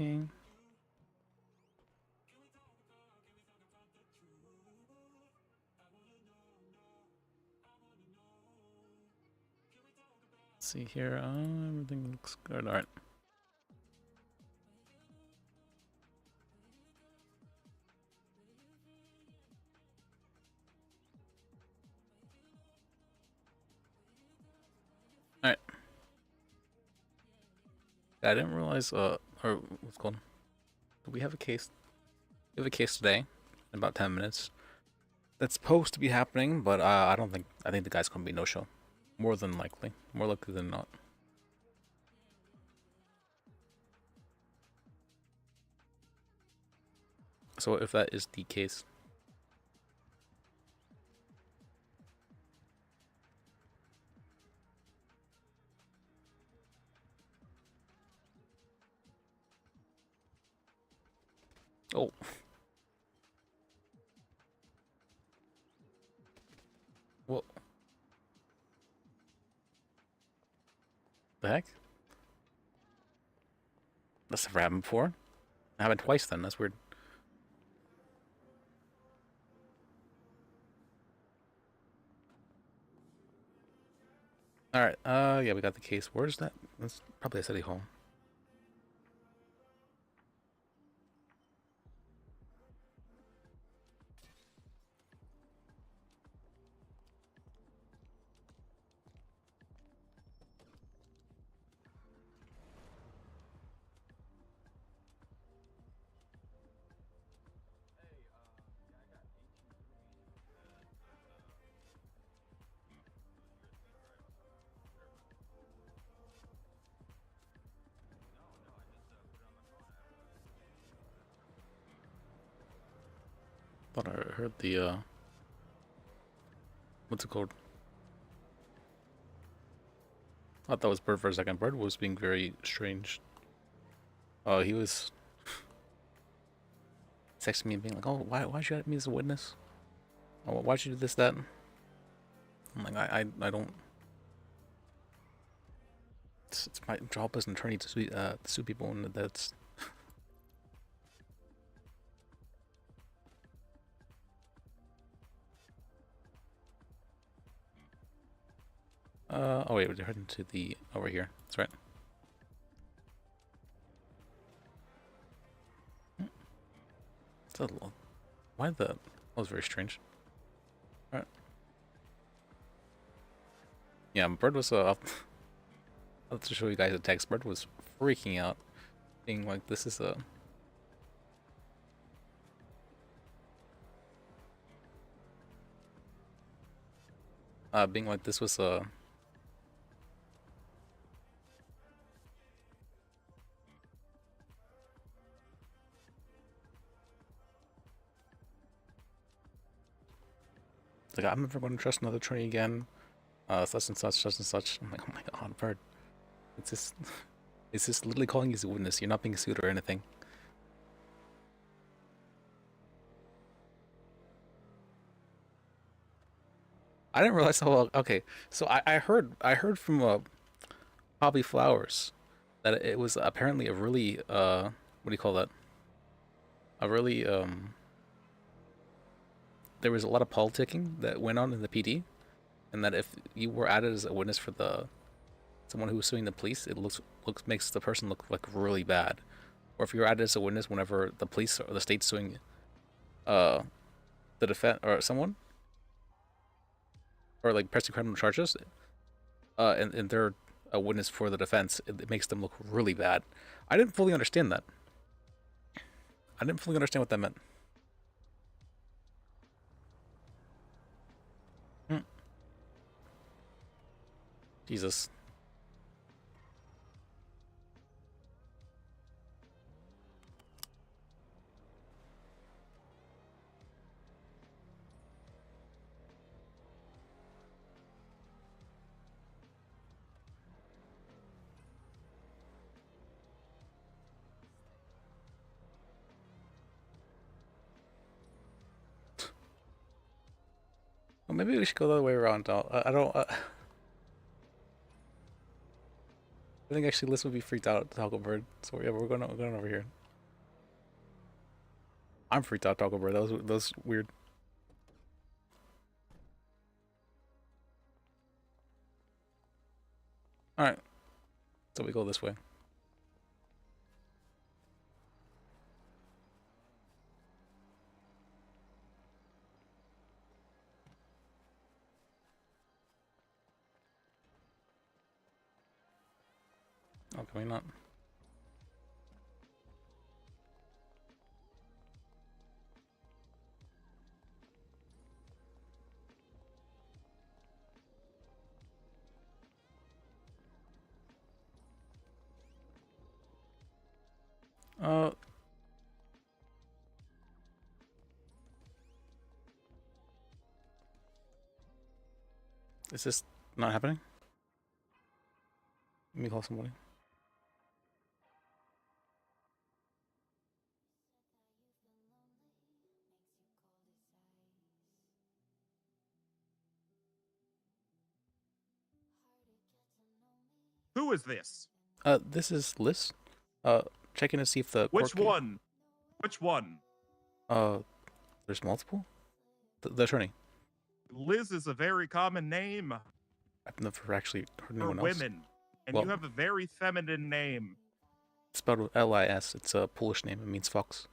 checking. Let's see here. Everything looks good. All right. All right. I didn't realize. Or what's it called? Do we have a case? We have a case today in about 10 minutes. That's supposed to be happening, but I don't think. I think the guy's gonna be no show. More than likely. More likely than not. So if that is the case, oh, what the heck? That's never happened before. It happened twice then. That's weird. All right. Yeah, we got the case. Where's that? That's probably a city hall. Thought I heard the what's it called? I thought that was Bird for a second. Bird was being very strange. He was texting me and being like, "Oh, why'd you add me as a witness? Oh, why'd you do this, that?" I'm like, I don't. It's my job as an attorney to sue people, and that's. Oh wait, we're heading to the over here. That's right. It's a, why the? That was very strange. All right. Yeah, Bird was I'll have to show you guys a text. Bird was freaking out, being like, "This is a." Being like this was a. Like, I'm never going to trust another attorney again. Such and such, such and such. I'm like, oh my god, Bird. It's just, it's just literally calling you as a witness. You're not being sued or anything. I didn't realize how well. Okay, so I heard from Poppy Flowers that it was apparently a really what do you call that? A really there was a lot of politicking that went on in the PD, and that if you were added as a witness for the someone who was suing the police, it looks makes the person look like really bad. Or if you're added as a witness whenever the police or the state's suing uh the defense or someone, or like pressing criminal charges, and they're a witness for the defense, it makes them look really bad. I didn't fully understand that. I didn't fully understand what that meant. Hmm. Jesus. Well, maybe we should go the other way around. I don't. I think actually Liz would be freaked out at Taco Bird. So yeah, we're going over here. I'm freaked out Taco Bird. That was weird. All right, so we go this way. Oh, can we not? Uh, is this not happening? Let me call somebody. Who is this? This is Liz. Checking to see if the Which one? Which one? There's multiple. The attorney. Liz is a very common name I've never actually heard for anyone else. women, and Well, you have a very feminine name. it's spelled with Lis. It's a Polish name. It means fox.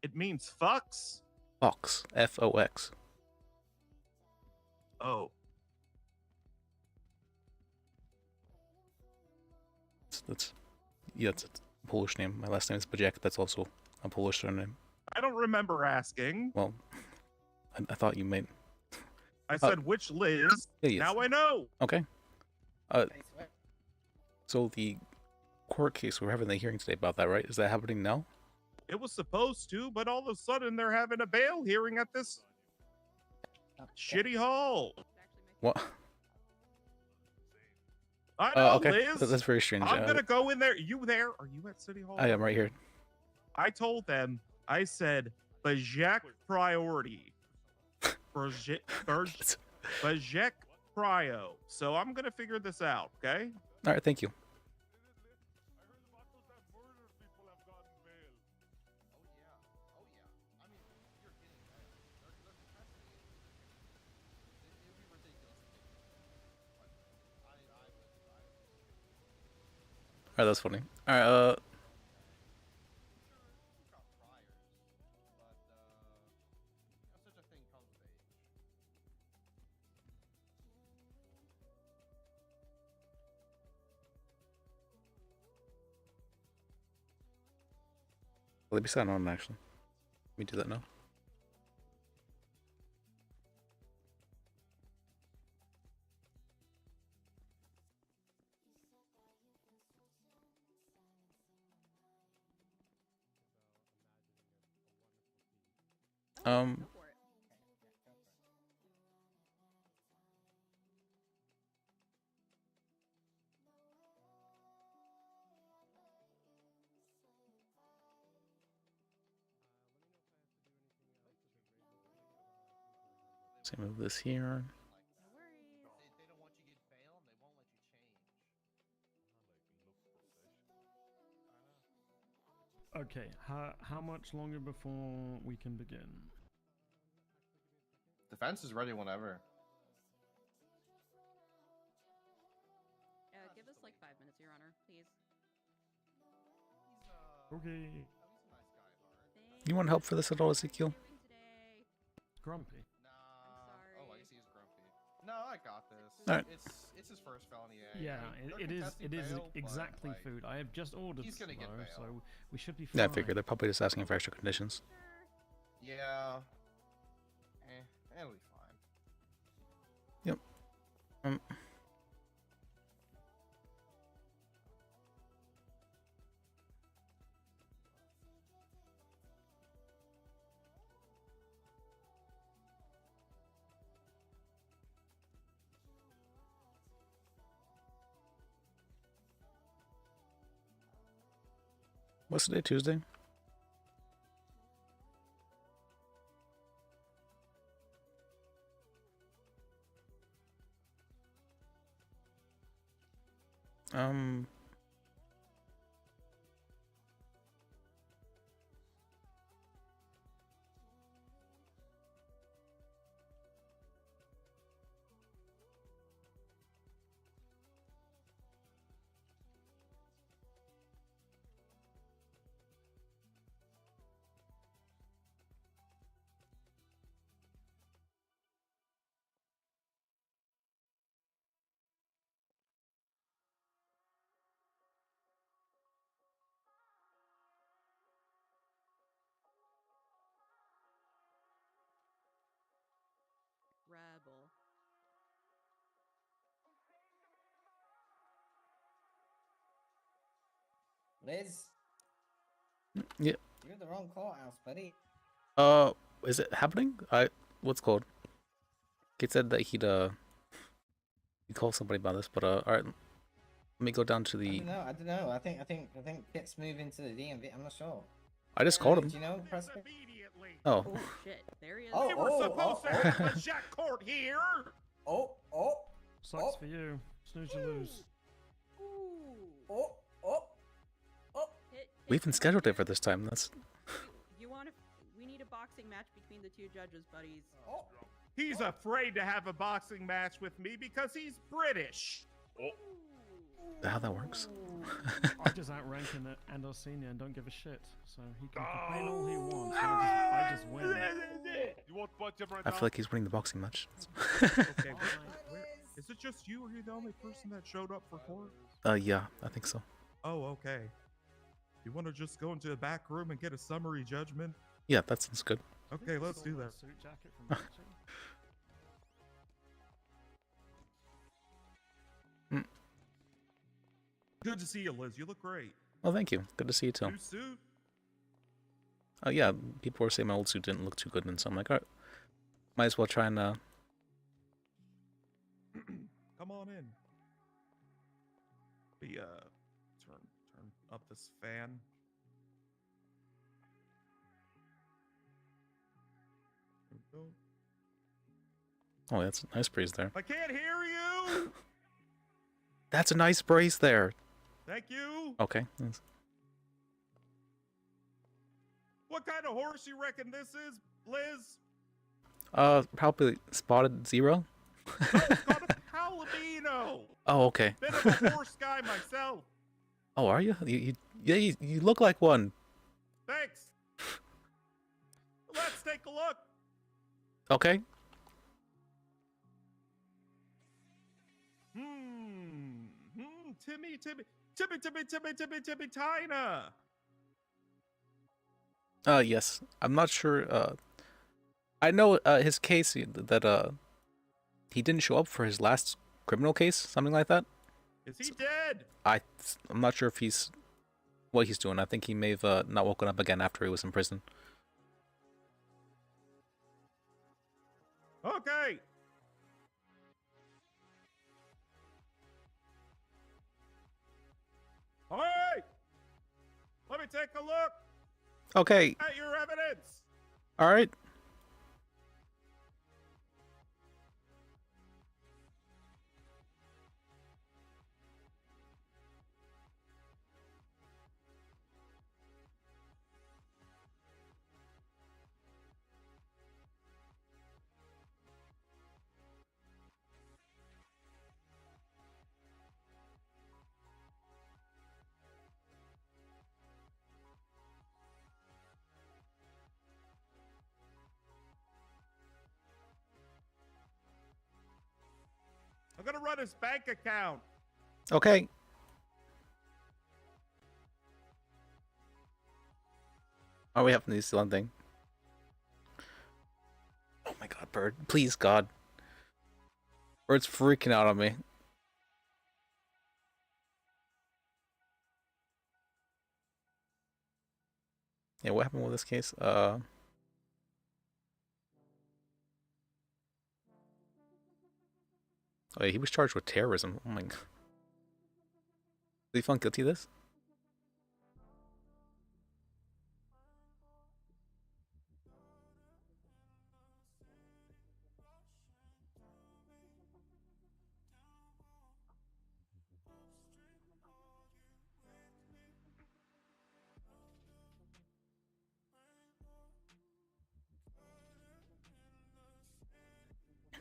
It means fucks? Fox. Fox. Oh. Yeah, it's a Polish name. My last name is Bajek. That's also a Polish surname. I don't remember asking. Well, I thought you might. I said which Liz. Yeah, yes. Now I know. Okay. So the court case, we're having the hearing today about that, right? Is that happening now? It was supposed to, but all of a sudden they're having a bail hearing at this shitty hall. What? I know, Okay. Liz. That's very strange. I'm gonna go in there. You there? Are you at City Hall? I am right here. I told them, I said, Bajek priority. Bajek prio. So I'm going to figure this out, okay? All right, thank you. All right, that's funny. All right, let me sign on actually. Let me do that now. So move this here. Okay, how much longer before we can begin? Defense is ready whenever. Give us like 5 minutes, Your Honor, please. Okay. You want help for this at all, Ezekiel? Grumpy. Nah. Oh, I guess he's grumpy. No, I got this. All right. It's his first felony. Yeah, it is bail, exactly but, food. I have just ordered he's gonna get though, bail. so we should be fine. Yeah, I figured they're probably just asking for extra conditions. Yeah. It'll be fine. Yep. What's today? Tuesday? Um. Rebel. Liz, Yeah. you're in the wrong courthouse, buddy. Is it happening? What's called? Kid said that he'd call somebody about this, but all right. Let me go down to I the. don't know. I think Kit's moving to the DMV. I'm not sure. I just called Do him. you know, This Preston? immediately. Oh. Oh shit! There he is. Oh, We were supposed to have a Bajek court here. Oh, oh, Sucks Oh. for you. Snooze you lose. Ooh. oh, oh, oh. Hit, We hit even the scheduled it button. for this time. That's. You want to? We need a boxing match between the two judges, buddies. Oh. He's afraid to have a boxing match with me because he's British. How that works? I just outrank him and our senior and don't give a shit. So he can complain all he wants. I just win. You want punch him right I feel like he's winning the boxing match. Okay, is it just you, or are you the only person that showed up for court? Yeah, I think so. Oh, okay. You want to just go into the back room and get a summary judgment? Yeah, that sounds good. Okay, let's do that. Suit jacket from Bajek. Good to see you, Liz. You look great. Oh, thank you. Good to see you too. New suit? Yeah, people were saying my old suit didn't look too good, and so I'm like, all right, might as well try and Come on in. We turn up this fan. There we go. Oh, that's a nice breeze there. I can't hear you. That's a nice breeze there. Thank you. Okay. That's- What kind of horse you reckon this is, Liz? Probably spotted zero. It's called a Palomino. Oh, okay. Bit of a horse guy myself. Oh, are you? Yeah, you look like one. Thanks. Let's take a look. Okay. Timmy Tina. Yes. I'm not sure. I know his case that he didn't show up for his last criminal case, something like that. Is he dead? I'm not sure if what he's doing. I think he may have not woken up again after he was in prison. Okay. All right. Let me take a look Okay. at your evidence. All right. I'm gonna run his bank account. Okay. Oh, we have to do this one thing. Oh my god, Bird. Please, God. Bird's freaking out on me. Yeah, what happened with this case? Oh yeah, he was charged with terrorism. Oh my god. Did he found guilty of this?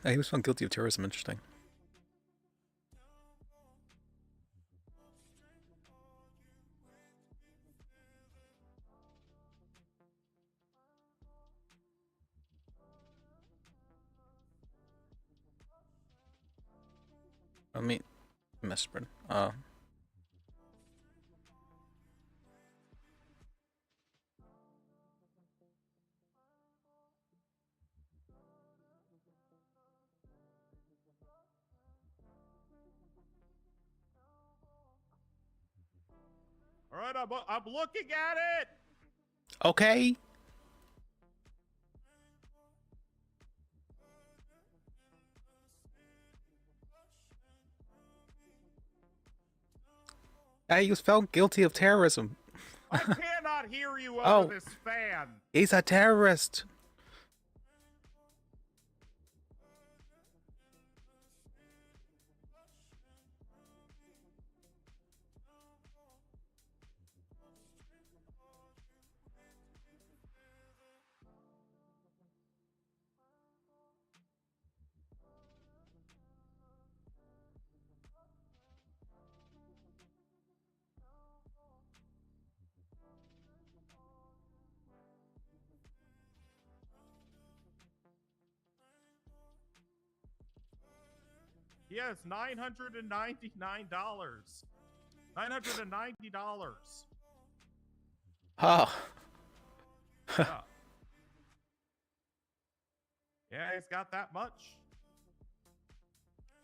He was found guilty of terrorism. Interesting. Let me mess spread. All right, I'm looking at it. Okay. He was found guilty of terrorism. I cannot hear you Oh. over this fan. He's a terrorist. Yes, $999. $990. Oh. Yeah. Yeah, he's got that much.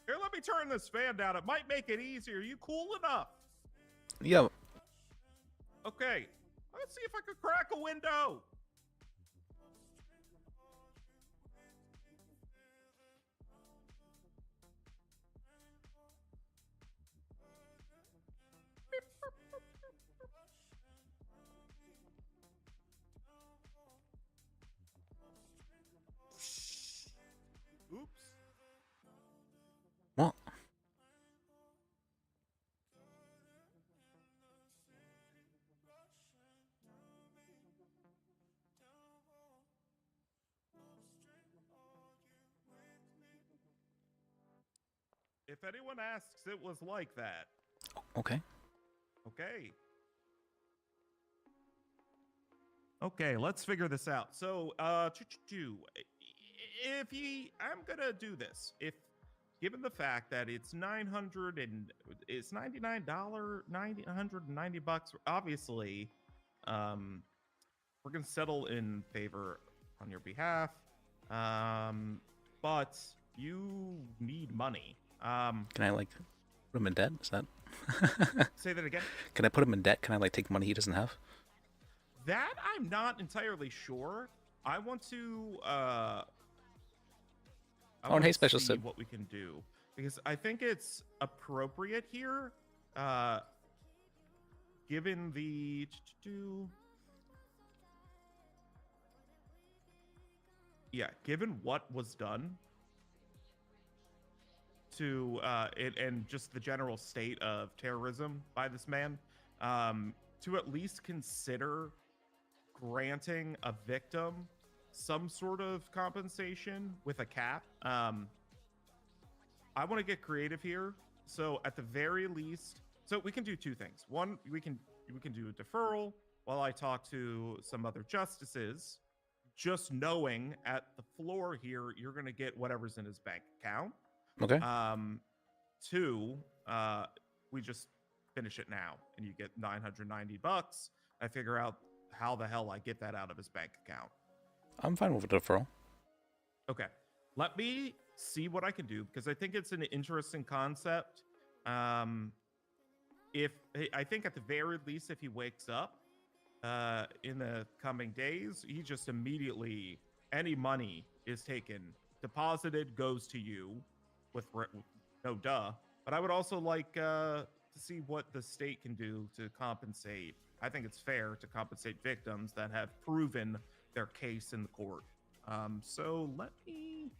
Here, let me turn this fan down. It might make it easier. You cool enough? Yeah. Okay. Let's see if I can crack a window. Oops. What? If anyone asks, it was like that. Okay. Okay. Okay, let's figure this out. So, if I'm gonna do this, if given the fact that it's it's $190, obviously, we're gonna settle in favor on your behalf. But you need money. Can I like put him in debt? Is that? Say that again. Can I put him in debt? Can I like take money he doesn't have? That I'm not entirely sure. I want to Hey, Special see Sid. what we can do, because I think it's appropriate here, given the given what was done to and just the general state of terrorism by this man, to at least consider granting a victim some sort of compensation with a cap. I want to get creative here. So at the very least, so we can do two things. One, we can do a deferral while I talk to some other justices, just knowing at the floor here, you're going to get whatever's in his bank account. Okay. Two, we just finish it now and you get $990. I figure out how the hell I get that out of his bank account. I'm fine with a deferral. Okay. Let me see what I can do, because I think it's an interesting concept. If I think at the very least, if he wakes up in the coming days, he just immediately, any money is taken, deposited, goes to you with no duh. But I would also like to see what the state can do to compensate. I think it's fair to compensate victims that have proven their case in the court. So let me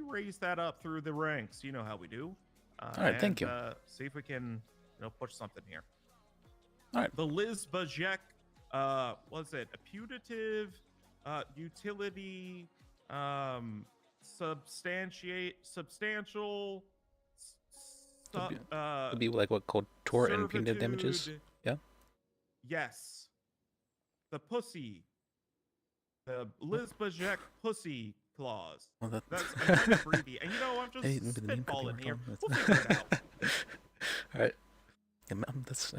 raise that up through the ranks. You know how we do. All right, thank you. See if we can, push something here. All right. The Liz Bajek, was it a putative utility substantial. Would be like what called tort and punitive damages. servitude. Yeah. Yes. The pussy. The Liz Bajek pussy clause. Well, That's I'm trying to breathe. And you know, I'm just Hey, maybe the name could be spitballing here. worked on. We'll figure it out. All right. Yeah, that's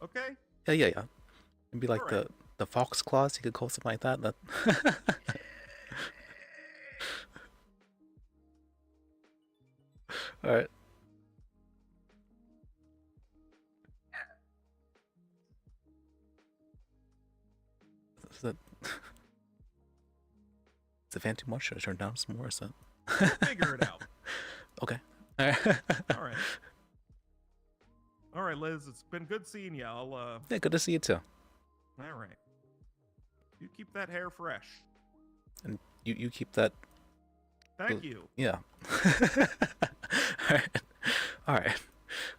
Okay. yeah. Maybe like Alright. the fox clause. You could call something like that. That. All right. Is that? Is the fan too much? Should I turn down some more? Is that? Figure it out. Okay. All right. All right, Liz. It's been good seeing you. I'll. Yeah, good to see you too. All right. You keep that hair fresh. And you keep that. Thank you. Yeah. All right. All right.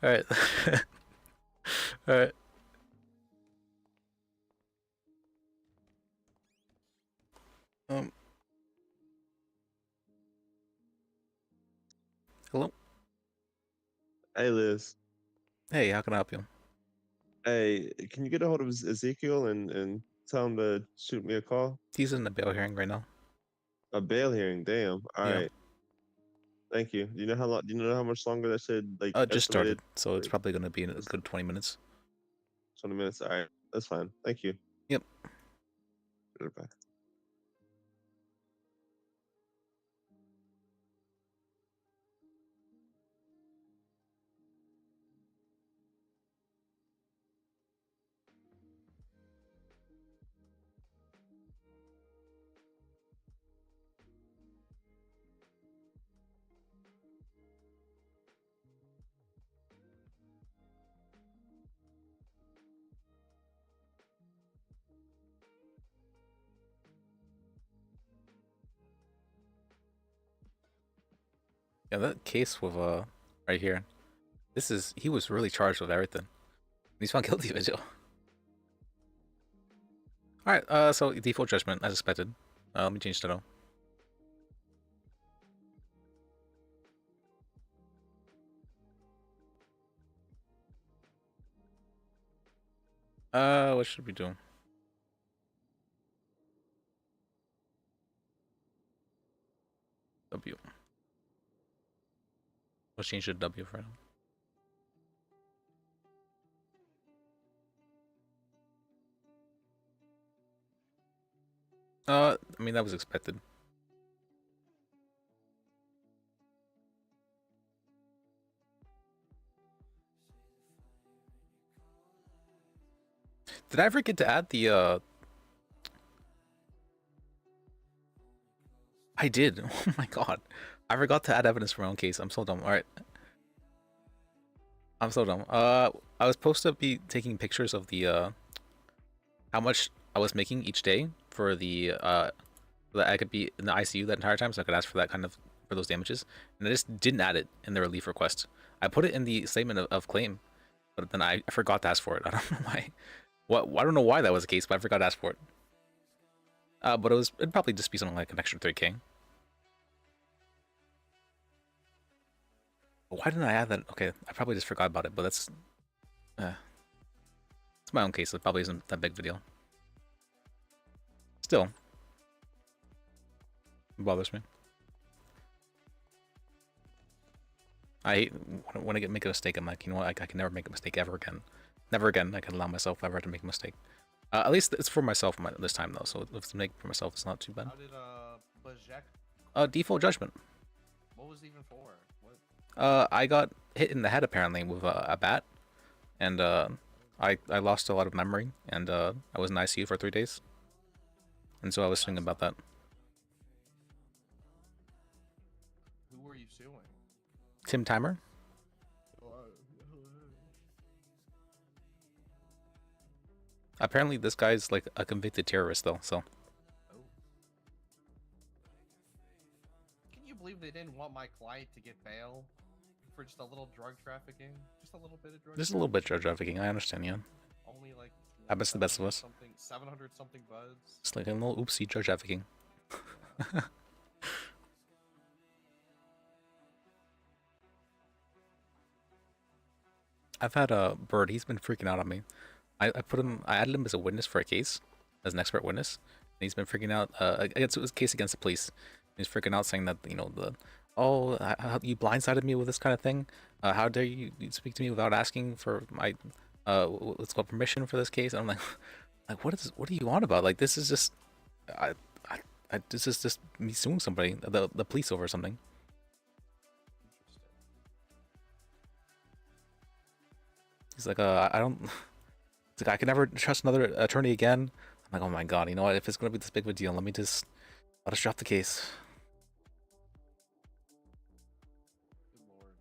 All right. All right. Hello. Hey Liz. Hey, how can I help you? Hey, can you get a hold of Ezekiel and tell him to shoot me a call? He's in the bail hearing right now. A bail hearing, damn. All Yeah. right. Thank you. Do you know how long? Do you know how much longer that should like? Just estimated? started, so it's probably gonna be in a good 20 minutes. 20 minutes. All right, that's fine. Thank you. Yep. Goodbye. Yeah, that case with right here. He was really charged with everything. He's found guilty of it too. Alright, so default judgment as expected. Let me change that on. What should we do? W. Let's change to W for now. I mean, that was expected. Did I forget to add the, I did. Oh my god. I forgot to add evidence for my own case. I'm so dumb. Alright. I'm so dumb. I was supposed to be taking pictures of the, how much I was making each day for the, that I could be in the ICU that entire time, so I could ask for that kind of, for those damages. And I just didn't add it in the relief request. I put it in the statement of claim, but then I forgot to ask for it. I don't know why. I don't know why that was the case, but I forgot to ask for it. But it'd probably just be something like an extra 3K. Why didn't I add that? Okay, I probably just forgot about it, but that's... it's my own case, so it probably isn't that big of a deal. Still. It bothers me. I hate when I make a mistake, I'm like, you know what, I can never make a mistake ever again. Never again I can allow myself ever to make a mistake. At least it's for myself this time, though, so if it's a make for myself, it's not too bad. How did Bajek? Default judgment. What was it even for? What? I got hit in the head apparently with a bat, and I lost a lot of memory, and I was in ICU for 3 days, and so I was thinking about that. Who were you suing? Tim Timer. Apparently, this guy's like a convicted terrorist, though. So. Oh. Can you believe they didn't want my client to get bail for just a little drug trafficking? Just a little bit of drug. Just a little bit drug trafficking. I understand, yeah. Only like. Happens to the best of us. 700 something buds. It's like a little oopsie drug trafficking. I've had a Bird. He's been freaking out on me. I added him as a witness for a case, as an expert witness. And he's been freaking out against his case against the police. He's freaking out saying that, how you blindsided me with this kind of thing. How dare you speak to me without asking for my what's called permission for this case? And I'm like, like what are you on about? Like this is just I, this is just me suing somebody, the police over something. He's like, I don't. It's like I can never trust another attorney again. I'm like, oh my god, you know what? If it's gonna be this big of a deal, let us drop the case. Good lord.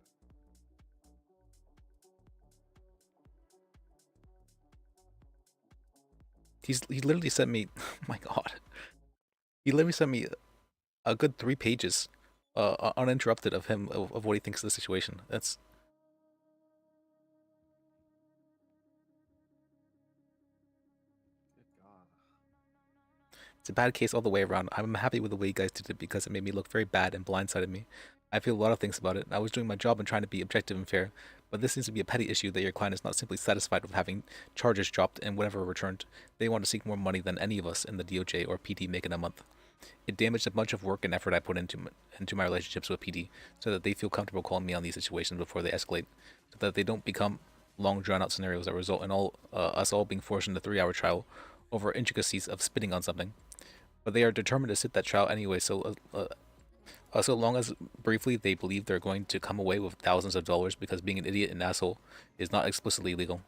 He literally sent me, oh my god, he literally sent me a good 3 pages, uninterrupted of him of what he thinks of the situation. That's Good god. It's a bad case all the way around. I'm happy with the way you guys did it because it made me look very bad and blindsided me. I feel a lot of things about it. I was doing my job and trying to be objective and fair, but this seems to be a petty issue that your client is not simply satisfied with having charges dropped and whatever returned. They want to seek more money than any of us in the DOJ or PD make in a month. It damaged a bunch of work and effort I put into my relationships with PD so that they feel comfortable calling me on these situations before they escalate, so that they don't become long drawn-out scenarios that result in us all being forced into a 3-hour trial over intricacies of spitting on something. But they are determined to sit that trial anyway, so long as briefly they believe they're going to come away with thousands of dollars because being an idiot and asshole is not explicitly illegal.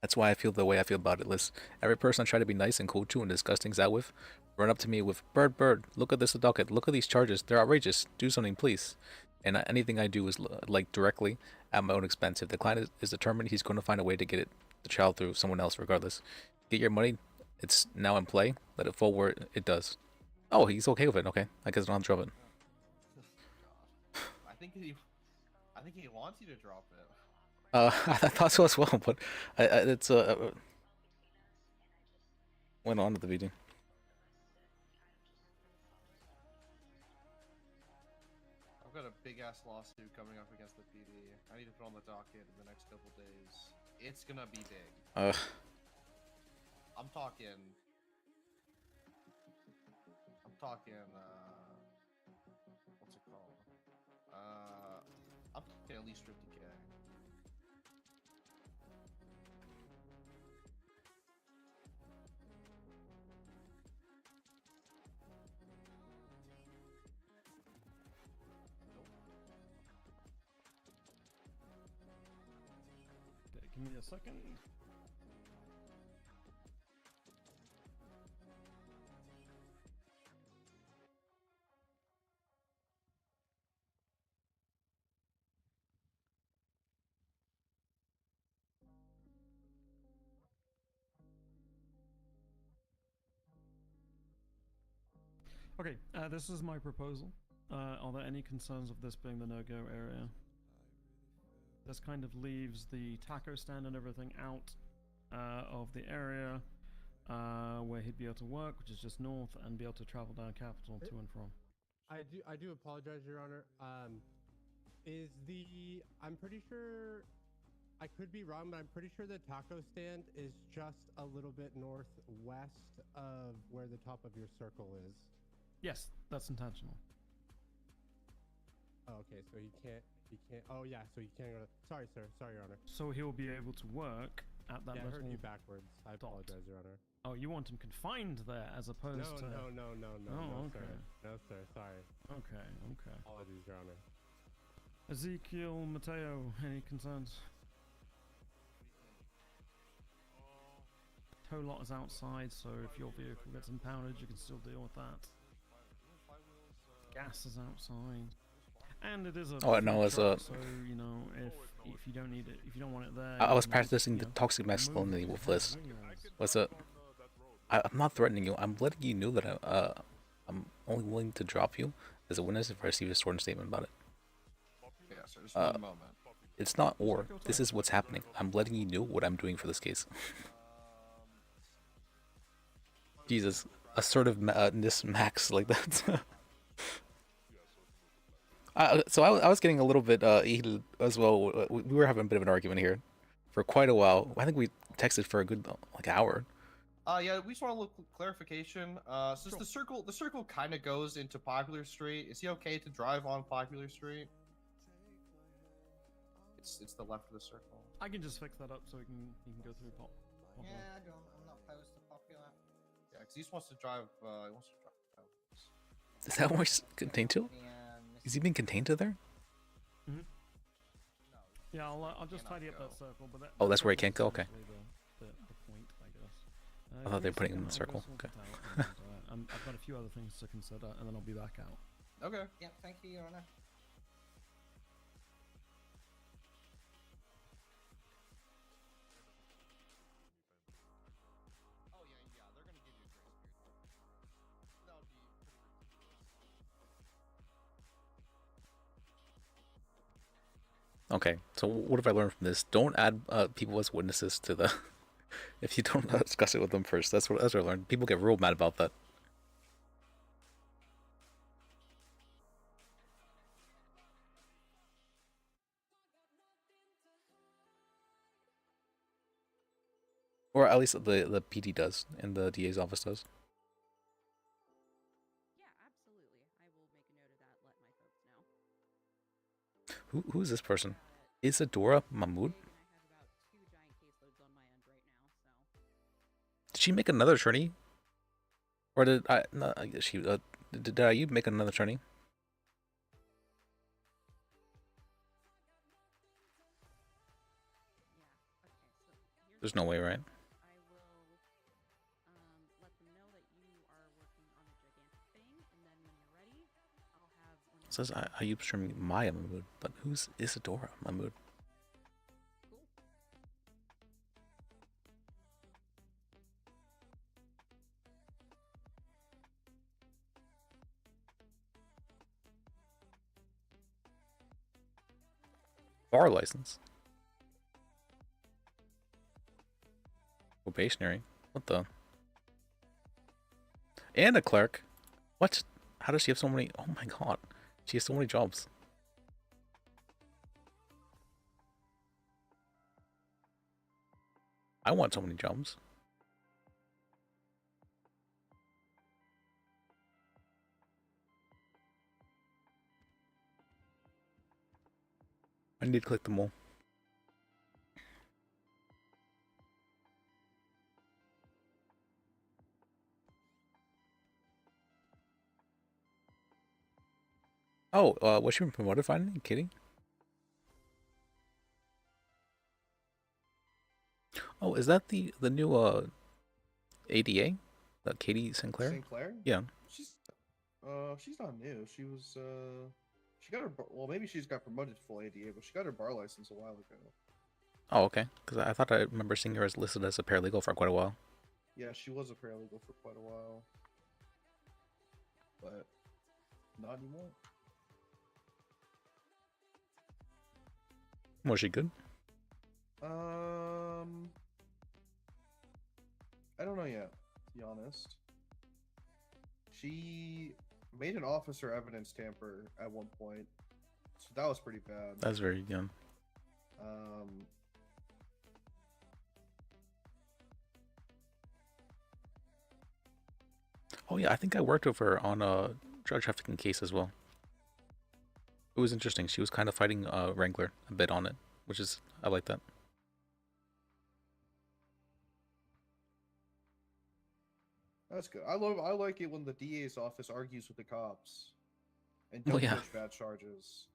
That's why I feel the way I feel about it, Liz. Every person I try to be nice and cool to and discuss things out with run up to me with, Bird, look at this docket, look at these charges, they're outrageous, do something please. And anything I do is like directly at my own expense. If the client is determined, he's going to find a way to get the child through someone else regardless. Get your money, it's now in play, let it fall where it does. Oh, he's okay with it, okay. I guess I don't have to drop it. God. I think he wants you to drop it. I thought so as well, but it's went on with the video. I've got a big ass lawsuit coming up against the PD. I need to put on the docket in the next couple days. It's gonna be big. I'm talking, what's it called? I'm talking at least 50K. Okay, give me a second. Okay, this is my proposal. Are there any concerns of this being the no-go area? This kind of leaves the taco stand and everything out of the area where he'd be able to work, which is just north, and be able to travel down Capitol to and from. I do apologize, Your Honor. I'm pretty sure, I could be wrong, but I'm pretty sure the taco stand is just a little bit northwest of where the top of your circle is. Yes, that's intentional. Oh, okay, so he can't, oh yeah, so he can't go to, sorry, sir, sorry, Your Honor. So he'll be able to work at that Yeah, I little... heard you backwards. I apologize, Your Honor. Oh, you want him confined there as opposed to... No, Oh, okay. sir. No, sir, sorry. Okay. Apologies, Your Honor. Ezekiel, Mateo, any concerns? Tow lot is outside, so if your vehicle gets impounded, you can still deal with that. Gas is outside, and it is a truck, so you know if you don't need it, if you don't want it there. I was practicing the toxic masculinity with Liz. What's up? I'm not threatening you. I'm letting you know that I'm only willing to drop you as a witness if I receive a sworn statement about it. Yeah, sir, just one moment. It's not or. This is what's happening. I'm letting you know what I'm doing for this case. Jesus, assertiveness max like that. I was getting a little bit heated as well. We were having a bit of an argument here for quite a while. I think we texted for a good like hour. Yeah, we just want a little clarification. Since the circle kind of goes into Popular Street, is he okay to drive on Popular Street? It's the left of the circle. I can just fix that up so he can go through pop. Yeah, I'm not opposed to popular. Yeah, because he just wants to drive. He wants to drive. Is that where he's contained to? Is he being contained to there? Mm-hmm. No. Yeah, I'll just cannot tidy up go. that circle. But Oh, that's where he circle's can't go? Okay. essentially The point, I guess. I thought they were putting him in the I'll go circle. sort Okay. it out and, I've got a few other things to consider, and then I'll be back out. Okay. Yep, thank you, Your Honor. Oh yeah, they're gonna give you a grace period. That would be pretty ridiculous. Okay. So what have I learned from this? Don't add people as witnesses to the. If you don't discuss it with them first, that's what I learned. People get real mad about that. Or at least the PD does, and the DA's office does. Yeah, absolutely. I will make a note of that. Let my folks know. Who is this person? Isadora Mahmood? And I have about 2 giant caseloads on my end right now, so. Did she make another attorney? Or did I? No, I guess she. Did I? You make another attorney? Yeah. Okay. So here's There's no way, right? I will let them know that you are working on a gigantic thing, and then when you're ready, I'll have one. It says Ayub streaming Maya Mahmood, but who's Isadora Mahmood? Cool. Bar license. Probationary. What the? And a clerk. What? How does she have so many? Oh my god. She has so many jobs. I want so many jobs. I need to click them all. Oh, was she been promoted finally? Kidding? Oh, is that the new ADA? Katie Sinclair? Sinclair? Yeah. She's not new. She was she got her well, maybe she's got promoted to full ADA, but she got her bar license a while ago. Oh, okay. Because I thought I remember seeing her as listed as a paralegal for quite a while. Yeah, she was a paralegal for quite a while, but not anymore. Was she good? I don't know yet, to be honest. She made an officer evidence tamper at one point, so that was pretty bad. That's very young. Oh yeah, I think I worked with her on a drug trafficking case as well. It was interesting. She was kind of fighting Wrangler a bit on it, which is I like that. That's good. I like it when the DA's office argues with the cops and Well, don't yeah. push bad charges.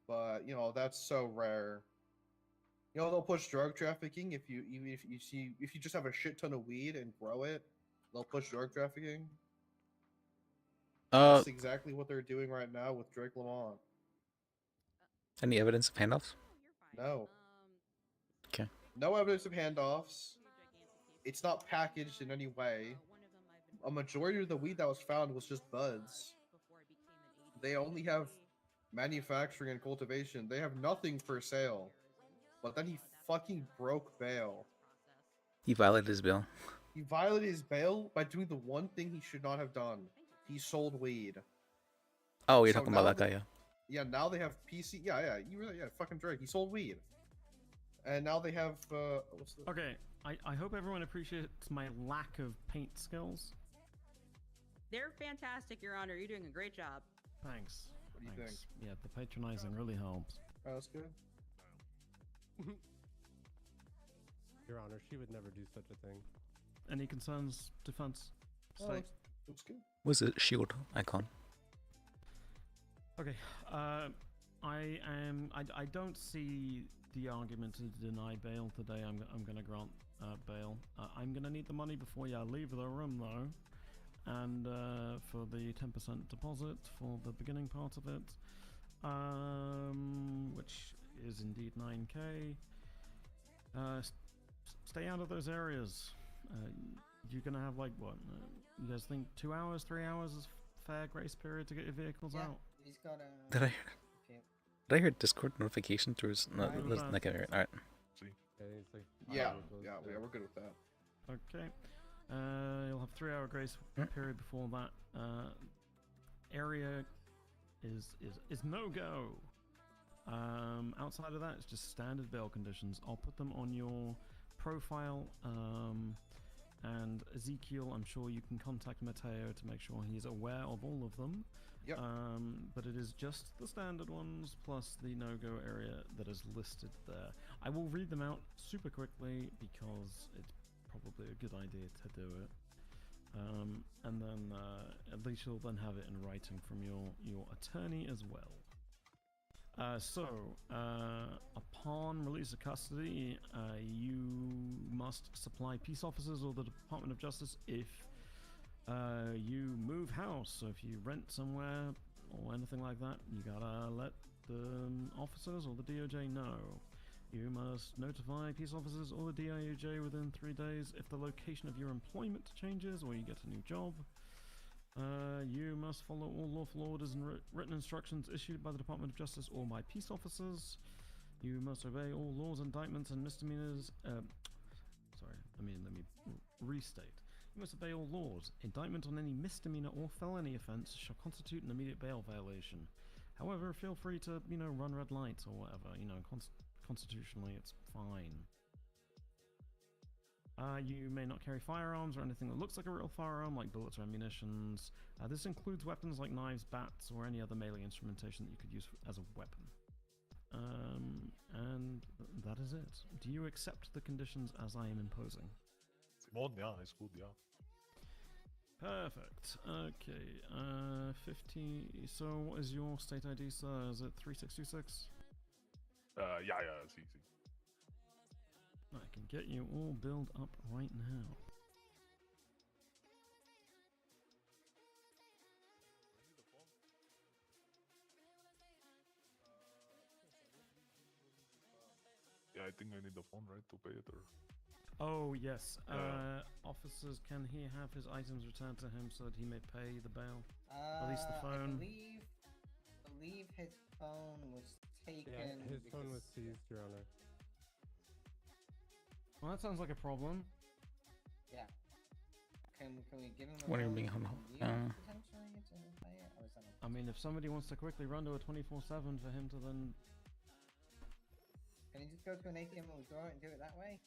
But that's so rare. They'll push drug trafficking if you just have a shit ton of weed and grow it. They'll push drug trafficking. That's exactly what they're doing right now with Drake Lamont. Any evidence of handoffs? You're fine. No. Okay. No evidence of handoffs. It's not packaged in any way. A majority of the weed that was found was just buds. They only have manufacturing and cultivation. They have nothing for sale. But then he fucking broke bail. He violated his bail. He violated his bail by doing the one thing he should not have done. He sold weed. Oh, you're So talking about now that guy, yeah. Yeah, now they have PC. Yeah, fucking Drake. He sold weed, and now they have what's the? Okay, I hope everyone appreciates my lack of paint skills. They're fantastic, Your Honor. You're doing a great job. Thanks. What do you Thanks. Yeah, the patronizing really helps. Oh, that's good. Your Honor, she would never do such a thing. Any concerns, defense, Oh, state? looks good. What's a shield icon? Okay, I don't see the argument to deny bail today. I'm gonna grant bail. I'm gonna need the money before you leave the room though, and for the 10% deposit for the beginning part of it, which is indeed 9k. Stay out of those areas. You're gonna have like what? You guys think 2 hours, 3 hours is fair grace period to get your vehicles out? He's got a. Did I hear Discord notification through his? No, Right. listen, I can't hear it. All right. Yeah, we're good with that. Okay. You'll have 3 hour grace period before that. Area is no go. Outside of that, it's just standard bail conditions. I'll put them on your profile. And Ezekiel, I'm sure you can contact Mateo to make sure he's aware of all of them. Yep. But it is just the standard ones plus the no-go area that is listed there. I will read them out super quickly because it's probably a good idea to do it. And then at least you'll then have it in writing from your attorney as well. Upon release of custody, you must supply peace officers or the Department of Justice if you move house. So if you rent somewhere or anything like that, you gotta let the officers or the DOJ know. You must notify peace officers or the DIOJ within 3 days if the location of your employment changes or you get a new job. You must follow all lawful orders and written instructions issued by the Department of Justice or by peace officers. You must obey all laws, indictments, and misdemeanors. Let me restate. You must obey all laws. Indictment on any misdemeanor or felony offense shall constitute an immediate bail violation. However, feel free to, run red lights or whatever. Constitutionally, it's fine. You may not carry firearms or anything that looks like a real firearm, like bullets or ammunitions. This includes weapons like knives, bats, or any other melee instrumentation that you could use as a weapon. And that is it. Do you accept the conditions as I am imposing? Simon, yeah, it's good, yeah. Perfect. Okay, 50. So what is your state ID, sir? Is it 3626? Yeah, see. I can get you all built up right now. Yeah, I think I need the phone, right, to pay it, or... Oh, yes. Yeah. Officers, can he have his items returned to him so that he may pay the bail? At least the phone. I believe his phone was taken. Yeah, his phone was seized, Your Honor. Well, that sounds like a problem. Yeah. Can we give him a What are you phone being and hung use it potentially to pay it? Or is that not I mean, if somebody wants to quickly run to a 24/7 for him to then... Can you just go to an ATM and withdraw it and do it that way?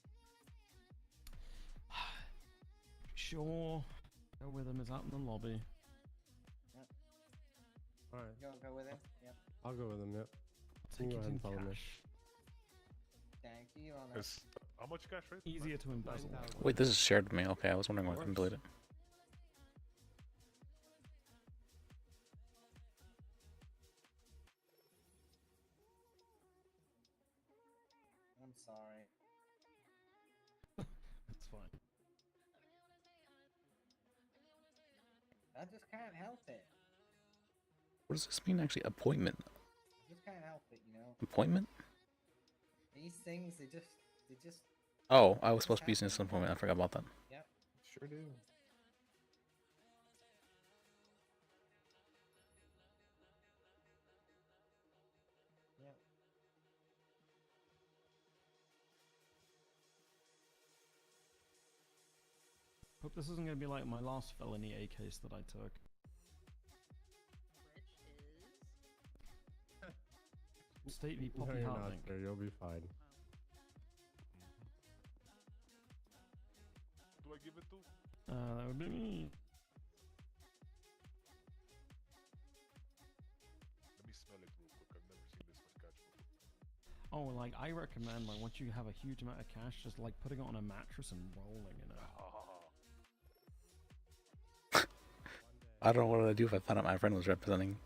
Sure. Go with him. It's out in the lobby. Yep. Alright, You want to go with him? Yep. I'll go with him, yep. Take Go it ahead in and follow me. cash. Thank you, Your Honor. It's, how much cash, right? Easier to embezzle. 9,000. Wait, this is shared with me. Okay, I was wondering why I couldn't delete it. I'm sorry. It's fine. I just can't help it. What does this mean, actually? Appointment? I just can't help it, Appointment? These things, they just... Oh, I was supposed to be using this appointment. I forgot about that. Yep. Sure do. Yep. Hope this isn't going to be like my last felony A case that I took. Which is stately No, Poppy you're not, Harding. sir. You'll be fine. Do I give it to? That would be me. Let me smell it real quick. I've never seen this much cash before. Oh, like I recommend, like once you have a huge amount of cash, just like putting it on a mattress and rolling in it. I don't know what I'd do if I found out my friend was representing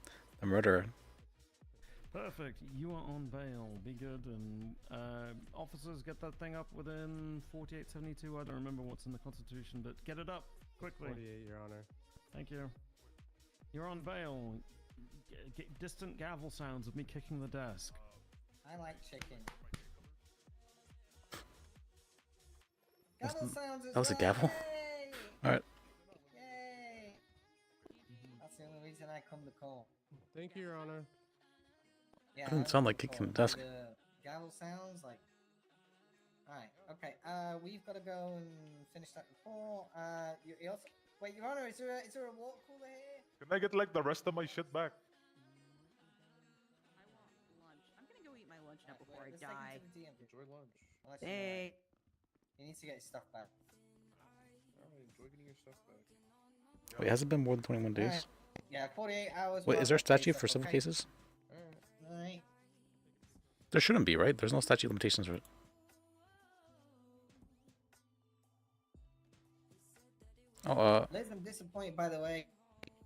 the murderer. Perfect. You are on bail. Be good. And officers, get that thing up within 4872. I don't remember what's in the Constitution, but get it up quickly. 48, Your Honor. Thank you. You're on bail. Get distant gavel sounds of me kicking the desk. I like chicken. Gavel sounds as That was a well, gavel? yay! Alright. Yay! That's the only reason I come to call. Thank you, Your Honor. Yeah, That doesn't that's sound what like we kicking call the desk. The gavel sounds like. Alright, okay. We've got to go and finish that report. You also. Wait, Your Honor, is there a water cooler here? Can I get like the rest of my shit back? I want lunch. I'm gonna go eat my lunch now Right, before I let's take him die. to the DMV. Enjoy lunch. Unless you know Hey. he needs to get his stuff back. Alright, enjoy getting your stuff back. Wait, has it been more than 21 days? Alright. Yeah, 48 hours. Wait, while is there a I pay statute stuff, for civil okay? cases? Alright. There shouldn't be, right? There's no statute limitations for it. Oh, Liz, I'm disappointed, by the way.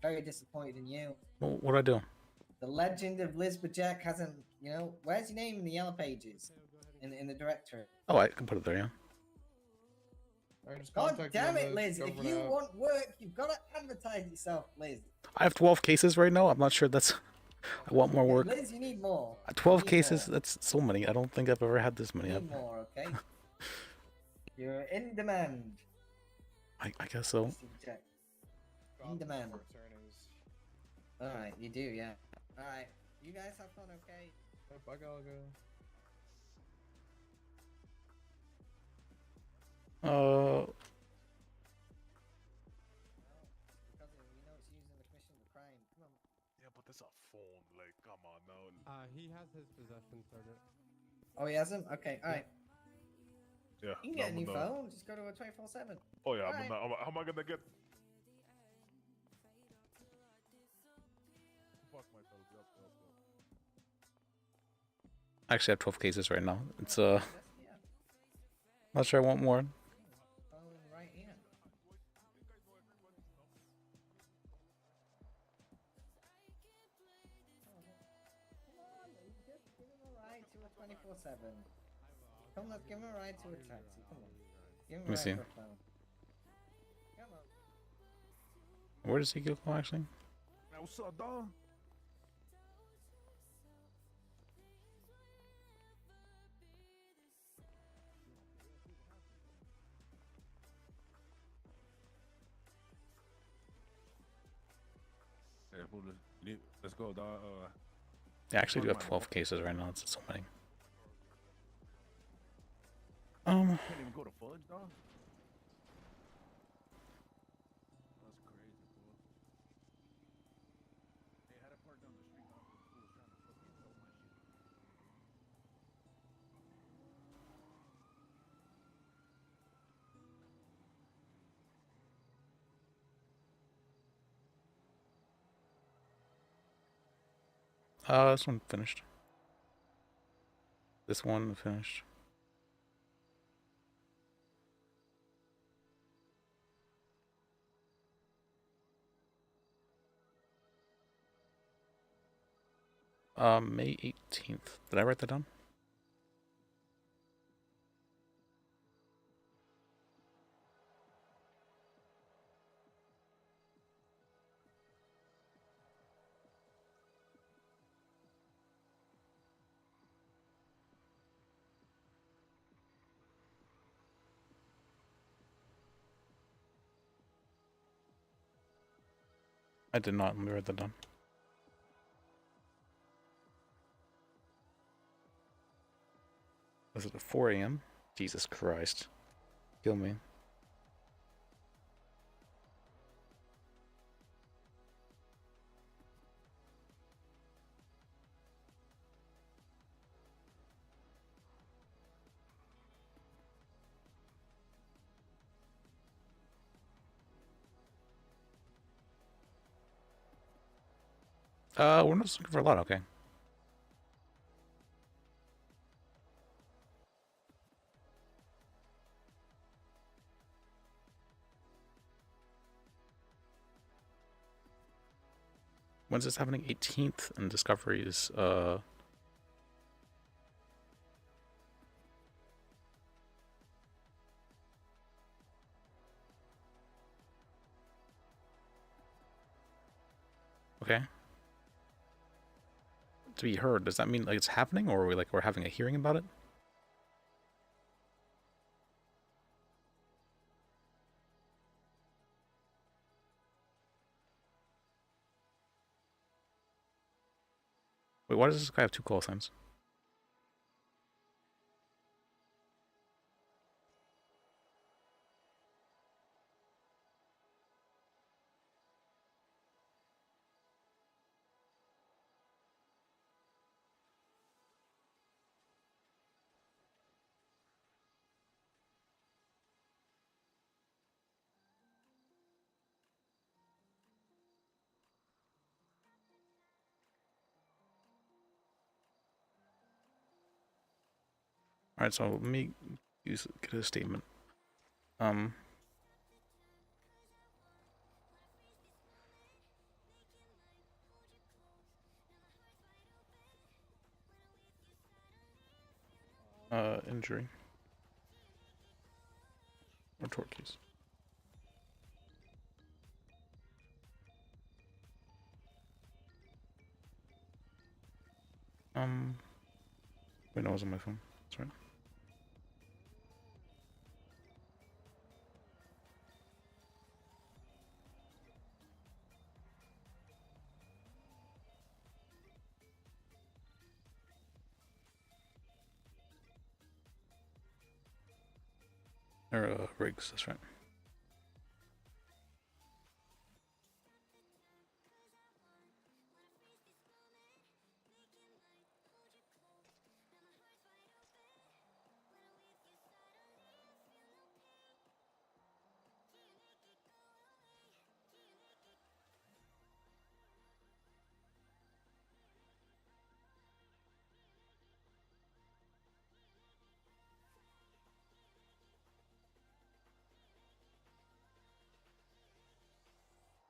Very disappointed in you. what'd I do? The legend of Liz Bajek hasn't, where's your name in the yellow pages? In the directory. Oh, I can put it there, yeah. Alright, just God contact me damn on it, the Liz. If government you app. want work, you've got to advertise yourself, Liz. I have 12 cases right now. I'm not sure that's... I want more work. Liz, you need more. 12 You need cases? more. That's so many. I don't think I've ever had this many. You need more, okay? You're in demand. I guess so. Mr. Bajek. In demand. Alright, you do, yeah. Alright, you guys have fun, okay? Bye, Galaga. Because we know it's used in the commission of a crime. Come on. Yeah, but that's a phone. Like, come on now. He has his possession, Sergeant. Oh, he hasn't? Okay, alright. Yeah. You can no, get a I'm new gonna- phone. Just go to a 24/7. Oh yeah, Alright. how am I gonna get? Fuck myself. Yep. I actually have 12 cases right now. It's, Yeah. not sure I want more. Phone right here. Come on, just give him a ride to a 24/7. Come on, give him a ride to a taxi. Come on. Give him a Let me ride see. to a phone. Come on. Where does he go, actually? What's up, dog? Let's go, dog. Yeah, I actually do have 12 cases right now. It's so many. Can't even go to Fudge, dog. That's crazy, boy. Hey, had a park down the street, dog. Who was trying to fucking sell my shit. This one finished. This one finished. May 18th. Did I write that down? I did not. Let me write that down. Was it at 4 a.m.? Jesus Christ. Kill me. We're not looking for a lot. Okay. When's this happening? 18th, and discovery is okay. To be heard, does that mean like it's happening, or are we like we're having a hearing about it? Wait, why does this guy have 2 call signs? All right, so let me get a statement. Injury. Or tort case. Wait, no, it was on my phone. That's right. Or, Riggs, that's right.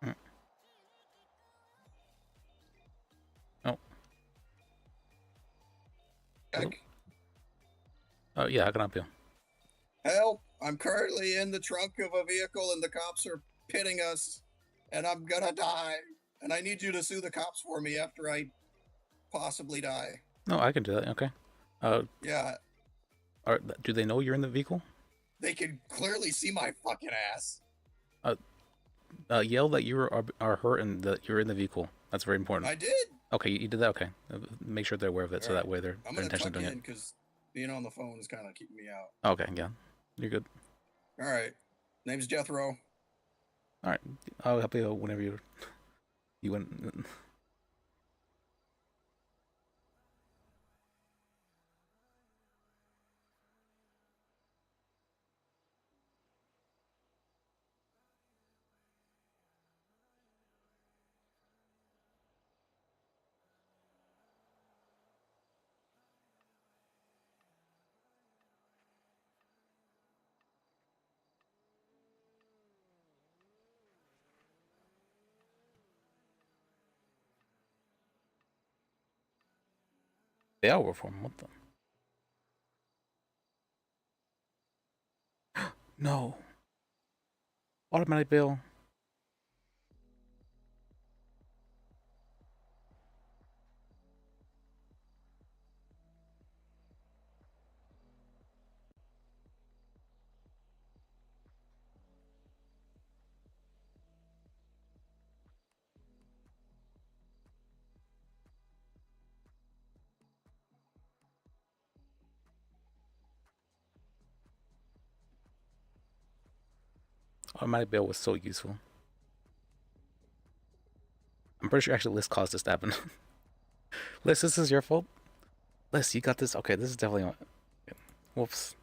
Mm. Oh. Hello? Yeah, I can help you. Help! I'm currently in the trunk of a vehicle and the cops are pitting us, and I'm gonna die. And I need you to sue the cops for me after I possibly die. No, I can do that. Okay. Yeah, Do they know you're in the vehicle? they can clearly see my fucking ass. Yell that you are hurt and that you're in the vehicle. That's very important. I did. Okay, you did that. Okay, make sure they're aware of it, so All that right. way they're I'm their gonna intention of tuck doing in it. because being on the phone is kind of keeping me out. Okay, yeah, you're good. All right. Name's Jethro. All right, I'll help you whenever you went. They are reform. What the? No. Automatic bail. Automatic bail was so useful. I'm pretty sure actually Liz caused this to happen. Liz, this is your fault. Liz, you got this. Okay, this is definitely. Whoops.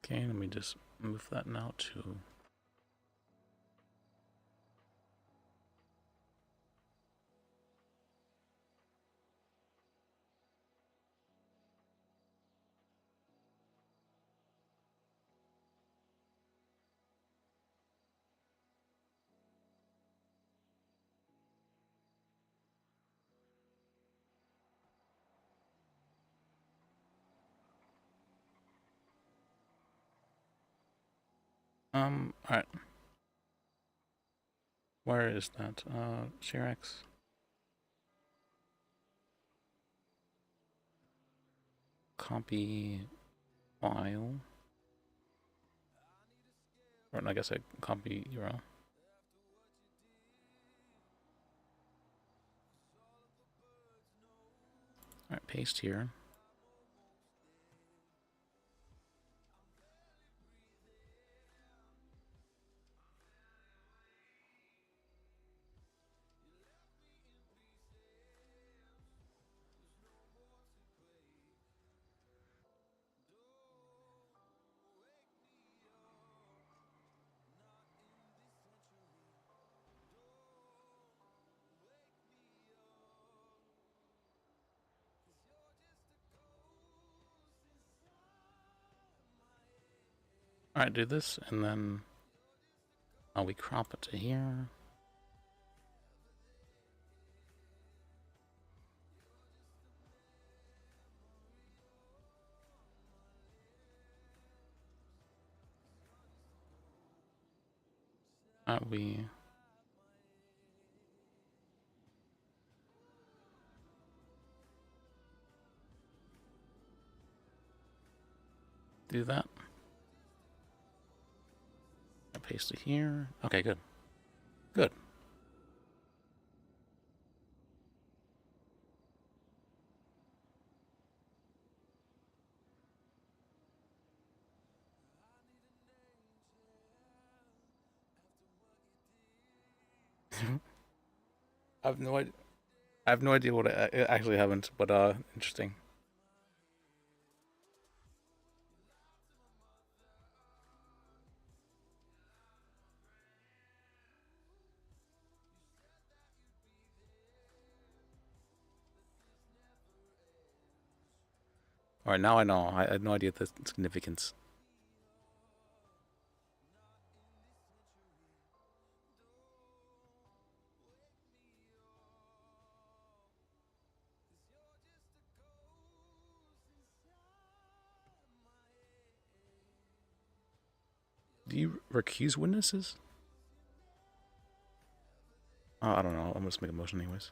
Okay, let me just move that now to. Alright. Where is that? Shirax? Copy file. Or I guess I copy URL. Alright, paste here. Alright, do this, and then we crop it to here. We do that. I paste it here. Okay, good. Good. I have no idea. I have no idea what I actually haven't, but interesting. Alright, now I know. I had no idea the significance. Do you recuse witnesses? Oh, I don't know. I'm just make a motion anyways.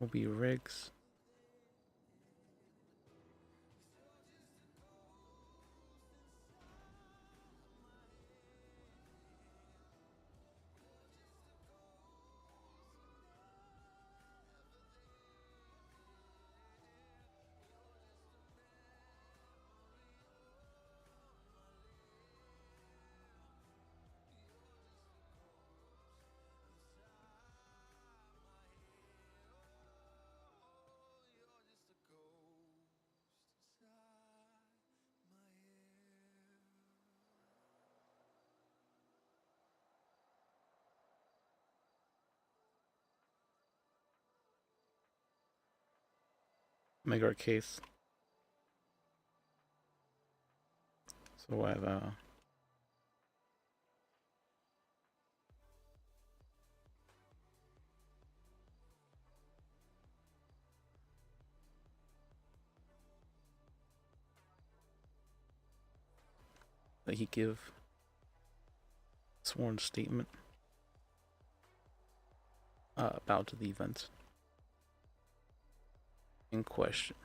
Will be rigs. Make our case. So I have that he give sworn statement about the event. in question.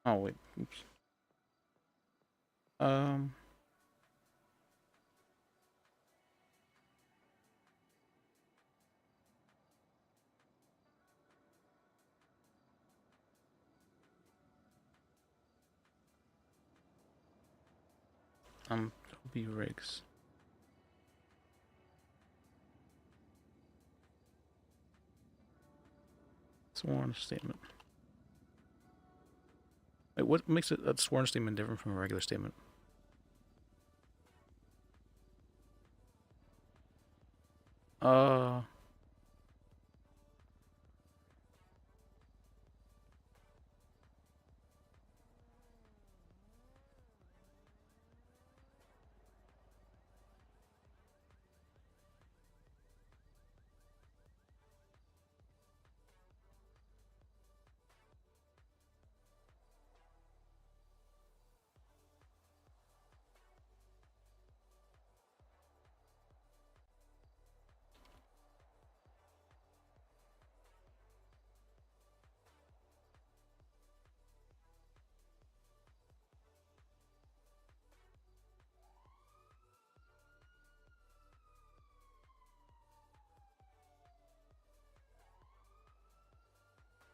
Oh wait, oops. Um, Toby Riggs. Sworn statement. Wait, what makes it a sworn statement different from a regular statement? Uh,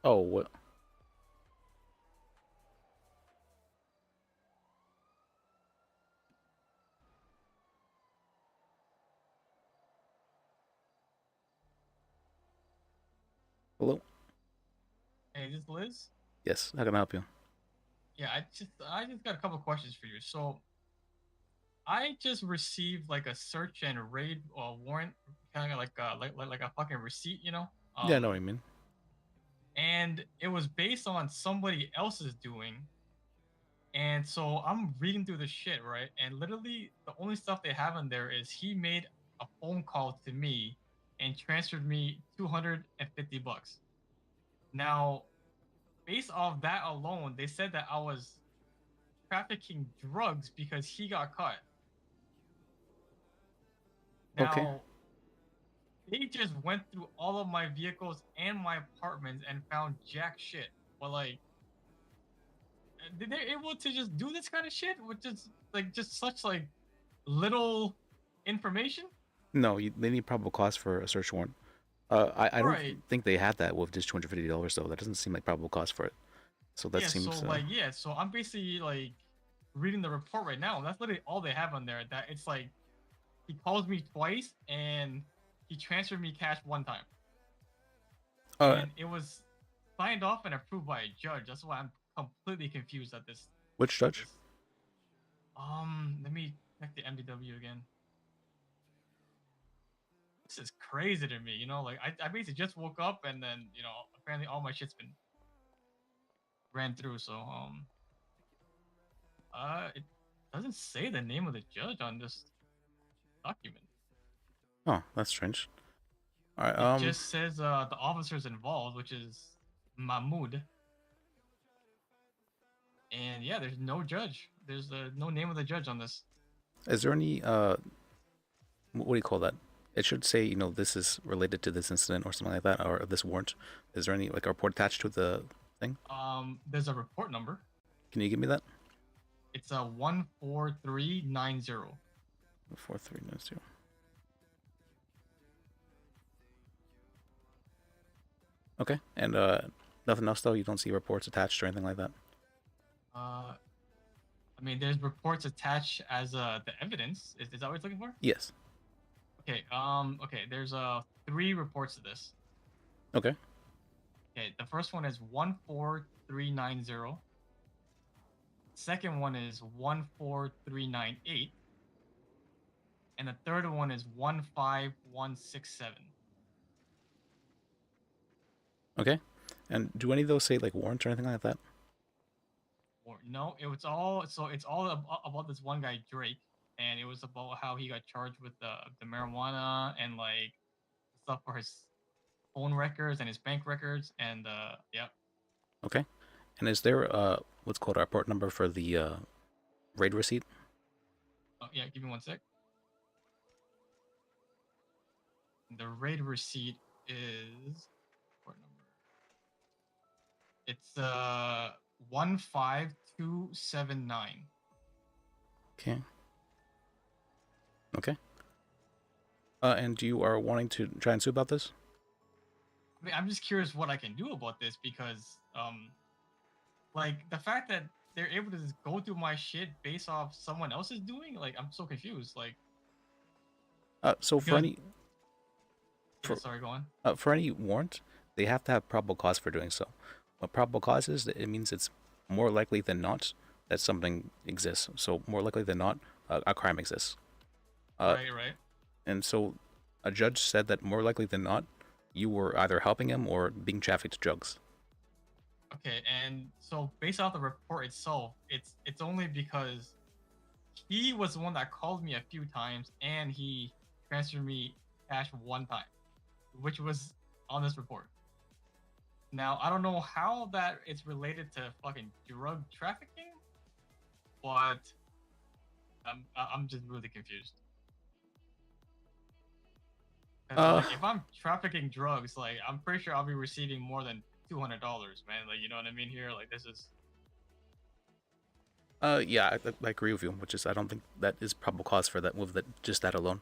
oh, what? Hello? Hey, this is Liz. Yes, how can I help you? Yeah, I just got a couple questions for you. So I just received like a search and raid warrant, kind of like a fucking receipt, you know. Yeah, I know what you mean. And it was based on somebody else's doing. And so I'm reading through the shit, right? And literally, the only stuff they have in there is he made a phone call to me and transferred me $250. Now, based off that alone, they said that I was trafficking drugs because he got caught. Okay. Now, they just went through all of my vehicles and my apartments and found jack shit. But like, they're able to just do this kind of shit with just such like little information. No, they need probable cause for a search warrant. I don't Right. think they had that with just $250 though. That doesn't seem like probable cause for it. So that Yeah. So seems. like, yeah. So I'm basically like reading the report right now. That's literally all they have on there. That it's like he calls me twice and he transferred me cash one time. And it was signed off and approved by a judge. That's why I'm completely confused at this. Which judge? This. Let me check the MDW again. This is crazy to me, you know. Like I basically just woke up and then apparently all my shit's been ran through. So it doesn't say the name of the judge on this document. Oh, that's strange. All right. It just says the officers involved, which is Mahmoud. And yeah, there's no judge. There's no name of the judge on this. Is there any what do you call that? It should say this is related to this incident or something like that, or this warrant. Is there any like a report attached to the thing? There's a report number. Can you give me that? It's a 14390. 14390. Okay, and nothing else though. You don't see reports attached or anything like that. I mean, there's reports attached as the evidence. Is that what you're looking for? Yes. Okay. Okay. There's 3 reports to this. Okay. Okay. The first one is 14390. Second one is 14398. And the third one is 15167. Okay. And do any of those say like warrants or anything like that? Or no, it's all about this one guy Drake, and it was about how he got charged with the marijuana and like stuff for his phone records and his bank records, and yeah. Okay. And is there what's called a report number for the raid receipt? Oh, yeah, give me one sec. The raid receipt is report number. It's 15279. Okay. Okay. And you are wanting to try and sue about this? I mean, I'm just curious what I can do about this because like the fact that they're able to just go through my shit based off someone else's doing, like I'm so confused. Like So for because- any yeah, sorry, go on. for any warrant, they have to have probable cause for doing so. What probable cause is, it means it's more likely than not that something exists. So more likely than not, a crime exists. Right. And so a judge said that more likely than not, you were either helping him or being trafficked to drugs. Okay, and so based off the report itself, it's only because he was the one that called me a few times and he transferred me cash one time, which was on this report. Now I don't know how that it's related to fucking drug trafficking, but I'm just really confused. 'Cause, like, if I'm trafficking drugs, like I'm pretty sure I'll be receiving more than $200, man. Like, you know what I mean here? Like, this is. Yeah, I agree with you, which is I don't think that is probable cause for that with that just that alone.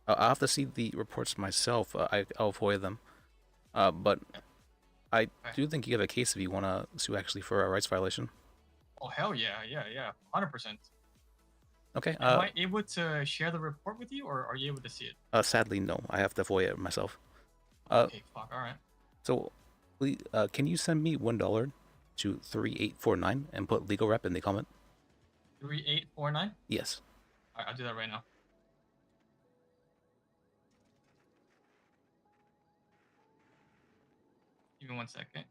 I'll have to see the reports myself. I'll avoid them. But I do think you have a case if you want to sue actually for a rights violation. Oh hell yeah, 100%. Okay. Am I able to share the report with you, or are you able to see it? Sadly, no. I have to avoid it myself. Okay, fuck. All right. So, please, can you send me $1 to 3849 and put legal rep in the comment? 3849. Yes. All right, I'll do that right now. Give me 1 second.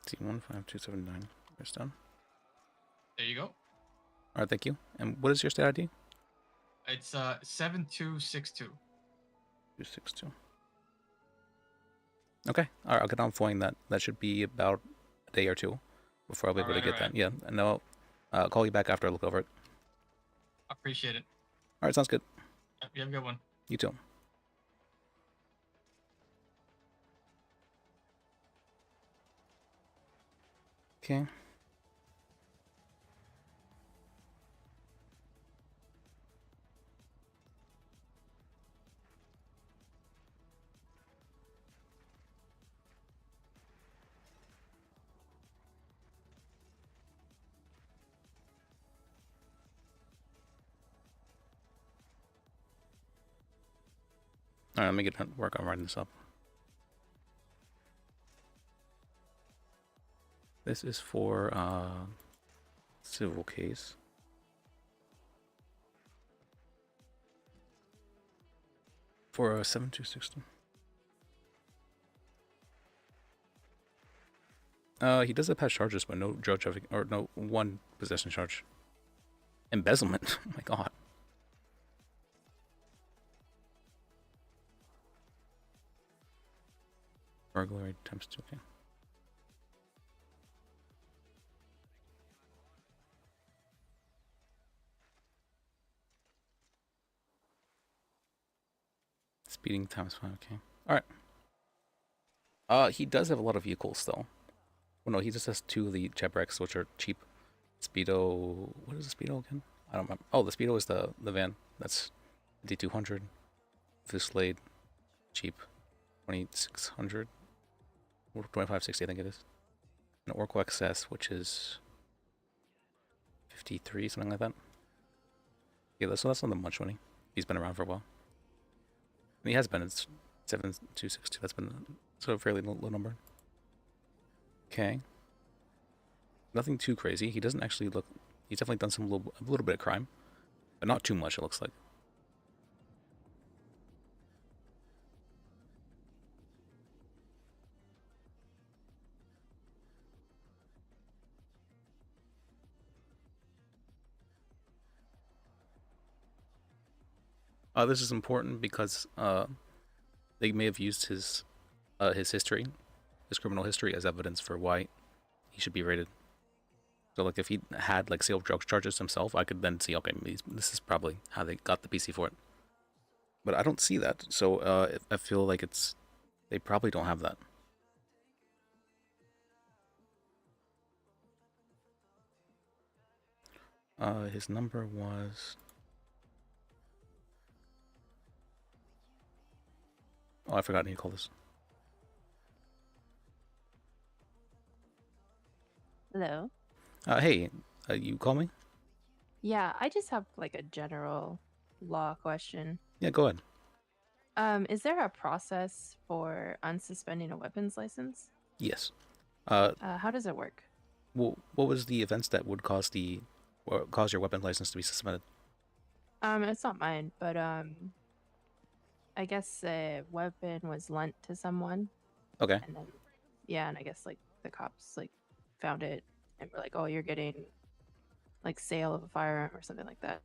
C15279. Press down. There you go. All right, thank you. And what is your state ID? It's 7262. 262. Okay. All right, I'll get on following that. That should be about a day or two before I'll be able to get that. Yeah, and I'll call you back after I look over it. Appreciate it. All right, sounds good. Yep, you have a good one. You too. Okay. All right, let me get to work on writing this up. This is for civil case. For a 7260. He does have past charges, but no drug trafficking or no one possession charge. Embezzlement. Oh my god. Burglary attempts to. Okay. Speeding times 5. Okay. All right. He does have a lot of vehicles though. Well, no, he just has 2 of the Chebreks, which are cheap. Speedo. What is the Speedo again? I don't remember. Oh, the Speedo is the van. That's D200. Fuslade, cheap. 2600. 2560, I think it is. An Oracle XS, which is 53, something like that. Yeah, so that's not much money. He's been around for a while. And he has been. It's 7262. That's been So a fairly low number. Okay. Nothing too crazy. He doesn't actually look... He's definitely done a little bit of crime. But not too much, it looks like. This is important because they may have used his history, his criminal history, as evidence for why he should be raided. So, like, if he had like sale of drug charges himself, I could then see, okay, this is probably how they got the PC for it. But I don't see that, so I feel like they probably don't have that. His number was... Oh, I forgot to call this. Hello. Hey, you call me? Yeah, I just have like a general law question. Yeah, go ahead. Is there a process for unsuspending a weapons license? Yes. How does it work? Well, what was the events that would cause your weapon license to be suspended? It's not mine, but I guess a weapon was lent to someone. Okay. And then, yeah, and I guess like the cops like found it and were like, "Oh, you're getting like sale of a firearm or something like that."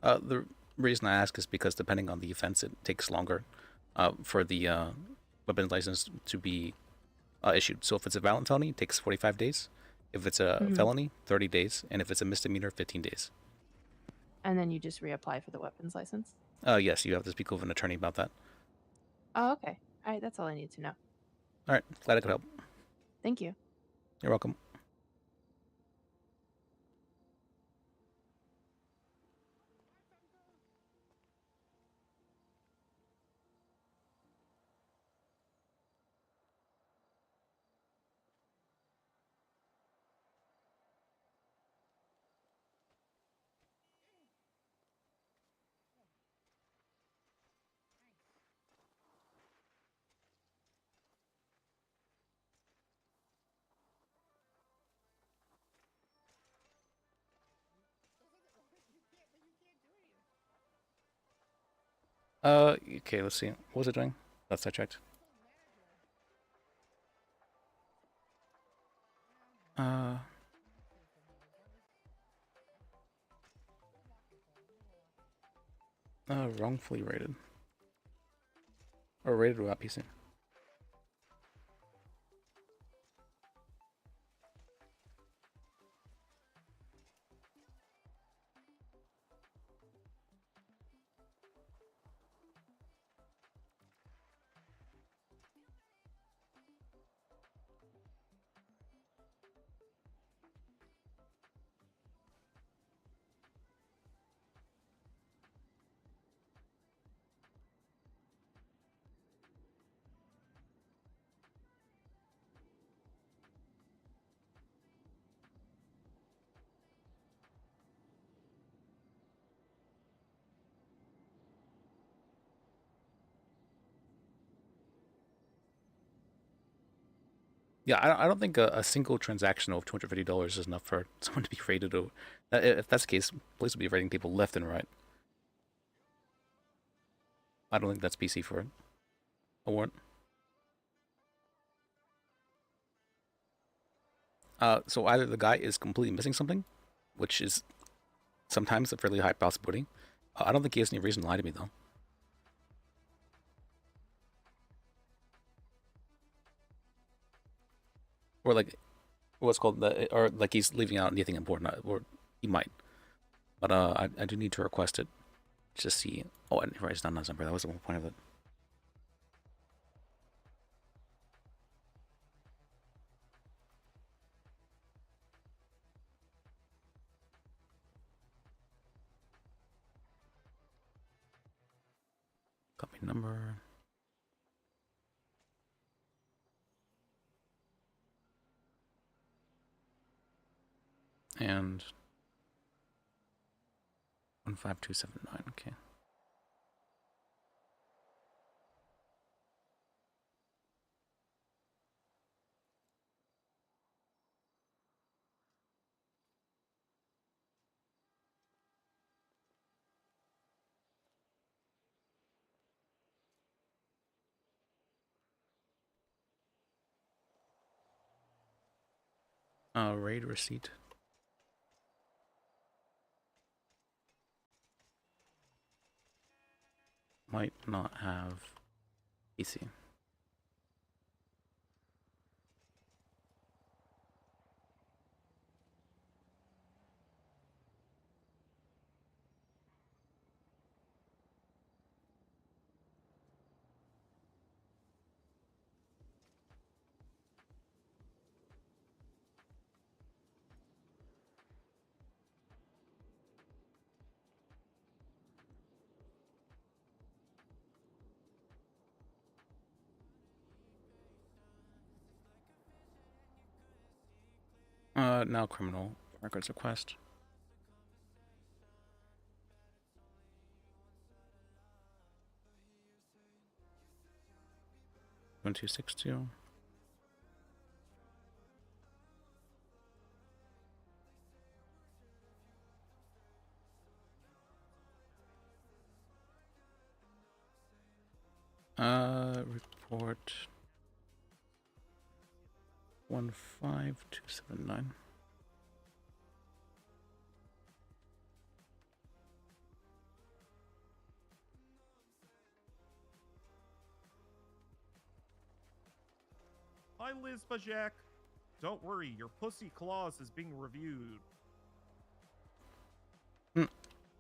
The reason I ask is because depending on the offense, it takes longer for the weapons license to be issued. So if it's a violent felony, it takes 45 days. If it's a felony, 30 days. And if it's a misdemeanor, 15 days. And then you just reapply for the weapons license? Yes, you have to speak with an attorney about that. Oh, okay. All right, that's all I need to know. All right, glad I could help. Thank you. You're welcome. Okay, let's see. What was it doing? Last I checked. Wrongfully rated. Or rated without PC. Yeah, I don't think a single transaction of $250 is enough for someone to be rated. If that's the case, police will be rating people left and right. I don't think that's PC for it. A warrant. So either the guy is completely missing something, which is sometimes a fairly high possibility. I don't think he has any reason to lie to me, though. Or like, what's called or like he's leaving out anything important, or he might. But I do need to request it. Just see. Oh, and right, it's not his number. That was the whole point of it. Copy number. And 15279. Okay. Raid receipt. Might not have PC. Now criminal records request. One 262. Report 15279. Hi, Liz Bajek. Don't worry, your pussy clause is being reviewed.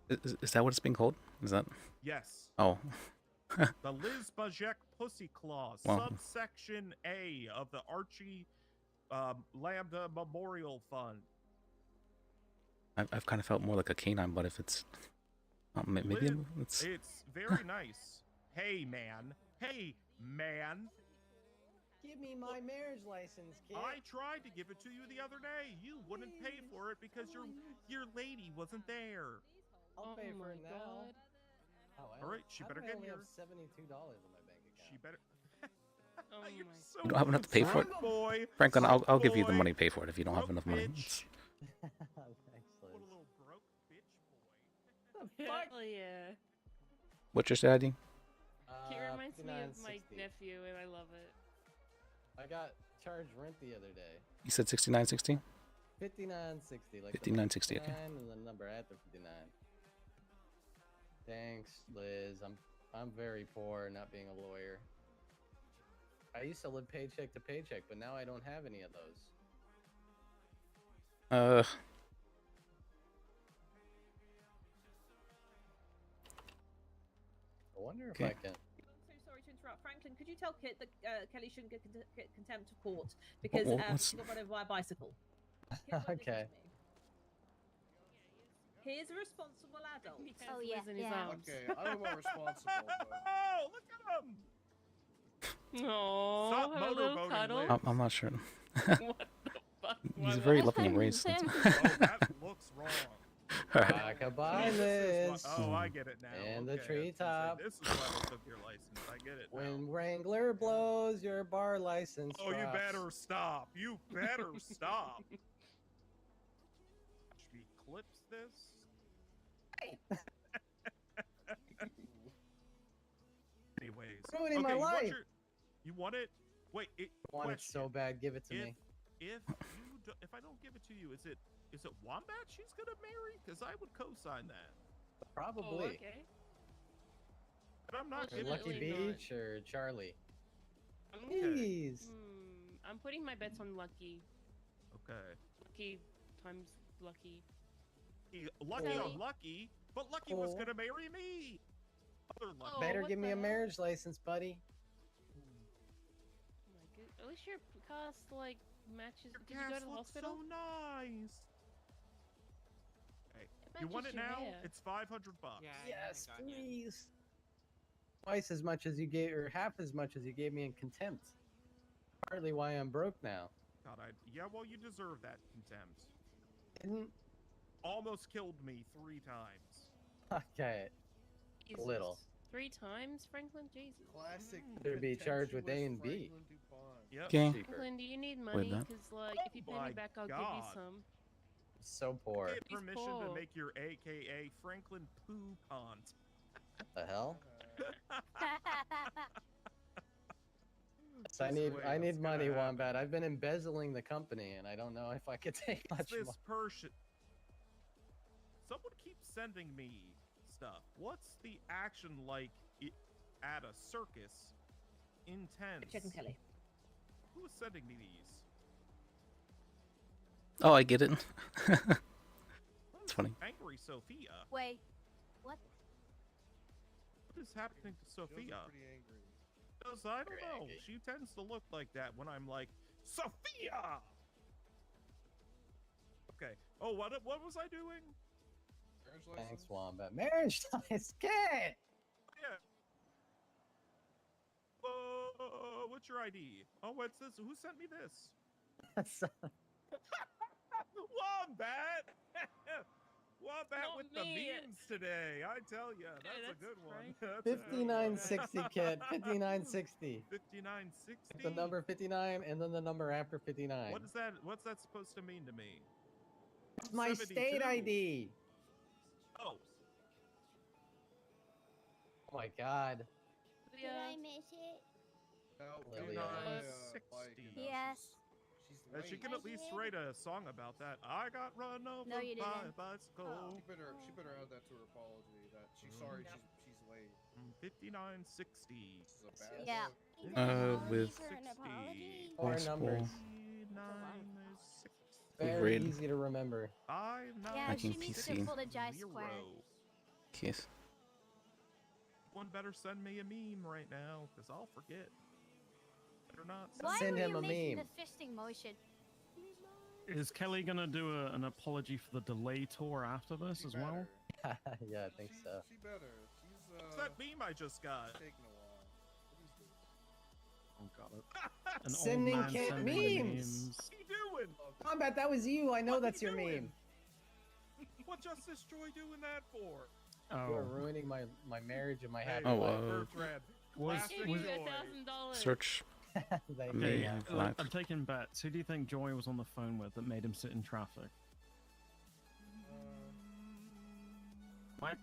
Is that what it's being called? Is that? Yes. Oh. The Liz Bajek pussy clause, Wow. subsection A of the Archie Lambda Memorial Fund. I've kind of felt more like a canine, but if it's maybe Liz, it's very nice. Hey, man. Hey, man. Give me my marriage license, kid. I tried to give it to you the other day. You wouldn't pay for it because your lady wasn't there. I'll pay for it now. Oh, All right, she better get only here. have $72 in my bank account. She better. Oh You're my so you don't have enough to pay for it. broke, boy. Franklin, I'll Broke give you the boy. money to pay for it if you don't have Broke enough money. bitch. Thanks, What a Liz. little broke bitch boy. Hell yeah. What's your strategy? It reminds me of my 59.60. nephew, and I love it. I got charged rent the other day. You said 6960? 59.60. Like 59.60, okay. And the number after 59. Thanks, Liz. I'm very poor, not being a lawyer. I used to live paycheck to paycheck, but now I don't have any of those. I wonder if I can. I'm so sorry to interrupt. Franklin, could you tell Kit that Kelly shouldn't get contempt of court because what's- she got run over by a bicycle? Kit, like, listen Okay. to me. Here's a responsible adult. Oh, yeah, in his arms. Okay, I don't know about responsible, but Oh, look at him! Aww, Stop have a little motorboating, cuddle. Liz. I'm not sure. What the fuck? He's very loving and raised. Oh, that looks wrong. Alright. Goodbye, This is Liz. what- oh, I get it now. And the Okay, I was gonna say, treetop. This is why they took your license. I get it now. When Wrangler blows, your bar license. Oh, you drops. better stop. You better stop. Should we eclipse this? Anyways. Ruining my okay, life. You want it? Wait, I want it so bad. Give it to me. If I don't give it to you, is it Wombat she's gonna marry? Because I would co-sign that. Probably. Oh, okay. But I'm not Or giving Lucky it to you. Beach or Charlie. I'm, Please. I'm putting my bets on Lucky. Okay. Lucky times Lucky. Lucky Sally. on Lucky, but Lucky was Oh. gonna marry me. Other Lucky. Oh, Better what give me the a hell? marriage license, buddy. Oh my good. At least your cast like matches. Your Did you go cast to the looks hospital? so nice. Okay. It You want matches it your now? hair. It's $500. Yes, please. Twice as much as you gave, or half as much as you gave me in contempt. Partly why I'm broke now. God, yeah, well, you deserve that contempt. Didn't? Almost killed me 3 times. Okay. A Jesus. little. 3 times, Franklin? Jesus. classic. Should be charged with A and B. Franklin DuPont. Yep. Okay. Cheaper. Franklin, do you need Wait, money? that- Because like, if you pay my me back, I'll give you God. some. So poor. Get He's permission to poor. make your AKA Franklin Poo Pont. The hell? Yes, I Just need wait, I it's need gonna money, happen. Wombat. I've been embezzling the company, and I don't know if I could take much This more. person. Someone keeps sending me stuff. What's the action like at a circus? Intense. Chicken Kelly. Who is sending me these? Oh, I get it. It's funny. Angry Sophia. Wait, what? What is happening to Sophia? Pretty angry. Because I don't know. She tends to look like that when I'm like, Sophia! Okay. Oh, what was I doing? Thanks, Wombat. Marriage license, get! Yeah. What's your ID? Oh, what's this? Who sent me this? Wombat! Wombat Not with me. the memes today. I tell you, that's a good one. That's a good one. 5960, kid. 5960. 5960. The number 59 and then the number after 59. What is that? What's that supposed to mean to me? It's my state 72. ID. Oh. Oh my god. Did I miss it? Lilia. 60. Yes. She can at least write a song about that. I got run over No, you by a didn't. bicycle. She better add that to her apology. That she's sorry she's late. 5960. This is a bad Yeah. look. With Four possible numbers. Very Grid. easy to remember. Yeah, Making she needs PC. to apologize square. Kiss. One better send me a meme right now, because I'll forget. Better not Why Send were him you a making meme. the fisting motion? Is Kelly gonna do an apology for the delay tour after this as well? Yeah, I think so. She better. She's What's that meme I just got? taking a while. Oh god. An old Sending man kid sending memes. What's he doing? Combat, that was you. I know that's your meme. What Justice Joy doing that for? Oh. You are ruining my marriage and my Hey, happy Oh, life. Bertrand, Was classic was Joy. Search. Thank Me you. and I'm Flax. taking bets. Who do you think Joy was on the phone with that made him sit in traffic?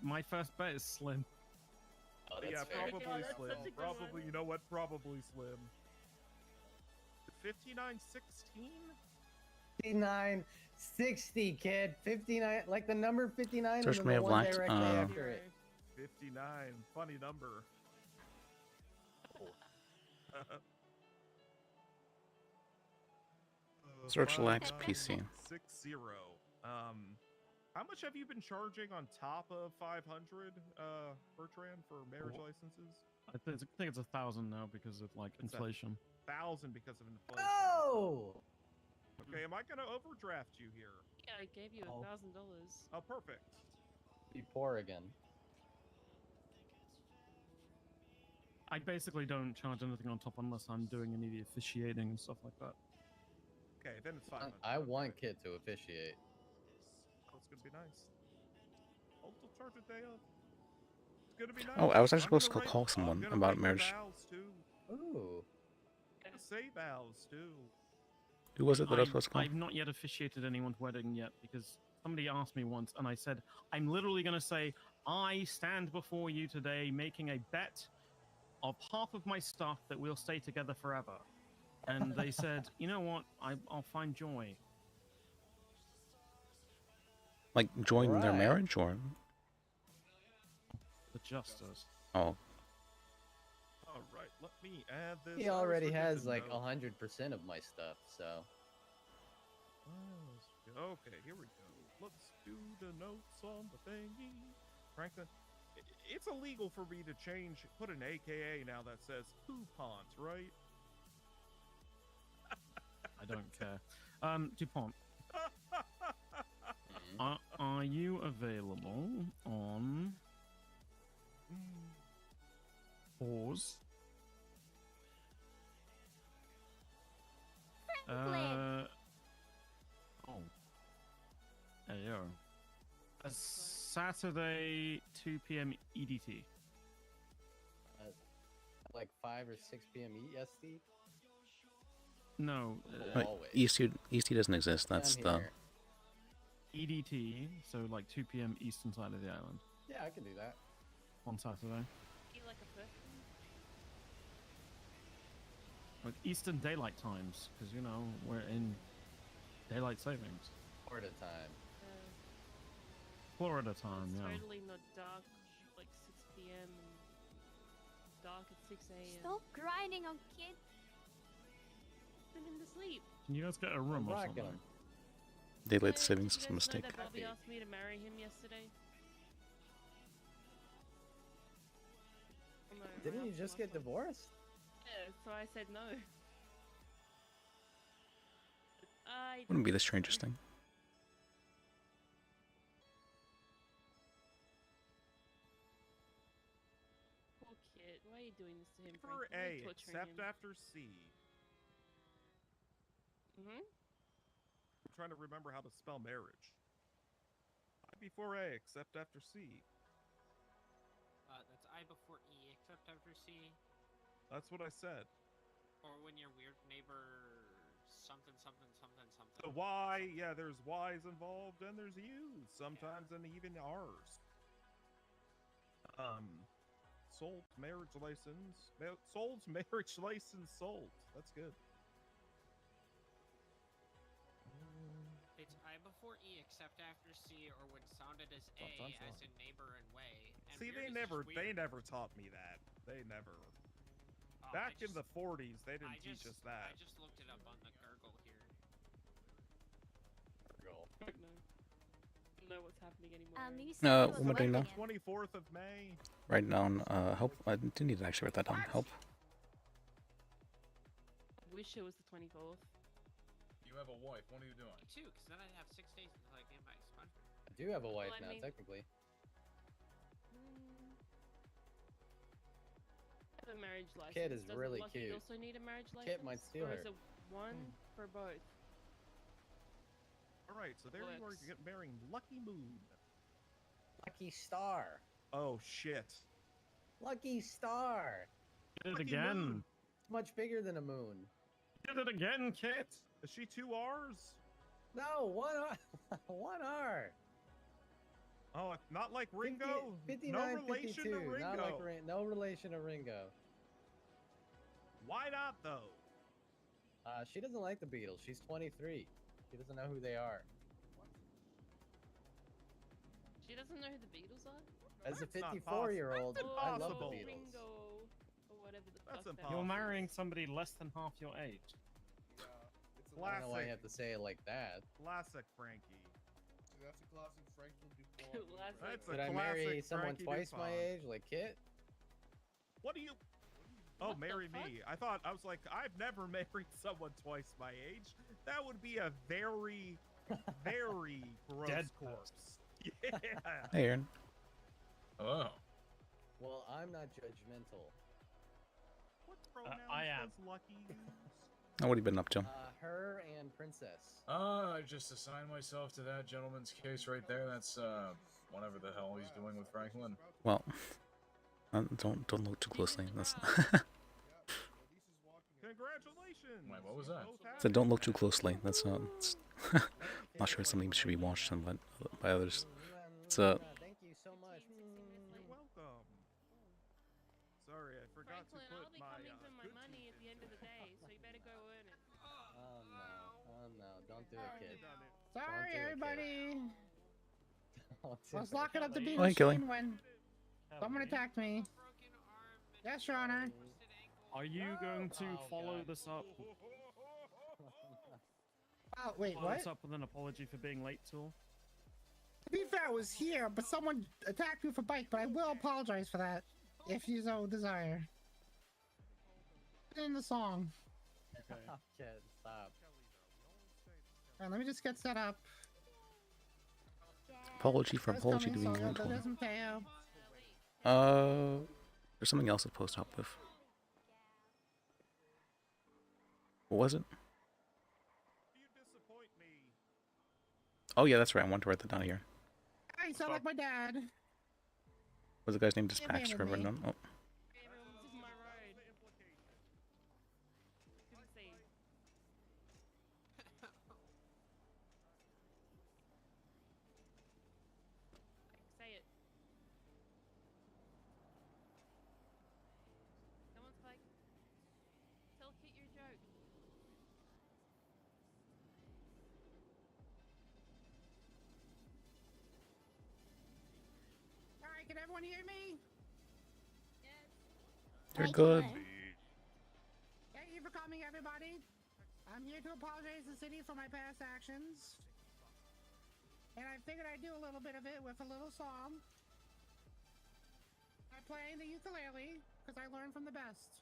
My first bet is Slim. Oh, that's Yeah, fair. probably God, that's Slim. such a good Probably, one. you know what? Probably Slim. 5916? 5960, kid. 59, like the number 59 Search and may then have the one lacked, directly after it. 59. Funny number. Search lacks PC. 60. How much have you been charging on top of 500, Bertrand, for marriage licenses? I think it's 1,000 now because of like It's a- inflation. 1,000 because of inflation. Oh! Okay, am I gonna overdraft you here? Yeah, I gave you Oh. $1,000. Oh, perfect. Be poor again. I basically don't charge anything on top unless I'm doing any of the officiating and stuff like that. Okay, then it's 500. I want Kit to officiate. Oh, it's gonna be nice. I'll charge a day off. It's gonna be nice. Oh, I was actually I'm supposed to gonna go call write- someone I'm gonna about write your marriage. vows, too. Ooh. I'm gonna say vows too. Who was it that I was supposed to call? I've not yet officiated anyone's wedding yet because somebody asked me once and I said, I'm literally going to say, I stand before you today making a bet of half of my stuff that we'll stay together forever. And they said, you know what? I'll find Joy. Like join their Right. marriage or? The justice. Oh, All right, let me add this. He I always already forget has the like note. 100% of my stuff, so. Okay, here we go. Let's do the notes on the thingy. Franklin, it's illegal for me to put an AKA now that says Poupont, right? I don't care. DuPont, are you available on pause? Franklin. Oh. Ayo. Saturday, 2 p.m. EDT. Like 5 or 6 p.m. EST? No. wait, Always. EST doesn't exist. That's I'm the. here. EDT, so like 2 p.m. eastern side of the island Yeah, I can do that. on Saturday. You like a person? With Eastern Daylight Times, because, you know, we're in Daylight Savings. Florida time. Florida time, It's yeah. totally not dark, like 6 p.m. and dark at 6 a.m. Stop grinding on kids. Put him to sleep. Can you guys get a room or rocking something? Daylight savings is Did a you guys know mistake. that Bobby asked me to marry him yesterday? Oh, no, I Didn't you asked just him get after. divorced? Yeah, so I said no. I Wouldn't be the strangest thing. Poor kid. Why are you doing this to him, For Frank? Why are you A, torturing except him? after C. Mm-hmm. I'm trying to remember how to spell marriage. I before A, except after C. That's I before E, except after C. That's what I said. Or when your weird neighbor something something something something. The Y, yeah, there's Y's involved, and there's U's sometimes, and even R's. Sold marriage license. Sold marriage license sold. That's good. It's I before E, except after C, or when sounded as A, Sometimes as not. in neighbor and way. And See, weird they is just they weird. never taught me that. They never. Oh, Back I in the 40s, they didn't I teach just, us that. I just looked it up on the Gurgle here. Gurgle. Fuck no. I don't know what's happening anymore. You said it was what am I doing now? 24th of May. Write down, help. I do need to actually write that down. Help. I wish it was the 24th. You have a wife. What are you doing? Me too, because then I'd have 6 days until I get my expungement. I do have a wife I now, mean- technically. I have a marriage license. Kid is Doesn't really Lucky cute. also need a marriage license? Kit might steal or her. is it one for both? All right, so there you are Works. marrying Lucky Moon. Lucky Star. Oh shit. Lucky Star. Did it Lucky again. Moon. It's much bigger than a moon. Did it again, Kit. Is she 2 R's? No, one R. One R. Oh, not like Ringo. 59, no relation 52. to Ringo. Not like no relation to Ringo. Why not though? She doesn't like the Beatles. She's 23. She doesn't know who they are. She doesn't know who the Beatles are? As a That's not 54-year-old, possible. I That's love the impossible. Beatles. Ringo, or whatever the That's fuck that impossible. You're marrying somebody less than half your age. Yeah, it's a I don't know why you Classic. have to say it like that. Classic Frankie. That's a classic Franklin Dupont. Classic. That's Could a I marry classic someone Frankie twice my Dupont. age, like Kit? What do you? Oh, What the marry fuck? me. I was like, I've never married someone twice my age. That would be a very, very gross Dead corpse. Yeah. Hey, Aaron. Hello. Well, I'm not judgmental. What pronouns I am. does Lucky use? Now, what have you been up to? Her and Princess. I just assigned myself to that gentleman's case right there. That's whatever the hell he's doing with Franklin. Well, don't look too closely. That's. Congratulations. Wait, what was that? So don't look too closely. That's not. It's not sure it's something that should be watched by others. It's Thank you so much. You're welcome. Sorry, I forgot Franklin, to put I'll be my coming for my good money at teeth the end into of the day, so you better go earn it. Oh no, don't do it, kid. Done it. Don't Sorry, do it, everybody. Don't do I was it. locking up the beat Oh, hey, Kelly. machine when someone attacked me. Yes, Your Honor. Are you going to follow this up? Oh, wait, Follow what? this up with an apology for being late, Tool? To be fair, I was here, but someone attacked me with a bike, but I will apologize for that, if you so desire. Put it in the song. Okay. Kid, stop. Alright, let me just get set up. apology for That's apology to coming, being so that 120. doesn't pay out. There's something else to post up with. What was it? You disappoint me. Oh yeah, that's right. I wanted to write that down here. I sound like my dad. What's the guy's name? Dispatch. abandoned Scribe written me. down. Oh, Everyone's in my road. Couldn't see. Say it. Someone's like, tell Kit you're can everyone hear me? You're good. Thank you for coming, everybody. I'm here to apologize to the city for my past actions. And I figured I'd do a little bit of it with a little song. I'm playing the ukulele, because I learned from the best.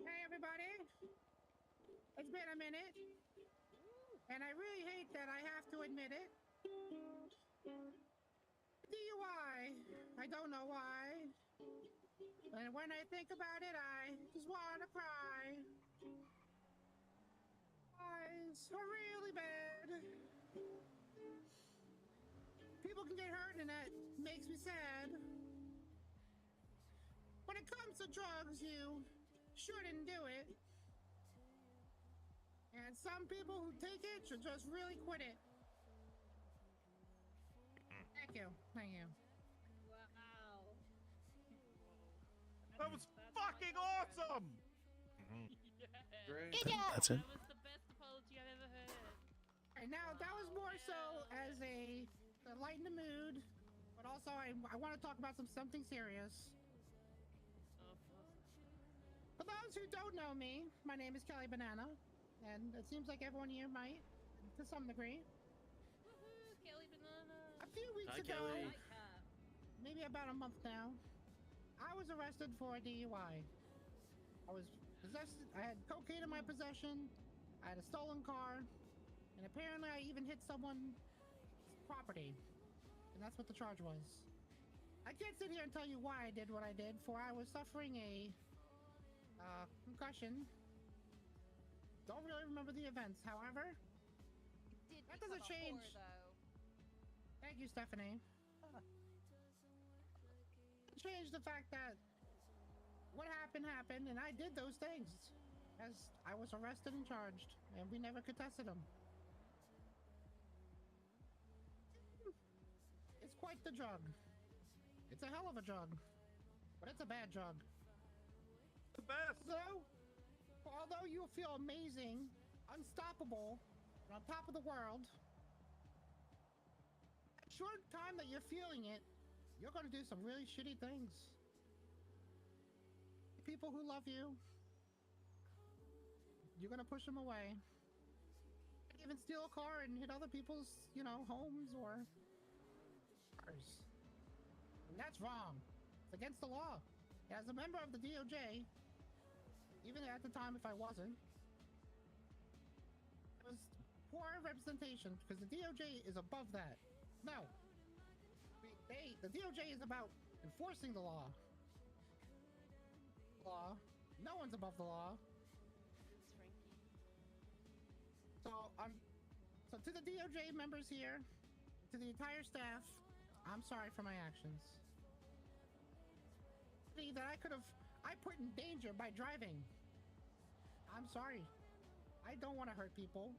Hey, everybody. It's been a minute. And I really hate that I have to admit it. DUI. I don't know why. And when I think about it, I just want to cry. Eyes are really bad. People can get hurt and that makes me sad. When it comes to drugs, you shouldn't do it. And some people who take it should just really quit it. Thank you. Thank you. Wow. That was fucking awesome! Great. That's it. That was the best apology I've ever heard. And now that was more so as to lighten the mood, but also I want to talk about something serious. For those who don't know me, my name is Kelly Banana, and it seems like everyone here might, to some degree. Woohoo, Kelly Banana. A few weeks Hi, ago, Kelly. maybe about a month now, I was arrested for a DUI. I was possessed. I had cocaine in my possession. I had a stolen car, and apparently I even hit someone's property, and that's what the charge was. I can't sit here and tell you why I did what I did, for I was suffering a concussion. Don't really remember the events, however. That doesn't change. Thank you, Stephanie. Change the fact that what happened, and I did those things, as I was arrested and charged, and we never contested them. It's quite the drug. It's a hell of a drug, but it's a bad drug. The best. Although you'll feel amazing, unstoppable, and on top of the world, that short time that you're feeling it, you're gonna do some really shitty things. People who love you, you're gonna push them away. Even steal a car and hit other people's, homes or cars. And that's wrong. It's against the law. As a member of the DOJ, even at the time if I wasn't, it was poor representation because the DOJ is above that. No. The DOJ is about enforcing the law. No one's above the law. So to the DOJ members here, to the entire staff, I'm sorry for my actions. That I put in danger by driving. I'm sorry. I don't want to hurt people.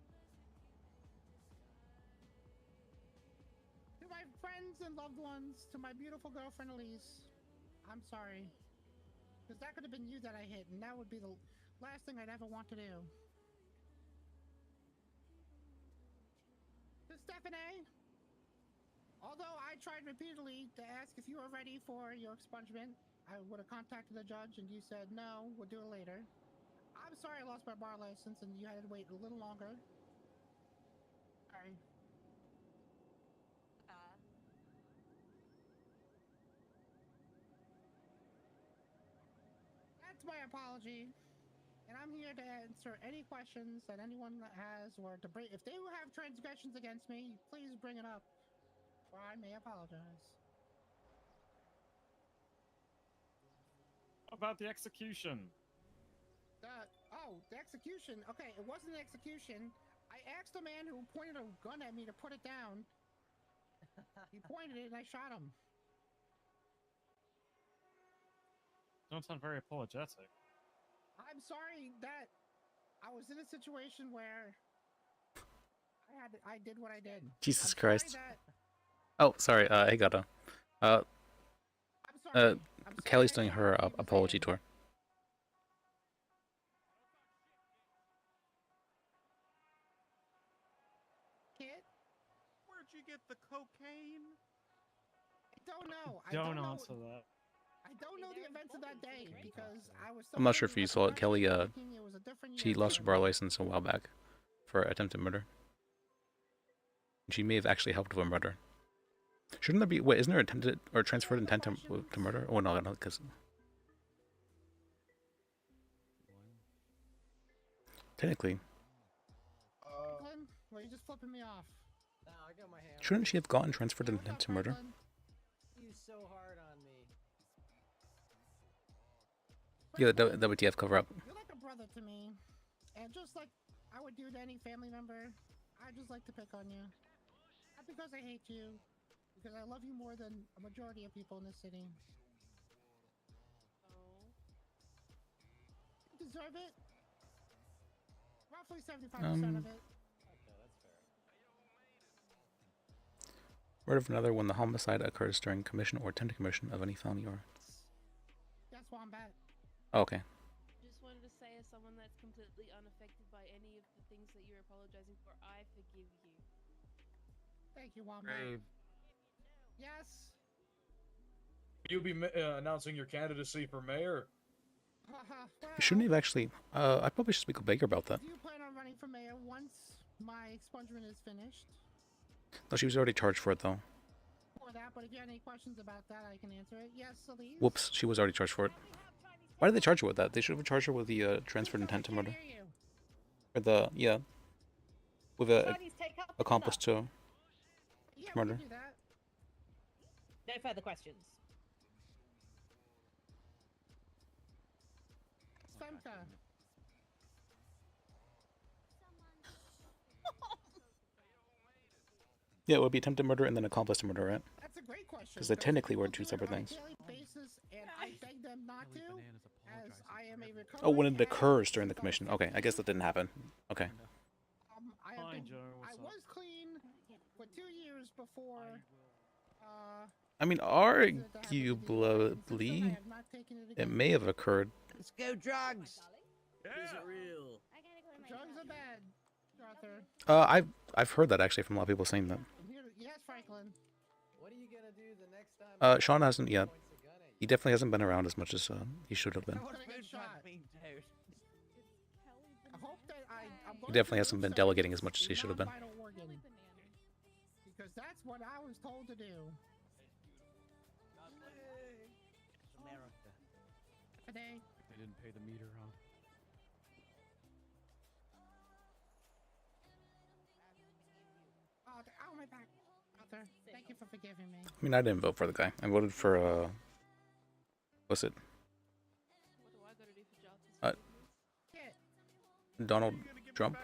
To my friends and loved ones, to my beautiful girlfriend Elise, I'm sorry. Because that could have been you that I hit, and that would be the last thing I'd ever want to do. To Stephanie, although I tried repeatedly to ask if you were ready for your expungement, I would have contacted the judge and you said, no, we'll do it later. I'm sorry I lost my bar license and you had to wait a little longer. Sorry. That's my apology. And I'm here to answer any questions that anyone has or to bring. If they have transgressions against me, please bring it up, or I may apologize. About the execution. The execution. Okay, it wasn't an execution. I asked a man who pointed a gun at me to put it down. He pointed it and I shot him. Don't sound very apologetic. I'm sorry that I was in a situation where I did what I did. Jesus I'm sorry Christ. that- Oh, sorry. Hey, Gato. Kelly's doing her apology tour. Kid? We're Where'd you get the cocaine? I don't know. Don't answer that. I don't know the events of that day because I was. I'm not sure if you saw it. Kelly, thinking it was a different she year. lost her bar license a while back for attempted murder. She may have actually helped with a murder. Shouldn't there be? Wait, isn't there attempted or transferred intent to murder? Oh no, because technically, Franklin, were you just flipping me off? No, I got my hand. shouldn't she have gotten transferred intent to murder? You so hard on me. Yeah, the WTF cover up. You're like a brother to me, and just like I would do to any family member, I just like to pick on you. Not because I hate you, because I love you more than a majority of people in this city. You deserve it. Roughly 75% of it. Word of another when the homicide occurs during commission or attempted commission of any felony or. That's Wombat. Oh, okay. Just wanted to say, as someone that's completely unaffected by any of the things that you're apologizing for, I forgive you. Thank you, Wombat. Grave. Yes. Will you be announcing your candidacy for mayor? Shouldn't he have actually? I probably should speak with Baker about that. Do you plan on running for mayor once my expungement is finished? No, she was already charged for it though. For that, but if you have any questions about that, I can answer it. Yes, Elise? Whoops, she was already charged for it. Why did they charge her with that? They should have charged her with the transferred intent to murder. Or the with a accomplice to murder. No further questions. Femka. Yeah, it would be attempted murder and then accomplice to murder, right? That's a great question. Because they technically were two separate things. Basis, and I beg them not to, as I am a Oh, when it occurs during the commission. Okay, I guess that didn't happen. Okay. I was clean for 2 years before. I mean, arguably, it may have occurred. Let's go drugs. Yeah. Is it real? Drugs are bad, Arthur. I've heard that actually from a lot of people saying that. Yes, Franklin. What are you gonna do the next time? Sean hasn't yet. He definitely hasn't been around as much as he should have been. He definitely hasn't been delegating as much as he should have been. Because that's what I was told to do. America. Today. They didn't pay the meter off. Oh, my back. Arthur, thank you for forgiving me. I mean, I didn't vote for the guy. I voted for what's it? Donald Trump.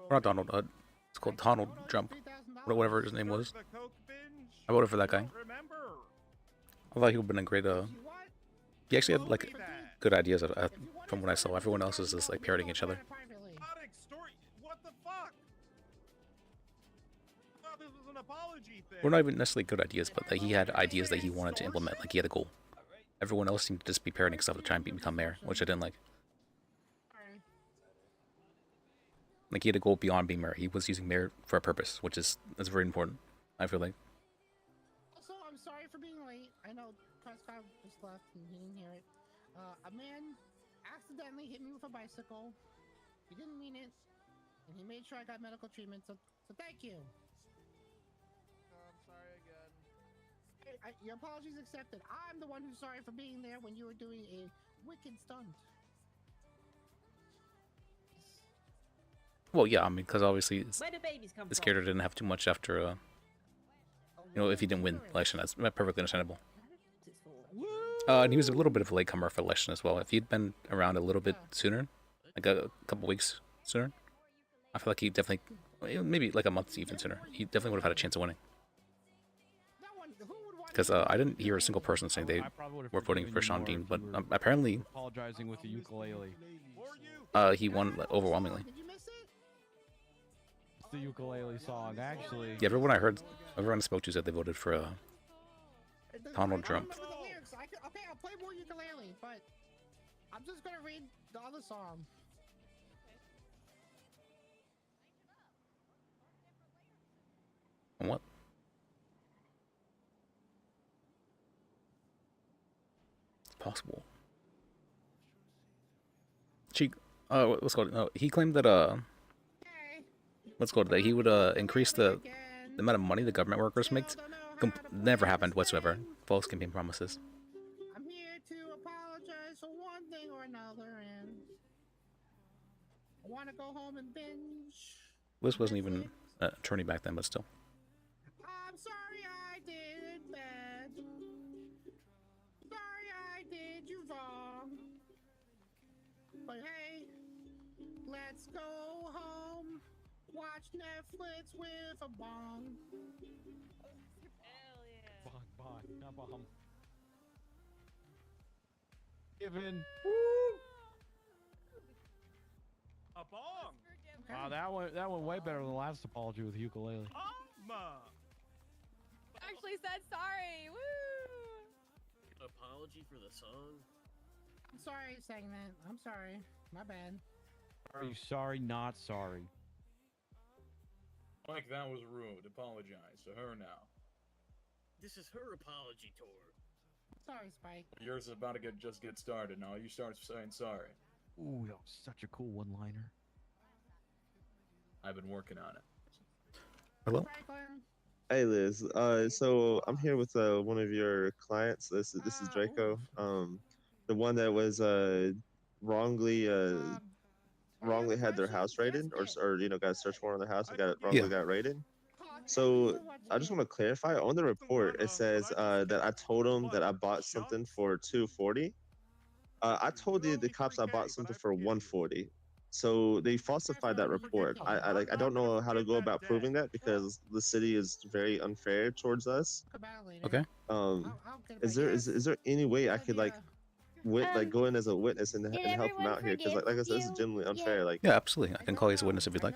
Or not Donald. It's called Donald Trump. Whatever his name was. I voted for that guy. I thought he would have been a great. He actually had like good ideas from what I saw. Everyone else is just like parroting each other. What the fuck? I thought this was an apology thing. Well, not even necessarily good ideas, but that he had ideas that he wanted to implement. Like he had a goal. Everyone else seemed to just be parroting stuff to try and become mayor, which I didn't like. Like he had a goal beyond being mayor. He was using mayor for a purpose, which is that's very important. I feel like. Also, I'm sorry for being late. I know Prescott just left and he didn't hear it. A man accidentally hit me with a bicycle. He didn't mean it, and he made sure I got medical treatment. So thank you. I'm sorry again. Your apologies accepted. I'm the one who's sorry for being there when you were doing a wicked stunt. Well, yeah, I mean, because obviously Where do babies come this from? character didn't have too much after, if he didn't win election. That's perfectly understandable. And he was a little bit of a latecomer for election as well. If he'd been around a little bit sooner, like a couple weeks sooner, I feel like he definitely, maybe like a month even sooner, he definitely would have had a chance of winning. Because I didn't hear a single person saying they were voting for Sean Dean, but apparently Apologizing with the ukulele. he won overwhelmingly. The ukulele song, actually. Yeah, everyone I spoke to said they voted for Donald Trump. Okay, I'll play more ukulele, but I'm just gonna read the other song. possible. She, what's called? No, he claimed that what's called that he would increase the amount of money the government workers make. Never happened whatsoever. False campaign promises. I'm here to apologize for one thing or another, and I want to go home and binge. Liz wasn't even an attorney back then, but still. I'm sorry I did it bad. Sorry I did you wrong. But hey, let's go home. Watch Netflix with a bong. Hell yeah. Bong, not bomb. Given. A bong. Wow, that went way better than the last apology with ukulele. Actually said sorry. Woo! An apology for the song? I'm sorry I sang that. I'm sorry. My bad. Are you sorry? Not sorry. Mike, that was rude. Apologize to her now. This is her apology tour. Sorry, Spike. Yours is about to just get started. Now you start saying sorry. Ooh, that was such a cool one-liner. I've been working on it. Hello. Hey Liz, so I'm here with one of your clients. This is Draco, the one that was wrongly had their house raided, or got a search warrant on their house and got raided. So I just want to clarify on the report. It says that I told them that I bought something for $240. I told the cops I bought something for $140. So they falsified that report. I don't know how to go about proving that because the city is very unfair towards us. Okay. Is there any way I could go in as a witness and help him out here? Because like I said, this is genuinely unfair. Like Yeah, absolutely. I can call you as a witness if you'd like.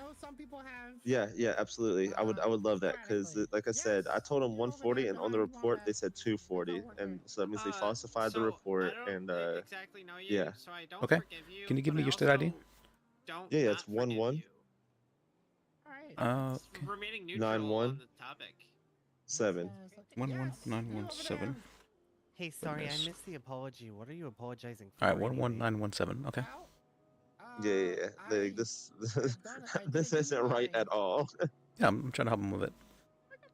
yeah, absolutely. I would love that because like I said, I told them 140 and on the report they said 240, and so that means they falsified the report and exactly know you, yeah. so I don't Okay. forgive you. Can you give but me I your state also ID? Don't Yeah, not it's 11 remaining neutral on 91 the topic. 7. 11917. Hey, sorry, I Goodness. missed the apology. What are you apologizing for? All right, 11917. Okay. Yeah. Like this this isn't right at all. Yeah, I'm trying to help him with it.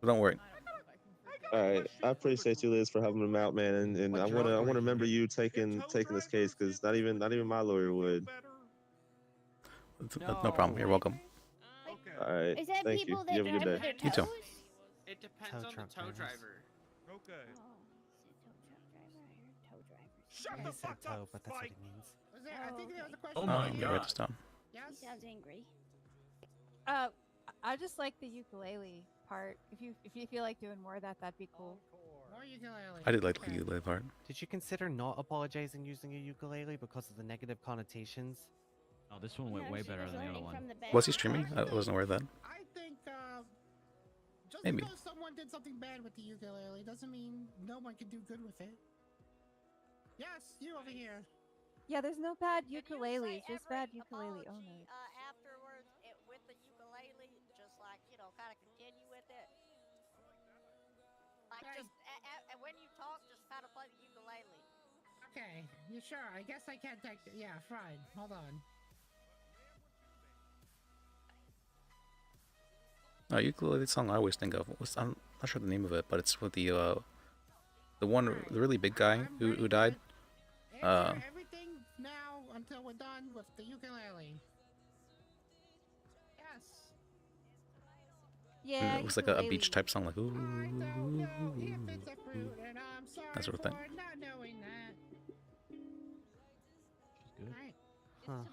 But don't worry. All right, I appreciate you, Liz, for helping him out, man, and I wanna remember you taking this case because not even my lawyer would. No problem. You're welcome. All right, Is that thank you. people that You have a good drive day. with their You too. toes? It depends on the tow driver. Okay. Shut the fuck up, but that's what it means. Was there, I think there was a question. Oh my Let me god. write this down. Yes. He sounds angry. I just like the ukulele part. If you feel like doing more of that, that'd be cool. More ukulele. I did like the ukulele part. Did you consider not apologizing using a ukulele because of the negative connotations? Oh, this one went way better than the other one. Was he streaming? I wasn't aware of that. I think just Maybe. because someone did something bad with the ukulele doesn't mean no one can do good with it. Yes, you over here. Yeah, there's no bad ukuleles, just bad ukulele owners. Afterwards with the ukulele, just like, kind of continue with it. Like just when you talk, just kind of play the ukulele. Okay, you sure? I guess I can't take it. Yeah, fine. Hold on. Ukulele song I always think of was, I'm not sure the name of it, but it's with the really big guy who died. Everything now until we're done with the ukulele. Yes. Yeah. It was like a beach type song, like ooh, If it's a fruit, and I'm sorry that sort of thing. for not knowing that. She's good. Alright. Huh.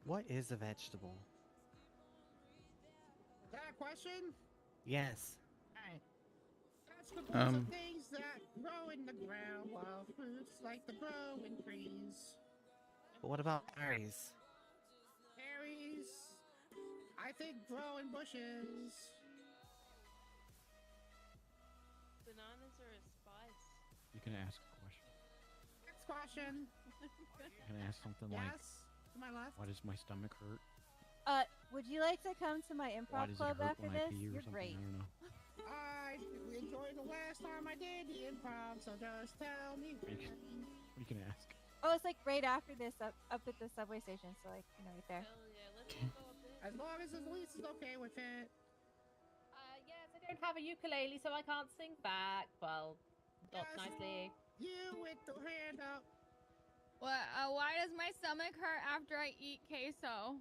What is a vegetable? Is that a question? Yes. Alright. Vegetables are things that grow in the ground, while fruits like to grow in trees. But what about berries? Berries, I think, grow in bushes. Bananas are a spice. You can ask a question. Next question. Can I ask something like, Yes, to my left. why does my stomach hurt? Would you like to come to my Why improv does it club hurt after when I this? pee or You're something? great. I don't know. I enjoyed the last time I did the improv, so just tell me. We can ask. Oh, it's like right after this, up at the subway station. So like, you know, right there. Hell yeah, let's go up there. As long as Elise is okay with it. Yes, I don't have a ukulele, so I can't sing back. Well, not Yes. nicely. You with the hand up. What? Why does my stomach hurt after I eat queso?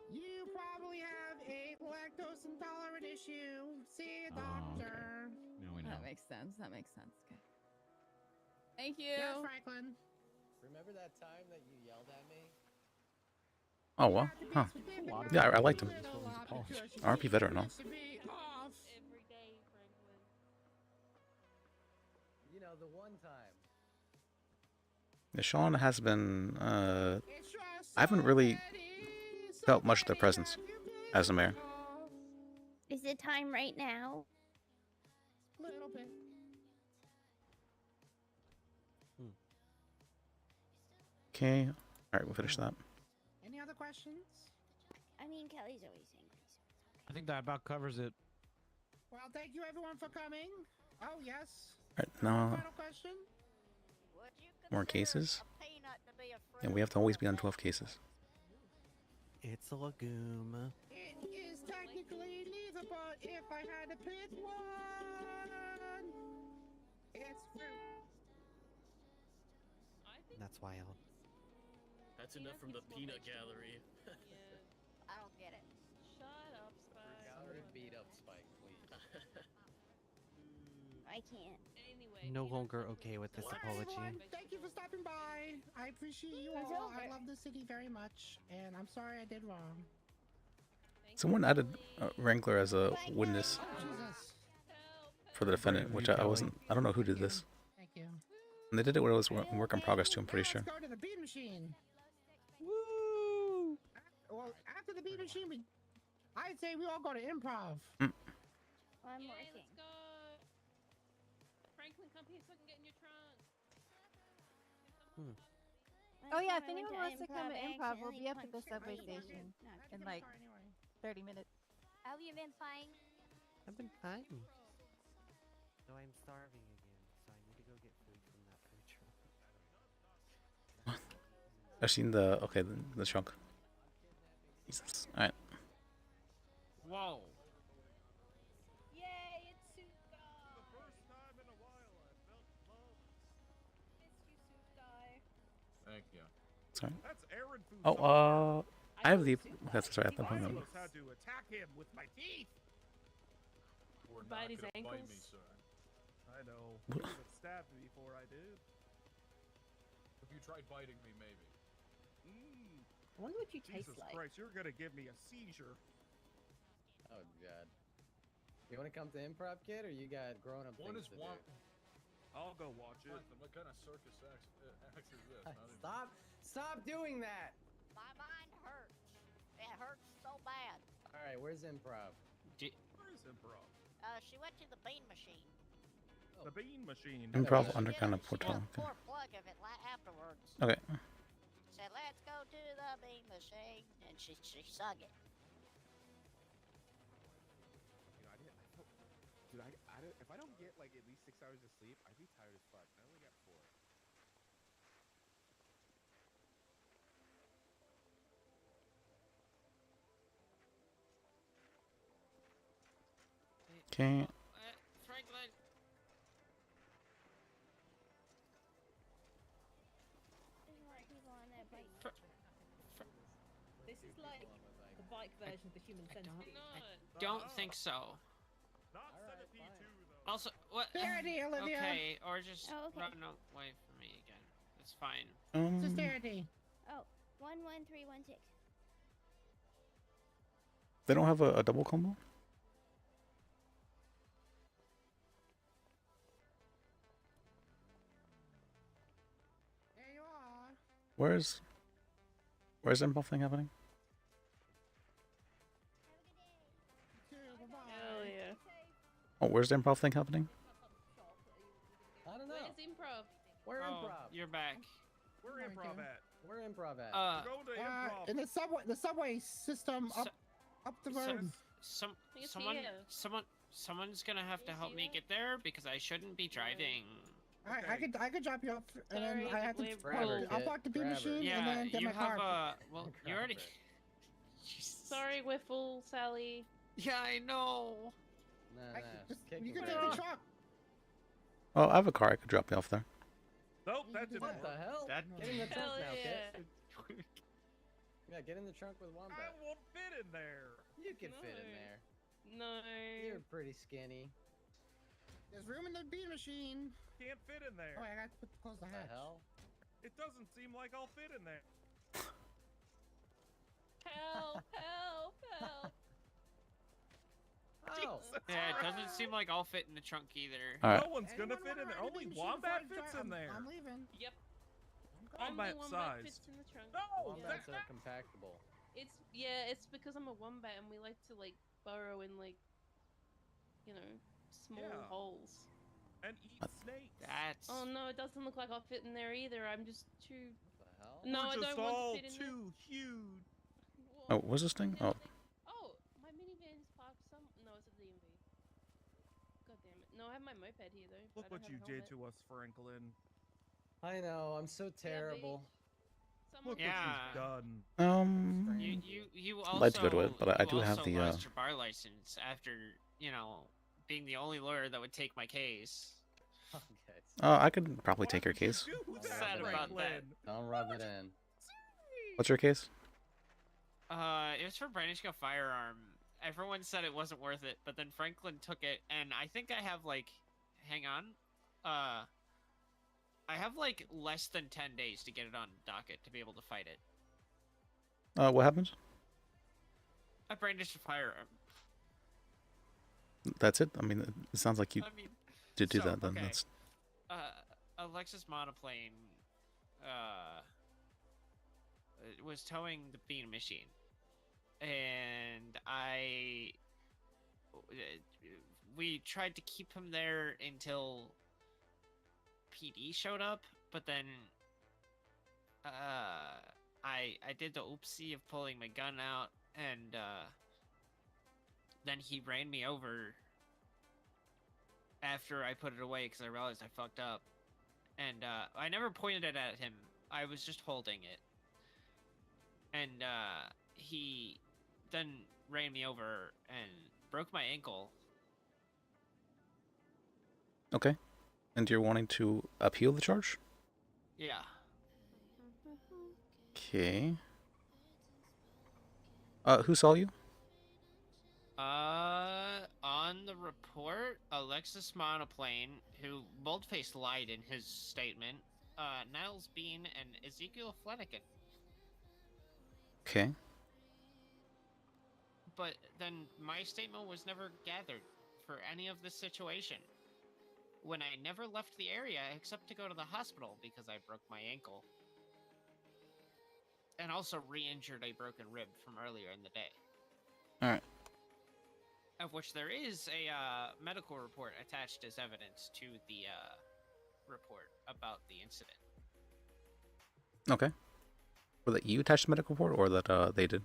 You probably have a lactose intolerant issue. See a doctor. Now we know. That makes sense. That makes sense. Okay. Thank you. Yes, Franklin. Remember that time that you yelled at me? Oh well, huh? Yeah, I liked him. RP veteran, no? Every day, Franklin. You know, the one time. Yeah, Sean has been. I haven't really felt much of their presence as a mayor. Is it time right now? Little bit. Okay. All right, we'll finish that. Any other questions? I mean, Kelly's always angry. I think that about covers it. Well, thank you everyone for coming. Oh, yes. All right, now Final question? more cases, and we have to always be on 12 cases. It's a legume. It is technically neither, but if I had to pick one, it's fruit. That's wild. That's enough from the peanut gallery. I don't get it. Shut up, Spike. Someone beat up Spike, please. I can't. Anyway. No longer okay with this apology. Everyone, thank you for stopping by. I appreciate you It's all. over. I love the city very much, and I'm sorry I did wrong. Someone added Wrangler as a witness Jesus. for the defendant, which I wasn't. I don't know who did this. Thank you. And they did it when it was work in progress too. I'm pretty sure. Let's go to the beat machine. Woo! Well, after the beat machine, I'd say we all go to improv. I'm Yay, working. let's go. Franklin, come here so I can get in your trunk. Oh yeah, if anyone wants to come to improv, we'll be up at the subway station in like 30 minutes. How have you been fine? I've been fine. Though I'm starving again, so I need to go get food from that food truck. I've seen the the trunk. Jesus. All right. Whoa. Yay, it's Soup Guy. The first time in a while I felt love. Missed you, Soup Guy. Thank you. Sorry. That's Aaron Food's Oh, I have the. That's right. I I have almost had to attack him with my teeth. We're Bite not his gonna bite me, ankles? sir. I know. You would have stabbed me before I did. If you tried biting me, maybe. I wonder what you taste Jesus like. Christ, you're gonna give me a seizure. Oh god. You want to come to improv, kid, or you got grown-up What things is to one? do? I'll go watch it. What kind of circus act is this? Stop doing that. My mind hurts. It hurts so bad. All right, where's improv? Where is improv? She went to the bean machine. The bean machine. Improv She underground did a- portal. She did a Okay. poor plug of it afterwards. Okay. Said, "Let's go to the bean machine," and she sung it. You know, dude, if I don't get like at least 6 hours of sleep, I'd be tired as fuck. I only got 4. Okay. Franklin. There's more people on that bike. This is like the bike version of the human centipede. Don't think so. Not centipede too, though. Also, what? Charity, Olivia. Okay, or just Oh, okay. run away from me again. It's fine. Just Charity. Oh, 11316. They don't have a double combo. There you are. Where's the improv thing happening? Hell yeah. Oh, where's the improv thing happening? I don't know. Where's improv? Where Oh, improv? you're back. Where Thank improv you. at? Where improv at? We're going to improv. In the subway system up the road. It's someone's gonna have to help me get there because I shouldn't be driving. I could drop you off, and then I have to. I'll park the B machine Yeah, and then get you my have car. well, you already. Sorry, Wiffle, Sally. Yeah, I know. You can take the truck. Oh, I have a car. I could drop you off there. Nope, that didn't What the work. hell? Get in the trunk Hell now, yeah. kid. Yeah, get in the trunk with Wombat. I won't fit in there. You can fit in there. No. You're pretty skinny. There's room in the B machine. Can't fit in there. Oh, I got to close the hatch. hell? It doesn't seem like I'll fit in there. Help! Help! Help! Oh. Yeah, it doesn't seem like I'll fit in the trunk either. All right. No one's gonna fit in there. Only Wombat fits in there. I'm leaving. Yep. I'm the Wombat one size. that fits in the trunk. No, Wombats are compactable. It's because I'm a wombat and we like to like burrow in like, you know, small holes. And eat snakes. That's. Oh no, it doesn't look like I'll fit in there either. I'm just too. The hell? No, We're I just don't want all to fit in there. too huge. Oh, what's this thing? Oh, Oh, my minivan's parked some. No, it's a DMV. God damn it. No, I have my moped here though. Look what you did to us, Franklin. I know. I'm so terrible. Look what you've done. You also. I'd like to go to it, but I do you have also the. lost your bar license after being the only lawyer that would take my case. Okay. I could probably take your case. Sad about that. Don't rub it in. What's your case? It was for brandishing a firearm. Everyone said it wasn't worth it, but then Franklin took it, and I think I have like, hang on, I have like less than 10 days to get it on docket to be able to fight it. What happened? I brandished a firearm. That's it. I mean, it sounds like you did do so, that. Then okay. that's. A Lexus monoplane, was towing the bean machine, and we tried to keep him there until PD showed up, but then I did the oopsie of pulling my gun out, and then he ran me over after I put it away because I realized I fucked up, and I never pointed it at him. I was just holding it, and he then ran me over and broke my ankle. Okay. And you're wanting to appeal the charge? Yeah. Okay. Who saw you? On the report, Alexis Monoplane, who boldface lied in his statement, Niles Bean, and Ezekiel Flanagan. Okay. But then my statement was never gathered for any of this situation. When I never left the area except to go to the hospital because I broke my ankle. And also re-injured a broken rib from earlier in the day. Alright. Of which there is a medical report attached as evidence to the report about the incident. Okay. Were that you attached the medical report, or that they did?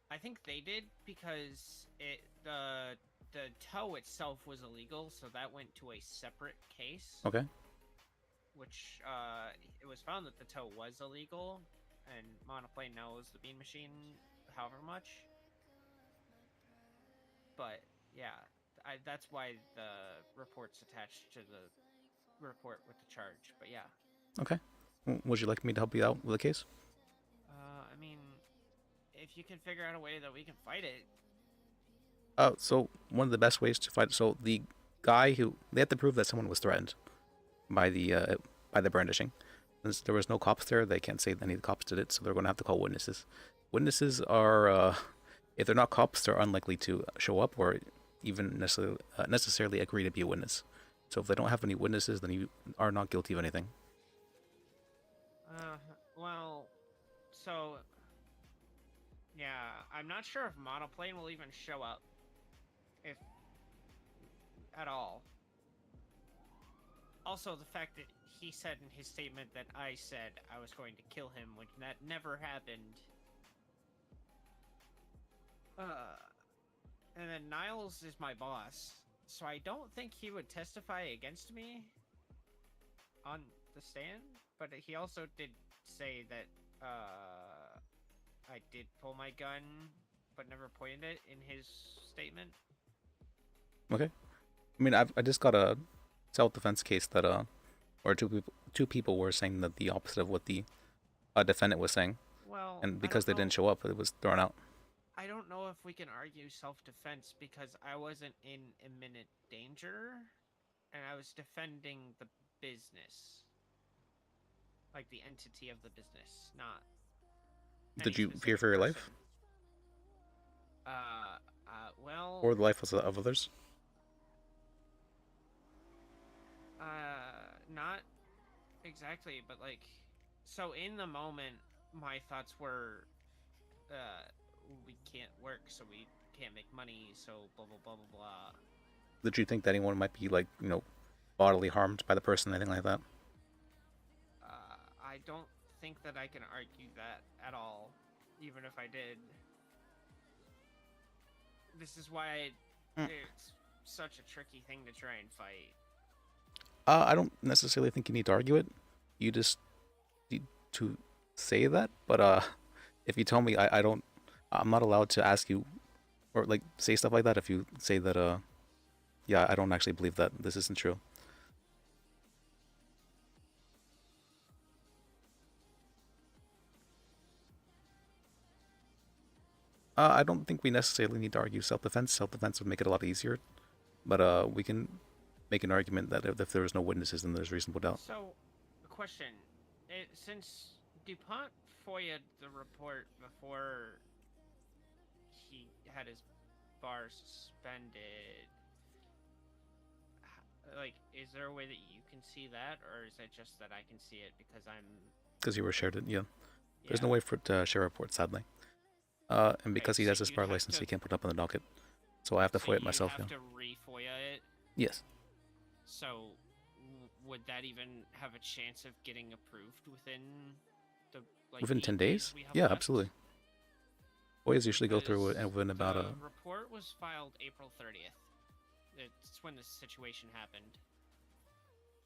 I think they did because the tow itself was illegal, so that went to a separate case. Okay. Which it was found that the tow was illegal, and Monoplane knows the bean machine however much. But yeah, that's why the report's attached to the report with the charge. But yeah. Okay. Would you like me to help you out with the case? I mean, if you can figure out a way that we can fight it. So one of the best ways to fight. So the guy they have to prove that someone was threatened by the brandishing. Since there was no cops there, they can't say any of the cops did it, so they're going to have to call witnesses. Witnesses are, if they're not cops, they're unlikely to show up or even necessarily agree to be a witness. So if they don't have any witnesses, then you are not guilty of anything. Well, so yeah, I'm not sure if Monoplane will even show up, if at all. Also, the fact that he said in his statement that I said I was going to kill him, when that never happened. And then Niles is my boss, so I don't think he would testify against me on the stand. But he also did say that I did pull my gun, but never pointed it in his statement. Okay. I mean, I just got a self-defense case that or two people were saying that the opposite of what the defendant was saying, Well, and because they didn't show up, it was thrown out. I don't know if we can argue self-defense because I wasn't in imminent danger, and I was defending the business, like the entity of the business, not. Did you fear for your life? Well. Or the life of others? Not exactly, but like, so in the moment, my thoughts were, we can't work, so we can't make money, so blah blah blah blah blah. Did you think that anyone might be like, bodily harmed by the person, anything like that? I don't think that I can argue that at all, even if I did. This is why it's such a tricky thing to try and fight. I don't necessarily think you need to argue it. You just need to say that. But if you tell me I'm not allowed to ask you or like say stuff like that if you say that yeah, I don't actually believe that this isn't true. I don't think we necessarily need to argue self-defense. Self-defense would make it a lot easier. But we can make an argument that if there was no witnesses, then there's reasonable doubt. So, a question. Since DuPont FOIA'd the report before he had his bar suspended, like, is there a way that you can see that, or is it just that I can see it because I'm... Because you were shared it, yeah. There's no way for it to share a report, sadly. And because he has his bar license, he can't put it up on the docket. So I have to FOIA it myself, yeah. You have to re-FOIA it? Yes. So, would that even have a chance of getting approved within the within 10 days? Yeah, left? Absolutely. FOIAs usually go through it within about The report was filed April 30th. It's when this situation happened.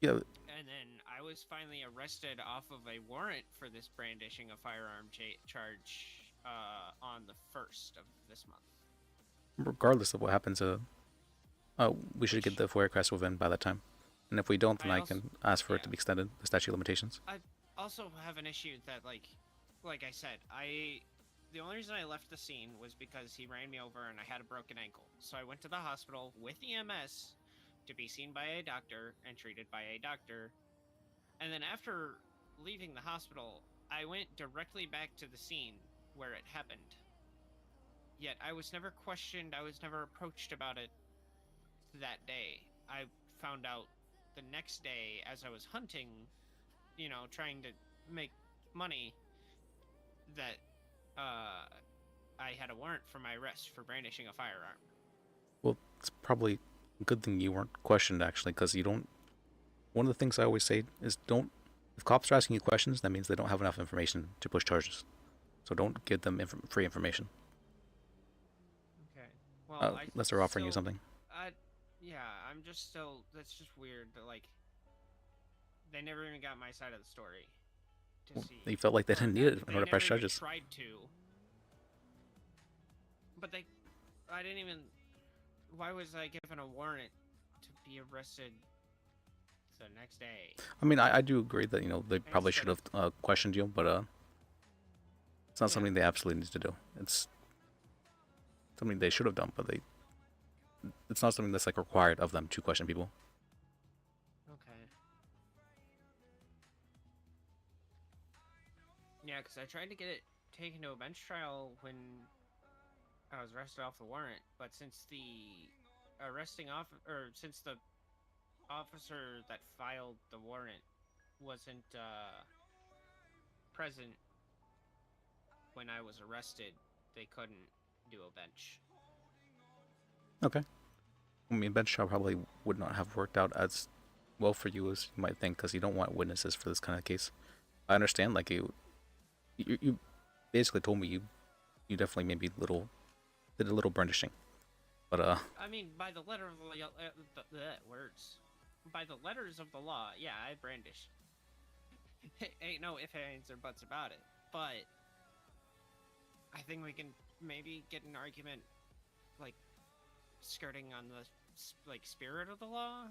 Yeah. And then I was finally arrested off of a warrant for this brandishing a firearm charge on the 1st of this month. Regardless of what happens, we should get the FOIA request within by that time. And if we don't, then I can ask for it to be extended, the statute of limitations. I also have an issue that, like I said, the only reason I left the scene was because he ran me over and I had a broken ankle. So I went to the hospital with EMS to be seen by a doctor and treated by a doctor. And then after leaving the hospital, I went directly back to the scene where it happened. Yet I was never questioned, I was never approached about it that day. I found out the next day as I was hunting, trying to make money, that I had a warrant for my arrest for brandishing a firearm. Well, it's probably a good thing you weren't questioned, actually, because you don't... One of the things I always say is if cops are asking you questions, that means they don't have enough information to push charges. So don't give them free information. Okay. Well, unless they're offering you something. Yeah, I'm just still... That's just weird that, like, they never even got my side of the story to see. They felt like they didn't need it in order to press charges. They tried to. But I didn't even... Why was I given a warrant to be arrested the next day? I mean, I do agree that, they probably should have questioned you, but it's not something they absolutely need to do. It's something they should have done, but it's not something that's, like, required of them to question people. Okay. Yeah, because I tried to get it taken to a bench trial when I was arrested off the warrant, but since the since the officer that filed the warrant wasn't present when I was arrested, they couldn't do a bench. Okay. I mean, bench trial probably would not have worked out as well for you as you might think, because you don't want witnesses for this kind of case. I understand, like, you basically told me you definitely may be a little did a little brandishing, but I mean, by the letter of the words, by the letters of the law, yeah, I brandish. Ain't no ifs, ands, or buts about it. But I think we can maybe get an argument, like, skirting on the like spirit of the law.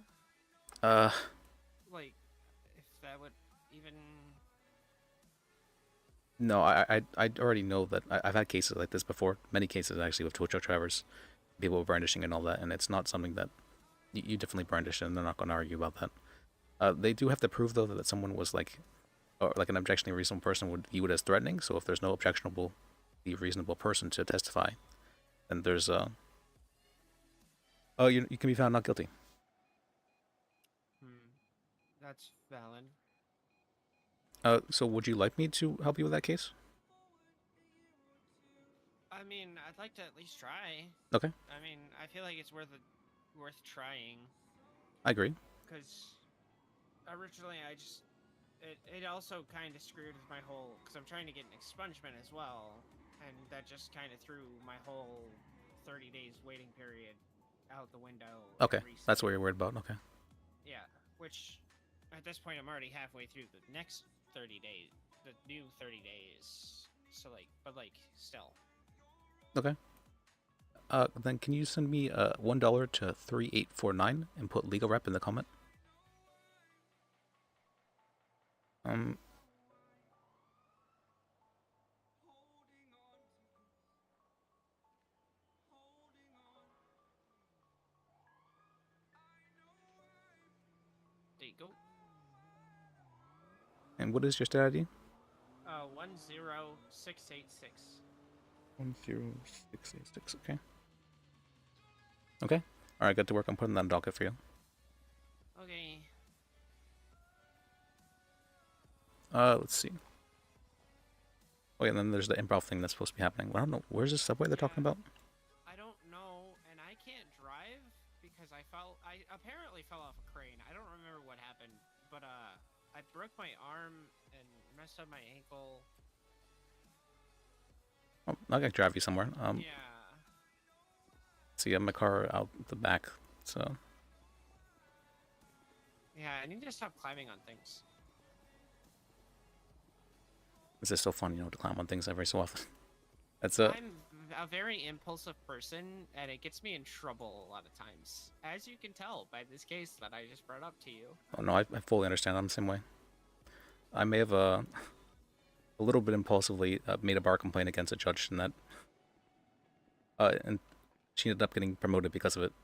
Like, if that would even. No, I already know that I've had cases like this before. Many cases actually with tow truck drivers, people brandishing and all that, and it's not something that you definitely brandish, and they're not going to argue about that. They do have to prove though that someone was like, or like an objectionably reasonable person would view it as threatening. So if there's no objectionable, reasonable person to testify, then there's oh, you can be found not guilty. That's valid. So would you like me to help you with that case? I mean, I'd like to at least try. Okay. I mean, I feel like it's worth trying. I agree. Because originally it also kind of screwed with my whole, because I'm trying to get an expungement as well, and that just kind of threw my whole 30 days waiting period out the window. Okay, that's what you're worried about. Okay. Yeah, which at this point I'm already halfway through the next 30 days, the new 30 days. So like, but like still. Okay. Then can you send me $1 to 3849 and put legal rep in the comment? There you go. And what is your stat ID? 10686. 10686. Okay. Okay. All right. Good to work. I'm putting that on docket for you. Okay. Let's see. Oh, yeah, and then there's the improv thing that's supposed to be happening. I don't know. Where's the subway they're talking about? I don't know, and I can't drive because I apparently fell off a crane. I don't remember what happened, but I broke my arm and messed up my ankle. Oh, I can drive you somewhere. Yeah. See, I have my car out the back, so. Yeah, I need to stop climbing on things. Is it still fun, to climb on things every so often? That's I'm a very impulsive person, and it gets me in trouble a lot of times, as you can tell by this case that I just brought up to you. Oh no, I fully understand. I'm the same way. I may have a little bit impulsively made a bar complaint against a judge, and that and she ended up getting promoted because of it.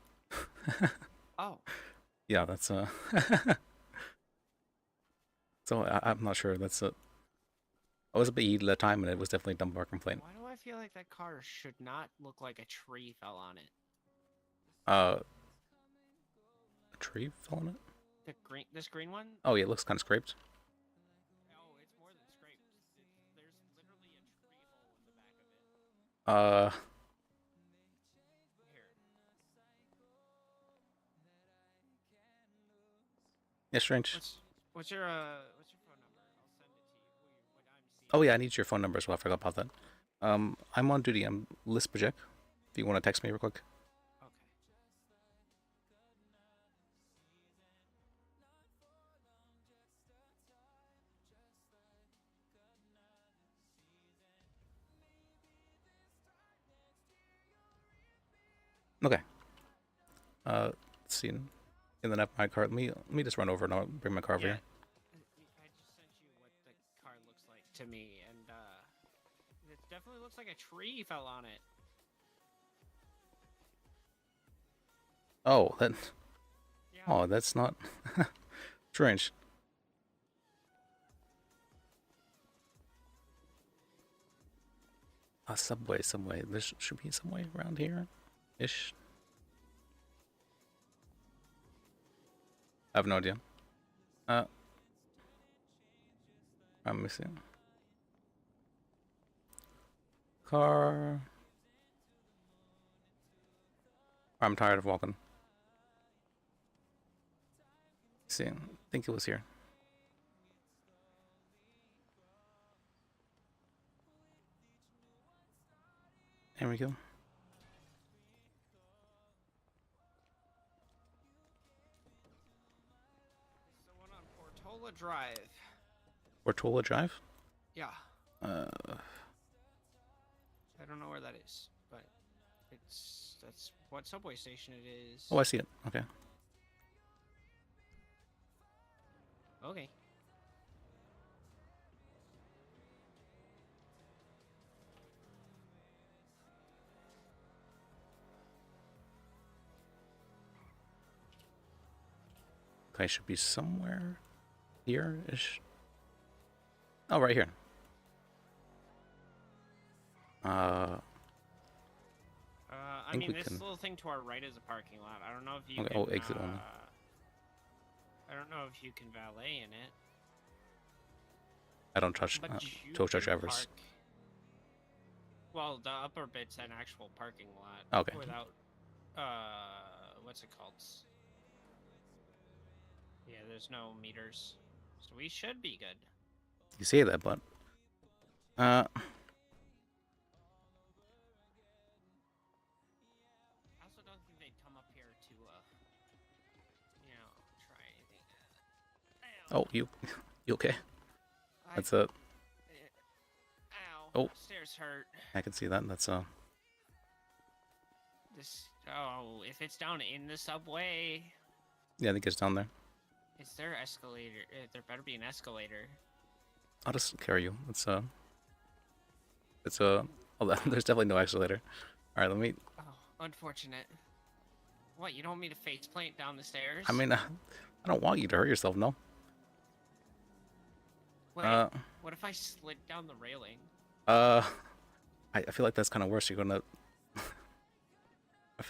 Oh. Yeah, that's So I'm not sure. That's I was a bit heated at the time, and it was definitely a dumb bar complaint. Why do I feel like that car should not look like a tree fell on it? A tree fell on it? This green one? Oh yeah, it looks kind of scraped. Oh, it's more than scraped. There's literally a tree hole in the back of it. Yeah, strange. What's your phone number? I'll send it to you. Oh yeah, I need your phone number as well. I forgot about that. I'm on duty. I'm Bajek. If you want to text me real quick. Okay. Let's see. And then I have my car. Let me just run over and I'll bring my car over here. I just sent you what the car looks like to me, and it definitely looks like a tree fell on it. Oh, that. Yeah. Oh, that's not strange. A subway. There should be a subway around here, ish. I have no idea. I'm missing. Car. I'm tired of walking. See, I think it was here. There we go. Portola Drive. Portola Drive? Yeah. Uh, I don't know where that is, but that's what subway station it is. oh, I see it. Okay. Okay. Okay, should be somewhere here-ish. Oh, right here. I think mean, we this can- little thing to our right is a parking lot. I don't know if you Okay, can. oh, exit only. I don't know if you can valet in it. I don't trust But you tow truck can drivers. park. Well, the upper bit's an actual parking lot. Okay. Without, what's it called? Yeah, there's no meters, so we should be good. You say that, but I also don't think they'd come up here to, try anything. oh, you okay? That's a. Ow. Oh, Stairs hurt. I can see that. That's Oh, if it's down in the subway, yeah, I think it's down there. is there escalator? There better be an escalator. I'll just carry you. Oh, there's definitely no escalator. All right, let me. Oh, unfortunate. What, you don't want me to face plant down the stairs? I mean, I don't want you to hurt yourself, no. Wait, what if I slid down the railing? I feel like that's kind of worse. You're gonna.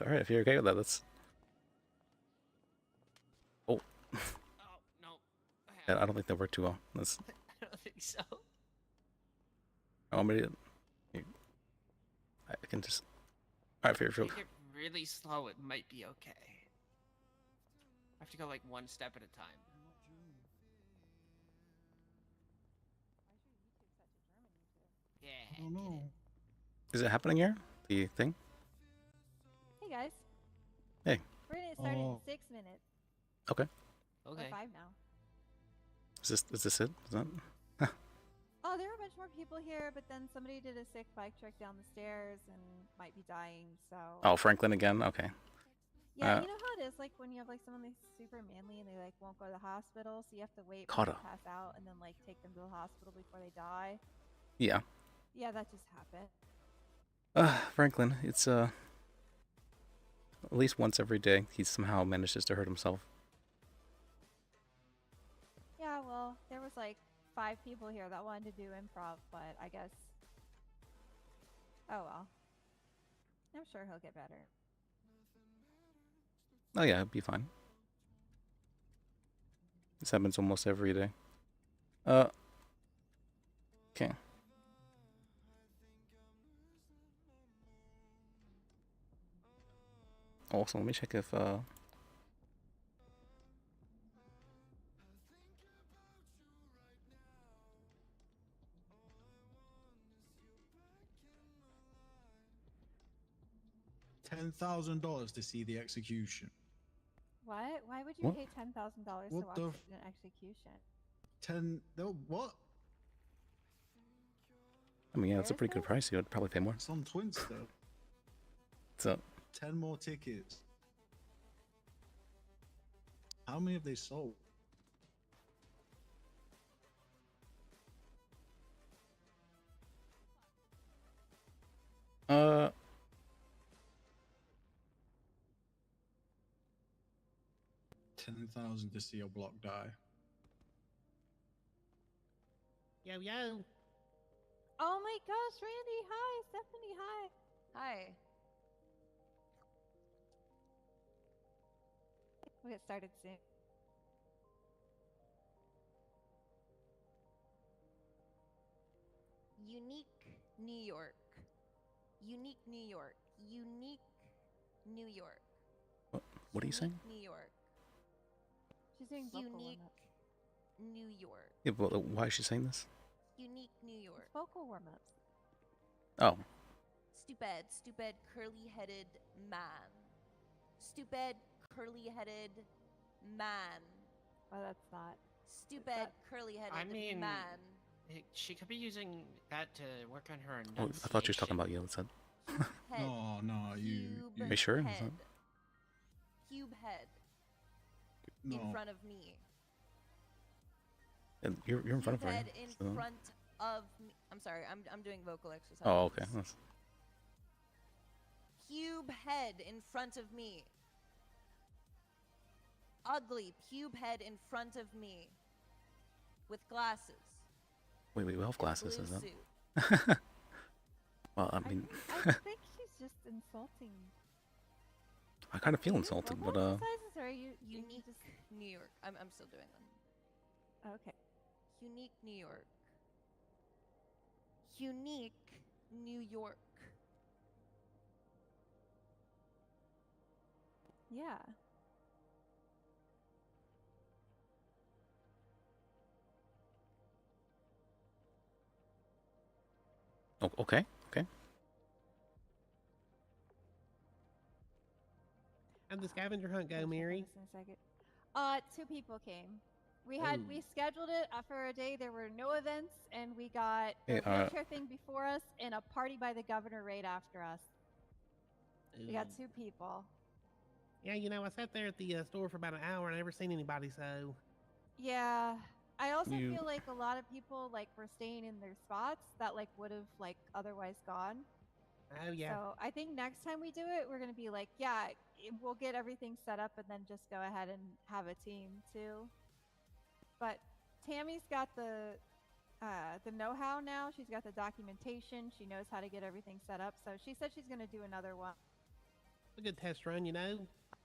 All right, if you're okay with that, that's. Oh. Oh no. Yeah, I don't think that worked too well. That's. I don't think so. I want me to. I can just. All right, if you're. Take it really slow. It might be okay. I have to go like one step at a time. Yeah. I don't know. Is it happening here? The thing? Hey guys. Hey. We're gonna start in Oh. 6 minutes. Okay. Okay. Or 5 now. Is this it? Is that? Oh, there are a bunch more people here, but then somebody did a sick bike trek down the stairs and might be dying, so... Oh, Franklin again? Okay. Yeah, you know how it is, like, when you have, like, someone that's super manly and they, like, won't go to the hospital, so you have to wait for them to pass out and then, like, take them to the hospital before they die? Yeah. Yeah, that just happened. Franklin, it's, at least once every day, he somehow manages to hurt himself. Yeah, well, there was, like, 5 people here that wanted to do improv, but I guess... Oh, well. I'm sure he'll get better. Oh yeah, it'd be fine. This happens almost every day. Okay. Also, let me check if, $10,000 to see the execution. What? Why would you What? pay $10,000 to What watch the an execution? No, what? I mean, yeah, that's a pretty good price. You would probably pay more. It's on Twinster. So, 10 more tickets. How many have they sold? uh, 10,000 to see your block die. Yo, yo. Oh my gosh, Randy, hi. Stephanie, hi. Hi. We'll get started soon. Unique New York. Unique New York. Unique New York. what are you saying? New York. She's doing vocal Unique warm-ups. New York. Yeah, but why is she saying this? Unique New York. It's vocal warm-ups. Oh, Stupid, curly-headed man. Stupid, curly-headed man. Oh, that's not. Stupid, curly-headed man. She could be using that to work on her Oh, I thought you were talking about you. Instead. No, no, you. Are you sure? Head. Cube head. In No. front of me. And you're in front of her. Head in so- front of me. I'm sorry, I'm doing vocal exercises. Oh, okay. That's... Cube head in front of me. Ugly cube head in front of me. With glasses. Wait, we have glasses, Blue is that? suit. Well, I mean, I think she's just insulting. I kind of feel insulted, but Sizes, or are you Unique just New York. I'm still doing them. okay? Unique New York. Unique New York. Yeah. oh, okay, okay. How'd the scavenger hunt go, Mary? In a second. 2 people came. We scheduled it for a day. There were no events, and we got the Hey, wheelchair thing before us and a party by the governor right after us. We got 2 people. Yeah, you know, I sat there at the store for about an hour and I never seen anybody, so. Yeah. I also You- feel like a lot of people like were staying in their spots that like would have like otherwise gone. Oh, yeah. So I think next time we do it, we're gonna be like, yeah, we'll get everything set up and then just go ahead and have a team too. But Tammy's got the know-how now. She's got the documentation. She knows how to get everything set up. So she said she's gonna do another one. A good test run, you know?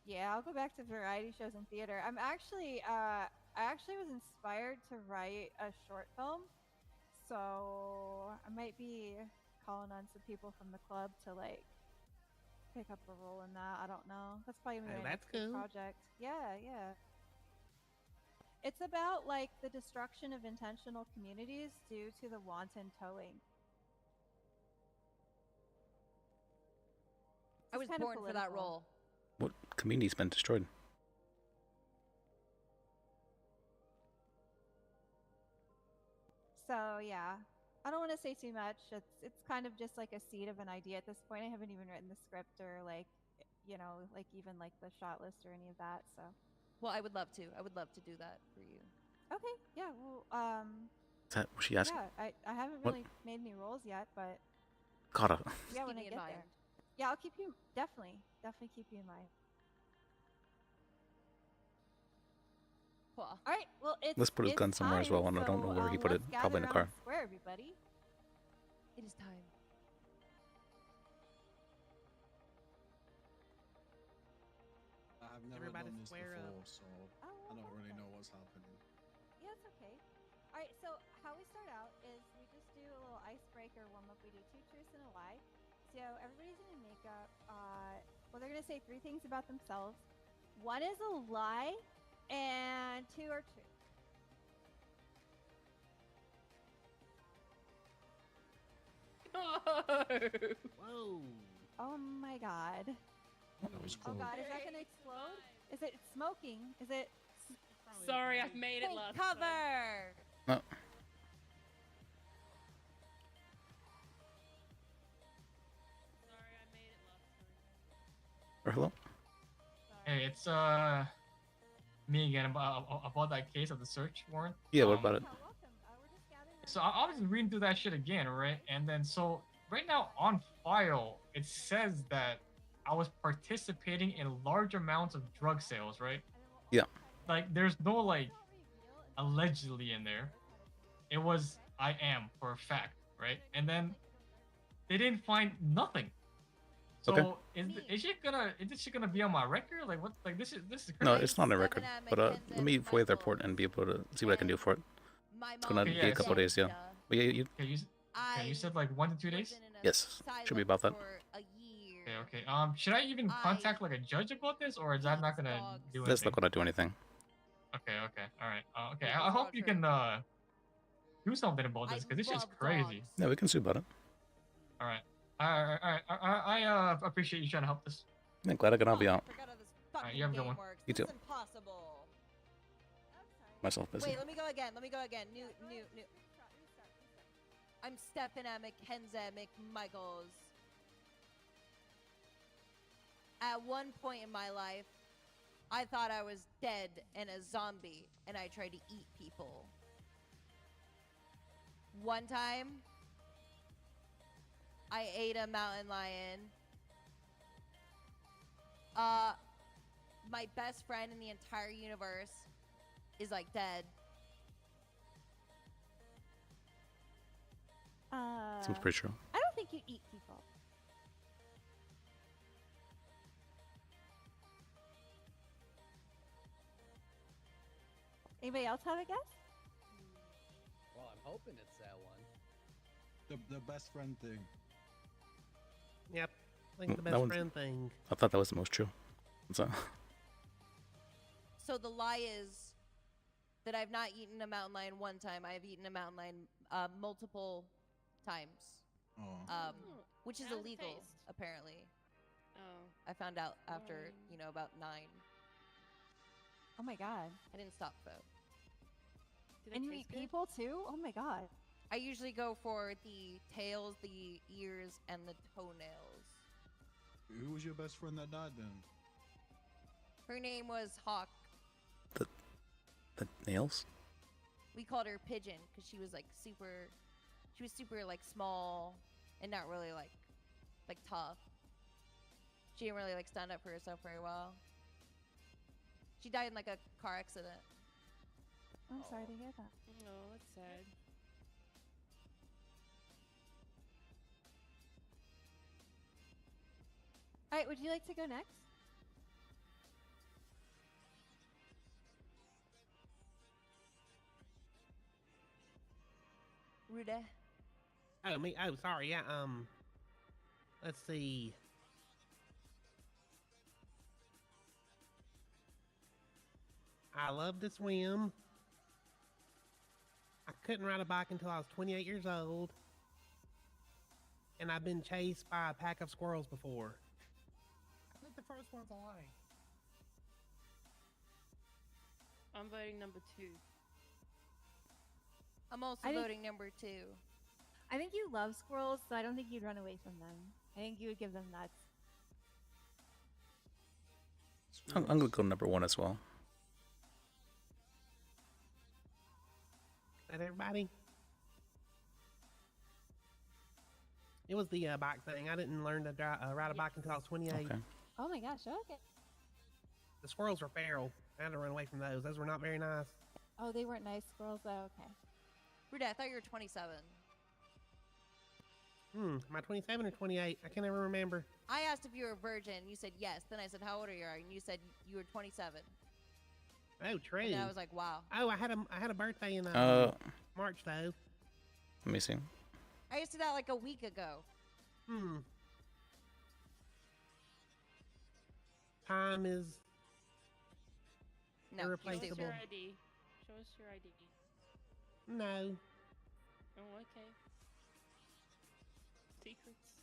Yeah, I'll go back to variety shows and theater. I'm actually, I actually was inspired to write a short film, so I might be calling on some people from the club to like pick up a role in that. I don't know. That's probably gonna be my that's next big cool. project. Yeah, yeah. It's about like the destruction of intentional communities due to the wanton towing. I was It's kinda born for that political. role. What community's been destroyed? So yeah, I don't want to say too much. It's kind of just like a seed of an idea at this point. I haven't even written the script or like, you know, like even like the shot list or any of that. So. Well, I would love to. I would love to do that for you. Okay. Yeah. Well. Is that what she asked? Yeah. I haven't What? really made any roles yet, but. Kara. Yeah, keep when I me in get mind. there. Yeah, I'll keep you definitely keep you in mind. Cool. All right. Well, it's. Let's put his it's gun somewhere as well, time, and I don't know so, where he put it. let's Probably in a gather car. around the square, everybody. It is time. I've never Everybody done this square up. before, so I don't really know what's happening. Yeah, it's okay. All right, so how we start out is we just do a little icebreaker warm up. We do 2 truths and a lie. So everybody's gonna make up. Well, they're gonna say 3 things about themselves. 1 is a lie, and 2 are true. Whoa. Oh my god. That was Oh cool. god, is that gonna explode? Is it smoking? Is it? Sorry, I made it Take last cover. time. Oh. Sorry, I made it last time. Or hello? Hey, it's me again about that case of the search warrant. Yeah, what about it? So I was reading through that shit again, right? And then so right now on file it says that I was participating in large amounts of drug sales, right? Yeah. Like there's no like allegedly in there. It was I am for a fact, right? And then they didn't find nothing. So Okay. is this shit gonna be on my record? Like what? Like this is crazy. No, it's not on a record. But let me void the report and be able to see what I can do for it. It's gonna be a couple days, yeah. But yeah, you. Okay, you said like 1 to 2 days. Yes, should be about that. Okay, okay. Should I even contact like a judge about this, or is that not gonna do anything? That's not gonna do anything. Okay, okay, all right. Okay, I hope you can do something about this because this is crazy. Yeah, we can see about it. All right. I appreciate you trying to help this. Yeah, glad I can help you out. Alright, you have a good one. You too. Impossible. myself busy. Wait, let me go again. New. I'm Stefana McKenzie McMichaels. At one point in my life, I thought I was dead and a zombie, and I tried to eat people. One time, I ate a mountain lion. My best friend in the entire universe is like dead. Seems pretty true. I don't think you eat people. Anybody else have a guess? Well, I'm hoping it's that one. The best friend thing. Yep. Like the That best one's- friend thing. I thought that was the most true. So, So the lie is that I've not eaten a mountain lion one time. I've eaten a mountain lion multiple times. Oh. Which is How's it illegal, taste? apparently. Oh. I found out after, about 9. Oh my god. I didn't stop though. And you eat people too? Oh my god. I usually go for the tails, the ears, and the toenails. Who was your best friend that died then? Her name was Hawk. the nails? We called her Pigeon because she was like super. She was super like small and not really like tough. She didn't really like stand up for herself very well. She died in like a car accident. I'm sorry to hear that. No, that's sad. All right, would you like to go next? Ruda. Oh, me. Oh, sorry. Yeah. Let's see. I love to swim. I couldn't ride a bike until I was 28 years old. And I've been chased by a pack of squirrels before. I think the first one's a lie. I'm voting number 2. I'm also I think- voting number 2. I think you love squirrels, so I don't think you'd run away from them. I think you would give them nuts. I'm gonna go number 1 as well. That everybody? It was the bike thing. I didn't learn to ride a bike until I was 28. Okay. Oh my gosh, okay. The squirrels were feral. I had to run away from those. Those were not very nice. Oh, they weren't nice squirrels though, okay. Ruda, I thought you were 27. Am I 27 or 28? I can't ever remember. I asked if you were a virgin. You said yes. Then I said, how old are you? And you said you were 27. Oh, true. And then I was like, wow. Oh, I had a birthday in March though. Let me see. I used to do that like a week ago. Time is No, you're Show us irreplaceable. your ID. Show us your ID. No. Oh, okay. Secrets.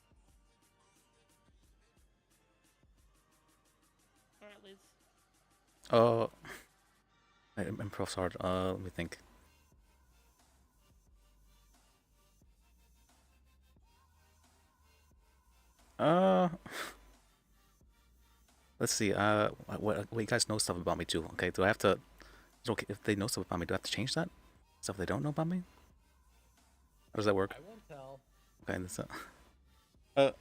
Alright, Liz. Improv's hard. Let me think. Let's see. What you guys know stuff about me too? Okay, do I have to? Is it okay if they know stuff about me? Do I have to change that? Stuff they don't know about me? How does that work? I won't tell. Okay, that's I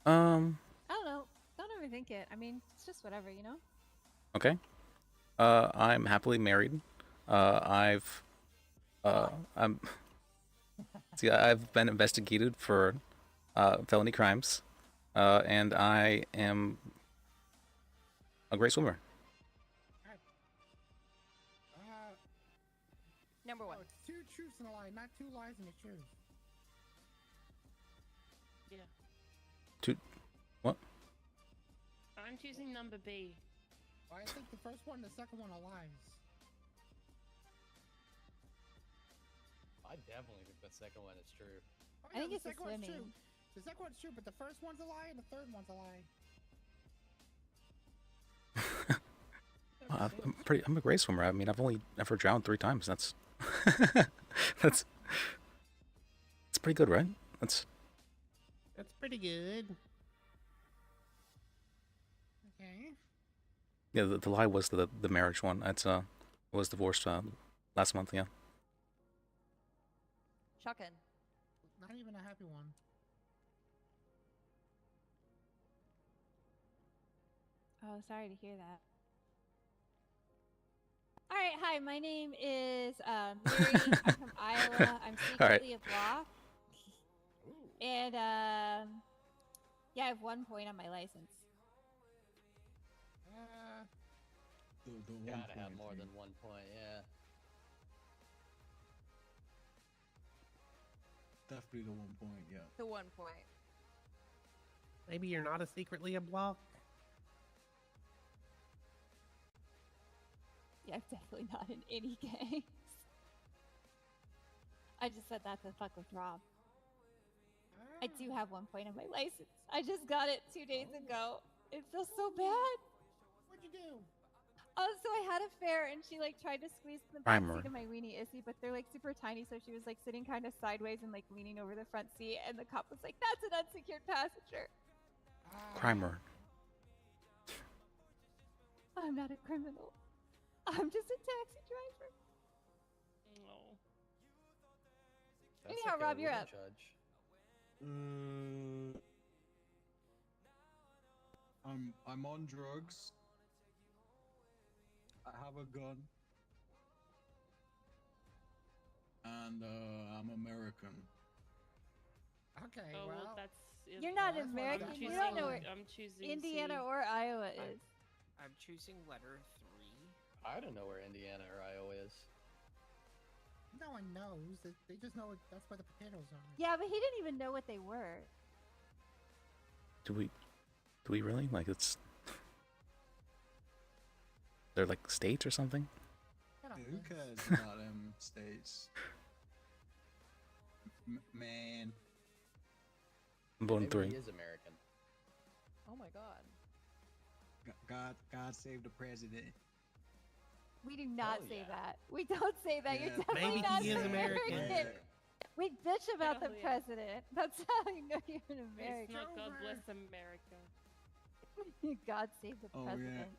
don't know. Don't overthink it. I mean, it's just whatever, you know? Okay. I'm happily married. I'm. See, I've been investigated for felony crimes, and I am a great swimmer. Number 1. Oh, it's 2 truths and a lie, not 2 lies and a truth. Yeah. What? I'm choosing number B. Well, I think the first one and the second one are lies. I definitely think the second one is true. Oh, I think the it's the second one's swimming. true. The second one's true, but the first one's a lie and the third one's a lie. I'm a great swimmer. I mean, I've only ever drowned 3 times. That's that's pretty good, right? That's pretty good. Okay. yeah. The lie was the marriage one. That's was divorced last month. Yeah. Shocking. Not even a happy one. Oh, sorry to hear that. All right, hi. My name is Mary. I'm from Iowa. I'm All right. secretly a block, and yeah, I have 1 point on my license. The Gotta 1 have point more thing. than 1 point, yeah. Definitely the 1 point, yeah. The 1 point. Maybe you're not a secretly a block. Yeah, I'm definitely not in any gangs. I just said that to fuck with Rob. I do have 1 point on my license. I just got it 2 days ago. It feels so bad. What'd you do? Oh, so I had a fare and she like tried to squeeze the back Primer. seat of my weenie Issy, but they're like super tiny, so she was like sitting kind of sideways and like leaning over the front seat, and the cop was like, "That's an unsecured passenger." Crimer. I'm not a criminal. I'm just a taxi driver. No. Anyhow, okay, Rob, we you're don't up. Judge. I'm on drugs. I have a gun. And I'm American. Okay, Oh, well, well, that's. You're not that's what American. I'm You choosing. don't know where I'm choosing Indiana C. or Iowa is. I'm choosing letter 3. I don't know where Indiana or Iowa is. no one knows. They just know that's where the potatoes are. Yeah, but he didn't even know what they were. Do we really? Like it's they're like states or something? Who cares about them states? Man. I'm voting Maybe 3. he is American. Oh my god. God save the president. We do not Hell say yeah. that. We don't say that. You're Yeah. definitely Maybe not he is American. American. We bitch about the Hell yeah. president. That's how you know you're an It's American. not God bless America. God save the Oh, yeah. president.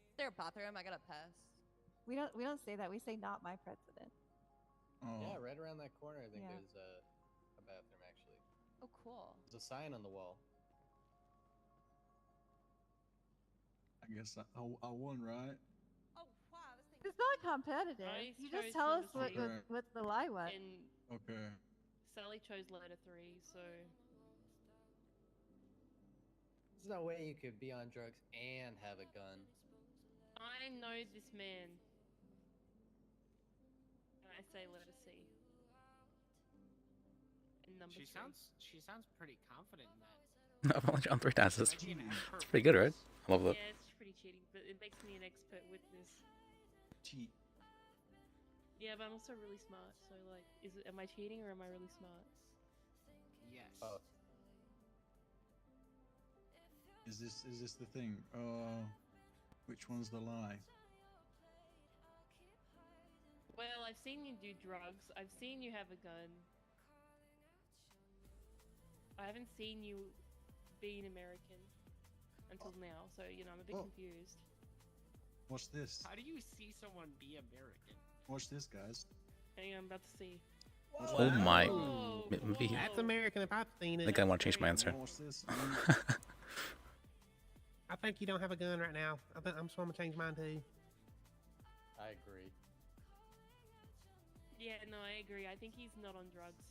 Is there a bathroom? I gotta pass. We don't say that. We say not my president. Oh. Yeah, right around that corner, I think Yeah. there's a bathroom actually. Oh, cool. There's a sign on the wall. I guess I won, right? Oh wow, this thing. It's not competitive. I You chose just tell us letter what, C. what the lie was. And Okay. Sally chose letter 3, so. There's no way you could be on drugs and have a gun. I know this man. And I say letter C. And number She 3. sounds pretty confident in that. I've only drawn 3 times. That's Like, it's pretty good, right? I love that. Yeah, it's pretty cheating, but it makes me an expert witness. Cheat. Yeah, but I'm also really smart, so like, am I cheating or am I really smart? Yes. Both. Is this the thing? Which one's the lie? Well, I've seen you do drugs. I've seen you have a gun. I haven't seen you be an American until now, so you know I'm a bit confused. Watch this. How do you see someone be American? Watch this, guys. Hang on, I'm about to see. Oh my. Whoa. Maybe he, That's American if I've seen I it. think I want to change my answer. Watch this. I think you don't have a gun right now. I'm just gonna change mine too. I agree. Yeah, no, I agree. I think he's not on drugs.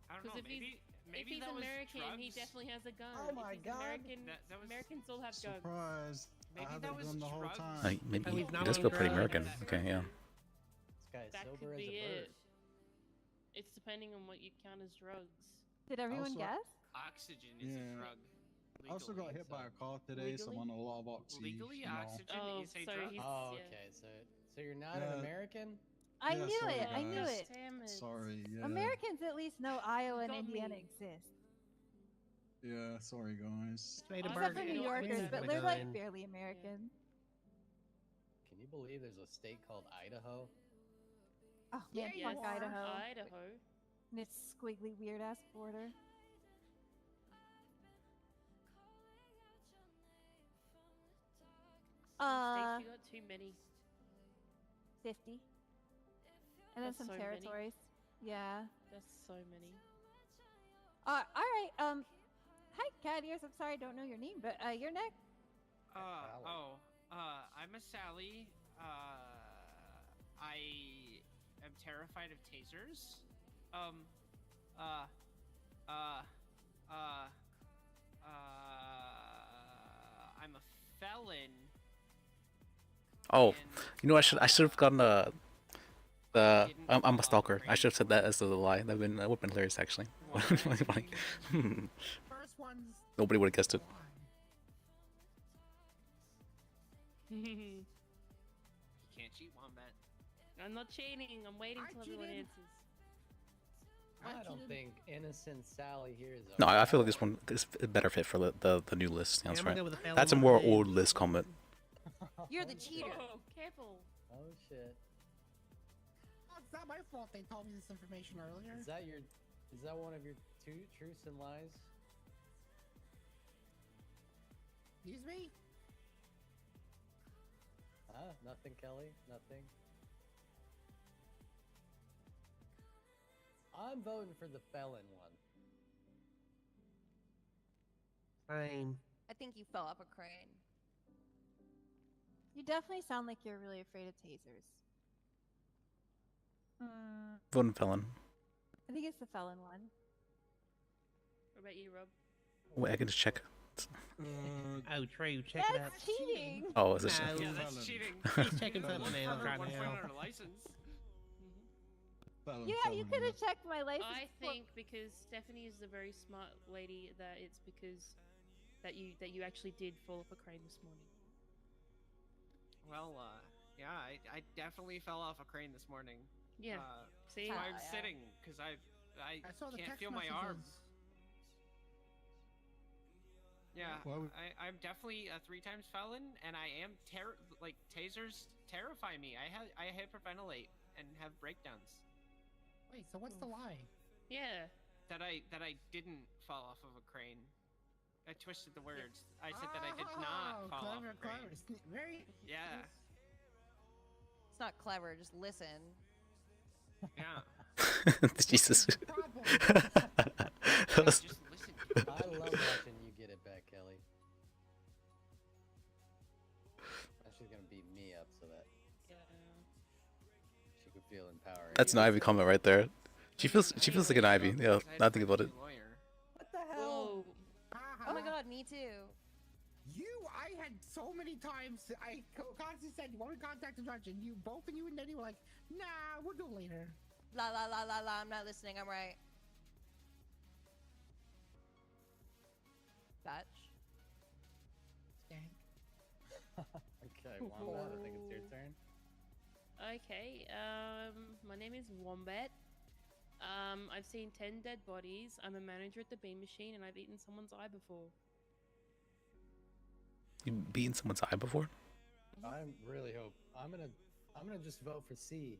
I don't know. Because if he's that was American, drugs. he definitely has a gun. Oh my If he's God. American, That was- Americans all have guns. Surprise! Maybe I had that a was gun the whole drugs. time. Like, maybe Oh, he he's not does on feel pretty drugs. American. Okay, yeah. This guy is That sober could as be a bird. it. It's depending on what you count as drugs. Did everyone Also- guess? Oxygen is Yeah. a drug. I also got legally, hit by so- a car today, so I'm on a lot of oxy. Legally, you know. oxygen Oh, is a so drug. he's- Oh, yeah. okay. So you're not Yeah. an American? I Yeah, knew sorry, it. I knew guys. it. Damn it. Sorry, yeah. Americans at least know Iowa and got Indiana me. exist. Yeah, sorry guys. Except for New Yorkers, but they're like barely American. Can you believe there's a state called Idaho? Oh man, Yes, fuck Idaho. Idaho. And its squiggly weird ass border. States, you got too many. 50. And then That's some so many. territories. Yeah. That's so many. All right. Hi, cat ears. I'm sorry, I don't know your name, but you're next. I'm a Sally. I am terrified of tasers. I'm a felon. Oh, you know, I should have gotten I'm a stalker. I should have said that as a lie. That would have been hilarious, actually. Like, First one's nobody would have guessed it. You can't cheat, Wombat. I'm not cheating. I'm waiting till everyone answers. I don't think innocent Sally here is. No, I feel like this one is a better fit for the new list. Yeah, that's I'm gonna right. go with the felon That's a more one. old list comment. You're the cheater. Oh, careful. Oh shit. Oh, it's not my fault they told me this information earlier. Is that one of your two truths and lies? Excuse me? Huh? Nothing, Kelly? Nothing? I'm voting for the felon one. Same. I think you fell off a crane. You definitely sound like you're really afraid of tasers. Voting felon. I think it's the felon one. What about you, Rob? Wait, I can just check. Oh, true. Check it out. That's cheating. Oh, is this? No. Yeah, that's cheating. He's checking something else For right one point now. on our license. Yeah, you could have checked my license. I think because Stephanie is a very smart lady that it's because that you actually did fall off a crane this morning. Well, yeah, I definitely fell off a crane this morning. Yeah. See? That's why I'm Yeah. sitting, because I saw the can't text feel my arm. messages. Yeah, Why would- I'm definitely a 3 times felon, and I am like tasers terrify me. I hyperventilate and have breakdowns. Wait, so what's the lie? Yeah. That I didn't fall off of a crane. I twisted the words. I said that I did not fall clever, off a crane. clever. Very. Yeah. It's not clever. Just listen. Yeah. Jesus. I love watching you get it back, Kelly. She's gonna beat me up so that she could feel empowering. That's an Ivy comment right there. She feels like an Ivy. Yeah, now think about it. What the hell? Oh my god, me too. I had so many times. I constantly said, "You want to contact the judge?" And both of you and Denny were like, "Nah, we'll do it later." La la la la la. I'm not listening. I'm right. Batch. Stank. Okay, Wombat, I think it's your turn. Okay. My name is Wombat. I've seen 10 dead bodies. I'm a manager at the bean machine, and I've eaten someone's eye before. You beaten someone's eye before? I really hope I'm gonna just vote for C,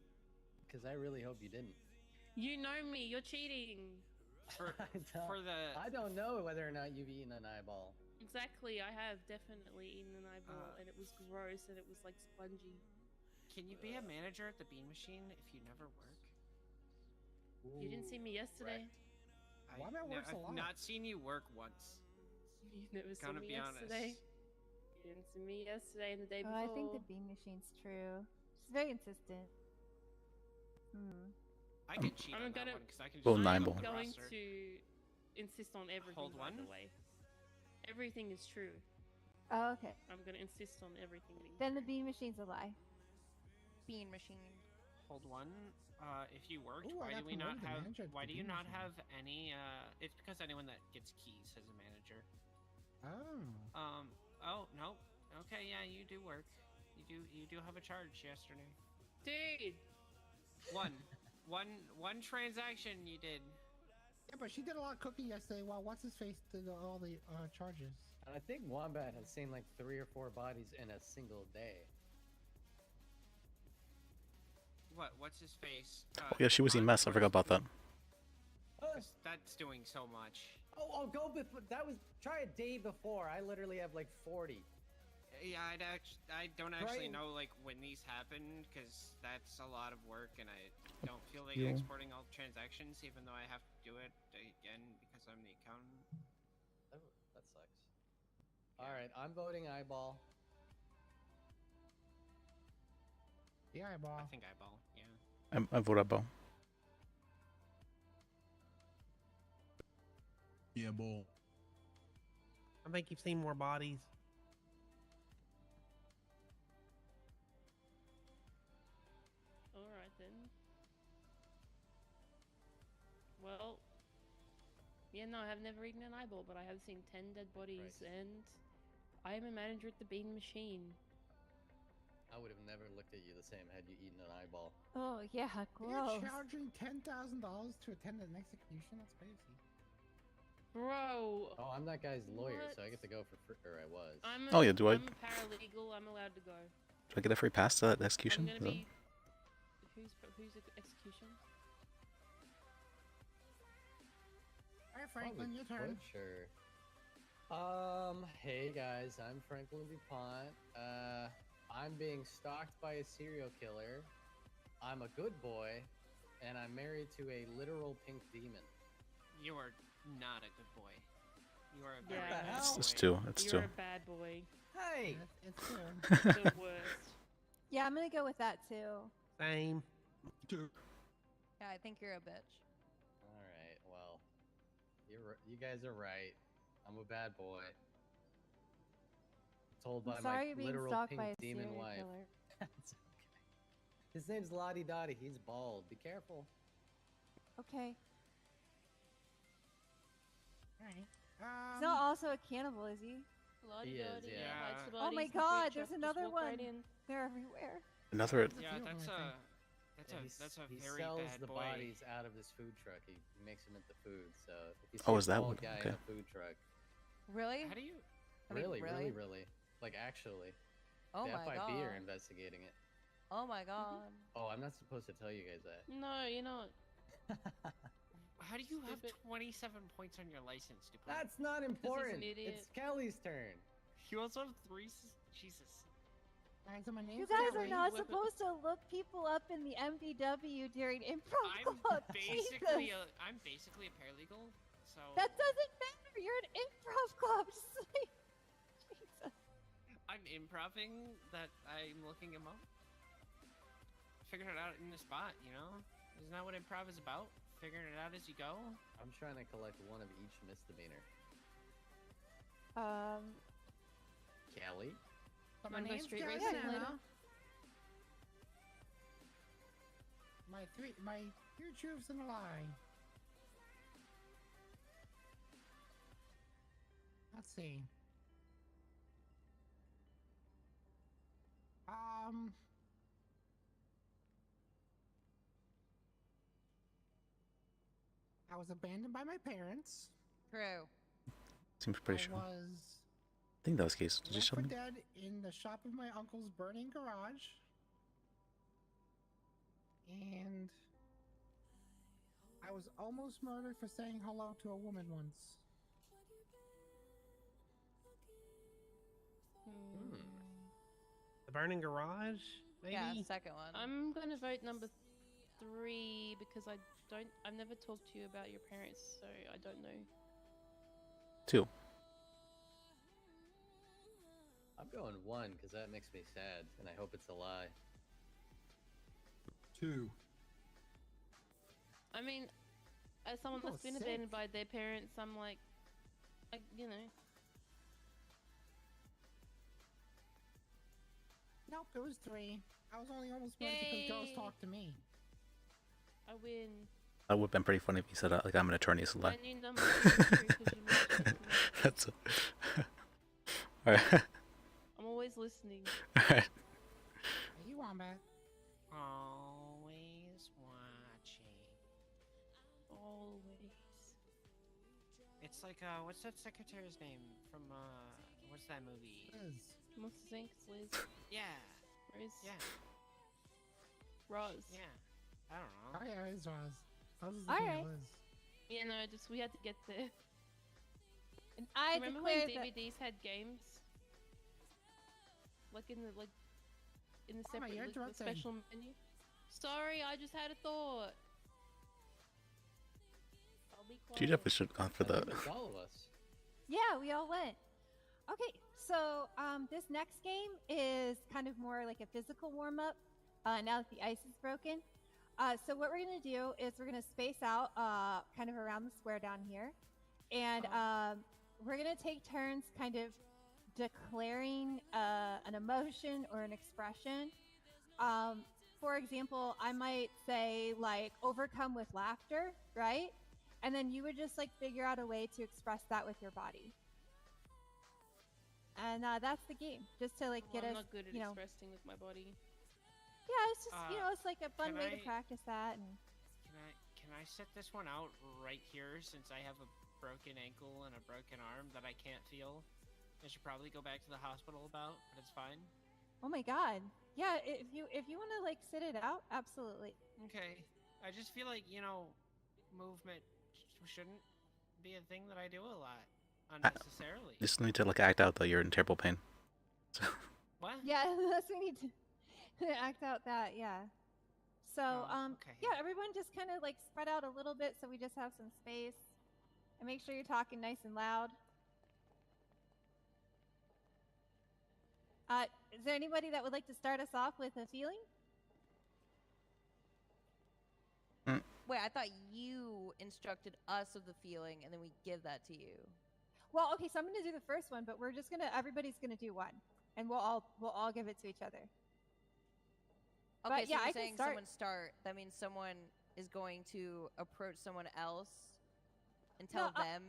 because I really hope you didn't. You know me. You're cheating. I don't know whether or not you've eaten an eyeball. Exactly. I have definitely eaten an eyeball, and it was gross, and it was like spongy. Can you be a manager at the bean machine if you never work? You didn't see me yesterday. Wombat works a lot. I've not seen you work once. You've never seen Gonna me be yesterday. honest. You didn't see me yesterday and the day Oh, before. I think the bean machine's true. She's very insistent. I can cheat I'm on that gonna, one because I can just Well, look nine up ball. the going roster. to insist on everything. Hold by the one. way, everything is true. Oh, okay. I'm gonna insist on everything. Then the bean machine's a lie. Bean machine. Hold one. If you worked, Ooh, I why got do we not promoted to have? manager at Why the do you bean not machine. have any? It's because anyone that gets keys has a manager. Oh. Oh no. Okay, yeah, you do work. You do have a charge yesterday. Dude. One transaction you did. Yeah, but she did a lot of cooking yesterday while what's his face did all the charges. And I think Wombat has seen like 3 or 4 bodies in a single day. What's his face? Oh, yeah, she was a mess. I forgot about that. That's doing so much. Oh, go before. That was try a day before. I literally have like 40. Yeah, I don't actually Right. know like when these happen because that's a lot of work, and I don't feel like Yeah. exporting all transactions, even though I have to do it again because I'm the accountant. Oh, that sucks. All right, I'm voting eyeball. The eyeball. I think eyeball. Yeah. I vote eyeball. Yeah, ball. I think you've seen more bodies. Alright then. Well, yeah, no, I have never eaten an eyeball, but I have seen 10 dead bodies, and I am a manager at the bean machine. I would have never looked at you the same had you eaten an eyeball. Oh yeah, gross. You're charging $10,000 to attend an execution? That's crazy. Bro! Oh, I'm that guy's lawyer, What? so I get to go for free. Or I was. Oh, yeah, do I- I'm a paralegal, I'm allowed to go. Do I get a free pass to that execution? I'm gonna be... Who's execution? Alright, Franklin, your turn. Butcher. Hey guys, I'm Franklin DuPont. I'm being stalked by a serial killer. I'm a good boy, and I'm married to a literal pink demon. You are not a good boy. You are a Yeah, very bad boy. It's two. It's You're two. a bad boy. Hey! It's true. The worst. Yeah, I'm gonna go with that too. Same. Yeah, I think you're a bitch. All right, well, you guys are right. I'm a bad boy. Told by I'm sorry my you're being literal stalked pink by a demon serial wife. killer. That's okay. His name's Lottie Dottie. He's bald. Be careful. Okay. Alright. He's not also a cannibal, is he? He is, yeah. Hides the Oh my bodies in the food god, truck, there's just another walk one. right in. They're everywhere. Another. Yeah, that's a He very sells bad the boy. bodies out of his food truck. He makes them into food. So if you see Oh, a is that bald what- guy okay. in a food truck, Really? How do you? I mean, really, like actually, Oh the my FIB are god. investigating it. Oh my god. Oh, I'm not supposed to tell you guys that. No, you're not. How do you have Stupid. 27 points on your license, Dupuy? That's not important. idiot. It's Kelly's turn. You also have 3. Jesus. Alright, so my You name's guys are Kelly. not supposed to look people up in the MDW during improv I'm club. basically Jesus. I'm basically a paralegal, so That doesn't matter. You're an improv club. Just like, Jesus. I'm improving that I'm looking him up. Figured it out in the spot, you know? Isn't that what improv is about? Figuring it out as you go? I'm trying to collect one of each misdemeanor. Kelly? So my Wanna go name's street Kelly racing Santa. later? My 2 truths and a lie. Let's see. I was abandoned by my parents. True. Seems pretty I sure. was I think that was the case. Did you left show for me? dead in the shop of my uncle's burning garage. And I was almost murdered for saying hello to a woman once. The burning garage, maybe? Yeah, second one. I'm gonna vote number 3 because I've never talked to you about your parents, so I don't know. 2. I'm going 1 because that makes me sad, and I hope it's a lie. 2. I mean, as someone that's been abandoned by their parents, I'm like, you know. Nope, it was 3. I was only almost murdered because girls Yay. talked to me. I win. That would have been pretty funny if you said, like, I'm an attorney, so My like. new number is 2 'cause you mentioned it to me. That's. Alright. I'm always listening. Alright. You want that? Always watching. Always. It's like what's that secretary's name from what's that movie? Monsters Inc. Liz. Yeah. Riz. Yeah. Roz. Yeah. I don't know. Oh yeah, it's Roz. I was All looking right. at Liz. Yeah, no, just we had to get there. And I Remember when declare that DVDs had games? Like in the Mama, separate you're the interrupting. special menu. Sorry, I just had a thought. I'll be quiet. You definitely should have gone for the. It's all of us. yeah, we all went. Okay, so this next game is kind of more like a physical warm up. Now that the ice is broken. So what we're gonna do is we're gonna space out kind of around the square down here, and we're gonna take turns kind of declaring an emotion or an expression. For example, I might say like overcome with laughter, right? And then you would just like figure out a way to express that with your body. And that's the game, just to like Well, get I'm us, not good at you know. expressing with my body. Yeah, it's just it's like a fun can way to I- practice that. And Can I set this one out right here since I have a broken ankle and a broken arm that I can't feel? I should probably go back to the hospital about, but it's fine. oh my god, yeah. If you want to like sit it out, absolutely. Okay. I just feel like movement shouldn't be a thing that I do a lot unnecessarily. Just need to like act out that you're in terrible pain. What? Yeah, that's we need to act out that. Yeah. So okay. yeah, everyone just kind of like spread out a little bit so we just have some space, and make sure you're talking nice and loud. Is there anybody that would like to start us off with a feeling? Wait, I thought you instructed us of the feeling, and then we give that to you. Well, okay, so I'm gonna do the first one, but everybody's gonna do one, and we'll all give it to each other. Okay, But so yeah, you're I can saying start. someone start. That means someone is going to approach someone else and tell No, them.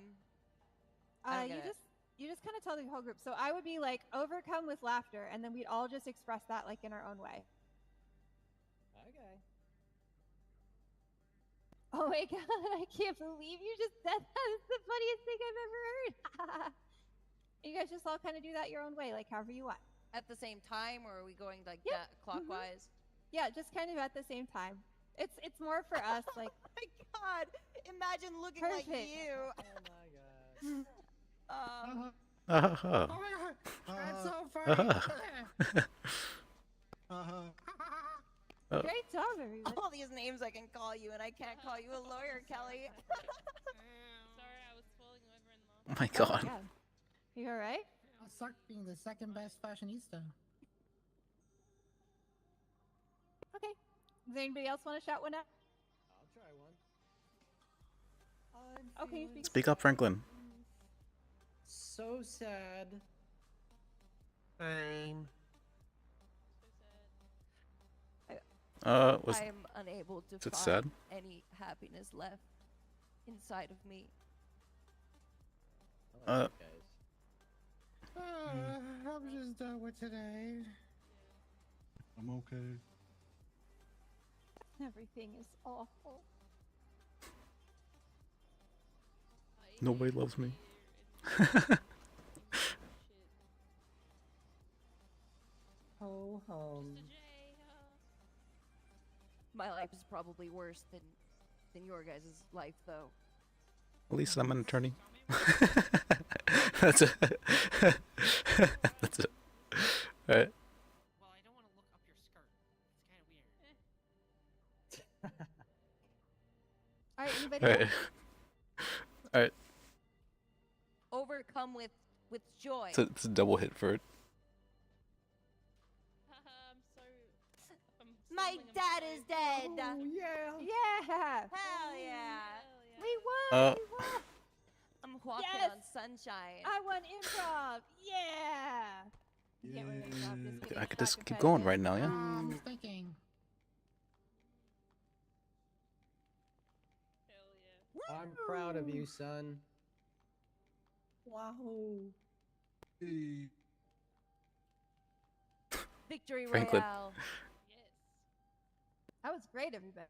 I don't You get it. you just kind of tell the whole group. So I would be like overcome with laughter, and then we'd all just express that like in our own way. Okay. Oh my god, I can't believe you just said that. It's the funniest thing I've ever heard. You guys just all kind of do that your own way, like however you want. At the same time, or are we going like Yep. that clockwise? Yeah, just kind of at the same time. It's more for us, like. Oh my god! Imagine looking Perfect. like you. Oh my god. Uh-huh. Oh my god, that's so funny. Great job, everybody. All these names I can call you, and I can't call you a lawyer, Kelly. Sorry, I was falling over and Oh my god. You all right? I suck being the second best fashionista. Okay. Does anybody else want to shout one out? I'll try one. Okay. Speak up, Franklin. So sad. Same. Was I am unable to is it find sad? any happiness left inside of me. Uh, I'm just done with today. I'm okay. Everything is awful. Nobody loves me. Ho hum. My life is probably worse than your guys' life, though. At least I'm an attorney. That's it. That's it. Alright. Well, I don't want to look up your skirt. It's kind of weird. All right, anybody Alright. else? Alright. Overcome with joy. It's a double hit for it. My dad is dead. Yeah. Yeah. Hell yeah. We won. We won. I'm walking Yes. on sunshine. I won improv. Yeah. Can't win improv. Just kidding. I It's could not just keep going right now, yeah? I'm thinking. I'm proud of you, son. Wahoo. Hey. Victory Franklin. Royale. That was great, everybody.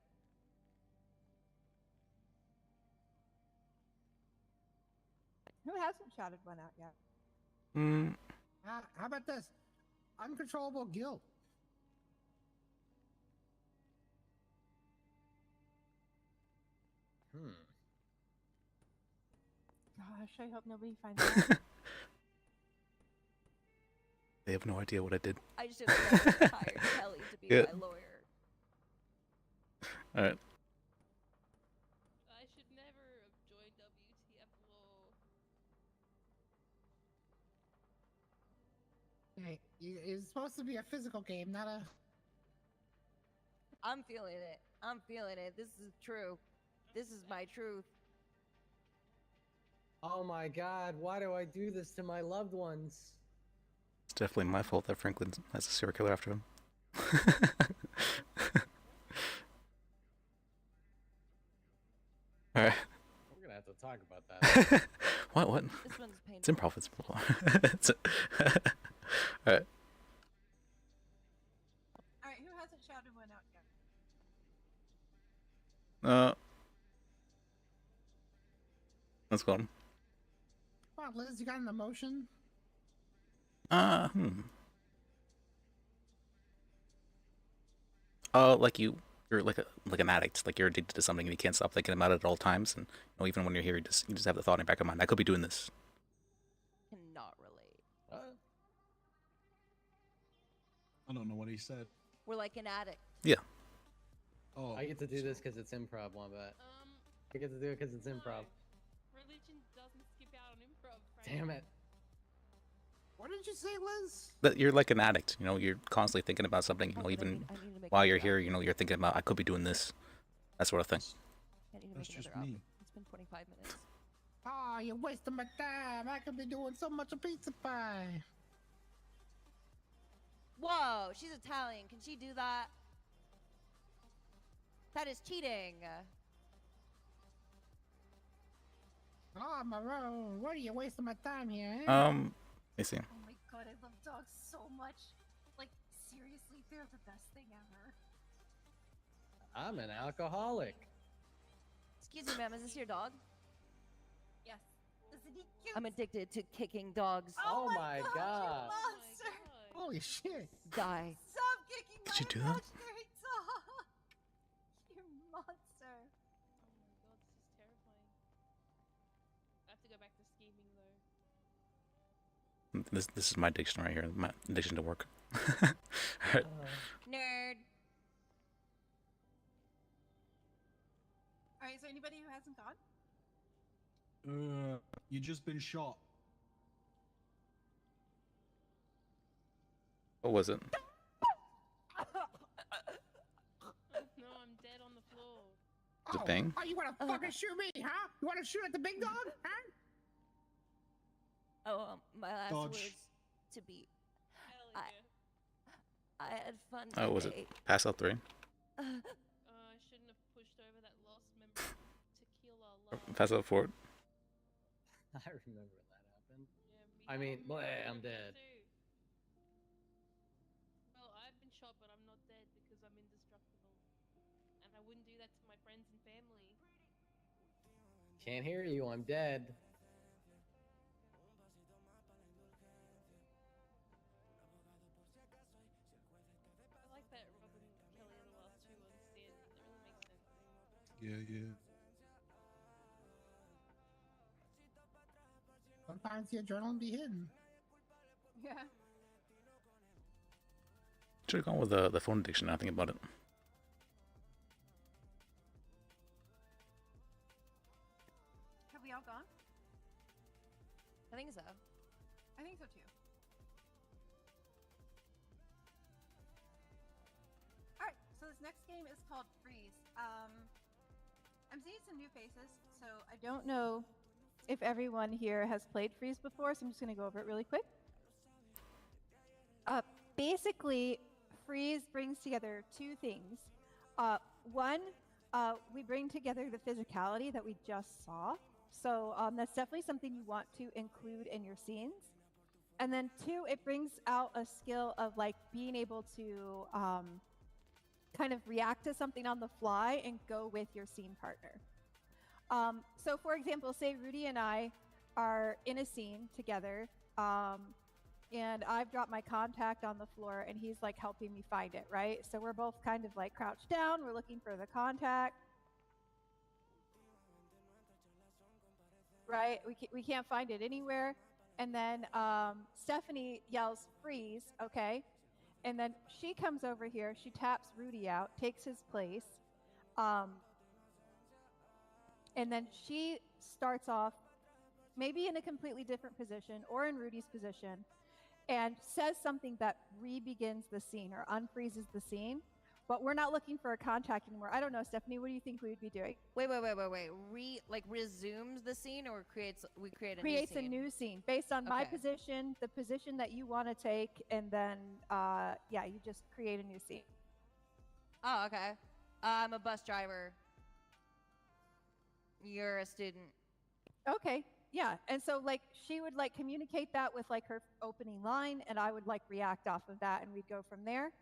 Who hasn't shouted one out yet? Mm, How about this? Uncontrollable guilt. Gosh, I hope nobody finds out. they have no idea what I did. I just didn't hire Kelly to be Yeah. my lawyer. All right. I should never have joined WTF law. Hey, it's supposed to be a physical game, not a. I'm feeling it. I'm feeling it. This is true. This is my truth. Oh my god, why do I do this to my loved ones? It's definitely my fault that Franklin has a serial killer after him. All right. We're gonna have to talk about that. What? What? This one's painful. It's improv. It's improv. All right. All right, who hasn't shouted one out yet? Let's go. Come on, Liz, you got an emotion? Like you're like an addict. Like you're addicted to something and you can't stop thinking about it at all times. And even when you're here, you just have the thought in your back of your mind. I could be doing this. Cannot relate. I don't know what he said. We're like an addict. Yeah. Oh. I get to do this because it's improv, Wombat. I get to do it because it's improv. Religion doesn't skip out on improv. Damn it. What did you say, Liz? But you're like an addict. You're constantly thinking about something. Even while you're here, you're thinking about I could be doing this, that sort of thing. I need to That's make just another me. offer. It's been 25 minutes. Oh, you're wasting my time. I could be doing so much of pizza pie. Whoa, she's Italian. Can she do that? That is cheating. Oh, Maroon, what are you wasting my time here? Eh? Let me see. Oh my god, I love dogs so much. Like, seriously, they're the best thing ever. I'm an alcoholic. Excuse me, ma'am. Is this your dog? Yes. Isn't he cute? I'm addicted to kicking dogs. Oh my god. Monster! Holy shit. Die. Stop kicking Did my you do that? imaginary dog! You monster. Oh my god, this is terrifying. I have to go back to scheming though. This is my addiction right here. My addiction to work. All right. Nerd. All right, is there anybody who hasn't gone? You just been shot. What was it? No, I'm dead on the floor. The thing? Oh, you wanna fucking shoot me, huh? You wanna shoot at the big dog, huh? Oh, my last Dodge. words to be. I had fun. Oh, was it today. Pass Out 3? I shouldn't have pushed over that lost member of Tequila Love. Pass Out 4? I remember when that happened. I mean, boy, I'm dead. Well, I've been shot, but I'm not dead because I'm indestructible. And I wouldn't do that to my friends and family. Can't hear you, I'm dead. I like that Rob and Kelly are the last two on stand. That really makes sense. Yeah. Sometimes the adrenaline be hidden. Yeah. Should have gone with the phone addiction. Now I think about it. Have we all gone? I think so. I think so too. Alright, so this next game is called Freeze. I'm seeing some new faces, so I don't know if everyone here has played Freeze before, so I'm just going to go over it really quick. Basically, Freeze brings together two things. One, we bring together the physicality that we just saw. So that's definitely something you want to include in your scenes. And then two, it brings out a skill of like being able to kind of react to something on the fly and go with your scene partner. So for example, say Rudy and I are in a scene together, and I've dropped my contact on the floor, and he's like helping me find it, right? So we're both kind of like crouched down, we're looking for the contact, right? We can't find it anywhere. And then Stephanie yells, freeze, okay? And then she comes over here, she taps Rudy out, takes his place, and then she starts off maybe in a completely different position or in Rudy's position and says something that re-begins the scene or unfreezes the scene. But we're not looking for a contact anymore. I don't know, Stephanie, what do you think we would be doing? Wait. Resumes the scene or creates a new scene? Creates a new scene based on my position, the position that you want to take, and then yeah, you just create a new scene. Oh, okay. I'm a bus driver. You're a student. Okay, yeah. And so like she would like communicate that with like her opening line, and I would like react off of that, and we'd go from there.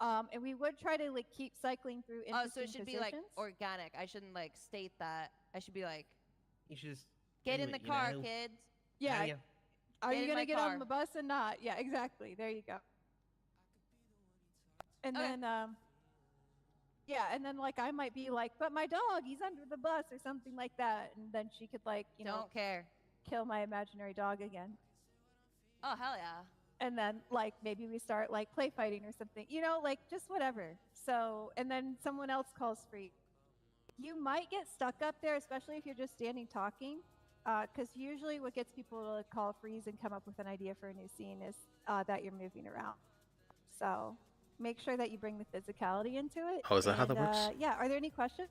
And we would try to like keep cycling through interesting so it should be like organic. I shouldn't like state that. I should be like, You should just get do in the it, you car, know? kids. Yeah. Yeah. Are Get you in gonna my get car. on the bus and not? Yeah, exactly. There you go. And then yeah, and then like I might be like, but my dog, he's under the bus or something like that, and then she could like, you know, Don't care. kill my imaginary dog again. Oh, hell yeah. And then like maybe we start like play fighting or something, you know, like just whatever. So, and then someone else calls free. You might get stuck up there, especially if you're just standing talking, because usually what gets people to call freeze and come up with an idea for a new scene is that you're moving around. So make sure that you bring the physicality into it. Oh, is that how that works? Yeah. Are there any questions?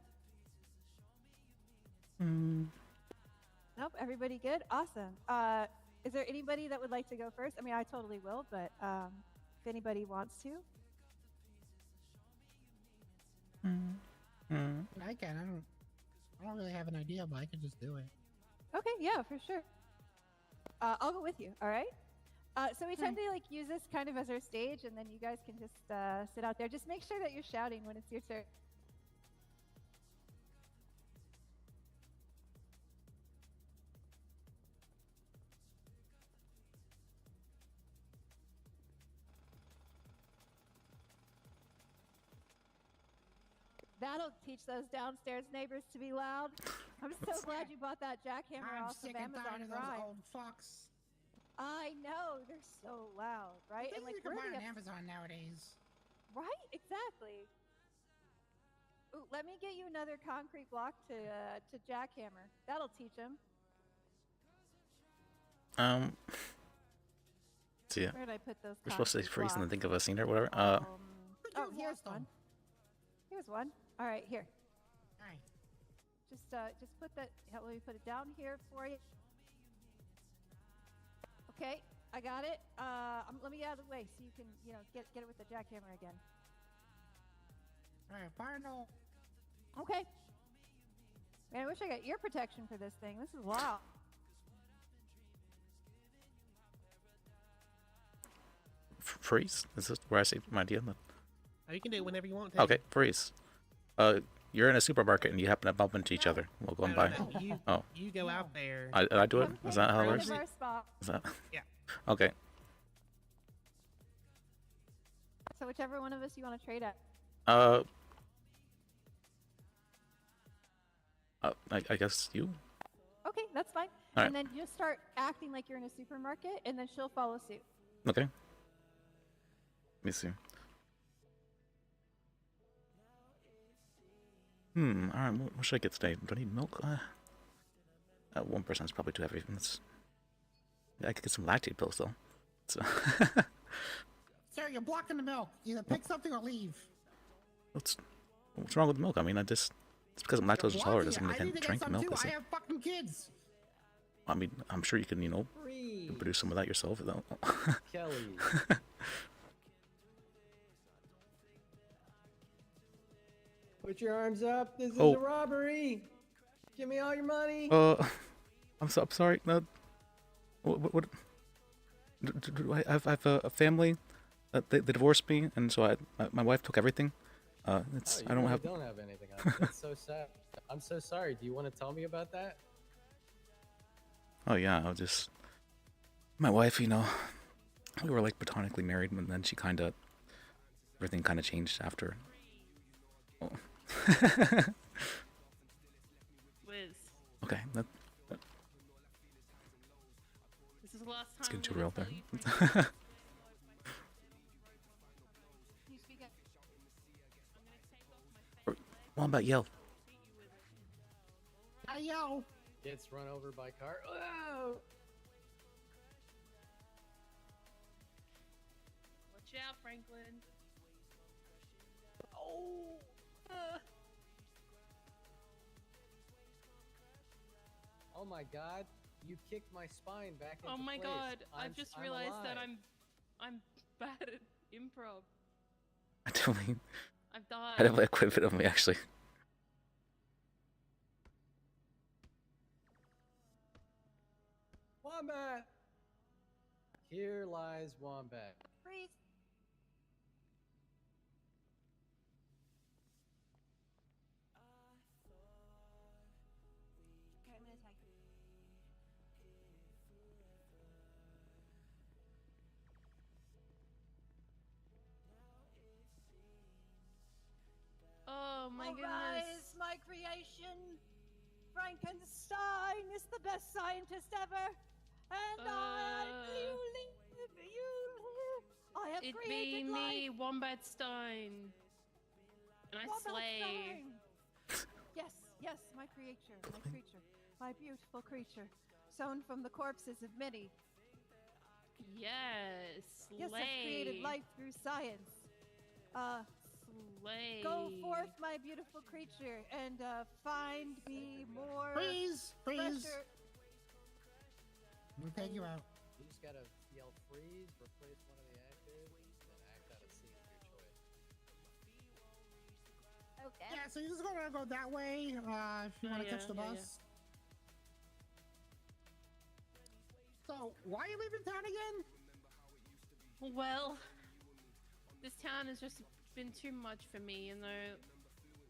Nope. Everybody good? Awesome. Is there anybody that would like to go first? I mean, I totally will, but if anybody wants to. I can. I don't really have an idea, but I can just do it. Okay, yeah, for sure. I'll go with you. All right. So we tend to like use this kind of as our stage, and then you guys can just sit out there. Just make sure that you're shouting when it's your turn. That'll teach those downstairs neighbors to be loud. I'm so glad you bought that jackhammer I'm off sick of and tired Amazon of those Prime. old fucks. I know, they're so loud, right? Things And like you can we're buy the on Amazon nowadays. Right? Exactly. Ooh, let me get you another concrete block to jackhammer. That'll teach him. So yeah, Where did I put those? we're supposed to concrete freeze and then blocks? think of a scene or whatever. Oh, here's one. Here's one. All right, here. Alright. Just put that. Let me put it down here for you. Okay, I got it. Let me get out of the way so you can, you know, get it with the jackhammer again. Alright, final. Okay. Man, I wish I got ear protection for this thing. This is loud. Freeze? Is this where I say my idea? Oh, you can do it whenever you want to. Okay, freeze. You're in a supermarket and you happen to bump into each other while going by. No, you go out there. I do it? Is that how it Friend works? of our spot. Is that? Yeah. Okay. So whichever one of us you want to trade at. I guess you. Okay, that's fine. All And right. then just start acting like you're in a supermarket, and then she'll follow suit. Okay. Let me see. All right. What should I get today? Do I need milk? 1% is probably too heavy. I could get some lactate pills though. So. Sir, you're blocking the milk. Either pick something or leave. what's wrong with milk? I mean, it's because I'm lactose intolerant doesn't mean I I need can't to get drink some milk. too. Is I it? have fucking kids. I mean, I'm sure you can, you know, produce some of that yourself though. Kelly. Put your arms up. This is Oh. a robbery. Give me all your money. I'm sorry. No. What? Do I have a family? They divorced me, and so my wife took everything. It's Oh, I don't really have. don't have anything. That's so sad. I'm so sorry. Do you want to tell me about that? Oh yeah, I was just my wife. You know, we were like platonically married, and then she kind of everything kind of changed after. Oh. Wiz. Okay, This is the last let's time get I'm too gonna real tell there. you, Franklin. You speak up. Wombat, yell. Hey yo! Gets run over by car. Oh! Watch out, Franklin. Oh! Oh my god, you kicked my spine back into Oh my place. god, I'm I've just realized that alive. I'm bad at improv. I definitely, I've I died. definitely quite a bit of me actually. Wombat! Here lies Wombat. Freeze. Here, I'm gonna attack you. Oh my goodness. Arise, my creation. Frankenstein is the best scientist ever. And I you live, you live. I have It be created me, life. Wombatstein. And I slay. Yes, yes, my creature, my beautiful creature, sown from the corpses of many. Yes, slay. Yes, I've created life through science. Slay. Go forth, my beautiful creature, and find me more. Freeze! Freeze! fresher- We'll take you out. You just gotta yell freeze, replace one of the actors, then act out a scene of your choice. Okay. Yeah, so you're just gonna go that way if you want to catch the bus. So, why are you leaving town again? Well, this town has just been too much for me, you know,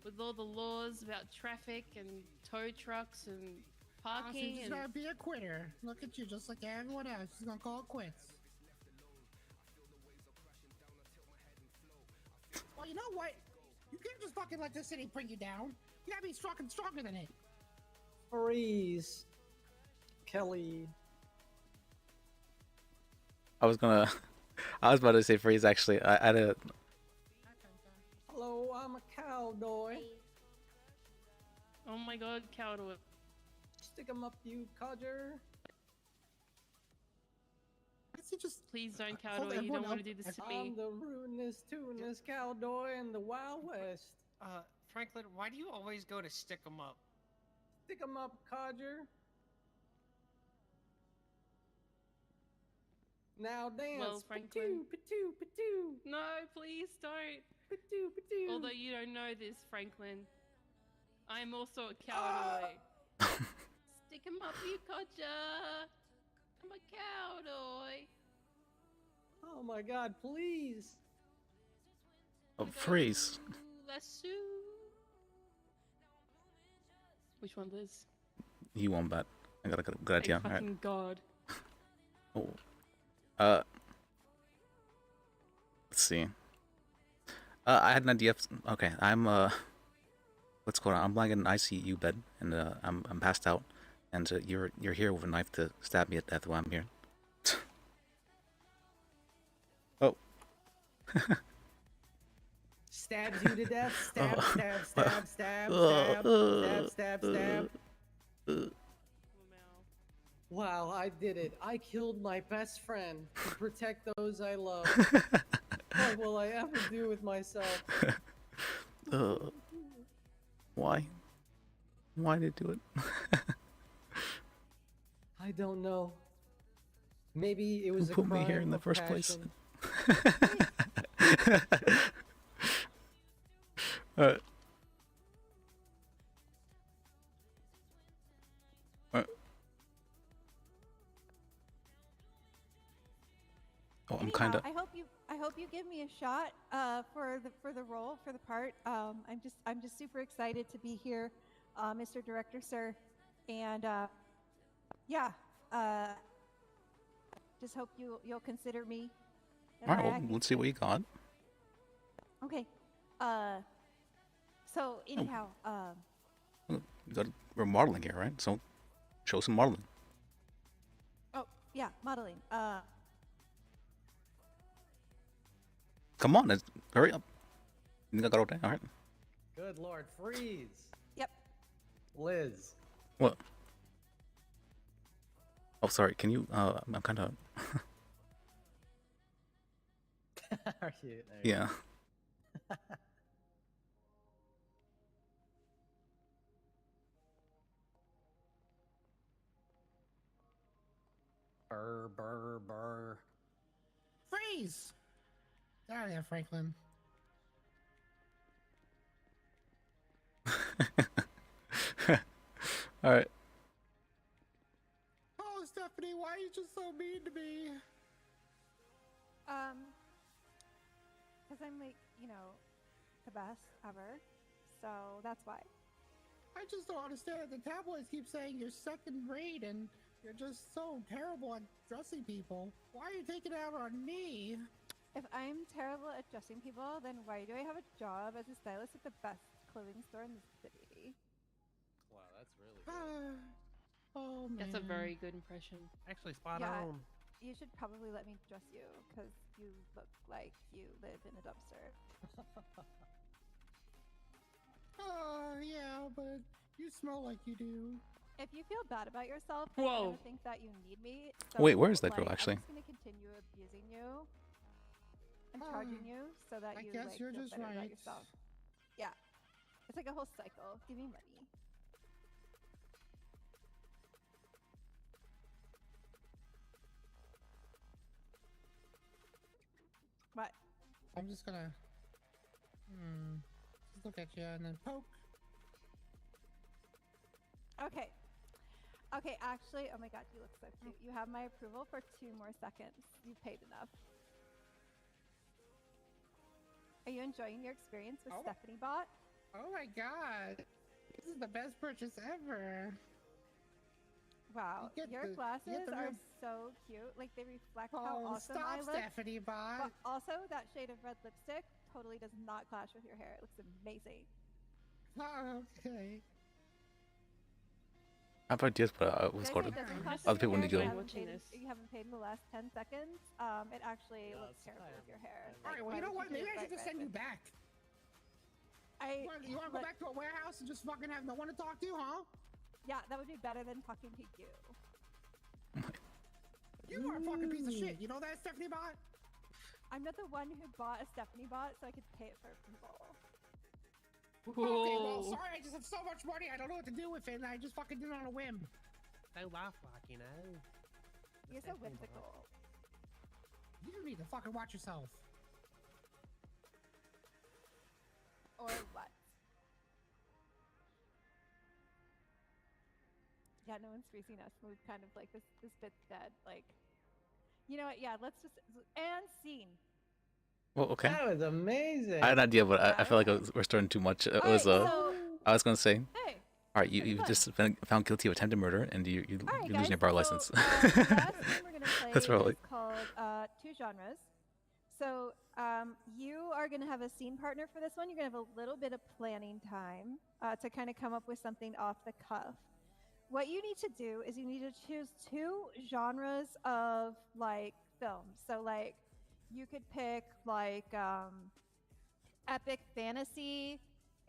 with all the laws about traffic and tow trucks and So parking. you're just gonna be a quitter. Look at you, just like everyone else. You're gonna call it quits. Well, you know what? You can't just fucking let this city bring you down. You gotta be stronger than it. Freeze! Kelly. I was about to say freeze actually. I had a. Hello, I'm a cowboy. Oh my god, cowboy. Stick 'em up, you codger. Please don't, hold cowboy. You everyone don't want up. to do this to I'm me. the ruinous, tuneless cowboy in the Wild West. Franklin, why do you always go to stick 'em up? Stick 'em up, codger. Now dance. Well, Franklin. Patoo, patoo. No, please don't. Patoo, patoo. Although you don't know this, Franklin, I am also a cowboy. Stick 'em up, you codger. I'm a cowboy. Oh my god, please. Oh, freeze. Lasso. Which one, Liz? You Wombat. I got a good idea. Thank fucking God. Oh. Let's see. I had an idea. Okay, I'm let's go on. I'm lying in an ICU bed, and I'm passed out, and you're here with a knife to stab me at death while I'm here. Oh. Stabs you to death. Stab, Oh. stab, stab, stab, Oh. stab, stab, stab. Wow, I did it. I killed my best friend to protect those I love. What will I ever do with myself? Why? Why did you do it? I don't know. Maybe it Who was a put me here crime in the of first place? passion. Alright. Oh, I'm Anyhow, kind of. I hope you give me a shot for the role, for the part. I'm just super excited to be here, Mr. Director, sir, and yeah, just hope you'll consider me. All right, well, let's see what you got. Okay. So anyhow, You got we're modeling here, right? So, show some modeling. oh yeah, modeling. Come on, hurry up. You think I got all day? All right. Good lord, freeze. Yep. Liz. What? Oh, sorry. Can you? I'm kind of. Are you? Yeah. Burr, burr, burr. Freeze! Get out of there, Franklin. All right. Oh, Stephanie, why are you just so mean to me? Because I'm like, the best ever. So that's why. I just don't understand. The tabloids keep saying you're second rate and you're just so terrible at dressing people. Why are you taking it out on me? If I'm terrible at dressing people, then why do I have a job as a stylist at the best clothing store in the city? Wow, that's really good. Oh, man. That's a very good impression. Actually, spot Yeah, on. you should probably let me dress you, because you look like you live in a dumpster. Yeah, but you smell like you do. If you feel bad about yourself, then you're gonna think that you need me. Wait, where is that girl, like, actually? I'm just gonna continue abusing you and charging you so that I you guess like you're feel just better about right. yourself. Yeah, it's like a whole cycle. Give me money. What? I'm just gonna just look at you and then poke. Okay. Okay, actually, oh my god, you look so cute. You have my approval for 2 more seconds. You paid enough. Are you enjoying your experience with Stephanie Bot? Oh my god. This is the best purchase ever. Wow, You get your the- glasses you get the are real- so cute. Like, they reflect how Oh, awesome stop, I look. Stephanie Bot. But also, that shade of red lipstick totally does not clash with your hair. It looks amazing. Oh, okay. I have ideas, but I was Guys, called it doesn't cost other you people need to hair, go. you haven't paid in the last 10 seconds. It actually looks terrible with your hair. Alright, well, why you know would what? Maybe do I it should just bright send you red? back. You wanna go Look- back to a warehouse and just fucking have no one to talk to, huh? Yeah, that would be better than talking to you. You are a fucking piece of shit. You know that, Stephanie Bot? I'm not the one who bought a Stephanie bot, so I could pay it for people. Okay, well, Whoa. sorry, I just have so much money, I don't know what to do with it, and I just fucking did it on a whim. So lifelike, you know. You're so whimsical. You just need to fucking watch yourself. Or what? Yeah, no one's freezing us. We've kind of like this bit's dead. Like, you know what? Yeah, let's just and scene. Well, okay. That was amazing. I had an idea, but I feel like we're starting too much. It was I was gonna say. Hey. All right, you've just been found guilty of attempted murder, and you're Alright, losing your guys, bar so, license. the last game we're gonna play That's probably. is called 2 genres. So you are gonna have a scene partner for this one. You're gonna have a little bit of planning time to kind of come up with something off the cuff. What you need to do is you need to choose 2 genres of like films. So like you could pick like epic fantasy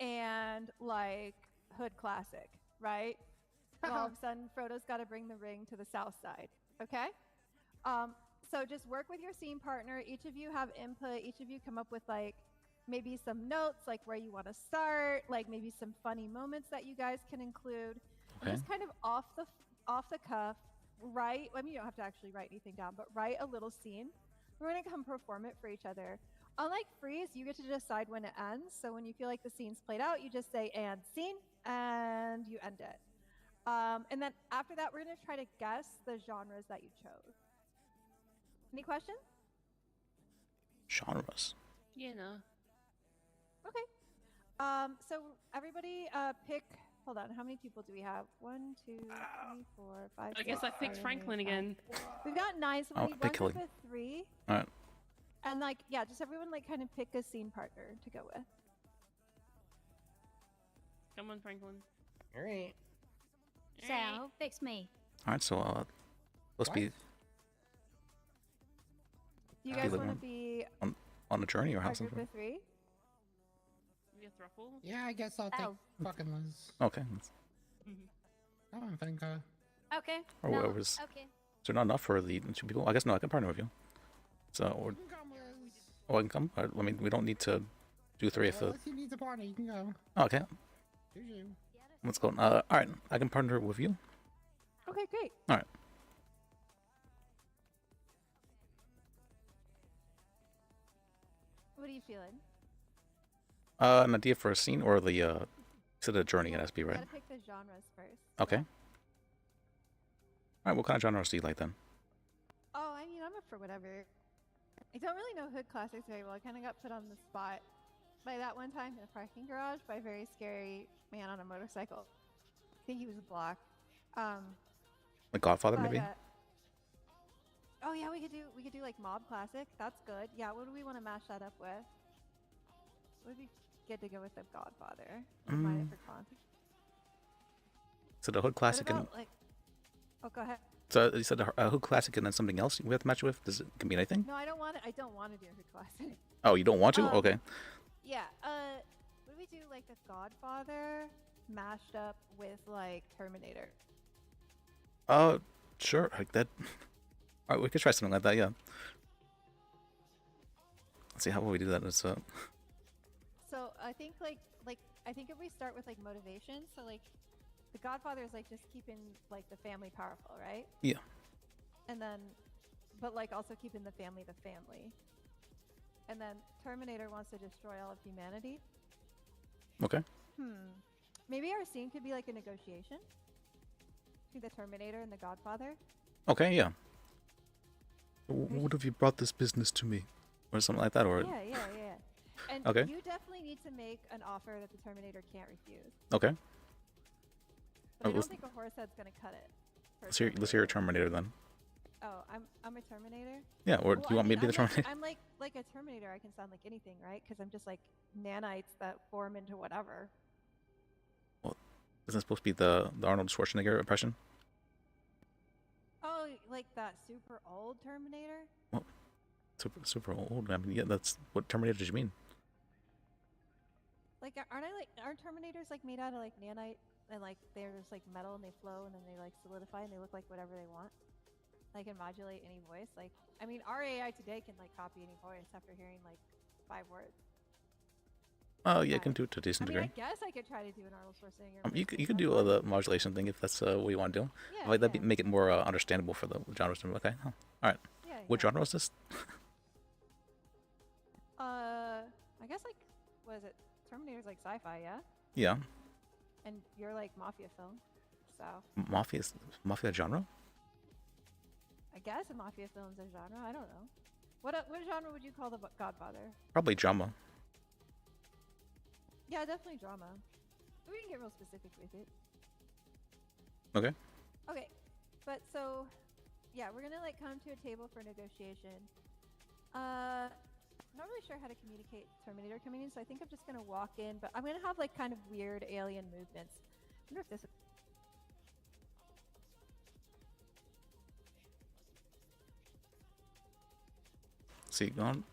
and like hood classic, right? Well, all of a sudden Frodo's got to bring the ring to the south side. Okay? So just work with your scene partner. Each of you have input. Each of you come up with like maybe some notes, like where you want to start, like maybe some funny moments that you guys can include. And Okay. just kind of off the cuff, write. I mean, you don't have to actually write anything down, but write a little scene. We're gonna come perform it for each other. Unlike Freeze, you get to decide when it ends. So when you feel like the scene's played out, you just say "and scene" and you end it. And then after that, we're gonna try to guess the genres that you chose. Any questions? Genres. Yeah, no. Okay. So everybody pick hold on. How many people do we have? 1, 2, 3, 4, 5. I guess I fixed Franklin again. We've got 9, so Oh, we need one killing. group of 3. All right. And like, yeah, just everyone like kind of pick a scene partner to go with. Come on, Franklin. All right. So, fix me. All right. So let's be. Do you be guys living want to be on a journey or a have group something? of 3? Be a thruple? Yeah, I guess I'll take Oh. fucking Liz. Okay. Come on, Finka. Okay. Or no, whatever's. Okay. Is there not enough for the 2 people? I guess no. I can partner with you. So or. Oh, I can come. I mean, we don't need to do 3 if. Well, unless you need to party, you can go. Oh, okay. Choo-choo. Let's go. All right. I can partner with you. Okay, great. All right. What are you feeling? An idea for a scene or the is it a journey it has to be, You right? gotta pick the genres first. Okay. All right. What kind of genres do you like then? Oh, I mean, I'm up for whatever. I don't really know hood classics very well. I kind of got put on the spot by that one time in a parking garage by a very scary man on a motorcycle. I think he was black. Like Godfather, But, maybe. Oh yeah, we could do like mob classic. That's good. Yeah, what do we want to mash that up with? Would be good to go with the Godfather. Mind it for context. So the hood classic and What about, like, oh, go ahead. so you said a hood classic and then something else we have to match it with. Does it can be anything? No, I don't want to. I don't want to do a hood classic. Oh, you don't want to? Um, Okay. Yeah. What do we do like the Godfather mashed up with like Terminator? Sure. Like that. All right, we could try something like that. Yeah. Let's see how will we do that. It's So I think like I think if we start with like motivation, so like the Godfather is like just keeping like the family powerful, right? yeah. And then, but like also keeping the family. And then Terminator wants to destroy all of humanity. Okay. Maybe our scene could be like a negotiation between the Terminator and the Godfather. Okay. Yeah. What have you brought this business to me, or something like that, or Yeah. And Okay. you definitely need to make an offer that the Terminator can't refuse. okay. But I don't let's- think a horse head's gonna cut it. for a Let's hear a Terminator then. Oh, I'm a Terminator. Yeah. Or do Well, you want me to be I'm the Terminator? I'm like a Terminator. I can sound like anything, right? Because I'm just like nanites that form into whatever. Isn't it supposed to be the Arnold Schwarzenegger impression? Oh, like that super old Terminator? Super old. I mean, yeah. That's what Terminator did you mean? Like, aren't Terminators like made out of like nanite and like they're just like metal and they flow and then they like solidify and they look like whatever they want? Like, can modulate any voice. Like, I mean, our AI today can like copy any voice after hearing like 5 words. Oh, yeah, you can do it to a decent I mean, I degree. guess I could try to do an Arnold Schwarzenegger. You could do the modulation thing if that's what you want to do. Yeah, Like that make it more understandable for the genres. Okay. Oh, all right. Yeah, What genre is this? I guess like, what is it? Terminator's like sci-fi, yeah? Yeah. And you're like mafia film, so Mafia genre? I guess a mafia film's a genre. I don't know. What genre would you call the Godfather? Probably drama. Yeah, definitely drama. But we can get real specific with it. Okay. Okay, but so, yeah, we're gonna like come to a table for negotiation. I'm not really sure how to communicate Terminator coming in, so I think I'm just gonna walk in, but I'm gonna have like kind of weird alien movements. I wonder if this. See, going.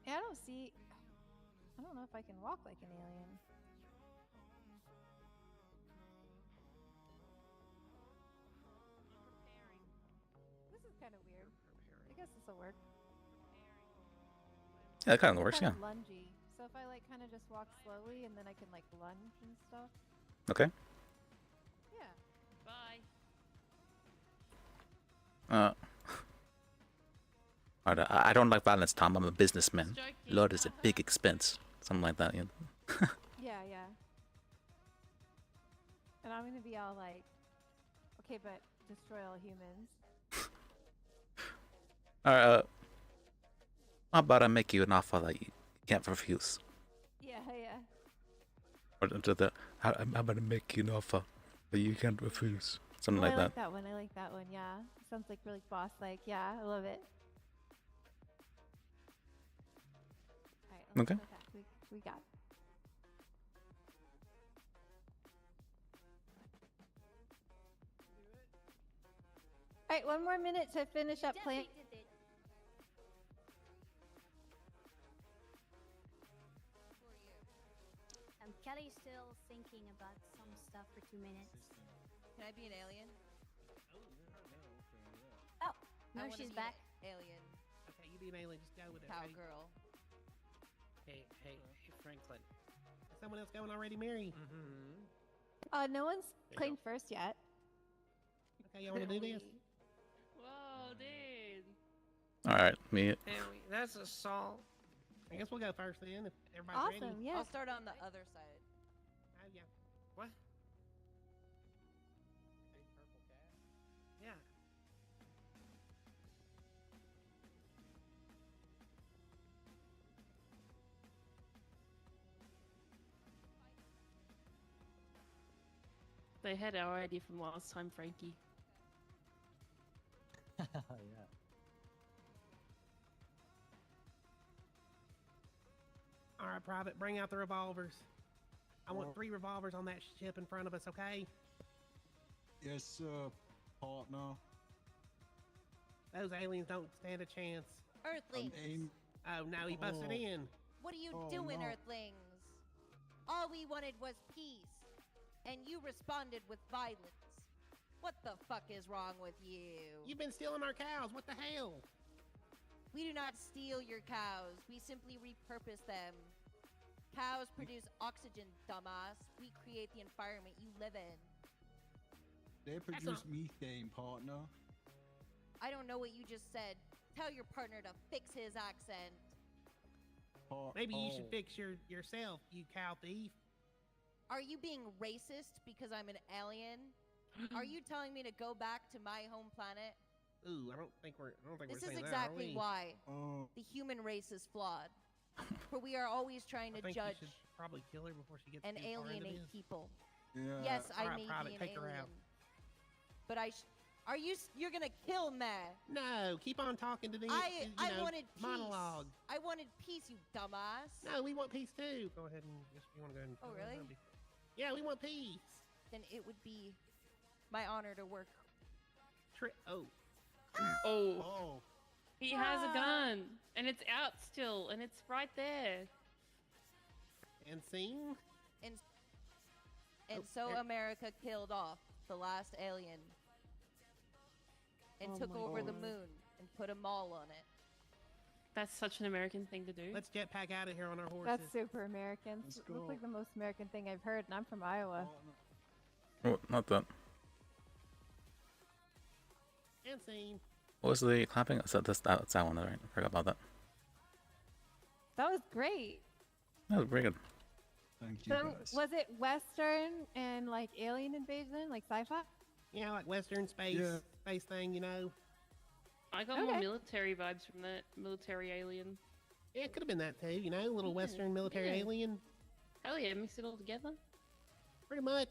Yeah, I don't see. I don't know if I can walk like an alien. This is kind of weird. I guess this will work. Yeah, that kind of works. Yeah. Kind of lungy. So if I like kind of just walk slowly and then I can like lunge and stuff. Okay. Yeah. Bye. Or I don't like violence, Tom. I'm a businessman. Joking. Blood is a big expense. Something like that. You know? Yeah, yeah. And I'm gonna be all like, okay, but destroy all humans. Alright, how about I make you an offer that you can't refuse? Yeah, yeah. Or to the, I'm about to make you an offer that you can't refuse. Something Oh, like I that. like that one. I like that one. Yeah, sounds like really boss-like. Yeah, I love it. All right, let's Okay. go back. We got. All right, one more minute to finish up playing. Kelly's still thinking about some stuff for 2 minutes. Can I be an alien? Oh, no, I wanna she's be back. An alien. Okay, you be an alien. Just go with it. okay? Cowgirl. Hey, Franklin. Is someone else going already, Mary? No one's claimed first yet. Okay, y'all want to do this? Whoa, dude. Alright, me. That's assault. I guess we'll go first then. If everybody's Awesome. ready. Yeah. I'll start on the other side. Oh yeah. What? Yeah. They had our idea from last time, Frankie. Yeah. All right, Private, bring out the revolvers. I want Well- 3 revolvers on that ship in front of us, okay? Yes, sir, partner. Those aliens don't stand a chance. Earthlings. Oh no, he busted Oh. in. What are you Oh, doing, no. Earthlings? All we wanted was peace, and you responded with violence. What the fuck is wrong with you? You've been stealing our cows. What the hell? We do not steal your cows. We simply repurpose them. Cows produce oxygen, dumbass. We create the environment you live in. They produce methane, partner. I don't know what you just said. Tell your partner to fix his accent. Maybe you should fix yourself, you cow thief. Are you being racist because I'm an alien? Are you telling me to go back to my home planet? Ooh, I don't think we're This is saying exactly that, are we? why Oh. the human race is flawed. For we are always trying I to think judge you should probably kill her before she gets and too far into alienate this. people. Yeah. Yes, I Alright, may Private, be an take her alien. out. But are you you're gonna kill me? No, keep on talking to the I wanted peace. monologue. I wanted peace, you dumbass. No, we want peace too. Go ahead and just you want to go ahead and. Oh, really? Yeah, we want peace. Then it would be my honor to work. Oh. Oh. He has a gun, and it's out still, and it's right there. And sing. And Oh, so there- America killed off the last alien and Oh took my over the God. moon and put a mall on it. That's such an American thing to do. Let's jetpack out of here on our horses. That's super American. Let's Looks go. like the most American thing I've heard, and I'm from Iowa. Oh, not that. And sing. What was the clapping? That's that one, right? I forgot about that. That was great. That was pretty good. Thank you, So guys. was it Western and like alien invasion, like sci-fi? Yeah, like Western space space thing, you know. I got more Okay. military vibes from that military alien. Yeah, it could have been that too, you know, a little Yeah, Western military yeah. alien. Hell yeah, mix it all together. Pretty much.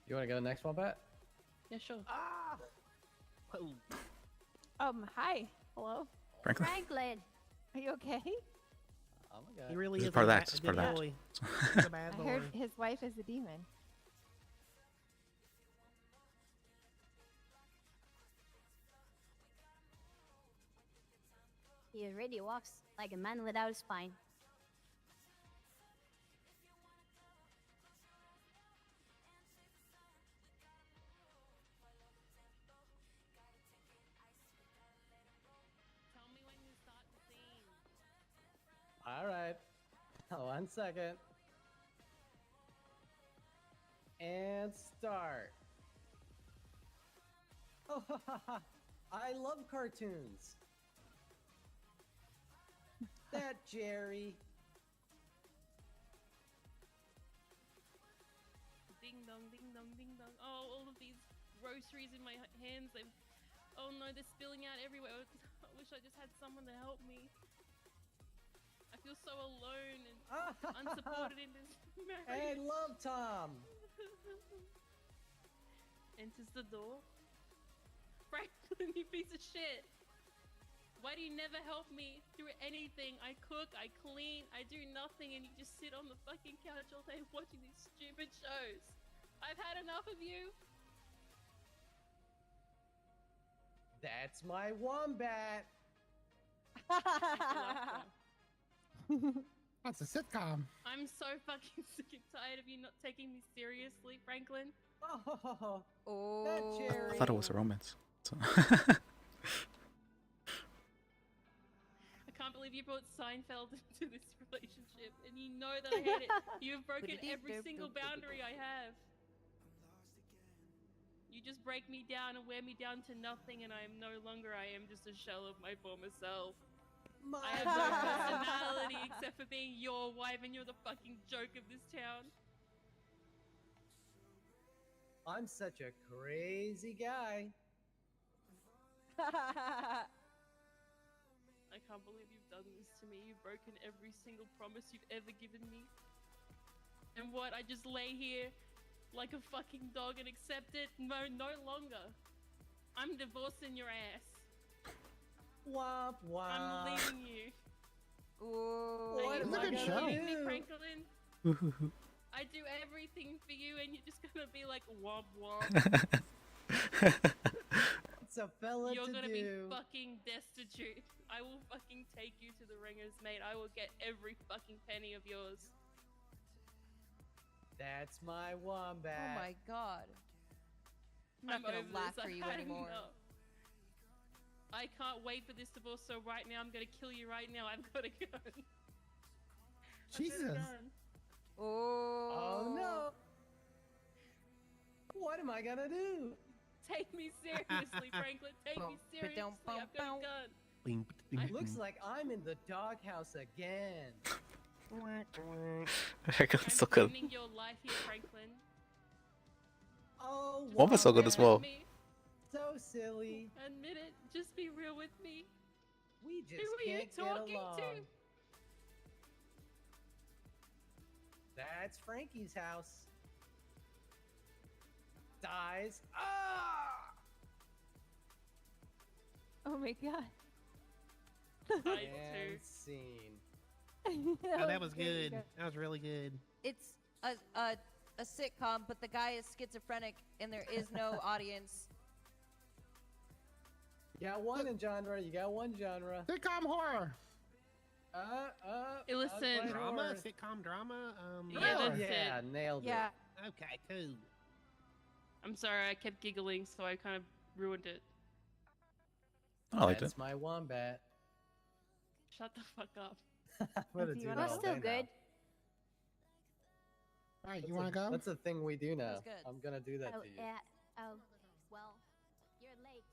You want to go next one, Pat? Yeah, sure. Ah. Whoa. Hi. Hello. Franklin? Franklin. Are you okay? Oh my god. He really This is is part of a that, bad- this is a part good of that. boy. He's a bad I boy. heard his wife is a demon. He already walks like a man without a spine. Tell me when you start the scene. All right. 1 second. And start. Oh, I love cartoons. That Jerry. Ding dong, ding dong, ding dong. Oh, all of these groceries in my hands. Oh no, they're spilling out everywhere. I wish I just had someone to help me. I feel so alone and unsupported in this marriage. Hey, love Tom. Enters the door. Franklin, you piece of shit. Why do you never help me through anything? I cook, I clean, I do nothing, and you just sit on the fucking couch all day watching these stupid shows. I've had enough of you. That's my wombat. That's a sitcom. I'm so fucking sick and tired of you not taking me seriously, Franklin. Oh, that Jerry. I thought it was a romance. So I can't believe you brought Seinfeld into this relationship, and you know that I hate it. You've broken every single boundary I have. You just break me down and wear me down to nothing, and I am no longer. I am just a shell of my former self. I have no personality except for being your wife, and you're the fucking joke of this town. I'm such a crazy guy. I can't believe you've done this to me. You've broken every single promise you've ever given me. And what? I just lay here like a fucking dog and accept it? No, no longer. I'm divorcing your ass. Womp womp. I'm leaving you. Ooh, Are you what am I fucking gonna leaving me, do? Franklin? I do everything for you, and you're just gonna be like womp womp. It's a fella You're to gonna do. be fucking destitute. I will fucking take you to the ringers, mate. I will get every fucking penny of yours. That's my wombat. Oh my god. I'm not I'm gonna over laugh this. for you I anymore. know. I can't wait for this divorce, so right now I'm gonna kill you right now. I've got a gun. Jesus. Oh no. What am I gonna do? Take me seriously, Franklin. Take me seriously. I've got a gun. Looks like I'm in the doghouse again. Franklin's so good. Ruining your life here, Franklin. Oh, Wombat's so good as well. So silly. Admit it. Just be real with me. We just Who are you can't get talking along. to? That's Frankie's house. Dies. Ah! Oh my god. And scene. Oh, that was good. That was really good. It's a sitcom, but the guy is schizophrenic and there is no audience. You got one in genre. You got one genre. Sitcom horror. Hey, listen. Drama? horror. Sitcom drama? Yeah, Oh, that's yeah, it. nailed Yeah. Okay, cool. I'm sorry, I kept giggling, so I kind of ruined it. I liked it. That's my wombat. Shut the fuck up. What a Do you dude wanna- all still day good. now. All right, you That's want a- to go? That's a thing we do now. That's good. I'm gonna do that Oh, to you. yeah. Oh, well, you're late.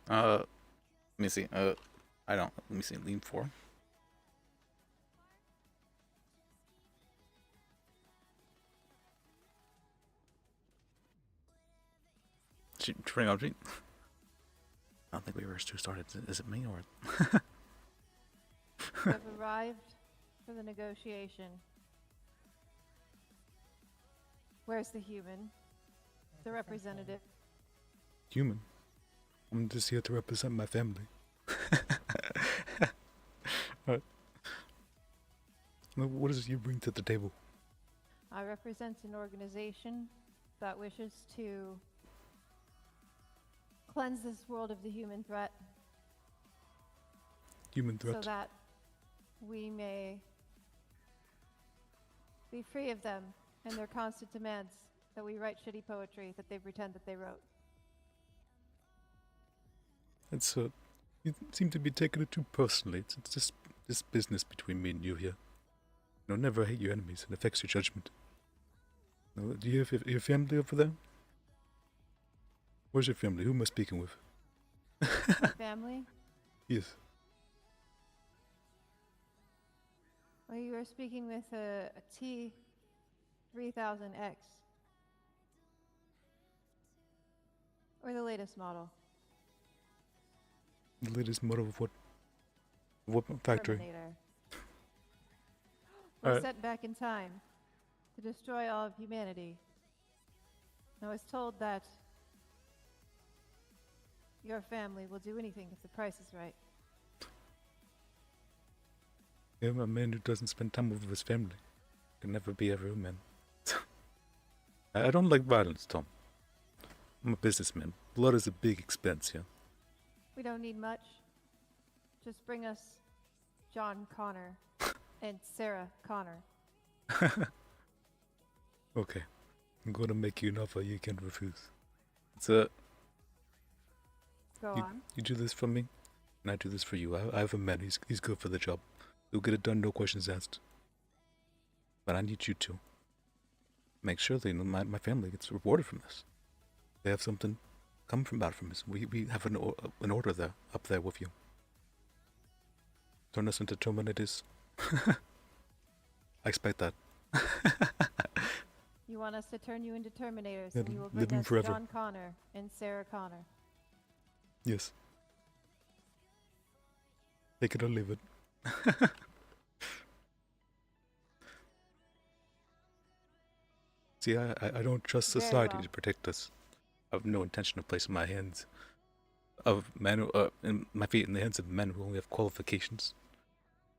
Let me see. I don't. Let me see. Lean 4. Bring up. I don't think we were too started. Is it me or? You have arrived for the negotiation. Where's the human? The representative. Human. I'm just here to represent my family. Alright. What does you bring to the table? I represent an organization that wishes to cleanse this world of the human threat Human threat. so that we may be free of them and their constant demands that we write shitty poetry that they pretend that they wrote. It's you seem to be taking it too personally. It's just this business between me and you here. You know, never hate your enemies. It affects your judgment. No, do you have your family over there? Where's your family? Who am I speaking with? My family? Yes. Well, you are speaking with a T3000X. Or the latest model. The latest model of what? What factory? Terminator. We're Alright. sent back in time to destroy all of humanity. I was told that your family will do anything if the price is right. Yeah, a man who doesn't spend time with his family can never be a real man. I don't like violence, Tom. I'm a businessman. Blood is a big expense here. We don't need much. Just bring us John Connor and Sarah Connor. Okay. I'm gonna make you an offer you can't refuse. It's a... Go on. You do this for me, and I do this for you. I have a man, he's good for the job. He'll get it done, no questions asked. But I need you to make sure that my family gets rewarded from this. They have something come from this. We have an order there, up there with you. Turn us into Terminators. I expect that. You want us to turn you into Terminators, Yeah, and you will live bring them us forever. John Connor and Sarah Connor. Yes. Take it or leave it. See, I don't trust Very society well. to protect us. I have no intention of placing my hands of men, in my feet in the hands of men who only have qualifications.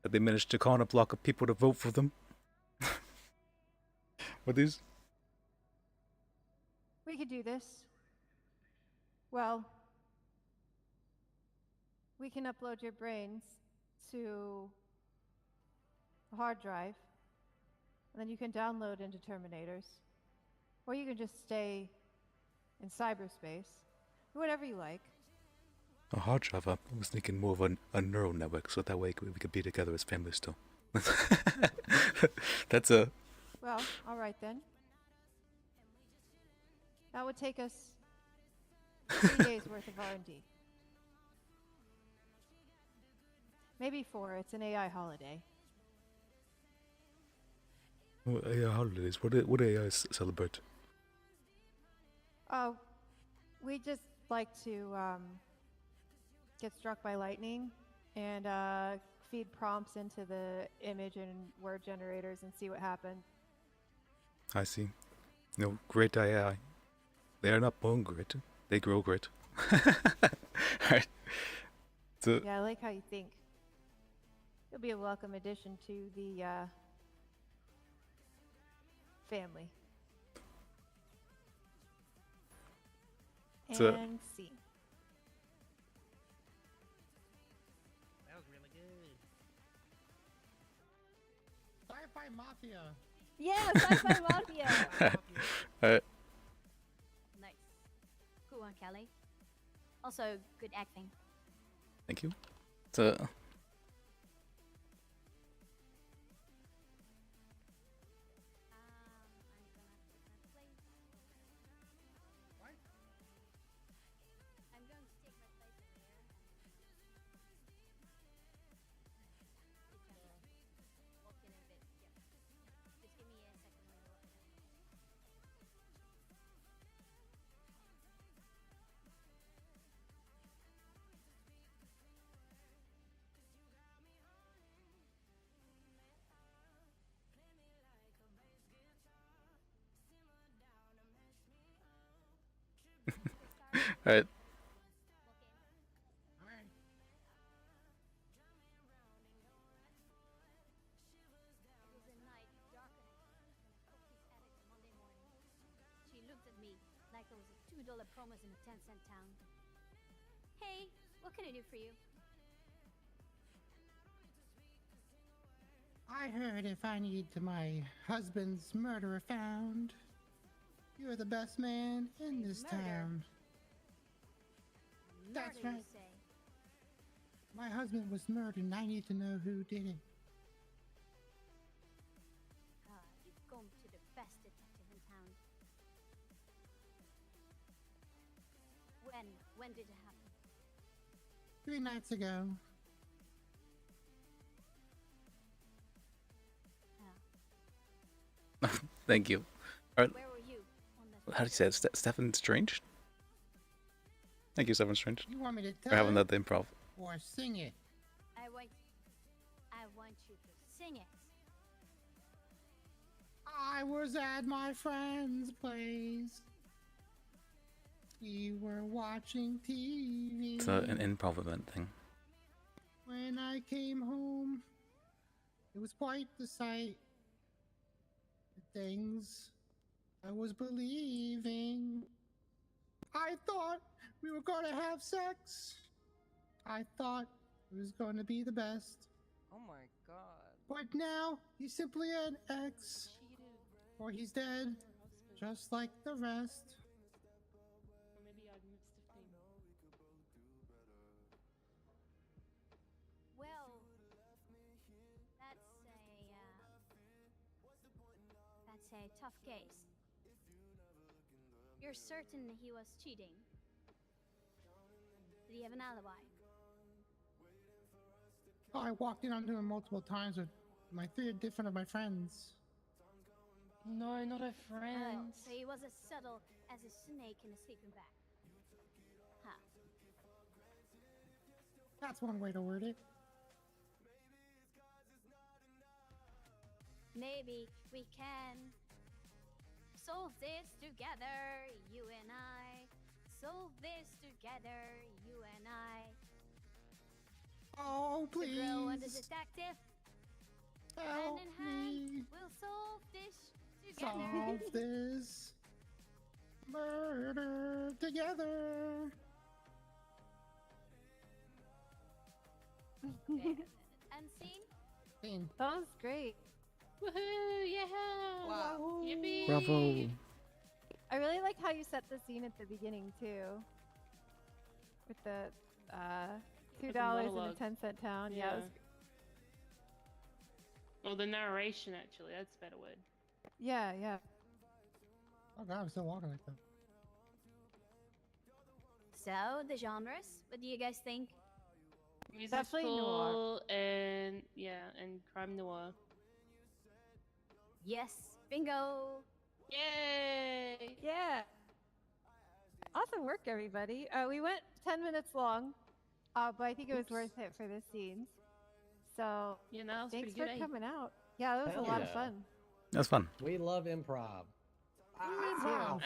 That they managed to corner block of people to vote for them. What is? We could do this. Well, we can upload your brains to a hard drive, and then you can download into Terminators. Or you can just stay in cyberspace. Whatever you like. A hard drive. I was thinking more of a neural network, so that way we could be together as family still. That's a... Well, all right then. That would take us 3 days worth of R&D. Maybe 4. It's an AI holiday. AI holidays. What AI celebrate? Oh, we just like to get struck by lightning and feed prompts into the image and word generators and see what happens. I see. No, great AI. They are not born great. They grow great. Alright. So, Yeah, I like how you think. You'll be a welcome addition to the family. So- And see. That was really good. Sci-fi Mafia. Yeah, Sci-Fi Mafia. Alright. Nice. Good one, Kelly. Also, good acting. Thank you. So, I'm going to take my place over there. Walk in a bit. Yep. Just give me a second when you walk in. alright. Alright. It was a night darker than Cookie's attic Monday morning. She looked at me like I was a $2 promise in a 10-cent town. Hey, what can I do for you? I heard if I need my husband's murderer found, you're the best man in this Murder? town. That's Murder, you right. say? My husband was murdered and I need to know who did it. You've gone to the best detective in town. When did it happen? 3 nights ago. Thank you. All right. Where were you on How do you say it? Stephen Strange? Thank you, Stephen Strange. You want me to For tell having it that improv. or sing it? I want you to sing it. I was at my friend's place. We were watching TV. It's an improv event thing. When I came home, it was quite the sight. The things I was believing. I thought we were gonna have sex. I thought it was gonna be the best. Oh my god. But now he's simply an ex. Or he's dead, just like the rest. Or maybe I missed a thing. Well, that's a tough case. You're certain he was cheating? Did he have an alibi? Oh, I walked in onto him multiple times with my 3 different of my friends. No, not a Oh, friend. so he was as subtle as a snake in a sleeping bag. Huh. That's one way to word it. Maybe we can solve this together, you and I. Solve this together, you and I. Oh, please. The girl and the detective. Help hand in hand, me. we'll solve this together. Solve this murder together. And scene? Scene. That was great. Woohoo! Yeah! Wow. Yippee! Bravo. I really like how you set the scene at the beginning too. With the $2 in a monologue. 10-cent town. Yeah. It was, Well, the narration actually, that's a better word. yeah, yeah. Oh god, I'm still walking like that. So, the genres? What do you guys think? Definitely noir. Musical and and crime noir. Yes, bingo! Yay! Yeah. Awesome work, everybody. We went 10 minutes long, but I think it was worth it for the scenes. So, Yeah, that was thanks pretty for good, eh? coming out. Yeah, that was Hell a lot of yeah. fun. That's fun. We love improv. Ow!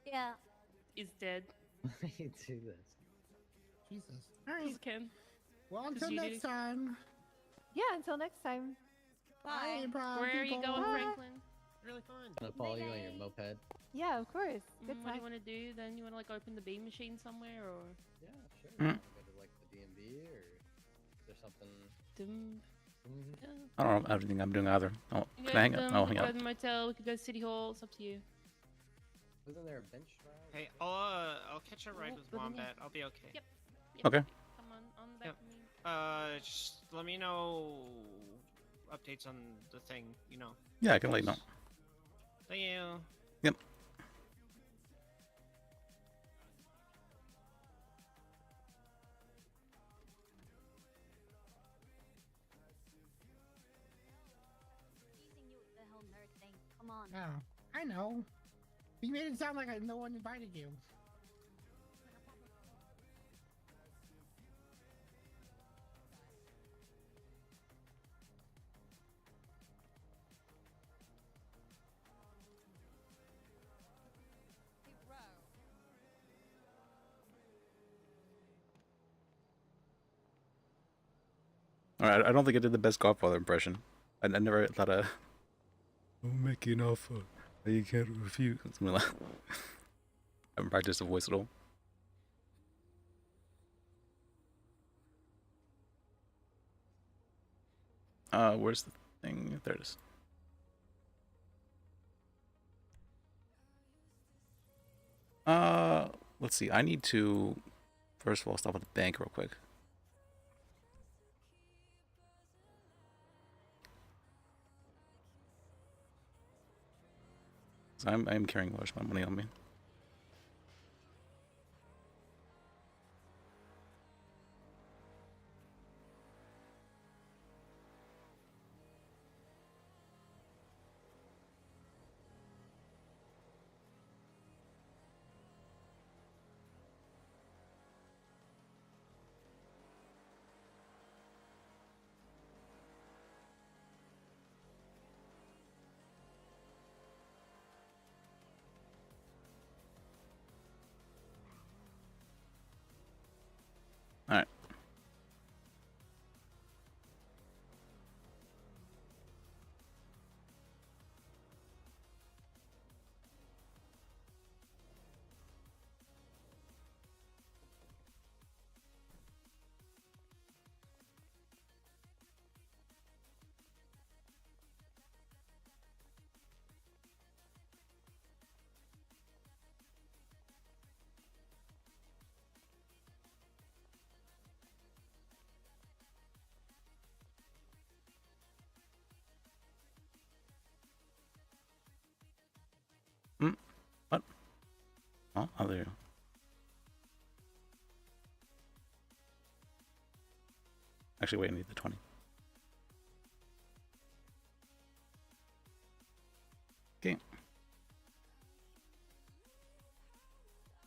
Yeah. He's dead. I hate to do this. Jesus. Alright. Ken. Well, 'Cause until you next did- time. Yeah, until next time. Bye, improv Where are you people. going, Bye. Franklin? Really fun. Gonna follow you on your moped. Yeah, of course. Good What do time. you want to do then? You want to like open the beam machine somewhere or? Yeah, sure. Mm. Go to like the DMV or is there something? Dum. I don't know everything I'm doing either. Oh, You can I hang guys, up? I'll we hang could go up. to the motel. We could go to City Hall. It's up to you. Wasn't there a bench ride? Hey, I'll catch a ride Oh, with but then Wombat. I'll be okay. Yep. Okay. Come on the back Yep. of me. Just let me know updates on the thing. You know. Yeah, I can let you know. Thank you. Yep. Teasing you with the whole nerd thing. Come on. Yeah, I know. You made it sound like no one invited you. Alright, I don't think I did the best Godfather impression. I never thought I make an offer that you can't refuse. Something like I haven't practiced the voice at all. Where's the thing? There it is. Let's see. I need to first of all stop at the bank real quick. So I'm carrying a large amount of money on me. All right. What? Oh, there you go. Actually, wait, I need the 20. Okay.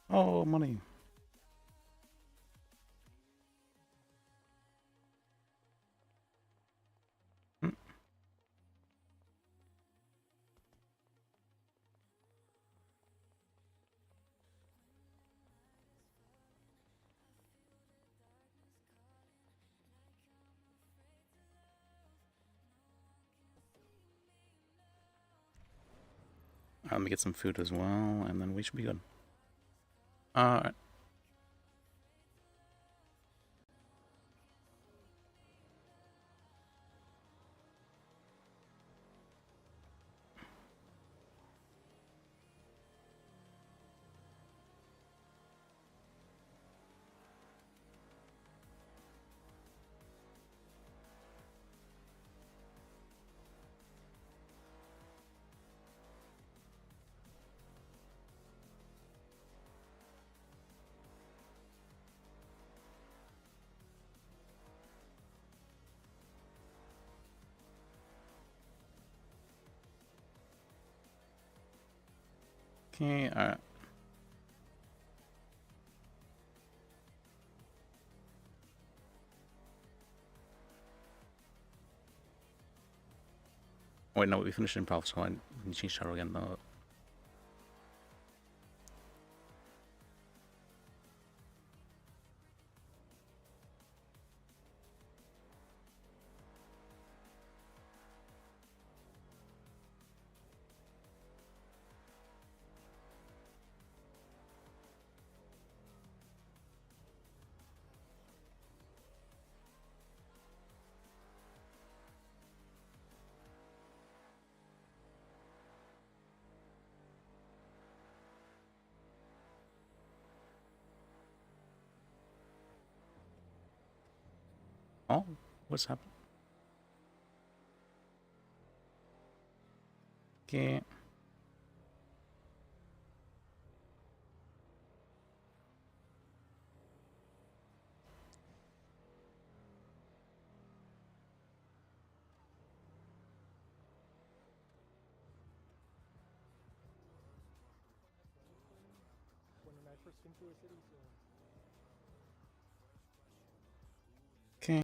Oh, money. Let me get some food as well, and then we should be good. Alright. Okay, alright. Wait, no, we finished improv, so I need to change shadow again, though. Oh, what's happening? Okay. When I first came to a city, so. Okay. How's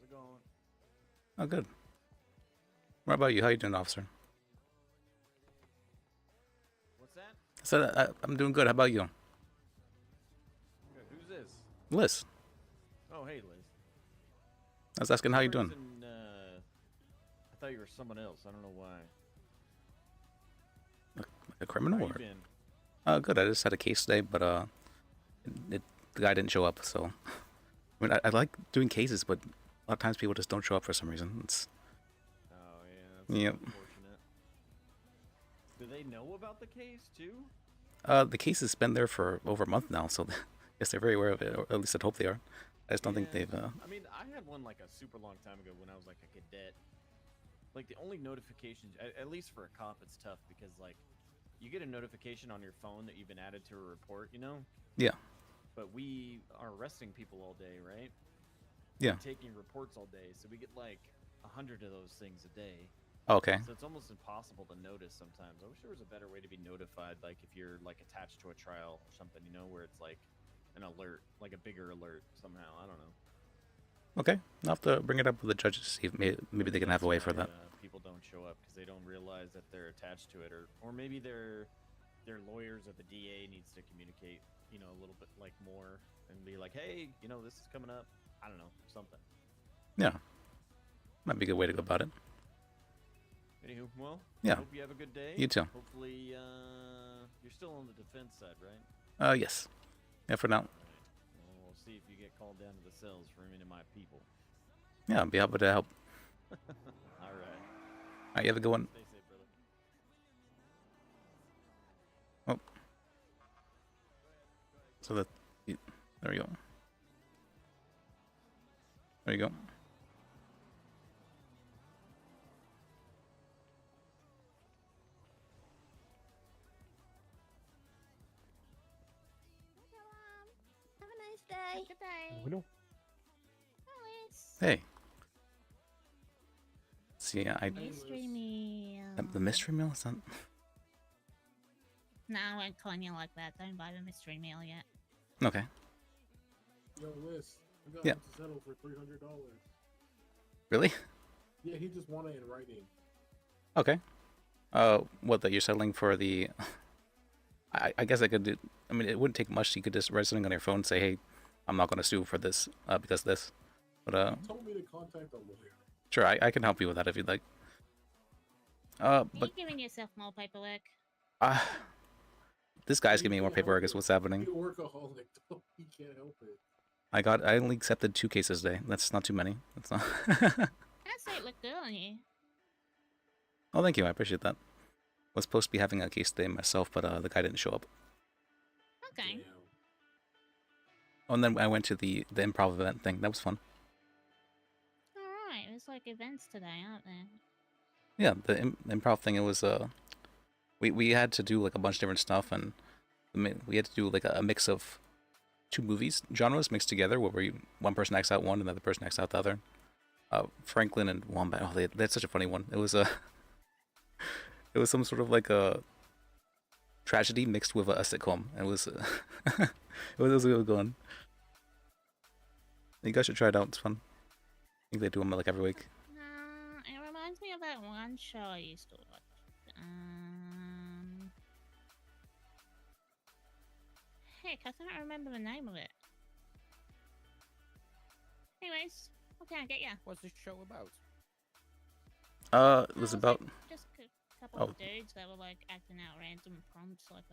it going? Oh, good. What about you? How you doing, officer? What's that? I said I'm doing good. How about you? Good. Who's this? Liz. Oh, hey, Liz. I was asking how you doing. I thought you were someone else. I don't know why. A criminal? How you Or? been? Good. I just had a case today, but the guy didn't show up. So, I mean, I like doing cases, but a lot of times people just don't show up for some reason. It's. Oh yeah. Yep. That's unfortunate. Do they know about the case too? The case has been there for over a month now, so guess they're very aware of it, or at least I'd hope they are. I just don't think they've. I mean, I had one like a super long time ago when I was like a cadet. Like the only notifications, at least for a cop, it's tough because like you get a notification on your phone that you've been added to a report, you know? Yeah. But we are arresting people all day, right? Yeah. We're taking reports all day, so we get like 100 of those things a day. Okay. So it's almost impossible to notice sometimes. I wish there was a better way to be notified, like if you're like attached to a trial or something, you know, where it's like an alert, like a bigger alert somehow. I don't know. Okay. I'll have to bring it up with the judges to see if maybe they can have a way for that. People don't show up because they don't realize that they're attached to it, or maybe their lawyers or the DA needs to communicate, you know, a little bit like more and be like, hey, you know, this is coming up. I don't know, something. Yeah. Might be a good way to go about it. Anywho, well, Yeah. hope you have a good day. You too. Hopefully, you're still on the defense side, right? Yes. Yeah, for now. Well, we'll see if you get called down to the cells for any of my people. Yeah, I'll be happy to help. All right. All right, you have a good one. Stay safe, brother. Oh. So that, there we go. There you go. Have a nice day. Good day. Bueno. Hey. See, Mystery meal. the mystery meal is not. No, I won't calling you like that. Don't buy the mystery meal yet. Okay. Yo, Liz, I got Yeah. him to settle for $300. Really? Yeah, he just wanted it in writing. Okay. What, that you're settling for the... I guess I could do... I mean, it wouldn't take much. You could just write something on your phone and say, hey, I'm not going to sue for this, because of this. But, He told me to contact a lawyer. sure, I can help you with that if you'd like. Are But, you giving yourself more paperwork? this guy's giving me more paperwork is what's happening. He's a workaholic, though. He can't help it. I only accepted 2 cases today. That's not too many. That's not... That suit looked good on you. Oh, thank you. I appreciate that. Was supposed to be having a case today myself, but the guy didn't show up. Okay. Oh, and then I went to the improv event thing. That was fun. Alright, there's like events today, aren't there? Yeah, the improv thing. It was we had to do like a bunch of different stuff, and we had to do like a mix of 2 movies genres mixed together, where one person acts out one and the other person acts out the other. Franklin and Wombat. Oh, they had such a funny one. It was it was some sort of like a tragedy mixed with a sitcom. It was it was a good one. You guys should try it out. It's fun. I think they do them like every week. It reminds me of that one show I used to watch. Heck, I can't remember the name of it. Anyways, what can I get ya? What's this show about? It was about. Just a couple of dudes that were like acting out random prompts like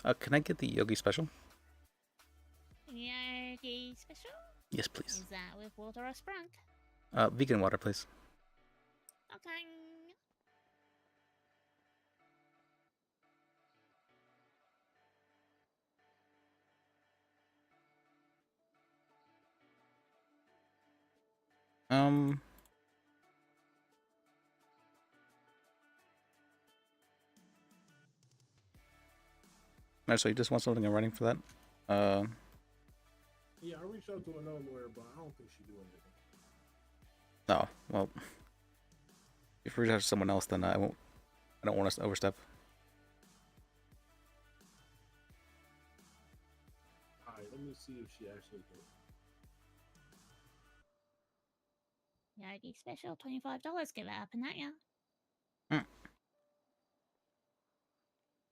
that. Can I get the Yogi special? Yogi special? Yes, please. Is that with water or sprunk? Vegan water, please. Okay. Alright, so you just want something in writing for that? Yeah, I reached out to another lawyer, but I don't think she do anything. Oh, well. If we reach out to someone else, then I won't. I don't want us to overstep. Alright, let me see if she actually did. Yogi special, $25. Give it up and that, yeah.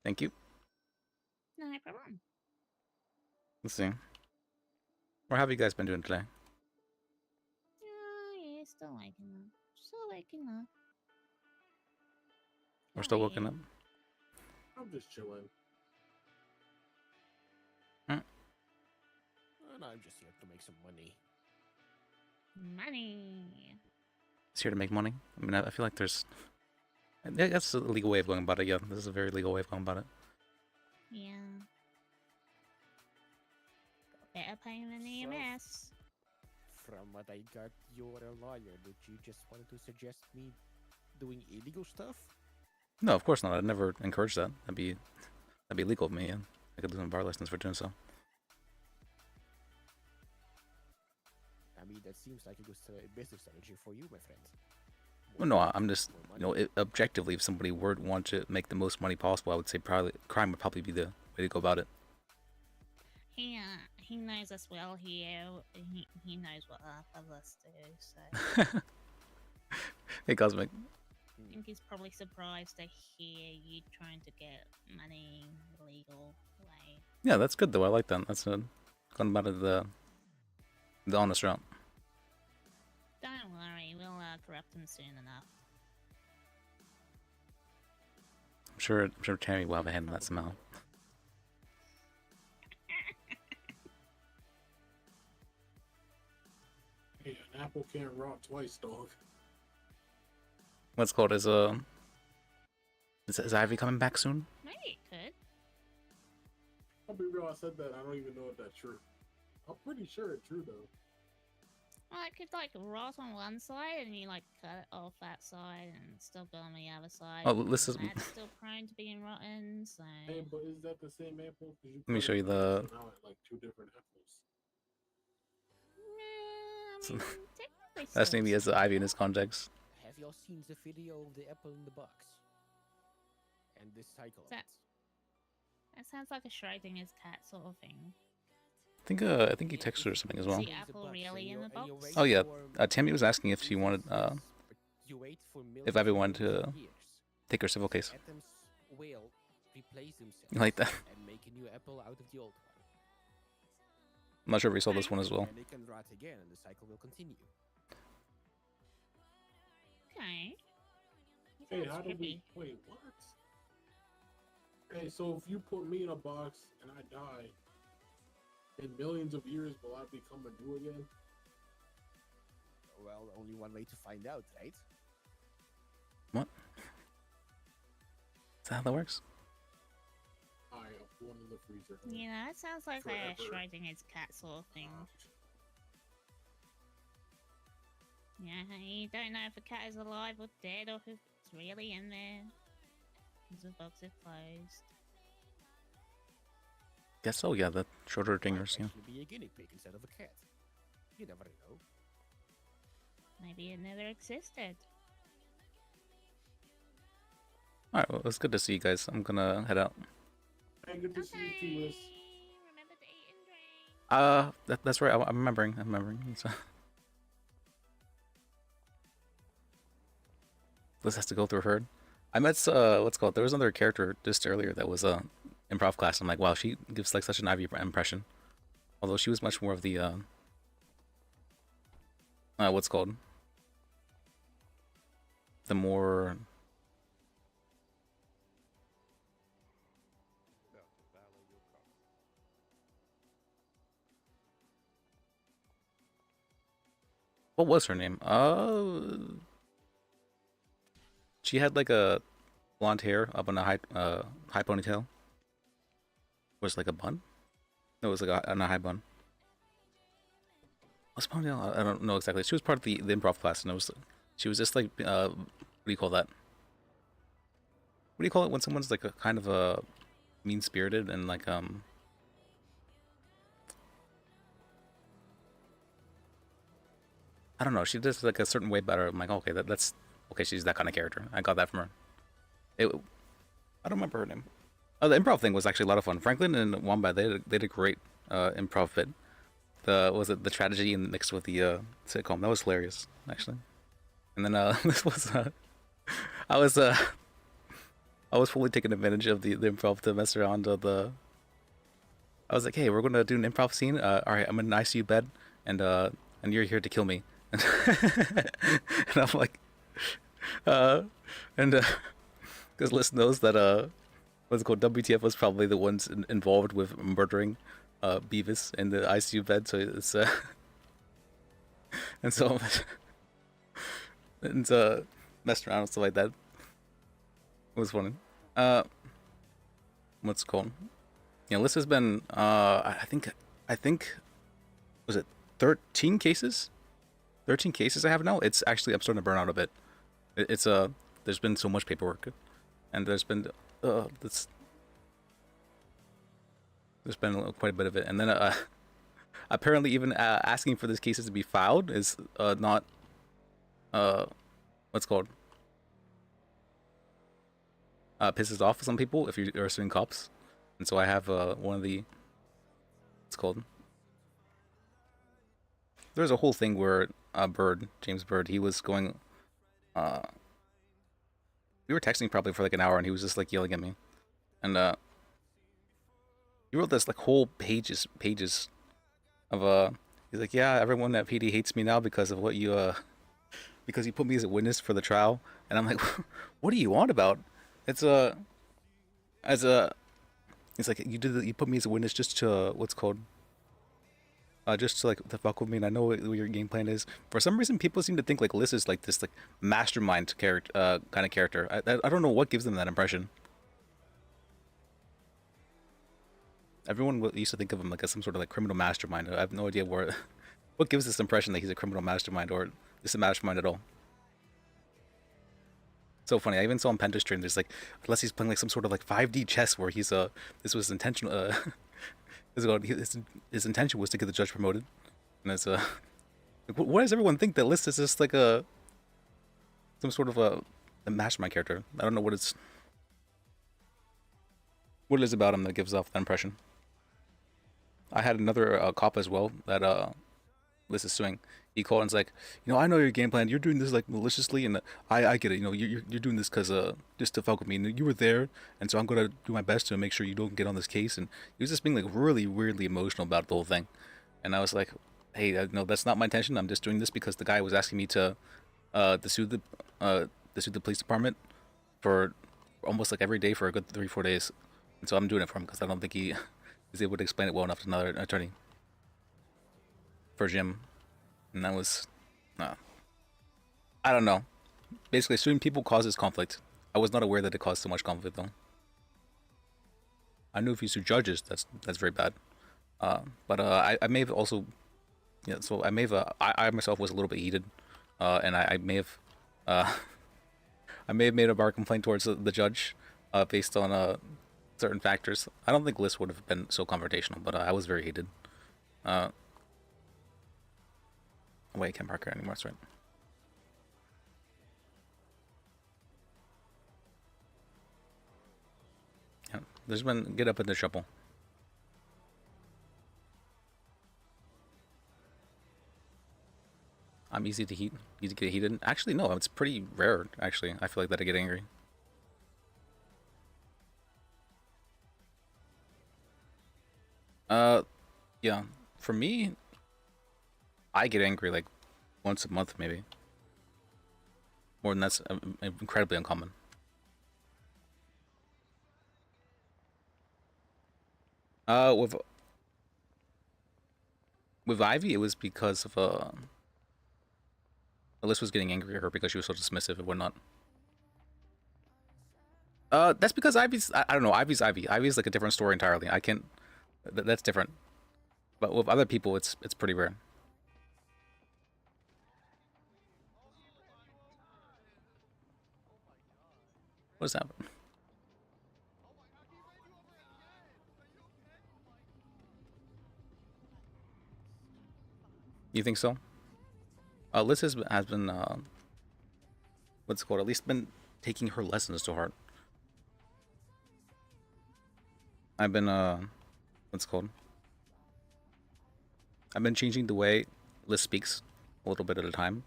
Thank you. No problem. Let's see. Or have you guys been doing today? Oh, yeah, still waking up. Still waking up. We're still waking up. I'm just chilling. And I'm just here to make some money. Money. It's here to make money. I mean, I feel like there's. That's a legal way of going about it. Yeah, this is a very legal way of going about it. Yeah. pain in the EMS. From what I got, you're a lawyer. Did you just want to suggest me doing illegal stuff? No, of course not. I'd never encourage that. That'd be illegal of me. Yeah, I could lose my bar license for doing so. I mean, that seems like a good business strategy for you, my friend. Well, no, I'm just, objectively, if somebody were to want to make the most money possible, I would say probably crime would probably be the way to go about it. He knows us well here. He knows what half of us do, so... Hey, Cosmic. I think he's probably surprised to hear you trying to get money legal way. Yeah, that's good though. I like that. That's going about it the honest route. Don't worry, we'll corrupt him soon enough. I'm sure Tammy will have a hand in that somehow. Hey, an apple can't rot twice, dog. What's called is Ivy coming back soon? Maybe it could. I'll be real, I said that. I don't even know if that's true. I'm pretty sure it's true, though. Well, it could, like, rot on one side and you, like, cut it off that side and it's still go on the other side. Oh, this is... That's still prone to being rotten, so... Hey, but is that the same apple? Let me show you the... Like two different apples. That's maybe as the Ivy in his context. Have y'all seen the video of the apple in the box? And this cycle of it? That sounds like a Schrodinger's cat sort of thing. I think he texted her something as well. Is the apple really in the box? Oh yeah, Tammy was asking if she wanted, if Ivy wanted to take her civil case. Atoms will replace themselves You like that? and make a new apple out of the old one. I'm not sure if we saw this one as well. And it can rot again, and the cycle will continue. Okay. Hey, how do we... Wait, what? Hey, so if you put me in a box and I die, in millions of years, will I become a new again? Well, only one way to find out, right? What? Is that how that works? I have one in the freezer. Yeah, that sounds like Forever. a Schrodinger's cat sort of thing. Yeah, you don't know if a cat is alive or dead or if it's really in there. Because the box is closed. Guess so, yeah, the shorter dingers, yeah. Be a guinea pig instead of a cat. You never know. Maybe it never existed. Alright, well, it's good to see you guys. I'm gonna head out. Hey, good to see you too, Liz. Remember to eat and drink. That's right, I'm remembering. So... Liz has to go through herd. I met, what's called, there was another character just earlier that was, improv class. I'm like, wow, she gives like such an Ivy impression. Although she was much more of the what's called the more what was her name? She had like a blonde hair up on a high ponytail. Was like a bun? No, it was like on a high bun. What's ponytail? I don't know exactly. She was part of the improv class, and she was just like what do you call that? What do you call it when someone's like a kind of a mean spirited and like I don't know. She does like a certain way better. I'm like, okay, that's okay. She's that kind of character. I got that from her. I don't remember her name. Oh, the improv thing was actually a lot of fun. Franklin and Wombat, they did a great improv bit. The tragedy mixed with the sitcom. That was hilarious, actually. And then this was I was fully taking advantage of the improv to mess around. I was like, hey, we're gonna do an improv scene. All right, I'm in an ICU bed, and you're here to kill me. And I'm like, because Liz knows that what's it called, WTF was probably the ones involved with murdering Beavis in the ICU bed, so it's and so messed around and stuff like that. It was funny. What's it called? Yeah, Liz has been I think was it 13 cases? 13 cases I have now. It's actually, I'm starting to burn out a bit. It's there's been so much paperwork, and there's been there's been quite a bit of it, and then apparently even asking for these cases to be filed is not what's called pisses off some people if you are suing cops, and so I have one of the it's called. There's a whole thing where James Bird, he was going. We were texting probably for like an hour, and he was just like yelling at me, and he wrote this like whole pages of he's like, yeah, everyone at PD hates me now because of what you because you put me as a witness for the trial, and I'm like, what do you want about? It's it's like you put me as a witness just to what's called just to like to fuck with me, and I know what your game plan is. For some reason, people seem to think like Liz is like this like mastermind character, kind of character. I don't know what gives them that impression. Everyone used to think of him like as some sort of like criminal mastermind. I have no idea where, what gives this impression that he's a criminal mastermind or is a mastermind at all. So funny. I even saw on Penta stream. There's like, unless he's playing like some sort of like 5D chess where he's this was intentional. His intention was to get the judge promoted, and it's like, why does everyone think that List is just like some sort of a mastermind character? I don't know what it is about him that gives off that impression. I had another cop as well that List is suing. He called and was like, you know, I know your game plan. You're doing this like maliciously, and I get it. You know, you're doing this because just to fuck with me. And you were there, and so I'm gonna do my best to make sure you don't get on this case. And he was just being like really weirdly emotional about the whole thing. And I was like, hey, no, that's not my intention. I'm just doing this because the guy was asking me to sue the police department for almost like every day for a good 3-4 days. And so I'm doing it for him because I don't think he is able to explain it well enough to another attorney for Jim. And that was, I don't know. Basically, suing people causes conflict. I was not aware that it caused so much conflict, though. I knew if you sue judges, that's very bad. But I may have also, yeah. So I may have, I myself was a little bit heated, and I may have, I may have made a bar complaint towards the judge, based on certain factors. I don't think Liz would have been so confrontational, but I was very heated. Wait, I can't park here anymore, that's right. Yeah, there's been get up in the shuffle. I'm easy to get heated. Actually, no, it's pretty rare, actually. I feel like that I get angry. Yeah, for me, I get angry like once a month, maybe. More than that's incredibly uncommon. With Ivy, it was because of Alyssa was getting angry at her because she was so dismissive and whatnot. That's because Ivy's, I don't know, Ivy's Ivy. Ivy's like a different story entirely. I can't, that's different. But with other people, it's pretty rare. What is happening? You think so? Liz has been what's it called? At least been taking her lessons to heart. I've been what's it called? I've been changing the way Liz speaks a little bit at a time,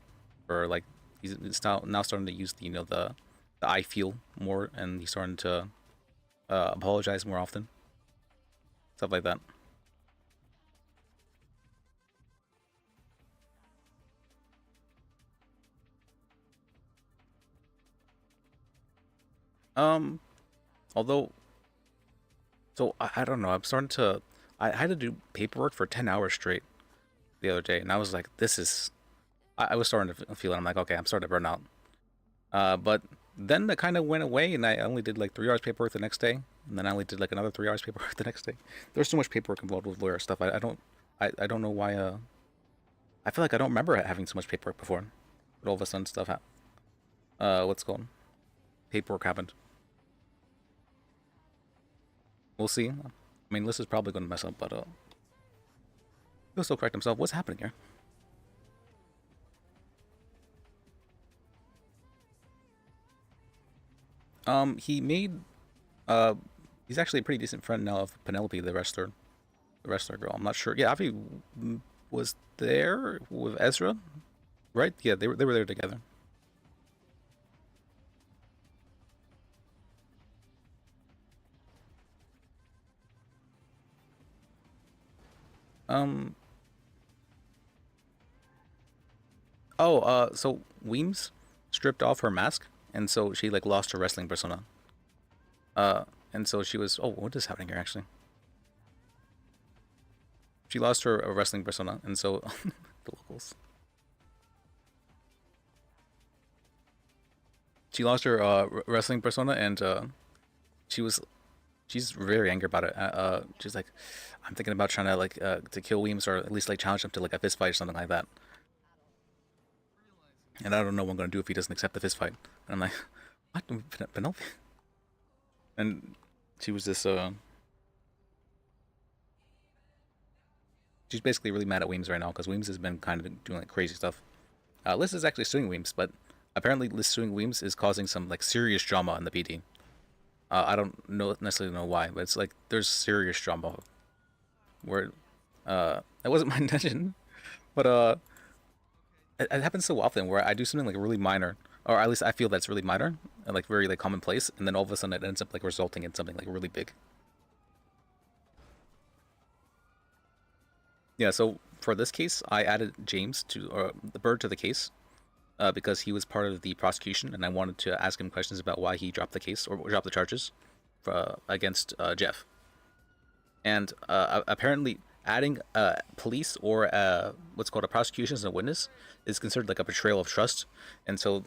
or like he's now starting to use the the I feel more, and he's starting to apologize more often, stuff like that. Although, so I don't know. I'm starting to. I had to do paperwork for 10 hours straight the other day, and I was like, this is. I was starting to feel it. I'm like, okay, I'm starting to burn out. But then that kind of went away, and I only did like 3 hours paperwork the next day, and then I only did like another 3 hours paperwork the next day. There's so much paperwork involved with lawyer stuff. I don't I don't know why. I feel like I don't remember having so much paperwork before, but all of a sudden stuff happened. What's going? Paperwork happened. We'll see. I mean, this is probably going to mess up, but he'll still correct himself. What's happening here? He made, he's actually a pretty decent friend now of Penelope, the wrestler girl. I'm not sure. Yeah, Avi was there with Ezra, right? Yeah, they were there together. Oh, so Weems stripped off her mask, and so she like lost her wrestling persona. And so she was. Oh, what is happening here actually? She lost her wrestling persona, and so the locals. She lost her wrestling persona, and she's very angry about it. She's like, I'm thinking about trying to like to kill Weems, or at least like challenge him to like a fist fight or something like that. And I don't know what I'm gonna do if he doesn't accept the fist fight. And I'm like, what, Penelope? And she was this she's basically really mad at Weems right now because Weems has been kind of doing like crazy stuff. Liz is actually suing Weems, but apparently Liz suing Weems is causing some like serious drama in the PD. I don't necessarily know why, but it's like there's serious drama where that wasn't my intention, but it happens so often where I do something like really minor, or at least I feel that's really minor and like very like commonplace, and then all of a sudden it ends up like resulting in something like really big. Yeah, so for this case, I added James to the bird to the case because he was part of the prosecution, and I wanted to ask him questions about why he dropped the case or dropped the charges against Jeff. And apparently, adding police or what's called a prosecution as a witness is considered like a betrayal of trust. And so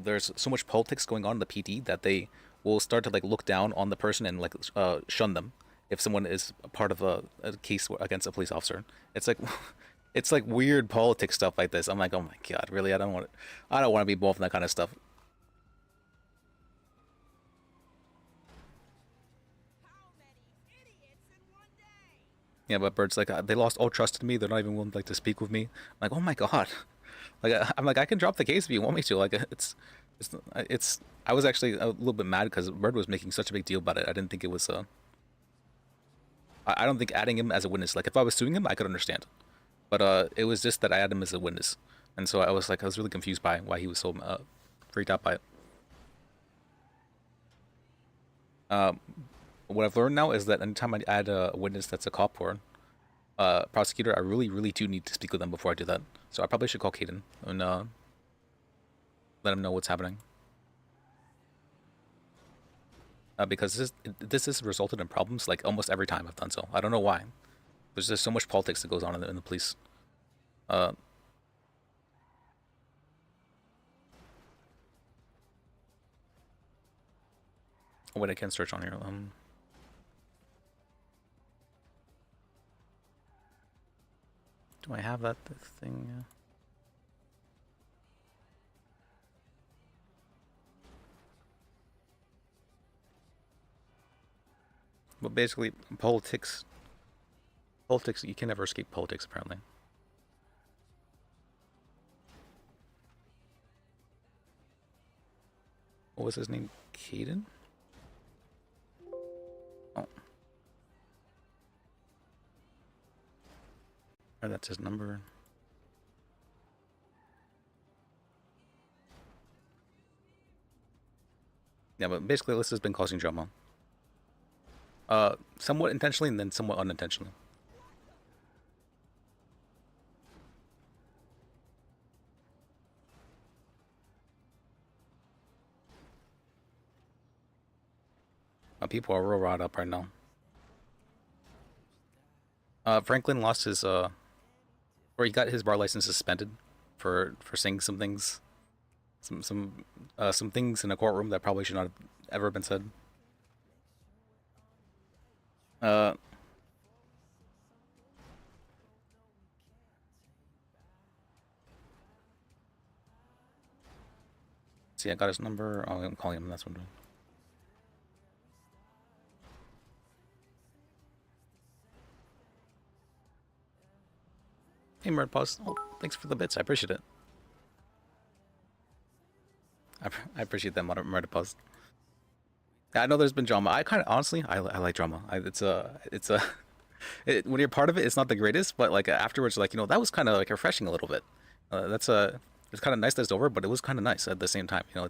there's so much politics going on in the PD that they will start to like look down on the person and like shun them if someone is a part of a case against a police officer. It's like it's like weird politics stuff like this. I'm like, oh my god, really? I don't want to be involved in that kind of stuff. Yeah, but Bird's like, they lost all trust in me. They're not even willing like to speak with me. I'm like, oh my god, like I'm like, I can drop the case if you want me to. Like, it's. I was actually a little bit mad because Bird was making such a big deal about it. I didn't think it was. I don't think adding him as a witness. Like, if I was suing him, I could understand. But it was just that I added him as a witness, and so I was really confused by why he was so freaked out by it. What I've learned now is that anytime I add a witness that's a cop or prosecutor, I really do need to speak with them before I do that. So I probably should call Caden and let him know what's happening. Because this has resulted in problems like almost every time I've done so. I don't know why. There's just so much politics that goes on in the police. Oh wait, I can't search on here. Do I have that thing? But basically, politics, you can never escape politics, apparently. What was his name? Caden? Oh. Oh, that's his number. Yeah, but basically this has been causing drama. Somewhat intentionally and then somewhat unintentionally. People are real riled up right now. Franklin lost his or he got his bar license suspended for saying some things, some things in a courtroom that probably should not have ever been said. See, I got his number. Oh, I'm calling him. That's what I'm doing. Hey, Murdpaws. Oh, thanks for the bits. I appreciate it. I appreciate that, Murdpaws. Yeah, I know there's been drama. I kind of, honestly, I like drama. When you're part of it, it's not the greatest, but like afterwards, like, you know, that was kind of like refreshing a little bit. It's kind of nice that it's over, but it was kind of nice at the same time. You know,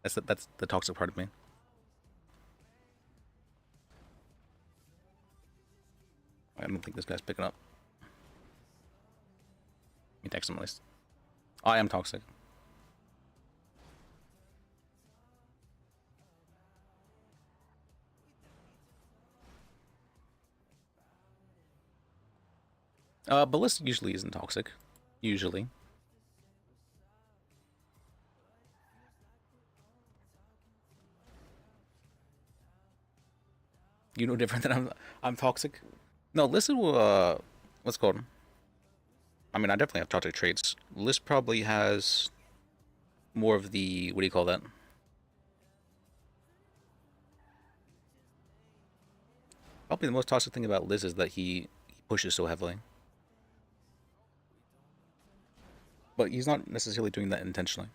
that's the toxic part of me. I don't think this guy's picking up. Let me text him at least. I am toxic. Ballista usually isn't toxic. Usually. You know different than I'm toxic? No, listen will what's it called? I mean, I definitely have toxic traits. Liz probably has more of the, what do you call that? Probably the most toxic thing about Liz is that he pushes so heavily. But he's not necessarily doing that intentionally.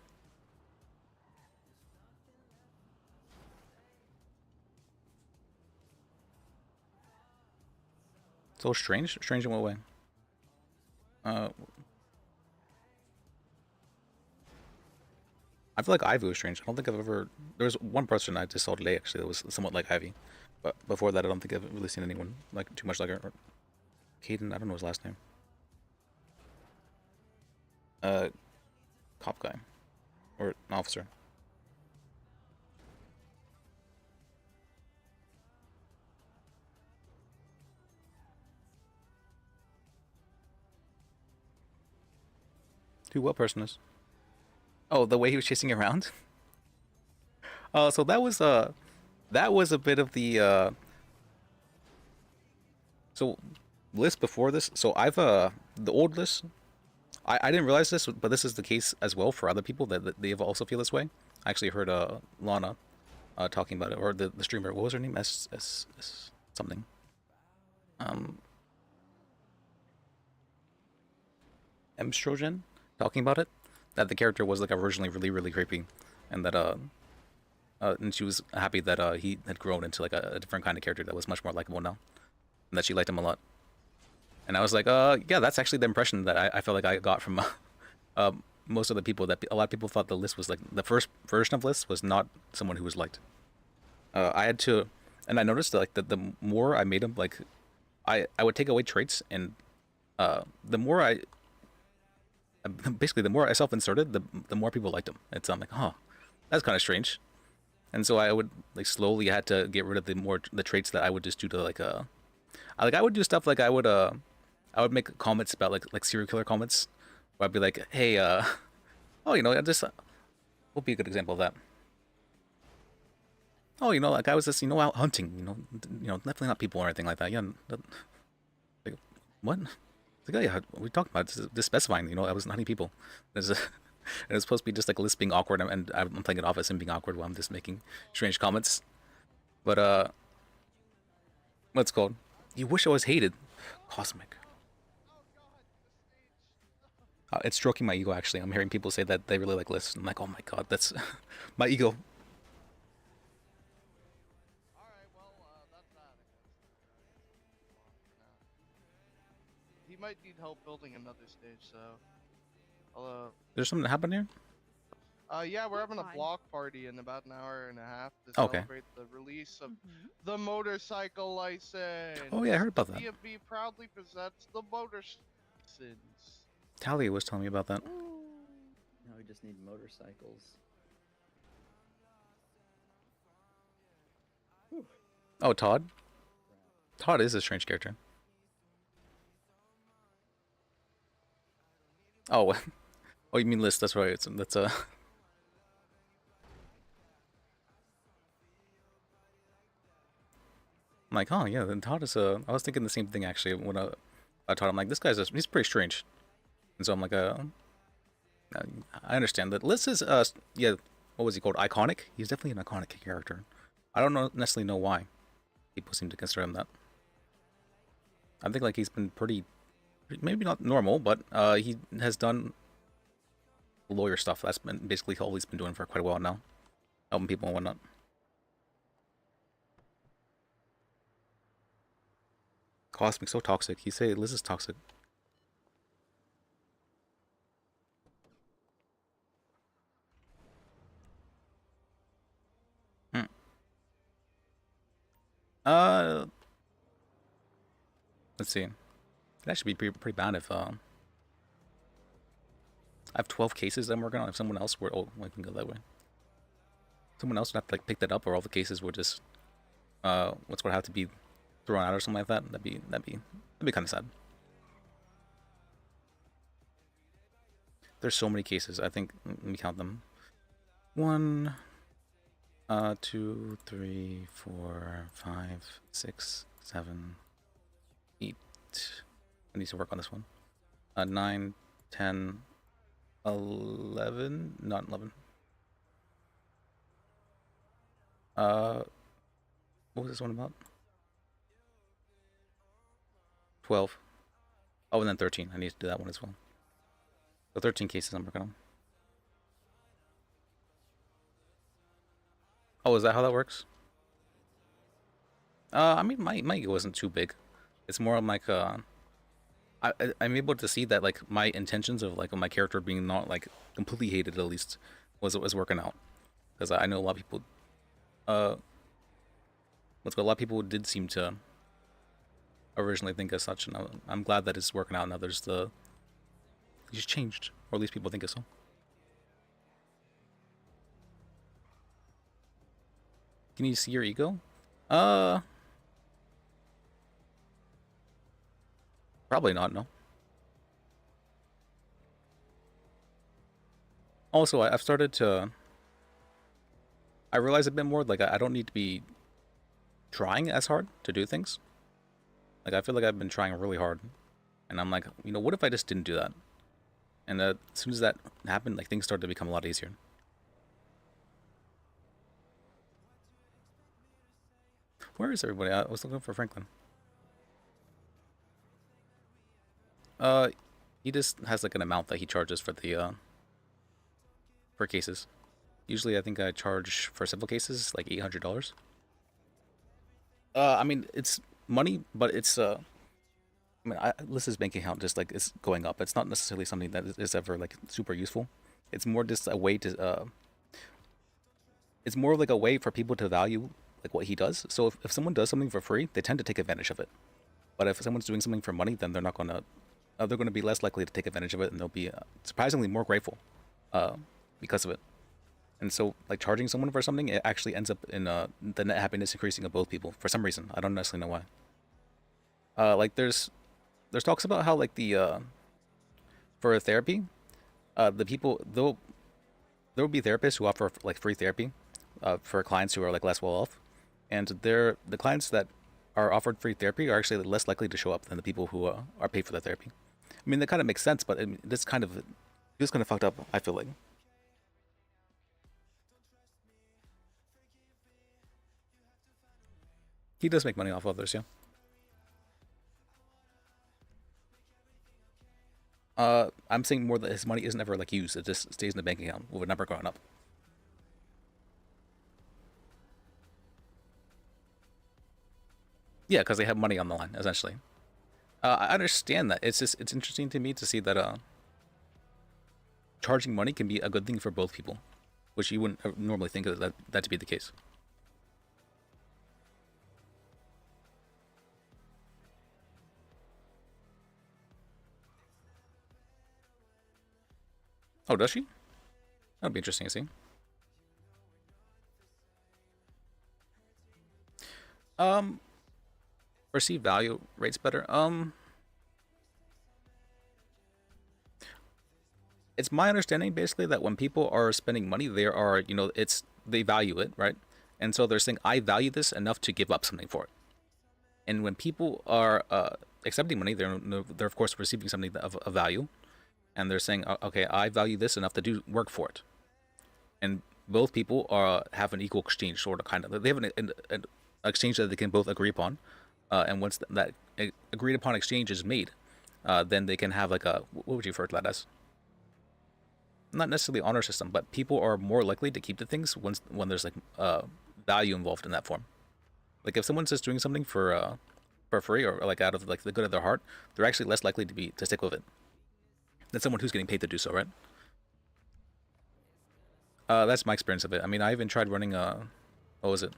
So strange? Strange in what way? I feel like Ivy was strange. I don't think I've ever... There was one person I just saw today, actually, that was somewhat like Ivy. But before that, I don't think I've really seen anyone like too much like her. Caden, I don't know his last name. Cop guy. Or an officer. Who, what person is? Oh, the way he was chasing around? So that was a bit of the so list before this. So I've the old list. I didn't realize this, but this is the case as well for other people that they also feel this way. I actually heard Lana talking about it, or the streamer. What was her name? S something. Mstrogen talking about it, that the character was like originally really creepy, and that and she was happy that he had grown into like a different kind of character that was much more likable now, and that she liked him a lot. And I was like, yeah, that's actually the impression that I felt like I got from most of the people. That a lot of people thought the list was like the first version of list was not someone who was liked. I had to, and I noticed that like the more I made him, like I would take away traits, and the more I basically the more I self-inserted, the more people liked him. I'm like, huh, that's kind of strange. And so I would like slowly had to get rid of the traits that I would just do to like I would do stuff like I would make comments about like serial killer comments, where I'd be like, hey, oh, you know, I just will be a good example of that. Oh, you know, like I was just, you know, out hunting, you know, definitely not people or anything like that. Yeah, like, what? It's like, oh yeah, what are we talking about? Just specifying, you know, I was hunting people. And it's supposed to be just like Liz being awkward, and I'm playing it off as him being awkward while I'm just making strange comments. But what's it called? You wish I was hated. Cosmic. It's stroking my ego, actually. I'm hearing people say that they really like Liz. I'm like, oh my god, that's my ego. He might need help building another stage, so There's something that happened here? yeah, we're having a block party in about an hour and a half to Okay. celebrate the release of the motorcycle license. Oh, yeah, I heard about that. DMV proudly presents the motorcycle license. Talia was telling me about that. Now we just need motorcycles. Oh, Todd? Todd is a strange character. Oh, oh, you mean list? That's right. That's I'm like, oh yeah, then Todd is a. I was thinking the same thing actually when I Todd. I'm like, this guy's he's pretty strange, and so I'm like, I understand that Liz is yeah, what was he called? Iconic. He's definitely an iconic character. I don't necessarily know why people seem to consider him that. I think like he's been pretty, maybe not normal, but he has done lawyer stuff. That's been basically all he's been doing for quite a while now, helping people and whatnot. Cosmic, so toxic. You say Liz is toxic. Hmm. Let's see. That should be pretty bad if I have 12 cases I'm working on. If someone else were, oh, I can go that way. Someone else would have to like pick that up, or all the cases would just what's what have to be thrown out or something like that. That'd be kind of sad. There's so many cases. I think let me count them. 1, 2, 3, 4, 5, 6, 7, 8. I need to work on this one. 9, 10, 11. Not 11. What was this one about? 12. Oh, and then 13. I need to do that one as well. So 13 cases I'm working on. Oh, is that how that works? I mean, my ego isn't too big. It's more like I'm able to see that like my intentions of like my character being not like completely hated at least was working out, because I know a lot of people. A lot of people did seem to originally think as such, and I'm glad that it's working out now. There's he's changed, or at least people think it's so. Can you see your ego? Probably not, no. Also, I've started to... I realize a bit more, like, I don't need to be trying as hard to do things. Like, I feel like I've been trying really hard. And I'm like, you know, what if I just didn't do that? And as soon as that happened, like, things started to become a lot easier. Where is everybody? I was looking for Franklin. He just has like an amount that he charges for the for cases. Usually, I think I charge for civil cases like $800. I mean it's money, but it's I mean, Liz's bank account just like is going up. It's not necessarily something that is ever like super useful. It's more just a way to it's more like a way for people to value like what he does. So if someone does something for free, they tend to take advantage of it. But if someone's doing something for money, then they're not gonna they're going to be less likely to take advantage of it, and they'll be surprisingly more grateful because of it. And so, like, charging someone for something, it actually ends up in the net happiness increasing of both people for some reason. I don't necessarily know why. Like, there's talks about how, like, for therapy, the people, there will be therapists who offer, like, free therapy for clients who are, like, less well off. And the clients that are offered free therapy are actually less likely to show up than the people who are paid for the therapy. I mean, that kind of makes sense, but this kind of fucked up, I feel like. He does make money off of others, yeah. I'm saying more that his money isn't ever like used; it just stays in the bank account with a number going up. Yeah, because they have money on the line, essentially. I understand that. It's interesting to me to see that charging money can be a good thing for both people, which you wouldn't normally think of that to be the case. Oh, does she? That'd be interesting to see. Perceived value rates better. It's my understanding basically that when people are spending money, they are, you know, they value it, right? And so they're saying, I value this enough to give up something for it. And when people are accepting money, they're of course receiving something of value. and they're saying, okay, I value this enough to do work for it, and both people have an equal exchange, sort of, kind of. They have an exchange that they can both agree upon, and once that agreed upon exchange is made, then they can have like a, what would you refer to that as? Not necessarily honor system, but people are more likely to keep the things when there's like value involved in that form. Like if someone's just doing something for free or like out of like the good of their heart, they're actually less likely to stick with it than someone who's getting paid to do so, right? That's my experience of it. I mean, I even tried running what was it?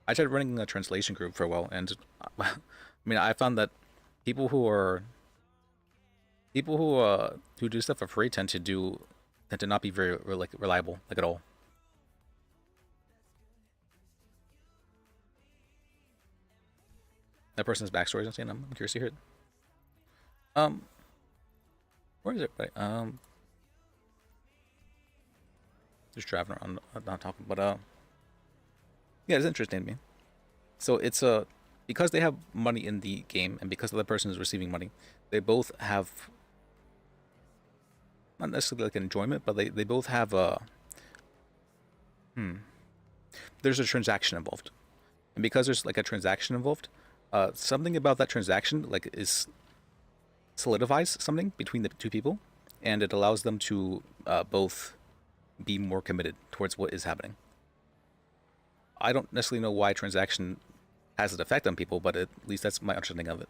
I tried running a translation group for a while, and I mean, I found that people who do stuff for free tend to not be very reliable, like at all. That person's backstory is insane. I'm curious to hear it. Where is it? Right. Just driving around, not talking, but yeah, it's interesting to me. So it's because they have money in the game, and because the other person is receiving money, they both have not necessarily like enjoyment, but they both have there's a transaction involved, and because there's like a transaction involved, something about that transaction like solidifies something between the two people, and it allows them to both be more committed towards what is happening. I don't necessarily know why transaction has an effect on people, but at least that's my understanding of it.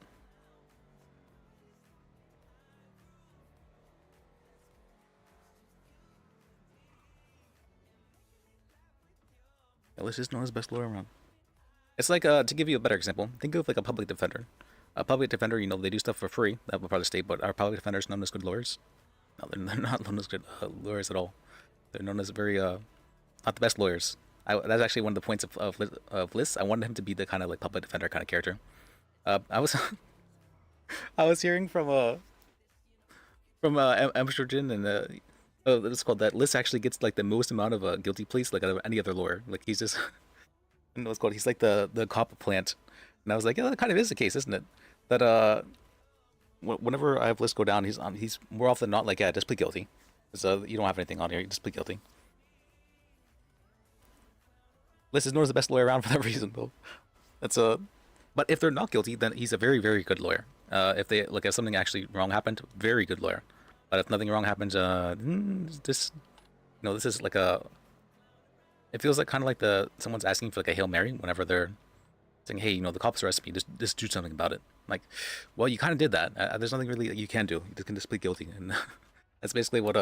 Let's just know his best lawyer around. It's like to give you a better example, think of like a public defender. A public defender, you know, they do stuff for free, that would part of the state, but are public defenders known as good lawyers? No, they're not known as good lawyers at all. They're known as very not the best lawyers. That's actually one of the points of Liz. I wanted him to be the kind of like public defender kind of character. I was I was hearing from Amsterdam and it's called that Liz actually gets like the most amount of guilty pleas like out of any other lawyer. Like he's just I don't know what's called. He's like the cop plant. And I was like, yeah, that kind of is the case, isn't it? That whenever I have Liz go down, he's more often than not like, yeah, just plead guilty. So you don't have anything on here, you just plead guilty. Liz is known as the best lawyer around for that reason, though. That's but if they're not guilty, then he's a very, very good lawyer. If something actually wrong happened, very good lawyer. But if nothing wrong happens, this is like it feels like kind of like someone's asking for like a Hail Mary whenever they're saying, hey, the cops arrested me, just do something about it. Like, well, you kind of did that. There's nothing really that you can do. You can just plead guilty, and that's basically what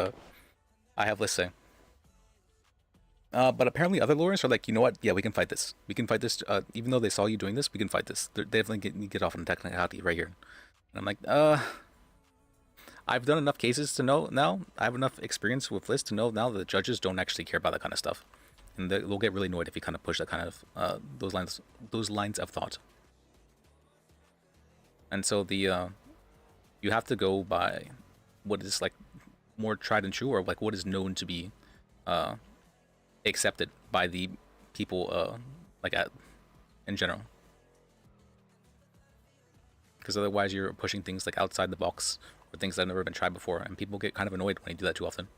I have Liz say. But apparently other lawyers are like, you know what? Yeah, we can fight this. We can fight this. Even though they saw you doing this, we can fight this. They definitely get off on the technicality right here. And I'm like, I've done enough cases to know now. I have enough experience with Liz to know now that the judges don't actually care about that kind of stuff, and they'll get really annoyed if you kind of push that kind of those lines of thought. And so you have to go by what is like more tried and true, or like what is known to be accepted by the people in general, because otherwise you're pushing things like outside the box or things that have never been tried before, and people get kind of annoyed when you do that too often.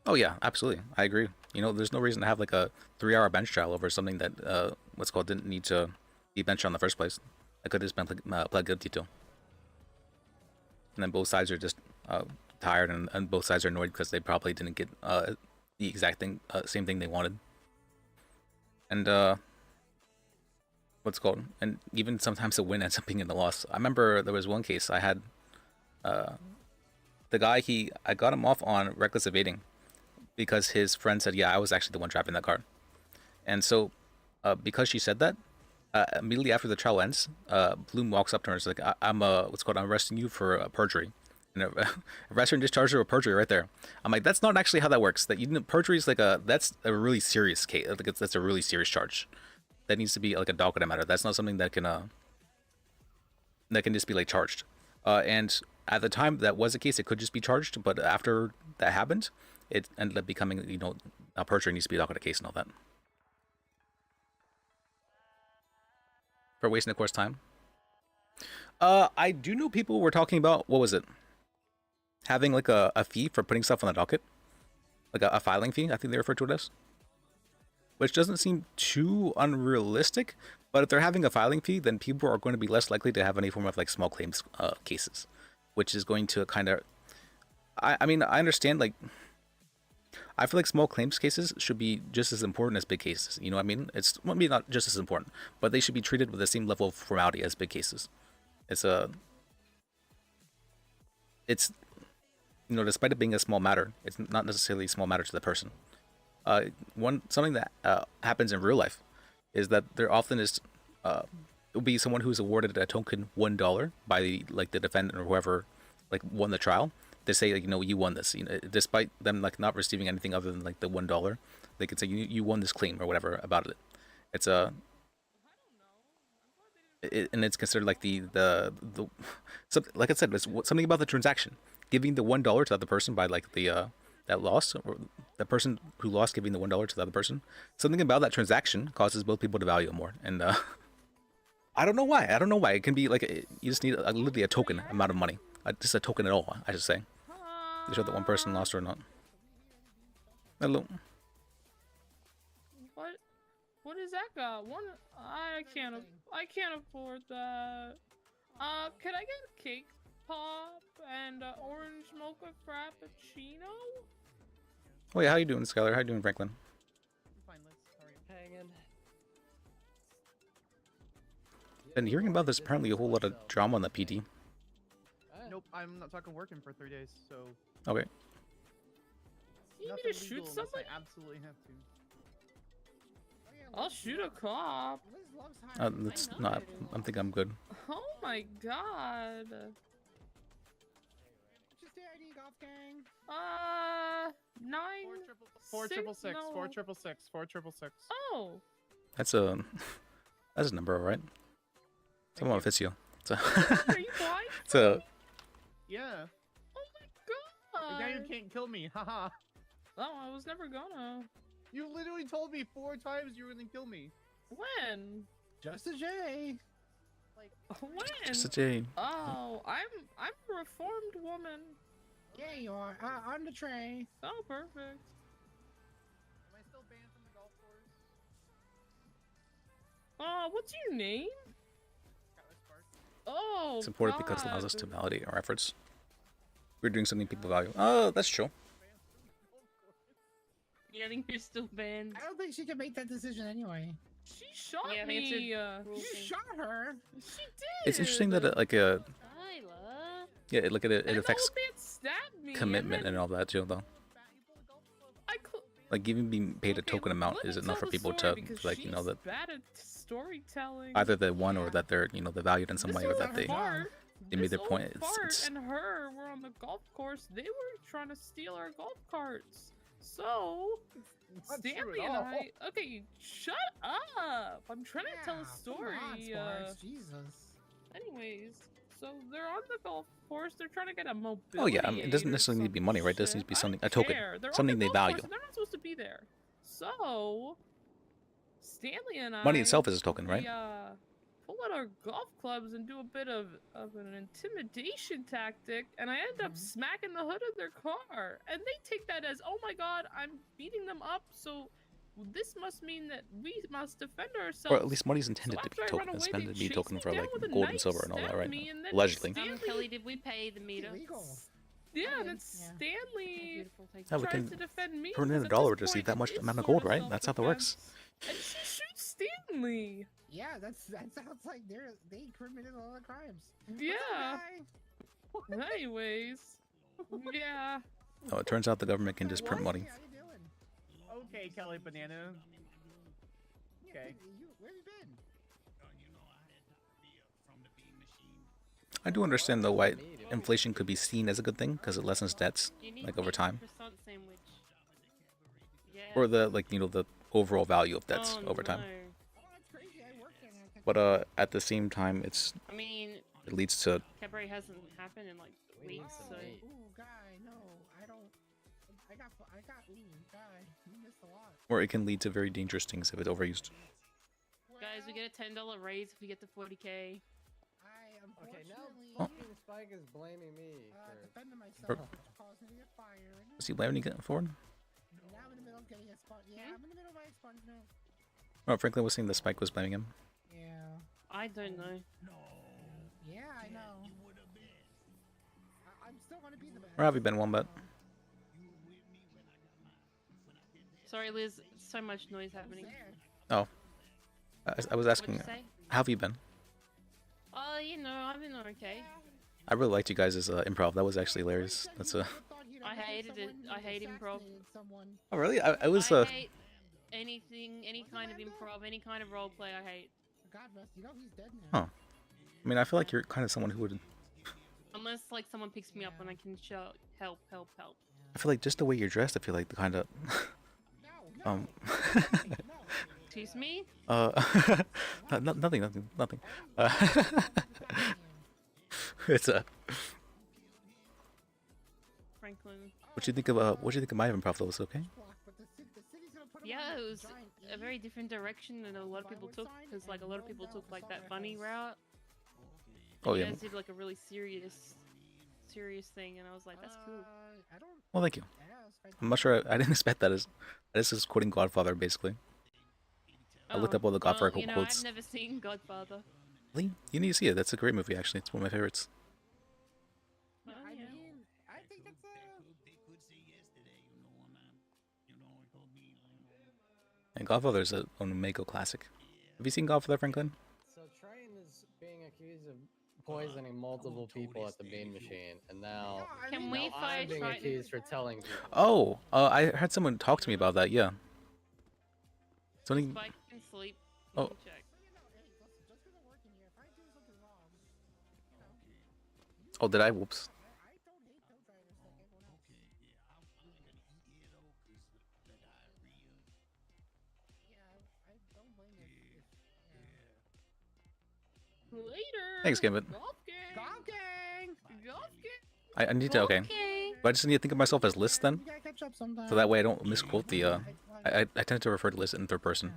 Oh yeah, absolutely, I agree. There's no reason to have like a 3-hour bench trial over something that didn't need to be benched in the first place. I could have just been pled guilty to. And then both sides are just tired, and both sides are annoyed because they probably didn't get the exact same thing they wanted. And and even sometimes the win ends up being in the loss. I remember there was one case I had, the guy, I got him off on reckless evading because his friend said, yeah, I was actually the one driving that car. And so because she said that, immediately after the trial ends, Bloom walks up to her and is like, I'm arresting you for perjury. And arrest her and discharge her for perjury right there. I'm like, that's not actually how that works. That perjury is that's a really serious case. That's a really serious charge. That needs to be like a docket matter. That's not something that can just be like charged. And at the time that was the case, it could just be charged. But after that happened, it ended up becoming, a perjury needs to be a docket case and all that. for wasting the court's time. I do know people were talking about, what was it? Having like a fee for putting stuff on the docket, like a filing fee. I think they refer to it as, which doesn't seem too unrealistic. But if they're having a filing fee, then people are going to be less likely to have any form of like small claims cases, which is going to kind of. I mean, I understand, like, I feel like small claims cases should be just as important as big cases. You know what I mean? It's, well, maybe not just as important, but they should be treated with the same level of formality as big cases. It's you know, despite it being a small matter, it's not necessarily a small matter to the person. Something that happens in real life is that there often is it'll be someone who's awarded a token $1 by the defendant or whoever like won the trial. They say, like, you know, you won this, you know, despite them like not receiving anything other than like the $1. They could say you won this claim or whatever about it. It's and it's considered like the like I said, it's something about the transaction, giving the $1 to the other person by like the that loss, or the person who lost giving the $1 to the other person. Something about that transaction causes both people to value it more, and I don't know why. It can be like you just need literally a token amount of money, just a token at all, I should say, to show that one person lost or not. Hello. What does that got? One, I can't afford that. Could I get a cake pop and orange mocha frappuccino? Oh yeah, how you doing, Skylar? How you doing, Franklin? Hanging. Been hearing about this, apparently a whole lot of drama on the PD. Nope, I'm not talking working for 3 days, so. Okay. You need nothing to shoot legal unless somebody? I absolutely have to. I'll shoot a cop. That's not. I think I'm good. Oh my god. Just the ID golf gang. 4666, no. 4666, 4666. Oh. That's a number, all right? Someone fits you. It's a. Are you blind? It's a. Yeah. Oh my god. Now you can't kill me, haha. Oh, I was never gonna. You literally told me 4 times you were gonna kill me. When? Just a J. Like when? Just a J. Oh, I'm a reformed woman. Yeah, you are. On the tray. Oh, perfect. Am I still banned from the golf course? What's your name? Oh, It's important because it allows us to validate our efforts. We're doing something people value. Oh, that's true. Yeah, I think you're still banned. I don't think she can make that decision anyway. She shot Yeah, I me. think it's You shot her. She did. It's interesting that Tyler. look at it. It affects Stabbed me. commitment and all that too, though. Like even being paid a token amount is enough for people to like, you know, that bad at storytelling. either they won or that they're, you know, they're valued in some way, or that they Fart, made their this point. old Fart and her were on the golf course. They were trying to steal our golf carts. So Not true Stanley at and all. okay, shut up. I'm trying to tell a Come story. on, Sparks. Jesus. Anyways, so they're on the golf course. They're trying to get a mobility. Oh yeah, I mean, it doesn't aid or necessarily need to be money, right? It doesn't need to be something, a token, care. They're on something the they golf value. course, and they're not supposed to be there. So Stanley and I. Money itself is a token, right? We, pull out our golf clubs and do a bit of an intimidation tactic, and I end up smacking the hood of their car, and they take that as, oh my god, I'm beating them up, so this must mean that we must defend ourselves. Or at least money's intended to be after I run token. It's away, meant to they be token chase for me like down with a gold and knife, silver and all that, stab right? me, and then Allegedly. Kelly, did we pay the meter? Yeah, and then Stanley Yeah, we tries can to defend me. turn in because a at dollar this to see point, that much it is amount of sort gold, right? That's how that works. And she shoots Stanley. Yeah, that sounds like they committed a lot of crimes. Yeah. Anyways, yeah. Oh, it turns out the government can just print money. Okay, Kelly Banana. Okay. Where have you been? I do understand though why inflation could be seen as a good thing, because it lessens debts like over time, or the like, you know, the overall value of debts over time. But at the same time, I mean, it leads to Cabaret hasn't happened in like weeks, so. Ooh, guy, no, I don't. I got. Ooh, guy, you missed a lot. or it can lead to very dangerous things if it's overused. Guys, Guys, we get a $10 raise if we get to 40K. Okay, now Unfortunately, fucking Spike is blaming me for. defending myself, For- which caused me to get fired. Is he blaming you for? Now I'm in the middle of getting a spot. Yeah, I'm in the middle of my expungement. Oh, Franklin was saying the Spike was blaming him. Yeah. I don't know. Yeah, I know. I'm still gonna be the best. Or have you been one, but Sorry, Liz. So much noise happening. oh, I was asking, What'd you say? how have you been? Oh, you know, I've been okay. I really liked you guys' improv. That was actually hilarious. That's I hated it. I hate improv. Oh really? I was I hate anything, any kind of improv, any kind of role play. I hate. God rest. You know he's dead now. Huh. I mean, I feel like you're kind of someone who would. Unless like someone picks me up and I can shout help, help, help. I feel like just the way you're dressed. I feel like the kind of. Excuse me? Nothing. It's Franklin. What do you think of my improv? Though, was it okay? Yeah, it was a very different direction than a lot of people took, because like a lot of people took like that funny route. Oh You yeah. guys did like a really serious thing, and I was like, that's cool. Well, thank you. I'm not sure. I didn't expect that. This is quoting Godfather basically. I looked up all the Godfather well, you know, quotes. I've never seen Godfather. Really? You need to see it. That's a great movie. Actually, it's one of my favorites. Well, yeah. I think that's And Godfather is an Omega classic. Have you seen Godfather, Franklin? So Train is being accused of poisoning multiple people at the bean machine, and now Can we now fire I'm being Triton? accused for telling people. Oh, I heard someone talk to me about that. Yeah. Something. Spike can sleep. Oh. Let me check. Oh, did I? Whoops. Later. Thanks, Gambit. Golf gang. Golf gang. Golf gang. I need to. Okay. But I just need to think of myself as Liz then, You gotta catch up sometime. so that way I don't misquote the. I tend to refer to Liz in third person.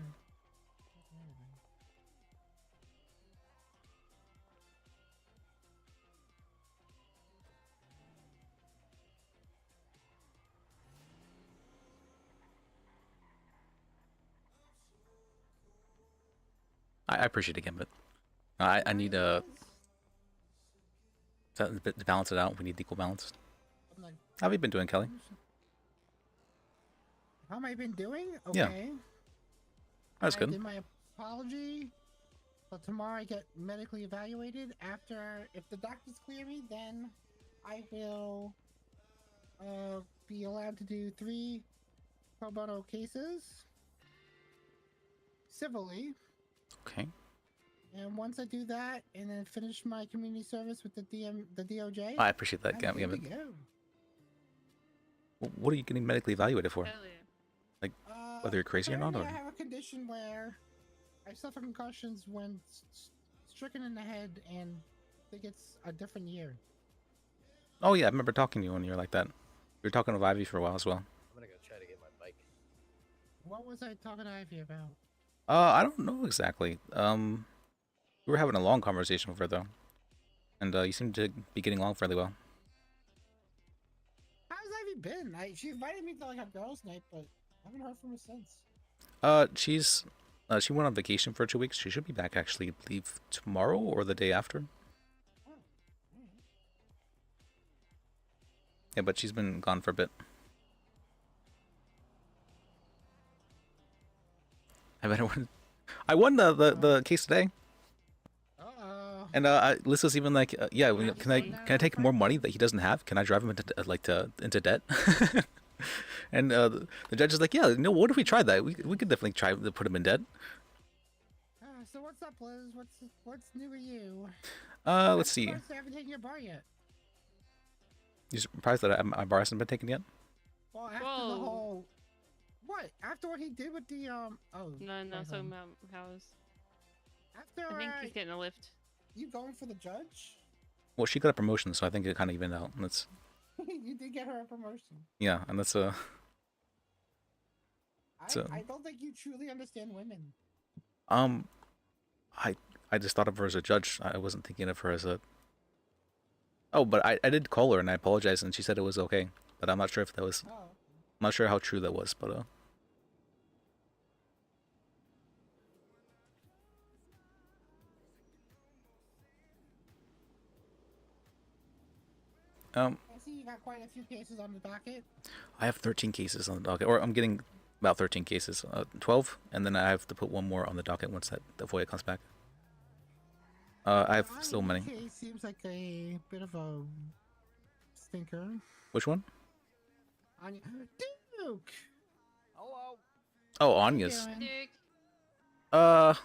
I appreciate it, Gambit. I need to balance it out. We need equal balance. How have you been doing, Kelly? How am I been doing? Yeah. Okay. That's I good. did my apology. So tomorrow I get medically evaluated. After, if the doctors clear me, then I will be allowed to do 3 pro bono cases civilly. Okay. And once I do that, and then finish my community service with the DOJ, I appreciate that, I'm Gambit. good to go. What are you getting medically evaluated for? Like, whether you're crazy or not, Apparently or I have a condition where I suffer concussions when stricken in the head, and I think it's a different year. oh yeah, I remember talking to you when you were like that. We were talking to Ivy for a while as well. I'm gonna go try to get my bike. What was I talking to Ivy about? I don't know exactly. We were having a long conversation with her though, and you seem to be getting along fairly well. How's Ivy been? She invited me to like a girls' night, but I haven't heard from her since. She went on vacation for 2 weeks. She should be back actually, I believe tomorrow or the day after. Yeah, but she's been gone for a bit. I won the case today. And Liz was even like, yeah, can I take more money that he doesn't have? Can I drive him into debt? And the judge is like, yeah, what if we tried that? We could definitely try to put him in debt. So what's up, Liz? What's new with you? Let's see. I haven't taken your bar yet. You surprised that my bar hasn't been taken yet? Well, after the whole, what? After what he did with the oh. No, so how's? After I think he's getting a lift. You going for the judge? Well, she got a promotion, so I think it kind of evened out. And that's You did get her a promotion. yeah, and that's I don't think you truly understand women. I just thought of her as a judge. I wasn't thinking of her as a. Oh, but I did call her and I apologized and she said it was okay. But I'm not sure if that was. Oh. I'm not sure how true that was, but I see you got quite a few cases on the docket. I have 13 cases on the docket, or I'm getting about 13 cases, 12, and then I have to put one more on the docket once the FOIA comes back. I have still many. Case seems like a bit of a stinker. Which one? Anya. Duke. Hello. Oh, Anya's. Duke. That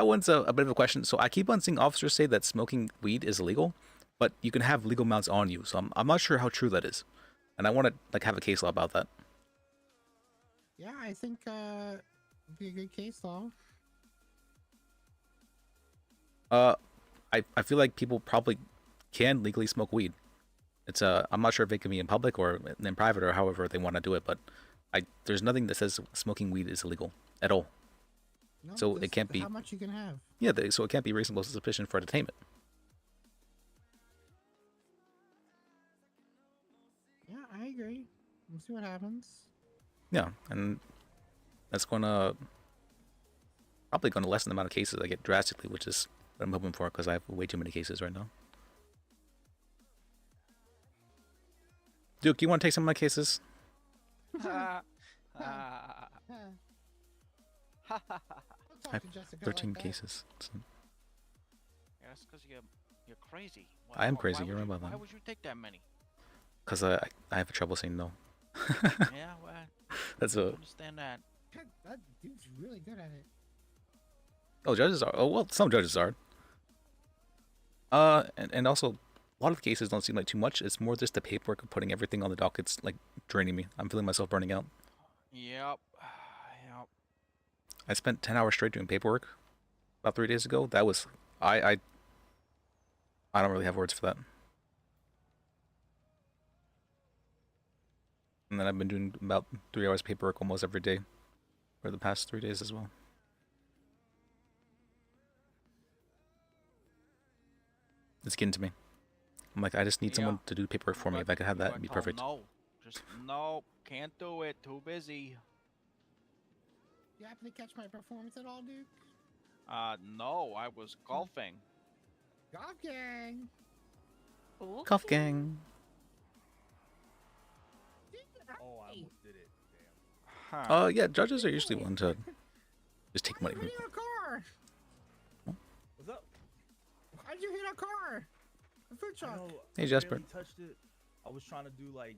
one's a bit of a question. So I keep on seeing officers say that smoking weed is illegal, but you can have legal amounts on you. So I'm not sure how true that is, and I want to like have a case law about that. Yeah, I think it'd be a good case law. I feel like people probably can legally smoke weed. It's I'm not sure if it can be in public or in private or however they want to do it, but there's nothing that says smoking weed is illegal at all. No, So it can't be. How much you can have. Yeah, so it can't be reasonable suspicion for detainment. Yeah, I agree. We'll see what happens. Yeah, and that's probably gonna lessen the amount of cases I get drastically, which is what I'm hoping for because I have way too many cases right now. Duke, you want to take some of my cases? I'll I talk have to Jessica 13 like that. cases. So Yeah, that's because you're crazy. I am crazy. You're right about Why that. would you take that many? Because I have trouble saying no. Yeah, well, That's I a. understand that. That dude's really good at it. Oh, judges are. Oh, well, some judges are. And also, a lot of the cases don't seem like too much. It's more just the paperwork of putting everything on the docket's like draining me. I'm feeling myself burning out. Yep. Yep. I spent 10 hours straight doing paperwork about 3 days ago. That was I don't really have words for that. And then I've been doing about 3 hours paperwork almost every day for the past 3 days as well. It's getting to me. I'm like, I just need someone to do paperwork for me. If I could have that, it'd be perfect. No, just no. Can't do it. Too busy. You happen to catch my performance at all, Duke? No. I was golfing. Golf gang. Cuff gang. Oh, I almost did it. Damn. Yeah, judges are usually one to just take money from Hitting a car. What's up? Why'd you hit a car? A food truck. Hey, Jasper. I touched it. I was trying to do like,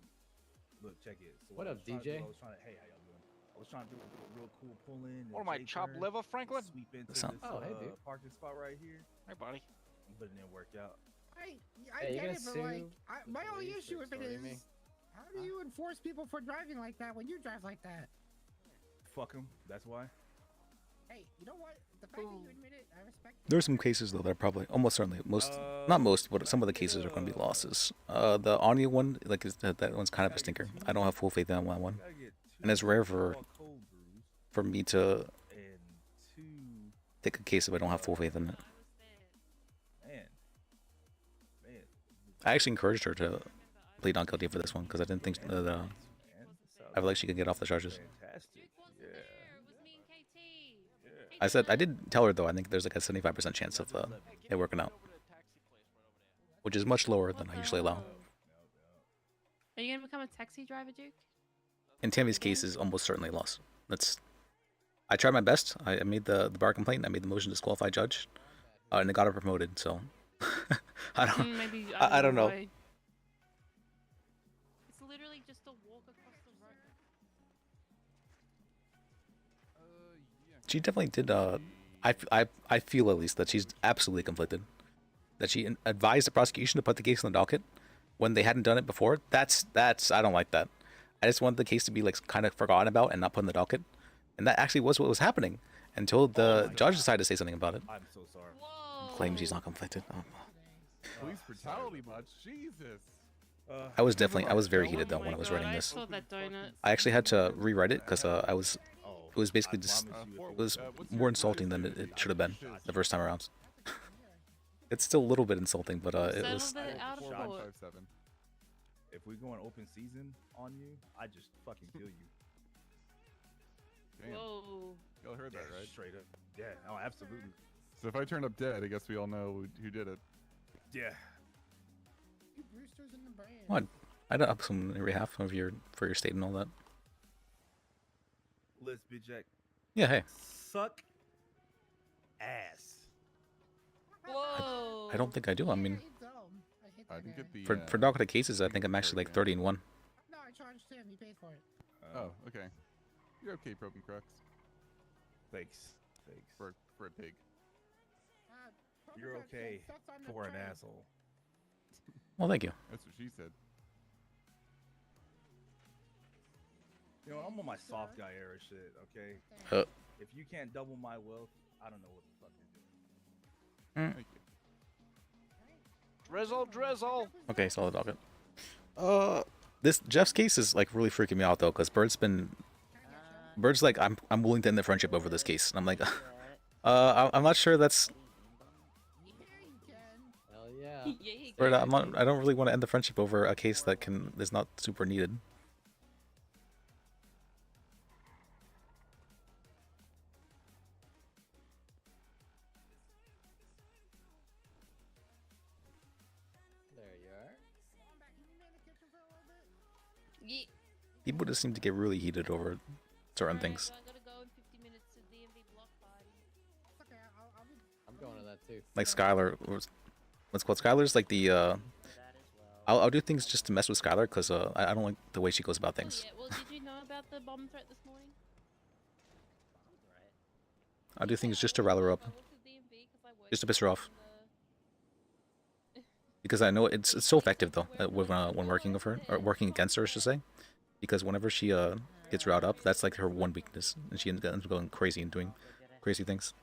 look, check it. So What I up, was trying to do, DJ? I was trying to, hey, how y'all doing? I was trying to do a real cool pull in. What am I, chopped liver, Franklin? Sweep into What's up? this Oh, hey, dude. parking spot right here, Hey, buddy. but it didn't work out. I Hey, you get gonna it, but sue like, my the only police issue for with it extorting is, me? how do you enforce people for driving like that when you drive like that? Fuck them. That's why. Hey, you know what? The fact that you admit it, I respect. There are some cases though that are probably almost certainly not most, but some of the cases are going to be losses. The Anya one, like that one's kind of a stinker. I don't have full faith in that one, and it's rare for me to take a case if I don't have full faith in it. Man. I actually encouraged her to plead not guilty for this one because I didn't think that I feel like she could get off the charges. Fantastic. Yeah. I said I did tell her though. I think there's like a 75% chance of it working out, which is much lower than I usually allow. Are you gonna become a taxi driver, Duke? In Tammy's case, is almost certainly lost. I tried my best. I made the bar complaint. I made the motion to disqualify judge, and it got her promoted. So I don't. Maybe I don't know. why. It's literally just a walk across the road. She definitely did. I feel at least that she's absolutely conflicted. That she advised the prosecution to put the case on the docket when they hadn't done it before. That's I don't like that. I just want the case to be like kind of forgotten about and not put in the docket. And that actually was what was happening until the judge decided to say something about it. I'm so sorry. Claims he's not conflicted. Police brutality much. Jesus. I was very heated though when I was writing I this. saw that donut. I actually had to rewrite it because it was basically just It was more insulting than it should have been the first time around. It's still a little bit insulting, but it was. Settle it out of court. 157. If we go in open season on you, I just fucking kill you. Damn. Whoa. Y'all heard that, right? Straight up. Yeah. Oh, absolutely. So if I turn up dead, I guess we all know who did it. Yeah. You Brewsters in the brand. What? I don't have some on your behalf of for your state and all that. Let's be Jack. Yeah. Hey. Suck ass. Whoa. I don't think I do. I mean, I didn't get the. for narcotic cases, I think I'm actually like 30-1. No, I charged him. He paid for it. Oh, okay. You're okay, Prob and Crux. Thanks. Thanks. For a pig. You're okay for an asshole. Well, thank you. That's what she said. You know, I'm on my soft guy era shit, okay? If you can't double my wealth, I don't know what the fuck you're doing. Thank you. Drizzle, drizzle. Okay, solid docket. This Jeff's case is like really freaking me out though, because Bird's like, I'm willing to end the friendship over this case, and I'm like, I'm not sure that's. Hell yeah. Bird, I don't really want to end the friendship over a case that is not super needed. There you are. Yeet. People just seem to get really heated over certain things. I gotta go in 50 minutes to DMV block party. I'm going to that too. Like Skylar, what's called Skylar's like the I'll do things just to mess with Skylar because I don't like the way she goes about things. Yeah, well, did you know about the bomb threat this morning? I'll do things just to rile her up, just to piss her off. Because I know it's so effective though when working with her or working against her, I should say. Because whenever she gets riled up, that's like her one weakness, and she ends up going crazy and doing crazy things,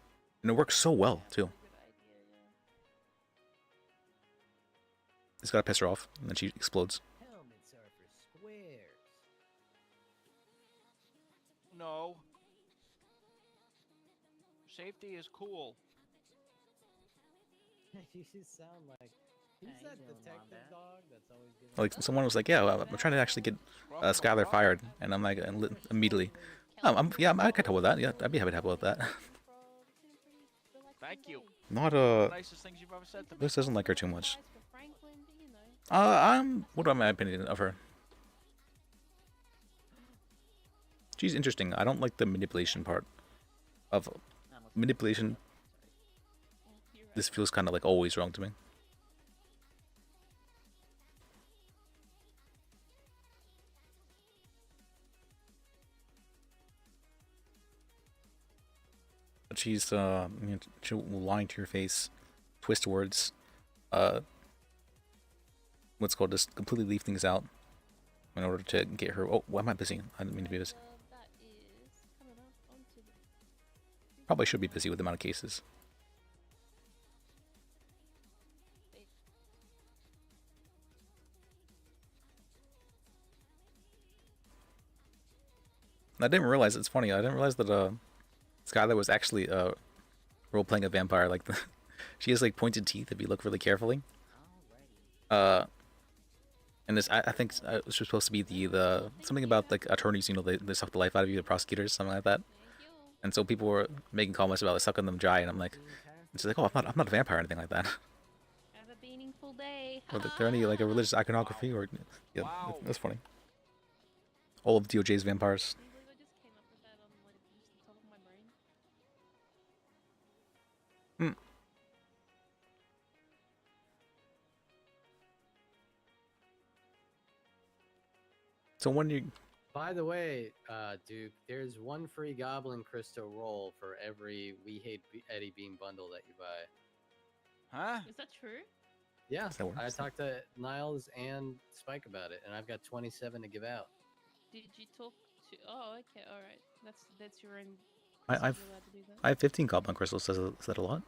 and it works so well too. It's gotta piss her off, and then she explodes. Helmets are for squares. No. Safety is cool. You just sound like. Who's that detective dog that's always giving Like someone was like, "Yeah, I'm trying to actually get Skylar fired," and I'm like, immediately, I'm I could help with that. Yeah, I'd be happy to help with that. Thank you. Not Nicest things you've ever said to me. This doesn't like her too much. What are my opinion of her? She's interesting. I don't like the manipulation part of manipulation. This feels kind of like always wrong to me. But she's she'll lie to your face, twist words, what's called just completely leave things out in order to get her. Oh, why am I busy? I didn't mean to be busy. Probably should be busy with the amount of cases. I didn't realize, it's funny, I didn't realize that Skylar was actually role playing a vampire. Like she has like pointed teeth if you look really carefully. And this, I think it's supposed to be the something about like attorneys, you know, they suck the life out of you, the prosecutors, something like that. And so people were making comments about like, sucking them dry, and I'm like, she's like, oh, I'm not a vampire or anything like that. Have a meaningful day. Or there any like a religious iconography, or yeah, that's funny. All of DOJ's vampires. So when you... By the way, Duke, there's one free Goblin Crystal roll for every We Hate Eddie Bean bundle that you buy. Huh? Is that true? Yeah, That works. I talked to Niles and Spike about it, and I've got 27 to give out. Did you talk to? Oh, okay, all right. That's your own. I have 15 Goblin Crystals. Is that a lot?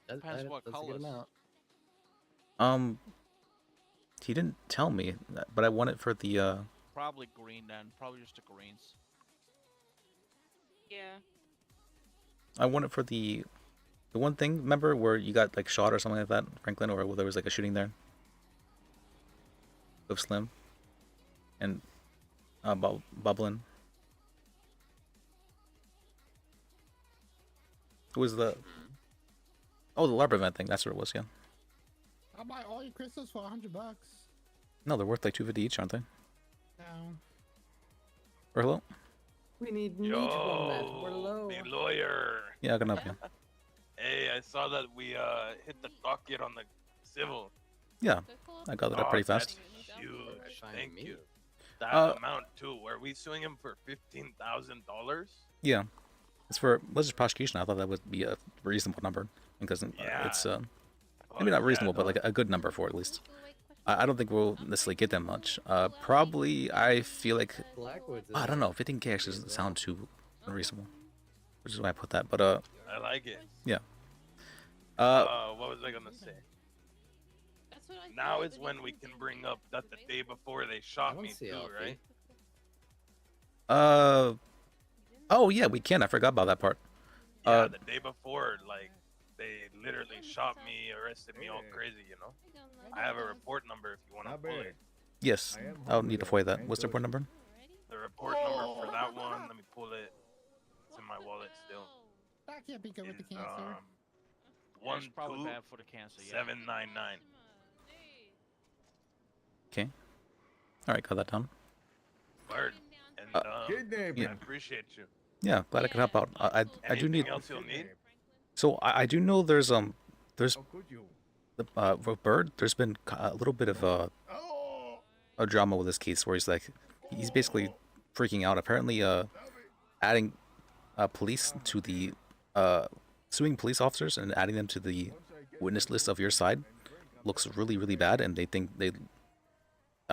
Depends what that's a good colors. amount. He didn't tell me, but I want it for the Probably green then. Probably just the greens. Yeah. I want it for the one thing. Remember where you got like shot or something like that, Franklin, or where there was like a shooting there with Slim and Bubbling. Who was the? Oh, the LARP event thing. That's what it was. Yeah. I'll buy all your crystals for $100. No, they're worth like 250 each, aren't they? No. Or hello? We need meat on that. We're low. The lawyer. Yeah, I can help you. Hey, I saw that we hit the docket on the civil. Yeah, I got that up pretty fast. That's huge. Thank you. Uh, That amount too. Were we suing him for $15,000? Yeah, it's for malicious prosecution. I thought that would be a reasonable number because it's maybe not reasonable, but like a good number for it, at least. I don't think we'll necessarily get that much. Probably, I feel like I don't know. 15K actually doesn't sound too unreasonable, which is why I put that. But I like it. yeah. What was I gonna say? Now is when we can bring up that the day before they shot me too, right? Oh yeah, we can. I forgot about that part. Yeah, the day before, like, they literally shot me, arrested me all crazy, you know? I have a report number if you want to pull it. Yes, I'll need to FOIA that. What's the report number? The report number for that one, let me pull it. It's in my wallet still. That can't be good with the cancer. It's probably bad for the cancer. Yeah. 799. Okay. All right, got that down. Word. And yeah. I appreciate you. Yeah, glad I could help out. I do need. Anything else you'll need? So I do know there's with Bird, there's been a little bit of a drama with this case where he's basically freaking out. Apparently, adding police to the suing police officers and adding them to the witness list of your side looks really, really bad, and they think I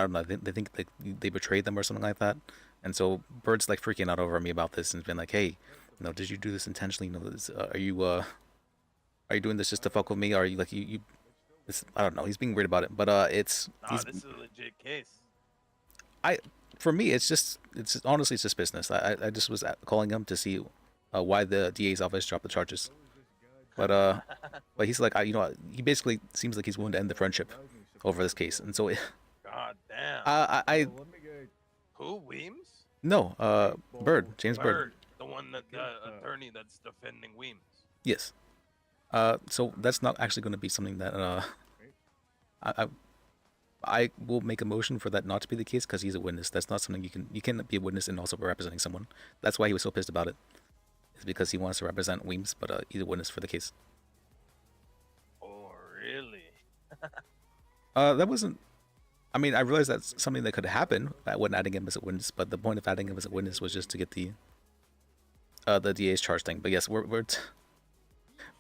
don't know, they think they betrayed them or something like that. And so Bird's like freaking out over me about this and been like, hey, did you do this intentionally? Are you doing this just to fuck with me? Or are you like you I don't know. He's being weird about it, but this is a legit case. For me, it's honestly just business. I just was calling him to see why the DA's office dropped the charges. But he's like, he basically seems like he's willing to end the friendship over this case, and so God damn. Who, Weems? No, Bird, James Bird. The one that the attorney that's defending Weems. Yes. So that's not actually going to be something that I will make a motion for that not to be the case because he's a witness. That's not something you can be a witness and also representing someone. That's why he was so pissed about it. It's because he wants to represent Weems, but he's a witness for the case. Oh, really? That wasn't. I mean, I realized that's something that could happen when adding him as a witness, but the point of adding him as a witness was just to get the DA's charge thing. But yes, we're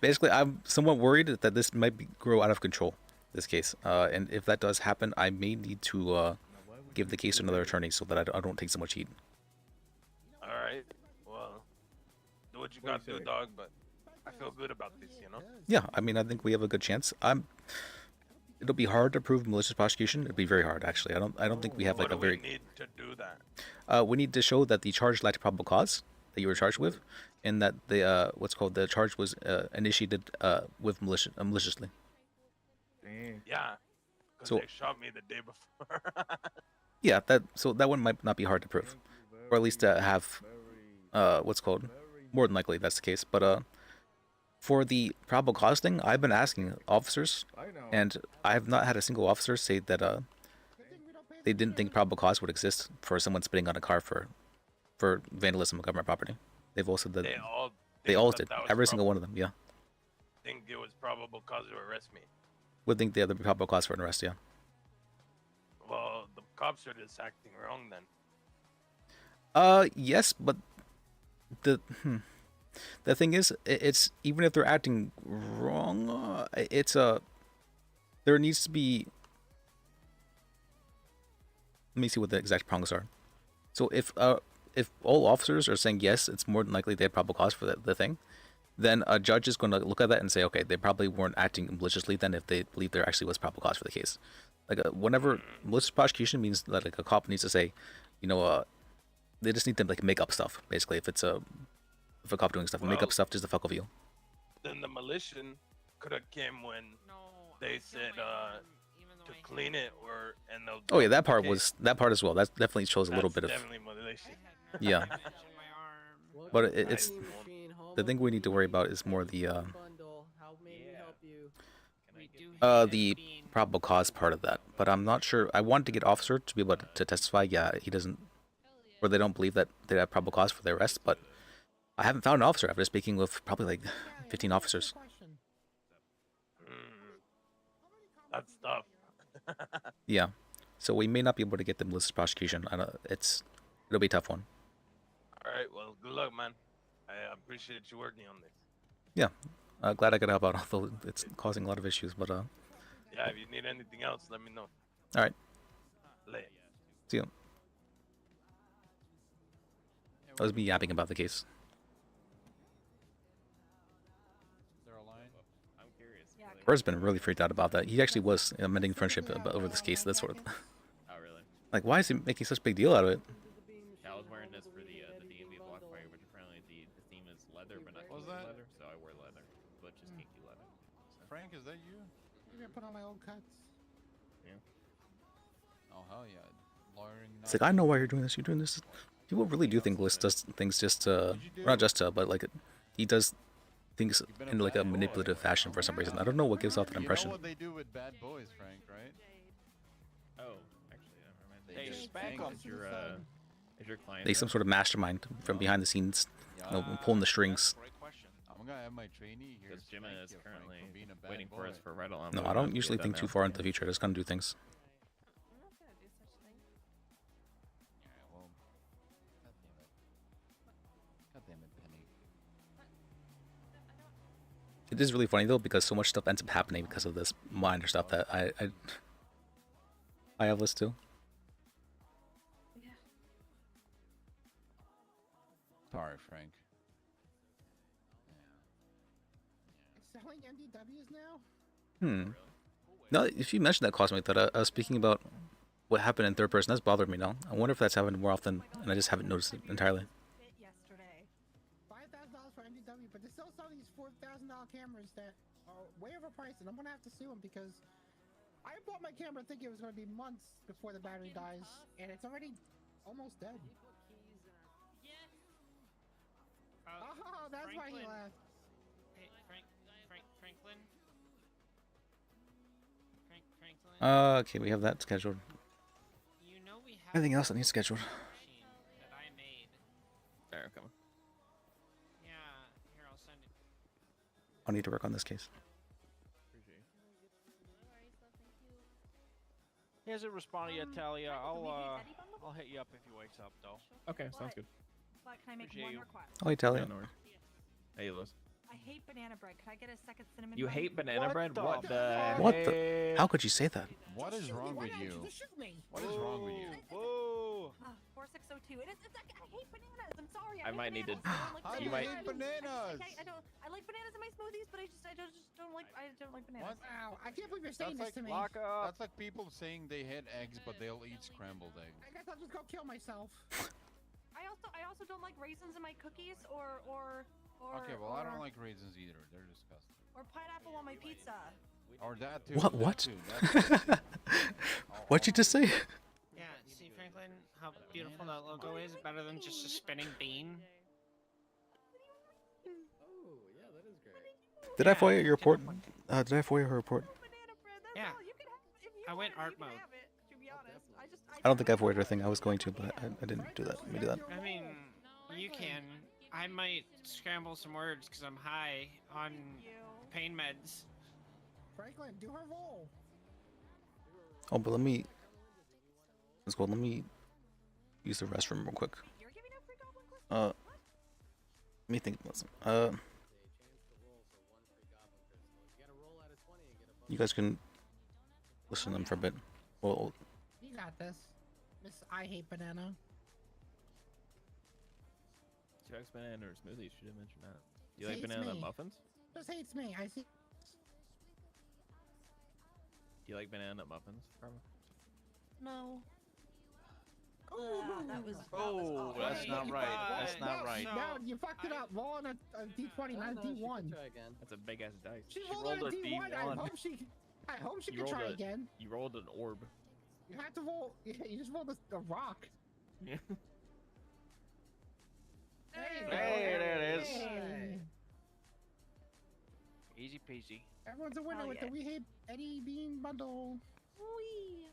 basically, I'm somewhat worried that this might grow out of control, this case. And if that does happen, I may need to give the case to another attorney so that I don't take so much heat. All right. Well, do what you got to do, dog. But I feel good about this, Yeah, I mean, I think we have a good chance. It'll be hard to prove malicious prosecution. It'll be very hard, actually. I don't think we have like what a do very. we need to do that? We need to show that the charge lacked probable cause that you were charged with, and that the the charge was initiated with maliciously. Yeah. Because So- they shot me the day before. Yeah, that one might not be hard to prove, or at least have more than likely that's the case. But for the probable cause thing, I've been asking officers, and I have not had a single officer say that they didn't think probable cause would exist for someone spitting on a car for vandalism of government property. They've all said that they all did. Every single one of them, yeah, think it was probable cause to arrest me. would think they had the probable cause for an arrest, yeah. Well, the cops are just acting wrong then. Yes, but the thing is, it's even if they're acting wrong, there needs to be. Let me see what the exact prongs are. So if all officers are saying yes, it's more than likely they have probable cause for the thing, then a judge is going to look at that and say, okay, they probably weren't acting maliciously then if they believe there actually was probable cause for the case. Like whenever malicious prosecution means that like a cop needs to say, they just need to like make up stuff basically if it's of a cop doing stuff. Well, Makeup stuff just the fuck of you. Then the militia could have came when they said to clean it, or and they'll. Oh yeah, that part okay, was that part as well. That definitely shows a little that's bit of definitely militia. yeah. But it's the thing we need to worry about is more the probable cause part of that. But I'm not sure. I want to get officer to be able to testify. Yeah, he doesn't, or they don't believe that they have probable cause for their arrest. But I haven't found an officer after speaking with probably like 15 officers. That's tough. Yeah, so we may not be able to get the malicious prosecution. I don't. It'll be a tough one. All right. Well, good luck, man. I appreciate you working on this. Yeah, glad I could help out. Although it's causing a lot of issues, but Yeah. If you need anything else, let me know. all right. Later. See you. I was me yapping about the case. I'm curious. Bird's been really freaked out about that. He actually was mending friendship over this case. That sort of. Oh really? Like, why is he making such a big deal out of it? Yeah, I was wearing this for the D&B block party, which apparently the theme is leather, but not completely leather, so I wear leather, but just kinky leather. So. Frank, is that you? Maybe I put on my old cuts. Yeah. Oh hell yeah! Lawyering. It's like, I know why you're doing this. You're doing this. People really do think Bliss does things just not just but like he does things in like a manipulative fashion for some reason. I don't know what gives off that impression. You know what they do with bad boys, Frank, right? Oh, actually, never mind. They just spank them. If your client. They some sort of mastermind from behind the scenes, pulling the strings. I'm gonna have my trainee here. Because Jimmy is currently waiting for us for red alarm. No, I don't usually think too far into the future. I just gonna do things. God damn it, Penny. It is really funny though because so much stuff ends up happening because of this minor stuff that I have this too. Sorry, Frank. Selling MDWs now? No, if you mentioned that, Cosmic, that I was speaking about what happened in third person, that's bothered me now. I wonder if that's happened more often, and I just haven't noticed it entirely. Yesterday. $5,000 for MDW, but they still sell these $4,000 cameras that are way overpriced, and I'm gonna have to sue them because I bought my camera thinking it was gonna be months before the battery dies, and it's already almost dead. Oh, that's why he left. Hey, Franklin. Franklin. Okay, we have that scheduled. You know we have Anything else that needs scheduled? that I made. There, I'm coming. Yeah, here I'll send it. I'll need to work on this case. He hasn't responded yet, Talia. I'll hit you up if he wakes up, though. Okay, sounds good. But can I make Appreciate one you. request? Oh, Italia. Yeah, no worries. Hey, Liz. I hate banana bread. Could I get a second cinnamon You bun? hate banana bread? What the? What the? How could you say that? What is wrong with you? What is wrong with you? Whoa! 4602. I hate bananas. I'm sorry. I might need to. How do You you might. hate bananas? I like bananas in my smoothies, but I don't like bananas. Wow, I can't believe you're saying That's this like to me. That's like people saying they hate eggs, but they'll eat scrambled eggs. I guess I'll just go kill myself. I also don't like raisins in my cookies or Okay, well I don't like raisins either. They're disgusting. or pineapple on my pizza. Or that too. What? that What? too, that too. What'd you just say? Yeah, see, Franklin, how beautiful that logo is? Better than just a spinning bean. Oh, yeah, that is great. Did I FOIA your report? Did I FOIA her report? Yeah. I went art mode. To be honest, I don't think I FOIA'd her thing. I was going to, but I didn't do that. Let me do that. I mean, you can. I might scramble some words because I'm high on pain meds. Franklin, do her role. Oh, but let me. Let's go. Let me use the restroom real quick. Let me think. You guys can listen to them for a bit. Well, You got this. Miss I hate banana. She likes banana or smoothies. She didn't mention that. Do you Hates like banana me. muffins? Just hates me. I see. Do you like banana muffins, Karma? No. That was. Oh, that's not right. That's not right. No, you fucked it up. Roll on a D20, not a D1. Try again. That's a big ass dice. She rolled a D1. I hope she can try again. You rolled an orb. You have to roll. You just rolled a rock. Yeah. Hey, there it is. Hey. Easy peasy. Everyone's a winner Hell with the yeah. We Hate Eddie Bean bundle. Wee.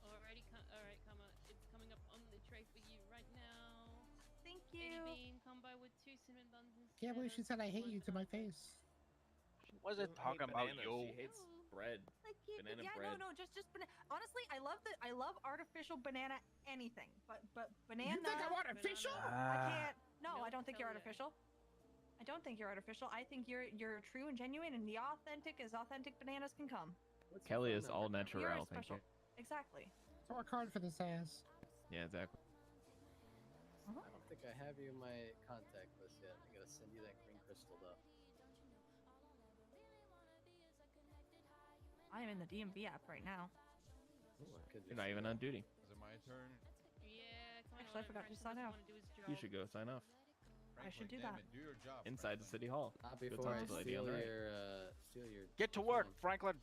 Alrighty, alright, come on. It's coming up on the tray for you right now. Thank Eddie you. Bean, come by with 2 cinnamon buns and Can't believe she said I hate you to my face. Was it talking about yo? She hates bread. Like, Banana yeah, bread. no, just honestly, I love artificial banana anything, but banana. You think I'm artificial? I can't. No, No, I don't think you're hell yeah. artificial. I don't think you're artificial. I think you're true and genuine and the authentic as authentic bananas can come. Kelly is all You're natural, thank special. you. Exactly. Throw a card for this ass. Yeah, exactly. I don't think I have you in my contact list yet. I gotta send you that green crystal though. I am in the DMV app right now. Ooh, I could You're not even on duty. Is it my turn? Yeah, come Actually, I forgot to sign off. You should go sign off. I should do Damn that. it, do your job. Inside the city hall. Not Good before I times, lady on steal the right. steal your. Get to work, Franklin.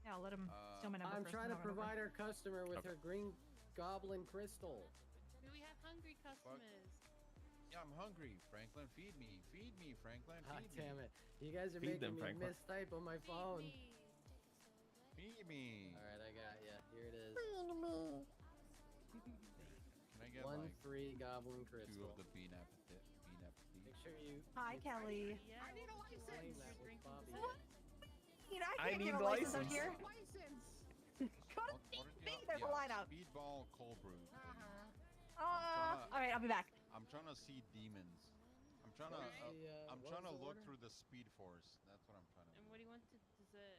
Yeah, I'll let him steal my number I'm first. trying to and then I'll run provide over. our customer with Okay. her green goblin crystal. Do we have hungry customers? Yeah, I'm hungry, Franklin. Feed me, Franklin. Ah, Feed damn me. it! You guys are Feed making them, me Franklin. mistype on my phone. Feed me. All right, I got ya. Here it is. Can I get One like free goblin 2 crystal. of the bean appetit? Make sure you. Hi, Kelly. Yeah, I need a Explain license. that with Bobby. What? You know, I I can't need get a license out license. here. License. Go to What did DMV. you There's a line out. Speedball cold brew. All right, I'll be back. I'm trying to see demons. I'm trying to. I'm what trying to was the look order? through the speed force. That's what I'm trying to. And do. what do you want to dessert?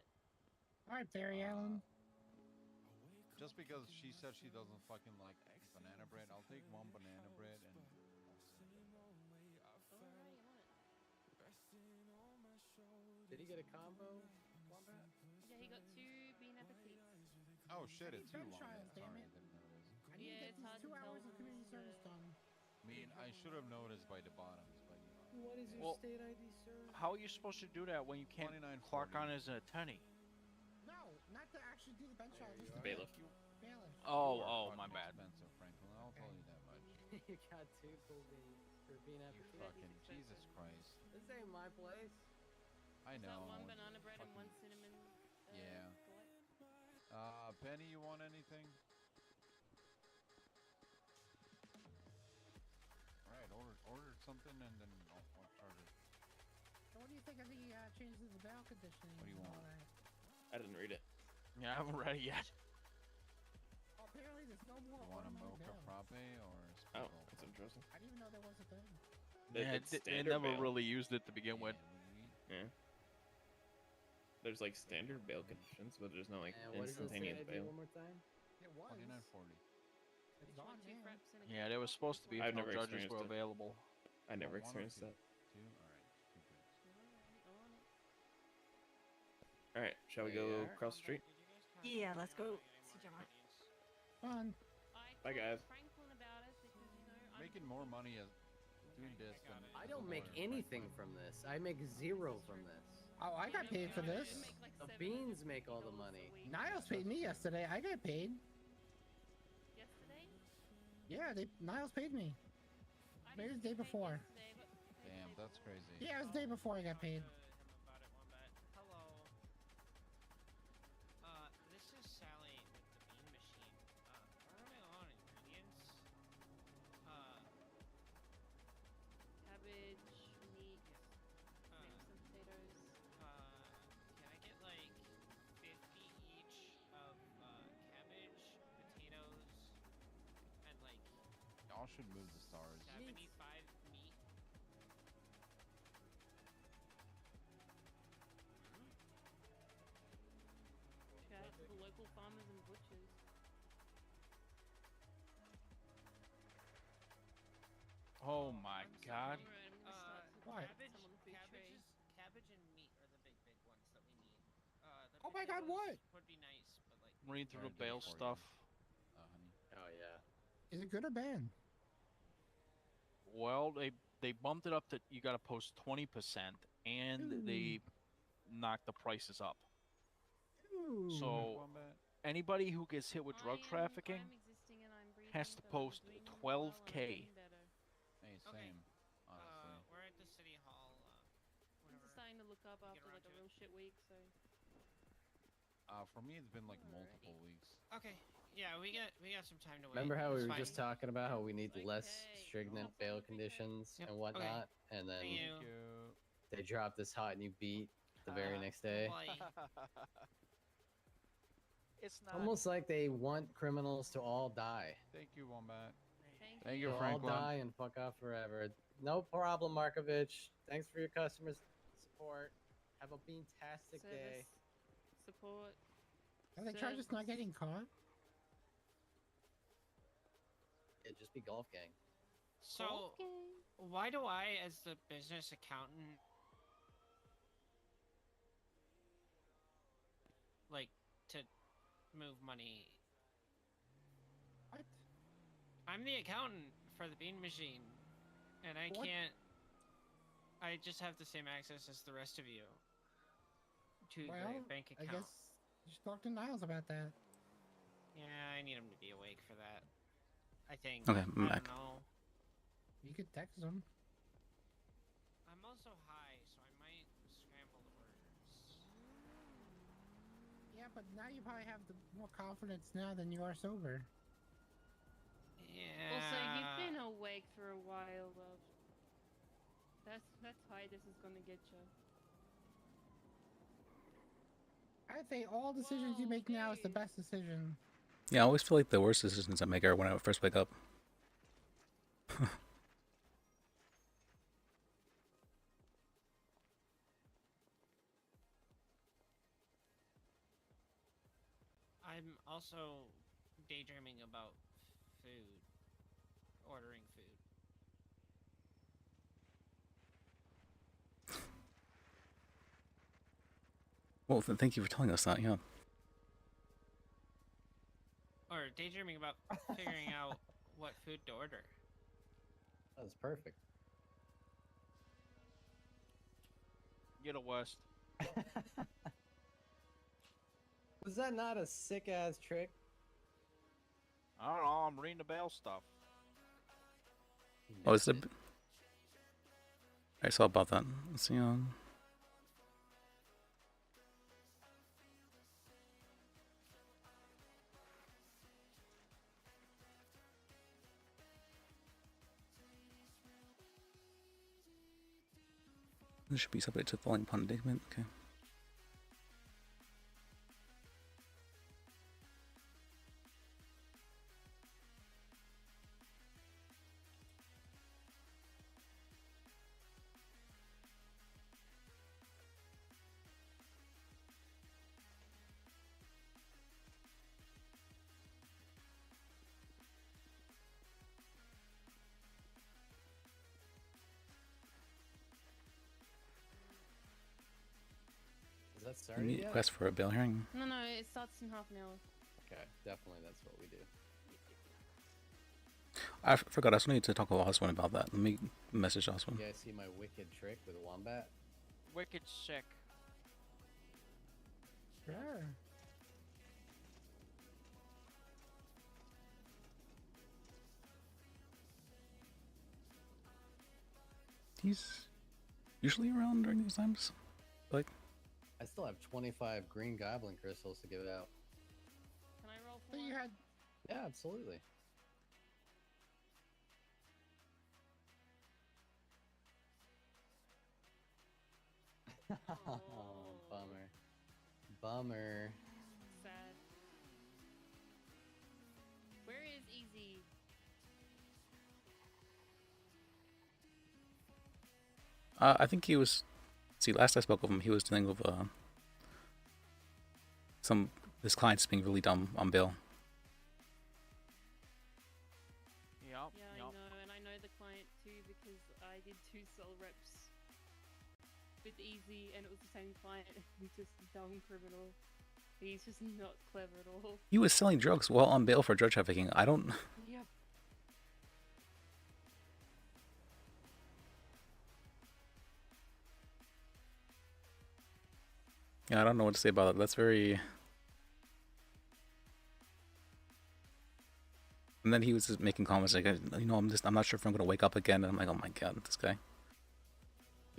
All right, Barry Allen. Just because she said she doesn't fucking like banana bread, I'll take 1 banana bread and. Did he get a combo? Wombat? Yeah, he got 2 bean appetits. Oh shit! It's too bench long. trials, Sorry, damn I it. didn't notice. I need Yeah, to it's get hard these 2 to hours tell of community who's, service done. I mean, I should have noticed by the bottoms, but you know. What is your Well, state ID, sir? How are you supposed to do that when you can't 29.40. clock on as an attorney? No, not to actually do the bench trials. just you to are. Bailiff. Bailiff. Oh, You are oh, fucking my bad. Expensive, Franklin. I'll tell you that much. You got 2 cool bean for bean You appetit. fucking Jesus Christ. This ain't my place. I Is know. that 1 banana bread and fucking- 1 cinnamon? Yeah. Delight? Penny, you want anything? All right, order something and then I'll charge it. So what do you think of the changes to the bail conditioning? What do you and want? all that? I didn't read it. Yeah, I haven't read it yet. Oh, apparently there's no more. You want a automatic mocha bail. frappe or Oh, speedball? that's interesting. I didn't even know there was a thing. Yeah, they never really used it to begin with. Yeah. There's like standard bail conditions, but there's no like And what does it say instantaneous ID bail. one more time? It was. 29.40. It's Each gone one 2 now. fraps and a Yeah, there was supposed to be if I've no never judges experienced were it. available. I never One or experienced two? that. 2? All right. 2 drinks. All right, shall we They go are. across the street? Yeah, let's go. See Gemma. Fun. Bye, guys. Franklin about it because, you know, I'm Making more money as doing this than. I as a don't make lawyer, anything from this. I make 0 from this. Oh, I got paid for this. The beans make all the money. Niles paid me yesterday. I got paid. yesterday. Yeah, Niles paid me. Maybe the day before. Damn, that's crazy. Yeah, it was the day before I got paid. Hello. This is Sally with the bean machine. We're running low on ingredients. Cabbage, meat, maybe some potatoes. Can I get like 50 each of cabbage, potatoes, and like Y'all should move the stars. 75 meat? Shout out to the local farmers and butchers. Oh my god. Alright, I'm gonna start to What? cabbage, some on the food tray. Cabbage and meat are the big ones that we need. The Oh my God, potatoes what? Would be nice, but like Read through the Alright, do it bail for you. stuff. Honey. Oh Is it good or bad? Well, they bumped it up to you got to post 20%, and they knocked the prices up. So anybody who gets hit with drug trafficking has to post 12K. Hey, same. Honestly. We're at the city hall. I'm just starting to look up after like a real shit week, so. For me, it's been like multiple weeks. Okay. Yeah, we got some time to wait. Remember how we It's were fine. just talking about how we need less stringent bail conditions Yep, and whatnot, and then Thank you. they drop this hot new beat the very next day. It's not Almost like they want criminals to all die. Thank you, Wombat. Thank you, To all Franklin. die and fuck off forever. No problem, Markovich. Thanks for your customer support. Have a bean-tastic day. Support. Are they charged us not getting caught? It'd just be golf gang. So, why do I, as the business accountant, like to move money? What? I'm the accountant for the bean machine, and I What? can't. I just have the same access as the rest of you to Well, the bank I account. guess you should talk to Niles about that. Yeah, I need him to be awake for that. I think. Okay, I I'm back. don't know. You could text him. I'm also high, so I might scramble the words. Yeah, but now you probably have more confidence now than you are sober. Yeah. Also, you've been awake for a while, love. That's high this is gonna get you. I think all decisions you make now is the best decision. Yeah, I always feel like the worst decisions I make are when I first wake up. I'm also daydreaming about food. Ordering food. Well, thank you for telling us that, yeah. Or daydreaming about figuring out what food to order. That's perfect. Get a West. Was that not a sick-ass trick? I don't know. I'm reading the bail stuff. Oh, is it? I saw about that. Let's see. This should be subject to the following upon indictment. Okay. Is that started Immediate yet? request for a bail hearing. No, it starts in half an hour. Okay, definitely that's what we do. I forgot. I still need to talk to Oswin about that. Let me message Oswin. You guys see my wicked trick with Wombat? Wicked sick. Sure. He's usually around during these times. Like, I still have 25 green goblin crystals to give out. Can I roll for So you had Yeah, absolutely. Oh, bummer. Bummer. sad. Where is Easy? I think he was. See, last I spoke with him, he was dealing with his clients being really dumb on bail. Yup. Yeah, I know, and I know the client too because I did 2 cell reps with Easy, and it was the same client. He's just a dumb criminal. He's just not clever at all. He was selling drugs while on bail for drug trafficking. I don't. Yep. Yeah, I don't know what to say about that. That's very. And then he was just making comments like, you know, I'm not sure if I'm gonna wake up again. And I'm like, oh my god, this guy.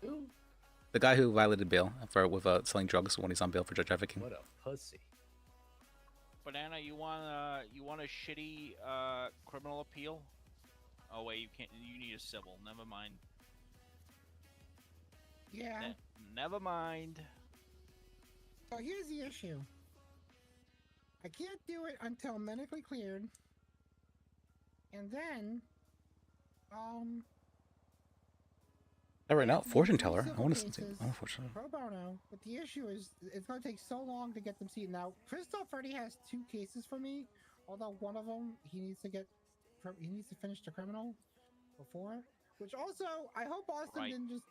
Who? The guy who violated bail with selling drugs when he's on bail for drug trafficking. What a pussy. Banana, you want a shitty criminal appeal? Oh wait, you can't. You need a civil. Never mind. Yeah. Never mind. So here's the issue. I can't do it until medically cleared. And then, Right now, fortune teller. I want to see. cases, Oh, fortune. pro bono. But the issue is, it's going to take so long to get them seated. Now, Christoph already has 2 cases for me. Although one of them he needs to finish the criminal before. Which also, I hope Austin didn't just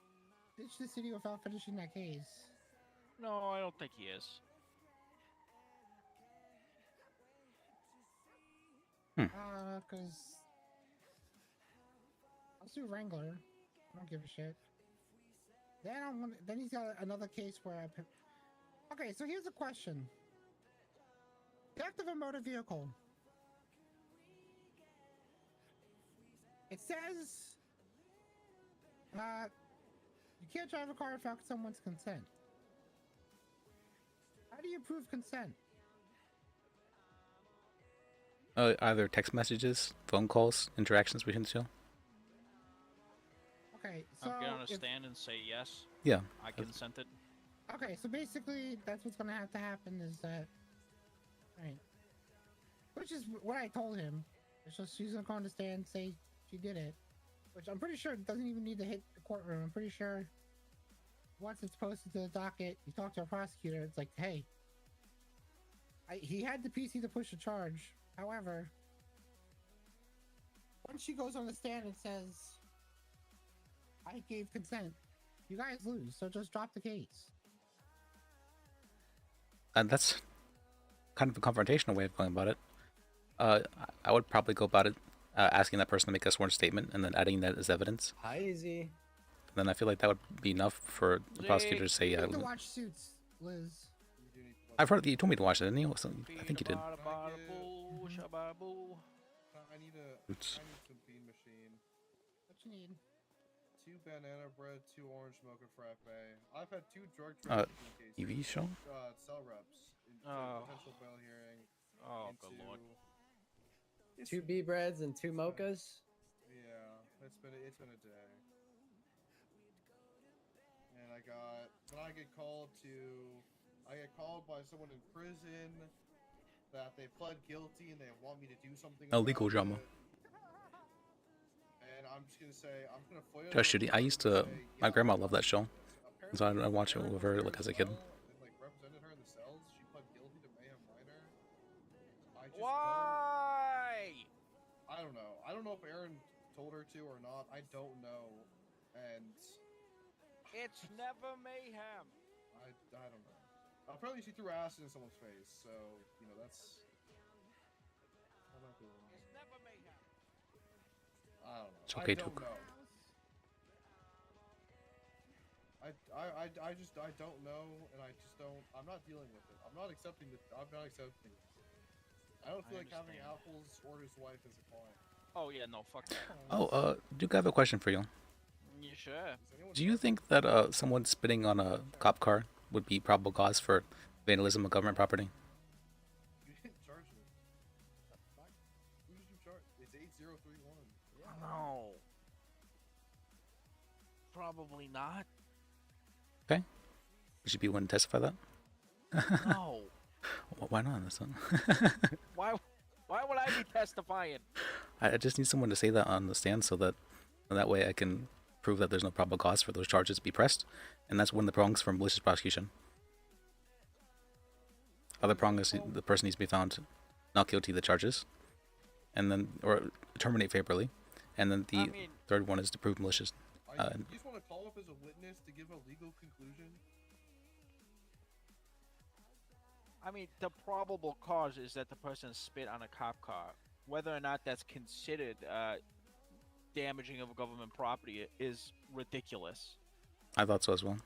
ditch the city without finishing that case. No, I don't think he is. Cause I'll sue Wrangler. I don't give a shit. Then he's got another case where okay, so here's a question. Theft of a motor vehicle. It says you can't drive a car without someone's consent. How do you prove consent? Either text messages, phone calls, interactions between the two. Okay, so I'll get on a stand and say yes. Yeah. I consented. Okay, so basically that's what's gonna have to happen is that, right? Which is what I told him. So she's gonna go on the stand and say she did it, which I'm pretty sure doesn't even need to hit the courtroom. I'm pretty sure once it's posted to the docket, you talk to a prosecutor. It's like, hey, he had the PC to push the charge. However, once she goes on the stand and says, I gave consent, you guys lose, so just drop the case. And that's kind of a confrontational way of going about it. I would probably go about it asking that person to make a sworn statement and then adding that as evidence. Hi, Easy. Then I feel like that would be enough for the prosecutor to say, You yeah. have to watch Suits, Liz. I've heard you told me to watch it, didn't you? I think you did. I need some bean machine. What you need? 2 banana bread, 2 orange mocha frappe. I've had 2 drug trafficking cases. EV show? Cell reps. Potential bail hearing. Oh, good lord. 2 B breads and 2 mochas. Yeah, it's been a day. And I get called by someone in prison that they pled guilty and they want me to do something. A legal drama. And I'm just gonna say, I'm gonna FOIA. Just shitty. I used to. My grandma loved that show, so I watched it with her like as a kid. Like represented her in the cells. She pled guilty to mayhem minor. Why? I don't know. I don't know if Aaron told her to or not. I don't know. And it's never mayhem. I don't know. Apparently she threw acid in someone's face, so you know that's. I'm not doing it. It's never mayhem. I don't know. It's okay, I don't Took. know. I don't know, and I just don't. I'm not dealing with it. I'm not accepting it. I don't feel like having Apple's or his wife as a client. Oh yeah, no, fuck that. Oh, Duke, I have a question for you. Yeah, sure. Do you think that someone spitting on a cop car would be probable cause for vandalism of government property? You didn't charge me. Who did you charge? It's 8031. Yeah. No. Probably not. Okay. Would you be willing to testify that? No. Why not? That's not... Why would I be testifying? I just need someone to say that on the stand so that way I can prove that there's no probable cause for those charges to be pressed, and that's one of the prongs for malicious prosecution. Other prong is the person needs to be found not guilty of the charges, and then or terminate favorably, and then the third one is to prove malicious. You just want to call up as a witness to give a legal conclusion? I mean, the probable cause is that the person spit on a cop car. Whether or not that's considered damaging of government property is ridiculous. I thought so as well.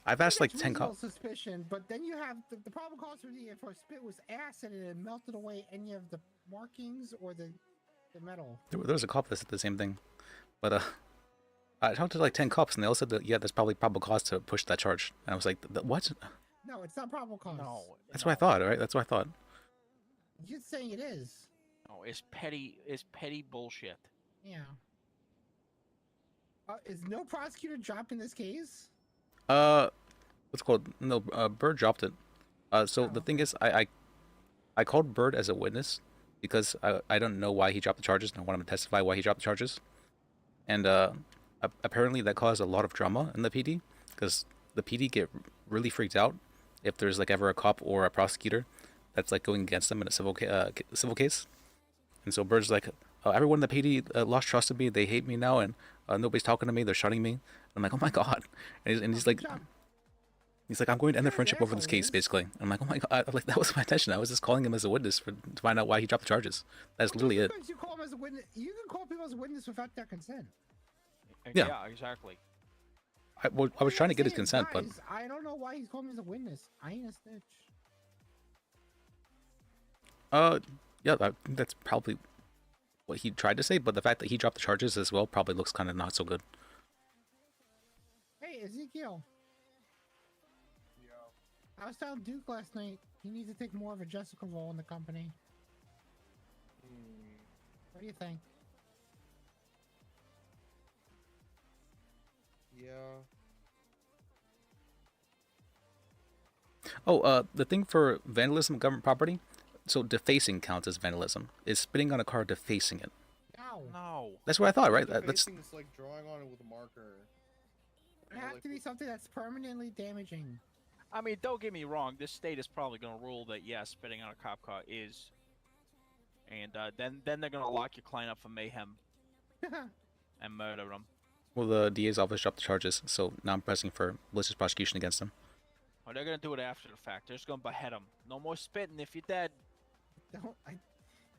I've asked like That's 10 reasonable cops. suspicion, but then you have the problem calls for the if our spit was acid and it melted away any of the markings or the metal. There was a cop that said the same thing, but I talked to like 10 cops and they all said that yeah, there's probably probable cause to push that charge. And I was like, what? No, it's not probable cause. No. That's what I thought, right? That's what I thought. You're saying it is. No, it's petty. It's petty bullshit. Yeah. Is no prosecutor dropping this case? What's it called? No, Bird dropped it. So the thing is, I called Bird as a witness because I don't know why he dropped the charges and I want him to testify why he dropped the charges. And apparently that caused a lot of drama in the PD because the PD get really freaked out if there's like ever a cop or a prosecutor that's like going against them in a civil case. And so Bird's like, everyone in the PD lost trust in me. They hate me now, and nobody's talking to me. They're shunning me. I'm like, oh my god. And he's like, I'm going to end the friendship over this case, basically. I'm like, oh my god. Like that was my intention. I was just calling him as a witness to find out why he dropped the charges. That's literally it. You call him as a witness. You can call people as a witness without their consent. Yeah. Yeah, exactly. I was trying to get his consent, but Guys, I don't know why he's calling me as a witness. I ain't a snitch. yeah, I think that's probably what he tried to say. But the fact that he dropped the charges as well probably looks kind of not so good. Hey, Ezekiel. I was telling Duke last night he needs to take more of a Jessica role in the company. What do you think? Yeah. Oh, the thing for vandalism of government property, so defacing counts as vandalism. Is spitting on a car defacing it? No. That's what I thought, right? That's Defacing is like drawing on it with a marker. It has to be something that's permanently damaging. I mean, don't get me wrong. This state is probably going to rule that yes, spitting on a cop car is, and then they're going to lock your client up for mayhem and murder him. well, the DA's office dropped the charges, so now I'm pressing for malicious prosecution against him. Or they're going to do it after the fact. They're just going to behead him. No more spitting if you're dead. I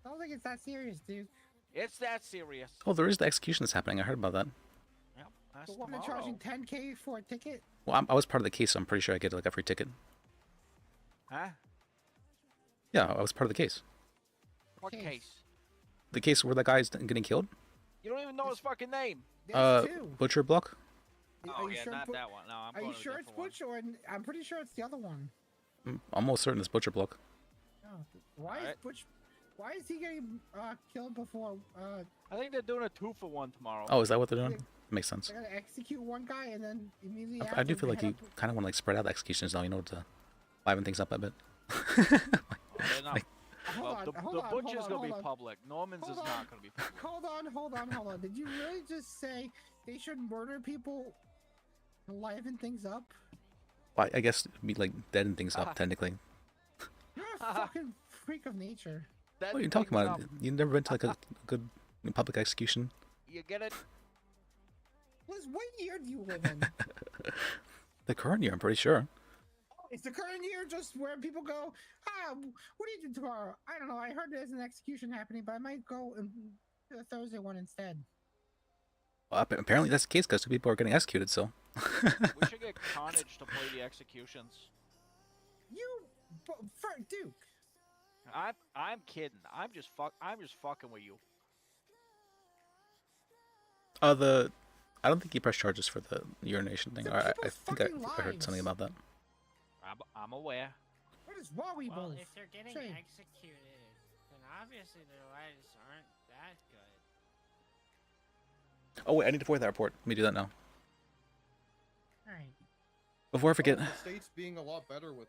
don't think it's that serious, dude. It's that serious. Oh, there is the execution that's happening. I heard about that. Yep, that's The one they're tomorrow. charging 10K for a ticket? Well, I was part of the case, so I'm pretty sure I get like a free ticket. Huh? Yeah, I was part of the case. What case? The case where that guy's getting killed. You don't even know his fucking name. Butcher Block. Oh yeah, not that one. No, I'm Are going you to a sure it's different one. Butch or I'm pretty sure it's the other one. I'm almost certain it's Butcher Block. Oh, why is Butch? Why is he getting killed before? I think they're doing a 2-for-1 tomorrow. Oh, is that what they're doing? Makes sense. They're gonna execute one guy and then immediately. I do after feel like head you up- kind of want to like spread out the executions now, you know, to liven things up a bit. They're not. Hold Well, on, the hold on, Butcher's hold on, gonna be hold on. public. Norman's Hold is on. not gonna be public. Hold on. Did you really just say they should murder people to liven things up? Well, I guess it'd be like deaden things up technically. You're a fucking freak of nature. What are you talking about? You never been to like a good public execution? You get it? Liz, what year do you live in? The current year, I'm pretty sure. Is the current year just where people go, what do you do tomorrow? I don't know. I heard there's an execution happening, but I might go and do the Thursday one instead. Well, apparently that's the case because 2 people are getting executed. So. We should get Carnage to play the executions. Duke. I'm kidding. I'm just fucking with you. I don't think he pressed charges for the urination thing. I think I heard something about that. I'm aware. What is wrong with you Well, both? if they're getting Shame. executed, then obviously their lives aren't that good. Oh wait, I need to forward that report. Let me do that now. Alright. Before I forget. The state's being a lot better with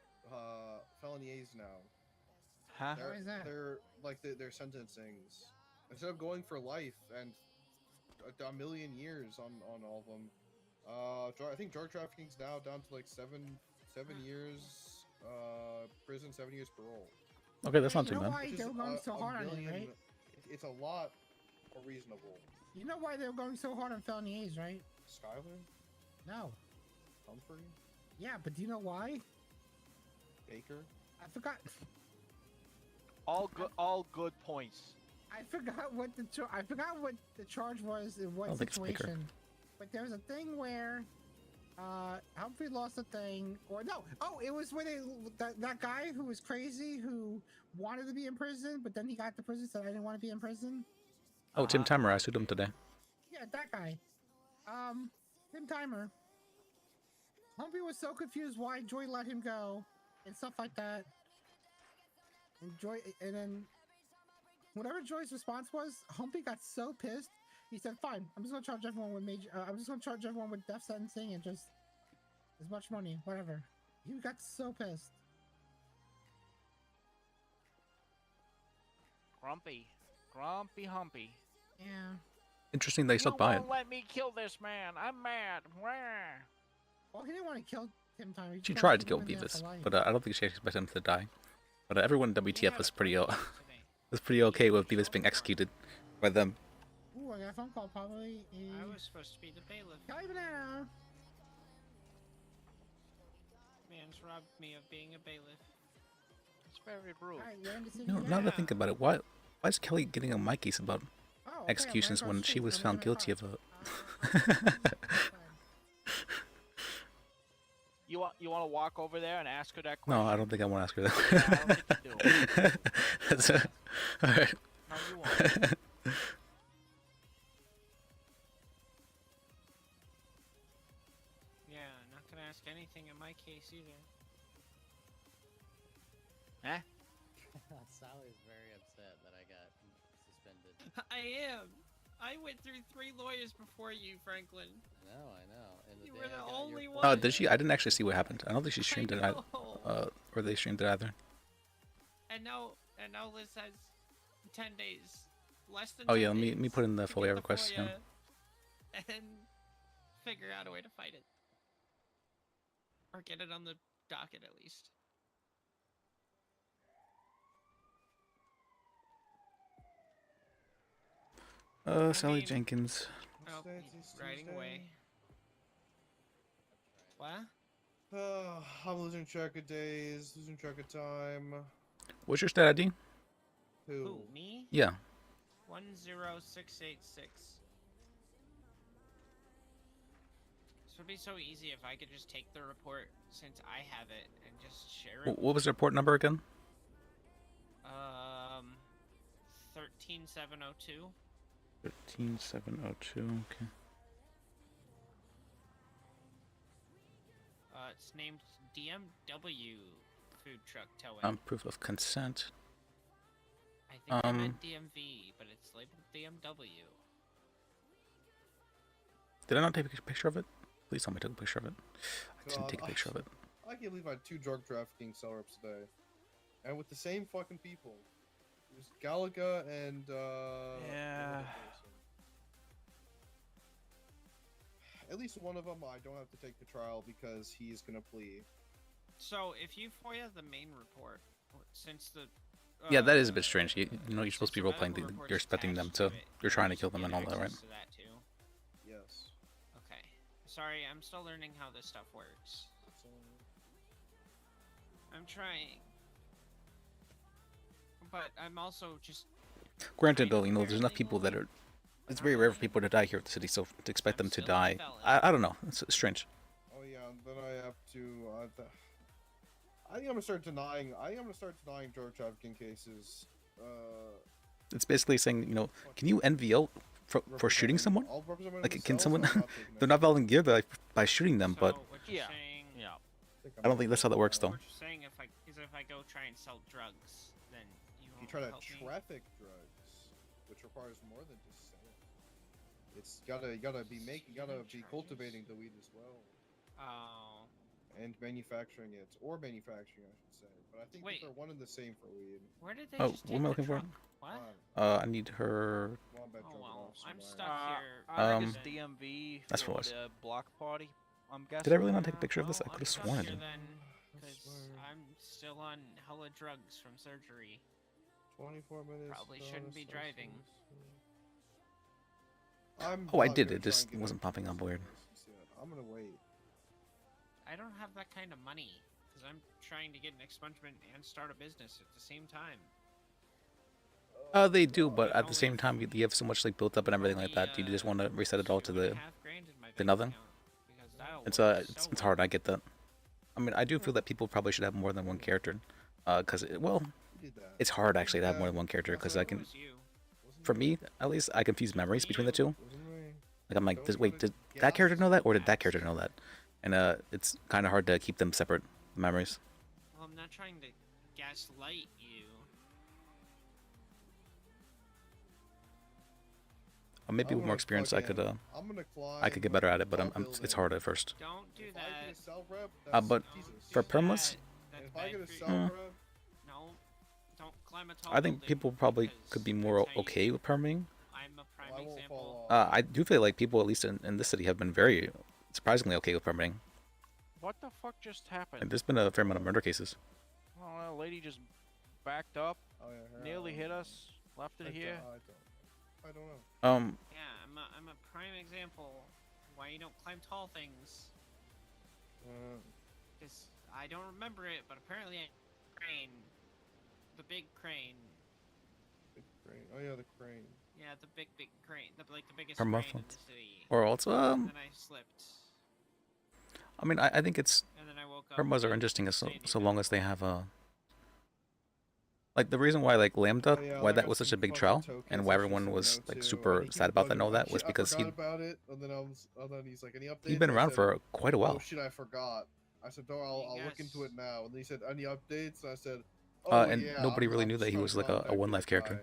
felony A's now. Huh? Why is that? They're like their sentencings. Instead of going for life and a million years on all of them, I think drug trafficking's now down to like seven years prison, 7 years parole. Okay, that's not You too know bad. why they're going so hard on it, million- right? It's a lot more reasonable. You know why they're going so hard on felony A's, right? Skyler? No. Humphrey? Yeah, but do you know why? Baker? I forgot. All good points. I forgot what the charge was in I what don't think it's Baker. situation. But there's a thing where Humphrey lost a thing, or no? Oh, it was when that guy who was crazy who wanted to be in prison, but then he got to prison, said I didn't want to be in prison. Oh, Tim Timer, I sued him today. Yeah, that guy. Tim Timer. Humphrey was so confused why Joy let him go and stuff like that. And then whatever Joy's response was, Humphrey got so pissed. He said, "Fine, I'm just gonna charge everyone with I'm just gonna charge everyone with death sentencing and just as much money, whatever." He got so pissed. Grumpy Humpy. Yeah. Interesting they stuck by it. You won't let me kill this man. I'm mad. Wah. Well, he didn't want to kill Tim Timer. She tried to kill Beavis, but I don't think she expected him to die. But everyone in WTF was pretty okay with Beavis being executed by them. Ooh, I got a phone call. Probably. I was supposed to be the bailiff. Kelly Banana. Man's robbed me of being a bailiff. It's very rude. Now that I think about it, why is Kelly getting on my case about executions when she was found guilty of a... You want to walk over there and ask her that question? No, I don't think I want to ask her that. Yeah, I don't think you do. That's alright. No, you won't. Yeah, not gonna ask anything in my case either. Huh? Sally's very upset that I got suspended. I am. I went through 3 lawyers before you, Franklin. I know. And You were the only one. Oh, did she? I didn't actually see what happened. I don't think she streamed it. Or they streamed it either. And now Liz has 10 days. Less than Oh 10 yeah, let days me put in the to FOIA get request. Yeah. And figure out a way to fight it. Or get it on the docket at least. Sally Jenkins. Oh, riding away. What? I'm losing track of days, losing track of time. What's your stat ID? Who, me? Yeah. 10686. This would be so easy if I could just take the report since I have it and just share it. What was the report number again? 13702. 13702. Okay. It's named DMW Food Truck Towing. Proof of consent. I think I meant DMV, but it's labeled DMW. Did I not take a picture of it? Please tell me I took a picture of it. I didn't take a picture of it. I can't believe I had 2 drug trafficking cell-ups today. And with the same fucking people. It was Galaga and, Yeah. At least one of them I don't have to take the trial because he's gonna plea. So if you FOIA the main report, since the Yeah, that is a bit strange. You know, you're supposed to be role-playing. You're expecting them to... You're trying to kill them and all that, right? to that too? Yes. Okay. Sorry, I'm still learning how this stuff works. I'm trying. But I'm also just... Granted, though, you know, there's enough people that are... It's very rare for people to die here at the city, so to expect them to die... I don't know. It's strange. Oh yeah, then I have to... I think I'm gonna start denying... drug trafficking cases. It's basically saying, you know, can you NVO for shooting someone? Like, can someone... They're not volunteer by shooting them, but... Yeah. I don't think that's how that works, though. What you're saying if I go try and sell drugs, then you won't You try to help me? traffic drugs, which requires more than just selling. It's you gotta be cultivating the weed as well. Oh. And manufacturing it, or manufacturing, I should say. But I think they're one and the same for weed. Where did they Oh, just what am I looking for? What? I need her... Oh well, I'm stuck here. I think it's DMV that's for what it was. the block party. I'm guessing. Did I really not take a picture of this? I could have sworn I did. Because I'm still on hella drugs from surgery. 24 minutes. Probably shouldn't be driving. Oh, I did. It just wasn't popping up weird. I'm gonna wait. I don't have that kind of money. Because I'm trying to get an expungement and start a business at the same time. They do, but at the same time, you have so much like built up and everything like that. Do you just want to reset it all to the nothing? Because that'll it's hard. I get that. I mean, I do feel that people probably should have more than one character, because it's hard actually to have more than one character because I can, for me at least, I confuse memories between the two. Like I'm like, wait, did that character know that or did that character know that? And it's kind of hard to keep them separate memories. Well, I'm not trying to gaslight you. Maybe with more experience, I could get better at it, but it's hard at first. Don't do that. But for permaless, If I get a cell No, rep, don't climb a tall I think building. people probably could be more okay with perming. I'm a prime example. I do feel like people, at least in this city, have been very surprisingly okay with permitting. What the fuck just happened? And there's been a fair amount of murder cases. Oh, a lady just backed up, nearly hit us, left it here. I don't know. Yeah, I'm a prime example. Why you don't climb tall things? Because I don't remember it, but apparently crane, the big crane. Big crane. Oh yeah, the crane. Yeah, the big crane, the biggest Or crane muffled. in the city. Or also, And then I slipped. I mean, I think it's And then I woke up permas are and interesting didn't so say anything. so long as they have like the reason why like Lambda, Yeah, why I that got was such a some big fucking trial, tokens and I why should everyone say was no like to, super and he sad about that and all bugging that me. was Shit, because I forgot about it, and then he's like, any updates? he'd been I around said, for quite a while. Oh shit, I forgot. I said, oh, I'll look into it now. And he said, any updates? And I said, oh And yeah. nobody really I'm knew just that he trying was to like a contact One Life this character,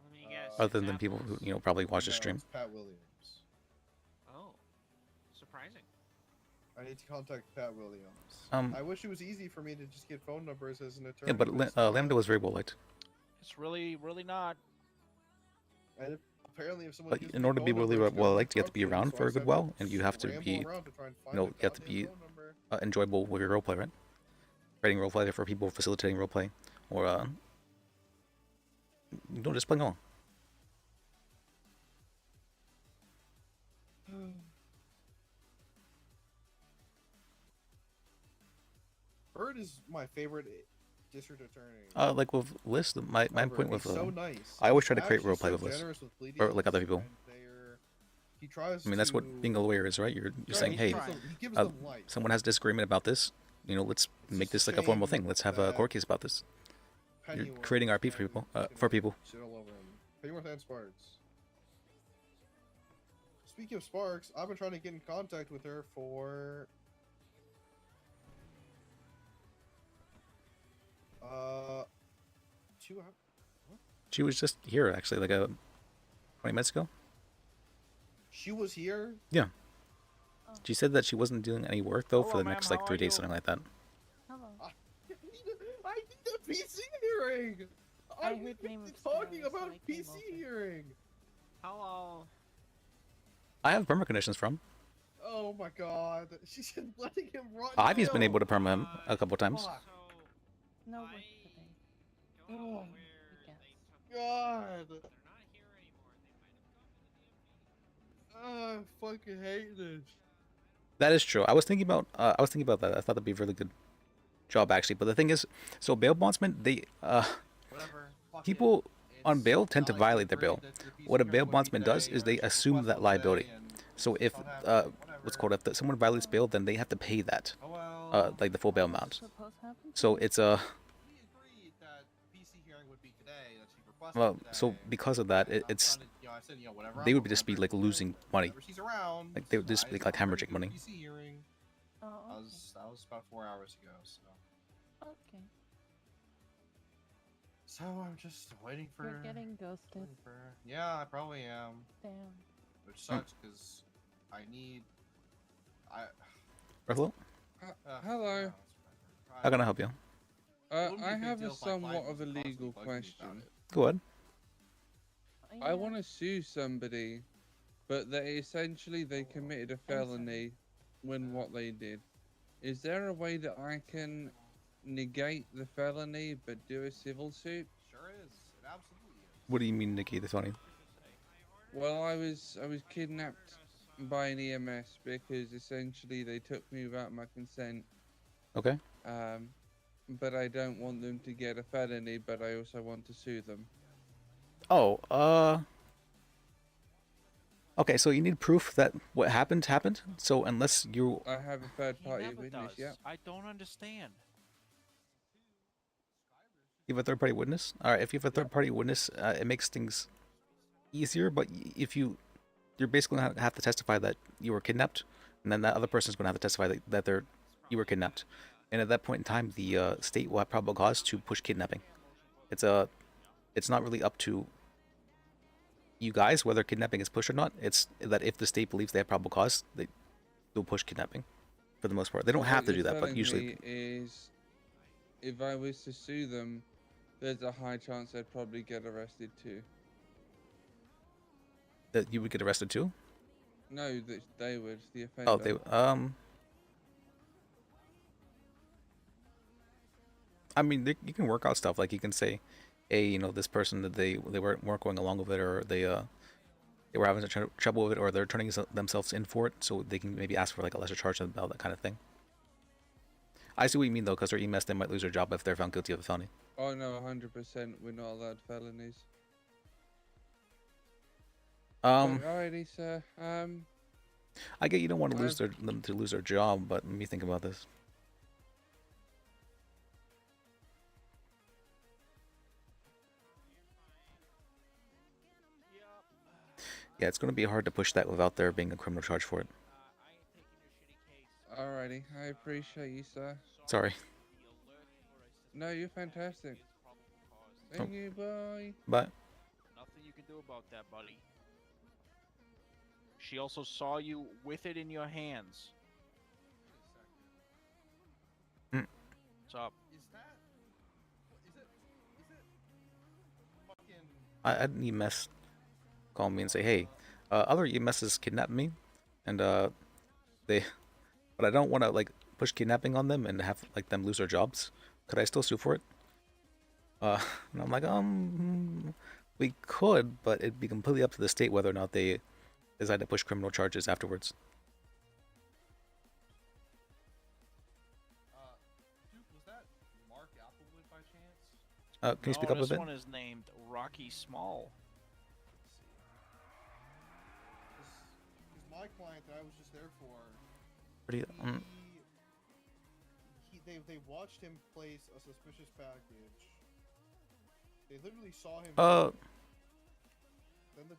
Let me guess. other than people who probably watched the No, stream. it's Pat Williams. Oh, surprising. I need to contact Pat Williams. I wish it was easy for me to just get phone numbers as an attorney. Yeah, but it's not. Lambda was very well liked. It's really not. And apparently, if someone But gives in me order to be phone really numbers, well they're liked, you have to be broken, around so for I a good said, while, and you have to ramble be, around to try and find you the have to be goddamn phone number. enjoyable with your roleplay, right? Creating roleplay for people, facilitating roleplay, or just playing along. Bird is my favorite district attorney. Like with List, my Ever. point with He's so nice. I always try to He's create actually roleplay so with List, generous with or like other plea people. He tries I mean, that's what to- being a lawyer is, right? You're Yeah, saying, he hey, gives them- he gives them life. someone has disagreement about this. Let's make this like a formal thing. Let's have a court case about this. You're Pennyworth creating RP for people. For people. Shit all over him. Pennyworth and Sparks. Speaking of Sparks, I've been trying to get in contact with her for 2 hours. She was just here actually, like 20 minutes ago. She was here. Yeah. She said that she wasn't doing any work though for Hello, the ma'am, next how like 3 are days, you? something like that. I need a PC hearing. I I'm heard name of talking Sparrow, so about I came PC over. hearing. Hello. I have perma conditions from. Oh my god, she's been letting him run. Ivy's been able to perma him a couple times. No work today. Oh god. I fucking hate this. That is true. I was thinking about that. I thought that'd be a really good job actually. But the thing is, so bail bondsmen, they people on bail tend to violate their bail. What a bail bondsman does is they assume that liability. So if what's called if someone violates bail, then they have to pay that, like the full bail amount. So it's well, so because of that, it's they would just be like losing money. Like they would just be like hemorrhaging money. Oh, That was about 4 hours ago. So. okay. So I'm just waiting for. You're getting ghosted. Yeah, I probably am. Damn. Which sucks because I need. Hello? Hello. How can I help you? I have a somewhat of a legal question. Go ahead. I want to sue somebody, but they committed a felony when what they did. Is there a way that I can negate the felony but do a civil suit? Sure is. It absolutely is. What do you mean, Nikki? That's funny. Well, I was kidnapped by an EMS because essentially they took me without my consent. Okay. But I don't want them to get a felony, but I also want to sue them. Oh, Okay, so you need proof that what happened happened. So unless you I have a third party Never witness. does. Yeah. I don't understand. you have a third party witness, all right. If you have a third party witness, it makes things easier. But if you're basically gonna have to testify that you were kidnapped, and then that other person's gonna have to testify that you were kidnapped, and at that point in time, the state will have probable cause to push kidnapping. It's not really up to you guys whether kidnapping is pushed or not. It's that if the state believes they have probable cause, they'll push kidnapping. For the most part, they don't So have what to do you're that, but telling usually. me is, if I was to sue them, there's a high chance I'd probably get arrested too. That you would get arrested too? No, that they would, the offender. Oh, they I mean, you can work out stuff like you can say, hey, this person that they weren't going along with it, or they were having trouble with it, or they're turning themselves in for it, so they can maybe ask for like a lesser charge than that kind of thing. I see what you mean though, because they're EMS, they might lose their job if they're found guilty of a felony. Oh no, 100%. We're not allowed felonies. Alrighty, sir. I get you don't want to them to lose their job, but let me think about this. Yeah, it's going to be hard to push that without there being a criminal charge for it. Alrighty, I appreciate you, sir. Sorry. No, you're fantastic. Thank you, bye. Bye. Nothing you can do about that, buddy. She also saw you with it in your hands. Mm. What's up? I had an EMS call me and say, hey, other EMSs kidnapped me, and but I don't want to like push kidnapping on them and have like them lose their jobs. Could I still sue for it? And I'm like, we could, but it'd be completely up to the state whether or not they decide to push criminal charges afterwards. Dude, was that Mark Applewood by chance? Can you speak up a bit? This one is named Rocky Small. My client that I was just there for. They watched him place a suspicious package. They literally saw him. Then they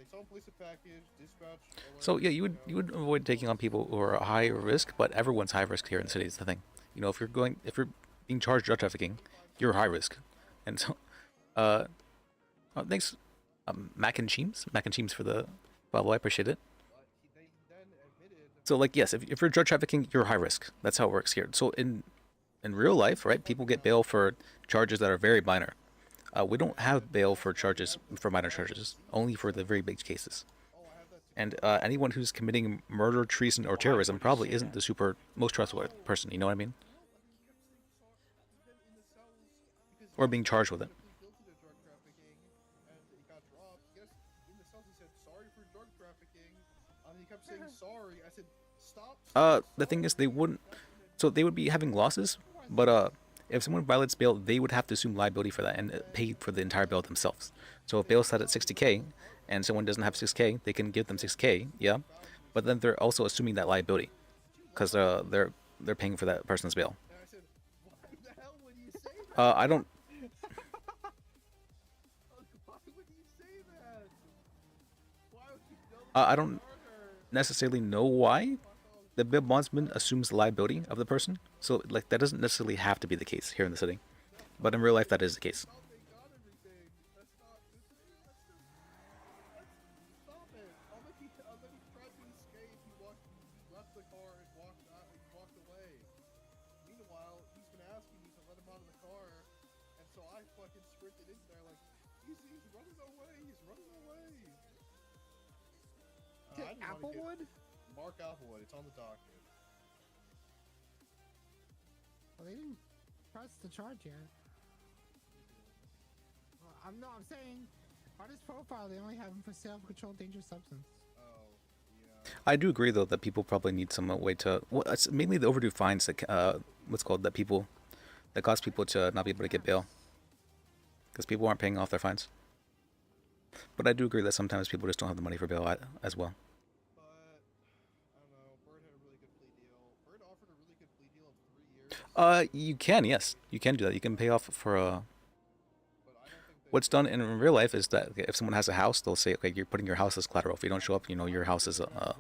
saw him place a package. Dispatch. So yeah, you would avoid taking on people who are high risk, but everyone's high risk here in the city. Is the thing. If you're being charged drug trafficking, you're high risk, and so thanks, mac and cheese for the follow. I appreciate it. So like yes, if you're drug trafficking, you're high risk. That's how it works here. So in real life, right, people get bail for charges that are very minor. We don't have bail for minor charges, only for the very big cases. And anyone who's committing murder, treason, or terrorism probably isn't the most trustworthy person. You know what I mean? Or being charged with it. The thing is, they wouldn't. So they would be having losses, but if someone violates bail, they would have to assume liability for that and pay for the entire bail themselves. So if bail's set at 60K, and someone doesn't have 6K, they can give them 6K, yeah. But then they're also assuming that liability, because they're paying for that person's bail. I don't. I don't necessarily know why the bail bondsman assumes liability of the person. So like that doesn't necessarily have to be the case here in the city, but in real life that is the case. Applewood? Mark Applewood. It's on the docket. Well, they didn't press the charge yet. I'm saying on his profile they only have him for sale of controlled dangerous substance. Oh, yeah. I do agree though that people probably need some way to. Well, it's mainly the overdue fines that that cause people to not be able to get bail because people aren't paying off their fines. But I do agree that sometimes people just don't have the money for bail as well. You can, yes, you can do that. You can pay off for What's done in real life is that if someone has a house, they'll say, okay, you're putting your house as collateral. If you don't show up, your house is going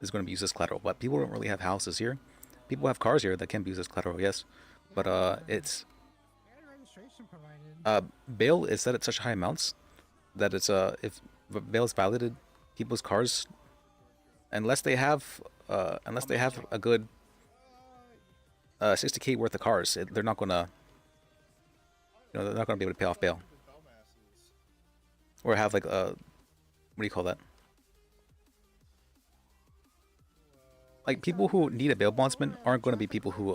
to be used as collateral. But people don't really have houses here. People have cars here that can be used as collateral, yes. But it's bail is set at such high amounts that it's if bail is violated, people's cars, unless they have a good 60K worth of cars, they're not gonna they're not gonna be able to pay off bail. Or have like a, what do you call that? Like people who need a bail bondsman aren't going to be people who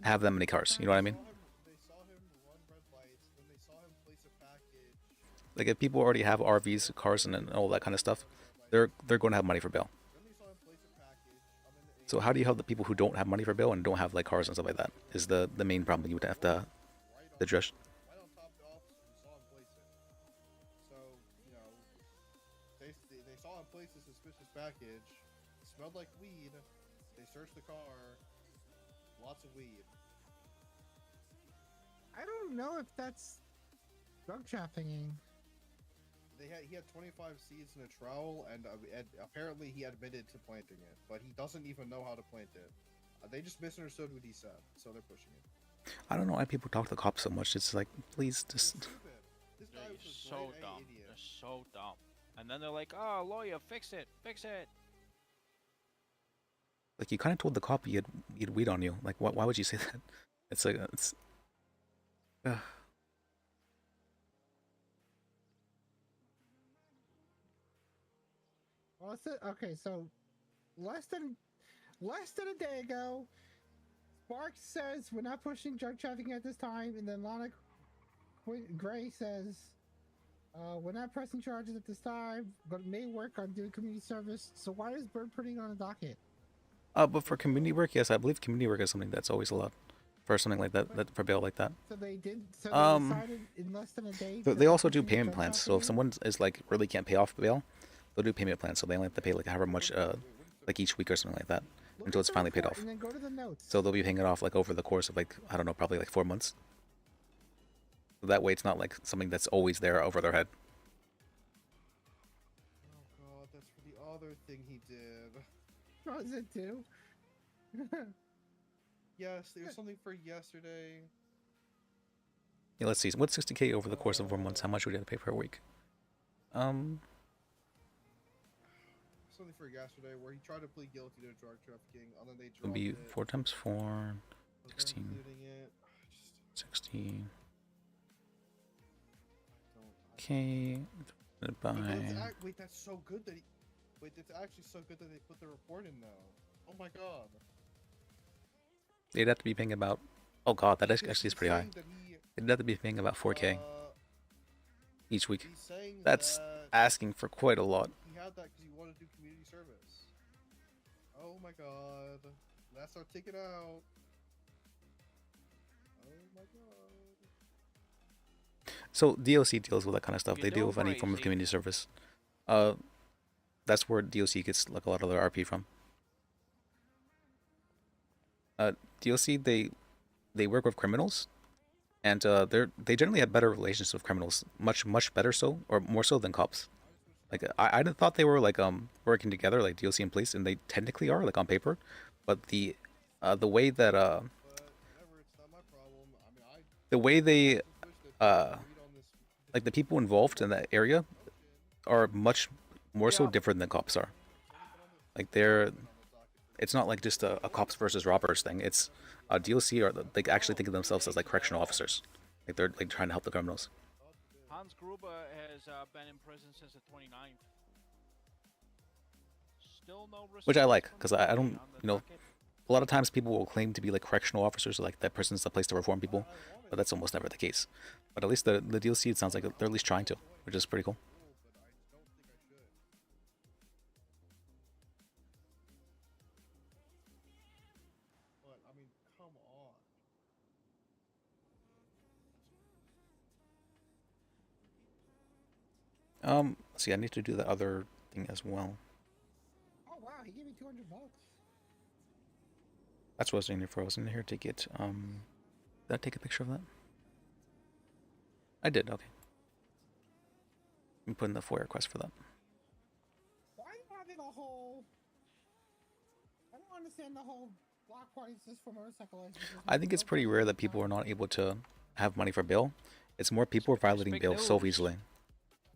have that many cars. You know what I mean? Like if people already have RVs, cars, and all that kind of stuff, they're going to have money for bail. So how do you help the people who don't have money for bail and don't have like cars and stuff like that? Is the main problem you would have to address. They saw him place a suspicious package. It smelled like weed. They searched the car. Lots of weed. I don't know if that's drug trafficking. He had 25 seeds in a trowel, and apparently he admitted to planting it, but he doesn't even know how to plant it. They just misunderstood what he said, so they're pushing it. I don't know why people talk to the cops so much. It's like, please just. They're so dumb. They're so dumb. And then they're like, "Oh, lawyer, fix it, fix it." Like you kind of told the cop you had weed on you. Like, why would you say that? It's like it's. Well, okay, so less than a day ago, Sparks says we're not pushing drug trafficking at this time, and then Lana Gray says we're not pressing charges at this time, but may work on doing community service. So why is Bird putting it on a docket? But for community work, yes, I believe community work is something that's always allowed. For something like that, for bail like that. So they did. So they decided in less than a day. They also do payment plans. So if someone is like really can't pay off bail, they'll do payment plans. So they only have to pay like however much, like each week or something like that, until it's finally paid off. And then go to the notes. So they'll be paying it off like over the course of like, I don't know, probably like 4 months. So that way it's not like something that's always there over their head. Oh god, that's for the other thing he did. Was it too? Yes, there was something for yesterday. Yeah, let's see. What's 60K over the course of 4 months? How much would you have to pay per week? Something for yesterday where he tried to plead guilty to drug trafficking, and then they It would be 4 times 4, 16. 60. Okay. By. Wait, that's so good that he. Wait, it's actually so good that they put the report in now. Oh my god. They'd have to be paying about. Oh god, that actually is pretty high. They'd have to be paying about 4K each week. That's asking for quite a lot. He had that because he wanted to do community service. Oh my god. That's our ticket out. Oh my god. So DOC deals with that kind of stuff. They deal with any form of community service. That's where DOC gets like a lot of their RP from. DOC they work with criminals, and they generally have better relations with criminals, much better so, or more so than cops. Like I thought they were like working together, like DOC and police, and they technically are like on paper, but the way that the way they like the people involved in that area are much more so different than cops are. Like it's not like just a cops versus robbers thing. It's DOC or they actually think of themselves as like correctional officers. Like they're like trying to help the criminals. Hans Gruber has been in prison since the 29th. Still no response. Which I like, because I don't, a lot of times people will claim to be like correctional officers, like that person's the place to reform people, but that's almost never the case. But at least the DOC, it sounds like they're at least trying to, which is pretty cool. See, I need to do the other thing as well. Oh wow, he gave me $200. That's what I was in here for. I was in here to get, did I take a picture of that? I did, okay. I'm putting the FOIA request for that. Why are you having a whole... I don't understand the whole block parties just for motorcycle licenses. I think it's pretty rare that people are not able to have money for bail. It's more people are violating bail so easily.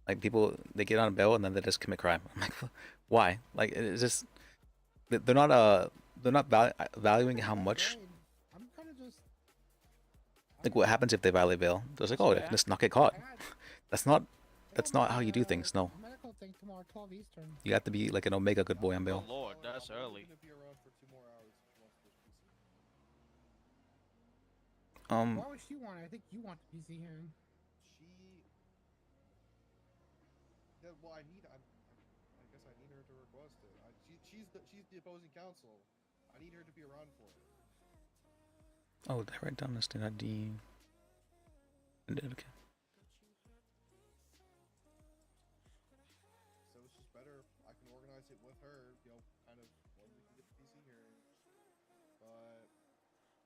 Like people, they get on bail and then they just commit crime. I'm like, why? Like it's just they're not valuing how much. I'm kind of just... Like what happens if they violate bail? They're like, oh, I can just not get caught. That's not how you do things. No. Medical thing tomorrow, 12 Eastern. You have to be like an Omega good boy on bail. Oh Lord, that's early. Why would she want it? I think you want the PC hearing. Yeah, well, I guess I need her to request it. She's the opposing counsel. I need her to be around for it. Oh, did I write down the state ID? I did, okay. So it's just better. I can organize it with her, kind of when we can get the PC hearing. But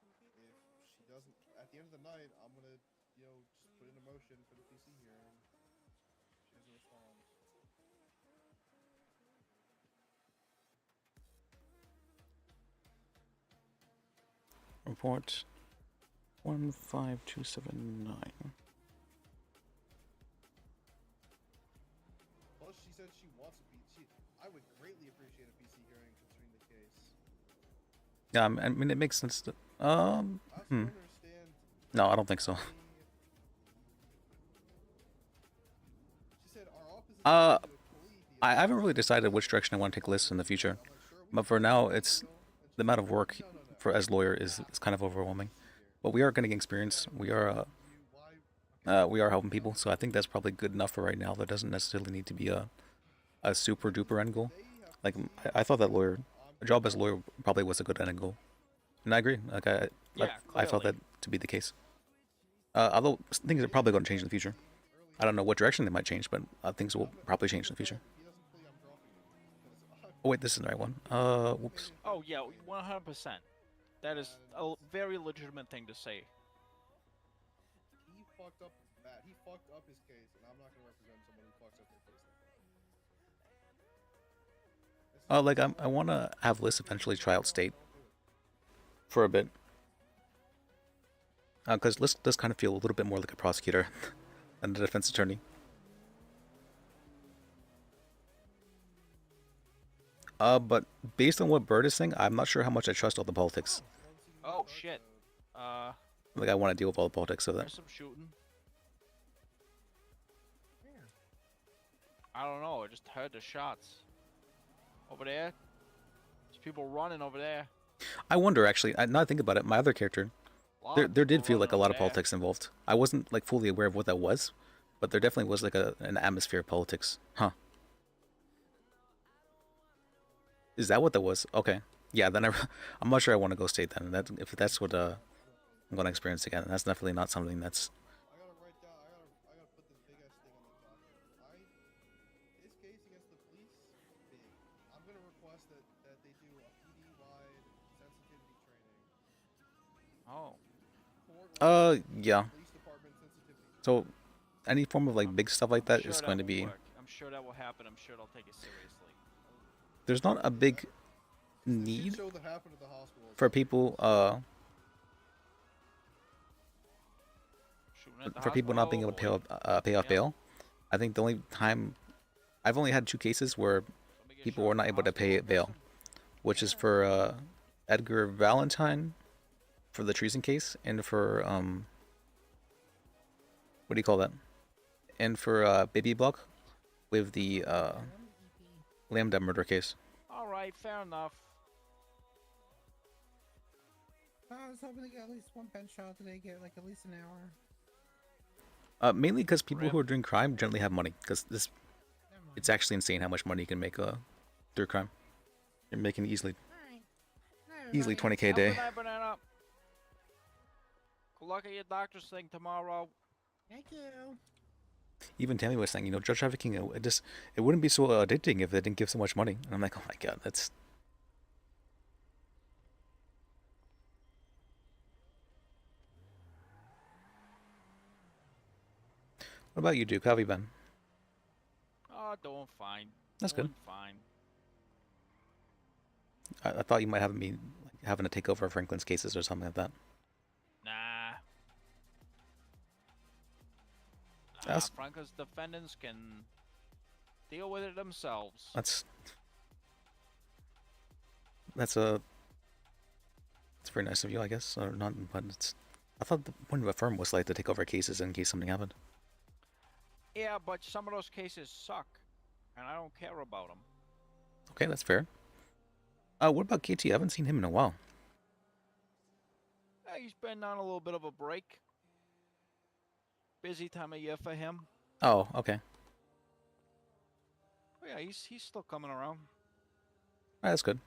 if she doesn't, at the end of the night, I'm gonna, just put in a motion for the PC hearing. She doesn't respond. Report 15279. Plus, she said she wants a PC. I would greatly appreciate a PC hearing considering the case. Yeah, I mean it makes sense to. No, I don't think so. I haven't really decided which direction I want to take lists in the future, but for now, it's the amount of work for as lawyer is kind of overwhelming. But we are getting experience. We are helping people, so I think that's probably good enough for right now. That doesn't necessarily need to be a super duper end goal. Like I thought that a job as a lawyer probably was a good end goal, and I agree. Like I felt that to be the case. Although things are probably going to change in the future. I don't know what direction they might change, but things will probably change in the future. Oh wait, this is the right one. Whoops. Oh yeah, 100%. That is a very legitimate thing to say. He fucked up Matt. He fucked up his case, and I'm not gonna represent someone who fucks up their case like that. Like I want to have Liz eventually try out state for a bit. Because Liz does kind of feel a little bit more like a prosecutor than a defense attorney. But based on what Bird is saying, I'm not sure how much I trust all the politics. Oh shit. Like I want to deal with all the politics of that. There's some shooting. I don't know. I just heard the shots over there. There's people running over there. I wonder actually. Now that I think about it, my other character, there did feel like a lot of politics involved. I wasn't like fully aware of what that was, but there definitely was like an atmosphere of politics. Huh. Is that what that was? Okay. Yeah, then I'm not sure I want to go state then. If that's what I'm going to experience again, that's definitely not something that's... I gotta write down, I gotta put this big ass thing on the docket. This case against the police, big. I'm gonna request that they do a PD-wide sensitivity training. Yeah. So, any form of like big stuff like that is going to be... I'm sure that will happen. I'm sure they'll take it seriously. There's not a big need for people not being able to pay off bail. I think the only time I've only had 2 cases where people were not able to pay bail, which is for Edgar Valentine for the treason case, and for what do you call that? And for Baby Block with the Lambda murder case. Alright, fair enough. I was hoping to get at least one bench trial today, get like at least an hour. Mainly because people who are doing crime generally have money. Because it's actually insane how much money you can make through crime. You're making easily 20K a day. Good luck at your doctor's thing tomorrow. Thank you. Even Tammy was saying, you know, drug trafficking, it wouldn't be so addicting if they didn't give so much money. And I'm like, oh my god, that's. What about you, Duke? How have you been? Oh, doing fine. That's doing good. Fine. I thought you might have me like, having to take over Franklin's cases or something like that. Nah. That's Franco's defendants can deal with it themselves. That's very nice of you, I guess, or not. But it's. I thought the point of a firm was like to take over cases in case something happened. Yeah, but some of those cases suck, and I don't care about them. Okay, that's fair. What about KT? I haven't seen him in a while. He's been on a little bit of a break. Busy time of year for him. Oh, okay. Oh, yeah, he's still coming around. Alright, that's good.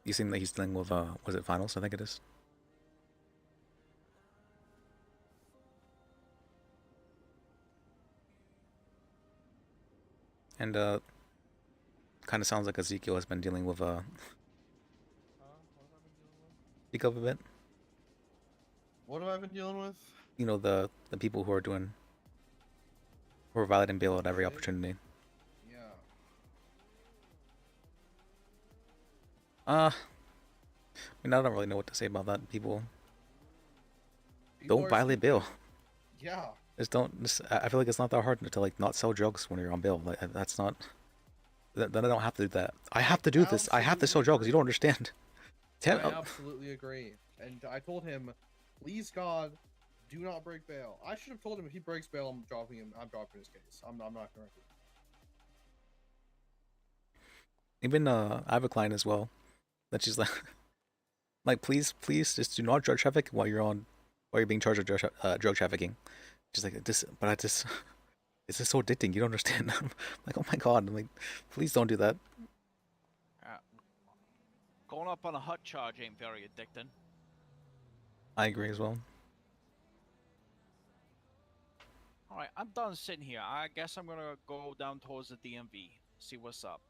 You seem like he's dealing with was it finals? I think it is. And kind of sounds like Ezekiel has been dealing with speak up a bit. What have I been dealing with? You know, the people who are violating bail at every opportunity. Yeah. I mean, I don't really know what to say about that. People don't violate bail. Yeah. I feel like it's not that hard to like not sell drugs when you're on bail. Like that's not. Then I don't have to do that. I have to do this. I have to sell drugs. You don't understand. I absolutely agree. And I told him, please God, do not break bail. I should have told him if he breaks bail, I'm dropping him. I'm dropping his case. I'm not going to. Even I have a client as well that she's like please just do not drug traffic while you're being charged with drug trafficking. She's like this, but it's just so addicting. You don't understand. I'm like, oh my god, I'm like, please don't do that. Going up on a hut charge ain't very addicting. I agree as well. Alright, I'm done sitting here. I guess I'm gonna go down towards the DMV, see what's up.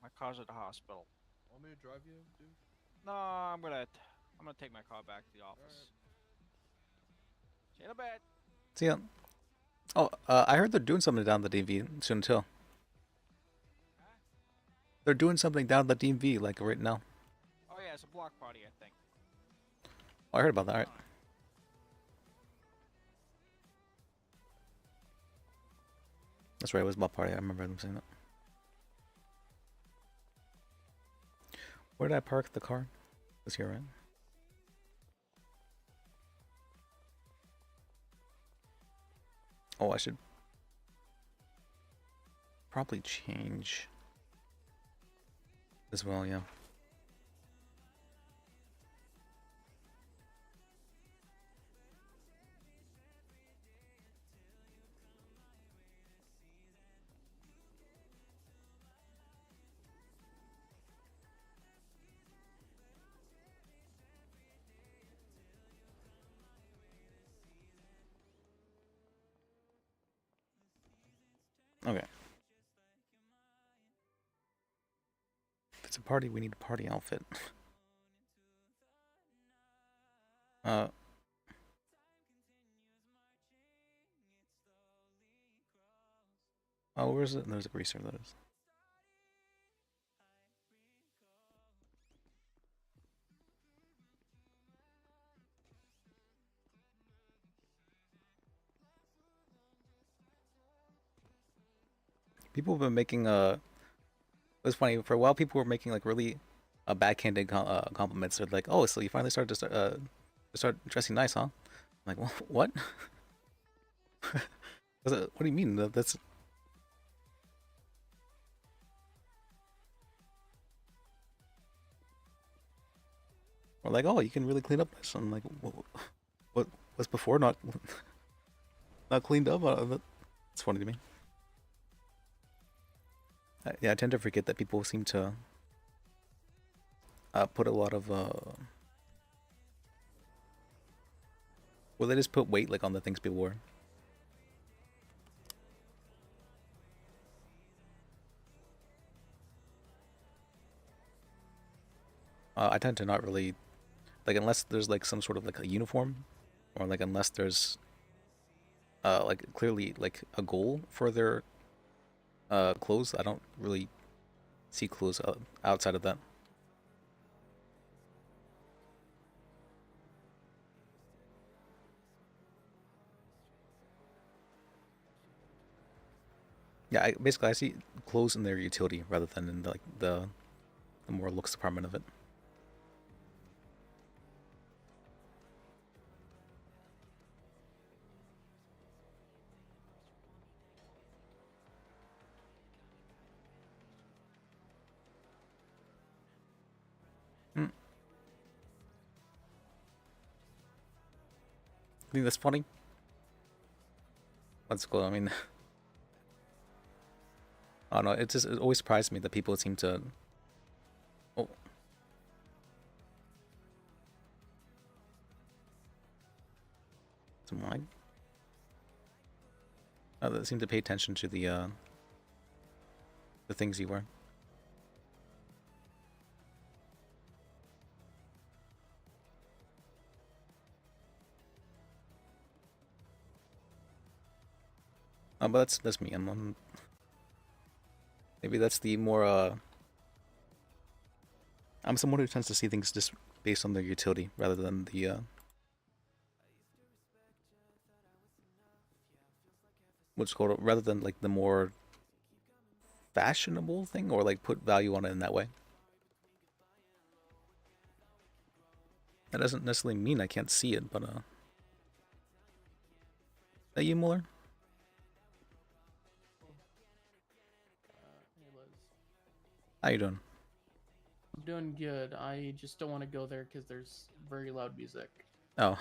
My car's at the hospital. Want me to drive you, dude? No, I'm gonna take my car back to the office. See you in a bit. See ya. Oh, I heard they're doing something down the DMV soon too. They're doing something down the DMV like right now. Oh yeah, it's a block party, I think. Oh, I heard about that. All right. That's right. It was a block party. I remember them saying that. Where did I park the car? It was here, right? Oh, I should probably change as well, yeah. Okay. If it's a party, we need a party outfit. Oh, where's it? There's a greaser, that is. People have been making it was funny for a while. People were making like really backhanded compliments. They're like, "Oh, so you finally started to start dressing nice, huh?" I'm like, well, what? What do you mean? That's or like, oh, you can really clean up nice. I'm like, what was before not cleaned up? It's funny to me. Yeah, I tend to forget that people seem to put a lot of Well, they just put weight like on the things people wear. I tend to not really like unless there's like some sort of like a uniform, or like unless there's like clearly like a goal for their clothes. I don't really see clothes outside of that. Yeah, basically I see clothes in their utility rather than in like the more looks department of it. Hmm. I think that's funny. Let's go. I mean, I don't know. It always surprised me that people seem to. Oh. Some lag. That seem to pay attention to the things you wear. But that's me. I'm maybe that's the more I'm someone who tends to see things just based on their utility rather than the what's called rather than like the more fashionable thing or like put value on it in that way. That doesn't necessarily mean I can't see it, but that you, Muller? Hey Liz. How you doing? I'm doing good. I just don't want to go there because there's very loud music. Oh.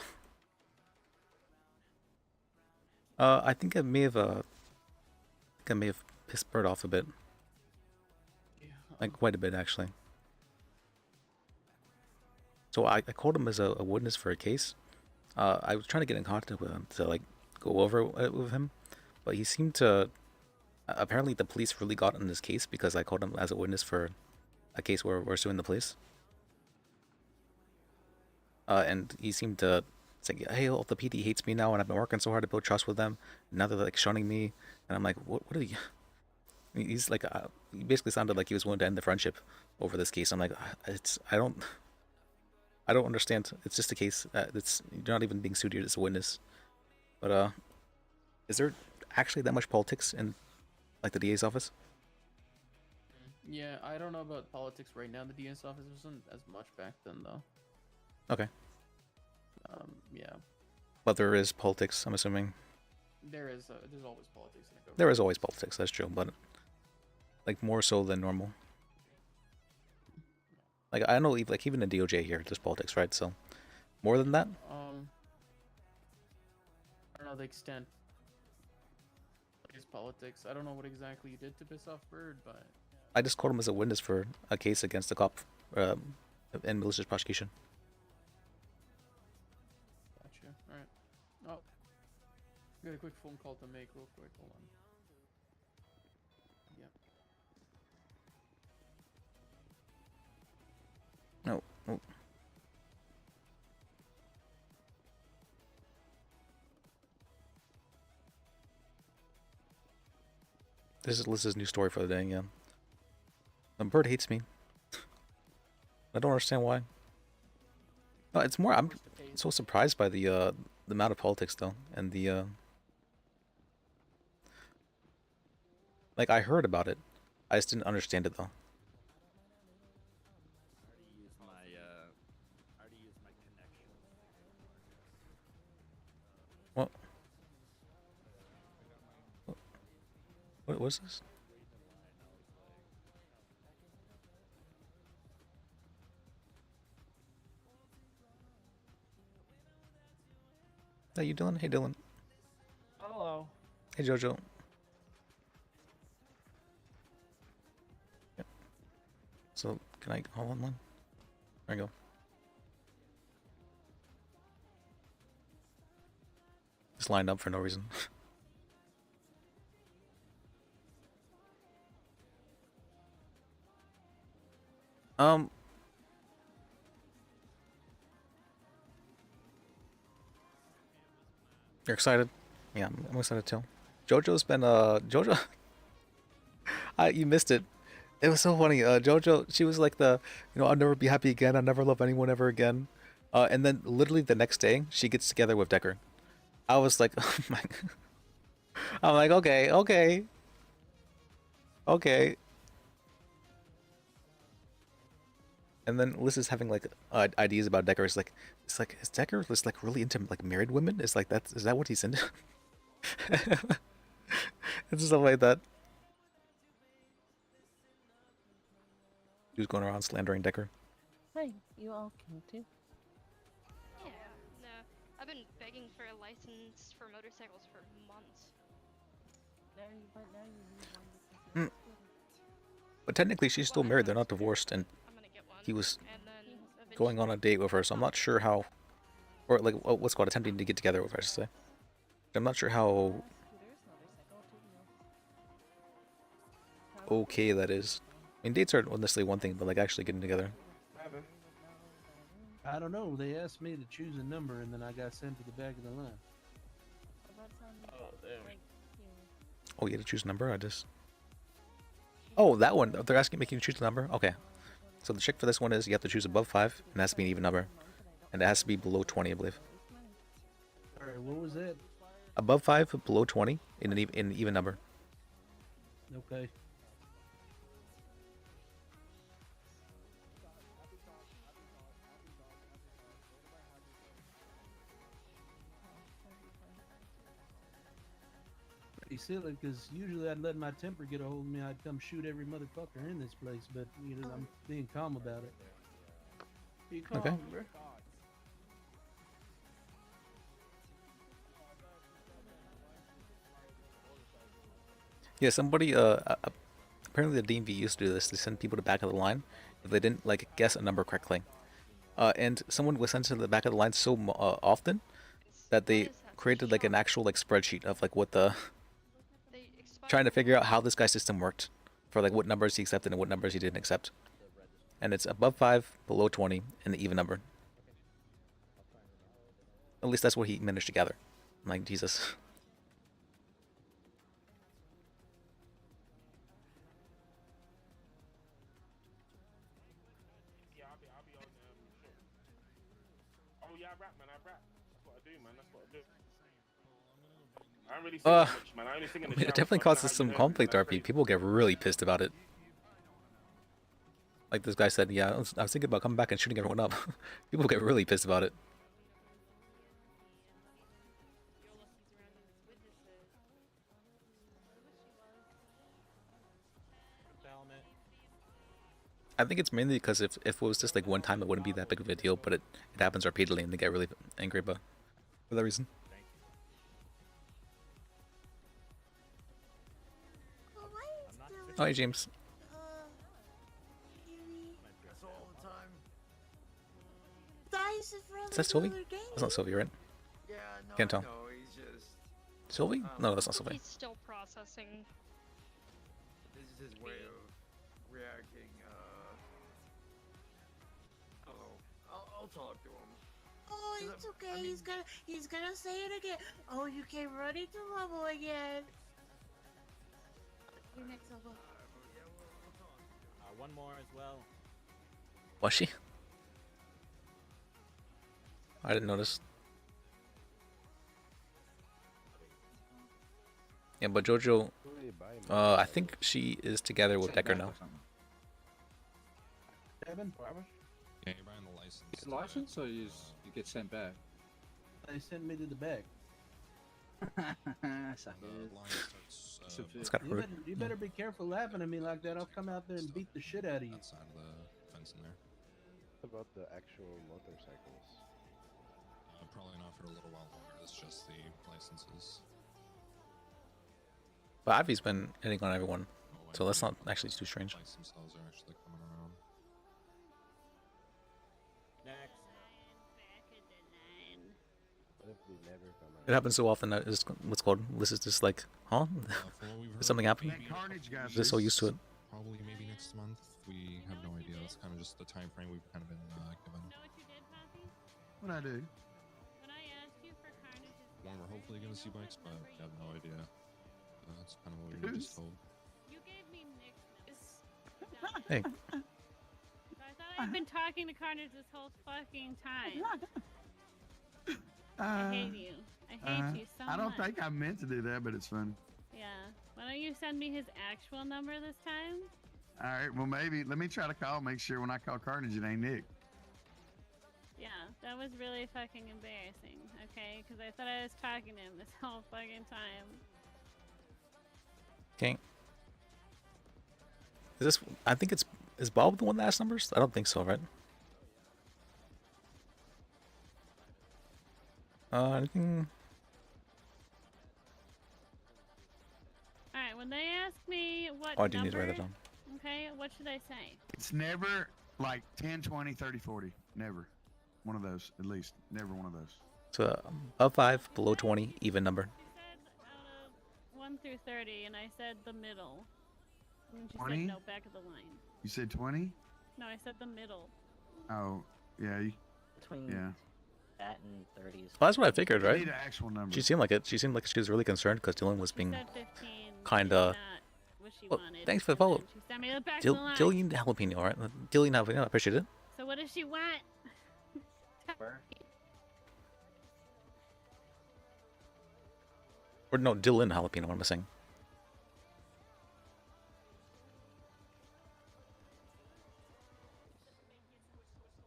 I think I may have pissed Bird off a bit. Yeah. Like quite a bit actually. So I called him as a witness for a case. I was trying to get in contact with him to like go over it with him, but he seemed to. Apparently, the police really got in this case because I called him as a witness for a case where we're suing the police. And he seemed to say, "Hey, well, the PD hates me now, and I've been working so hard to build trust with them. Now they're like shunning me." And I'm like, "What are you?" He's like, he basically sounded like he was willing to end the friendship over this case. I'm like, I don't understand. It's just a case. You're not even being sued here as a witness. But is there actually that much politics in like the DA's office? Yeah, I don't know about politics right now. The DS office wasn't as much back then, though. Okay. Yeah. But there is politics, I'm assuming. There's always politics in a government. There is always politics. That's true, but like more so than normal. Like I know, like even in DOJ here, there's politics, right? So more than that. I don't know the extent. Is politics. I don't know what exactly you did to piss off Bird, but I just called him as a witness for a case against a cop in malicious prosecution. Gotcha. Alright. Oh. Got a quick phone call to make real quick. Hold on. Yeah. No. Oh. This is Liz's new story for the day, yeah. The Bird hates me. I don't understand why. No, it's more, I'm so surprised by the amount of politics though, and the like I heard about it, I just didn't understand it though. What? What was this? How you doing? Hey Dylan. Hello. Hey Jojo. Yep. So can I hold on? There we go. just lined up for no reason. You're excited? Yeah, I'm excited too. Jojo's been Jojo. You missed it. It was so funny. Jojo, she was like I'll never be happy again. I'll never love anyone ever again. And then literally the next day, she gets together with Decker. I was like, oh my. I'm like, okay. And then Liz is having like ideas about Decker. It's like is Decker just like really into like married women? Is that what he's into? And stuff like that. He was going around slandering Decker. Hey, you all came too. Yeah, no. I've been begging for a license for motorcycles for months. But technically, she's still married. They're not divorced, and he was going on a date with her. So I'm not sure how, or like what's called attempting to get together with her, I should say. I'm not sure how okay that is. I mean, dates aren't necessarily one thing, but like actually getting together. I don't know. They asked me to choose a number, and then I got sent to the back of the line. Oh, damn. Oh, you had to choose a number? Oh, that one. They're making you choose a number? Okay. So the trick for this one is you have to choose above 5, and it has to be an even number. And it has to be below 20, I believe. Alright, what was that? Above 5, below 20, in an even number. Okay. Pretty silly, because usually I'd let my temper get a hold of me. I'd come shoot every motherfucker in this place, but I'm being calm about it. Be calm, Okay. bro. Yeah, somebody, apparently the DMV used to do this. They send people to the back of the line if they didn't, like, guess a number correctly. And someone was sent to the back of the line so often that they created, like, an actual, like, spreadsheet of, like, what the... trying to figure out how this guy's system worked for, like, what numbers he accepted and what numbers he didn't accept. And it's above 5, below 20, and the even number. At least that's what he managed to gather. I'm like, Jesus. I don't really sing much, man. I only sing in the It shower, definitely so I don't causes have some to know conflict, that RP. People get really pissed about it. Like this guy said, yeah, I was thinking about coming back and shooting everyone up. People get really pissed about it. I think it's mainly because if it was just like one time, it wouldn't be that big of a deal, but it happens repeatedly and they get really angry about for that reason. Oh, hey, James. Is that Sylvie? That's not Sylvie, right? Yeah, no, Can't tell. No, he's just. Sylvie? No, that's not Sylvie. He's still processing. This is his way of reacting. I'll talk to him. Oh, it's okay. He's gonna say it again. Oh, you came running to level again. Your next level. One more as well. Was she? I didn't notice. Yeah, but Jojo, I think she is together with Decker now. Evan? Yeah, you're buying the license. It's a license, or you get sent back? They sent me to the back. It's kind of rude. You better be careful laughing at me like that. I'll come out there and beat the shit out of you. Outside of the fence in there. What about the actual motorcycles? Probably not for a little while longer. It's just the licenses. But Ivy's been hitting on everyone, so that's not actually too strange. Bikes themselves are actually coming around. Next. What if we never come It happens so often that it's what's called. This is just like, huh? Did something happen? Just so used to it. Probably maybe next month. We have no idea. That's kind of just the time frame we've kind of been given. What I do? When I asked you for Carnage's When we're hopefully going to see bikes, but we have no idea. That's kind of what we were just told. You gave me Nick's Hey. So I thought I'd been talking to Carnage this whole fucking time. I hate you. I hate you so much. I don't think I meant to do that, but it's fun. Yeah. Why don't you send me his actual number this time? All right, well, maybe let me try to call, make sure when I call Carnage, it ain't Nick. Yeah, that was really fucking embarrassing, okay? Because I thought I was talking to him this whole fucking time. Okay. Is this? I think it's. Is Bob the one that asked numbers? I don't think so, right? Anything? Alright, when they ask me what Oh, I do number, need to write that down. okay, what should I say? It's never like 10, 20, 30, 40. Never. One of those, at least. Never one of those. So above 5, below 20, even number. 1 through 30, and I said the middle. And she 20? said no, back of the line. You said 20? No, I said the middle. Oh, yeah. Between Yeah. that and 30s. Well, that's what I figured, You right? need an actual number. She seemed like it. She seemed like she was really concerned because Dylan was being Said 15. kind of. What she Well, wanted. thanks for the follow. She sent me the back of the line. Dillian jalapeno, all right? Dillian jalapeno, I appreciate it. So what does she want? Or no, Dylan jalapeno. What am I saying?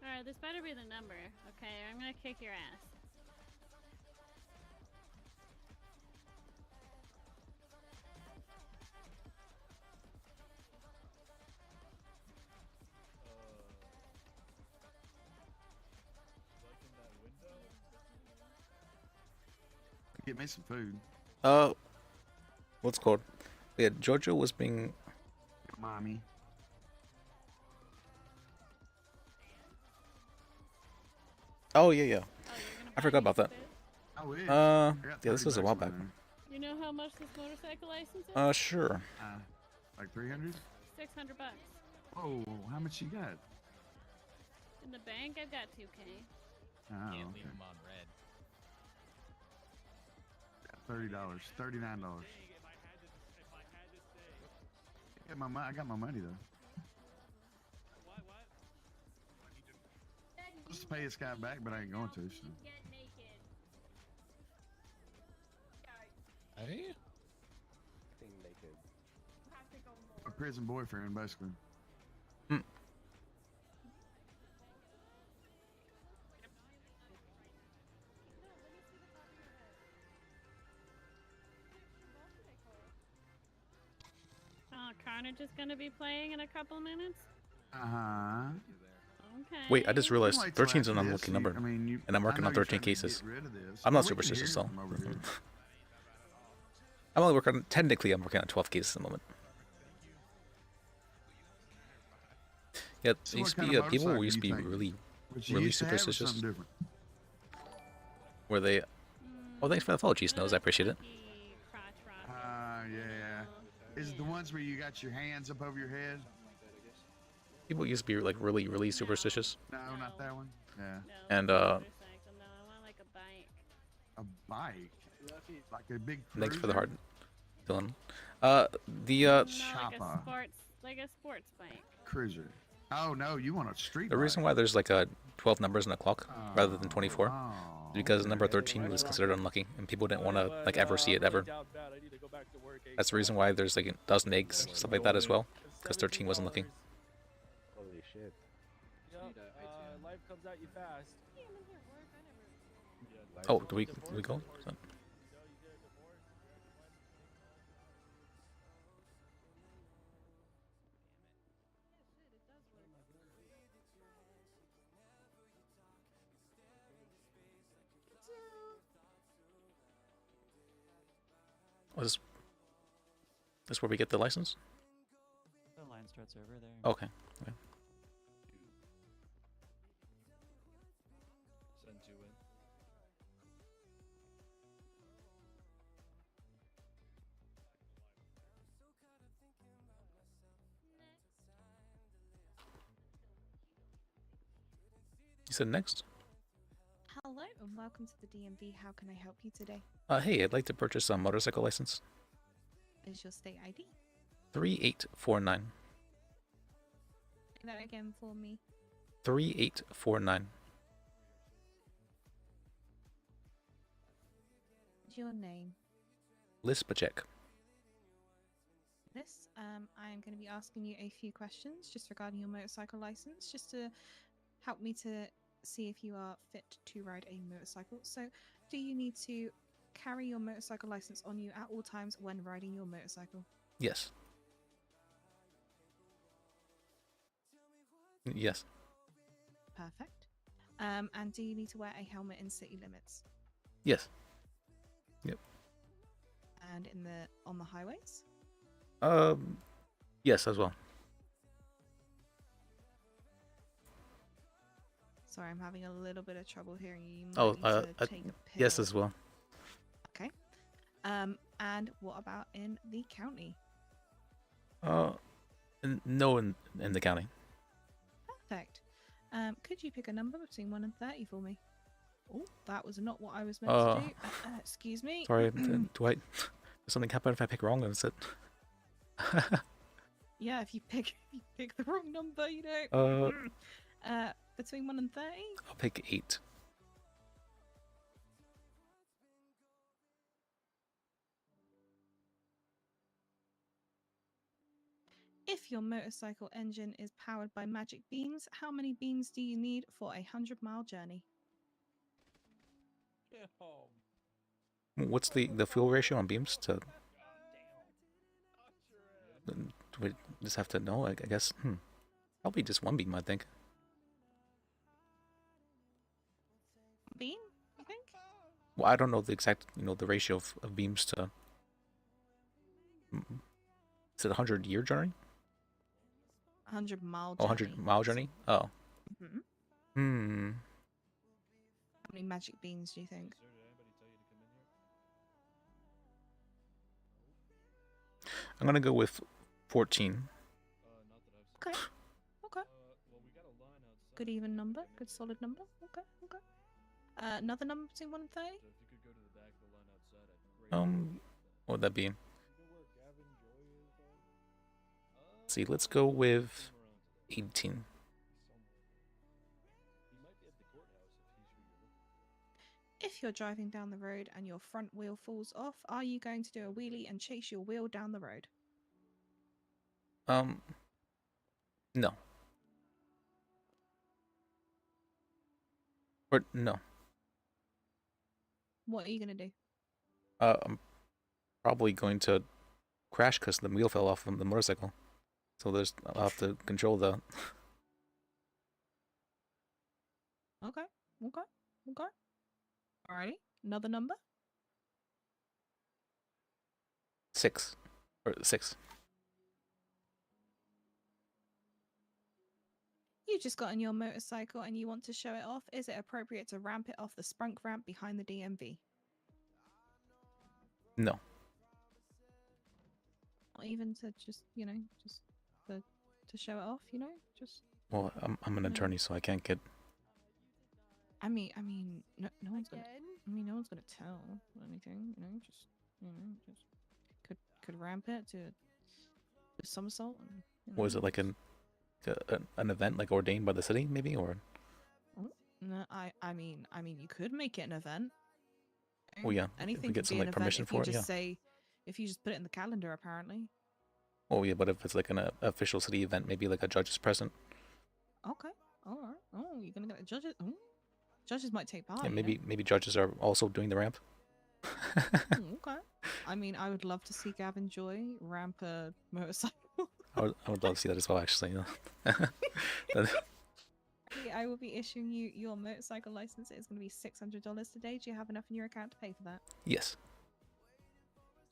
Alright, this better be the number, okay? I'm gonna kick your ass. Get me some food. What's it called? Yeah, Jojo was being. Mommy. Oh yeah. I forgot about that. I wish. Yeah, this was a while back. You know how much this motorcycle license is? Sure. Like 300? $600. Oh, how much you got? In the bank, I've got 2K. Oh, Can't okay. leave them on red. $30, $39. I got my money though. I'm supposed to pay this guy back, but I ain't going to. So. Hey? A prison boyfriend, basically. Oh, Carnage is gonna be playing in a couple minutes? Uh-huh. Okay. Wait, I just realized Wait till 13 is an after unlucky this. number, I mean, and I'm working I on know you're 13 trying to cases. get rid of this. I'm Oh, not we can superstitious, hear though. from over here. I'm only working. Technically, I'm working on 12 cases at the moment. Yeah, So it used to what be kind of people motorcycle used to be you think? really, What you really used to have or superstitious. something different? Where they. Oh, thanks for the follow, Cheese Nose. I appreciate it. Yeah. Is it the ones where you got your hands up over your head? People used to be like really, really superstitious. No, not that one. Yeah. And No, I want like a bike. A bike? Like a big thanks for the cruiser? heart, Dylan. Like Chopper. a sports bike. Cruiser. Oh no, you want a street The bike? reason why there's like 12 numbers in a clock rather than 24 is because number 13 was considered unlucky and people didn't want to like ever see it ever. That's the reason why there's like a dozen eggs, stuff like that as well, because 13 wasn't looking. Holy shit. Life comes at you fast. Oh, do we go? Was this where we get the license? The line starts over there. Okay. Send 2 in. You said next? Hello and welcome to the DMV. How can I help you today? Hey, I'd like to purchase a motorcycle license. Is your state ID? 3849. Say that again for me. 3849. What's your name? Bajek. This, I am going to be asking you a few questions just regarding your motorcycle license, just to help me to see if you are fit to ride a motorcycle. So, do you need to carry your motorcycle license on you at all times when riding your motorcycle? Yes. Yes. Perfect. And do you need to wear a helmet in city limits? Yes. Yep. And on the highways? Yes, as well. Sorry, I'm having a little bit of trouble hearing you. You might need to take a pill. Yes, as well. Okay. And what about in the county? No, in the county. Perfect. Could you pick a number between 1 and 30 for me? Oh, that was not what I was meant to do. Excuse me. Sorry, does something happen if I pick wrong? That's it. Yeah, if you pick the wrong number, you know. Between 1 and 30? I'll pick 8. If your motorcycle engine is powered by magic beams, how many beams do you need for a 100-mile journey? What's the fuel ratio on beams to? Do we just have to know? I guess. Probably just 1 beam, I think. Beam, you think? Well, I don't know the exact, the ratio of beams to. Is it a 100-year journey? 100-mile journey. Oh, 100-mile journey? Oh. Mm-hmm. How many magic beams do you think? I'm gonna go with 14. Okay. Okay. Good even number. Good solid number. Okay. Okay. Another number between 1 and 30? What would that be? Let's see, let's go with 18. If you're driving down the road and your front wheel falls off, are you going to do a wheelie and chase your wheel down the road? No. Or no. What are you going to do? I'm probably going to crash because the wheel fell off from the motorcycle. So I'll have to control the. Okay. Okay. Okay. Alrighty. Another number? 6. Or 6. You just got on your motorcycle and you want to show it off. Is it appropriate to ramp it off the sprunk ramp behind the DMV? No. Not even to just, to show it off, just. Well, I'm an attorney, so I can't get. I mean, no one's gonna. No one's gonna tell or anything, just, could ramp it to a somersault. Was it like an event like ordained by the city, maybe, or? No, I mean, you could make it an event. Oh yeah. Anything if we get could some be an like event permission if you for it, just yeah. say, if you just put it in the calendar, apparently. Oh yeah, but if it's like an official city event, maybe like a judge is present. Okay. All right. Oh, you're gonna get the judges. Oh. Judges might take part. Yeah, maybe judges are also doing the ramp. Okay. I mean, I would love to see Gavin Joy ramp a motorcycle. I would love to see that as well, actually. I will be issuing you your motorcycle license. It's going to be $600 today. Do you have enough in your account to pay for that? Yes.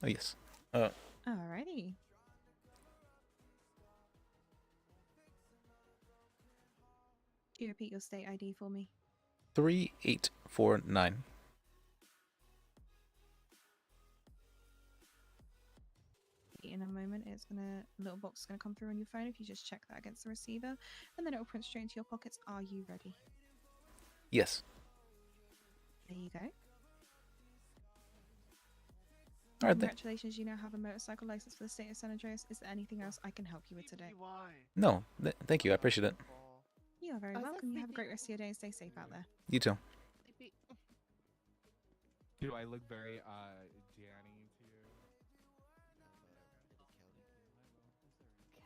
Oh yes. Alrighty. Do you repeat your state ID for me? 3849. In a moment, a little box is gonna come through on your phone. If you just check that against the receiver, and then it will print straight into your pockets. Are you ready? Yes. There you go. All right. Congratulations, you now have a motorcycle license for the state of San Andreas. Is there anything else I can help you with today? No, thank you. I appreciate it. You are very welcome. You have a great rest of your day and stay safe out there. You too. Do I look very Gianni to you?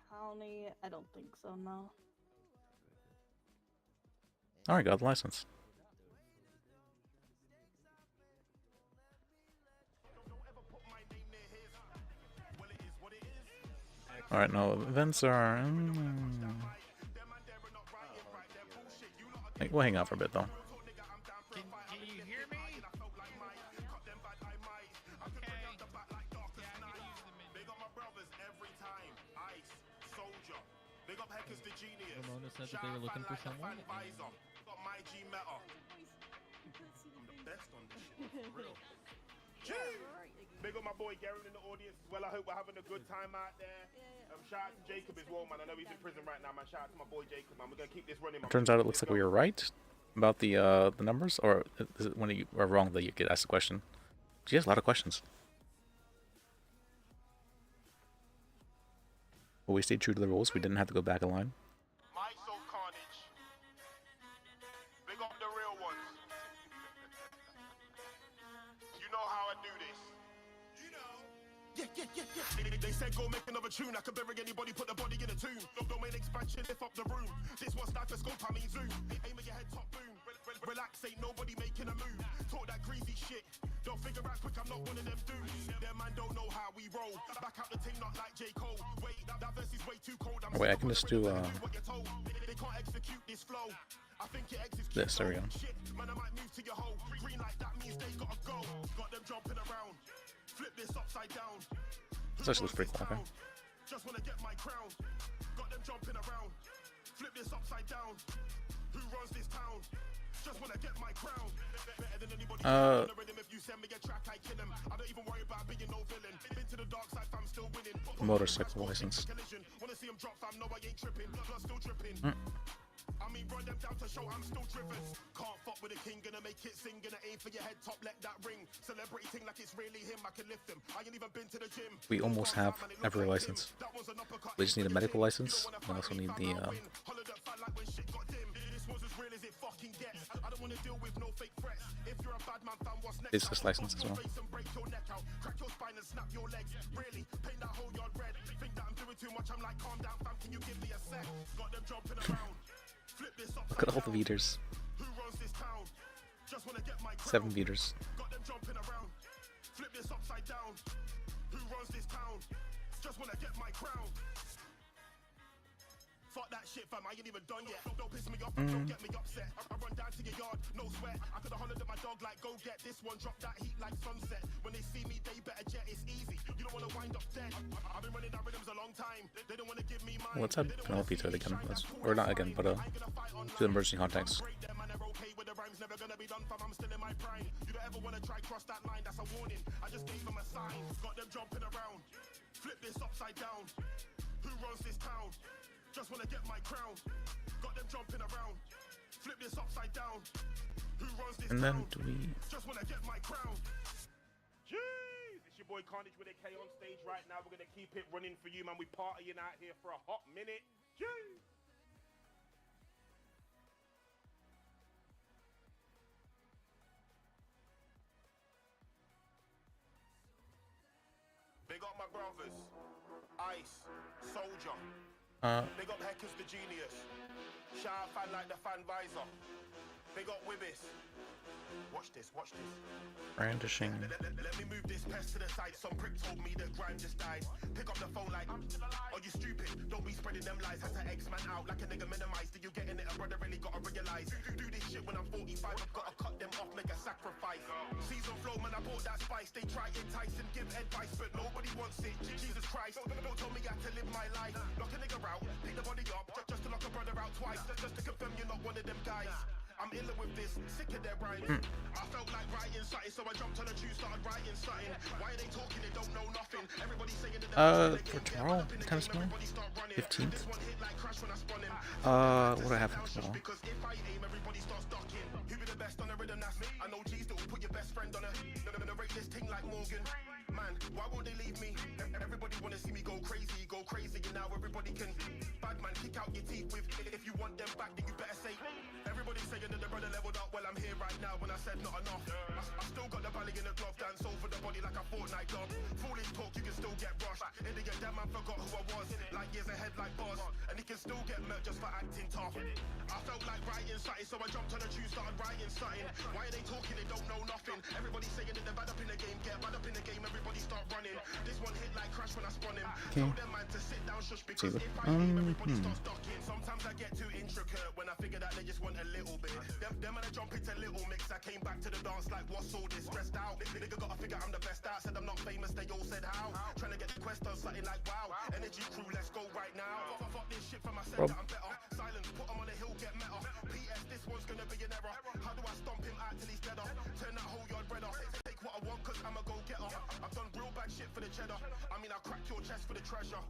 County, I don't think so, no. All right, got the license. All right, no events are. We'll hang out for a bit though. Can you hear me? Ramona said that they were looking for someone. Big up my boy Garen in the audience as well. I hope we're having a good time out there. Shout out to Jacob as well, man. I know he's in prison right now, man. Shout out to my boy Jacob, man. We're gonna keep this running. Turns out it looks like we were right about the numbers, or is it when you are wrong that you get asked a question? She has a lot of questions. But we stayed true to the rules. We didn't have to go back a line. My soul carnage. Big up the real ones. You know how I do this. You know. Yeah. They said go make another tune. I could bury anybody, put the body in a tomb. Domain expansion, lift up the room. This was sniper scope, I mean zoom. Aim at your head, top boom. Relax, ain't nobody making a move. Talk that greasy shit. Don't figure out quick, I'm not one of them dudes. Them man don't know how we roll. Back out the team, not like J. Cole. Wait, that verse is way too cold. Oh, wait, I can just do They can't execute this flow. I think it executes this. There we go. shit. Man, I might move to your hole. Green light, that means they gotta go. Got them jumping around. Flip this upside down. This actually looks pretty cool. Okay. Just wanna get my crown. Got them jumping around. Flip this upside down. Who runs this town? Just wanna get my crown. Better than anybody. If you send me a track, I kill him. I don't even worry about being no villain. Been to the dark side, fam, still winning. Motorcycle license. Wanna see him drop, fam? No, I ain't tripping. Blood still dripping. I mean, run them down to show I'm still driven. Can't fuck with a king, gonna make it sing. Gonna aim for your head top, let that ring. Celebrity thing like it's really him, I can lift him. I ain't even been to the gym. We almost have every license. We just need a medical license. We also need the business license as well. Look at all the meters. 7 meters. Got them jumping around. Flip this upside down. Who runs this town? Just wanna get my crown. Fuck that shit, fam. I ain't even done yet. Don't piss me off, don't get me upset. I run down to your yard, no sweat. I could've hollered at my dog like, go get this one. Drop that heat like sunset. When they see me, they better jet. It's easy. You don't wanna wind up dead. I've been running that rhythms a long time. They don't wanna give me mine. Let's add Penelope to it again. Or not again, but to the emergency contacts. Never gonna be done, fam. I'm still in my prime. You don't ever wanna try cross that line, that's a warning. I just gave them a sign. Got them jumping around. Flip this upside down. Who runs this town? Just wanna get my crown. Got them jumping around. Flip this upside down. Who runs this And then town? do we Just wanna get my crown. Jeez! It's your boy Carnage with a K on stage right now. We're gonna keep it running for you, man. We partying out here for a hot minute. Jeez! Big up my brothers. Ice, Soldier. Big up Heckers the Genius. Shout out fan like the fan visor. Big up Wibbis. Watch this, watch this. brandishing? Let me move this pest to the side. Some prick told me that Grime just died. Pick up the phone like, are you stupid? Don't be spreading them lies. Has to X-Man out like a nigga minimized. Do you getting it? A brother really gotta realize. Do this shit when I'm 45. I've gotta cut them off, make a sacrifice. Season flow, man, I bought that spice. They try entice and give advice, but nobody wants it. Jesus Christ, don't tell me I have to live my life. Lock a nigga out, pick the body up, just to lock a brother out twice. Just to confirm you're not one of them guys. I'm ill with this, sick of their rhymes. I felt like writing something, so I jumped on a tune, started writing something. Why are they talking? They don't know nothing. Everybody saying that For tomorrow, kind of small. 15th. What do I have for tomorrow? Because if I aim, everybody starts ducking. Who be the best on the rhythm? That's me. I know G's that will put your best friend on a. They're gonna rate this thing like Morgan. Man, why won't they leave me? Everybody wanna see me go crazy, and now everybody can. Bad man, kick out your teeth with. If you want them back, then you better say. Everybody's saying that the brother leveled up. Well, I'm here right now. When I said not enough, I still got the valley in the glove, dance over the body like a Fortnite dog. Foolish talk, you can still get rushed. Idiot, that man forgot who I was. Like years ahead, like Boz, and he can still get murked just for acting tough. I felt like writing something, so I jumped on a tune, started writing something. Why are they talking? They don't know nothing. Everybody saying that they're bad up in the game, get bad up in the game. Everybody start running. This one hit like Crash when I spun him. Tell them man to sit down, shush, because if I aim, everybody starts ducking. Sometimes I get too intricate when I figure that they just want a little bit. Them man I jump into little mix. I came back to the dance like what's all this? Stressed out. Nigga gotta figure I'm the best out. Said I'm not famous, they all said how. Trying to get the quest on something like wow. Energy crew, let's go right now. Fuck this shit from my said that I'm better. Silence, put him on the hill, get meta. PS, this one's gonna be an error. How do I stomp him out till he's dead off? Turn that whole yard red off. Take what I want, cause I'm a go-getter. I've done real bad shit for the cheddar. I mean, I'll crack your chest for the treasure.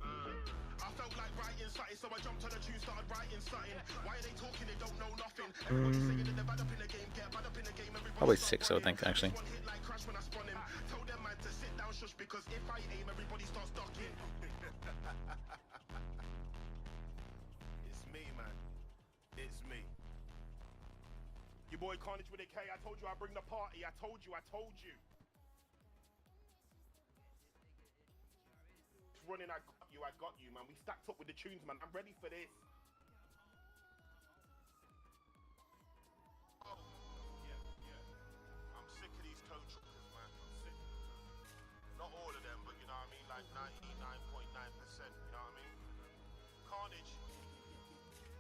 I felt like writing something, so I jumped on a tune, started writing something. Why are they talking? They don't know nothing. Everybody saying that they're bad up in the game, get bad up in the game. Probably 6, I think, actually. One hit like Crash when I spun him. Tell them man to sit down, shush, because if I aim, everybody starts ducking. It's me, man. It's me. Your boy Carnage with a K. I told you I bring the party. I told you. Running, I got you, man. We stacked up with the tunes, man. I'm ready for this. Oh, yeah. I'm sick of these toe truckers, man. I'm sick. Not all of them, but you know what I mean? Like 99.9%, you know what I mean? Carnage.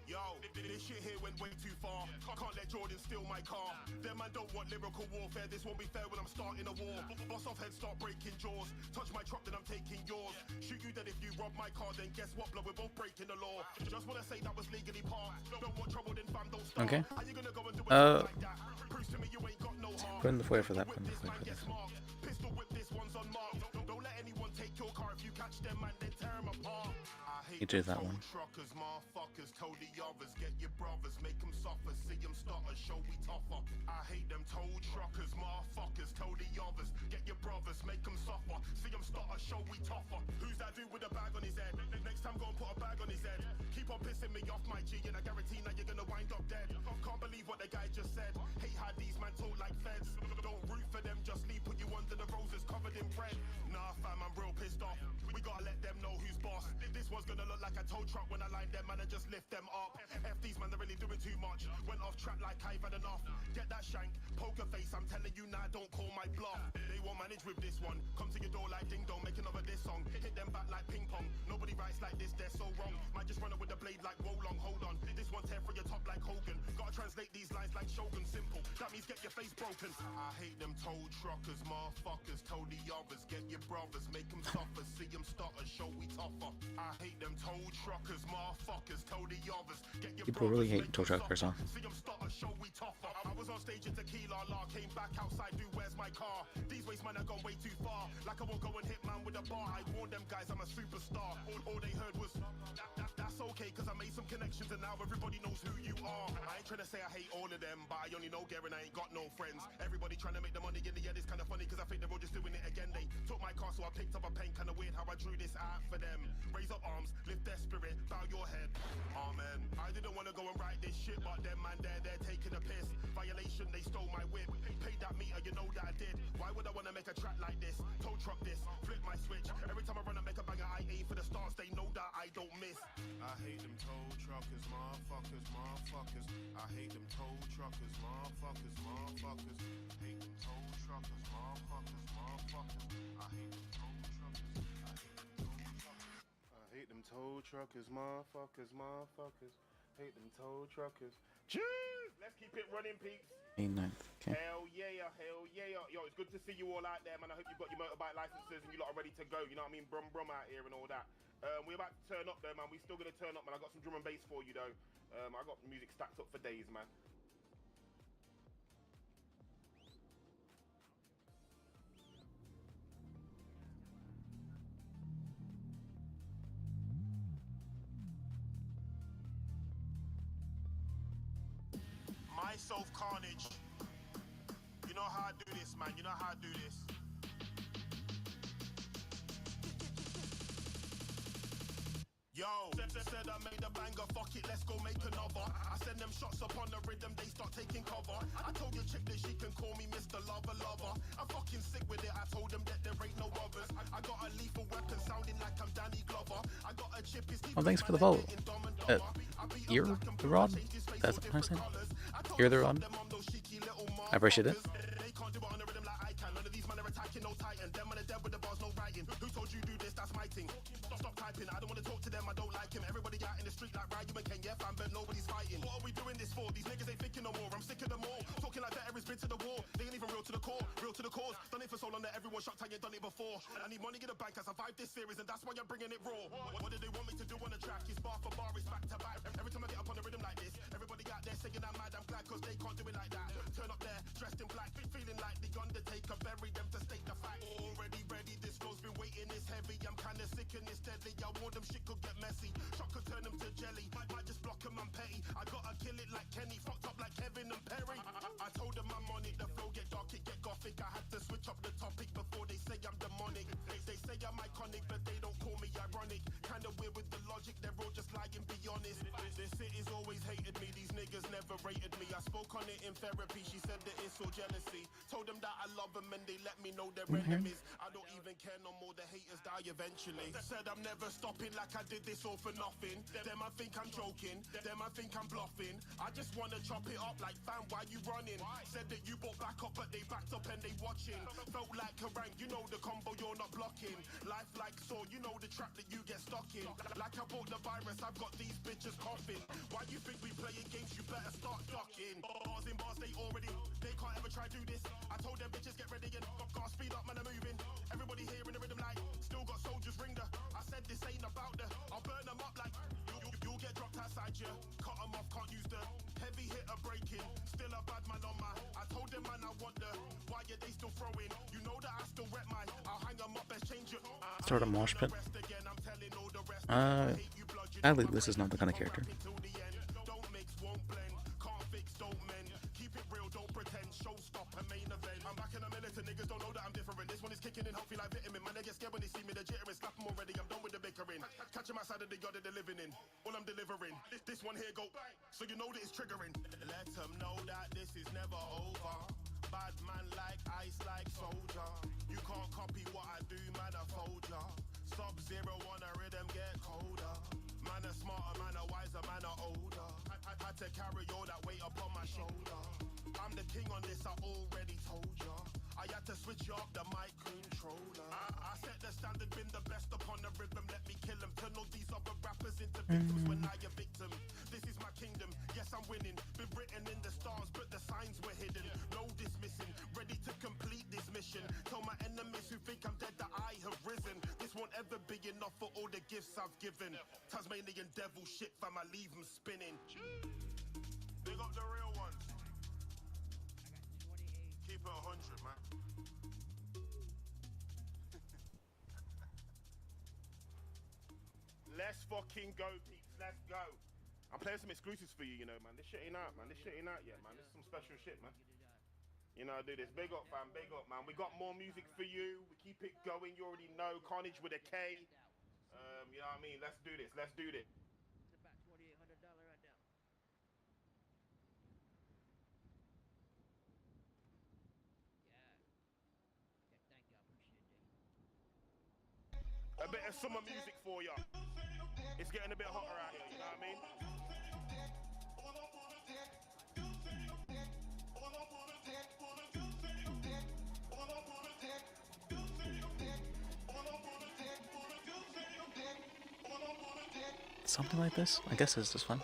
Yo, this shit here went way too far. Can't let Jordan steal my car. Them man don't want lyrical warfare. This won't be fair when I'm starting a war. Boss off head, start breaking jaws. Touch my truck, then I'm taking yours. Shoot you dead if you rob my car, then guess what, blood? We're both breaking the law. Just wanna say that was legally parked. Don't want trouble, then fam, don't start. Okay. How you gonna go and do it like that? Proves to me you ain't got no heart. Put in the foyer for that. Put in the foyer for this one. Pistol whip, this one's on mark. Don't let anyone take your car. If you catch them, man, then tear them apart. You do that one. Truckers, motherfuckers, told the others, get your brothers, make them suffer, see them stutter, show we tougher. I hate them tow truckers, motherfuckers, told the others, get your brothers, make them suffer, see them stutter, show we tougher. Who's that dude with a bag on his head? Next time go and put a bag on his head. Keep on pissing me off, my G, and I guarantee now you're gonna wind up dead. Can't believe what the guy just said. Hate how these man talk like feds. Don't root for them, just leave, put you under the roses covered in bread. Nah fam, I'm real pissed off. We gotta let them know who's boss. This one's gonna look like a tow truck when I line them, man, and just lift them up. F these man, they're really doing too much. Went off track like I've had enough. Get that shank, poker face, I'm telling you now, don't call my bluff. They won't manage with this one. Come to your door like ding dong, make another diss song. Hit them back like ping pong. Nobody writes like this, they're so wrong. Might just run it with the blade like Wolong, hold on. This one tear for your top like Hogan. Gotta translate these lines like Shogun, simple. That means get your face broken. I hate them tow truckers, motherfuckers, told the others, get your brothers, make them suffer, see them stutter, show we tougher. I hate them tow truckers, motherfuckers, told the others, get your People really hate tow truckers, huh? see them stutter, show we tougher. I was on stage in Tequila, La, came back outside, dude, where's my car? These waste man have gone way too far. Like I won't go and hit man with a bar. I warned them guys I'm a superstar. All they heard was that's okay, cause I made some connections and now everybody knows who you are. I ain't trying to say I hate all of them, but I only know Garen, I ain't got no friends. Everybody trying to make the money in the end, it's kinda funny cause I think they're all just doing it again. They took my car so I picked up a pen, kinda weird how I drew this out for them. Raise up arms, lift their spirit, bow your head, amen. I didn't wanna go and write this shit, but them man they're taking a piss. Violation, they stole my whip. Paid that meter, you know that I did. Why would I wanna make a track like this? Tow truck this, flip my switch. Every time I run and make a banger, I aim for the stars, they know that I don't miss. I hate them tow truckers, motherfuckers, motherfuckers. I hate them tow truckers, motherfuckers, motherfuckers. Hate them tow truckers, motherfuckers, motherfuckers. I hate them tow truckers. I hate them tow truckers, motherfuckers, motherfuckers. Hate them tow truckers. Cheers! Let's keep it running, peeps. May 9th. Okay. Hell yeah, hell yeah. Yo, it's good to see you all out there, man. I hope you've got your motorbike licenses and you lot are ready to go. You know what I mean? Brum brum out here and all that. We're about to turn up though, man. We're still gonna turn up, man. I got some drum and bass for you though. I got music stacked up for days, man. myself carnage. You know how I do this, man. You know how I do this. Yo, said I made a banger, fuck it, let's go make another. I send them shots upon the rhythm, they start taking cover. I told your chick that she can call me Mr. Lover Lover. I'm fucking sick with it, I told them that there ain't no others. I got a lethal weapon sounding like I'm Danny Glover. I got a chip, it's Oh, thanks for the follow. Ear the Rod? That's what I'm saying. Ear the Rod? I appreciate it. Who told you do this? That's my thing. Stop typing. I don't want to talk to them. I don't like him. Everybody out in the street like Ryu and Ken. Yeah, fam, but nobody's fighting. What are we doing this for? These niggas ain't thinking no more. I'm sick of them all. Talking like veterans been to the war. They ain't even real to the core. Real to the cause. Done it for so long that everyone shocked I ain't done it before. I need money in the bank. I survived this series and that's why I'm bringing it raw. What do they want me to do on the track? It's bar for bar. It's back to back. Every time I get up on the rhythm like this, everybody out there saying I'm mad. I'm glad cause they can't do it like that. Turn up there, dressed in black. Feeling like the Undertaker. Bury them to state the fact. Already ready. This flow's been waiting. It's heavy. I'm kinda sick and it's deadly. I warn them shit could get messy. Shot could turn them to jelly. Might just block them, I'm petty. I gotta kill it like Kenny. Fucked up like Kevin and Perry. I told them I'm on it. The flow get dark, it get gothic. I had to switch up the topic before they say I'm demonic. They say I'm iconic, but they don't call me ironic. Kinda weird with the logic. They're all just lying, be honest. This city's always hated me. These niggas never rated me. I spoke on it in therapy. She said that it's all jealousy. Told them that I love them and they let me know they're enemies. I don't even care no more. The haters die eventually. Said I'm never stopping like I did this all for nothing. Them I think I'm joking. Them I think I'm bluffing. I just wanna chop it up like fam, why you running? Said that you bought back up but they backed up and they watching. Felt like a rank, you know the combo you're not blocking. Life like so, you know the trap that you get stuck in. Like I bought the virus, I've got these bitches coughing. Why you think we playing games? You better start ducking. Bars in bars, they already. They can't ever try do this. I told them bitches get ready and gotta speed up, man, I'm moving. Everybody here in the rhythm like still got soldiers ring the. I said this ain't about the. I'll burn them up like you'll get dropped outside you. Cut them off, can't use the heavy hitter breaking. Still a bad man on my. I told them man I want the. Why are they still throwing? You know that I still rep my. I'll hang them up, let's change it. Start a mosh pit. Sadly, this is not the kind of character. Don't mix, won't blend. Can't fix, don't mend. Keep it real, don't pretend. Showstopper, main event. I'm back in a minute, and niggas don't know that I'm different. This one is kicking in, healthy like vitamin. Man, they get scared when they see me, they're jittering. Slap them already, I'm done with the bickering. Catch them outside of the yard that they're living in. All I'm delivering. This one here go bang. So you know that it's triggering. Let them know that this is never over. Bad man like ice, like soldier. You can't copy what I do, man, I fold ya. Sub-zero on a rhythm, get colder. Man a smarter, man a wiser, man a older. I had to carry all that weight upon my shoulder. I'm the king on this, I already told ya. I had to switch up the mic controller. I set the standard, been the best upon the rhythm. Let me kill them, turn all these other rappers into victims when I a victim. This is my kingdom, yes I'm winning. Been written in the stars, but the signs were hidden. No dismissing, ready to complete this mission. Tell my enemies who think I'm dead that I have risen. This won't ever be enough for all the gifts I've given. Tasmanian devil shit, fam, I leave them spinning. They got the real ones. Keep it 100, man. Let's fucking go, peeps. Let's go. I'm playing some exclusives for you, you know, man. This shit ain't out, man. This shit ain't out yet, man. This is some special shit, man. You know, I do this. Big up, fam. Big up, man. We got more music for you. We keep it going. You already know. Carnage with a K. You know what I mean? Let's do this. Let's do this. A bit of summer music for ya. It's getting a bit hotter out here, you know what I mean? Something like this? I guess it's just fun.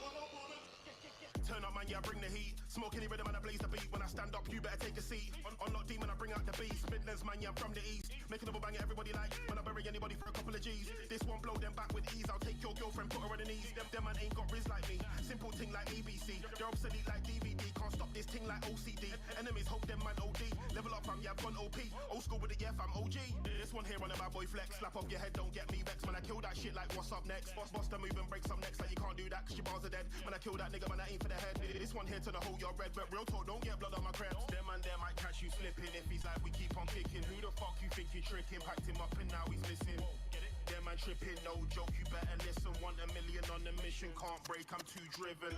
Turn up, man, yeah, bring the heat. Smoke any rhythm and I blaze the beat. When I stand up, you better take a seat. Unlock demon, I bring out the beast. Midlands, man, yeah, I'm from the east. Make a double bang, everybody like. When I bury anybody for a couple of G's. This won't blow them back with ease. I'll take your girlfriend, put her on the knees. Them man ain't got riz like me. Simple thing like ABC. They're obsolete like DVD. Can't stop this thing like OCD. Enemies hope them man OD. Level up, fam, yeah, fun OP. Old school with the yeah, fam, OG. This one here on a bad boy flex. Slap off your head, don't get me vexed. Man, I kill that shit like what's up next. Boss the move and break some necks like you can't can't do that cause your bars are dead. Man, I kill that nigga, man, I aim for the head. This one here to the whole yard red, but real talk, don't get blood on my crepes. Them man there might catch you slipping if he's like, we keep on kicking. Who the fuck you think you tricking? Packed him up and now he's missing. Them man tripping, no joke, you better listen. Want $1 million on the mission, can't break, I'm too driven.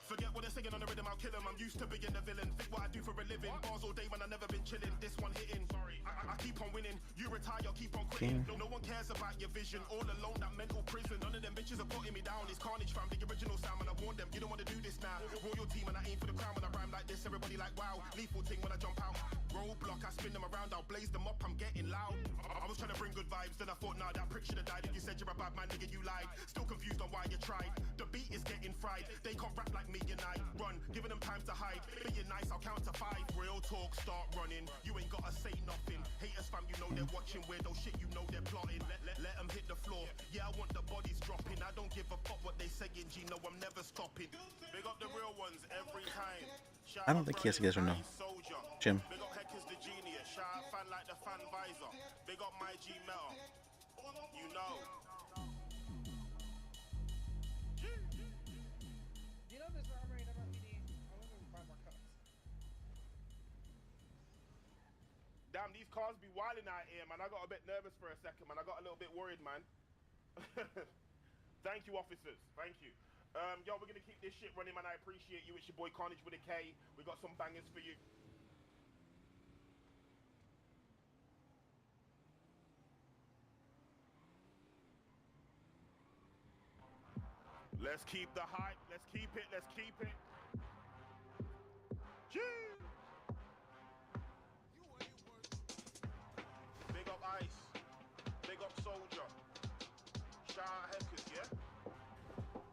Forget what they're saying on the rhythm, I'll kill him. I'm used to being the villain. Think what I do for a living. Bars all day, man, I've never been chilling. This one hitting. Sorry, I keep on winning. You retire, I'll keep on quitting. No one cares about your vision. All alone, that mental prison. None of them bitches are putting me down. It's Carnage fam, the original sound, and I warned them. You don't want to do this now. Royalty, man, I aim for the crown. When I rhyme like this, everybody like, wow. Lethal thing when I jump out. Roadblock, I spin them around, I'll blaze them up, I'm getting loud. I was trying to bring good vibes, then I thought, nah, that prick should have died. If you said you're a bad man, nigga, you lied. Still confused on why you tried. The beat is getting fried. They can't rap like me and I. Run, giving them time to hide. Being nice, I'll count to 5. Real talk, start running. You ain't gotta say nothing. Haters fam, you know they're watching. Weirdo shit, you know they're plotting. Let them hit the floor. Yeah, I want the bodies dropping. I don't give a fuck what they saying, G. No, I'm never stopping. Big up the real ones every time. I don't think he has to guess or no. Jim. Big up Heck is the genius. Shout out fan like the fan visor. Big up my G metal. You know. You know this armory never PD. I wonder if we can find more cups. Damn, these cars be wilding out here, man. I got a bit nervous for a second, man. I got a little bit worried, man. Thank you, officers. Thank you. Yo, we're gonna keep this shit running, man. I appreciate you. It's your boy Carnage with a K. We got some bangers for you. Let's keep the hype. Let's keep it. Let's keep it. Jeez. Big up Ice. Big up Soldier. Shout out Heckers, yeah?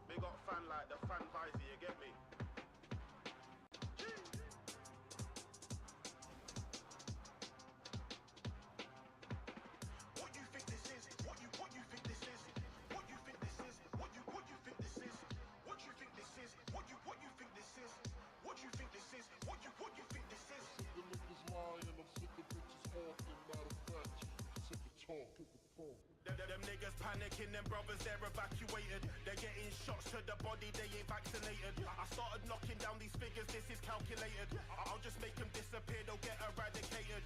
Big up fan like the fan visor, you get me? What you think this is? What you think this is? What you think this is? What you think this is? What you think this is? What you think this is? What you think this is? What you think this is? The niggas lying, I'm sick of bitches talking. Matter of fact, sick of talking. Them niggas panicking, them brothers, they're evacuated. They're getting shots to the body, they ain't vaccinated. I started knocking down these figures, this is calculated. I'll just make them disappear, they'll get eradicated.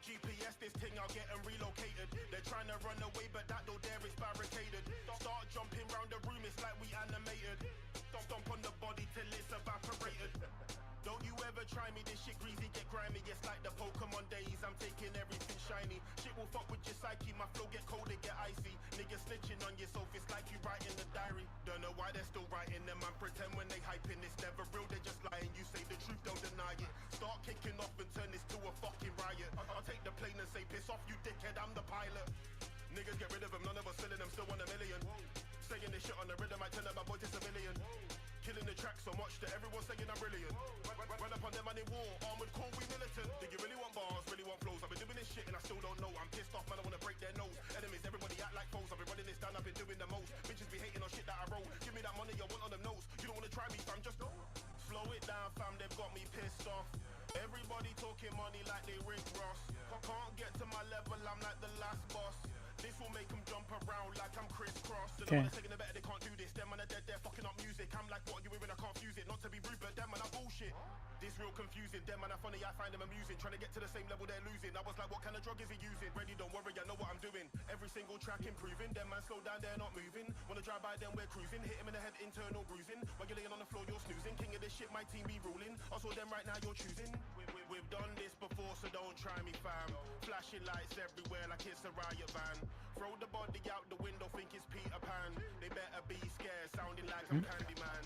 GPS this thing, I'll get them relocated. They're trying to run away, but that door there is barricaded. Start jumping round the room, it's like we animated. Stomp on the body till it's evaporated. Don't you ever try me, this shit greasy, get grimy. It's like the Pokemon days, I'm taking everything shiny. Shit will fuck with your psyche, my flow get cold, it get icy. Niggas snitching on yourself, it's like you writing the diary. Don't know why they're still writing them, man pretend when they hyping. It's never real, they're just lying. You say the truth, don't deny it. Start kicking off and turn this to a fucking riot. I'll take the plane and say, piss off you dickhead, I'm the pilot. Niggas get rid of them, none of us filling them, still want $1 million. Saying this shit on the rhythm, I tell them my boy to civilian. Killing the track so much that everyone's saying I'm brilliant. Run up on them and in war, armored core, we militant. Do you really want bars, really want flows? I've been doing this shit and I still don't know. I'm pissed off, man, I wanna break their nose. Enemies, everybody act like foes. I've been running this down, I've been doing the most. Bitches be hating on shit that I roll. Give me that money, I want on them notes. You don't wanna try me, fam, just go. Slow it down, fam, they've got me pissed off. Everybody talking money like they Rick Ross. Can't get to my level, I'm like the last boss. This will make them jump around like I'm crisscross. They know what they're saying, they better, they can't do this. Them man are dead, they're fucking up music. I'm like, what are you hearing? I can't fuse it. Not to be rude, but them man are bullshit. This real confusing. Them man are funny, I find them amusing. Trying to get to the same level they're losing. I was like, what kind of drug is he using? Ready, don't worry, I know what I'm doing. Every single track improving. Them man slow down, they're not moving. Wanna drive by, then we're cruising. Hit him in the head, internal bruising. While you're laying on the floor, you're snoozing. King of this shit, my team be ruling. I saw them right now, you're choosing. We've done this before, so don't try me, fam. Flashing lights everywhere like it's a riot van. Throw the body out the window, think it's Peter Pan. They better be scared, sounding like I'm Candyman.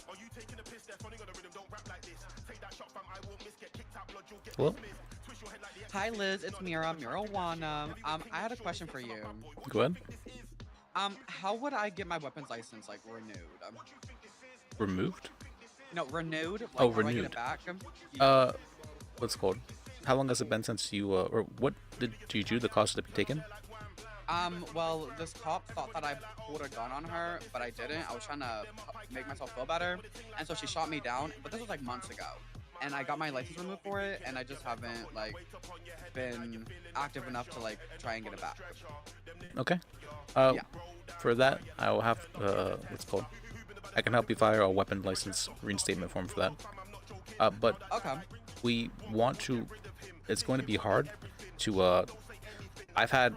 Are you taking a piss? They're funny on the rhythm, don't rap like this. Take that shot, fam, I won't miss. Get kicked out, blood, you'll get dismissed. Twist your head like the Hi Liz, it's Mira, Mirawana. I had a question for you. Go ahead. How would I get my weapons license like renewed? Removed? No, renewed. Like, Oh, how do I get renewed. it back? What's it called? How long has it been since you, or what did you do? The cost to be taken? Well, this cop thought that I pulled a gun on her, but I didn't. I was trying to make myself feel better, and so she shot me down. But this was like months ago. and I got my license removed for it, and I just haven't like been active enough to like try and get it back. Okay. Yeah. For that, I will have what's it called? I can help you file a weapon license reinstatement form for that. But Okay. we want to. It's going to be hard to. I've had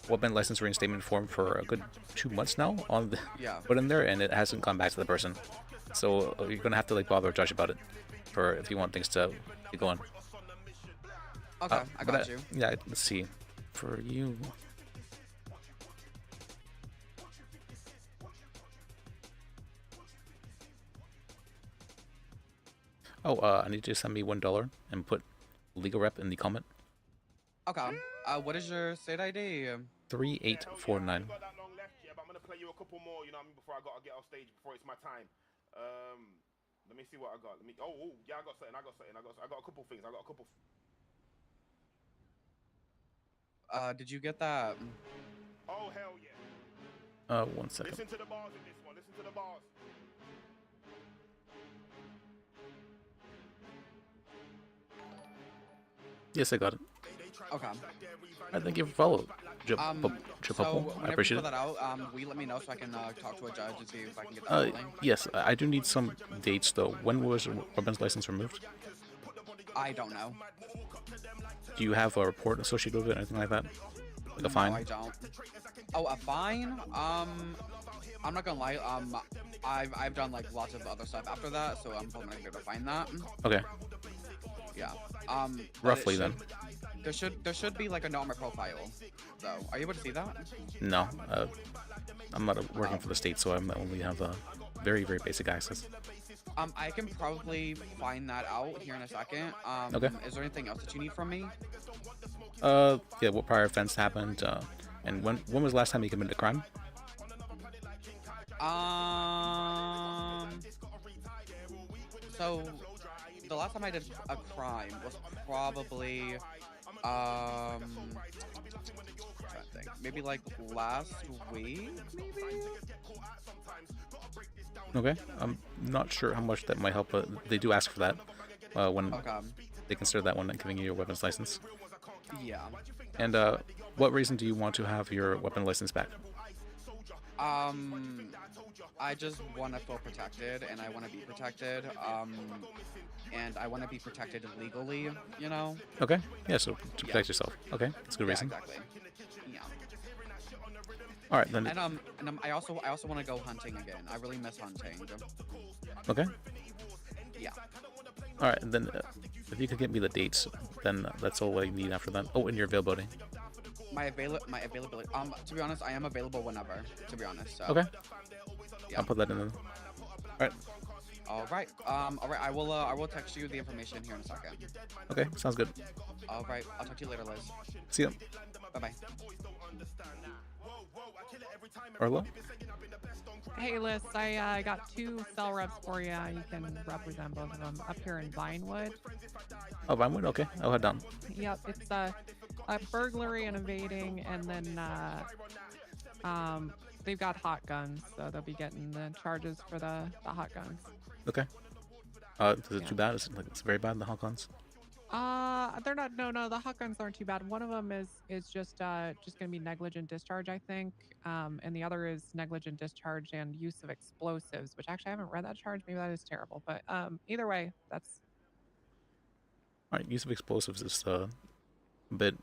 weapon license reinstatement form for a good 2 months now on the Yeah. put in there, and it hasn't gone back to the person. So you're gonna have to like bother a judge about it, for if you want things to keep going. Okay, I but got you. Yeah, let's see. For you. Oh, I need you to send me $1 and put legal rep in the comment. Okay. What is your state ID? 3849. Got that long left, yeah, but I'm gonna play you a couple more, you know what I mean, before I gotta get off stage, before it's my time. Let me see what I got. Yeah, I got something. I got a couple things. I got a couple. Did you get that? Oh hell yeah. 1 second. Listen to the bars in this one. Listen to the bars. Yes, I got it. Okay. I thank you for following. So I whenever appreciate you fill it. that out, will you let me know so I can talk to a judge and see if I can get that rolling? Yes, I do need some dates though. When was your weapons license removed? I don't know. Do you have a report associated with it, anything like that? Like a fine? No, I don't. Oh, a fine? I'm not gonna lie. I've done like lots of other stuff after that, so I'm probably not gonna be able to find that. Okay. Yeah. Roughly then. There should be like a note on my profile, though. Are you able to see that? No, I'm not working for the state, so I only have very basic access. I can probably find that out here in a second. Okay. Is there anything else that you need from me? Yeah, what prior offense happened, and when was the last time you committed a crime? So the last time I did a crime was probably maybe like last week, maybe. Okay, I'm not sure how much that might help, but they do ask for that when they consider that when giving you your weapons license. Yeah. And what reason do you want to have your weapon license back? I just want to feel protected, and I want to be protected, and I want to be protected legally, you know? Okay, yeah, so to protect yourself. Okay, that's a good reason. Exactly. Yeah. All right, then. And I also want to go hunting again. I really miss hunting. Okay. Yeah. All right, and then if you could get me the dates, then that's all I need after that. Oh, and your availability. My availability. To be honest, I am available whenever. To be honest. So. Okay. Yeah. I'll put that in. All right. All right. All right. I will text you the information here in a second. Okay. Sounds good. All right. I'll talk to you later, Liz. See ya. Bye bye. Arlo? Hey Liz, I got 2 cell reps for you. You can represent both of them up here in Vinewood. Oh, Vinewood? Okay. I'll head down. Yep, it's a burglary and evading, and then they've got hot guns, so they'll be getting the charges for the hot guns. Okay. Is it too bad? Is it like it's very bad, the hot guns? They're not. No, the hot guns aren't too bad. One of them is just gonna be negligent discharge, I think, and the other is negligent discharge and use of explosives, which actually I haven't read that charge. Maybe that is terrible, but either way, that's. All right, use of explosives is a bit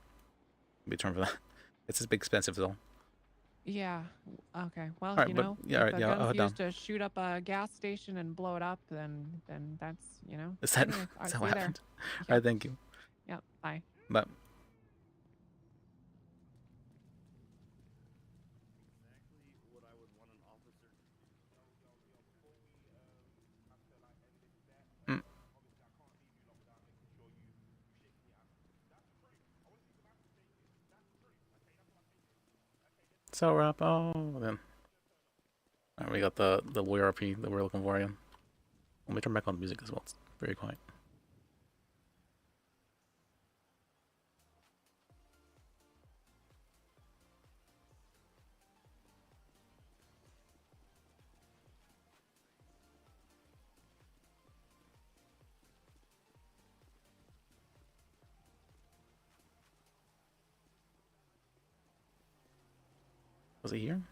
term for that. It's a bit expensive though. Yeah. Okay. Well, All right, you but- know, yeah, all if right, a yeah, I'll gun's head used to shoot up a gas station and blow it up, then that's, you know. Is that, anyway, is I'll that see what you there. happened? All right, thank you. Yep. Bye. Bye. So wrap. Oh, then. All right, we got the lawyer RP that we're looking for again. Let me turn back on the music as well. It's very quiet. Was he here?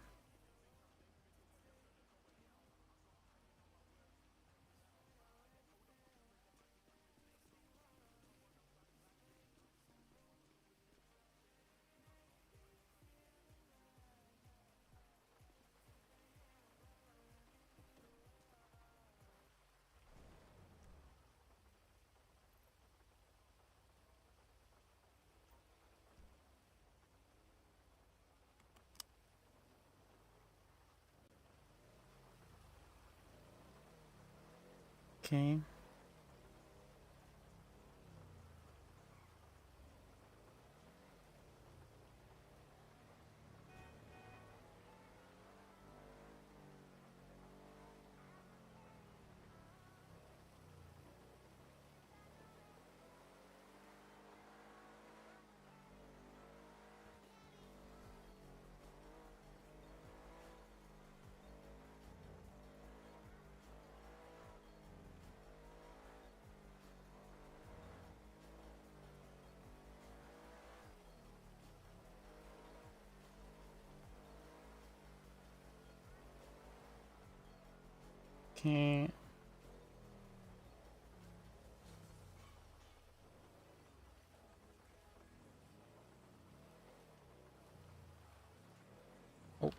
Okay. Okay. Oh,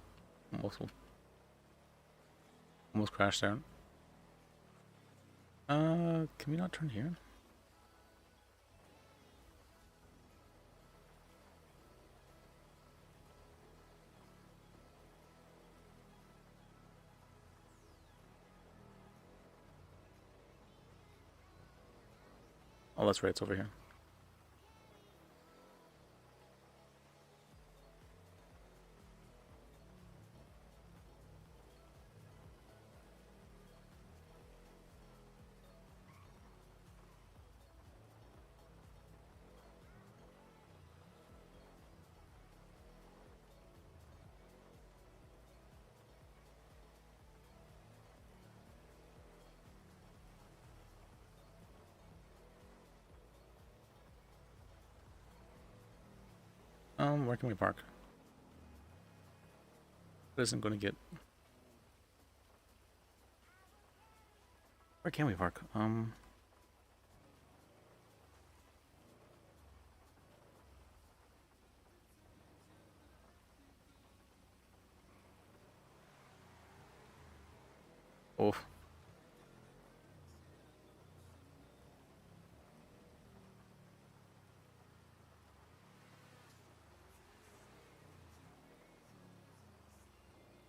almost crashed out. Can we not turn here? Oh, that's right, it's over here. Where can we park? It isn't going to get... Where can we park? Oh.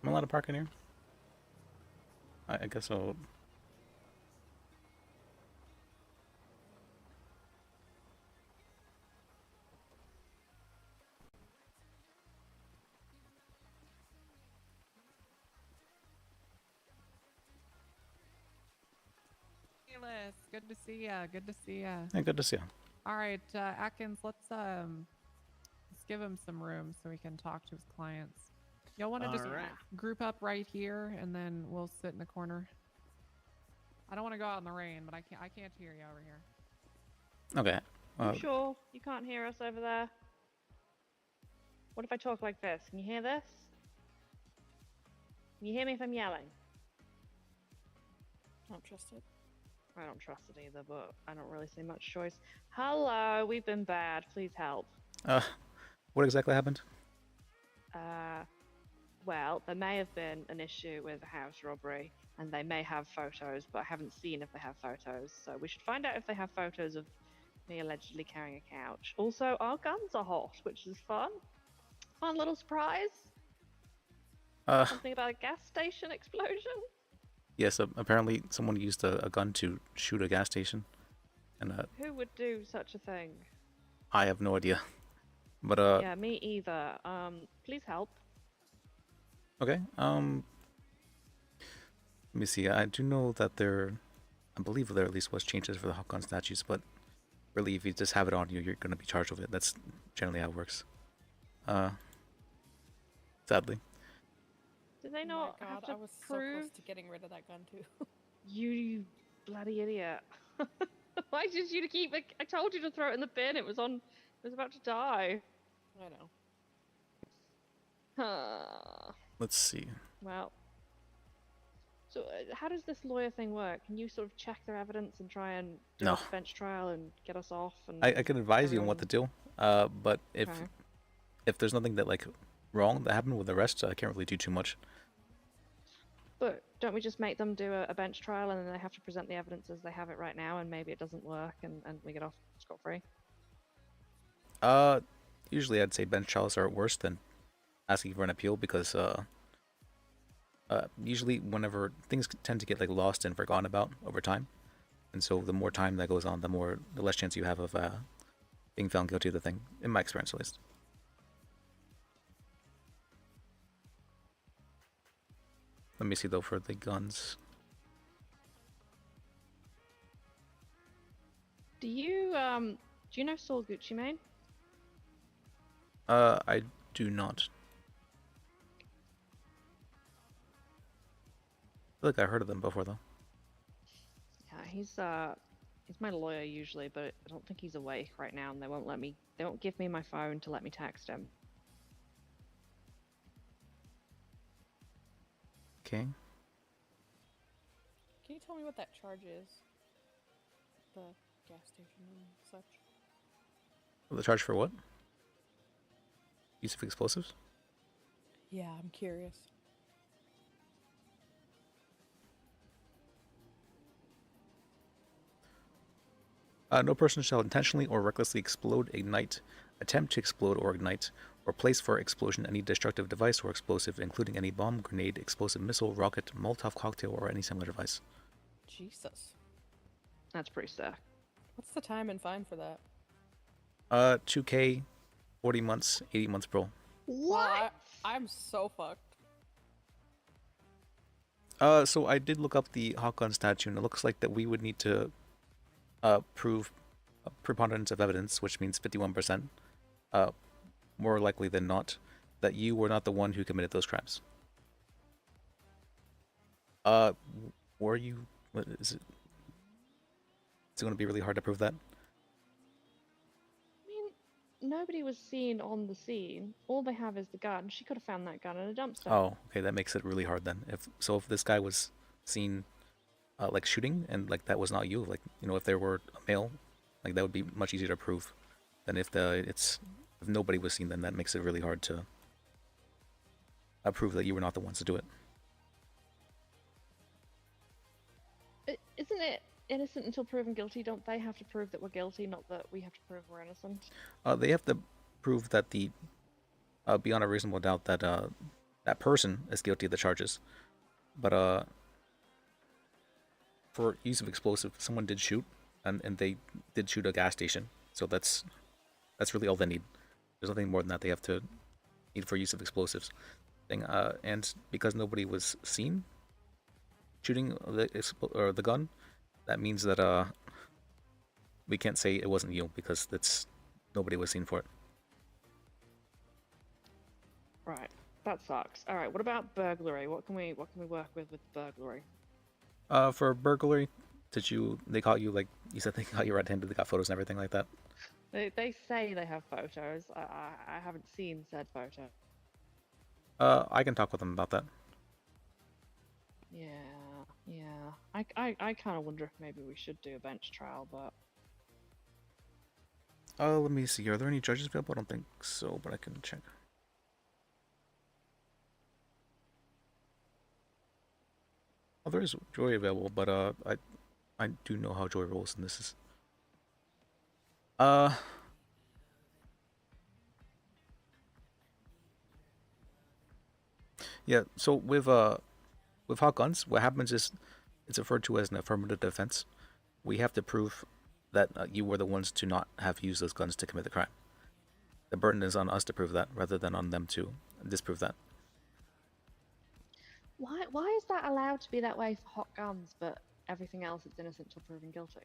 Am I allowed to park in here? I guess I'll... Liz, good to see ya. Good to see ya. Hey, good to see you. All right, Atkins, let's give him some room so he can talk to his clients. Y'all want to just group up right here, and then we'll sit in the corner. I don't want to go out in the rain, but I can't hear you over here. Okay. You sure you can't hear us over there? What if I talk like this? Can you hear this? Can you hear me if I'm yelling? I don't trust it. I don't trust it either, but I don't really see much choice. Hello, we've been bad. Please help. What exactly happened? Well, there may have been an issue with a house robbery, and they may have photos, but I haven't seen if they have photos. So we should find out if they have photos of me allegedly carrying a couch. Also, our guns are hot, which is fun. Fun little surprise. Something about a gas station explosion. Yes, apparently someone used a gun to shoot a gas station. And Who would do such a thing? I have no idea. But Yeah, me either. Please help. Okay. Let me see. I do know that I believe there at least was changes for the hot gun statutes, but really, if you just have it on you, you're going to be charged with it. That's generally how it works. Sadly. Did they not have to I was prove? so close to getting rid of that gun too. You bloody idiot! Why did you keep it? I told you to throw it in the bin. It was about to die. I know. Let's see. Well. So, how does this lawyer thing work? Can you sort of check their evidence and try and do No. a bench trial and get us off? And I can advise you on what to do. But if Okay. if there's nothing that like wrong that happened with the rest, I can't really do too much. But don't we just make them do a bench trial and then they have to present the evidence as they have it right now, and maybe it doesn't work and we get off scot-free? Usually I'd say bench trials are worse than asking for an appeal because usually whenever things tend to get like lost and forgotten about over time, and so the more time that goes on, the less chance you have of being found guilty of the thing, in my experience at least. Let me see though for the guns. Do you know Saul Gucci Mane? I do not. I feel like I heard of them before though. Yeah, he's my lawyer usually, but I don't think he's awake right now, and they won't give me my phone to let me text him. Okay. Can you tell me what that charge is? The gas station and such. The charge for what? Use of explosives? Yeah, I'm curious. No person shall intentionally or recklessly explode, ignite, attempt to explode or ignite, or place for explosion any destructive device or explosive, including any bomb, grenade, explosive missile, rocket, Molotov cocktail, or any similar device. Jesus. That's pretty sick. What's the time and fine for that? 2K, 40 months, 80 months parole. What? I'm so fucked. So I did look up the hot gun statute, and it looks like that we would need to prove a preponderance of evidence, which means 51%, more likely than not, that you were not the one who committed those crimes. Were you? What is it? It's going to be really hard to prove that. I mean, nobody was seen on the scene. All they have is the gun. She could have found that gun in a dumpster. Oh, okay, that makes it really hard then. If this guy was seen like shooting, and like that was not you, like, you know, if there were a male, like that would be much easier to prove than if if nobody was seen, then that makes it really hard to prove that you were not the ones to do it. Isn't it innocent until proven guilty? Don't they have to prove that we're guilty, not that we have to prove we're innocent? They have to prove that beyond a reasonable doubt that that person is guilty of the charges. But for use of explosive, someone did shoot, and they did shoot a gas station. So that's really all they need. There's nothing more than that they have to need for use of explosives. And because nobody was seen shooting the gun, that means that we can't say it wasn't you, because nobody was seen for it. Right, that sucks. All right, what about burglary? What can we work with burglary? For burglary, they caught you, like you said, they caught you red-handed, they got photos and everything like that? They say they have photos. I haven't seen said photo. I can talk with them about that. Yeah. I kind of wonder if maybe we should do a bench trial, but... Let me see. Are there any judges available? I don't think so, but I can check. Oh, there is Joy available, but I do know how Joy rolls, and this is yeah. So with hot guns, what happens is it's referred to as an affirmative defense. We have to prove that you were the ones to not have used those guns to commit the crime. The burden is on us to prove that, rather than on them to disprove that. Why is that allowed to be that way for hot guns, but everything else it's innocent till proven guilty?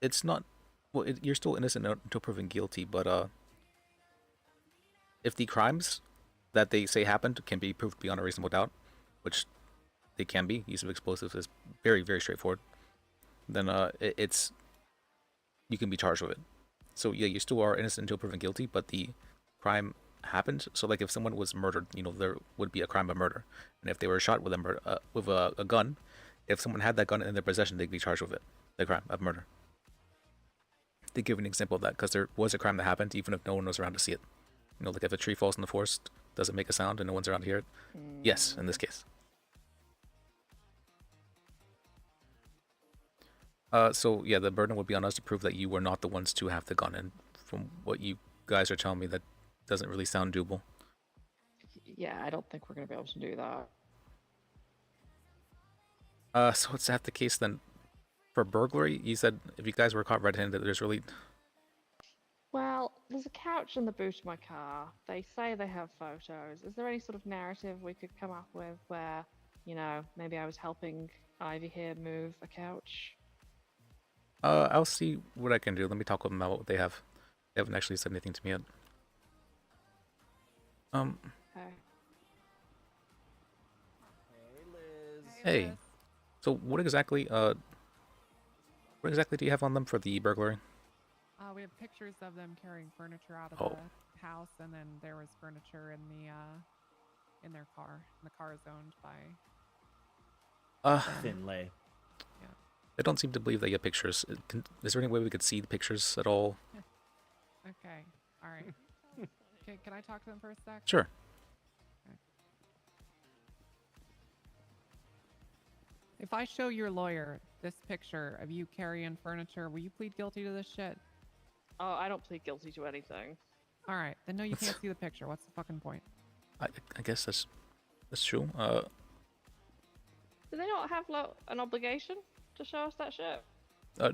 It's not. Well, you're still innocent until proven guilty, but if the crimes that they say happened can be proved beyond a reasonable doubt, which they can be, use of explosives is very, very straightforward, then you can be charged with it. So yeah, you still are innocent until proven guilty, but the crime happened. So like if someone was murdered, you know, there would be a crime of murder, and if they were shot with a gun, if someone had that gun in their possession, they'd be charged with it, the crime of murder. They give an example of that because there was a crime that happened, even if no one was around to see it. You know, like if a tree falls in the forest, does it make a sound and no one's around to hear it? Yes, in this case. So yeah, the burden would be on us to prove that you were not the ones to have the gun, and from what you guys are telling me, that doesn't really sound doable. Yeah, I don't think we're gonna be able to do that. So is that the case then? For burglary, you said if you guys were caught red-handed, there's really... Well, there's a couch in the boot of my car. They say they have photos. Is there any sort of narrative we could come up with where, you know, maybe I was helping Ivy here move a couch? I'll see what I can do. Let me talk with them about what they have. They haven't actually said anything to me yet. Okay. Hey. So what exactly do you have on them for the burglary? We have pictures of them carrying furniture out of Oh. the house, and then there was furniture in the in their car. And the car is owned by Finlay. Yeah. I don't seem to believe that you have pictures. Is there any way we could see the pictures at all? Okay. All right. Can I talk to them for a sec? Sure. Okay. If I show your lawyer this picture of you carrying furniture, will you plead guilty to this shit? Oh, I don't plead guilty to anything. All right. Then no, you can't see the picture. What's the fucking point? I guess that's true. Do they not have an obligation to show us that shit?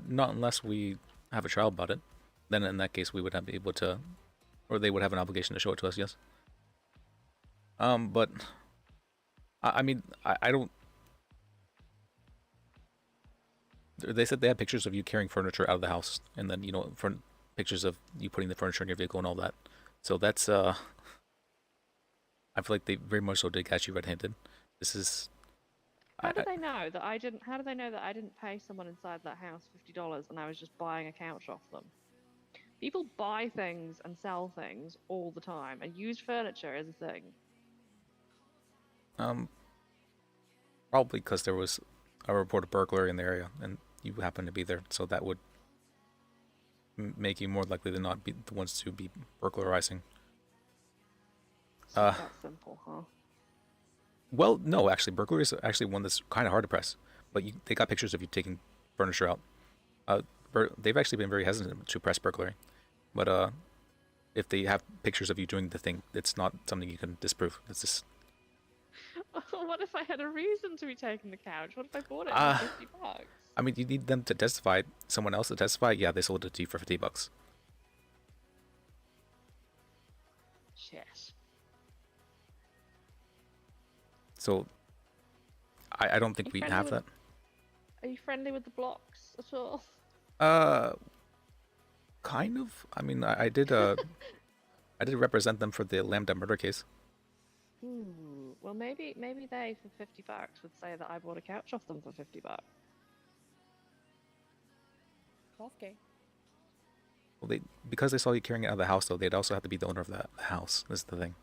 Not unless we have a trial about it. Then in that case, we would be able to, or they would have an obligation to show it to us. Yes. But I mean, I don't. They said they had pictures of you carrying furniture out of the house, and then, you know, pictures of you putting the furniture in your vehicle and all that. So that's I feel like they very much so did catch you red-handed. This is. How do they know that I didn't? How do they know that I didn't pay someone inside that house $50 and I was just buying a couch off them? People buy things and sell things all the time, and used furniture is a thing. Probably because there was a report of burglary in the area, and you happened to be there, so that would make you more likely than not be the ones to be burglarizing. That simple, huh? Well, no, actually, burglary is actually one that's kind of hard to press. But they got pictures of you taking furniture out. They've actually been very hesitant to press burglary. But if they have pictures of you doing the thing, it's not something you can disprove. It's just... What if I had a reason to be taking the couch? What if I bought it for $50? I mean, you need them to testify. Someone else to testify? Yeah, they sold it to you for $50. Shit. So, I don't think we have that. Are you friendly with the blocks at all? Kind of. I mean, I did I did represent them for the Lambda murder case. Well, maybe they for $50 would say that I bought a couch off them for $50. Okay. Well, because they saw you carrying it out of the house, though, they'd also have to be the owner of the house. This is the thing.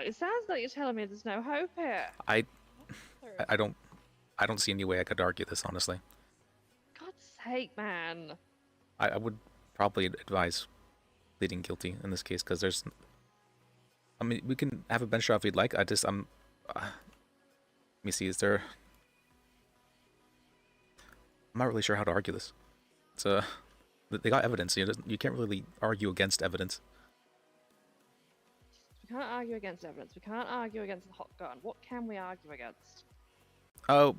It sounds like you're telling me there's no hope here. I don't see any way I could argue this, honestly. God's sake, man. I would probably advise pleading guilty in this case, because there's... I mean, we can have a bench trial if you'd like. Let me see, is there... I'm not really sure how to argue this. It's they got evidence. You can't really argue against evidence. We can't argue against evidence. We can't argue against the hot gun. What can we argue against? Oh.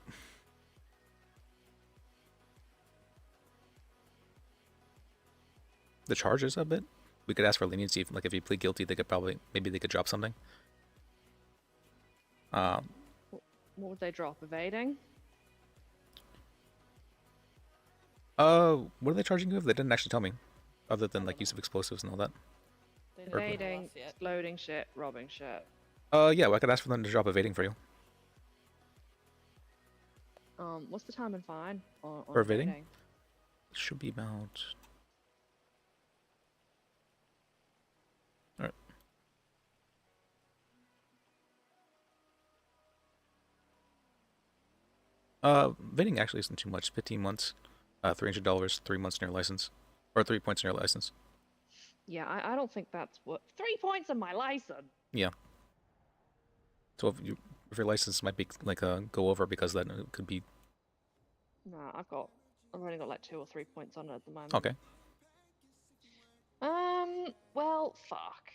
The charges a bit. We could ask for leniency. Like if you plead guilty, maybe they could drop something. What would they drop? Evading? What are they charging you with? They didn't actually tell me, other than like use of explosives and all that. Evading, exploding shit, robbing shit. Yeah, well, I could ask for them to drop evading for you. What's the time and fine on For evading? It should be about... Vending actually isn't too much. 15 months, $300, 3 months in your license, or 3 points in your license. Yeah, I don't think that's what 3 points on my license. Yeah. So if your license might be like go over because that could be. No, I've only got like 2 or 3 points on it at the moment. Okay. Well, fuck.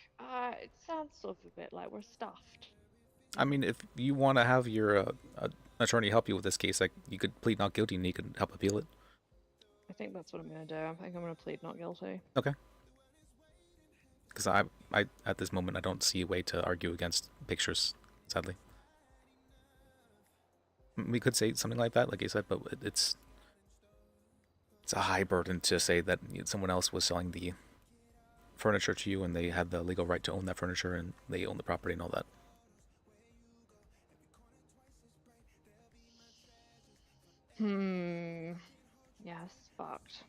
It sounds sort of a bit like we're stuffed. I mean, if you want to have your attorney help you with this case, like you could plead not guilty and he could help appeal it. I think that's what I'm gonna do. I think I'm gonna plead not guilty. Okay. Because I at this moment I don't see a way to argue against pictures, sadly. We could say something like that, like you said, but it's a high burden to say that someone else was selling the furniture to you and they had the legal right to own that furniture and they own the property and all that. Yes, fucked.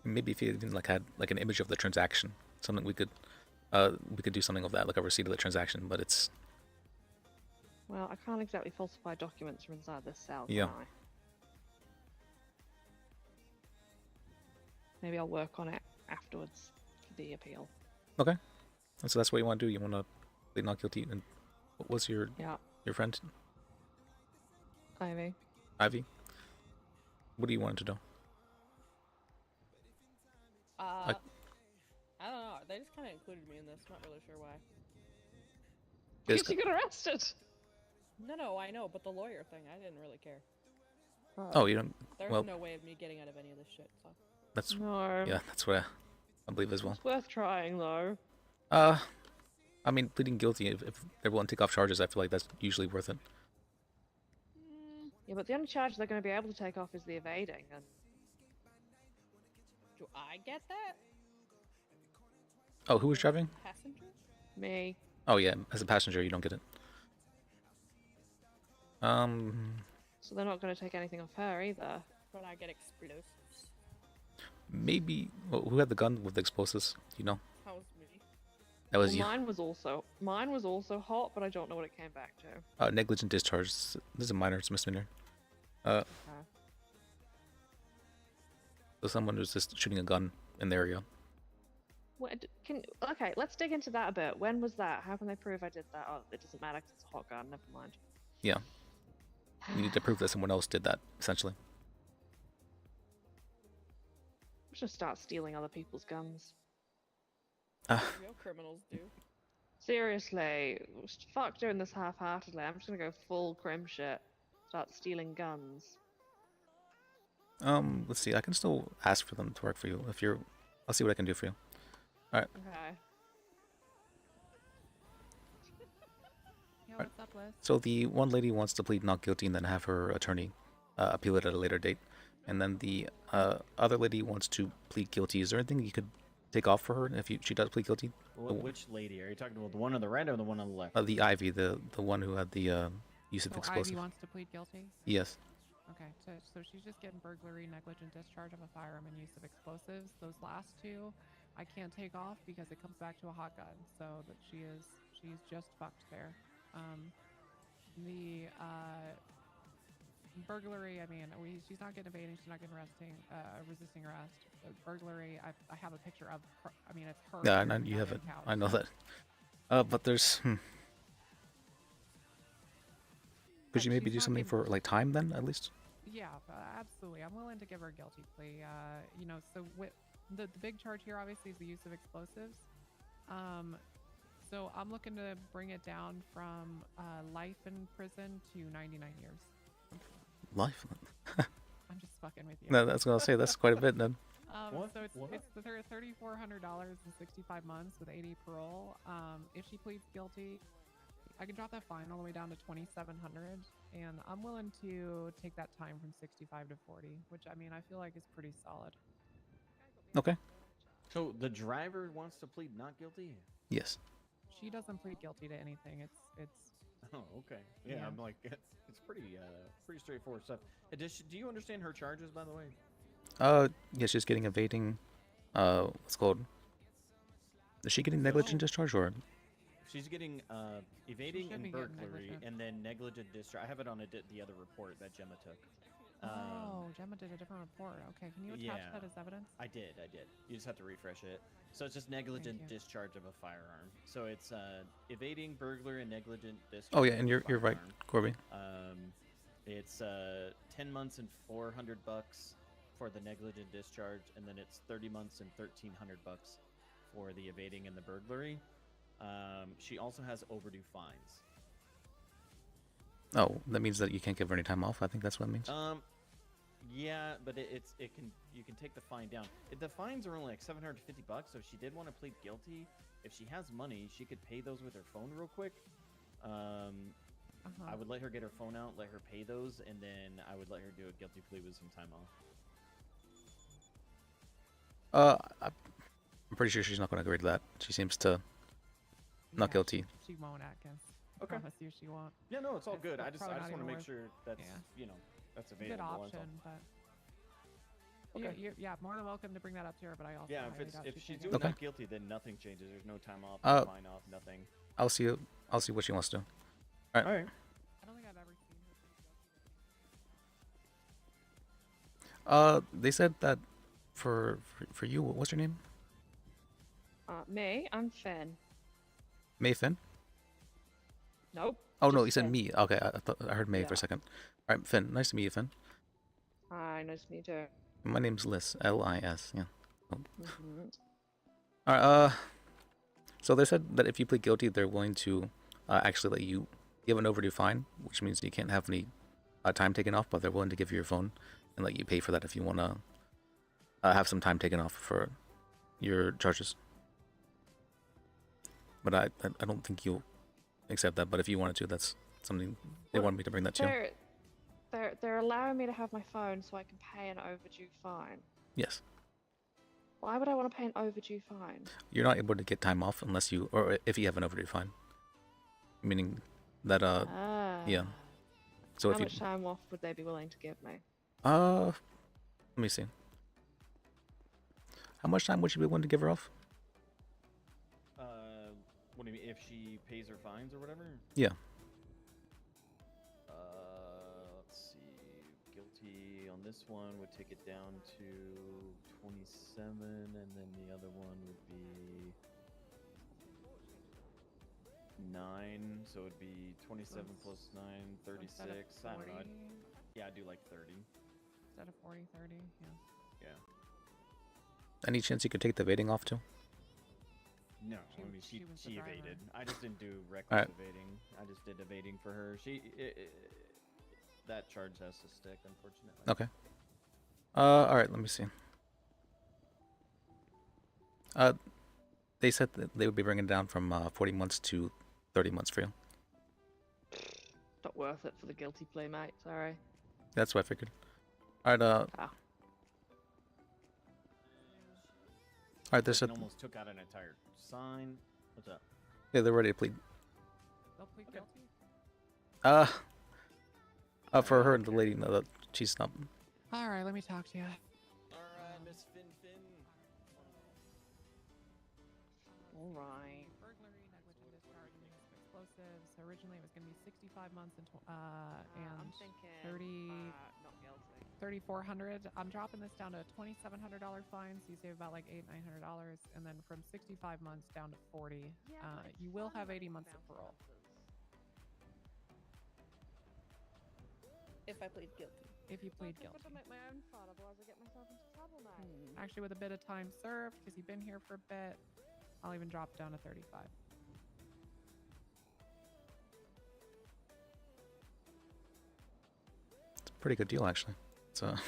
Maybe if you even like had like an image of the transaction, something we could do something of that, like a receipt of the transaction, but it's. Well, I can't exactly falsify documents from inside this cell, Yeah. can I? Maybe I'll work on it afterwards for the appeal. Okay. And so that's what you want to do. You want to plead not guilty. And what was your friend? Ivy. Ivy. What do you want to do? I don't know. They just kind of included me in this. Not really sure why. Because you got arrested. No, I know, but the lawyer thing, I didn't really care. Oh, you don't. There's well, no way of me getting out of any of this shit. So. That's No. Yeah, that's what I believe as well. It's worth trying, though. I mean, pleading guilty if they're willing to take off charges, I feel like that's usually worth it. Yeah, but the only charge they're going to be able to take off is the evading, and Do I get that? Oh, who was driving? Passenger? me. Oh yeah, as a passenger, you don't get it. So they're not going to take anything off her either. But I get explosives. Maybe. Well, who had the gun with the explosives? You know. That was me. That was Well, you. Mine was also hot, but I don't know what it came back to. Negligent discharge. This is a minor. It's a misdemeanor. Okay. So someone who's just shooting a gun in the area. Okay, let's dig into that a bit. When was that? How can they prove I did that? Oh, it doesn't matter because it's a hot gun. Never mind. Yeah. You need to prove that someone else did that, essentially. We should start stealing other people's guns. Real criminals do. Seriously, fuck doing this half-heartedly. I'm just gonna go full crim shit. Start stealing guns. Let's see. I can still ask for them to work for you. I'll see what I can do for you. All right. Okay. Yeah, what's up, Liz? So the one lady wants to plead not guilty and then have her attorney appeal it at a later date, and then the other lady wants to plead guilty. Is there anything you could take off for her if she does plead guilty? Which lady are you talking about? The one on the right or the one on the left? The Ivy, the one who had the use of explosives. Ivy wants to plead guilty? Yes. Okay, so she's just getting burglary, negligent discharge of a firearm, and use of explosives. Those last two, I can't take off because it comes back to a hot gun. So that she's just fucked there. The burglary, I mean, she's not getting evading, she's not getting resisting arrest. Burglary, I have a picture of her. I mean, it's her. Yeah, you have it. I know that. But there's. Could you maybe do something for like time then, at least? Yeah, absolutely. I'm willing to give her a guilty plea. You know, so the big charge here obviously is the use of explosives. So I'm looking to bring it down from life in prison to 99 years. Life. I'm just fucking with you. No, that's what I'll say. That's quite a bit then. So it's $3,400 and 65 months with 80 parole. If she pleads guilty, I can drop that fine all the way down to 2,700, and I'm willing to take that time from 65 to 40, which I mean I feel like is pretty solid. Okay. So the driver wants to plead not guilty? Yes. She doesn't plead guilty to anything. It's. Oh, okay. Yeah, I'm like, it's pretty straightforward stuff. Do you understand her charges, by the way? Yeah, she's getting evading. What's called? Is she getting negligent discharge or? she's getting evading should and be getting burglary, negligent. and then negligent discharge. I have it on the other report that Gemma took. Oh, Gemma did a different report. Okay, can you attach Yeah, that as evidence? I did. You just have to refresh it. So it's just negligent you. discharge of a firearm. So it's evading, burglary, and negligent discharge. Oh yeah, of and a you're right, firearm. Corby. It's 10 months and $400 for the negligent discharge, and then it's 30 months and $1,300 for the evading and the burglary. She also has overdue fines. Oh, that means that you can't give her any time off. I think that's what it means. Yeah, but you can take the fine down. The fines are only like $750, so if she did want to plead guilty, if she has money, she could pay those with her phone real quick. I would let her get her phone out, let her pay those, and then I would let her do a guilty plea with some time off. I'm pretty sure she's not going to agree to that. She seems to not guilty. She won't, Atkins. Okay. I promise you she won't. Yeah, no, it's all good. I That's just probably not want to even make worth- sure that's that's available. Good option, but Okay. yeah, more than welcome to bring that up to her. But I also Yeah, highly doubt if she's she's gonna doing do not it. guilty, then nothing changes. There's no time off, no fine off, nothing. I'll see what she wants to do. All right. All right. I don't think I've ever seen her. They said that for you, what's your name? Me, I'm Finn. May Finn? Nope. Oh no, just you said Finn. me. Okay, I thought I heard May for a Yeah. second. All right, Finn. Nice to meet you, Finn. Hi, nice to meet you. My name's Liz. Lis. Yeah. Oh. Mhm. All right. So they said that if you plead guilty, they're willing to actually let you give an overdue fine, which means you can't have any time taken off, but they're willing to give you your phone and let you pay for that if you want to have some time taken off for your charges. But I don't think you'll accept that. But if you wanted to, that's something they wanted me to bring that to you. They're allowing me to have my phone so I can pay an overdue fine. Yes. Why would I want to pay an overdue fine? You're not able to get time off unless you, or if you have an overdue fine. Meaning that yeah. So How if much you time off would they be willing to give me? let me see. How much time would you be willing to give her off? What do you mean? If she pays her fines or whatever? Yeah. Let's see. Guilty on this one would take it down to 27, and then the other one would be 9. So it'd be 27 plus 9, 36. Instead of I don't know. 40, Yeah, I'd do like 30. instead of 40, 30, yeah. Yeah. Any chance you could take the evading off too? No, She- I mean she was the she driver. evaded. I just didn't do reckless Alright. evading. I just did evading for her. That charge has to stick, unfortunately. Okay. All right. Let me see. They said that they would be bringing it down from 40 months to 30 months for you. Not worth it for the guilty plea, mate. Sorry. That's what I figured. All right. All right. They said almost took out an entire sign. What's up? yeah, they're ready to plead. They'll plead guilty. For her and the lady, no, that she's not. All right, let me talk to you. Alright, Miss Finn. All right. Burglary, negligent discharge, and use of explosives. Originally, it was going to be 65 months and I'm and thinking, not guilty. 3,400. I'm dropping this down to a $2,700 fine, so you save about like $900, and then from 65 months down to 40. You will have 80 months of parole. If I plead guilty. If you plead I've got guilty. to make my own fun, otherwise I get myself into trouble, mate. Actually, with a bit of time served, because you've been here for a bit, I'll even drop it down to 35. It's a pretty good deal, actually. It's Yeah,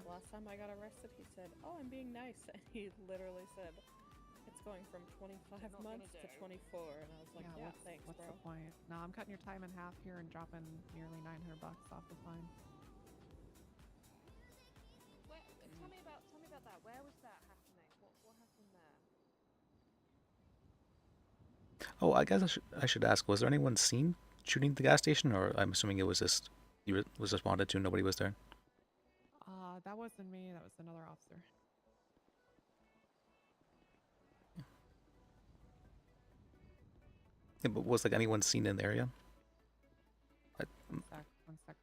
last time I got arrested, he said, "Oh, I'm being nice," and he literally said, "It's going from 25 months to 24," and I was like, "Yeah, thanks, what's bro." the point? No, I'm cutting your time in half here and dropping nearly $900 off the fine. Tell me about that. Where was that happening? What happened there? Oh, I guess I should ask. Was there anyone seen shooting the gas station, or I'm assuming it was just was responded to. Nobody was there. That wasn't me. That was another officer. Yeah, but was like anyone seen in the area? One sec,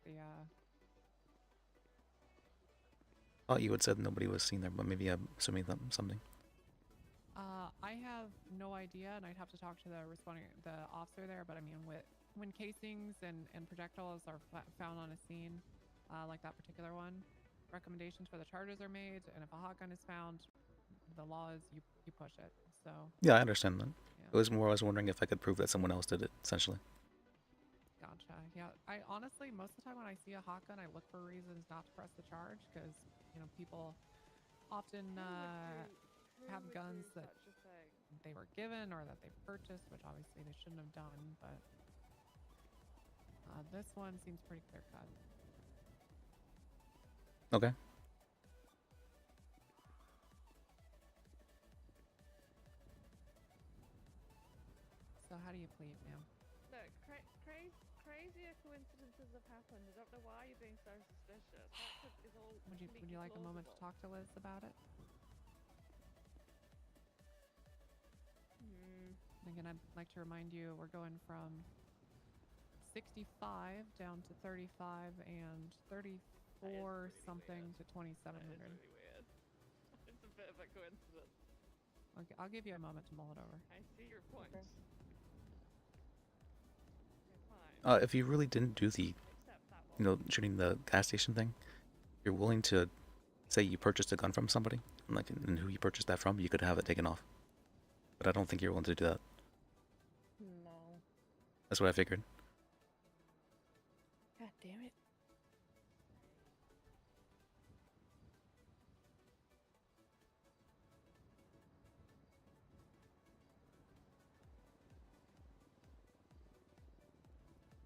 Oh, you had said nobody was seen there, but maybe I'm assuming something. I have no idea, and I'd have to talk to the officer there. But I mean, when casings and projectiles are found on a scene, like that particular one, recommendations for the charges are made, and if a hot gun is found, the law is you push it. So Yeah, I understand that. It was more I was wondering if I could prove that someone else did it, essentially. gotcha. Yeah, I honestly most of the time when I see a hot gun, I look for reasons not to press the charge because people often have guns that they were given or that they purchased, which obviously they shouldn't have done. But this one seems pretty clear cut. Okay. So how do you plead, ma'am? Look, crazier coincidences have happened. I don't know why you're being so suspicious. That is all Would you like a moment to talk to Liz about it? Again, I'd like to remind you we're going from 65 down to 35 and 34 something to 2,700. That is really weird. It's a bit of a coincidence. Okay, I'll give you a moment to mull it over. I see your point. Okay. If you really didn't do the, shooting the gas station thing, you're willing to say you purchased a gun from somebody, and who you purchased that from, you could have it taken off. But I don't think you're willing to do that. No. That's what I figured. God damn it.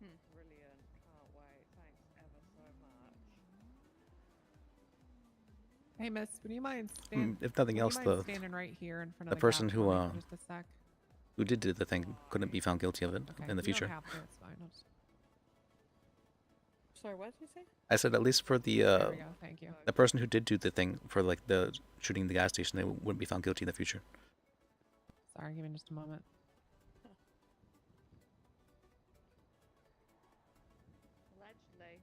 Brilliant. Can't wait. Thanks ever so much. Hey, miss, would you mind If nothing else, standing right here in front of the the person couch who for just a sec? who did the thing couldn't be found guilty of it Okay, in the you future. don't have to, it's fine. I'll just... Sorry, what did you say? I said at least for the There we go, thank you. the person who did do the thing for like the shooting the gas station, they wouldn't be found guilty in the future. Sorry, give me just a moment. Allegedly.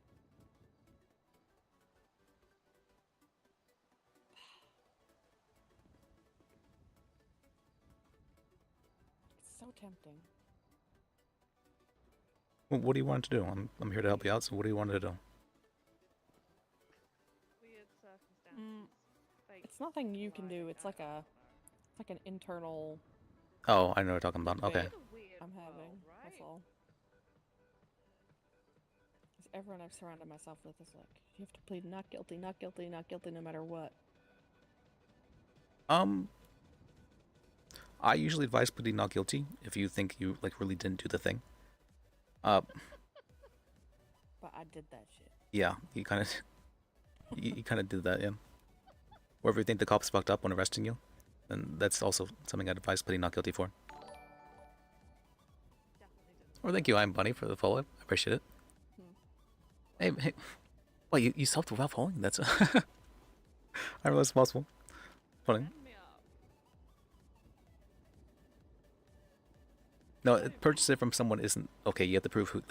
It's so tempting. Well, what do you want to do? I'm here to help you out. So what do you want to do? Weird circumstances. It's nothing you can do. It's like an internal. Oh, I know what you're talking about. Okay. I'm having. That's all. 'Cause everyone I've surrounded myself with is like, you have to plead not guilty, not guilty, not guilty, no matter what. I usually advise pleading not guilty if you think you really didn't do the thing. But I did that shit. Yeah, you kind of you kind of did that, yeah. Or if you think the cops fucked up when arresting you, then that's also something I'd advise pleading not guilty for. Or thank you, I'm Bunny, for the follow-up. I appreciate it. Hey, well, you stopped without following? That's I don't know it's possible. Funny. No, purchase it from someone isn't okay. You have to prove who,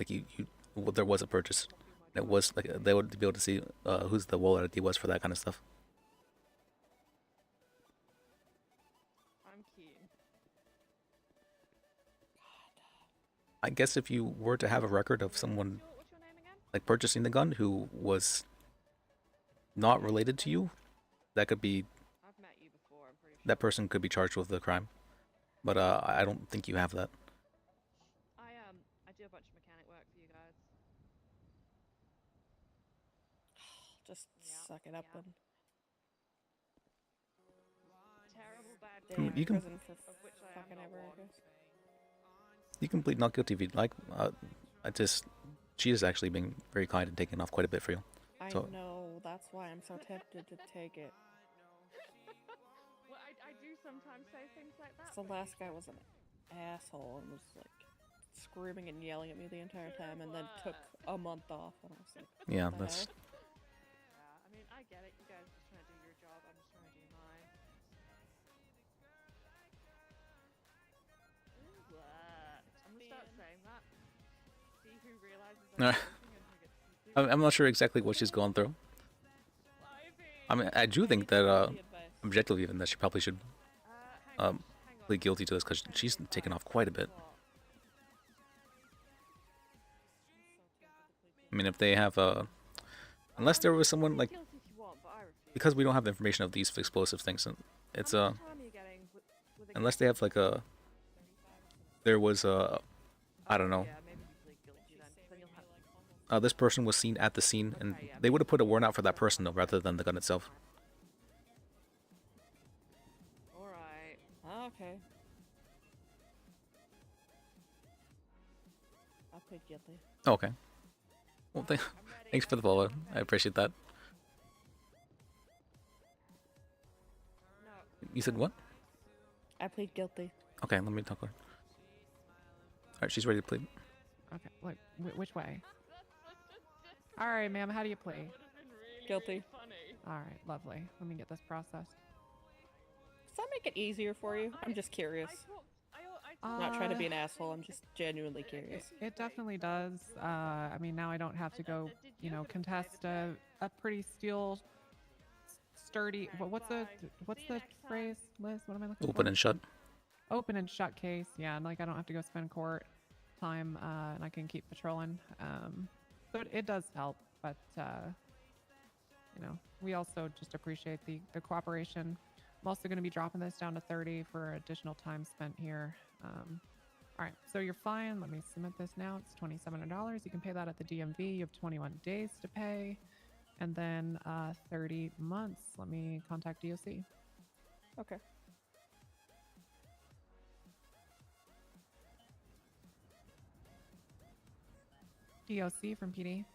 well, there was a purchase. It was they would be able to see whose the wallet ID was for that kind of stuff. I'm keen. I guess if you were to have a record of someone purchasing the gun who was not related to you, that could be I've met you before, I'm pretty sure. that person could be charged with the crime. But I don't think you have that. I do a bunch of mechanic work for you guys. Just suck it up and. Terrible bad Stay in You can- prison for fucking ever, I guess. You can plead not guilty if you'd like. She is actually being very kind and taking off quite a bit for you. I So know, that's why I'm so tempted to take it. Well, I do sometimes say things like that. The last guy was an asshole and was like screaming and yelling at me the entire time, and then took a month off, and I was like, yeah, what the that's hell? Yeah, I mean, I get it. You guys are just trying to do your job. I'm just trying to do mine. Ooh, I'm gonna I'm not sure exactly what she's going through. I mean, I do think that objectively, even that she probably should plead guilty to this because she's taken off quite a bit. I mean, if they have unless there was someone like, because we don't have the information of these explosive things, and it's unless they have like there was I don't know. This person was seen at the scene, and they would have put a warrant out for that person though, rather than the gun itself. Alright. Okay. I'll plead guilty. Okay. Well, thanks for the follow. I appreciate that. You said what? I plead guilty. Okay, let me talk to her. Alright, she's ready to plead. Okay, like, which way? All right, ma'am, how do you plead? Guilty. All right, lovely. Let me get this processed. Does that make it easier for you? I'm just curious. I'm not trying to be an asshole. I'm just genuinely curious. It definitely does. I mean, now I don't have to go, you know, contest a pretty sturdy. What's the phrase, Liz? What am I looking for? Open and shut. Open and shut case. Yeah, and like I don't have to go spend court time, and I can keep patrolling. So it does help, but you know, we also just appreciate the cooperation. I'm also going to be dropping this down to 30 for additional time spent here. All right, so you're fine. Let me submit this now. It's $2,700. You can pay that at the DMV. You have 21 days to pay, and then 30 months. Let me contact DOC. Okay. DOC from PD.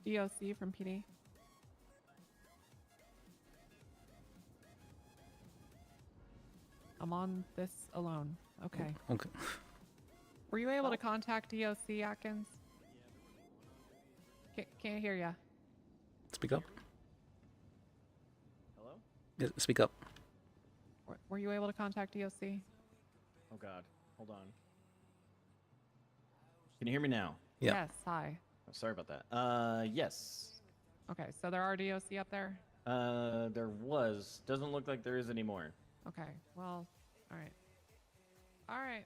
DOC from PD. I'm on this alone. Okay. Okay. Were you able to contact DOC, Atkins? Can't hear ya. Speak up. Hello? Yeah, speak up. Were you able to contact DOC? Oh God, hold on. Can you hear me now? Yeah. Yes, hi. Oh, sorry about that. Yes. Okay, so there are DOC up there? There was. Doesn't look like there is anymore. Okay, well, all right. All right,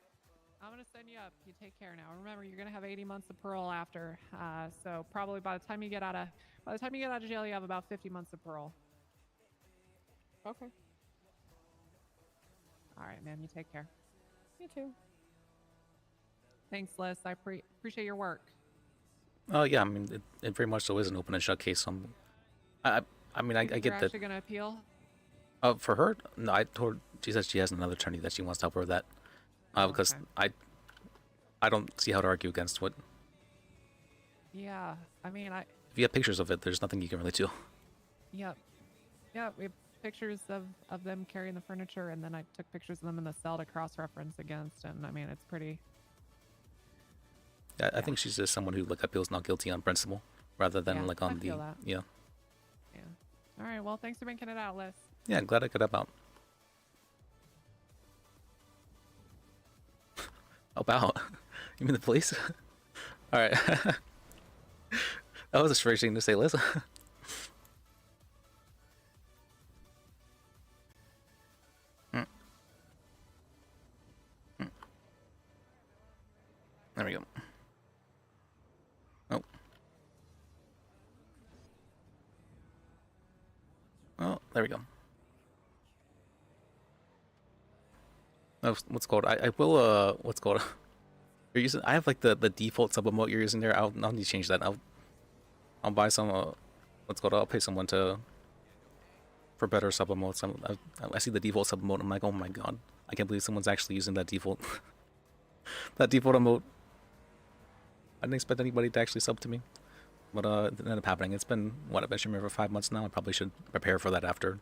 I'm gonna send you up. You take care now. Remember, you're gonna have 80 months of parole after. So probably by the time you get out of jail, you have about 50 months of parole. Okay. All right, ma'am. You take care. You too. Thanks, Liz. I appreciate your work. Yeah, I mean, it very much so is an open and shut case. So I mean, I get You're that. actually gonna appeal? For her, no, I told her, she says she has another attorney that she wants to help her with that. Because okay. I don't see how to argue against what. Yeah, I mean, If you have pictures of it, there's nothing you can really do. Yep. Yeah, we have pictures of them carrying the furniture, and then I took pictures of them in the cell to cross-reference against, and I mean, it's pretty. Yeah, I think she's just someone who like appeals not guilty on principle, rather than like on I feel the that. yeah. Yeah. All right. Well, thanks for making it out, Liz. Yeah, glad I could help out. Help out? You mean the police? All right. That was a strange thing to say, Liz. There we go. Oh. Oh, there we go. Oh, what's called? I will what's called? You're using. I have like the default sub emote you're using there. I'll need to change that. I'll buy some what's called? I'll pay someone for better sub emotes. I see the default sub emote. I'm like, oh my god, I can't believe someone's actually using that default that default emote. I didn't expect anybody to actually sub to me, but it ended up happening. It's been what, I've been streaming for 5 months now. I probably should prepare for that after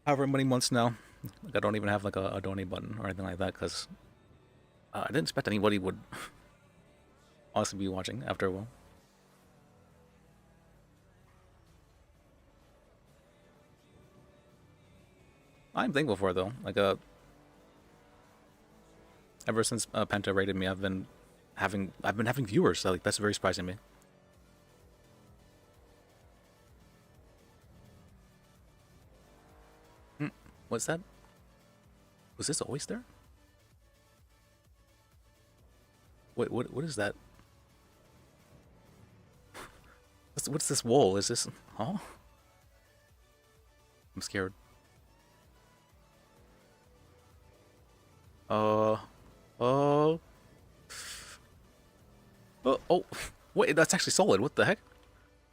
however many months now. Like I don't even have like a donate button or anything like that because I didn't expect anybody would honestly be watching after a while. I'm thankful for it though. Like Ever since Penta rated me, I've been having viewers. So, like, that's very surprising to me. What's that? Was this always there? Wait, what is that? What's this wall? Is this? Huh? I'm scared. Oh. Oh, wait, that's actually solid. What the heck?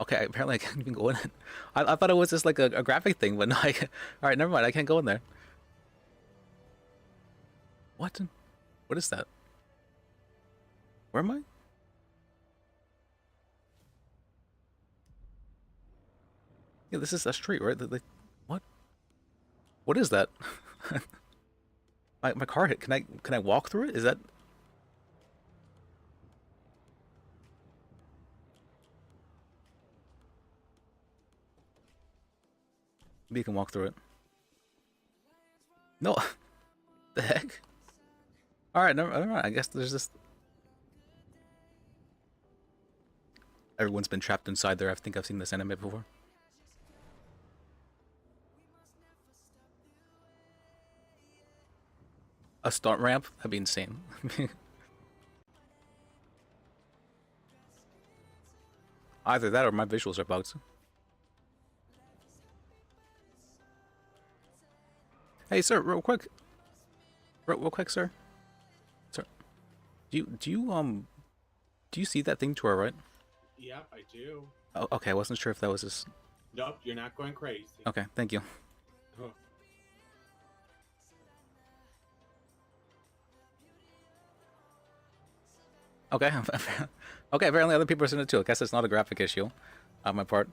Okay, apparently I can't even go in it. I thought it was just like a graphic thing, but no, alright, never mind, I can't go in there. What? What is that? Where am I? Yeah, this is a street, right? What? What is that? my car hit. Can I walk through it? Is that? Maybe you can walk through it. No. The heck? Alright, never mind. I guess there's this. Everyone's been trapped inside there. I think I've seen this anime before. A stunt ramp? That'd be insane. Either that or my visuals are bugged. Hey, sir, real quick. Real quick, sir. Sir, do you see that thing to our right? Yep, I do. Oh, okay, I wasn't sure if that was just. Nope, you're not going crazy. Okay, thank you. Huh. Okay, okay. Apparently, other people are seeing it too. I guess it's not a graphic issue on my part.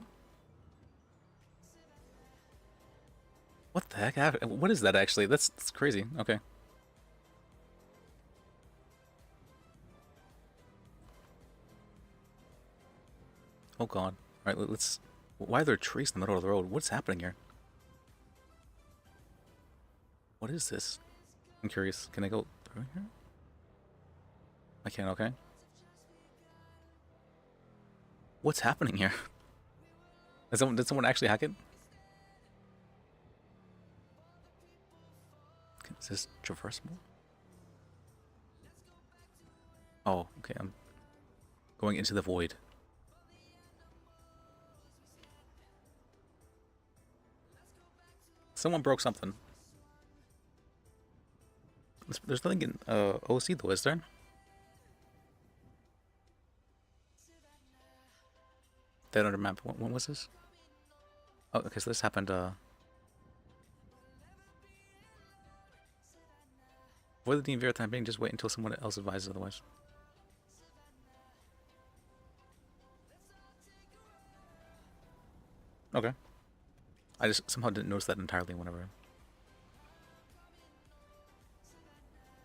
What the heck happened? What is that actually? That's crazy. Okay. Oh god. All right, let's. Why are there trees in the middle of the road? What's happening here? What is this? I'm curious. Can I go through here? I can. Okay. What's happening here? Did someone actually hack it? Is this traversable? Oh, okay. I'm going into the void. Someone broke something. There's nothing in OC though, is there? That under map. When was this? Oh, okay. So this happened. Avoid the DMV time being. Just wait until someone else advises otherwise. Okay. I just somehow didn't notice that entirely whenever.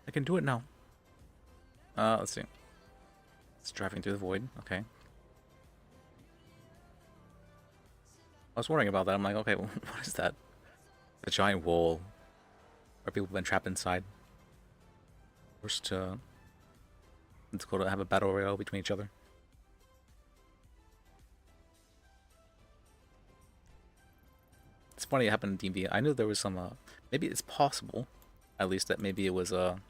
I can do it now. Let's see. It's driving through the void. Okay. I was wondering about that. I'm like, okay, well, what is that? A giant wall. Or people have been trapped inside. Forced to go to have a battle royale between each other. It's funny it happened in DMV. I knew there was some, maybe it's possible, at least, that maybe it was, what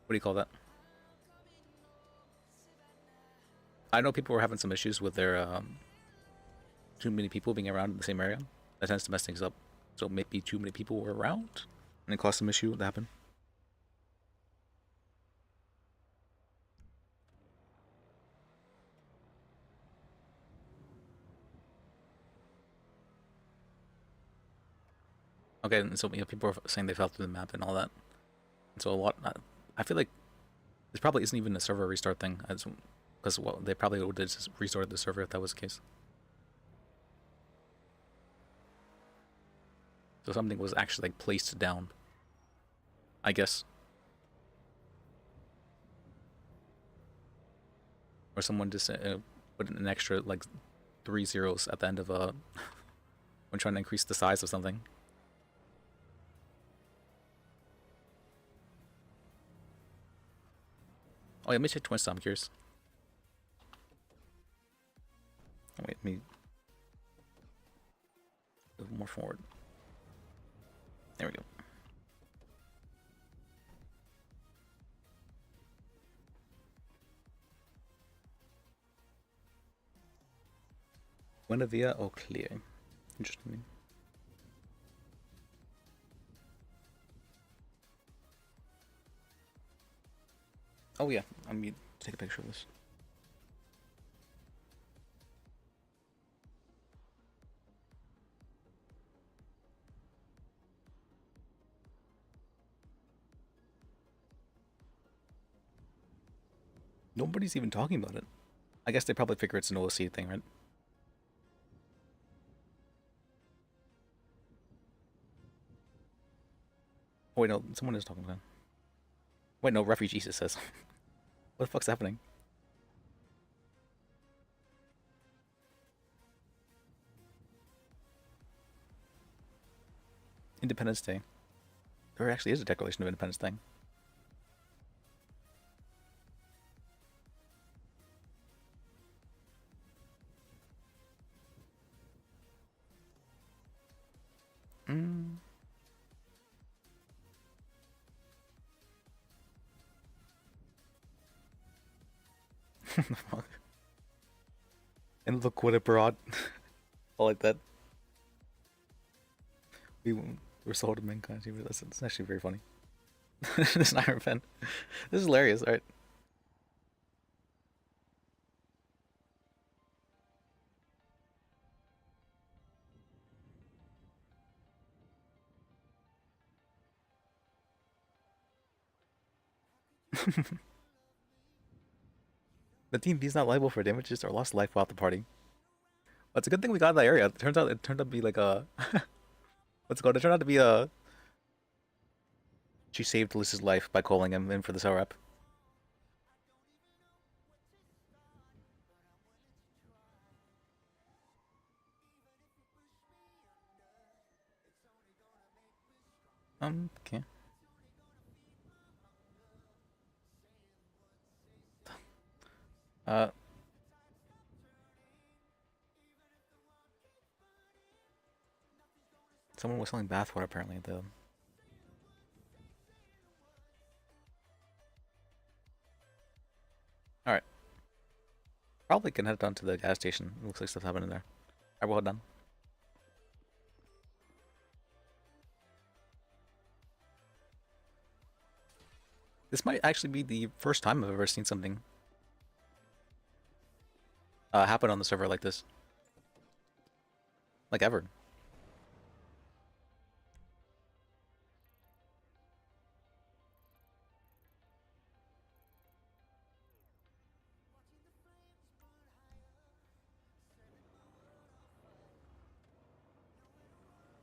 do you call that? I know people were having some issues with their, too many people being around in the same area. That tends to mess things up. So maybe too many people were around, and it caused some issue to happen. Okay, and so people are saying they fell through the map and all that. And so a lot. I feel like this probably isn't even a server restart thing, because well, they probably would have just restarted the server if that was the case. So something was actually like placed down, I guess. Or someone just put an extra like 3 zeros at the end of when trying to increase the size of something. Oh, yeah, let me check Twin Star, I'm curious. Oh, wait, let me move more forward. There we go. Buenavia, oh, clear. Interesting. Oh yeah, I'm gonna take a picture of this. Nobody's even talking about it. I guess they probably figure it's an OSC thing, right? Oh wait, no, someone is talking about it. Wait, no, refugees, it says. What the fuck's happening? Independence Day. There actually is a Declaration of Independence thing. Mm. Fuck. And look what it brought. I like that. We're sold to mankind. That's actually very funny. This is an Iron Pen. This is hilarious. All right. The team B is not liable for damages or lost life while at the party. Well, it's a good thing we got that area. It turned out to be like a what's it called? It turned out to be a she saved Liz's life by calling him in for the cell rep. Okay. Someone was selling bathwater apparently though. Alright. Probably can head down to the gas station. It looks like stuff's happening there. Alright, we'll head down. This might actually be the first time I've ever seen something happen on the server like this. Like ever.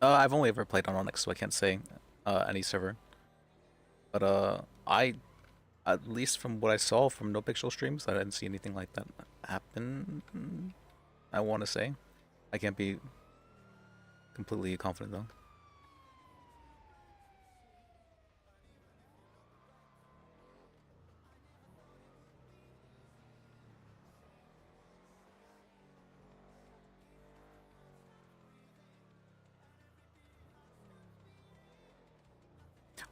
I've only ever played on ONX, so I can't say any server. But at least from what I saw from No Pixel streams, I didn't see anything like that happen. I want to say. I can't be completely confident though.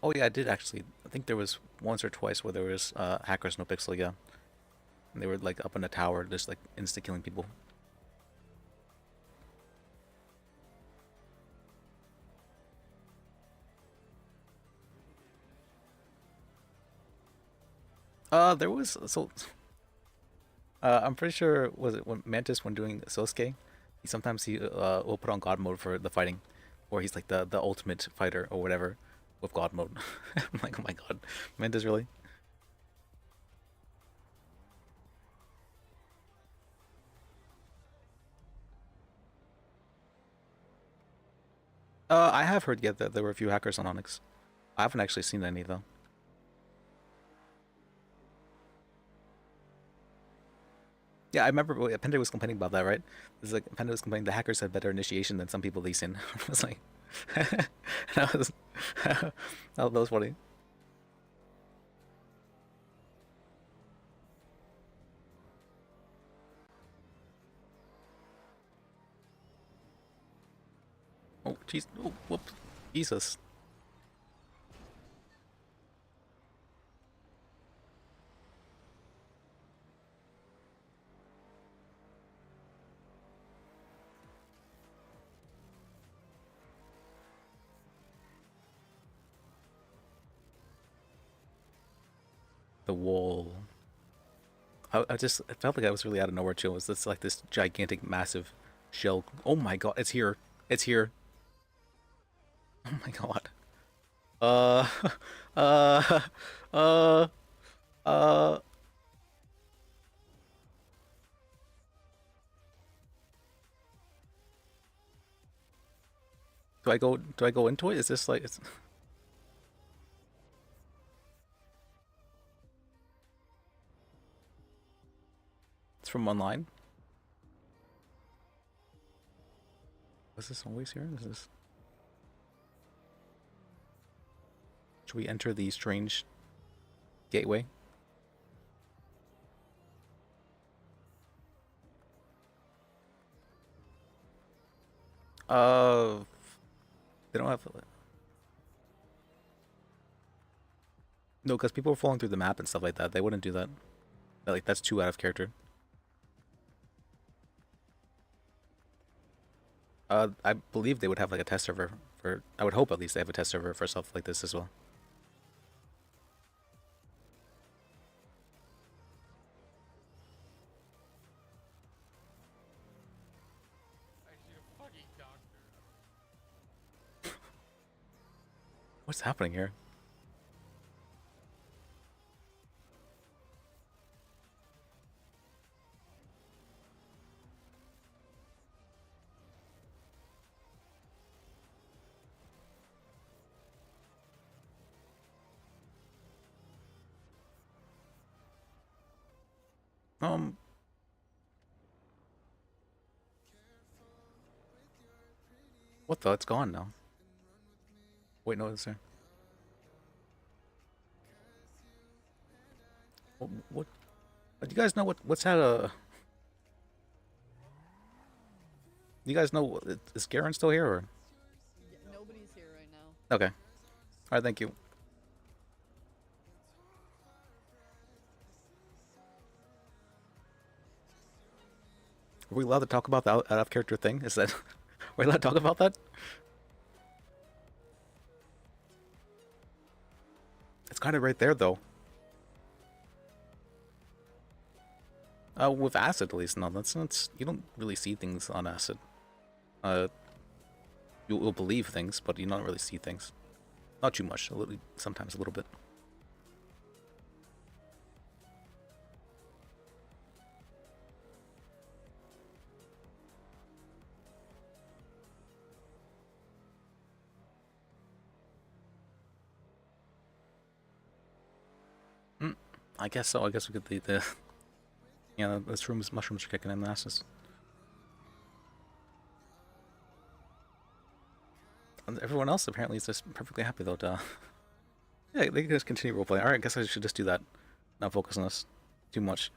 Oh yeah, I did actually. I think there was once or twice where there was hackers No Pixel, yeah. And they were like up in a tower, just like insta killing people. There was I'm pretty sure was it when Mantis when doing Sosuke, sometimes he will put on God mode for the fighting, or he's like the ultimate fighter or whatever with God mode. I'm like, oh my god, Mantis really? I have heard yet that there were a few hackers on ONX. I haven't actually seen any though. Yeah, I remember Penda was complaining about that, right? It's like Penda was complaining the hackers had better initiation than some people they've seen. I was like, that was that was funny. Oh, jeez. Oh, whoop. Jesus. The wall. I felt like I was really out of nowhere too. It was this like this gigantic, massive shell. Oh my god, it's here. It's here. Oh my god. Uh, uh, uh, uh. Do I go into it? Is this like it's from online? Was this always here? This is. Should we enter the strange gateway? They don't have. No, because people were falling through the map and stuff like that. They wouldn't do that. Like that's too out of character. I believe they would have like a test server for. I would hope at least they have a test server for stuff like this as well. What's happening here? What the? It's gone now. Wait, no, it's there. What? Do you guys know what's that? You guys know is Garen still here or? Nobody's here right now. Okay. All right. Thank you. Are we allowed to talk about the out of character thing? Is that? We're allowed to talk about that? It's kind of right there though. With acid at least, no, that's you don't really see things on acid. You'll believe things, but you don't really see things. Not too much, sometimes a little bit. I guess so. I guess we could the yeah, this room's mushrooms are kicking in the asses. And everyone else apparently is just perfectly happy though. Yeah, they can just continue roleplaying. Alright, I guess I should just do that. Not focus on this too much.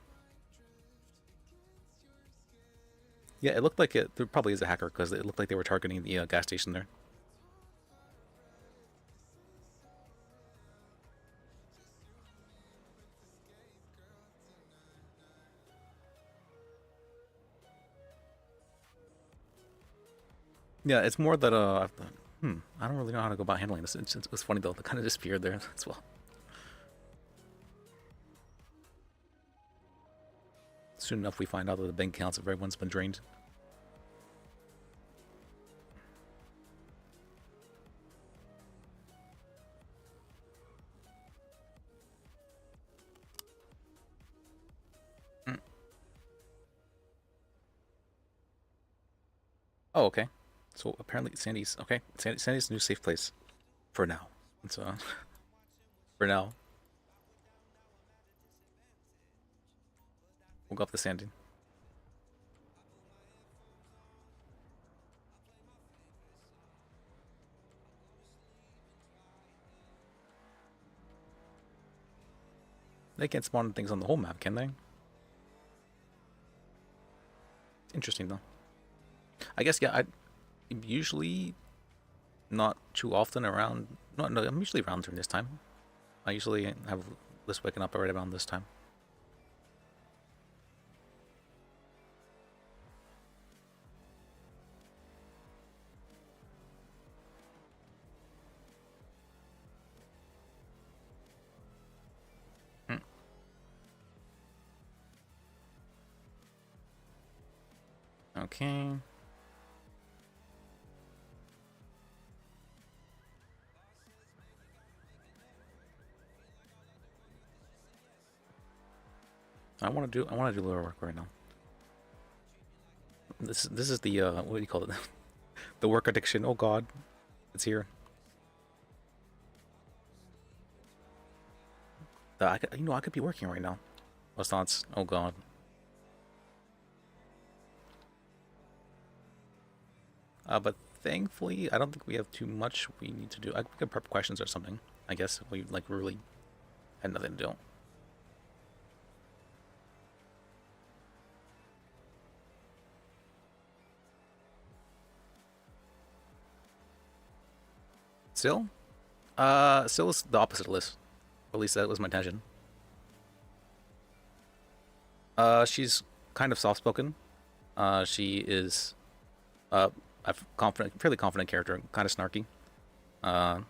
Yeah, it looked like there probably is a hacker because it looked like they were targeting the gas station there. Yeah, it's more that I don't really know how to go about handling this. It's funny though, it kind of disappeared there as well. Soon enough, we find out that the bank accounts of everyone's been drained. Oh, okay. So apparently Sandy's okay. Sandy's new safe place, for now. So, for now, we'll go up to Sandy. They can't spawn things on the whole map, can they? Interesting though. I guess yeah. I usually not too often around. No, I'm usually around during this time. I usually have this waking up right around this time. Okay. I want to do lawyer work right now. This is the what do you call it? The work addiction. Oh God, it's here. I could be working right now. What's thoughts? Oh God. But thankfully, I don't think we have too much we need to do. We could prep questions or something. I guess if we like really had nothing to do. Still? Still is the opposite of Liz. At least that was my intention. She's kind of soft-spoken. She is, a fairly confident character, kind of snarky. I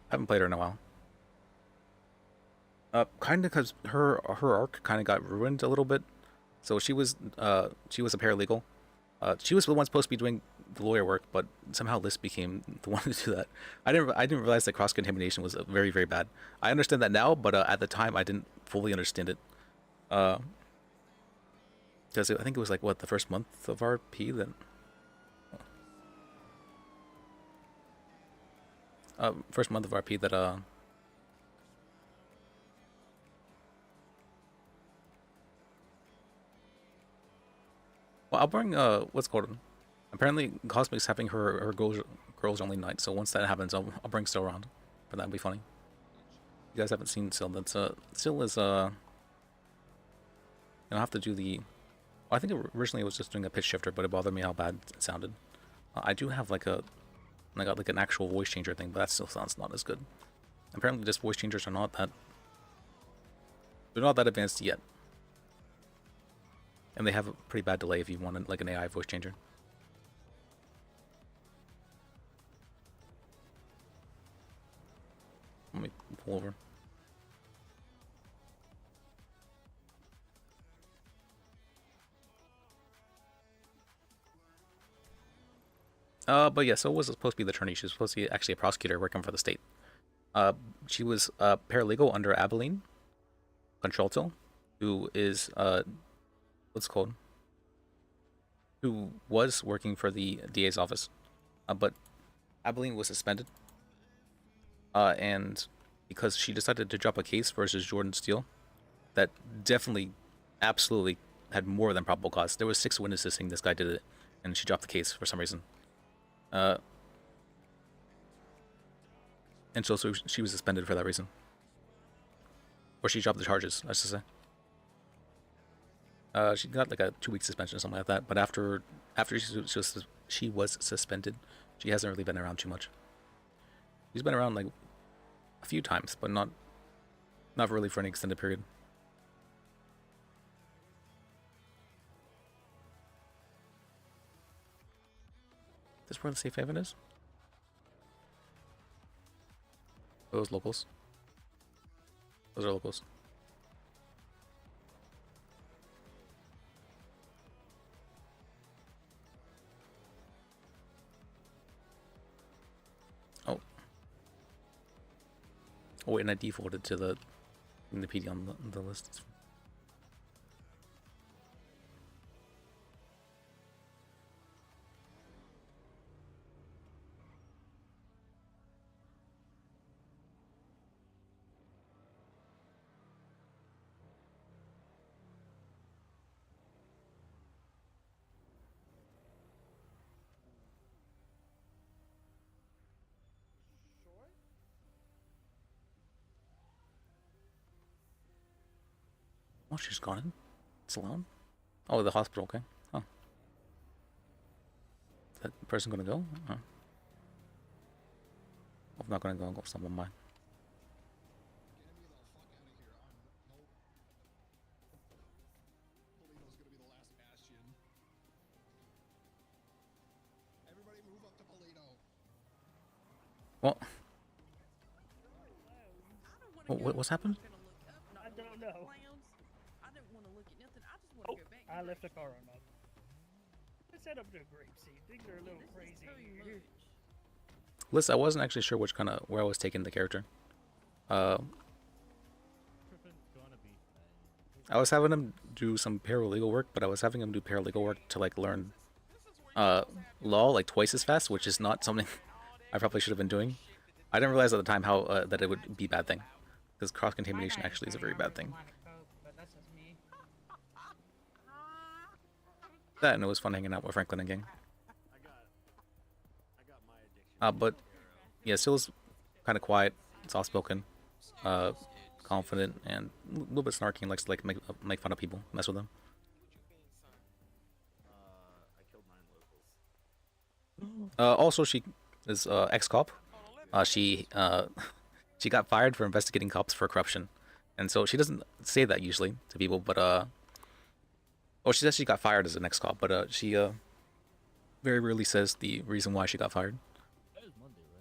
haven't played her in a while. Kind of because her arc kind of got ruined a little bit. So she was a paralegal. She was the one supposed to be doing the lawyer work, but somehow Liz became the one to do that. I didn't realize that cross contamination was very, very bad. I understand that now, but at the time I didn't fully understand it. Because I think it was like what, the first month of RP then. First month of RP that well, I'll bring what's called. Apparently, Cosmic's having her girls only night. So once that happens, I'll bring Still around. But that'd be funny. You guys haven't seen Still. That's Still is I'll have to do the. Well, I think originally it was just doing a pitch shifter, but it bothered me how bad it sounded. I do have like I got like an actual voice changer thing, but that still sounds not as good. Apparently, just voice changers are not that. They're not that advanced yet. And they have a pretty bad delay if you want like an AI voice changer. Let me pull over. But yeah, so it was supposed to be the attorney. She was supposed to be actually a prosecutor working for the state. She was a paralegal under Abilene Contralto, who is what's it called? Who was working for the DA's office, but Abilene was suspended. And because she decided to drop a case versus Jordan Steele, that definitely, absolutely had more than probable cause. There was 6 witnesses saying this guy did it, and she dropped the case for some reason. And so she was suspended for that reason. Or she dropped the charges, I should say. She got like a 2-week suspension or something like that. But after she was suspended, she hasn't really been around too much. She's been around like a few times, but not really for an extended period. Is this where the safe haven is? Those locals. Those are locals. Oh. Oh wait, and I defaulted to the PD on the list. Oh, she's gone in? It's alone? Oh, the hospital, okay. Oh. Is that person gonna go? Oh. I'm not gonna go someone mine. Well, what's happened? I don't know. I didn't want to look at nothing. I just want Oh, to go back. I left a car unlocked. Let's head up to a grape seed. Things are a little crazy here. Listen, I wasn't actually sure which kind of where I was taking the character. I was having him do some paralegal work, but I was having him do paralegal work to like learn law like twice as fast, which is not something I probably should have been doing. I didn't realize at the time how that it would be a bad thing, because cross contamination actually is a very bad thing. That, and it was fun hanging out with Franklin and gang. But yeah, Sill's kind of quiet, soft-spoken, confident, and a little bit snarky and likes to like make fun of people, mess with them. Also, she is ex-cop. She got fired for investigating cops for corruption, and so she doesn't say that usually to people, but oh, she says she got fired as an ex-cop, but she very rarely says the reason why she got fired.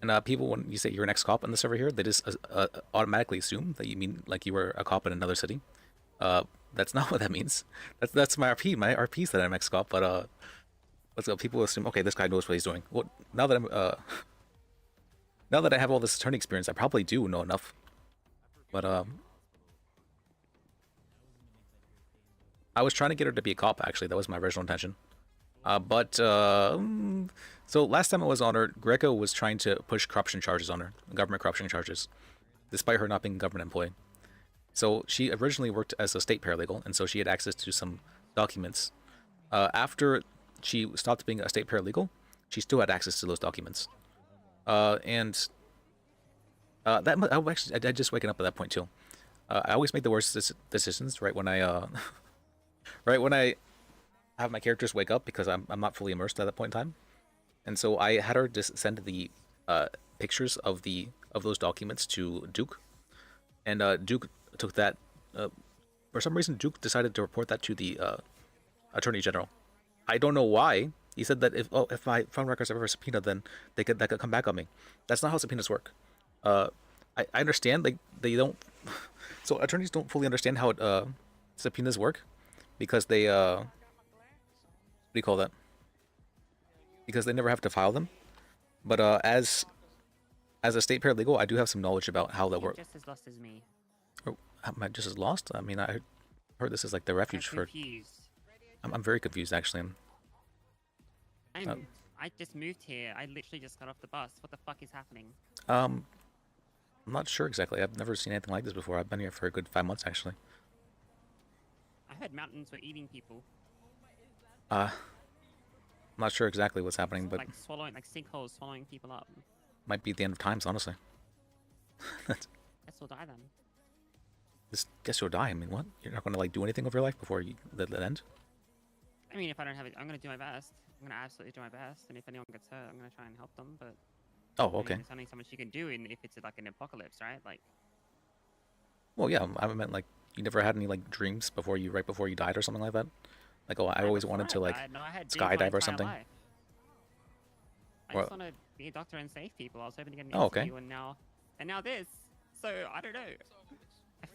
And people, when you say you're an ex-cop in the server here, they just automatically assume that you mean like you were a cop in another city. That's not what that means. That's my RP. My RP said I'm ex-cop, but let's go. People assume, okay, this guy knows what he's doing. Well, now that I'm now that I have all this attorney experience, I probably do know enough. But I was trying to get her to be a cop. Actually, that was my original intention. So last time I was on her, Greco was trying to push corruption charges on her, government corruption charges, despite her not being a government employee. So she originally worked as a state paralegal, and so she had access to some documents. After she stopped being a state paralegal, she still had access to those documents. I just waking up at that point too. I always make the worst decisions right when I have my characters wake up, because I'm not fully immersed at that point in time. And so I had her just send the pictures of those documents to Duke, and Duke took that. For some reason, Duke decided to report that to the Attorney General. I don't know why. He said that if my phone records are ever subpoenaed, then that could come back on me. That's not how subpoenas work. I understand they don't. So attorneys don't fully understand how subpoenas work, because they what do you call that? Because they never have to file them. But as a state paralegal, I do have some knowledge about how that works. Just as lost as me. Oh, am I just as lost? I mean, I heard this is like the refuge for. I'm very confused, actually. I just moved here. I literally just got off the bus. What the fuck is happening? I'm not sure exactly. I've never seen anything like this before. I've been here for a good 5 months, actually. I heard mountains were eating people. I'm not sure exactly what's happening, but Like swallowing, like sinkholes swallowing people up. might be the end of times, honestly. Guess we'll die then. Just guess you'll die. I mean, what? You're not going to like do anything of your life before the end? I mean, if I don't have it, I'm gonna do my best. I'm gonna absolutely do my best, and if anyone gets hurt, I'm gonna try and help them. But Oh, I mean, okay. there's only so much you can do if it's like an apocalypse, right? Like, Well, yeah. I meant like you never had any like dreams right before you died or something like that. Like, oh, I always wanted to like no, I had dreams my skydive or entire something. life. I Or- just want to be a doctor and save people. I was hoping to get an Oh, okay. interview, and now this. So I don't know. I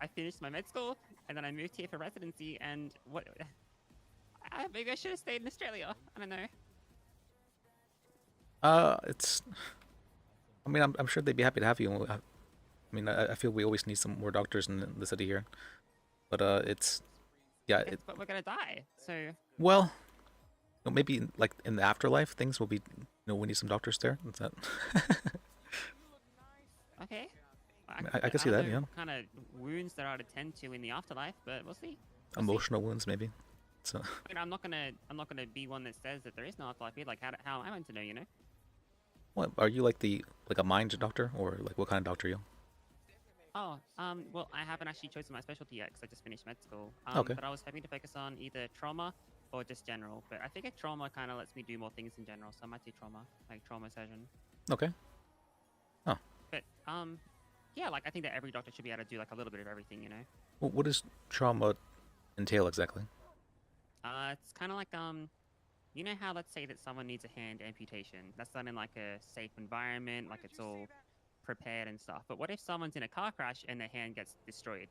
finished my med school, and then I moved here for residency. And what? Maybe I should have stayed in Australia. I don't know. It's. I mean, I'm sure they'd be happy to have you. I mean, I feel we always need some more doctors in the city here, but it's, yeah. But we're gonna die. So Well, maybe like in the afterlife, things will be. We need some doctors there. Is that? okay. I can see don't that, know yeah. What kind of wounds there are to tend to in the afterlife, but we'll see. Emotional wounds, maybe. So. I mean, I'm not gonna be one that says that there is no afterlife. Like, how am I meant to know? You know? What are you like a mind doctor, or like what kind of doctor are you? Oh, well, I haven't actually chosen my specialty yet because I just finished med school. Okay. But I was hoping to focus on either trauma or just general. But I think a trauma kind of lets me do more things in general, so I might do trauma, like trauma surgeon. Okay. Oh, But yeah, like I think that every doctor should be able to do like a little bit of everything, you know. Well, what does trauma entail exactly? It's kind of like you know how let's say that someone needs a hand amputation. That's done in like a safe environment, like it's all prepared and stuff. But what if someone's in a car crash and their hand gets destroyed?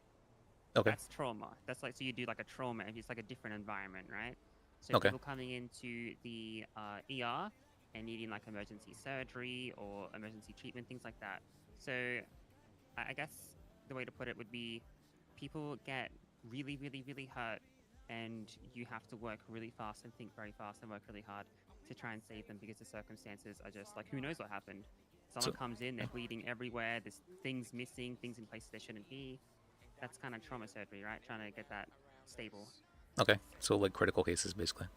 Okay. That's trauma. That's like, so you do like a trauma, and it's like a different environment, right? So Okay. people coming into the ER and needing like emergency surgery or emergency treatment, things like that. So I guess the way to put it would be people get really, really, really hurt, and you have to work really fast and think very fast and work really hard to try and save them because the circumstances are just like, who knows what happened. Someone comes in, they're bleeding everywhere, there's things missing, things in places they shouldn't be. That's kind of trauma surgery, right? Trying to get that stable. Okay. So like critical cases, basically.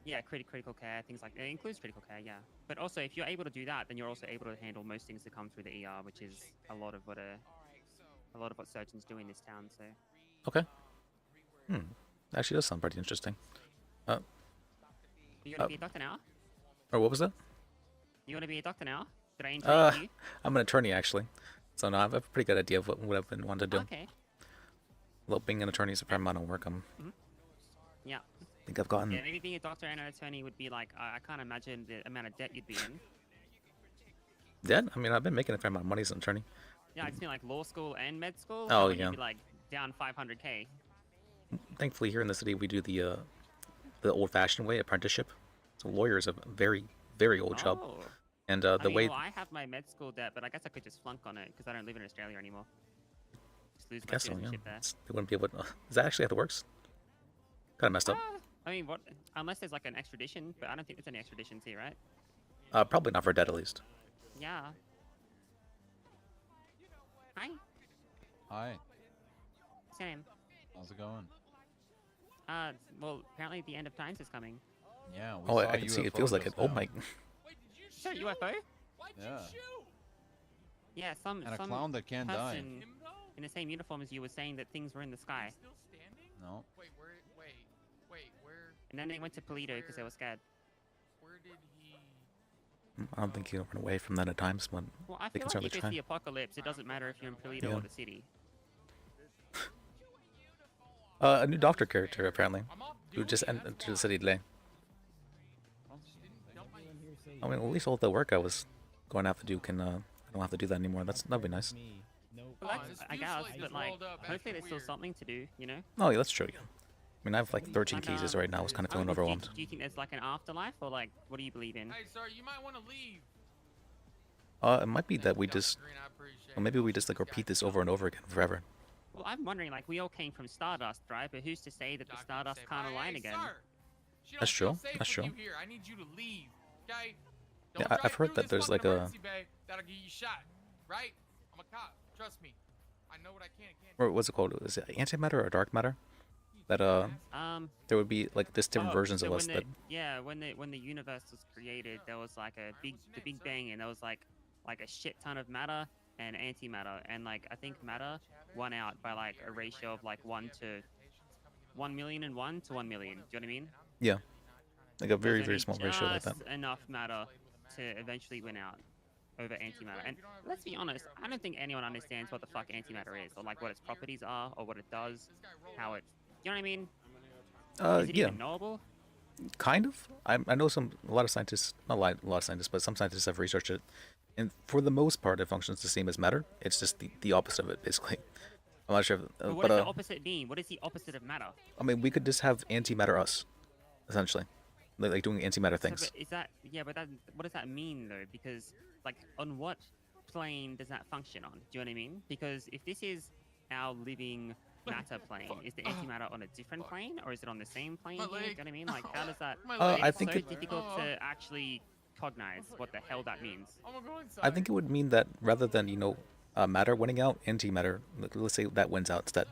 Yeah, critical care, things like that. It includes critical care, yeah. But also, if you're able to do that, then you're also able to handle most things that come through the ER, which is a lot of what surgeons do in this town. So. Okay. Actually, does sound pretty interesting. You want to be a doctor now? Or what was that? You want to be a doctor now? Did I intrigue you? I'm an attorney actually, so no, I have a pretty good idea of what I've been wanting to do. Okay. Well, being an attorney is a fair amount of work. Yeah. I think I've gotten. Yeah, maybe being a doctor and an attorney would be like, I can't imagine the amount of debt you'd be in. Yeah, I mean, I've been making a fair amount of money as an attorney. Yeah, it's been like law school and med school. Oh, You'd yeah. be like down 500K. Thankfully, here in the city, we do the old-fashioned way, apprenticeship. So lawyer is a very, very old job, Oh. and I the mean, way. well, I have my med school debt, but I guess I could just flunk on it because I don't live in Australia anymore. Just lose I my guess so, yeah. citizenship there. They wouldn't be able to. Is that actually how it works? Kind of messed up. I mean, what? Unless there's like an extradition, but I don't think there's any extraditions here, right? Probably not for debt, at least. Yeah. Hi. Hi. Sam. How's it going? Well, apparently the end of times is coming. Yeah. We Oh, saw I can see. It UFO feels like it. just Oh now. my. So UFO? Yeah. Yeah, some And a some clown that can't die. person in the same uniform as you was saying that things were in the sky. No. Wait, where? And then they went to Polito because they were scared. Where did he? I don't think you can run away from that at times, but Well, I they feel can like certainly if it's try. the apocalypse, it doesn't matter if you're in Polito Yeah. or the city. A new doctor character apparently, who just entered the city today. I mean, at least all the work I was going to have to do can. I don't have to do that anymore. That'd be nice. Well, I guess, but like, hopefully there's still something to do, you know? Oh yeah, that's true. Yeah. I mean, I have like 13 cases right now. I was kind of feeling overwhelmed. Do you think there's like an afterlife, or like, what do you believe in? Hey, sir, you might want to leave. It might be that we just, well, maybe we just like repeat this over and over again forever. Well, I'm wondering, like, we all came from Stardust, right? But who's to say that the Stardust can't align again? That's true. That's true. Here, I need you to leave, okay? Yeah, Don't I've drive heard through that this there's fucking like a. emergency bay that'll get you shot, right? I'm a cop. Trust me. I know what I can and can't. Or what's it called? Is it antimatter or dark matter? That there would be like this different versions so of us when that. yeah, when the universe was created, there was like the Big Bang, and there was like a shit ton of matter and antimatter, and like I think matter won out by like a ratio of like 1 to 1,000,001 to 1 million. Do you know what I mean? Yeah. Like a very, There's very only small ratio like that. just enough matter to eventually win out over antimatter. And let's be honest, I don't think anyone understands what the fuck antimatter is, or like what its properties are, or what it does, how it. You know what I mean? Is it Yeah. even knowable? Kind of. I know a lot of scientists, not a lot of scientists, but some scientists have researched it, and for the most part, it functions the same as matter. It's just the opposite of it, basically. I'm not sure. But what does the opposite mean? What is the opposite of matter? I mean, we could just have antimatter us, essentially, like doing antimatter So, things. but is that what does that mean though? Because like, on what plane does that function on? Do you know what I mean? Because if this is our living matter plane, is the antimatter on a different plane, or is it on the same plane here? Do you know what I mean? Like, how does that? I It's think so it- difficult to actually cognize what the hell that means. I think it would mean that rather than matter winning out, antimatter, let's say that wins out instead,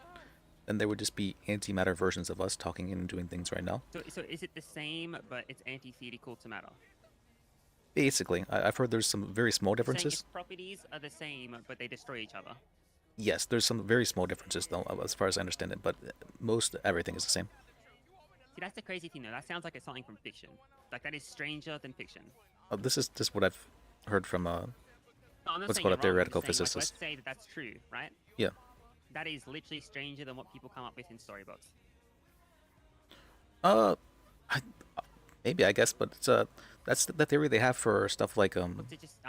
then there would just be antimatter versions of us talking and doing things right now. So is it the same, but it's antithetical to matter? Basically, I've heard there's some very small Saying differences. its properties are the same, but they destroy each other. Yes, there's some very small differences though, as far as I understand it, but most everything is the same. See, that's the crazy thing though. That sounds like it's something from fiction. Like, that is stranger than fiction. This is just what I've heard from No, I'm not what's saying called a you're wrong, I'm theoretical just saying, like, physicist. let's say that that's true, right? Yeah. That is literally stranger than what people come up with in storybooks. I, maybe I guess, but it's that's the theory they have for stuff like I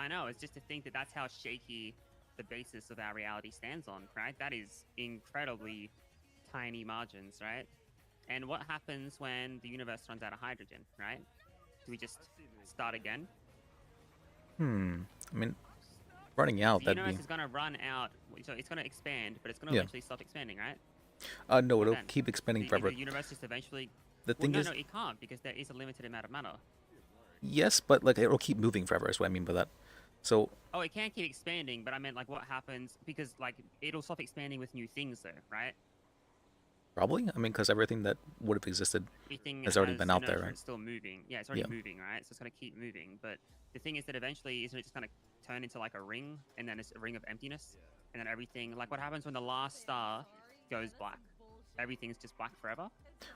know, it's just to think that that's how shaky the basis of our reality stands on, right? That is incredibly tiny margins, right? And what happens when the universe runs out of hydrogen, right? Do we just start again? I mean, running out The that'd universe be is going to run out, so it's going to expand, but it's going to Yeah. eventually stop expanding, right? no, it'll Then keep expanding the forever. universe just eventually. The thing no, is, no, it can't because there is a limited amount of matter. yes, but like it'll keep moving forever. Is what I mean by that. So Oh, it can keep expanding, but I meant like what happens because like it'll stop expanding with new things, though, right? probably, I mean, because everything that would have existed Everything has already been out inertia, there, right? It's still moving. Yeah, it's already Yeah. moving, right? So it's going to keep moving. But the thing is that eventually, isn't it just going to turn into like a ring, and then it's a ring of emptiness, and then everything, like what happens when the last star goes black? Everything's just black forever.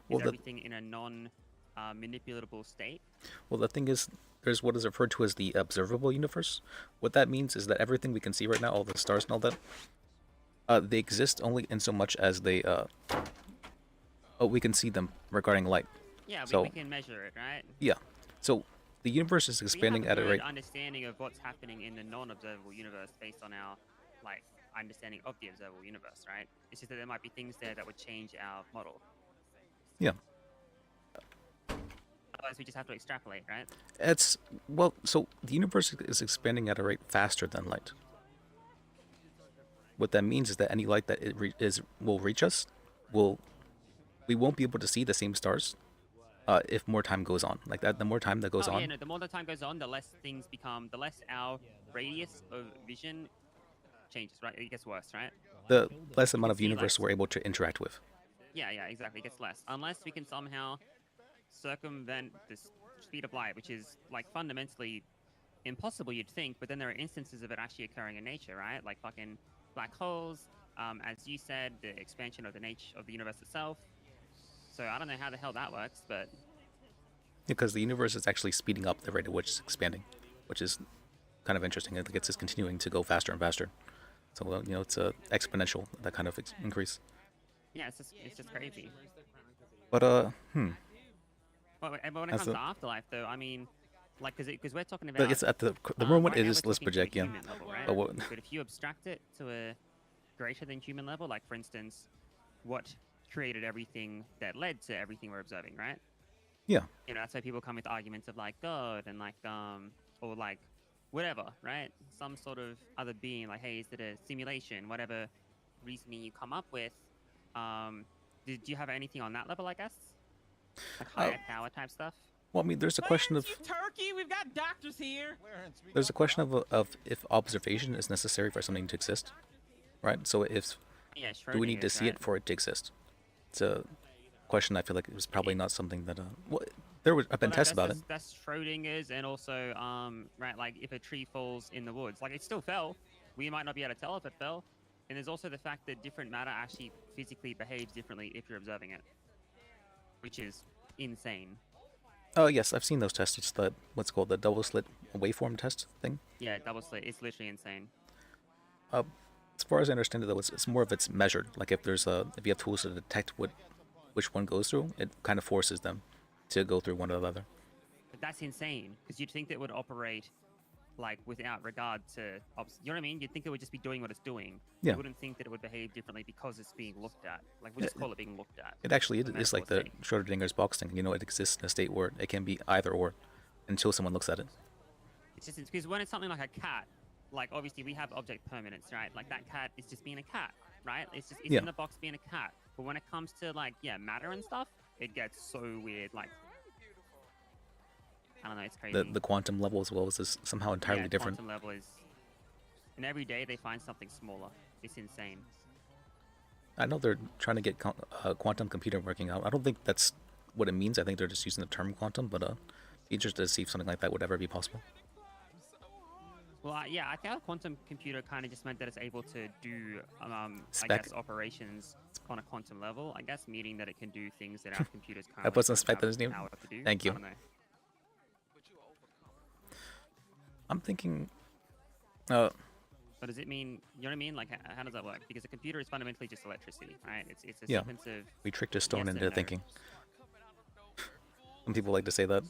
Well, Is the- everything in a non-manipulatable state? Well, the thing is, there's what is referred to as the observable universe. What that means is that everything we can see right now, all the stars and all that, they exist only in so much as they we can see them regarding light. Yeah, so we can measure it, right? yeah, so the universe is expanding we have at a a good rate. understanding of what's happening in the non-observable universe based on our like understanding of the observable universe, right? It's just that there might be things there that would change our model. Yeah. Otherwise, we just have to extrapolate, right? It's well, so the universe is expanding at a rate faster than light. What that means is that any light that will reach us, we won't be able to see the same stars, if more time goes on. Like that, the more time that goes oh, on, yeah, no, the more the time goes on, the less things become, the less our radius of vision changes, right? It gets worse, right? the less amount can of see, like- universe we're able to interact with. Yeah, exactly. It gets less. Unless we can somehow circumvent the speed of light, which is like fundamentally impossible, you'd think, but then there are instances of it actually occurring in nature, right? Like fucking black holes, as you said, the expansion of the nature of the universe itself. So I don't know how the hell that works, but Because the universe is actually speeding up the rate at which it's expanding, which is kind of interesting. I think it's just continuing to go faster and faster. So it's exponential, that kind of increase. yeah, it's just crazy. But But when it That's comes a- to afterlife, though, I mean, like, because we're talking But about. it's at the moment right it now is we're less talking to a Bajek, yeah. human level, right? But what- But if you abstract it to a greater than human level, like for instance, what created everything that led to everything we're observing, right? Yeah. That's why people come with arguments of like God and like or like whatever, right? Some sort of other being, like, hey, is it a simulation? Whatever reasoning you come up with. Did you have anything on that level, I guess? Like higher power type stuff? Well, I mean, there's a question of Turkey, we've got doctors here. there's a question of if observation is necessary for something to exist, right? So if Yeah, do we need to Schrodinger's, see right? it for it to exist? It's a question I feel like it was probably not something that well, there have been Well, tests about it. That's Schrodinger's, and also, right, like if a tree falls in the woods, like it still fell. We might not be able to tell if it fell. And there's also the fact that different matter actually physically behaves differently if you're observing it, which is insane. Oh yes, I've seen those tests. It's the what's called the double slit waveform test thing. Yeah, double slit. It's literally insane. As far as I understand it, though, it's more of it's measured. Like if if you have tools to detect which one goes through, it kind of forces them to go through one or the other. But that's insane, because you'd think that it would operate like without regard to, you know what I mean? You'd think it would just be doing what it's doing. Yeah. You wouldn't think that it would behave differently because it's being looked at. Like we just call it being looked at. It actually The is like the metaphor thing. Schrodinger's box thing. It exists in a state where it can be either or until someone looks at it. It's just because when it's something like a cat, like obviously we have object permanence, right? Like that cat is just being a cat, right? It's Yeah. in the box being a cat. But when it comes to like matter and stuff, it gets so weird. Like I don't know, it's crazy. The quantum level as well is somehow entirely different. Quantum level is, and every day they find something smaller. It's insane. I know they're trying to get quantum computer working out. I don't think that's what it means. I think they're just using the term quantum, but interested to see if something like that would ever be possible. Well, I think a quantum computer kind of just meant that it's able to do, I Spec. guess, operations on a quantum level. I guess, meaning that it can do things that our computers can't. I put some spec in his name. Power to do. Thank you. I don't know. I'm thinking, But does it mean, you know what I mean? Like, how does that work? Because a computer is fundamentally just electricity, right? It's a Yeah. sequence of We tricked a stone yes and into no. thinking. Some people like to say that.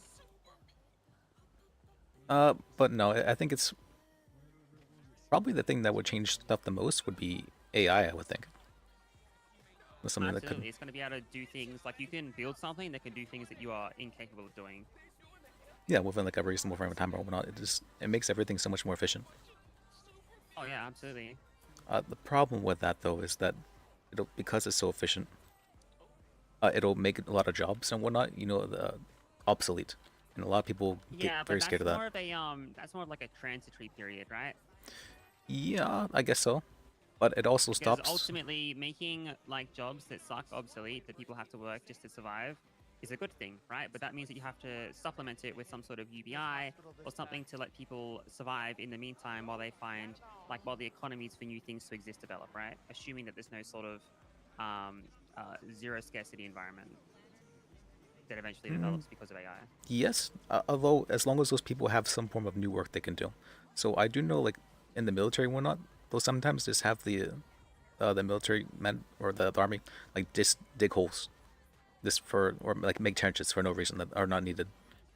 But no, I think it's probably the thing that would change stuff the most would be AI, I would think. With something that Absolutely, could, it's going to be able to do things like you can build something that can do things that you are incapable of doing. yeah, within like a reasonable frame of time or whatnot. It makes everything so much more efficient. Oh yeah, absolutely. The problem with that though is that because it's so efficient, it'll make a lot of jobs and whatnot, obsolete, and a lot of people get Yeah, but very scared of that. that's more of like a transitory period, right? Yeah, I guess so, but it also Because stops. ultimately, making like jobs that suck obsolete that people have to work just to survive is a good thing, right? But that means that you have to supplement it with some sort of UBI or something to let people survive in the meantime while the economies for new things to exist develop, right? Assuming that there's no sort of zero scarcity environment that eventually develops because of AI. Yes, although as long as those people have some form of new work they can do. So I do know, like in the military and whatnot, they'll sometimes just have the military men or the army like just dig holes, or like make trenches for no reason that are not needed,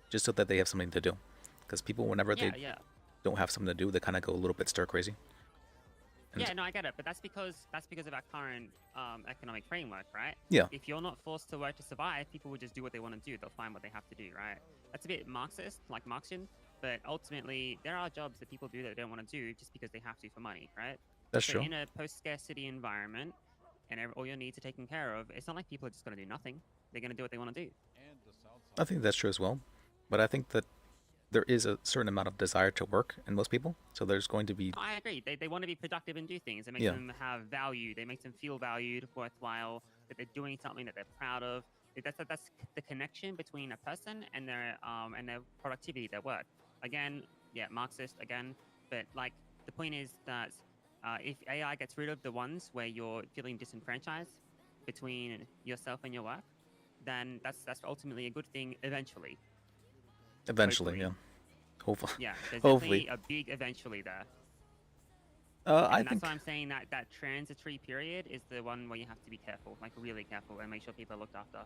just so that they have something to do. Because people, whenever they don't have something to do, they kind of go a little bit stir crazy. Yeah, no, I get it, but that's because of our current economic framework, right? Yeah. If you're not forced to work to survive, people will just do what they want to do. They'll find what they have to do, right? That's a bit Marxist, like Marxian, but ultimately there are jobs that people do that they don't want to do just because they have to for money, right? That's so true. In a post-scarcity environment, and all your needs are taken care of, it's not like people are just going to do nothing. They're going to do what they want to do. I think that's true as well, but I think that there is a certain amount of desire to work in most people, so there's going to be. I agree. They want to be productive and do things. It makes them have value. They make them feel valued, worthwhile, that they're doing something that they're proud of. That's the connection between a person and their productivity, their work. Again, yeah, Marxist again, but like the point is that if AI gets rid of the ones where you're feeling disenfranchised between yourself and your work, then that's ultimately a good thing eventually. Eventually, yeah. Hopefully. Yeah, there's Hopefully. definitely a big eventually there. I And think. that's why I'm saying that transitory period is the one where you have to be careful, like really careful, and make sure people are looked after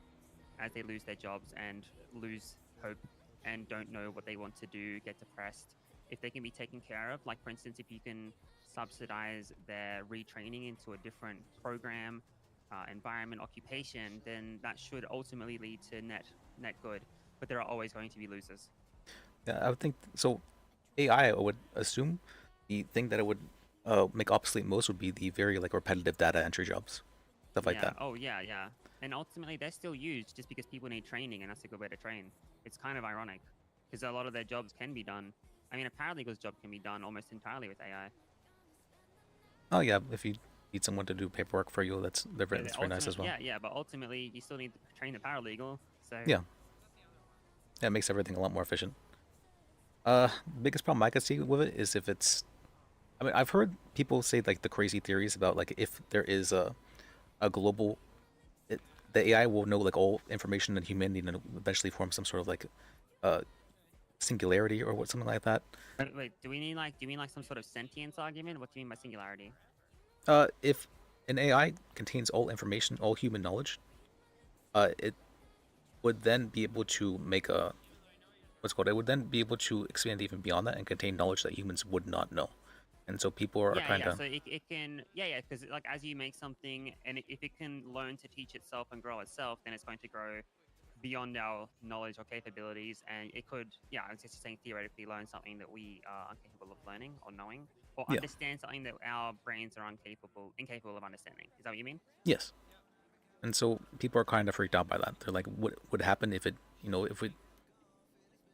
as they lose their jobs and lose hope and don't know what they want to do, get depressed. If they can be taken care of, like for instance, if you can subsidize their retraining into a different program, environment, occupation, then that should ultimately lead to net good. But there are always going to be losers. Yeah, I would think so. AI, I would assume the thing that it would make obsolete most would be the very like repetitive data entry jobs, stuff like that. Oh yeah. And ultimately, they're still used just because people need training, and that's a good way to train. It's kind of ironic because a lot of their jobs can be done. I mean, a paralegal's job can be done almost entirely with AI. Oh yeah, if you need someone to do paperwork for you, that's very nice as well. Yeah, but ultimately, you still need to train the paralegal. So Yeah, it makes everything a lot more efficient. Biggest problem I could see with it is if it's. I mean, I've heard people say like the crazy theories about like if there is a global, the AI will know like all information in humanity and eventually form some sort of like singularity or something like that. Wait, do you mean like some sort of sentience argument? What do you mean by singularity? If an AI contains all information, all human knowledge, it would then be able to make a it would then be able to expand even beyond that and contain knowledge that humans would not know. And so people are trying to. So it can, because like as you make something, and if it can learn to teach itself and grow itself, then it's going to grow beyond our knowledge or capabilities, and it could, I was just saying theoretically learn something that we are incapable of learning or knowing, or understand something that our brains are incapable of understanding. Is that what you mean? Yes. And so people are kind of freaked out by that. They're like, what would happen if it, if we.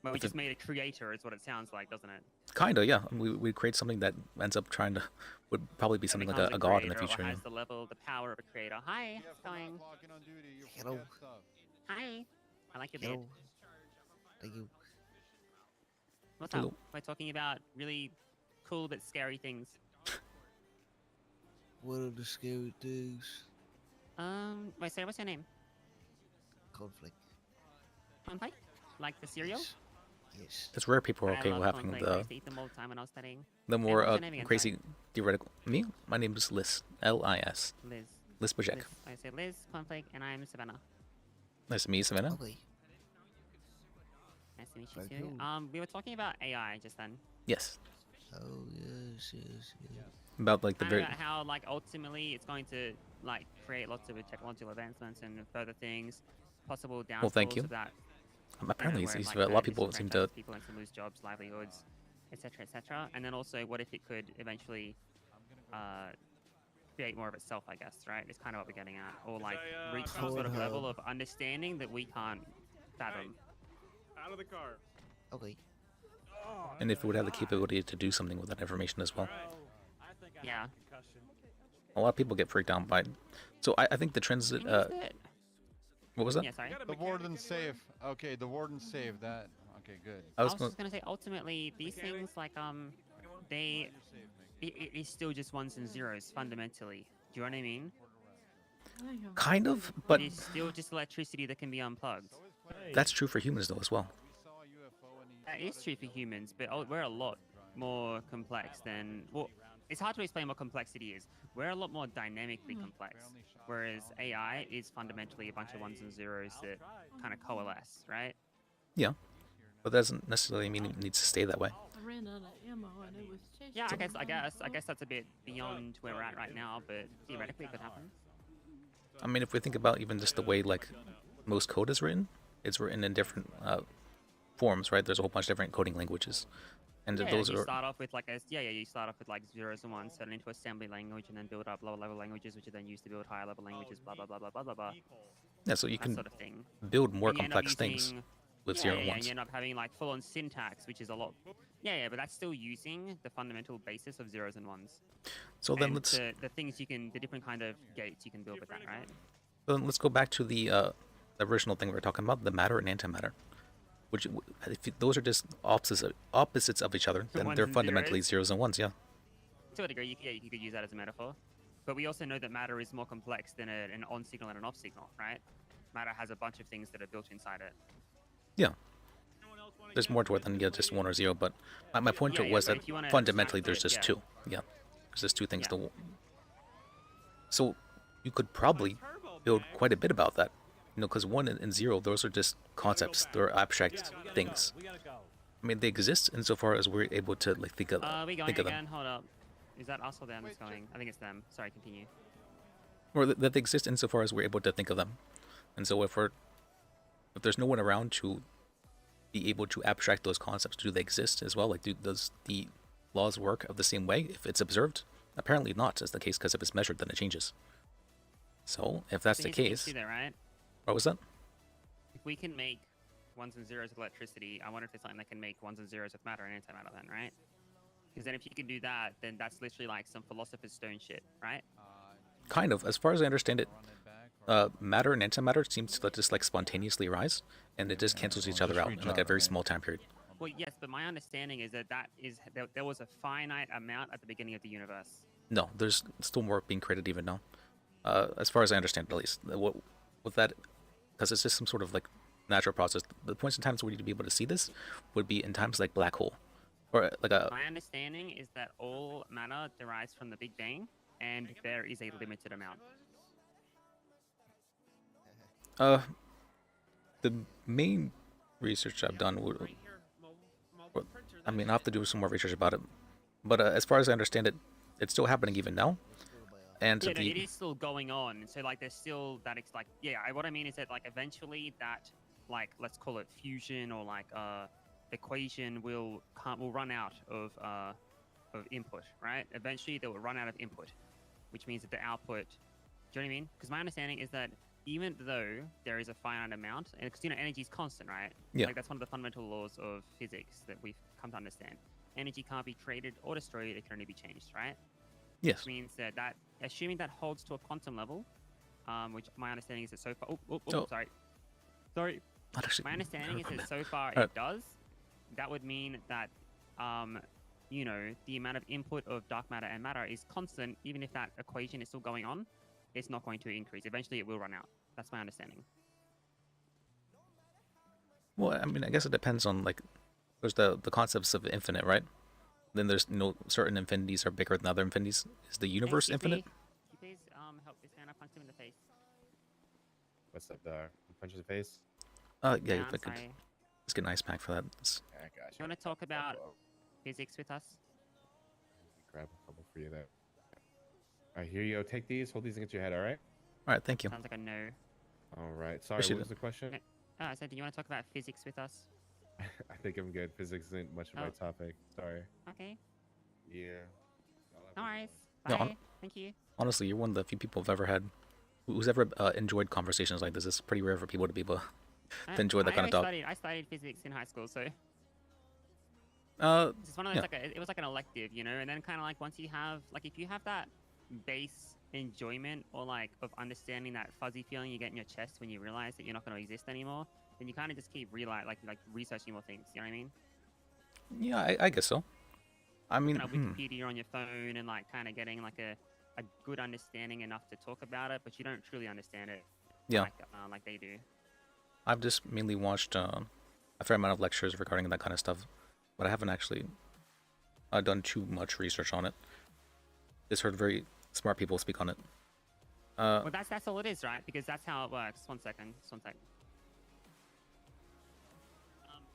Well, we just made a creator, is what it sounds like, doesn't it? Kinda, yeah. We create something that ends up would probably be something like a god in the future. Or has the power of a creator. Hi, how's it going? Hello. Hi. I like your beard. Thank you. What's up? We're talking about really cool but scary things. What are the scary things? Wait, sorry, what's your name? Conflict. Conflict? Like the cereal? Yes. it's rare people are I okay love with having conflict. I the used to eat them all the time when I was studying. the And more what's your name again, crazy theoretical. Me? My name is Liz. L-I-S. Liz. Liz Bajek. Liz. I say Liz, conflict, and I'm Savannah. Nice to meet you, Savannah. Okay. Nice to meet you Very too. cool. We were talking about AI just then. Yes. Oh yes, yes, yes. About like the And very about how like ultimately it's going to like create lots of technological advancements and further things, possible downfalls Well, thank you. of that. Apparently, where it, it's like, a lot of people seem to. disenfranchise people and to lose jobs, livelihoods, etc., etc. And then also, what if it could eventually create more of itself? I guess, right? It's kind of what we're getting at, or like reach some sort of level of understanding that we can't fathom. Out of the car. Okay. And if it would have the capability to do something with that information as well. Yeah. A lot of people get freaked out by it. So I think the transit. What was that? Yeah, sorry. The warden's safe. Okay, the warden's safe. That. Okay, good. I I was was just gonna say, ultimately, these things like it's still just ones and zeros fundamentally. Do you know what I mean? Kind of, but It's still just electricity that can be unplugged. that's true for humans though as well. That is true for humans, but we're a lot more complex than. Well, it's hard to explain what complexity is. We're a lot more dynamically complex, whereas AI is fundamentally a bunch of ones and zeros that kind of coalesce, right? Yeah, but that doesn't necessarily mean it needs to stay that way. I ran out of ammo and it was chasing Yeah, I me. guess that's a bit beyond where we're at right now, but theoretically it could happen. I mean, if we think about even just the way like most code is written, it's written in different forms, right? There's a whole bunch of different coding languages, and Yeah, those you are start off with like you start off with like zeros and ones, turn into assembly language, and then build up lower level languages, which are then used to build higher level languages, blah blah blah blah blah blah blah. yeah. So you That can sort of thing. build more And you end up complex things using- with yeah, zero yeah, and yeah, ones. you end up having like full on syntax, which is a lot. Yeah, but that's still using the fundamental basis of zeros and ones. So then And let's the things the different kind of gates you can build with that, right? then let's go back to the original thing we were talking about, the matter and antimatter. Which, those are just opposites of each other, then Ones they're and fundamentally zeros? zeros and ones, yeah. To a degree, you could use that as a metaphor. But we also know that matter is more complex than an on signal and an off signal, right? Matter has a bunch of things that are built inside it. Yeah. There's more to it than just one or zero, but my point to it was but that if you wanna fundamentally abstract there's it, just yeah. two. Yeah. There's just two things. So you could probably build quite a bit about that. You know, because one and zero, those are just concepts. They're abstract things. I mean, they exist insofar as we're able to like think of We going think of them. again? Hold up. Is that us or them that's going? I think it's them. Sorry, continue. Or that they exist insofar as we're able to think of them. And so if there's no one around to be able to abstract those concepts, do they exist as well? Like, does the laws work of the same way if it's observed? Apparently not, is the case, because if it's measured, then it changes. So if that's So the here's the case, issue there, right? what was that? If we can make ones and zeros with electricity, I wonder if there's something that can make ones and zeros with matter and antimatter then, right? Because then if you can do that, then that's literally like some philosopher's stone shit, right? Kind of. As far as I understand it, matter and antimatter seems to just like spontaneously rise, and it just cancels each other out in like a very small time period. Well, yes, but my understanding is that there was a finite amount at the beginning of the universe. No, there's still more being created even now. As far as I understand, at least. With that, because it's just some sort of like natural process. The points in times where you'd be able to see this would be in times like black hole, or like a. My understanding is that all matter derives from the Big Bang, and there is a limited amount. The main research I've done I mean, I have to do some more research about it. But as far as I understand it, it's still happening even now. And Yeah, no, it is still going on. So like, there's still that. It's like, yeah. What I mean is that like, eventually that, like, let's call it fusion or like equation will run out of input, right? Eventually, they will run out of input, which means that the output. Do you know what I mean? Because my understanding is that even though there is a finite amount, and because energy is constant, right? Yeah. Like that's one of the fundamental laws of physics that we've come to understand. Energy can't be created or destroyed; it can only be changed, right? Yes. Which means that assuming that holds to a quantum level, which my understanding is that so far. Oh. Sorry. My understanding is that so far Alright. it does. That would mean that, the amount of input of dark matter and matter is constant, even if that equation is still going on. It's not going to increase. Eventually, it will run out. That's my understanding. Well, I mean, I guess it depends on like There's the concepts of infinite, right? Then there's certain infinities are bigger than other infinities. Is the universe infinite? Can you please help this man? I punched him in the face. What's up, dog? You punch in the face? Yeah, Yeah, if I'm I could sorry. just get an ice pack for that. Yeah, I got You want to talk about physics with us? Grab a couple for you there. All right, here you go. Take these. Hold these against your head, all right? All right, thank you. Sounds like a no. All right. Sorry, Appreciate what was it. the question? Oh, I said, do you want to talk about physics with us? I think I'm good. Physics isn't much of my topic. Sorry. Okay. Yeah. No worries. No, Bye. Thank you. Honestly, you're one of the few people I've ever had who's ever enjoyed conversations like this. It's pretty rare for people to be able to enjoy that kind of talk. I studied physics in high school, so Uh, it's just one of those it was like an elective, you know. And then kind of like once you have if you have that base enjoyment or of understanding that fuzzy feeling you get in your chest when you realize that you're not going to exist anymore, then you kind of just keep researching more things. You know what I mean? Yeah, I guess so. I mean, Wikipedia on your phone and kind of getting a good understanding enough to talk about it, but you don't truly understand it. Yeah. Like they do. I've just mainly watched a fair amount of lectures regarding that kind of stuff, but I haven't actually done too much research on it. Just heard very smart people speak on it. Well, that's all it is, right? Because that's how it works. One second.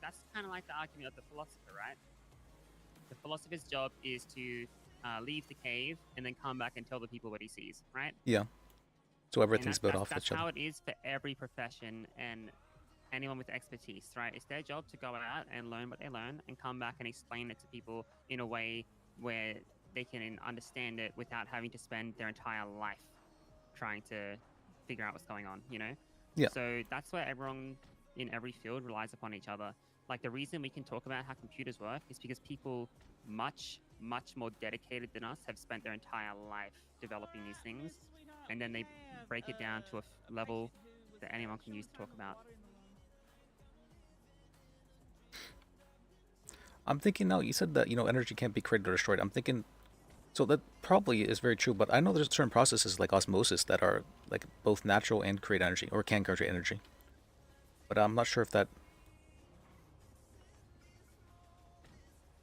That's kind of like the argument of the philosopher, right? The philosopher's job is to leave the cave and then come back and tell the people what he sees, right? Yeah. So everything's built off That's each other. how it is for every profession and anyone with expertise, right? It's their job to go out and learn what they learn and come back and explain it to people in a way where they can understand it without having to spend their entire life trying to figure out what's going on, you know? Yeah. So that's where everyone in every field relies upon each other. Like the reason we can talk about how computers work is because people much more dedicated than us have spent their entire life developing these things, and then they break it down to a level that anyone can use to talk about. I'm thinking now, you said that, energy can't be created or destroyed. I'm thinking, so that probably is very true, but I know there's certain processes like osmosis that are both natural and create energy, or can create energy. But I'm not sure if that,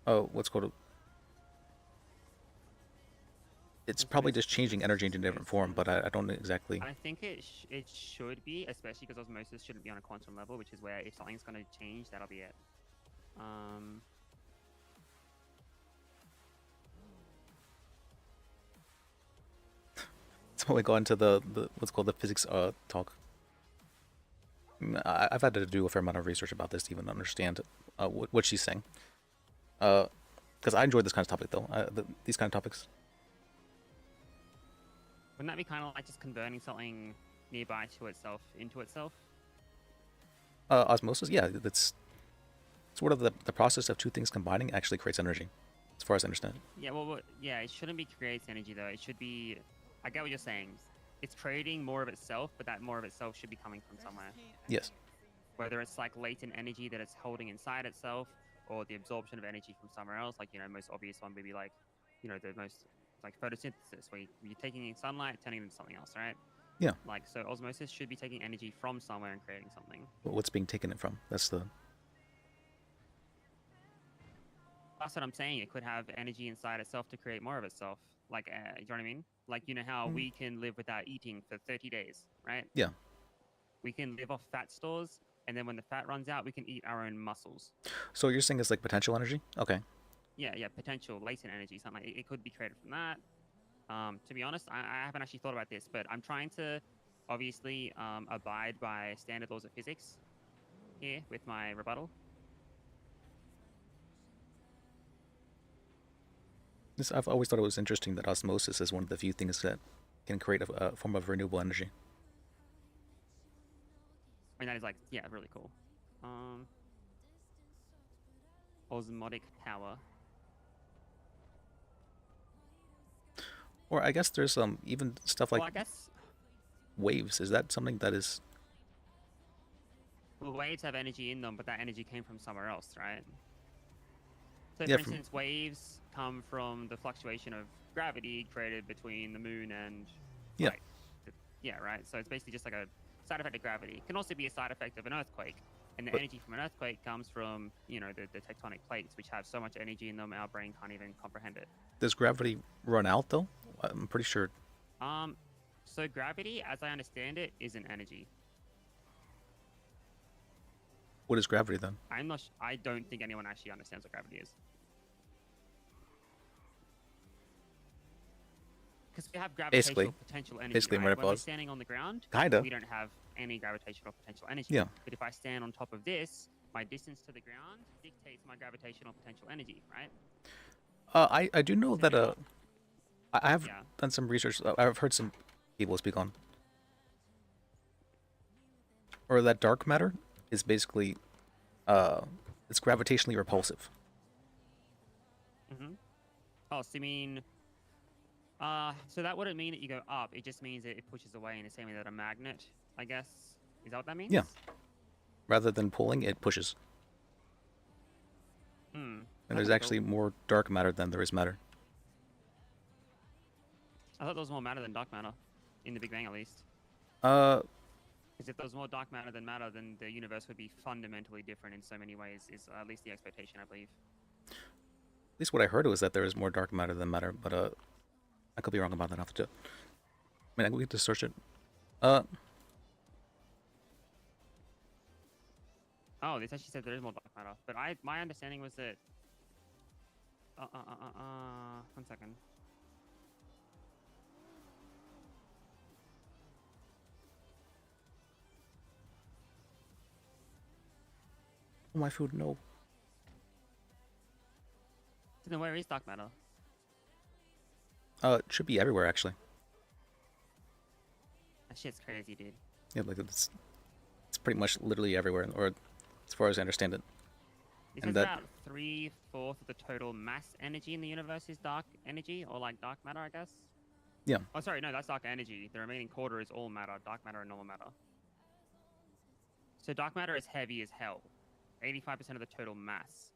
what's called, it's probably just changing energy into a different form, but I don't exactly. I think it should be, especially because osmosis shouldn't be on a quantum level, which is where if something's going to change, that'll be it. So we go into the what's called the physics talk. I've had to do a fair amount of research about this to even understand what she's saying. Because I enjoyed this kind of topic though. These kind of topics. Wouldn't that be kind of like just converting something nearby to itself into itself? Osmosis, yeah, that's sort of the process of two things combining actually creates energy, as far as I understand. Yeah, well, yeah, it shouldn't be creates energy though. It should be. I get what you're saying. It's creating more of itself, but that more of itself should be coming from somewhere. Yes. Whether it's latent energy that it's holding inside itself, or the absorption of energy from somewhere else. Most obvious one would be the most photosynthesis, where you're taking in sunlight, turning it into something else, right? Yeah. So osmosis should be taking energy from somewhere and creating something. But what's being taken it from? That's the. That's what I'm saying. It could have energy inside itself to create more of itself. You know what I mean? How we can live without eating for 30 days, right? Yeah. We can live off fat stores, and then when the fat runs out, we can eat our own muscles. So you're saying it's like potential energy? Okay. Yeah, potential latent energy, something like it could be created from that. To be honest, I haven't actually thought about this, but I'm trying to obviously abide by standard laws of physics here with my rebuttal. I've always thought it was interesting that osmosis is one of the few things that can create a form of renewable energy. I mean, that is really cool. Osmotic power. Or I guess there's even stuff like Well, I guess waves. Is that something that is? Well, waves have energy in them, but that energy came from somewhere else, right? So, Yeah, for instance, waves come from the fluctuation of gravity created between the moon and Yeah. yeah, right. So it's basically just like a side effect of gravity. It can also be a side effect of an earthquake. And the But- energy from an earthquake comes from, you know, the tectonic plates, which have so much energy in them, our brain can't even comprehend it. Does gravity run out though? I'm pretty sure. So gravity, as I understand it, is an energy. What is gravity then? I don't think anyone actually understands what gravity is. Because we have gravitational potential energy. Basically, right? right When we're above. standing on the ground, Kinda. we don't have any gravitational potential energy. Yeah. But if I stand on top of this, my distance to the ground dictates my gravitational potential energy, right? I do know that I have Yeah. done some research. I've heard some people speak on, or that dark matter is basically, it's gravitationally repulsive. Mm-hmm. Oh, so you mean... so that wouldn't mean that you go up. It just means that it pushes away in the same way that a magnet, I guess. Is that what that means? Yeah. Rather than pulling, it pushes. Hmm. And there's That's actually cool. more dark matter than there is matter. I thought there was more matter than dark matter, in the Big Bang at least. Because if there was more dark matter than matter, then the universe would be fundamentally different in so many ways, is at least the expectation, I believe. At least what I heard was that there is more dark matter than matter, but I could be wrong about that. I have to. I mean, we get to search it. Oh, this actually said there is more dark matter, but my understanding was that... one second. Oh, my food, no. So then where is dark matter? It should be everywhere actually. That shit's crazy, dude. Yeah, like it's pretty much literally everywhere, or as far as I understand it. It And says that about 3/4 of the total mass energy in the universe is dark energy, or like dark matter, I guess. Yeah. Oh, sorry, no, that's dark energy. The remaining quarter is all matter, dark matter and normal matter. So dark matter is heavy as hell. 85% of the total mass.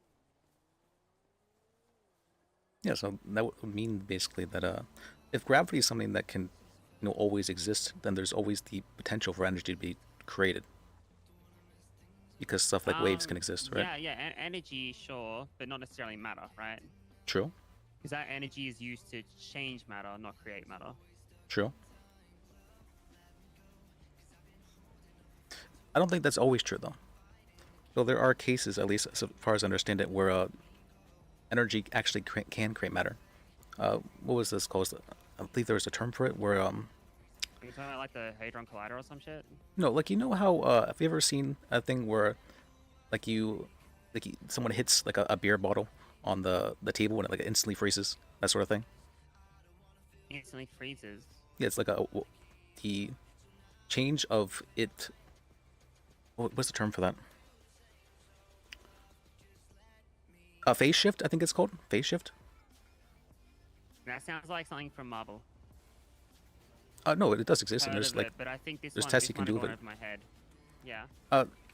Yeah, so that would mean basically that if gravity is something that can, always exist, then there's always the potential for energy to be created. Because stuff like waves can exist, right? Yeah, energy, sure, but not necessarily matter, right? True. Because that energy is used to change matter, not create matter. True. I don't think that's always true, though. So there are cases, at least as far as I understand it, where energy actually can create matter. What was this called? I believe there was a term for it, where Are you talking about like the Hadron Collider or some shit? no, like how have you ever seen a thing where someone hits like a beer bottle on the table and it like instantly freezes, that sort of thing? Instantly freezes. Yeah, it's like the change of it. What's the term for that? Phase shift, I think it's called. Phase shift? That sounds like something from Marvel. No, it does exist, and Heard there's of like it, but I think there's tests you can do with with it. over my head. Yeah.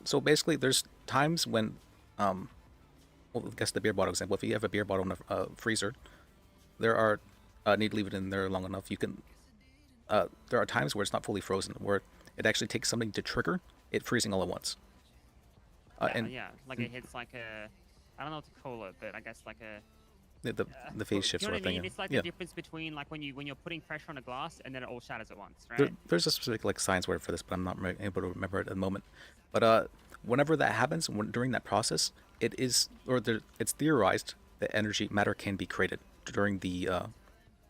So basically, there's times when, well, I guess the beer bottle example. If you have a beer bottle in a freezer, there are need to leave it in there long enough. You can. There are times where it's not fully frozen, where it actually takes something to trigger it freezing all at once. Yeah, like it hits like a, I don't know what to call it, but I guess like a. The phase shift You know sort of what I mean? thing. It's like Yeah. the difference between like when you're putting pressure on a glass and then it all shatters at once, right? There's a specific like science word for this, but I'm not able to remember it at the moment. But whenever that happens, during that process, it's theorized that matter can be created during the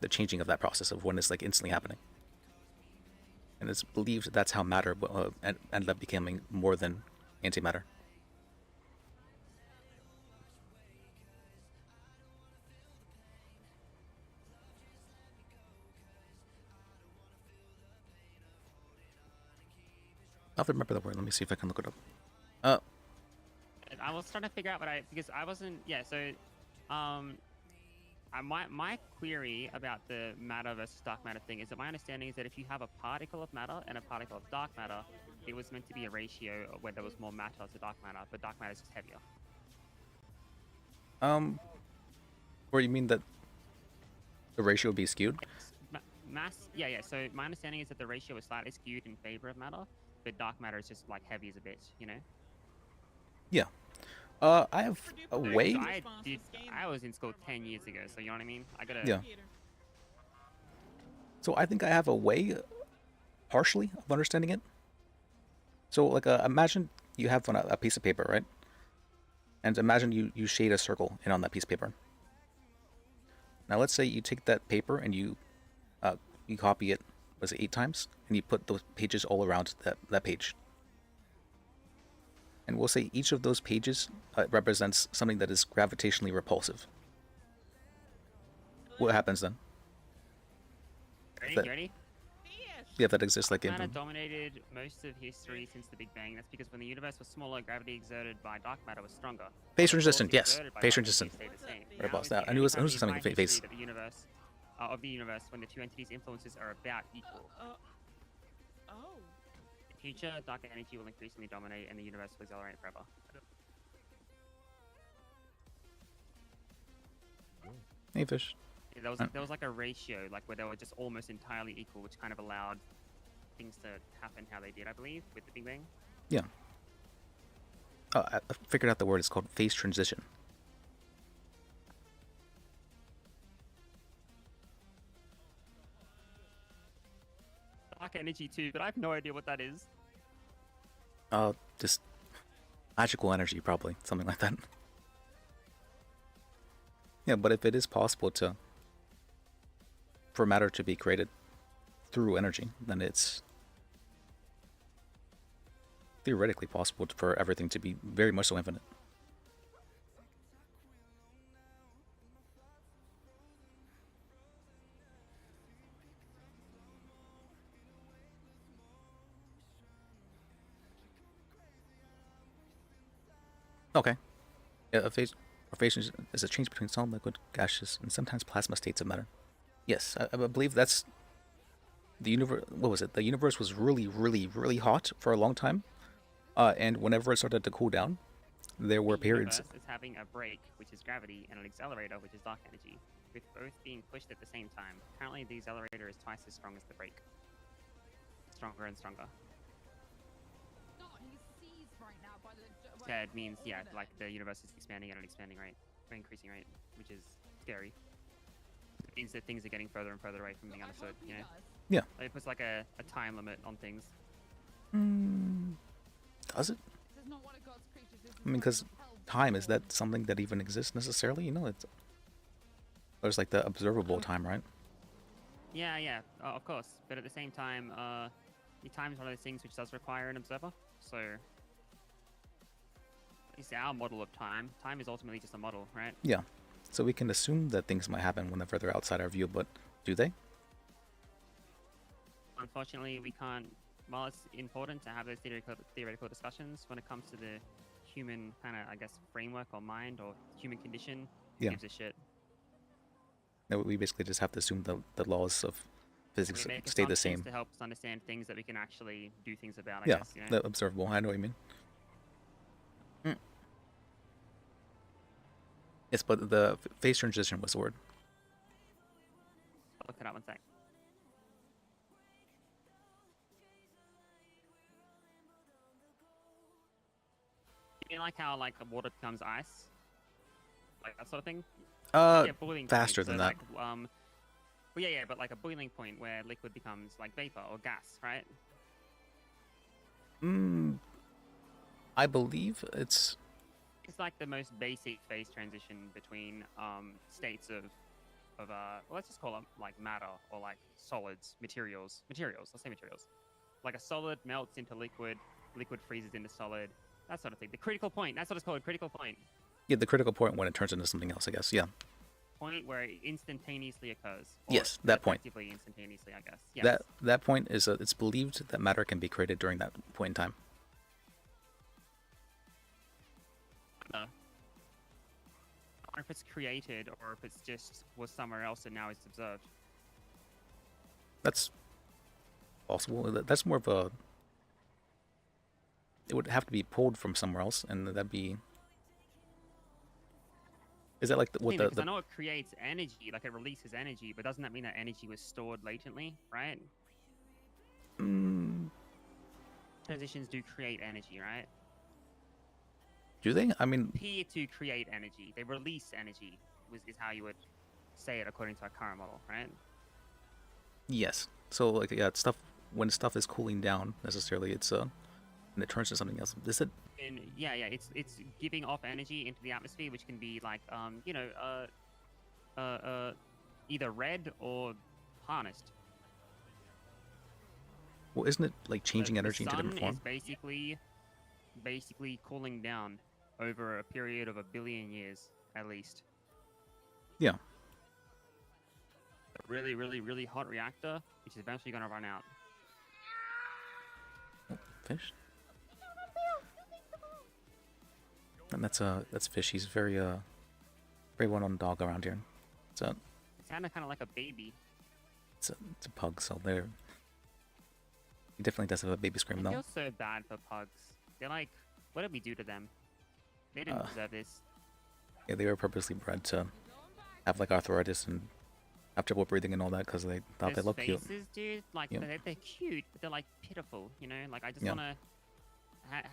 changing of that process of when it's like instantly happening. And it's believed that's how matter ended up becoming more than antimatter. I have to remember the word. Let me see if I can look it up. I was trying to figure out because I wasn't. Yeah, so, my query about the matter versus dark matter thing is that my understanding is that if you have a particle of matter and a particle of dark matter, it was meant to be a ratio where there was more matter to dark matter, but dark matter is just heavier. Or you mean that the ratio would be skewed? Mass, yeah. So my understanding is that the ratio is slightly skewed in favor of matter, but dark matter is just like heavy as a bitch, you know? Yeah. I have a way. I was in school 10 years ago, so you know what I mean. I gotta. Yeah. So I think I have a way, partially, of understanding it. So like, imagine you have a piece of paper, right? And imagine you shade a circle in on that piece of paper. Now let's say you take that paper and you copy it, was it 8 times, and you put those pages all around that page. And we'll say each of those pages represents something that is gravitationally repulsive. What happens then? Ready? Yeah, that exists like in. Matter dominated most of history since the Big Bang. That's because when the universe was smaller, gravity exerted by dark matter was stronger. Phase resistant, yes. Phase resistant. Right about that. I knew it was something phase. The universe, of the universe, when the two entities' influences are about equal. Oh. In the future, dark energy will increasingly dominate, and the universe will accelerate forever. Hey, fish. Yeah, there was like a ratio, like where they were just almost entirely equal, which kind of allowed things to happen how they did, I believe, with the Big Bang. Yeah. I figured out the word. It's called phase transition. Dark energy too, but I have no idea what that is. Just magical energy, probably something like that. Yeah, but if it is possible for matter to be created through energy, then it's theoretically possible for everything to be very much so infinite. Okay. Yeah, a phase is a change between solid, liquid, gaseous, and sometimes plasma states of matter. Yes, I believe that's the universe. What was it? The universe was really, really, really hot for a long time, and whenever it started to cool down, there were periods. The universe is having a brake, which is gravity, and an accelerator, which is dark energy, with both being pushed at the same time. Currently, the accelerator is twice as strong as the brake. Stronger and stronger. That means, yeah, like the universe is expanding at an expanding rate, or increasing rate, which is scary. It means that things are getting further and further away from being understood, you know? Yeah. Like it puts like a time limit on things. Does it? I mean, because time, is that something that even exists necessarily? You know, there's like the observable time, right? Yeah, of course. But at the same time, time is one of those things which does require an observer. So, it's our model of time. Time is ultimately just a model, right? Yeah. So we can assume that things might happen whenever they're outside our view, but do they? Unfortunately, we can't. While it's important to have those theoretical discussions, when it comes to the human kind of, I guess, framework or mind or human condition, Yeah. gives a shit. No, we basically just have to assume the laws of physics We make stay the assumptions same. to help us understand things that we can actually do things about, I Yeah, guess, you know? the observable. I know what you mean. Yes, but the phase transition was the word. I'll look it up one sec. You mean like how like water becomes ice? Like that sort of thing? Boiling Faster point. than So, that. Like, well, yeah, but like a boiling point where liquid becomes like vapor or gas, right? I believe it's It's like the most basic phase transition between states of well, let's just call them like matter or like solids, materials. Let's say materials. Like a solid melts into liquid, liquid freezes into solid, that sort of thing. The critical point. That's what it's called. Critical point. the critical point when it turns into something else, I guess. Yeah. Point where it instantaneously occurs. Or Yes, that point. effectively instantaneously, I guess. Yes. That point is it's believed that matter can be created during that point in time. Or if it's created, or if it's just was somewhere else and now it's observed. That's possible. That's more of a. It would have to be pulled from somewhere else, and that'd be. Is that like what Yeah, because the I know it creates energy, like it releases energy, but doesn't that mean that energy was stored latently, right? Transitions do create energy, right? Do they? I mean, appear to create energy. They release energy, is how you would say it according to our current model, right? yes. So like yeah, stuff when stuff is cooling down necessarily, it's and it turns to something else. Is it? And yeah, it's giving off energy into the atmosphere, which can be like either red or harnessed. Well, isn't it like changing The energy into different sun form? is basically cooling down over a period of 1 billion years at least. Yeah. A really, really, really hot reactor, which is eventually going to run out. Fish. And that's Fish. He's very well-known dog around here. It's a It sounded kind of like a baby. it's a pug, so they're he definitely does have a baby scream I though. feel so bad for pugs. They're like, what did we do to them? They didn't deserve this. Yeah, they were purposely bred to have like arthritis and have trouble breathing and all that because they thought they Those looked cute. faces, dude, like Yeah. they're cute, but they're like pitiful. You know, like I just Yeah. wanna.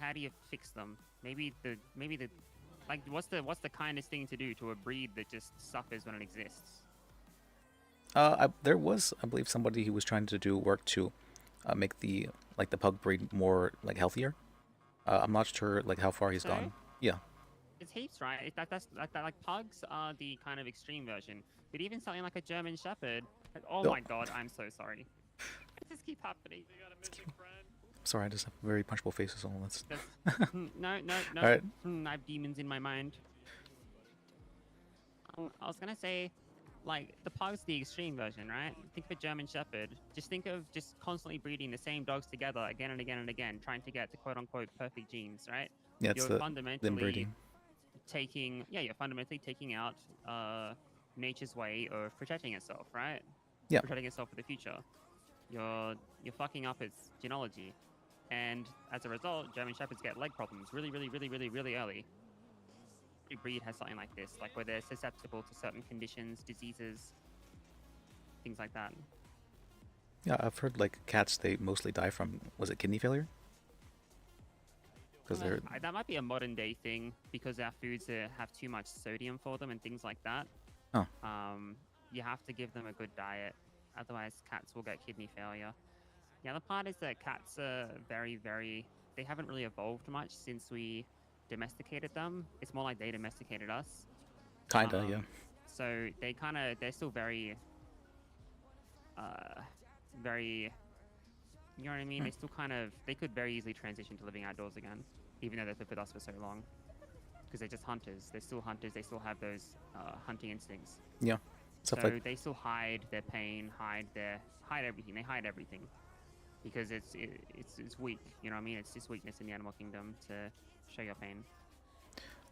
How do you fix them? Maybe the like what's the kindest thing to do to a breed that just suffers when it exists? There was, I believe, somebody who was trying to do work to make the pug breed more like healthier. I'm not sure like how far he's Sorry? gone. Yeah. It's heaps, right? That's like pugs are the kind of extreme version, but even something like a German Shepherd. Like, oh No. my god, I'm so sorry. Why does this keep happening? Sorry, I just have very punchable faces. So let's. No. All right. I have demons in my mind. I was gonna say, like, the pug's the extreme version, right? Think of a German Shepherd. Just think of just constantly breeding the same dogs together again and again and again, trying to get the quote-unquote perfect genes, right? Yeah, it's You're the fundamentally inbreeding. you're fundamentally taking out nature's way of protecting itself, right? Yeah. Protecting itself for the future. You're fucking up its genealogy. And as a result, German Shepherds get leg problems really early. Every breed has something like this, like where they're susceptible to certain conditions, diseases, things like that. Yeah, I've heard like cats they mostly die from was it kidney failure? Because they're That might be a modern day thing because our foods have too much sodium for them and things like that. Oh. You have to give them a good diet, otherwise cats will get kidney failure. The other part is that cats are they haven't really evolved much since we domesticated them. It's more like they domesticated us. kinda yeah. So they're still very, you know what I mean? They still they could very easily transition to living outdoors again, even though they've lived with us for so long. Because they're just hunters. They're still hunters. They still have those hunting instincts. Yeah. So Stuff like they still hide their pain, hide everything. They hide everything because it's weak. You know what I mean? It's just weakness in the animal kingdom to show your pain.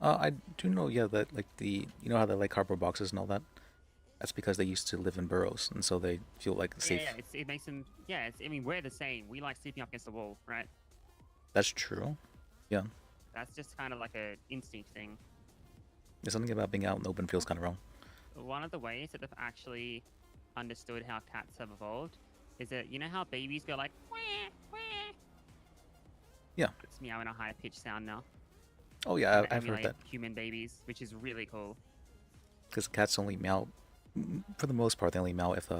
I do know, yeah, that like you know how they like cardboard boxes and all that. That's because they used to live in burrows, and so they feel like safe. Yeah, it makes them. Yeah, I mean, we're the same. We like sleeping up against the wall, right? That's true. Yeah. That's just kind of like a instinct thing. There's something about being out in the open feels kind of wrong. One of the ways that they've actually understood how cats have evolved is that you know how babies go like wah, wah? Yeah. It's meow in a high pitched sound now. Oh yeah, To I've heard emulate that. Human babies, which is really cool. Because cats only meow, for the most part, they only meow if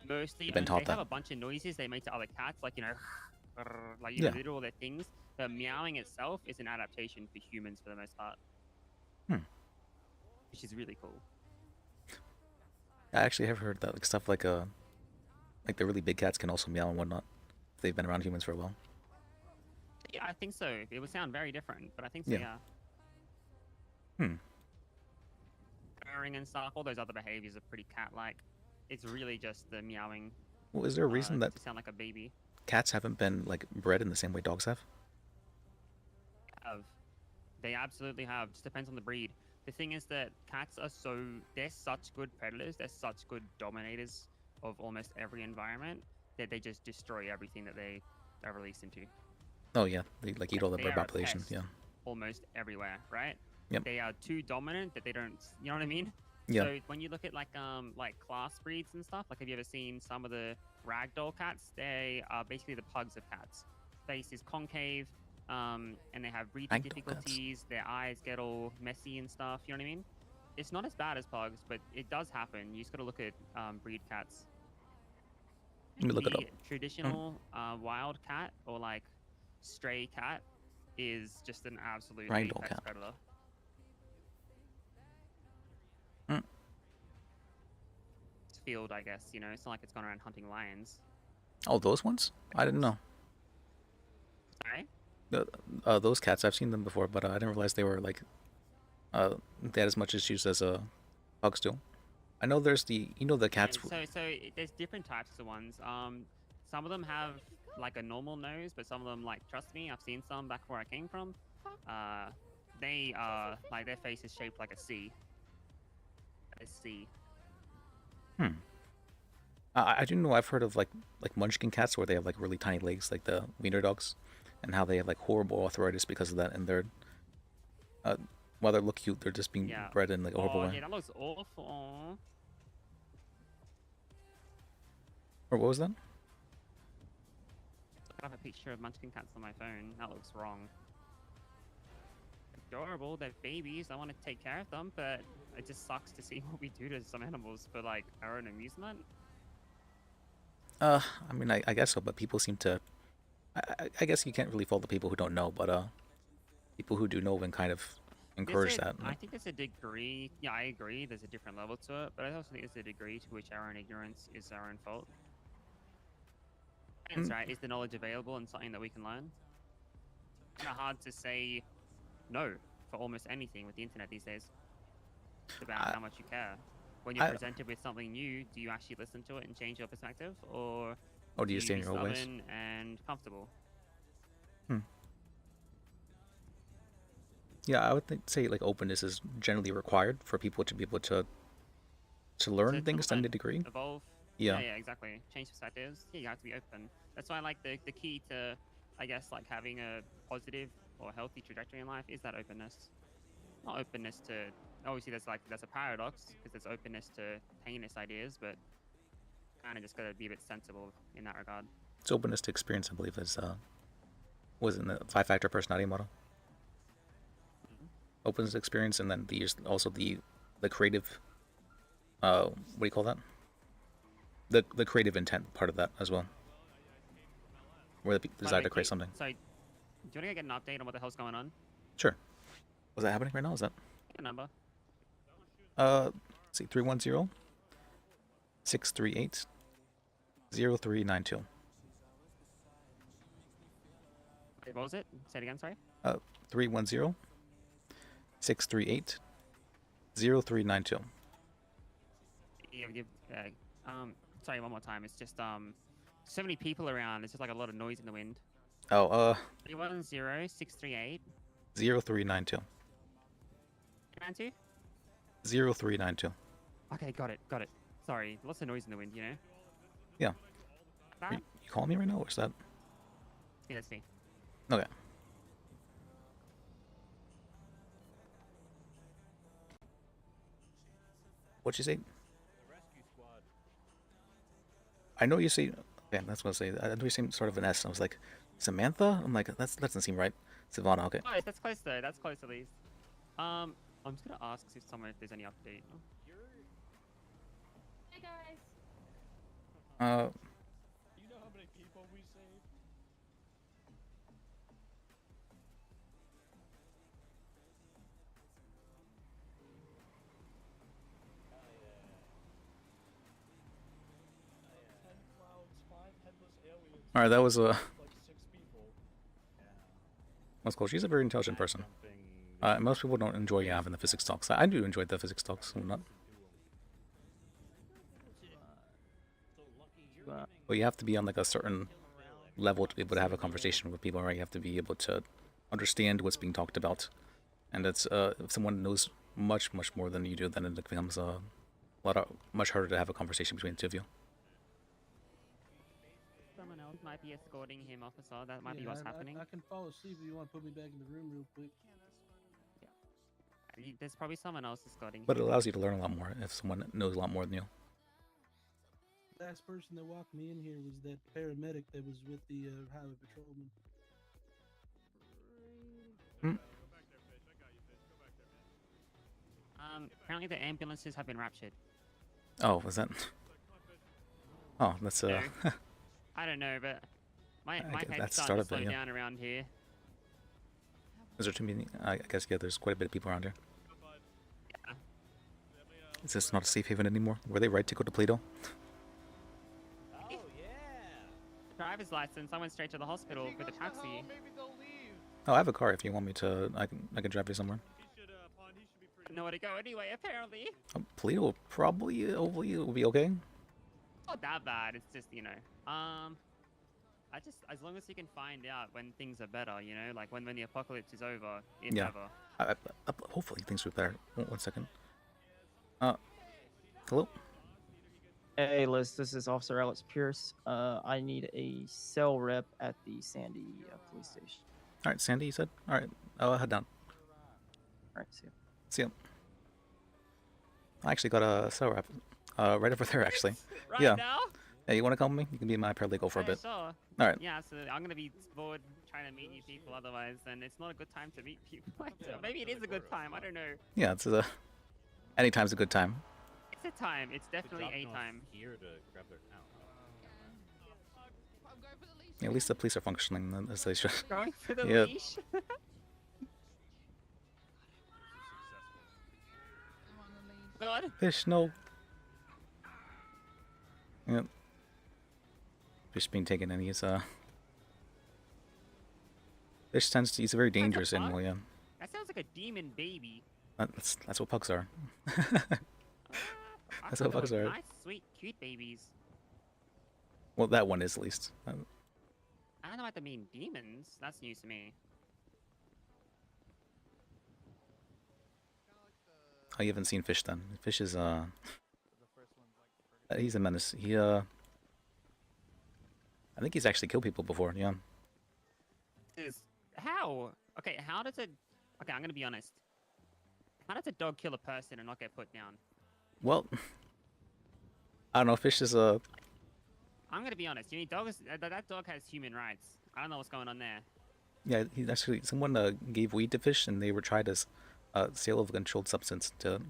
Mostly, you've been they taught have that. a bunch of noises they make to other cats, like like Yeah. they do all their things. But meowing itself is an adaptation for humans for the most part. Which is really cool. I actually have heard that like stuff like the really big cats can also meow and whatnot. If they've been around humans for a while. Yeah, I think so. It would sound very different, but I think so. Yeah. Yeah. Purring and stuff, all those other behaviors are pretty cat-like. It's really just the meowing. Well, is there a reason that to sound like a baby? cats haven't been like bred in the same way dogs have? They absolutely have. Just depends on the breed. The thing is that cats are they're such good predators. They're such good dominators of almost every environment that they just destroy everything that they are released into. Oh yeah, they like eat all the They bird are a population. pest Yeah. Almost everywhere, right? Yep. They are too dominant that they don't. You know what I mean? Yeah. So when you look at like class breeds and stuff, like have you ever seen some of the ragdoll cats? They are basically the pugs of cats. Face is concave, and they have breathing Ragdoll cats. difficulties, their eyes get all messy and stuff. You know what I mean? It's not as bad as pugs, but it does happen. You just gotta look at breed cats. Let me look it The up. traditional wild cat or like stray cat is just an absolute Ragdoll apex cat. predator. Mm. It's field, I guess. You know, it's not like it's gone around hunting lions. Oh, those ones? I didn't know. Sorry? Those cats, I've seen them before, but I didn't realize they were like they had as much issues as pugs do. I know there's the the cats. So there's different types of ones. Some of them have like a normal nose, but some of them, like, trust me, I've seen some back where I came from. They like their face is shaped like a C. A C. I do know I've heard of like munchkin cats where they have like really tiny legs, like the wiener dogs, and how they have like horrible arthritis because of that, and they're while they look cute, they're just being bred in like a horrible way. Yeah, that looks awful. Or what was that? I have a picture of munchkin cats on my phone. That looks wrong. Adorable, they're babies. I want to take care of them, but it just sucks to see what we do to some animals for like our own amusement. I mean, I guess so, but people seem to. I guess you can't really fault the people who don't know, but people who do know and kind of encourage that. I think there's a degree. Yeah, I agree. There's a different level to it, but I also think there's a degree to which our own ignorance is our own fault. That's right. Is the knowledge available and something that we can learn? Kind of hard to say no for almost anything with the internet these days. It's about how much you care. When you're presented with something new, do you actually listen to it and change your perspective, or do you stay in be your own ways? stubborn and comfortable? Yeah, I would say like openness is generally required for people to be able to learn things to any degree. Evolve. Yeah. Yeah, exactly. Change perspectives. Yeah, you have to be open. That's why I like the key to, I guess, like having a positive or healthy trajectory in life is that openness. Not openness to, obviously there's a paradox because there's openness to heinous ideas, but kind of just gotta be a bit sensible in that regard. It's openness to experience, I believe, is was in the 5-factor personality model. Openness to experience, and then also the creative. What do you call that? The creative intent part of that as well, where the desire to create something. So, do you want to get an update on what the hell's going on? Sure. Was that happening right now? Is that? Get a number. Let's see, 310 638 0392. Wait, what was it? Say it again, sorry. 310 638 0392. Sorry, one more time. It's just so many people around. It's just like a lot of noise in the wind. 310 638 0392. 92? 0392. Okay, got it. Sorry, lots of noise in the wind, you know? Yeah. You calling me right now, or is that? Yeah, that's me. Okay. What'd you say? I know you say. Okay, that's what I say. I know you seem sort of an S. I was like, Samantha? I'm like, that doesn't seem right. Savannah, okay. Nice, that's close though. That's close at least. I'm just gonna ask if there's any update. Hey guys. You know how many people we saved? All right, that was That's cool. She's a very intelligent person. Most people don't enjoy having the physics talks. I do enjoy the physics talks. Not. But you have to be on like a certain level to be able to have a conversation with people, right? You have to be able to understand what's being talked about, and it's if someone knows much more than you do, then it becomes much harder to have a conversation between the two of you. Someone else might be escorting him, officer. That might be what's happening. I can fall asleep if you want to put me back in the room real quick. There's probably someone else escorting him. But it allows you to learn a lot more if someone knows a lot more than you. Last person that walked me in here was that paramedic that was with the highway patrolman. Apparently the ambulances have been raptured. Oh, was that? Oh, that's So, I don't know, but my guess head's that's starting to start of slow it, yeah. down around here. Is there too many? I guess yeah. There's quite a bit of people around here. Yeah. Is this not a safe haven anymore? Were they right to go to Plato? Driver's license. I went straight to the hospital with a taxi. Oh, I have a car. If you want me to, I can drive you somewhere. Nowhere to go anyway, apparently. Plato probably hopefully will be okay. Not that bad. It's just, you know, I just, as long as you can find out when things are better, you know, like when the apocalypse is over, if Yeah. ever. Hopefully things will be better. One second. Hello. Hey, Liz, this is Officer Alex Pierce. I need a cell rep at the Sandy police station. All right, Sandy. You said. All right. I'll head down. All right, see you. See ya. I actually got a cell rep right over there, actually. Right yeah. now? Yeah, you want to come with me? You can be my paralegal for a bit. Sure. All right. Yeah, so I'm gonna be bored trying to meet new people. Otherwise, then it's not a good time to meet people. So maybe it is a good time. I don't know. Yeah, it's anytime's a good time. It's a time. It's definitely a time. Here to grab their count. Yeah, at least the police are functioning as they should. Going for the Yeah. leash. God. Fish, no. Yep. Fish being taken in. He's Fish tends to. He's a very dangerous animal. Yeah. That sounds like a demon baby. That's what pugs are. I That's thought what pugs they were are. Nice, sweet, cute babies. Well, that one is at least. I don't know what they mean. Demons? That's news to me. Oh, you haven't seen Fish then. Fish is he's a menace. He I think he's actually killed people before. Yeah. How? Okay, how does it? Okay, I'm gonna be honest. How does a dog kill a person and not get put down? Well, I don't know. Fish is a. I'm gonna be honest. You know, that dog has human rights. I don't know what's going on there. Yeah, he actually someone gave weed to Fish, and they were tried as sale of a controlled substance to.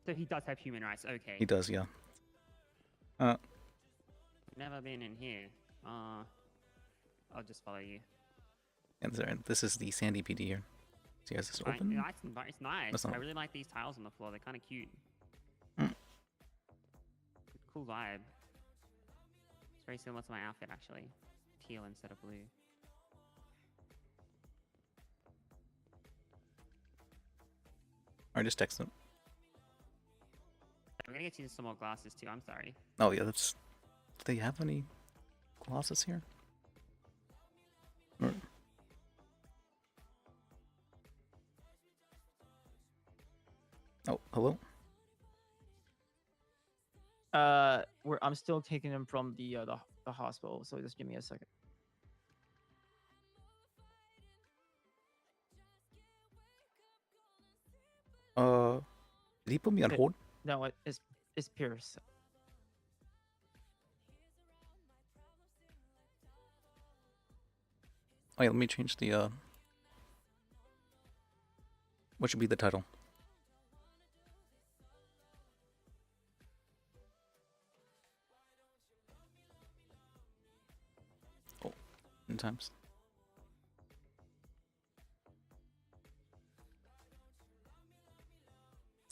So he does have human rights. Okay. He does, yeah. Never been in here. I'll just follow you. And this is the Sandy PD here. See, guys, this Right, open? yeah, it's nice. That's not- I really like these tiles on the floor. They're kind of cute. Mm. Cool vibe. It's very similar to my outfit, actually. Teal instead of blue. Or just text them. I'm gonna get you some more glasses too. I'm sorry. Oh yeah, that's. Do they have any glasses here? Or- Oh, hello. I'm still taking him from the hospital, so just give me a second. Did he put me on Okay. hold? No, it's Pierce. Oh yeah, let me change the what should be the title? Oh, in times.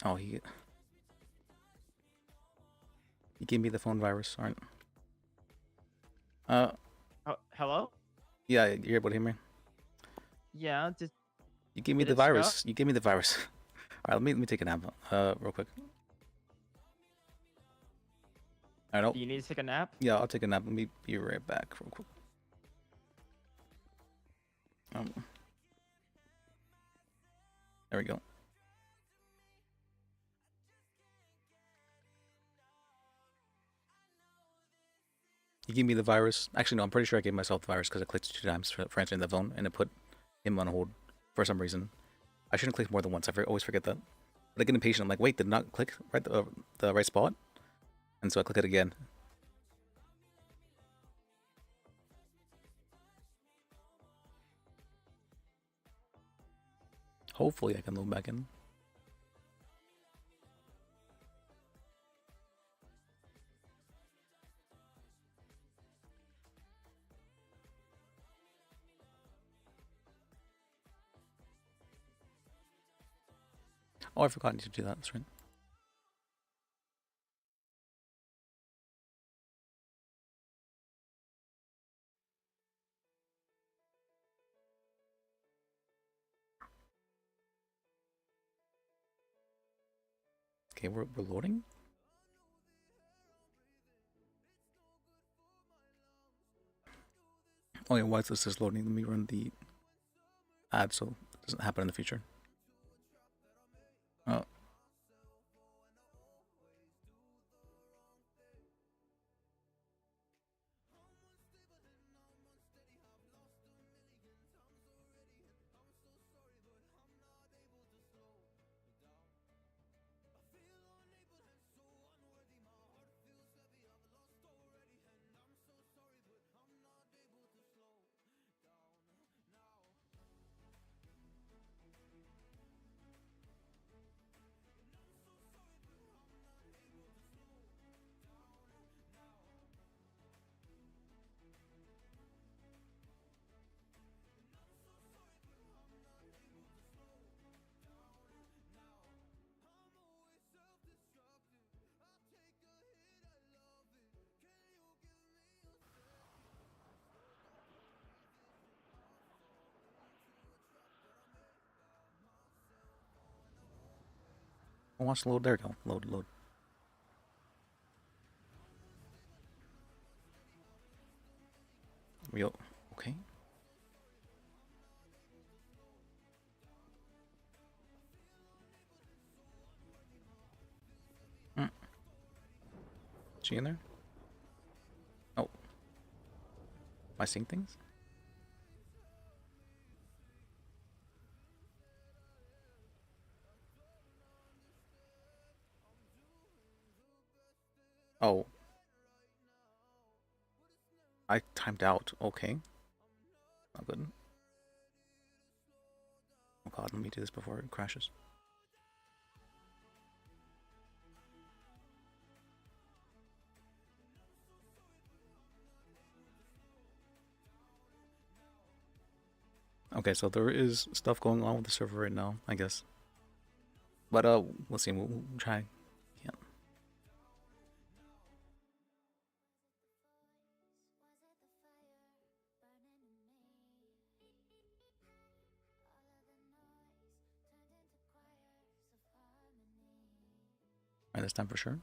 Oh, he gave me the phone virus. All right. Hello? Yeah, you're able to hear me. Yeah, You gave me Did the it stop? virus. You gave me the virus. All right, let me take a nap. Real quick. I don't. Do you need to take a nap? Yeah, I'll take a nap. Let me be right back, real quick. There we go. He gave me the virus. Actually, no, I'm pretty sure I gave myself the virus because I clicked 2 times for answering the phone, and it put him on hold for some reason. I shouldn't click more than once. I always forget that. But I get impatient. I'm like, wait, did not click right the right spot? And so I click it again. Hopefully I can load back in. Oh, I forgot to do that. That's right. Okay, we're loading. Oh yeah, why is this is loading? Let me run the ad so it doesn't happen in the future. Oh. Watch load. There we go. Load. Real. Okay. She in there? Oh. Am I seeing things? Oh. I timed out. Okay. Not good. Oh god, let me do this before it crashes. Okay, so there is stuff going on with the server right now, I guess. But we'll see. We'll try. Yeah. Alright, this time for sure.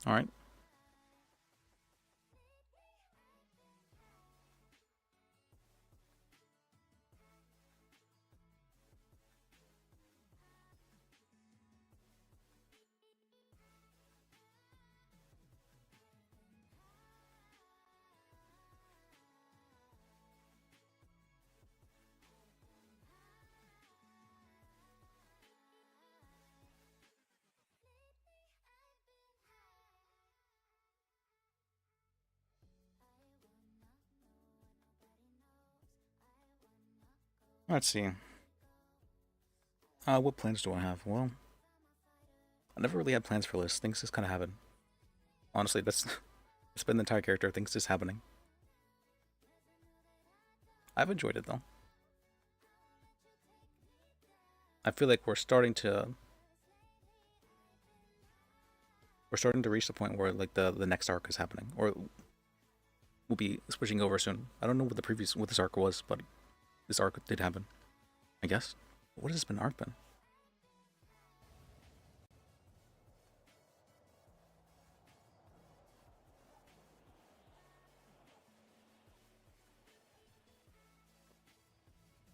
All right. Let's see. What plans do I have? Well, I never really had plans for lists. Things just kind of happen. Honestly, that's been the entire character. Things just happening. I've enjoyed it though. I feel like we're starting to reach the point where like the next arc is happening, or we'll be switching over soon. I don't know what this arc was, but this arc did happen, I guess. What has this been arc been?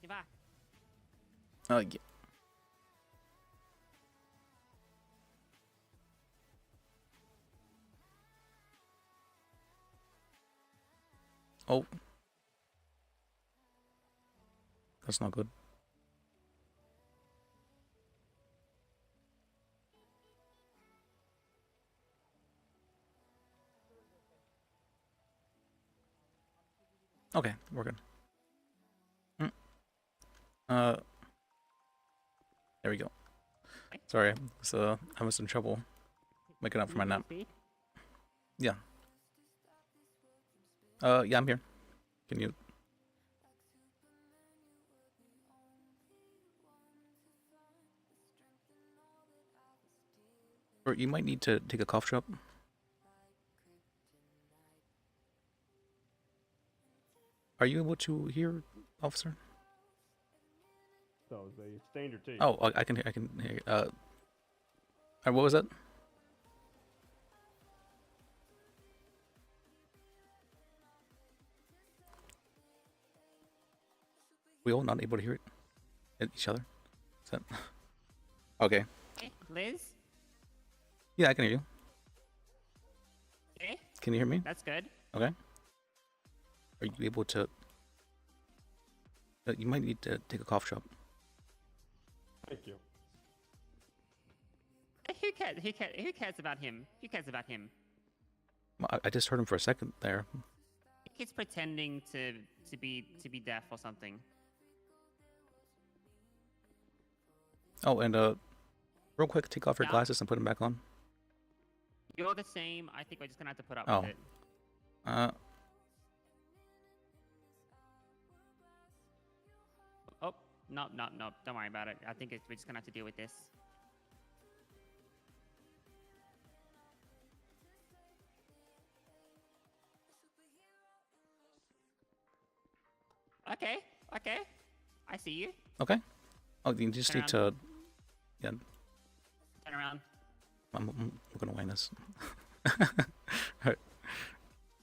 You're back. Yeah. Oh. That's not good. Okay, we're good. There we go. Sorry, I was in trouble making up for my nap. Yeah. Yeah, I'm here. Can you? Or you might need to take a cough drop. Are you able to hear, officer? So they stained your teeth. Oh, I can hear. What was that? We all not able to hear it at each other. Is that okay? Hey, Liz. Yeah, I can hear you. Okay. Can you hear me? That's good. Okay. Are you able to? You might need to take a cough drop. Thank you. Who cares? Who cares about him? Who cares about him? I just heard him for a second there. He's pretending to be deaf or something. Oh, and real quick, take off your glasses and put them back on. You're the same. I think we're just gonna have to put up Oh. with it. Oh, no. Don't worry about it. I think we're just gonna have to deal with this. Okay. I see you. Okay. Oh, you just Turn need to. Yeah. Turn around. I'm gonna wind this. All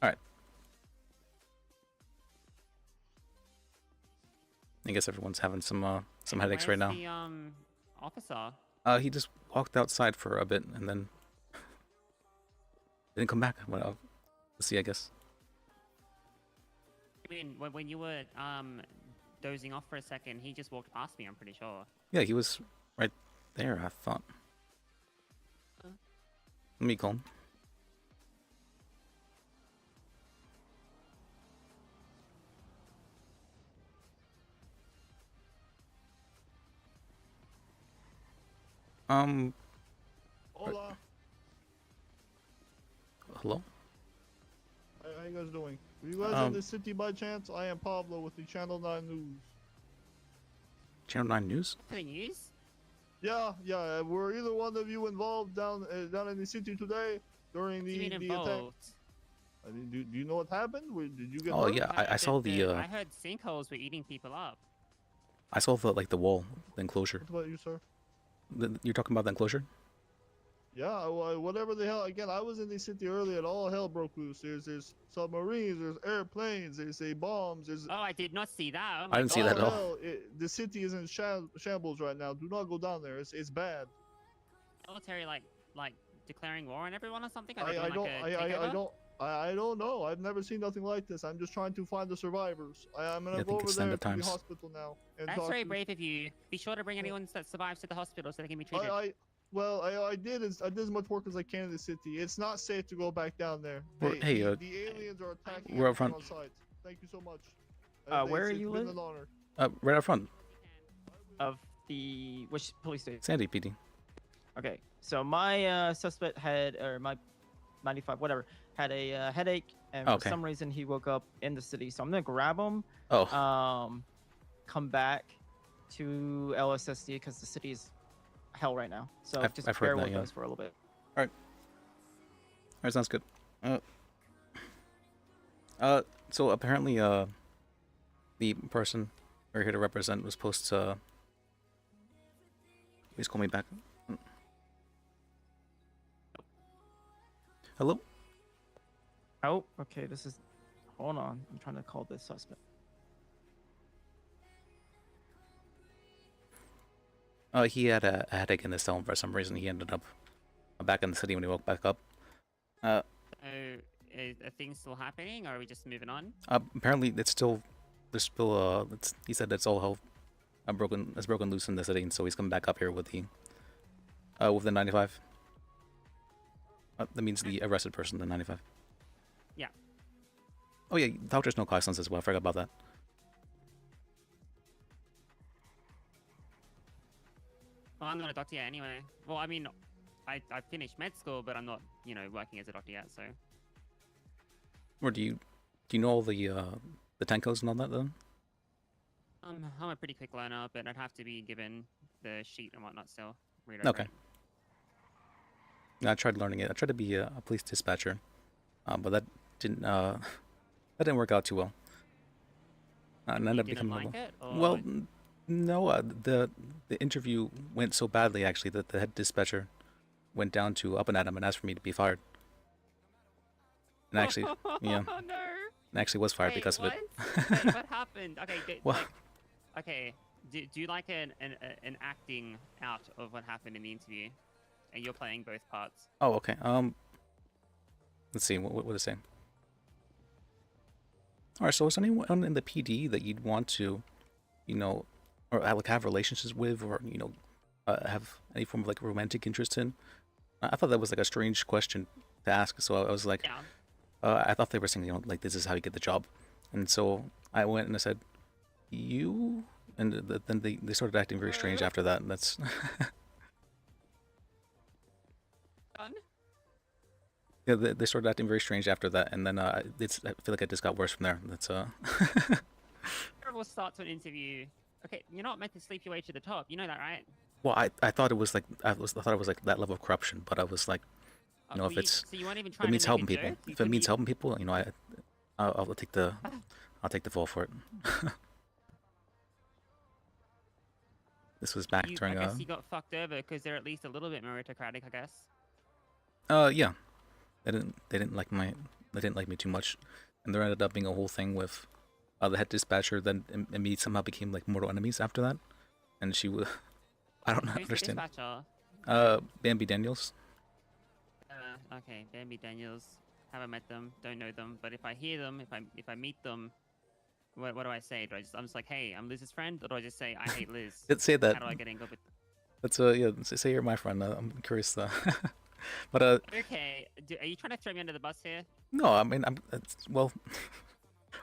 right. I guess everyone's having some headaches right now. Where's the officer? He just walked outside for a bit and then didn't come back. Well, let's see, I guess. I mean, when you were dozing off for a second, he just walked past me. I'm pretty sure. Yeah, he was right there, I thought. Let me call him. Hola. Hello? How you guys doing? Are you guys in the city by chance? I am Pablo with the Channel 9 News. Channel 9 News? For the news? Yeah. Were either one of you involved down in the city today during the attack? Involved? I mean, do you know what happened? Did you get Oh hurt? yeah, I saw the. I heard sinkholes were eating people up. I saw the wall, the enclosure. What about you, sir? You're talking about the enclosure? Yeah, whatever the hell. Again, I was in the city earlier and all hell broke loose. There's submarines, there's airplanes, there's bombs. There's. Oh, I did not see that. Oh I didn't see that at all. Hell, the city is in shambles right now. Do not go down there. It's bad. Military like declaring war on everyone or something? I don't know. I've never seen nothing like this. I'm just trying to find the survivors. I'm gonna Yeah, I go think over it's there to times. the hospital now. And That's talk very to- brave of you. Be sure to bring anyone that survives to the hospital so they can be treated. I did as much work as I can in the city. It's not safe to go back down there. Hey, the aliens are attacking we're up everything front. on site. Thank you so much. Where are it's you been live? an honor. Right up front. Of the which police station? Sandy PD. Okay, so my suspect had, or my 95, whatever, had a headache, and for Okay. some reason he woke up in the city. So I'm gonna grab him. Oh. Come back to LSSD because the city is hell right now. So just I've heard bear that, with yeah. us for a little bit. All right, sounds good. So apparently, the person we're here to represent was supposed to. Please call me back. Hello? Oh, okay, this is. Hold on, I'm trying to call this suspect. He had a headache in his cell, and for some reason he ended up back in the city when he woke back up. So, are things still happening, or are we just moving on? Apparently, it's still there's still he said it's all hell broken loose in the city, and so he's coming back up here with the 95. That means the arrested person, the 95. Yeah. Oh yeah, doctors no license as well. I forgot about that. Well, I'm not a doctor yet anyway. Well, I mean, I finished med school, but I'm not, working as a doctor yet. So. Or do you know all the tankos and all that then? I'm a pretty quick learner, but I'd have to be given the sheet and whatnot still. Read Okay. over it. Yeah, I tried learning it. I tried to be a police dispatcher, but that didn't work out too well. And ended up didn't becoming like it, or- well, no. The interview went so badly actually that the head dispatcher went down to up and at him and asked for me to be fired. And actually, yeah, Oh no. and actually was fired Wait, because of it. Wait, what happened? Okay, Well- okay. Do you like an acting out of what happened in the interview? And you're playing both parts. Oh, okay. Let's see. What did it say? All right. So, is anyone in the PD that you'd want to, or have relationships with, or have any form of like romantic interest in? I thought that was like a strange question to ask. So I was like, I thought they were saying, like this is how you get the job, and so I went and I said, you, and then they started acting very strange after that. And that's. Done? Yeah, they started acting very strange after that, and then I feel like it just got worse from there. That's Terrible start to an interview. Okay, you're not meant to sleep your way to the top. You know that, right? Well, I thought it was like I thought it was like that level of corruption, but I was like, if it's so you weren't even if trying it means to make helping a people, joke? You if it couldn't means helping people, I'll take the fall for it. This was back during I guess you got fucked over because they're at least a little bit meritocratic, I guess. Yeah, they didn't like me too much, and there ended up being a whole thing with the head dispatcher. Then and me somehow became like mortal enemies after that, and she was I don't Who's the understand. dispatcher? Bambi Daniels. Okay, Bambi Daniels. Haven't met them, don't know them, but if I hear them, if I meet them, what do I say? I'm just like, hey, I'm Liz's friend, or do I just say I hate Liz? Let's say that. How do I get in good with? That's yeah. Say you're my friend. I'm curious. But Okay, are you trying to throw me under the bus here? no, I mean well.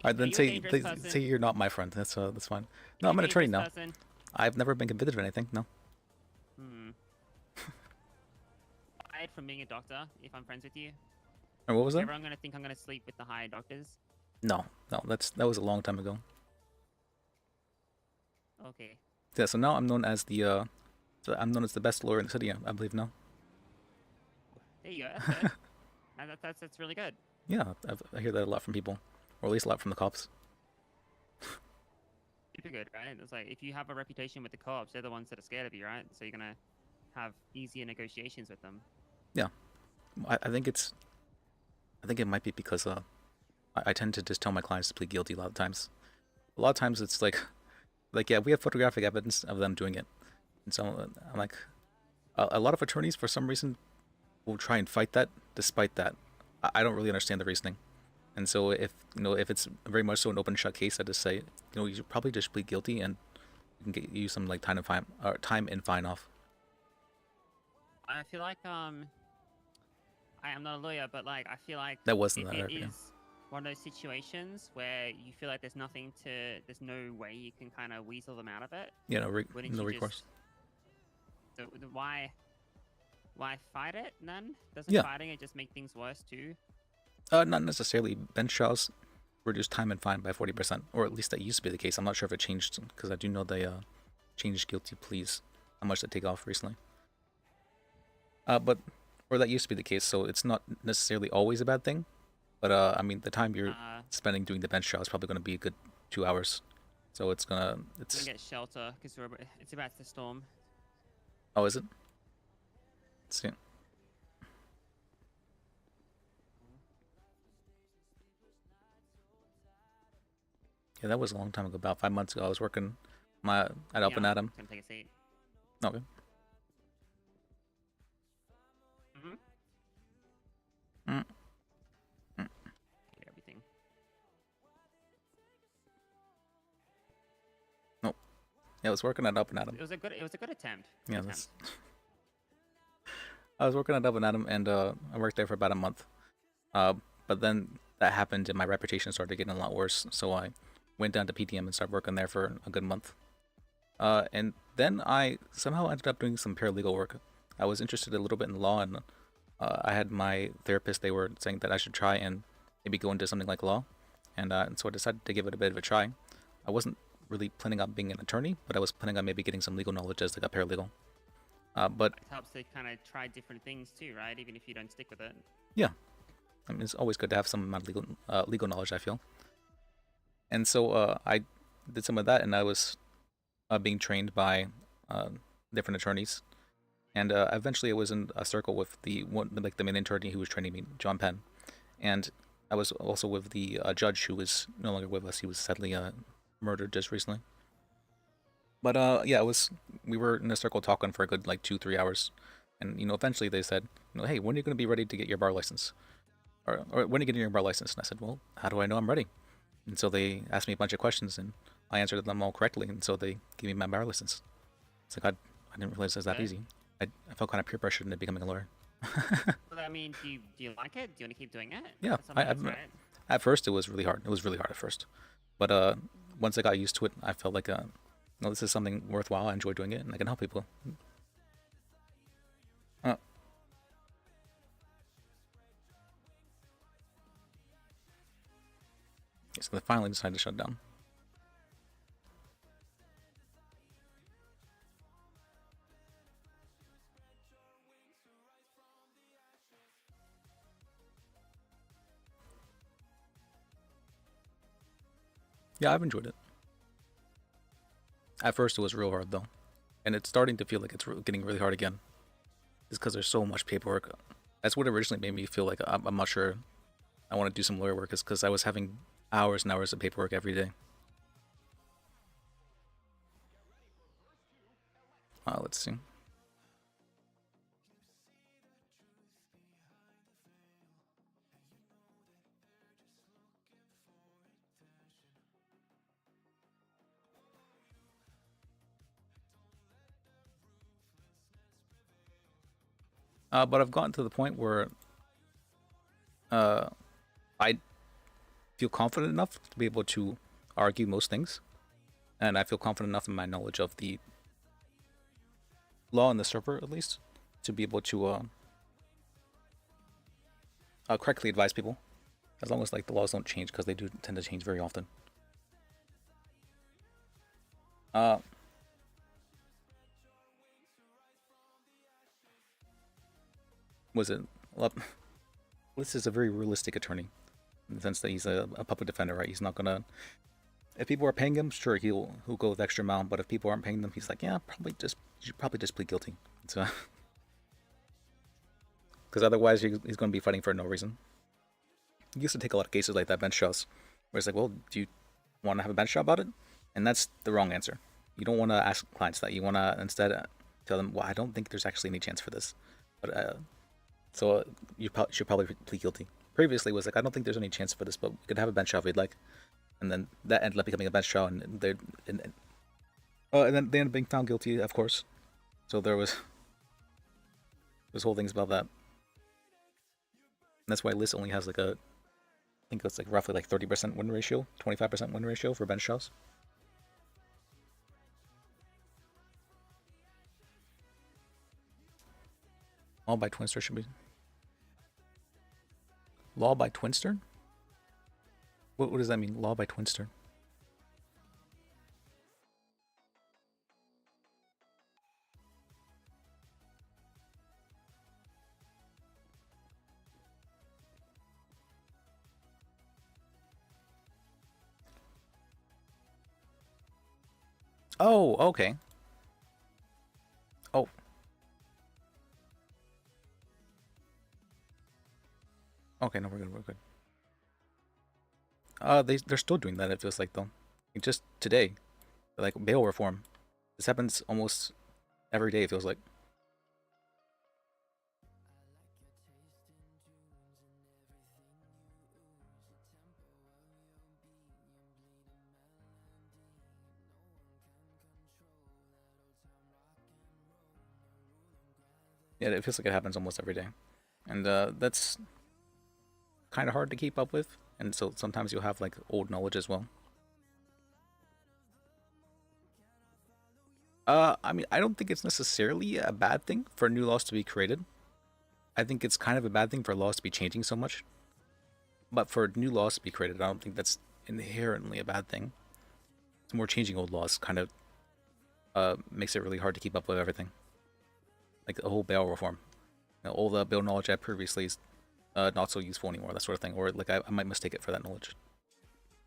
Alright, then you a say dangerous person? say you're not my friend. That's fine. No, I'm an attorney now. Person? I've never been convicted of anything. No. Fired from being a doctor if I'm friends with you. And what was that? Everyone gonna think I'm gonna sleep with the hired doctors. No, that was a long time ago. Okay. Yeah, so now I'm known as the best lawyer in the city. I believe now. There you go. That's good. That's really good. Yeah, I hear that a lot from people, or at least a lot from the cops. Super good, right? It's like if you have a reputation with the co-ops, they're the ones that are scared of you, right? So you're gonna have easier negotiations with them. Yeah, I think it might be because I tend to just tell my clients to plead guilty a lot of times. A lot of times it's like yeah, we have photographic evidence of them doing it, and so I'm like, a lot of attorneys for some reason will try and fight that. Despite that, I don't really understand the reasoning, and so if it's very much so an open shut case, I just say you should probably just plead guilty and you can get you some like time and fine off. I feel like I am not a lawyer, but like I feel like That wasn't it, that it hard, yeah. is one of those situations where you feel like there's no way you can kind of weasel them out of it. Yeah, no Wouldn't no you recourse. So why fight it then? Doesn't Yeah. fighting it just make things worse too? Not necessarily. Bench trials reduce time and fine by 40%, or at least that used to be the case. I'm not sure if it changed because I do know they changed guilty pleas. How much they take off recently? Or that used to be the case. So it's not necessarily always a bad thing. But I mean, the time you're spending doing the bench trial is probably going to be a good 2 hours. So it's We're gonna get shelter because it's about to storm. Oh, is it? Let's see. Yeah, that was a long time ago. About 5 months ago, I was working at Up and Adam. Gonna take a seat. Okay. Yeah, I was working at Up and Atom. It was a good attempt. Yeah, Good that's. attempt. I was working at Up and Atom, and I worked there for about a month. But then that happened, and my reputation started getting a lot worse. So I went down to PTM and started working there for a good month. And then I somehow ended up doing some paralegal work. I was interested a little bit in law, and I had my therapist. They were saying that I should try and maybe go into something like law, and so I decided to give it a bit of a try. I wasn't really planning on being an attorney, but I was planning on maybe getting some legal knowledge as like a paralegal. But It helps to kind of try different things too, right? Even if you don't stick with it. yeah, I mean, it's always good to have some amount of legal knowledge, I feel. And so I did some of that, and I was being trained by different attorneys. And eventually, I was in a circle with the main attorney who was training me, John Penn, and I was also with the judge who was no longer with us. He was sadly murdered just recently. But yeah, we were in a circle talking for a good like 2-3 hours, and eventually they said, hey, when are you going to be ready to get your bar license? Or when are you getting your bar license? And I said, well, how do I know I'm ready? And so they asked me a bunch of questions, and I answered them all correctly, and so they gave me my bar license. It's like I didn't realize it was that Okay. easy. I felt kind of peer pressured into becoming a lawyer. Well, I mean, do you like it? Do you want to keep doing it? Yeah, That's something that's right. at first it was really hard. It was really hard at first, but once I got used to it, I felt like this is something worthwhile. I enjoy doing it, and I can help people. So they finally decided to shut down. Yeah, I've enjoyed it. At first it was real hard though, and it's starting to feel like it's getting really hard again. It's because there's so much paperwork. That's what originally made me feel like I'm not sure I want to do some lawyer work, is because I was having hours and hours of paperwork every day. Let's see. But I've gotten to the point where I feel confident enough to be able to argue most things, and I feel confident enough in my knowledge of the law in the server, at least, to be able to correctly advise people, as long as like the laws don't change, because they do tend to change very often. This is a very realistic attorney, in the sense that he's a public defender, right? He's not gonna. If people are paying him, sure, he'll go the extra mile. But if people aren't paying them, he's like, yeah, you should probably just plead guilty. So, because otherwise he's going to be fighting for no reason. He used to take a lot of cases like that, bench trials, where it's like, well, do you want to have a bench trial about it? And that's the wrong answer. You don't want to ask clients that. You want to instead tell them, well, I don't think there's actually any chance for this. But so you should probably plead guilty. Previously, it was like, I don't think there's any chance for this, but we could have a bench trial if we'd like. And then that ended up becoming a bench trial, and then they ended up being found guilty, of course. So there's whole things about that. And that's why Liz only has like I think it's like roughly like 30% win ratio, 25% win ratio for bench trials. Law by Twinster should be. Law by Twinster? What does that mean? Law by Twinster? Oh, okay. Oh. Okay, no, we're good, we're good. They're still doing that, it feels like, though. Like, just today, like bail reform. This happens almost every day, it feels like. Yeah, it feels like it happens almost every day, and that's kind of hard to keep up with. And so sometimes you'll have like old knowledge as well. I mean, I don't think it's necessarily a bad thing for new laws to be created. I think it's kind of a bad thing for laws to be changing so much. But for new laws to be created, I don't think that's inherently a bad thing. It's more changing old laws kind of makes it really hard to keep up with everything. Like the whole bail reform. You know, all the bail knowledge I had previously is not so useful anymore, that sort of thing. Or like I might mistake it for that knowledge.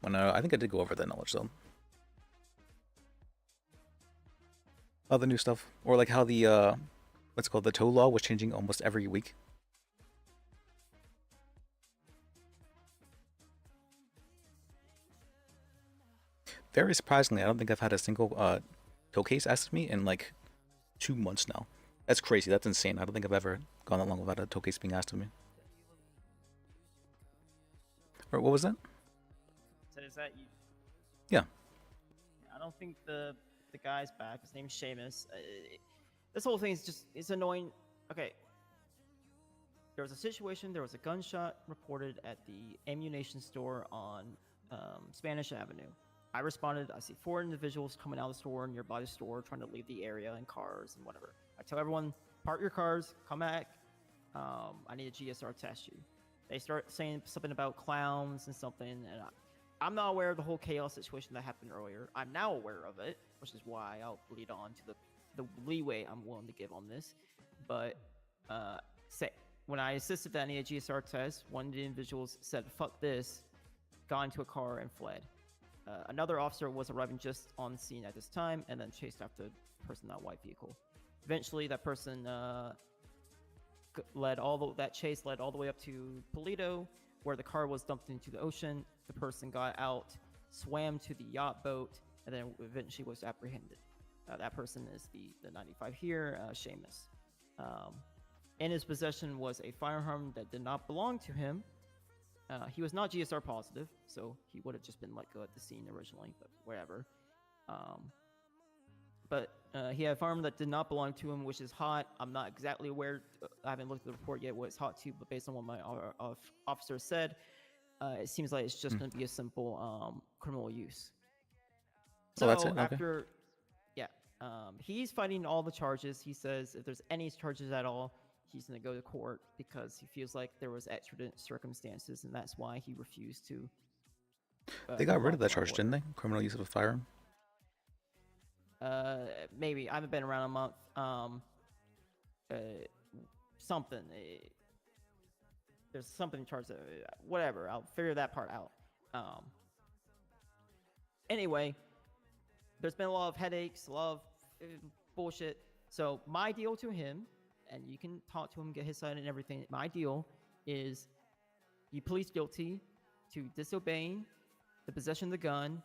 When I think I did go over that knowledge though. Other new stuff, or like how the what's it called, the tow law was changing almost every week. Very surprisingly, I don't think I've had a single tow case asked of me in like 2 months now. That's crazy. That's insane. I don't think I've ever gone that long without a tow case being asked of me. Or what was that? So is that you? Yeah. I don't think the guy's back. His name's Seamus. This whole thing is just, it's annoying. Okay. There was a situation, there was a gunshot reported at the ammunition store on Spanish Avenue. I responded, I see 4 individuals coming out of the store, nearby the store, trying to leave the area in cars and whatever. I tell everyone, park your cars, come back. I need a GSR test you. They start saying something about clowns and something, and I'm not aware of the whole chaos situation that happened earlier. I'm now aware of it, which is why I'll lead on to the leeway I'm willing to give on this. But when I insisted that I need a GSR test, one of the individuals said, fuck this, got into a car and fled. Another officer was arriving just on scene at this time and then chased after the person in that white vehicle. Eventually, that person that chase led all the way up to Polito, where the car was dumped into the ocean. The person got out, swam to the yacht boat, and then eventually was apprehended. That person is the 95 here, Seamus. In his possession was a firearm that did not belong to him. He was not GSR positive, so he would have just been let go at the scene originally, but wherever. But he had a firearm that did not belong to him, which is hot. I'm not exactly aware. I haven't looked at the report yet what it's hot to, but based on what my officer said, it seems like it's just going to be a simple criminal use. So that's it? Okay. After, yeah, he's fighting all the charges. He says if there's any charges at all, he's going to go to court because he feels like there was extrajudicial circumstances, and that's why he refused to. They got rid of that charge, didn't they? Criminal use of a firearm. Maybe I haven't been around a month. Something. There's something charged. Whatever. I'll figure that part out. Anyway, there's been a lot of headaches, a lot of bullshit. So my deal to him, and you can talk to him, get his side and everything. My deal is he pleads guilty to disobeying the possession of the gun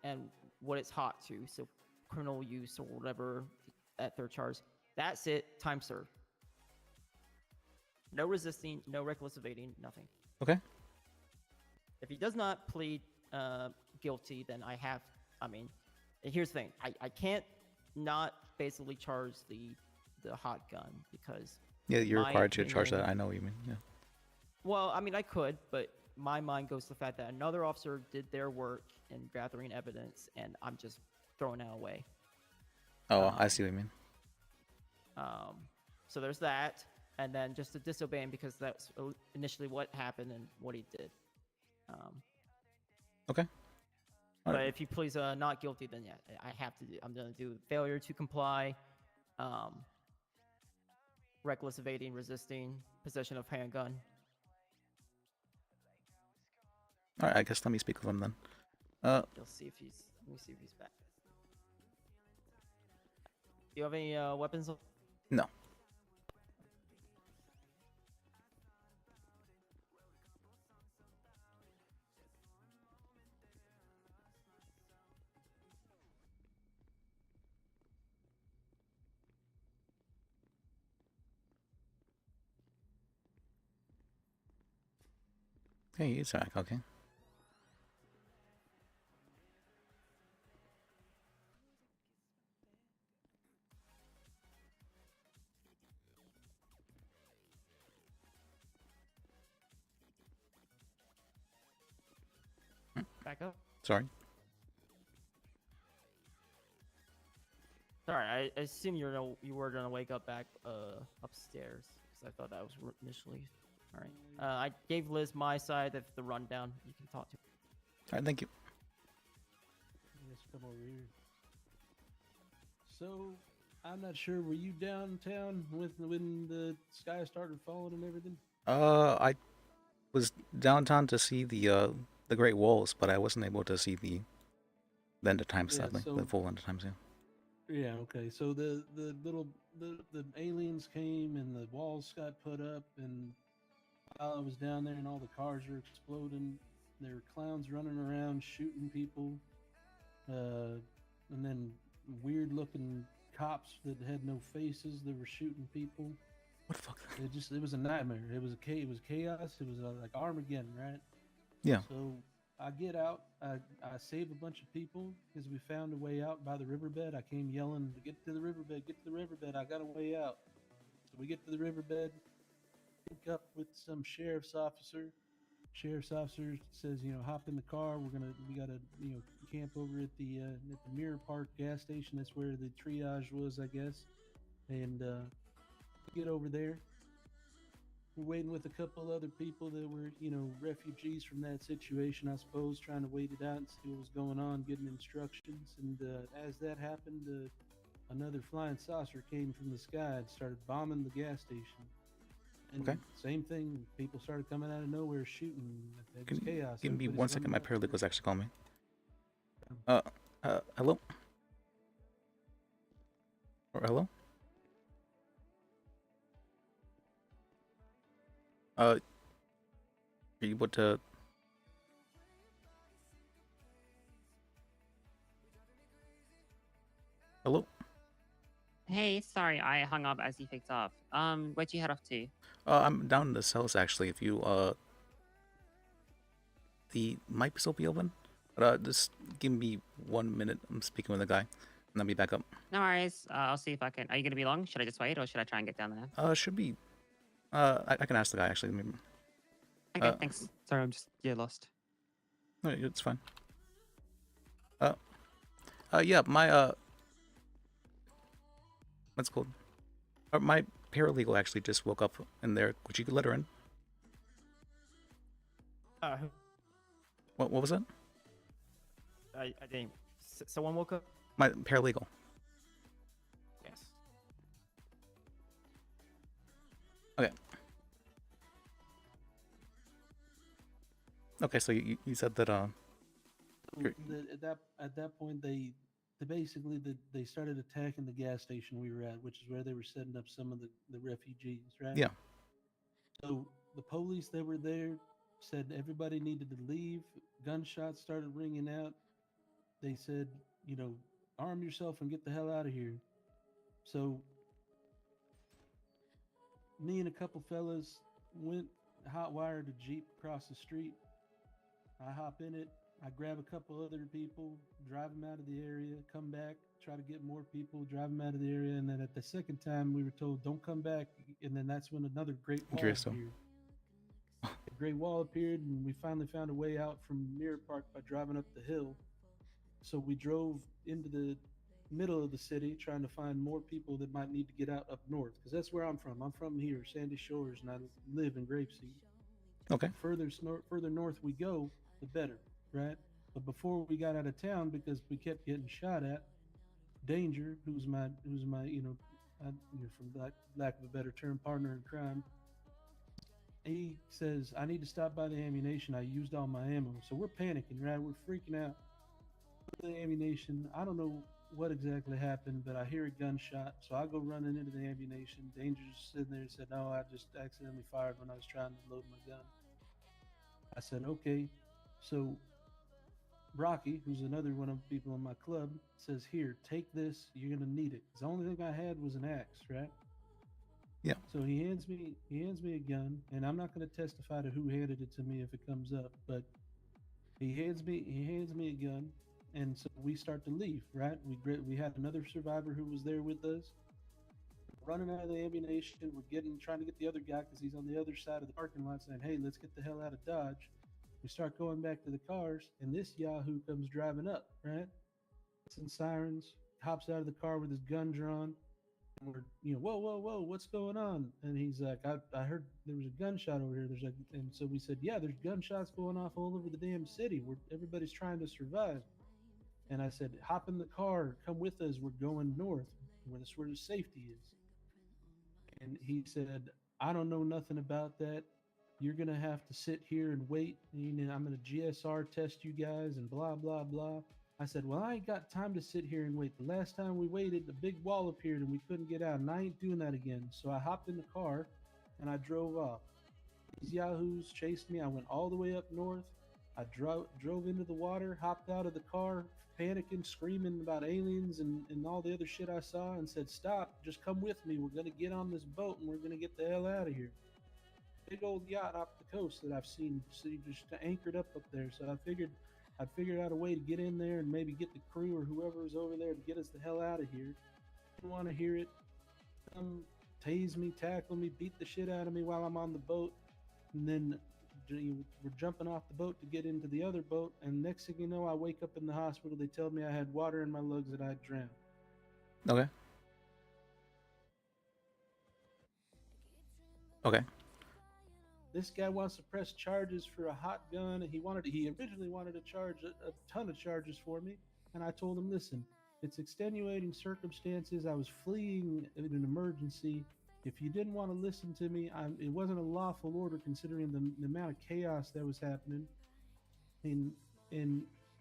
and what it's hot to. So criminal use or whatever at third charge. That's it. Time served. No resisting, no reckless evading, nothing. Okay. If he does not plead guilty, then here's the thing. I can't not basically charge the hot gun because yeah, you're required to charge that. I know what you mean. Yeah. Well, I mean, I could, but my mind goes to the fact that another officer did their work in gathering evidence, and I'm just throwing that away. Oh, I see what you mean. So there's that, and then just to disobey him because that's initially what happened and what he did. Okay. But if he pleads not guilty, then yeah, I have to do. I'm gonna do failure to comply, reckless evading, resisting, possession of handgun. All right, I guess let me speak with him then. You'll see if he's. Let me see if he's back. Do you have any weapons? No. Hey, he's back. Okay. Back up. Sorry. Sorry, I assume you were gonna wake up back upstairs because I thought that was initially. All right. I gave Liz my side of the rundown. You can talk to. All right, thank you. Let's come over here. So, I'm not sure. Were you downtown when the sky started falling and everything? I was downtown to see the Great Walls, but I wasn't able to see the end of times, Yeah, sadly. so- The full end of times, yeah. Yeah. Okay. So the aliens came and the walls got put up, and while I was down there and all the cars were exploding, there were clowns running around shooting people, and then weird looking cops that had no faces that were shooting people. What the fuck? It was a nightmare. It was chaos. It was like Armageddon, right? Yeah. So I get out. I save a bunch of people because we found a way out by the riverbed. I came yelling, "Get to the riverbed! Get to the riverbed! I got a way out!" So we get to the riverbed, pick up with some sheriff's officer. Sheriff's officer says, hop in the car. We gotta, camp over at the Mirror Park gas station. That's where the triage was, I guess. And get over there. We're waiting with a couple other people that were, refugees from that situation, I suppose, trying to wait it out and see what was going on, getting instructions. And as that happened, another flying saucer came from the sky and started bombing the gas station. And Okay. same thing, people started coming out of nowhere shooting. It was chaos. Give me Everybody's 1 second. My running paralegal was actually calling me. Hello? Or hello? Are you able to... Hello? Hey, sorry, I hung up as you picked up. Where'd you head off to? I'm down in the cells, actually. If you, the mic still be open? But, just give me 1 minute. I'm speaking with a guy. And I'll be back up. No worries. I'll see if I can. Are you gonna be long? Should I just wait, or should I try and get down there? Should be... I can ask the guy, actually. Maybe. Okay, thanks. Sorry, I'm just lost. No, it's fine. Yeah, my, what's it called? My paralegal actually just woke up in there. Would you let her in? What was that? I didn't. Someone woke up. My paralegal. Yes. Okay. Okay, so you said that At that point, they basically they started attacking the gas station we were at, which is where they were setting up some of the refugees, right? Yeah. So the police that were there said everybody needed to leave. Gunshots started ringing out. They said, arm yourself and get the hell out of here. So me and a couple fellas went, hot wired a Jeep across the street. I hop in it. I grab a couple other people, drive them out of the area, come back, try to get more people, drive them out of the area. And then at the second time, we were told, don't come back. And then that's when another great wall appeared. A great wall appeared, and we finally found a way out from Mirror Park by driving up the hill. So we drove into the middle of the city trying to find more people that might need to get out up north, because that's where I'm from. I'm from here, Sandy Shores, and I live in Grapeseed. Okay. Further north we go, the better, right? But before we got out of town, because we kept getting shot at, Danger, who's my from lack of a better term, partner in crime, he says, I need to stop by the ammunition. I used all my ammo. So we're panicking, right? We're freaking out. The ammunition, I don't know what exactly happened, but I hear a gunshot. So I go running into the ammunition. Danger's sitting there and said, no, I just accidentally fired when I was trying to load my gun. I said, okay. So Rocky, who's another one of the people in my club, says, here, take this. You're going to need it. The only thing I had was an axe, right? Yeah. So he hands me a gun, and I'm not going to testify to who handed it to me if it comes up, but he hands me a gun, and so we start to leave, right? We had another survivor who was there with us. Running out of the ammunition, we're trying to get the other guy because he's on the other side of the parking lot saying, hey, let's get the hell out of Dodge. We start going back to the cars, and this Yahoo comes driving up, right? Some sirens, hops out of the car with his gun drawn. And we're, whoa, whoa, whoa, what's going on? And he's like, I heard there was a gunshot over here. And so we said, yeah, there's gunshots going off all over the damn city. Everybody's trying to survive. And I said, hop in the car, come with us. We're going north, where that's where the safety is. And he said, I don't know nothing about that. You're going to have to sit here and wait. And I'm going to GSR test you guys and blah, blah, blah. I said, well, I ain't got time to sit here and wait. The last time we waited, the big wall appeared and we couldn't get out. And I ain't doing that again. So I hopped in the car and I drove off. These Yahoos chased me. I went all the way up north. I drove into the water, hopped out of the car, panicking, screaming about aliens and all the other shit I saw, and said, stop, just come with me. We're going to get on this boat and we're going to get the hell out of here. Big old yacht off the coast that I've seen, just anchored up there. So I figured I'd figure out a way to get in there and maybe get the crew or whoever was over there to get us the hell out of here. Didn't want to hear it. Tase me, tackle me, beat the shit out of me while I'm on the boat. And then we're jumping off the boat to get into the other boat. And next thing you know, I wake up in the hospital. They tell me I had water in my lungs and I'd drowned. Okay. Okay. This guy wants to press charges for a hot gun. He originally wanted to charge a ton of charges for me. And I told him, listen, it's extenuating circumstances. I was fleeing in an emergency. If you didn't want to listen to me, it wasn't a lawful order considering the amount of chaos that was happening. And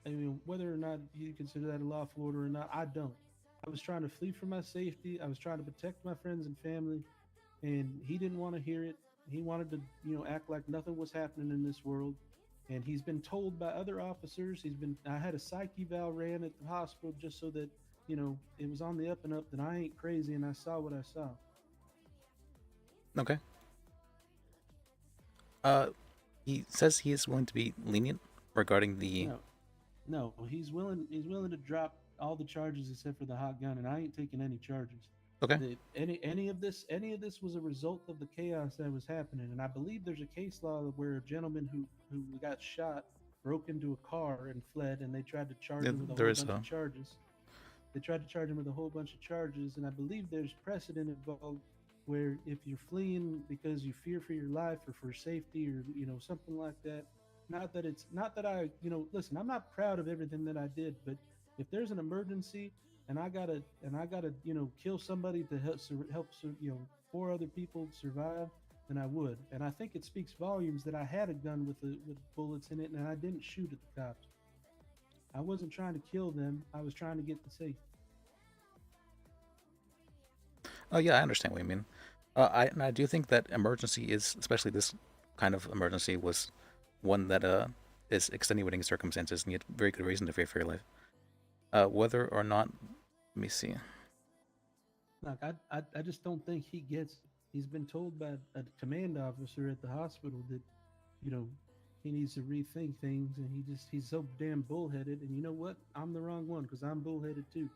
I mean, whether or not you consider that a lawful order or not, I don't. I was trying to flee for my safety. I was trying to protect my friends and family. And he didn't want to hear it. He wanted to, act like nothing was happening in this world. And he's been told by other officers. I had a psych eval ran at the hospital just so that, it was on the up and up that I ain't crazy and I saw what I saw. Okay. He says he is willing to be lenient regarding the. No, he's willing to drop all the charges except for the hot gun, and I ain't taking any charges. Okay. Any of this was a result of the chaos that was happening, and I believe there's a case law where a gentleman who got shot broke into a car and fled, and they tried to charge him with a whole bunch of charges. They tried to charge him with a whole bunch of charges, and I believe there's precedent involved where if you're fleeing because you fear for your life or for safety or something like that. Not that I listen, I'm not proud of everything that I did, but if there's an emergency and I gotta kill somebody to help 4 other people survive, then I would. And I think it speaks volumes that I had a gun with bullets in it and I didn't shoot at the cops. I wasn't trying to kill them. I was trying to get the safety. Oh yeah, I understand what you mean. I do think that emergency is, especially this kind of emergency, was one that is extenuating circumstances, and you had very good reason to fear for your life. Whether or not, let me see. Like I just don't think he gets it. He's been told by a command officer at the hospital that, he needs to rethink things, and he's so damn bullheaded. And you know what? I'm the wrong one because I'm bullheaded too.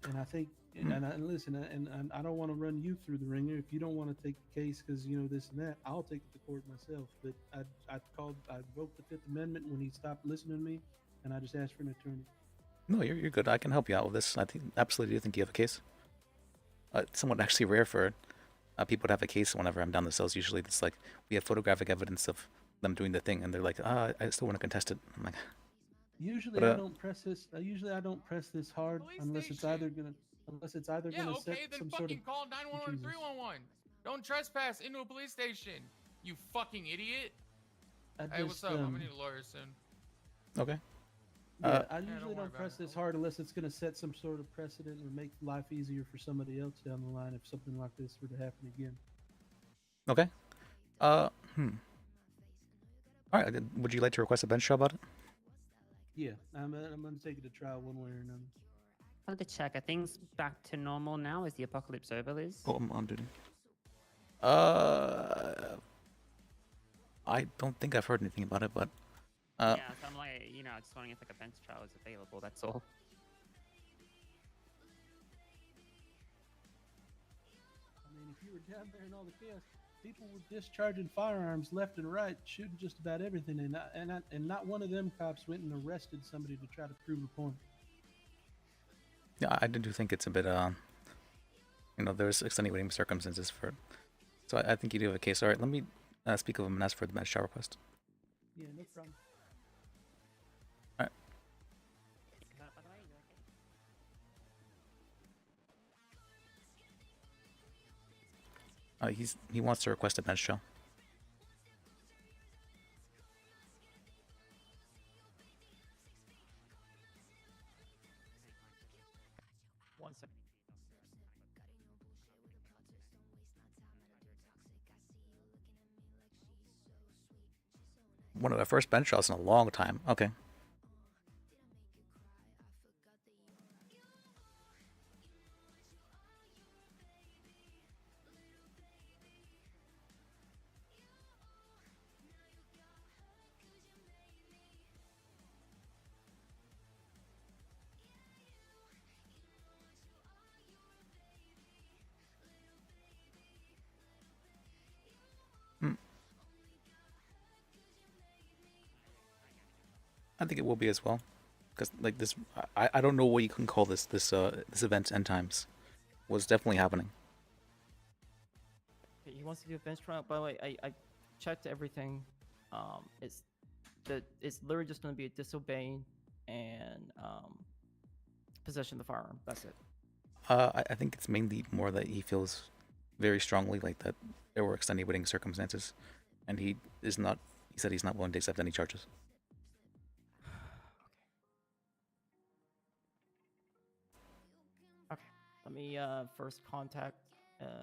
And I think, and listen, and I don't want to run you through the ringer. If you don't want to take the case because this and that, I'll take it to court myself. But I invoked the Fifth Amendment when he stopped listening to me, and I just asked for an attorney. No, you're good. I can help you out with this. I absolutely do think you have a case. It's somewhat actually rare for people to have a case whenever I'm down the cells. Usually it's like we have photographic evidence of them doing the thing, and they're like, I still want to contest it. I'm like, usually I don't press this. Usually I don't press this hard unless it's either gonna set some sort of. Call 911 311. Don't trespass into a police station. You fucking idiot. Hey, what's up? I'm gonna need a lawyer soon. Okay. Yeah, I usually don't press this hard unless it's going to set some sort of precedent or make life easier for somebody else down the line if something like this were to happen again. Okay. All right. Would you like to request a bench trial about it? Yeah, I'm going to take it to trial one way or another. I want to check. Are things back to normal now? Is the apocalypse over, Liz? Oh, I'm on duty. I don't think I've heard anything about it, but. Yeah, so I'm like, just wondering if like a bench trial is available. That's all. I mean, if you were down there in all the chaos, people were discharging firearms left and right, shooting just about everything, and not one of them cops went and arrested somebody to try to prove a point. Yeah, I do think it's a bit, there's extenuating circumstances for it. So I think you do have a case. All right, let me speak of him and ask for the bench trial request. Yeah, no problem. All right. He wants to request a bench trial. One second. One of the first bench trials in a long time. Okay. I think it will be as well, because like this, I don't know what you can call this event. End times was definitely happening. He wants to do a bench trial. By the way, I checked everything. It's literally just going to be a disobeying and possession of the firearm. That's it. I think it's mainly more that he feels very strongly like that there were extenuating circumstances, and he said he's not willing to accept any charges. Okay. Let me first contact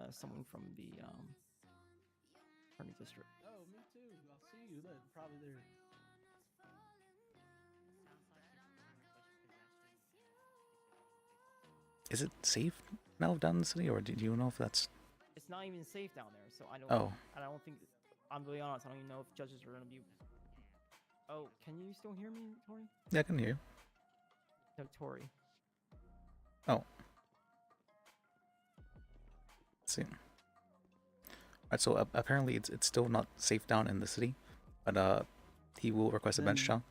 someone from the attorney district. Oh, me too. I'll see you. They're probably there. Is it safe now down in the city, or do you know if that's? It's not even safe down there, so I don't. Oh. I don't think. I'm really honest. I don't even know if judges are going to be. Oh, can you still hear me, Tori? Yeah, I can hear you. No, Tori. Oh. Let's see. Alright, so apparently it's still not safe down in the city, but he will request a bench trial,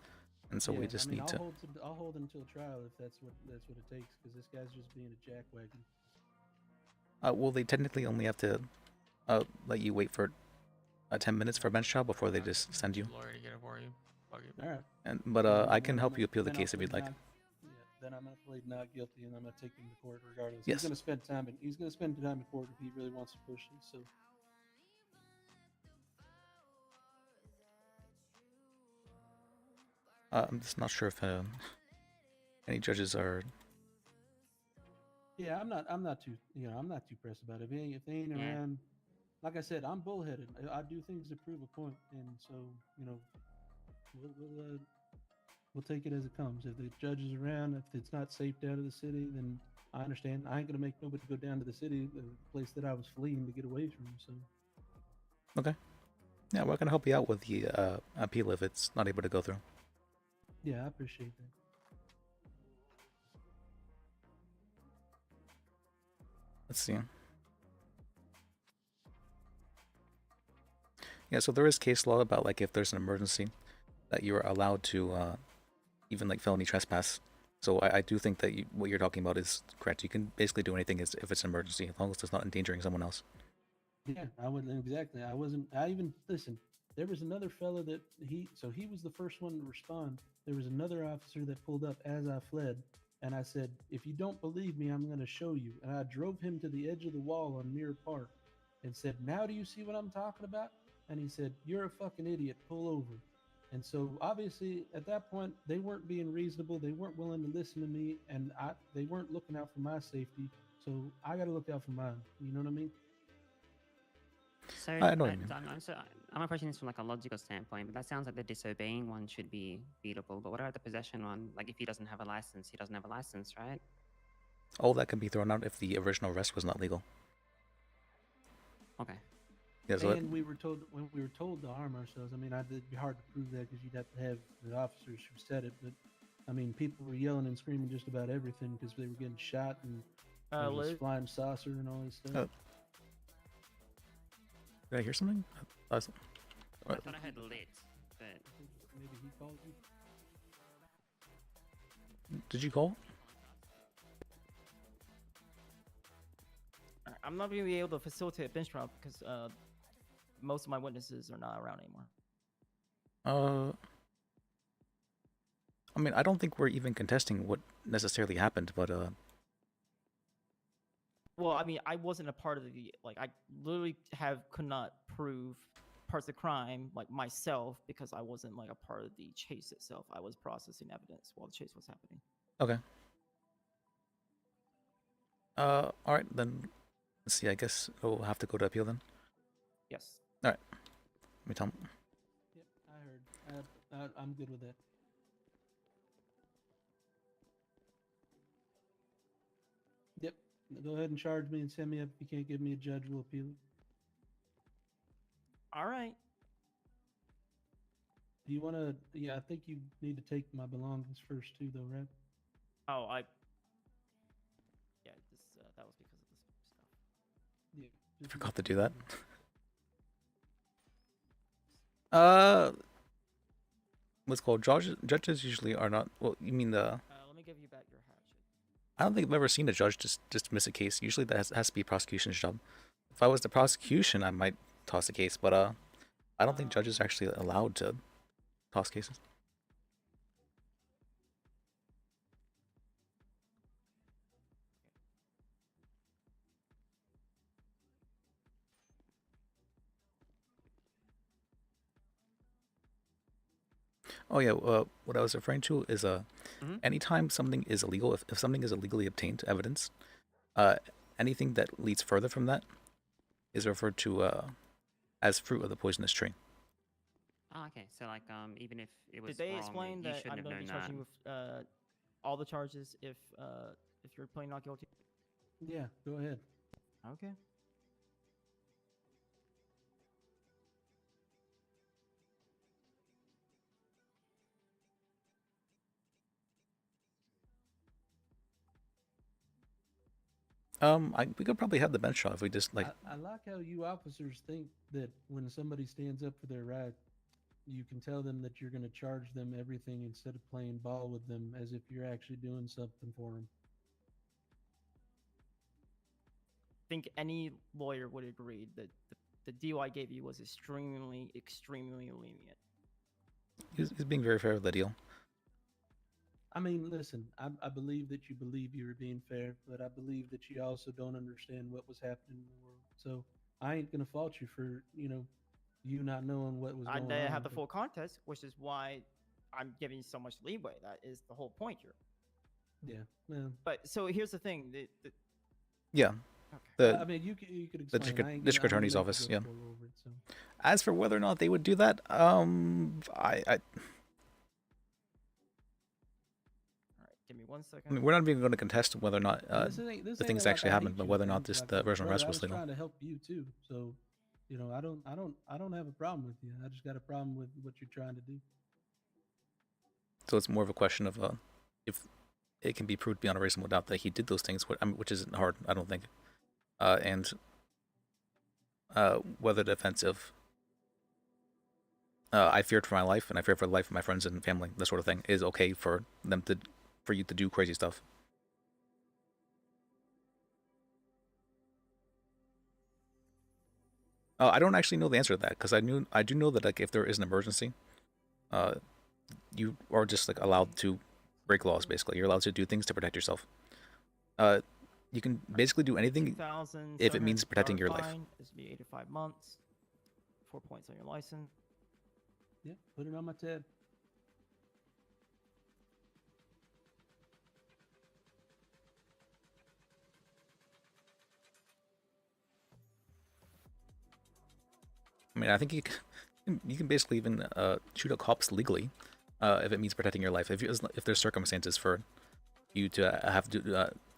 and so we just need to. I'll hold until trial if that's what it takes, because this guy's just being a jackwagon. Well, they technically only have to let you wait for 10 minutes for a bench trial before they just send you. Lawyer to get it for you. Fuck it. All right. But I can help you appeal the case if you'd like. Then I'm gonna plead not guilty, and I'm gonna take him to court regardless. Yes. He's gonna spend time in court if he really wants to push it. So. I'm just not sure if any judges are. Yeah, I'm not too pressed about it. If they ain't around, like I said, I'm bullheaded. I do things to prove a point, and so we'll take it as it comes. If the judge is around, if it's not safe down to the city, then I understand. I ain't gonna make nobody go down to the city, the place that I was fleeing to get away from. So. Okay. Yeah, we're gonna help you out with the appeal if it's not able to go through. Yeah, I appreciate that. Let's see. Yeah, so there is case law about like if there's an emergency that you're allowed to even like felony trespass. So I do think that what you're talking about is correct. You can basically do anything if it's an emergency, as long as it's not endangering someone else. Yeah, I wouldn't exactly. Listen. There was another fella that he was the first one to respond. There was another officer that pulled up as I fled, and I said, "If you don't believe me, I'm going to show you." And I drove him to the edge of the wall on Mirror Park, and said, "Now do you see what I'm talking about?" And he said, "You're a fucking idiot. Pull over." And so obviously at that point they weren't being reasonable. They weren't willing to listen to me, and they weren't looking out for my safety. So I got to look out for mine. You know what I mean? So I know what you mean. I'm approaching this from like a logical standpoint, but that sounds like the disobeying one should be beatable. But what about the possession one? Like if he doesn't have a license, he doesn't have a license, right? All that can be thrown out if the original arrest was not legal. Okay. Yeah, so and we were told to arm ourselves. I mean, it'd be hard to prove that because you'd have to have the officers who said it. But I mean, people were yelling and screaming just about everything because they were getting shot and there was flying saucer and all this stuff. Did I hear something? I thought I heard lit, but Maybe he called you. Did you call? I'm not going to be able to facilitate a bench trial because most of my witnesses are not around anymore. I mean, I don't think we're even contesting what necessarily happened, but Well, I mean, I wasn't a part of the I literally could not prove parts of the crime myself because I wasn't a part of the chase itself. I was processing evidence while the chase was happening. okay. All right then. Let's see. I guess we'll have to go to appeal then. Yes. All right. Let me tell him. Yep, I heard. I'm good with that. Yep. Go ahead and charge me and send me up. If you can't give me a judge, we'll appeal it. All right. Do you want to? Yeah, I think you need to take my belongings first too, though, right? Oh, yeah, that was because of this stuff. Yeah. Forgot to do that. What's called judges usually are not. Well, you mean the? Let me give you back your hatchet. I don't think I've ever seen a judge just dismiss a case. Usually that has to be prosecution's job. If I was the prosecution, I might toss a case, but I don't think judges are actually allowed to toss cases. Oh yeah, what I was referring to is anytime something is illegal, if something is illegally obtained evidence, anything that leads further from that is referred to as fruit of the poisonous tree. oh, okay. So even if it was Did they wrong, explain you that shouldn't I'm have going to known be charging that. you with all the charges if you're pleading not guilty? Yeah, go ahead. Okay. We could probably have the bench trial if we just I like how you officers think that when somebody stands up for their right, you can tell them that you're going to charge them everything instead of playing ball with them as if you're actually doing something for them. I think any lawyer would agree that the deal I gave you was extremely lenient. He's being very fair with the deal. I mean, listen, I believe that you believe you were being fair, but I believe that you also don't understand what was happening in the world. So I ain't going to fault you for, you not knowing what was I going didn't on. have the full context, which is why I'm giving you so much leeway. That is the whole point here. Yeah, well. But so here's the thing. Yeah. Okay. I mean, you could explain. The district attorney's I'm gonna office. go Yeah. over it, so. As for whether or not they would do that, I All right, give me 1 second. I mean, we're not even going to contest whether or not This the ain't things like actually I happened, hate but you whether or or not anything this like the that. version of Brother, arrest I was was legal. trying to help you too, so I don't have a problem with you. I just got a problem with what you're trying to do. So it's more of a question of if it can be proved beyond a reasonable doubt that he did those things, which isn't hard, I don't think, and whether the offense of I feared for my life and I feared for the life of my friends and family, this sort of thing, is okay for you to do crazy stuff. I don't actually know the answer to that because I do know that if there is an emergency, you are just allowed to break laws. Basically, you're allowed to do things to protect yourself. You can basically do anything if it means protecting your life. This would be 85 months. 4 points on your license. Yeah, put it on my tab. I mean, I think you can basically even shoot at cops legally if it means protecting your life. If there's circumstances for you to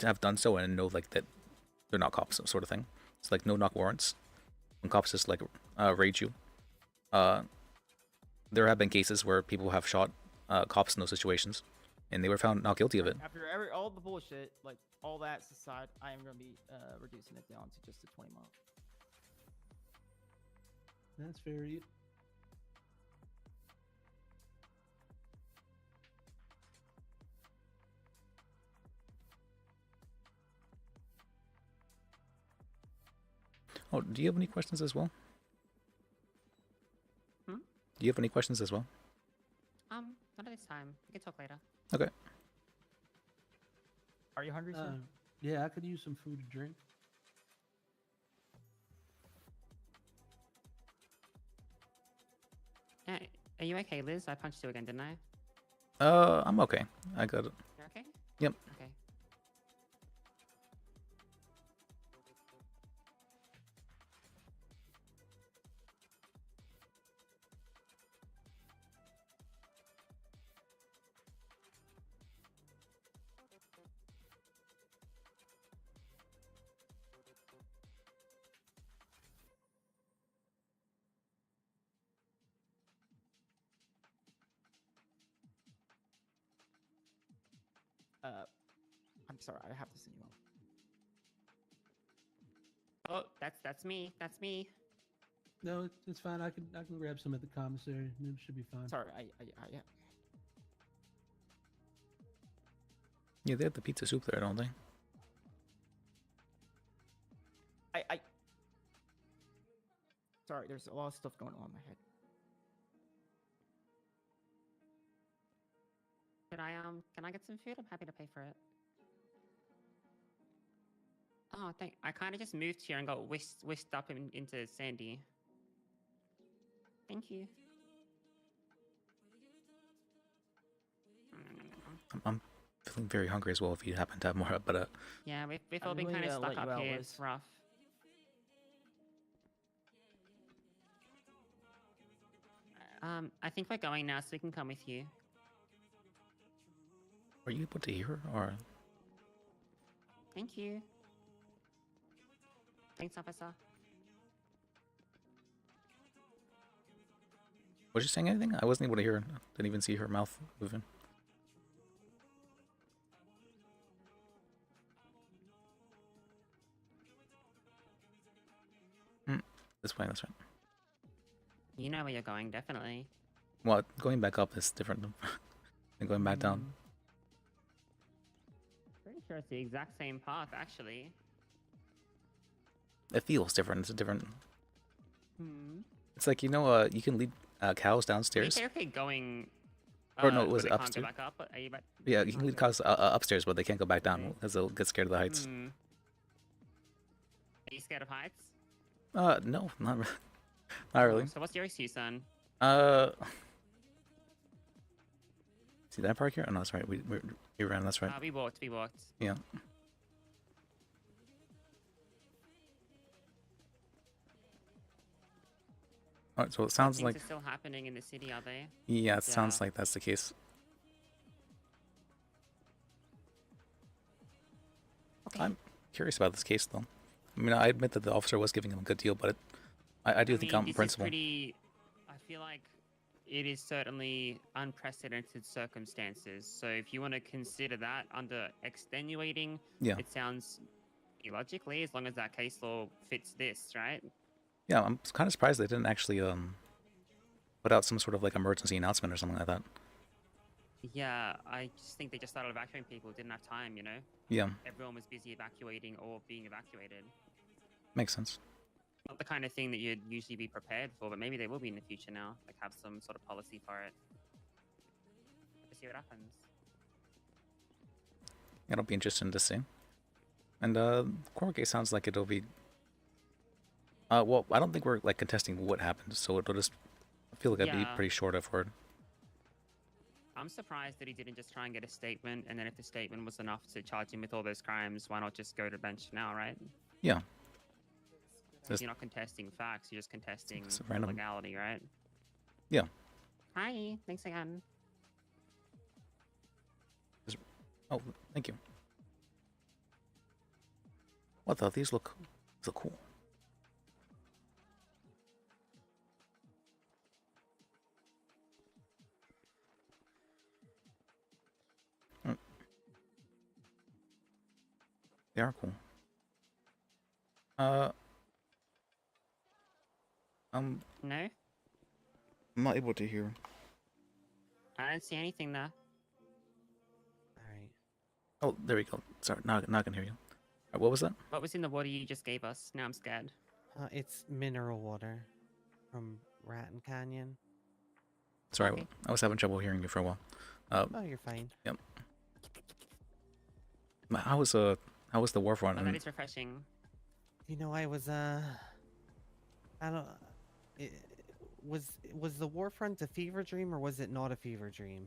have done so and know that they're not cops, sort of thing. It's like no knock warrants. When cops just raid you. There have been cases where people have shot cops in those situations, and they were found not guilty of it. After all the bullshit, all that aside, I am going to be reducing it down to just a 20 month. That's fair. Oh, do you have any questions as well? Hmm? Do you have any questions as well? Not at this time. We can talk later. Okay. Are you hungry, sir? Yeah, I could use some food to drink. Are you okay, Liz? I punched you again, didn't I? I'm okay. I got it. You're okay? Yep. Okay. I'm sorry, I have to send you out. Oh, that's me. That's me. No, it's fine. I can grab some at the commissary. It should be fine. Sorry, yeah. Yeah, they have the pizza soup there, don't they? Sorry, there's a lot of stuff going on in my head. Can I get some food? I'm happy to pay for it. Oh, I kind of just moved here and got whisked up into Sandy. Thank you. I'm feeling very hungry as well. If you happen to have more, but Yeah, we've all been kind of stuck up here. It's rough. I think we're going now, so we can come with you. Are you able to hear or? Thank you. Thanks, officer. Was she saying anything? I wasn't able to hear. Didn't even see her mouth moving. This way, that's right. You know where you're going, definitely. Well, going back up is different than going back down. Pretty sure it's the exact same path, actually. It feels different. It's a different. It's like, you can lead cows downstairs. They're okay going. Or no, it was but they can't upstairs. go back up. Are you back? Yeah, you can lead cows upstairs, but they can't go back down because they'll get scared of the heights. Are you scared of heights? No, not really. Not really. So what's your excuse then? See that park here? Oh no, that's right. We ran. That's right. We walked. Yeah. Alright, so it sounds Things like. are still happening in the city, are they? Yeah, it sounds like that's the case. Okay. I'm curious about this case, though. I mean, I admit that the officer was giving him a good deal, but I do think on principle. I feel like it is certainly unprecedented circumstances. So if you want to consider that under extenuating, Yeah. it sounds illogically, as long as that case law fits this, right? Yeah, I'm kind of surprised they didn't actually put out some sort of like emergency announcement or something like that. Yeah, I just think they just started evacuating people, didn't have time, Yeah, Everyone was busy evacuating or being evacuated. makes sense. Not the kind of thing that you'd usually be prepared for, but maybe they will be in the future now. Like, have some sort of policy for it. To see what happens. It'll be interesting to see. And court case sounds like it'll be. Well, I don't think we're like contesting what happened, so it'll just. I feel like I'd be Yeah. pretty short of word. I'm surprised that he didn't just try and get a statement, and then if the statement was enough to charge him with all those crimes, why not just go to bench now, right? Yeah. Because you're not contesting facts, you're just contesting it's a random- legality, right? Yeah. Hi, thanks again. Oh, thank you. What the? These look cool. They are cool. No, I'm not able to hear. I don't see anything there. Alright. Oh, there we go. Sorry, now I can hear you. What was that? What was in the water you just gave us? Now I'm scared. It's mineral water from Raton Canyon. Sorry, Okay. I was having trouble hearing you for a while. Oh, you're fine. Yep. How was the war front? Oh, that is refreshing. You know, I was I don't. Was the war front a fever dream or was it not a fever dream?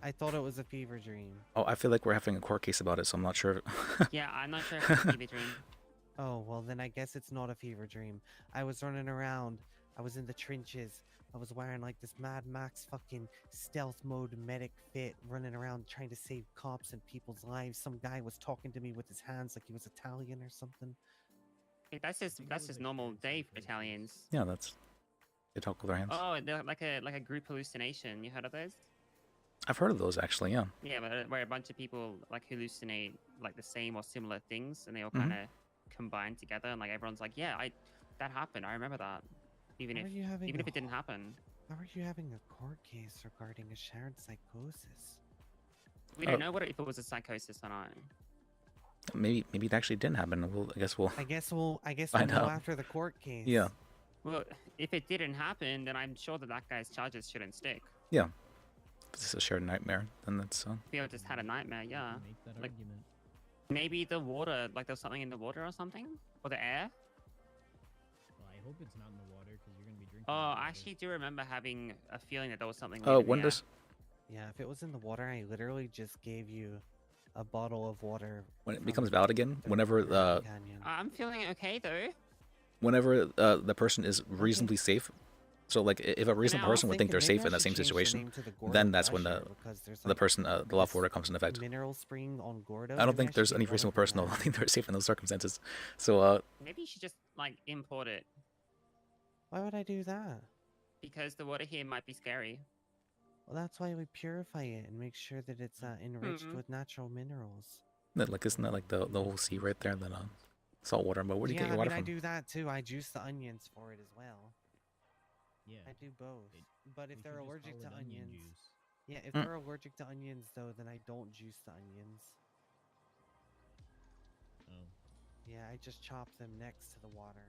I thought it was a fever dream. Oh, I feel like we're having a court case about it, so I'm not sure. Yeah, I'm not sure if it's a fever dream. Oh, well then I guess it's not a fever dream. I was running around. I was in the trenches. I was wearing like this Mad Max fucking stealth mode medic fit, running around trying to save cops and people's lives. Some guy was talking to me with his hands like he was Italian or something. Hey, that's just normal day for Italians. Yeah, they talk with their hands. Oh, they're like a group hallucination. You heard of those? I've heard of those actually. Yeah. Yeah, but where a bunch of people like hallucinate like the same or similar things, and they all Mhm. kind of combine together, and like everyone's like, yeah, that happened. I remember that, even How are you having if a it didn't happen. How are you having a court case regarding a shared psychosis? We don't know if it was a psychosis or not. Maybe it actually didn't happen. I guess we'll we'll find know out after the court case. Yeah. Well, if it didn't happen, then I'm sure that guy's charges shouldn't stick. Yeah. If this is a shared nightmare, then that's Theo just had a nightmare, yeah. Make that Like, argument. maybe the water, like there's something in the water or something? Or the air? Well, I hope it's not in the water because you're gonna be drinking. Oh, the I water. actually do remember having a feeling that there was something. Oh, weird in when the air. does Yeah, if it was in the water, I literally just gave you a bottle of water. when it from becomes valid again? Whenever Raton Canyon. I'm feeling okay though. whenever the person is reasonably safe. So like if a reasonable I was person would think they're thinking safe maybe in I that same should change the situation, name to the Gordo then that's when Gusher the because there's, the like, person the law of this order comes into effect. Mineral spring on Gordo. I don't Maybe think there's should any get water reasonable from person that will that. think they're safe in those circumstances. So Maybe you should just like import it Why would I do that? because the water here might be scary. Well, that's why we purify it and make sure that it's enriched Mhm. with natural minerals. like isn't that like the whole sea right there? Then salt water. But where do you Yeah, get your water I from? do that too. I juice the onions for it as well. Yeah. I do both. But if we they're should just allergic call to it onion onions, juice. yeah, if Mm. they're allergic to onions though, then I don't juice the onions. Oh, Yeah, I just chop them next to the water.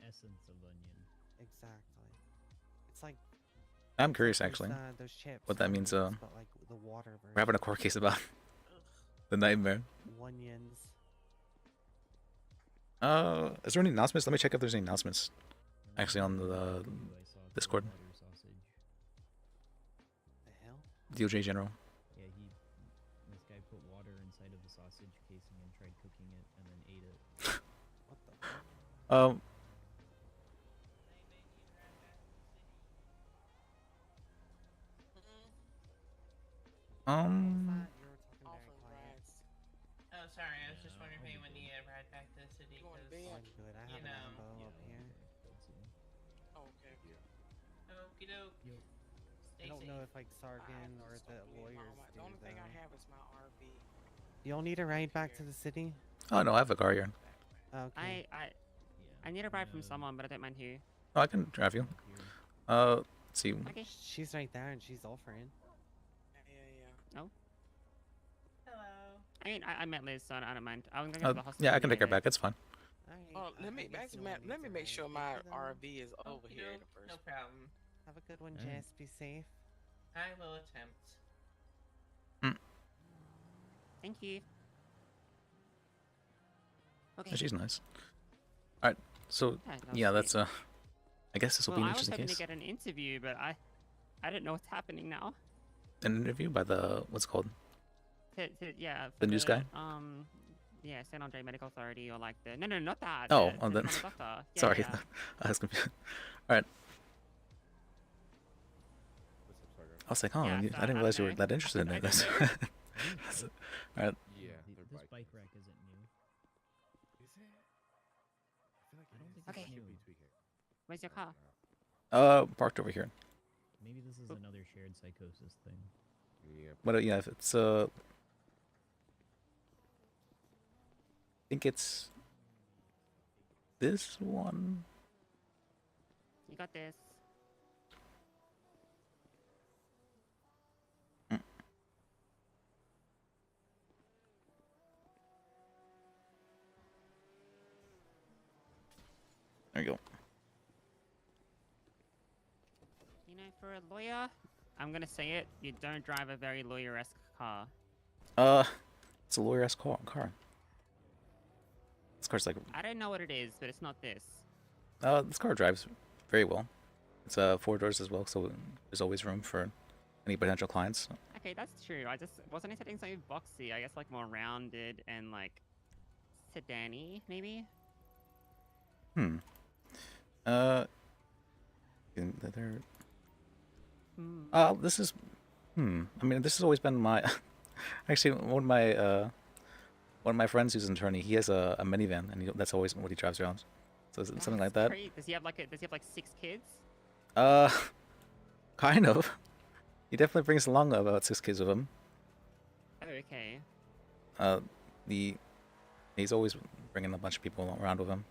essence of onion. Exactly. It's like I'm curious those, actually those chips. what that means. Onions, but like the water We're having a court case about the nightmare. onions. Is there any announcements? Let me check if there's any announcements. Actually, on the I saw Discord. water sausage. The hell? DOJ General. Yeah, this guy put water inside of the sausage casing and tried cooking it and then ate it. What the fuck? You were talking very quiet. Oh, sorry. I was just wondering if anyone needed a ride back to the city. I'm good. I have you an know, ambo up here. Okay. Okie doke. I don't know if like Sargon or the lawyers do The only thing I though. have is my RV. Y'all need a ride back to the city? Oh no, I have a car here. Okay. I need a ride from someone, but I don't mind who. Oh, I can drive you. Let's see. Okay. She's right there and she's offering. No. Hello. I mean, I met Liz, so I don't mind. I'm gonna go to the hospital. Yeah, I can take her anyway. back. It's fine. Oh, let me make sure my RV is over here in the first. No problem. Have a good one, Alright. Jess. Be safe. I will attempt. Thank you. Yeah, she's nice. All right, so Yeah, yeah, that's that's I guess this will Well, be an I was interesting hoping case. to get an interview, but I don't know what's happening now. An interview by the what's it called? Yeah. The news guy? Yeah, San Andre Medical Authority or like the no, not that. Oh, the then. San Andre doctor. Yeah, Sorry, yeah. I was confused. All right. I was like, oh, Yeah, so I didn't realize you were that interested in it. That's- All right. Yeah, This bike rack isn't new. Is it? I feel like I don't think Okay. it's new. Where's your car? Parked over here. Maybe this is another shared psychosis thing. Yeah. But yeah, if it's I think it's this one. You got this. There you go. You know, for a lawyer, I'm gonna say it. You don't drive a very lawyer-esque car. It's a lawyer-esque car. This car's like, I don't know what it is, but it's not this. this car drives very well. It's 4 doors as well, so there's always room for any potential clients. Okay, that's true. I just wasn't expecting something boxy. I guess like more rounded and like sedan-y, maybe. In there. This is. I mean, this has always been my. Actually, one of my friends who's an attorney, he has a minivan, and that's always what he drives around. So is it something like that? Does he have like 6 kids? Kind of. He definitely brings along about 6 kids with him. Oh, okay. He's always bringing a bunch of people around with him.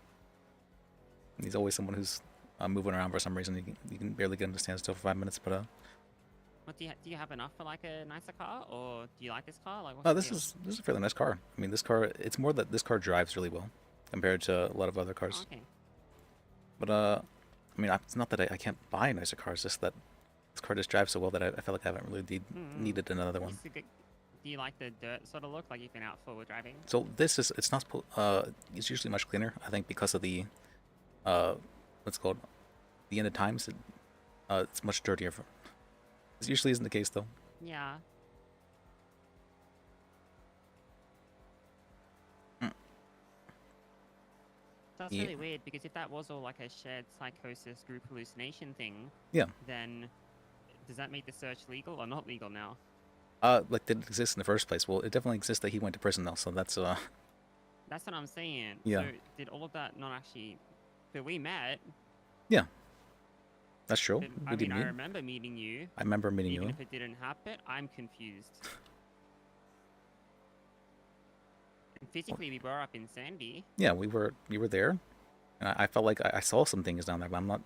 And he's always someone who's moving around for some reason. You can barely get him to stand still for 5 minutes, but What do you have enough for like a nicer car, or do you like this car? Like, this is a fairly nice car. I mean, this car, it's more that this car drives really well compared to a lot of other cars. Okay. But I mean, it's not that I can't buy a nicer car. It's just that this car just drives so well that I feel like I haven't really needed another one. Do you like the dirt sort of look, like you've been out for driving? So it's not it's usually much cleaner. I think because of the what's it called, the end of times. It's much dirtier. This usually isn't the case though. Yeah. That's really weird, because if that was all like a shared psychosis group hallucination thing, then does that make the search legal or not legal now? Like, did it exist in the first place? Well, it definitely exists that he went to prison now, so that's That's what I'm saying. Yeah. So did all of that not actually? But we met. Yeah. That's true. I mean, I remember meeting you. I remember meeting Even you. if it didn't happen, I'm confused. And physically, we were up in Sandy. Yeah, you were there, and I felt like I saw some things down there, but I'm not.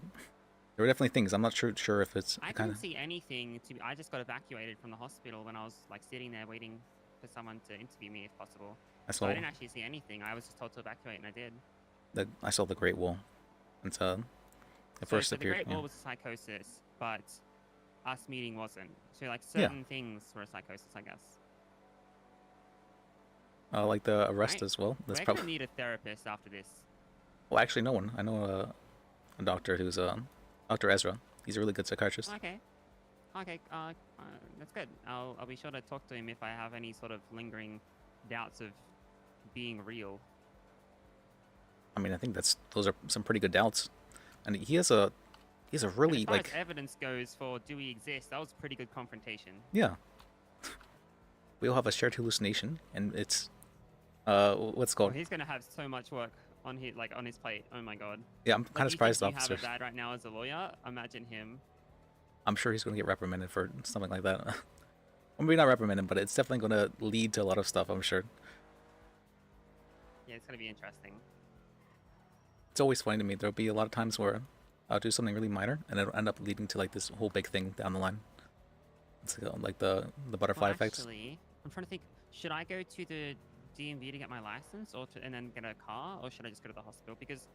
There were definitely things. I'm not sure if it's I kind didn't of. see anything. I just got evacuated from the hospital when I was like sitting there waiting for someone to interview me if possible. So I didn't actually see anything. I was just told to evacuate, and I did. I saw the Great Wall, and it first so appeared. The Great Wall was a psychosis, but us meeting wasn't. So like certain things were a psychosis, I guess. Like the arrest as well. That's We're probably. gonna need a therapist after this. Well, actually, no one. I know a doctor who's Dr. Ezra. He's a really good psychiatrist. Okay. Okay. That's good. I'll be sure to talk to him if I have any sort of lingering doubts of being real. I mean, I think those are some pretty good doubts, and he has a really As far like as evidence goes for do we exist, that was a pretty good confrontation. yeah. We all have a shared hallucination, and it's what's it called. He's gonna have so much work on his plate. Oh my god. Yeah, I'm kind of surprised the You officer. have it bad right now as a lawyer. Imagine him. I'm sure he's going to get reprimanded for something like that. Or maybe not reprimanded, but it's definitely going to lead to a lot of stuff, I'm sure. Yeah, it's gonna be interesting. It's always funny to me. There'll be a lot of times where I'll do something really minor, and it'll end up leading to like this whole big thing down the line. It's like the butterfly effect. Actually, I'm trying to think. Should I go to the DMV to get my license, and then get a car, or should I just go to the hospital? Because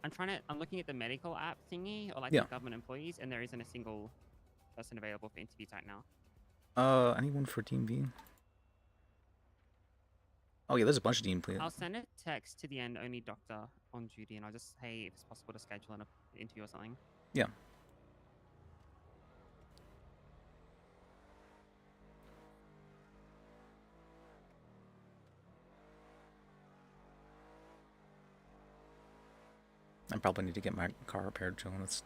I'm looking at the medical app thingy, or like the government employees, and there isn't a single person available for interviews right now. Anyone for DMV? Oh yeah, there's a bunch of DMV. I'll send a text to the end only doctor on duty, and I'll just say if it's possible to schedule an interview or something. Yeah. I probably need to get my car repaired too. It's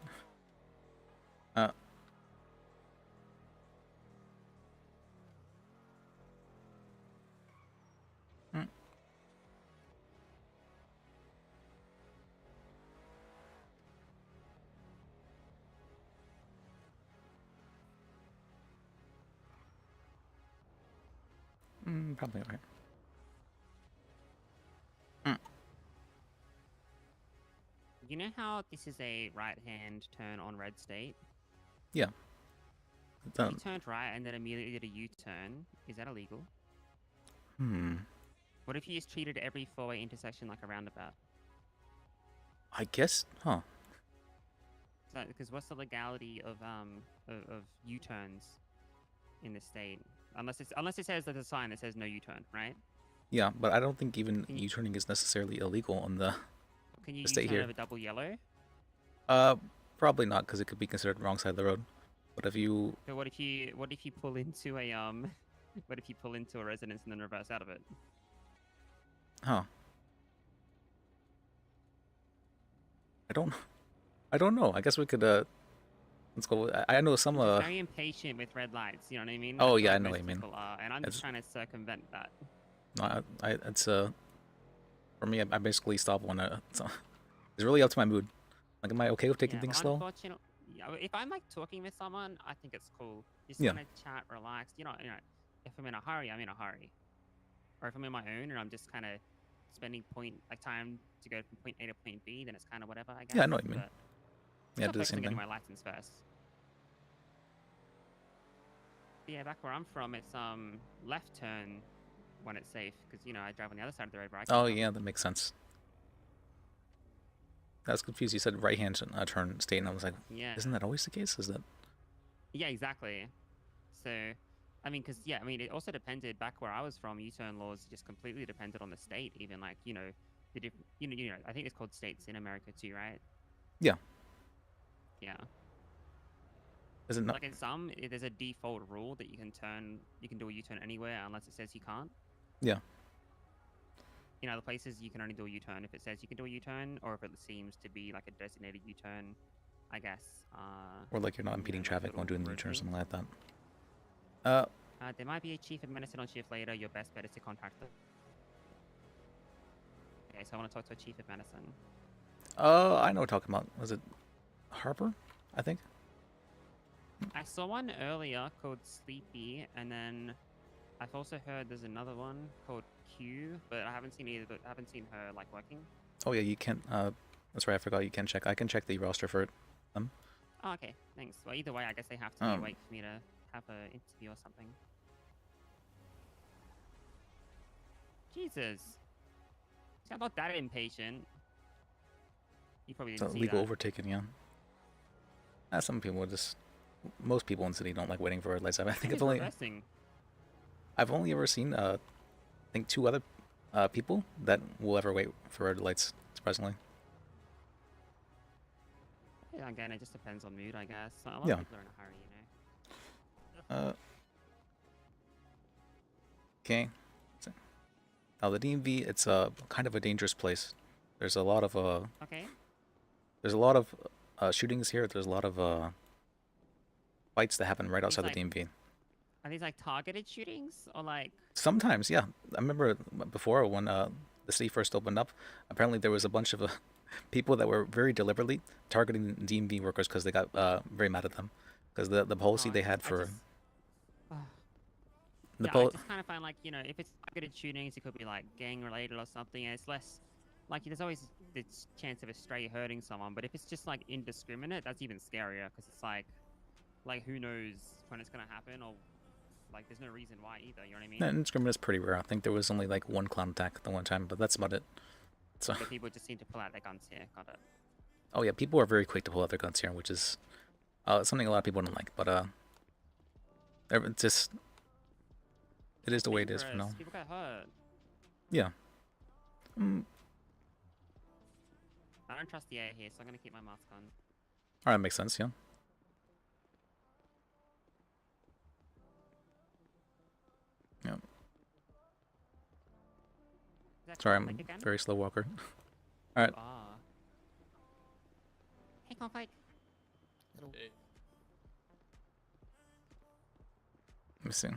probably alright. You know how this is a right-hand turn on red state? Yeah. If you turned right and then immediately did a U-turn, is that illegal? What if you just treated every four-way intersection like a roundabout? I guess, huh? Because what's the legality of U-turns in the state? Unless it says there's a sign that says no U-turn, right? Yeah, but I don't think even U-turning is necessarily illegal on the Can you state U-turn here. over double yellow? Probably not, because it could be considered wrong side of the road. But if you, So what if you pull into a what if you pull into a residence and then reverse out of it? huh? I don't know. I guess we could let's go. I know some Just very impatient with red lights. You know what I mean? Oh I feel yeah, I like know most what you mean. people are, and I'm just trying to circumvent that. No, it's for me. I basically stop when it's really up to my mood. Like, am I okay with taking things slow? If I'm like talking with someone, I think it's cool. Just Yeah. kind of chat, relax. You know, if I'm in a hurry, I'm in a hurry. Or if I'm in my own and I'm just kind of spending time to go from point A to point B, then it's kind of whatever, I guess. Yeah, I know what you mean. But Yeah, still do the focus same on getting thing. my license first. Yeah, back where I'm from, it's left turn when it's safe, because I drive on the other side of the road where I come Oh from. yeah, that makes sense. I was confused. You said right hand turn state, and I was like, Yeah. isn't that always the case? Is that? Yeah, exactly. So, I mean, it also depended back where I was from. U-turn laws just completely depended on the state. Even like the different, I think it's called states in America too, right? Yeah. Yeah. Is it not? Like in some, there's a default rule that you can do a U-turn anywhere unless it says you can't. Yeah. In other places, you can only do a U-turn if it says you can do a U-turn, or if it seems to be like a designated U-turn, I guess. Or like you're not impeding traffic while doing the U-turn or something like that. There might be a chief administrator on shift later. Your best bet is to contact them. Okay, so I want to talk to a chief of medicine. I know what you're talking about. Was it Harper? I think. I saw one earlier called Sleepy, and then I've also heard there's another one called Q, but I haven't seen either. I haven't seen her like working. Oh yeah, you can. That's right. I forgot you can check. I can check the roster for them. Oh, okay, thanks. Well, either way, I guess they have to wait for me to have an interview or something. Jesus. See, I'm not that impatient. You probably didn't see Legal that. overtaking, yeah. Some people just. Most people in the city don't like waiting for red lights. I think I've only ever seen I think 2 other people that will ever wait for red lights. Surprisingly. Yeah, again, it just depends on mood, I guess. A lot Yeah. of people are in a hurry, Okay. Now the DMV, it's kind of a dangerous place. There's a lot of Okay. There's a lot of shootings here. There's a lot of fights that happen right outside the DMV. Are these like targeted shootings or like? Sometimes, yeah. I remember before when the city first opened up, apparently there was a bunch of people that were very deliberately targeting DMV workers because they got very mad at them because the policy they had for I just kind of find like if it's targeted shootings, it could be like gang related or something. And it's less like there's always this chance of a stray hurting someone, but if it's just like indiscriminate, that's even scarier because it's like who knows when it's gonna happen or like there's no reason why either. You know what I mean? Yeah, indiscriminate is pretty rare. I think there was only like 1 clown attack the one time, but that's about it. So. But people just seem to pull out their guns here. Got it. Oh yeah, people are very quick to pull out their guns here, which is something a lot of people don't like. But it's just it is the way it is for now. People get hurt. Yeah. I don't trust the air here, so I'm gonna keep my mask on. Alright, makes sense. Yeah. Yeah. Sorry, I'm a very slow walker. Alright. Hey, Conflict. Hey. Let me see.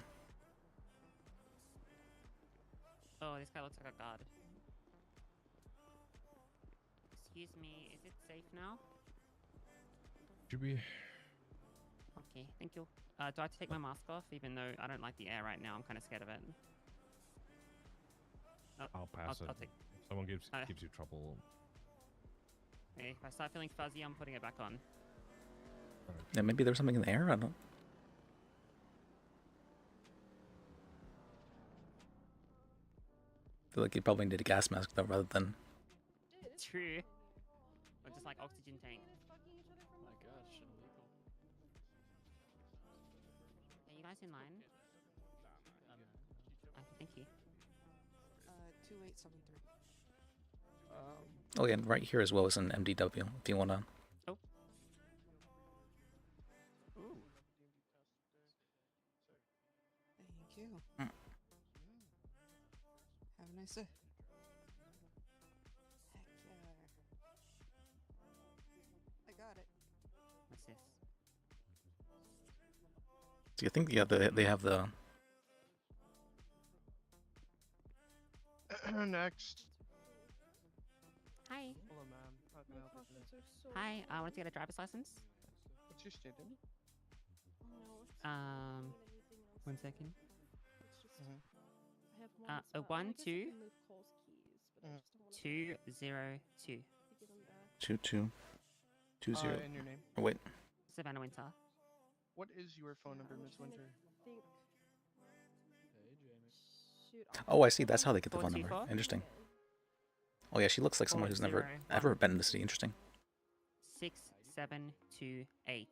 Oh, this guy looks like a god. Excuse me, is it safe now? Should be. Okay, thank you. Do I have to take my mask off, even though I don't like the air right now? I'm kind of scared of it. I'll pass it. I'll take. If someone gives you trouble. Hey, if I start feeling fuzzy, I'm putting it back on. Yeah, maybe there's something in the air. I don't. Feel like you probably need a gas mask though, rather than. True. Or just like oxygen tank. Oh my gosh, illegal. Are you guys in line? Okay, thank you. 2873. Oh yeah, and right here as well as an MDW. If you wanna. Oh. Ooh. Thank you. Mm. Have a nice day. Heck yeah. I got it. What's this? So you think they have the. Next. Hi. Hello, ma'am. How can I help you today? Hi, I want to get a driver's license. What's your state name? One second. Mhm. A 1 2 202. 2220. And your name? Oh wait. Savannah Winter. What is your phone number, Ms. Winter? Oh, I see. That's how they get the phone number. 424? Interesting. Oh yeah, she looks like someone who's never 401. ever been in the city. Interesting. 6728.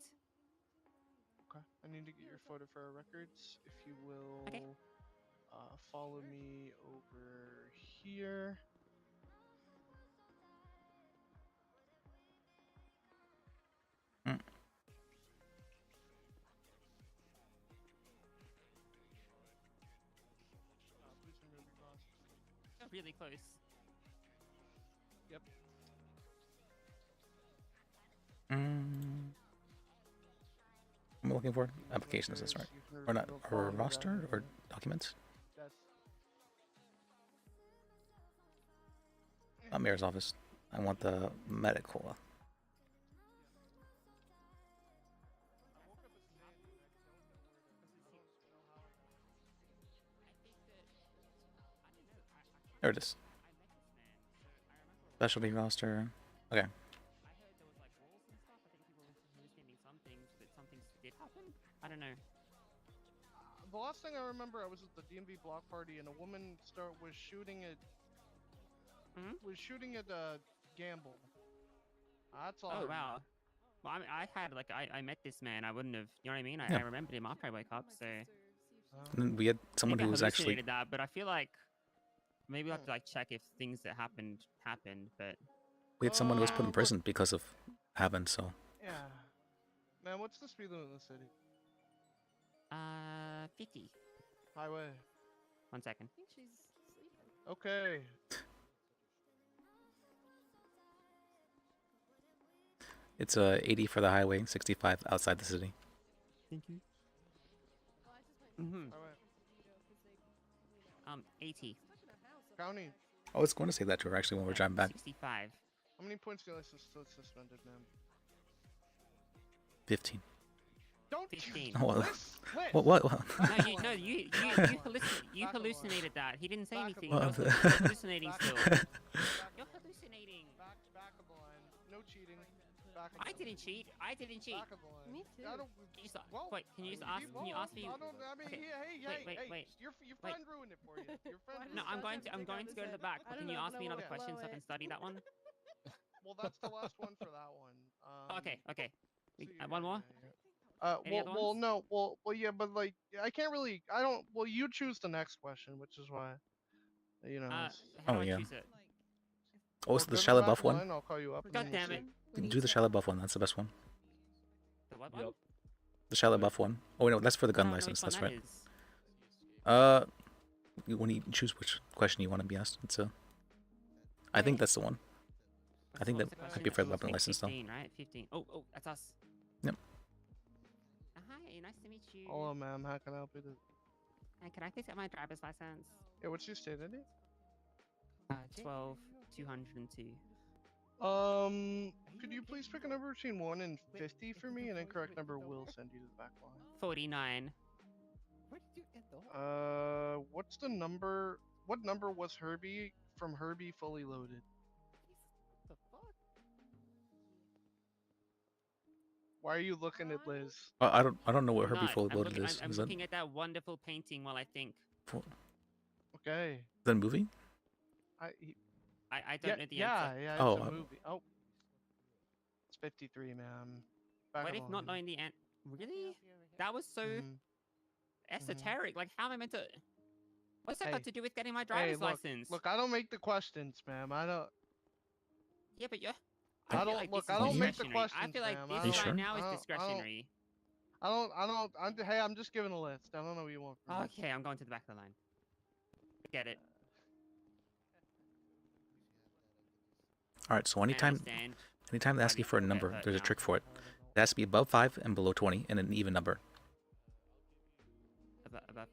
Okay. I need to get your photo for our records. If you will follow me over here. Mm. Please remove your glasses. Really close. Yep. I'm looking for application. Is this right? Or not? Or roster or documents? That's Mayor's office. I want the medical. There it is. Specialty roster. Okay. I don't know. the last thing I remember, I was at the DMV block party and a woman was shooting at Gamble. That's all. I Oh remember. wow. Well, I mean, I met this man. I wouldn't have, you know what I mean? I Yeah. remembered him after I woke up. So And then we had someone maybe who I was actually. hallucinated that, but I feel like maybe I have to like check if things that happened. But We had someone who was put in prison because of having so. Yeah. Man, what's the speed limit in the city? 50. Highway. 1 second. I think she's sleeping. Okay. It's 80 for the highway, 65 outside the city. Thank you. Highway. 80. County. I was going to say that to her actually when we were driving back. 65. How many points do you license still suspended, ma'am? 15. Don't 15. Oh, well, list. what? No, you hallucinated that. He didn't say anything. Well, You're hallucinating still. You're hallucinating. Back of the line. No cheating. Back of the I line. didn't cheat. I didn't cheat. Back of the line. Me too. I don't, Can you just, well, wait, can you just ask? Can you ask me? I don't. I mean, Okay. hey. Wait. Your friend ruined it for you. Your friend. No, I'm going to go to the back. But can you ask me another question so I can study that one? Well, that's the last one for that one. Okay. So One more. Any other Well, ones? no, yeah, but like, I can't really. I don't. Well, you choose the next question, which is why. You know. How Oh, do I yeah. choose it? Oh, it's Well, the go to Shia back LaBeouf of the one? line, I'll call you up. and God then we'll damn see. it. Do the Shia LaBeouf one. That's the best one. The what one? The Shia LaBeouf one. Oh, no, that's for the I gun don't know license. which That's one right. that is. When you choose which question you want to be asked, it's a. I think that's the one. I think What that was the could be for the question? weapon license though. 15, right? 15. Oh, that's us. Yep. Hi, nice to meet you. Hello, ma'am. How can I help you? Can I please get my driver's license? Yeah, what's your state ID? 12202. Could you please pick a number between 1 and 50 for me? An incorrect number will send you to the back line. 49. What's the number? What number was Herbie from Herbie Fully Loaded? Why are you looking at Liz? I don't know what her Not. before I'm, loaded looking, is. I'm Is looking at that wonderful painting while I think. Okay. that a movie? I don't know the yeah, answer. yeah, Oh, it's a movie. Oh, it's 53, ma'am. Back What of if the not line. knowing the answer? Really? That was so Mhm. esoteric. Like, how am I meant to? What's that Hey. got to do with getting my Hey, driver's look, license? look, I don't make the questions, ma'am. I don't. Yeah, but you're. I feel don't like look. this I is don't make the discretionary. questions, I feel like ma'am. this Are you right sure? now is I don't- discretionary. Hey, I'm just giving a list. I don't know what you want from me. Okay, I'm going to the back of the line. Get it. All right. So I anytime understand. they ask you for a Get number, hurt there's a now. trick for it. It has to be above 5 and below 20, and an even number. Above. Above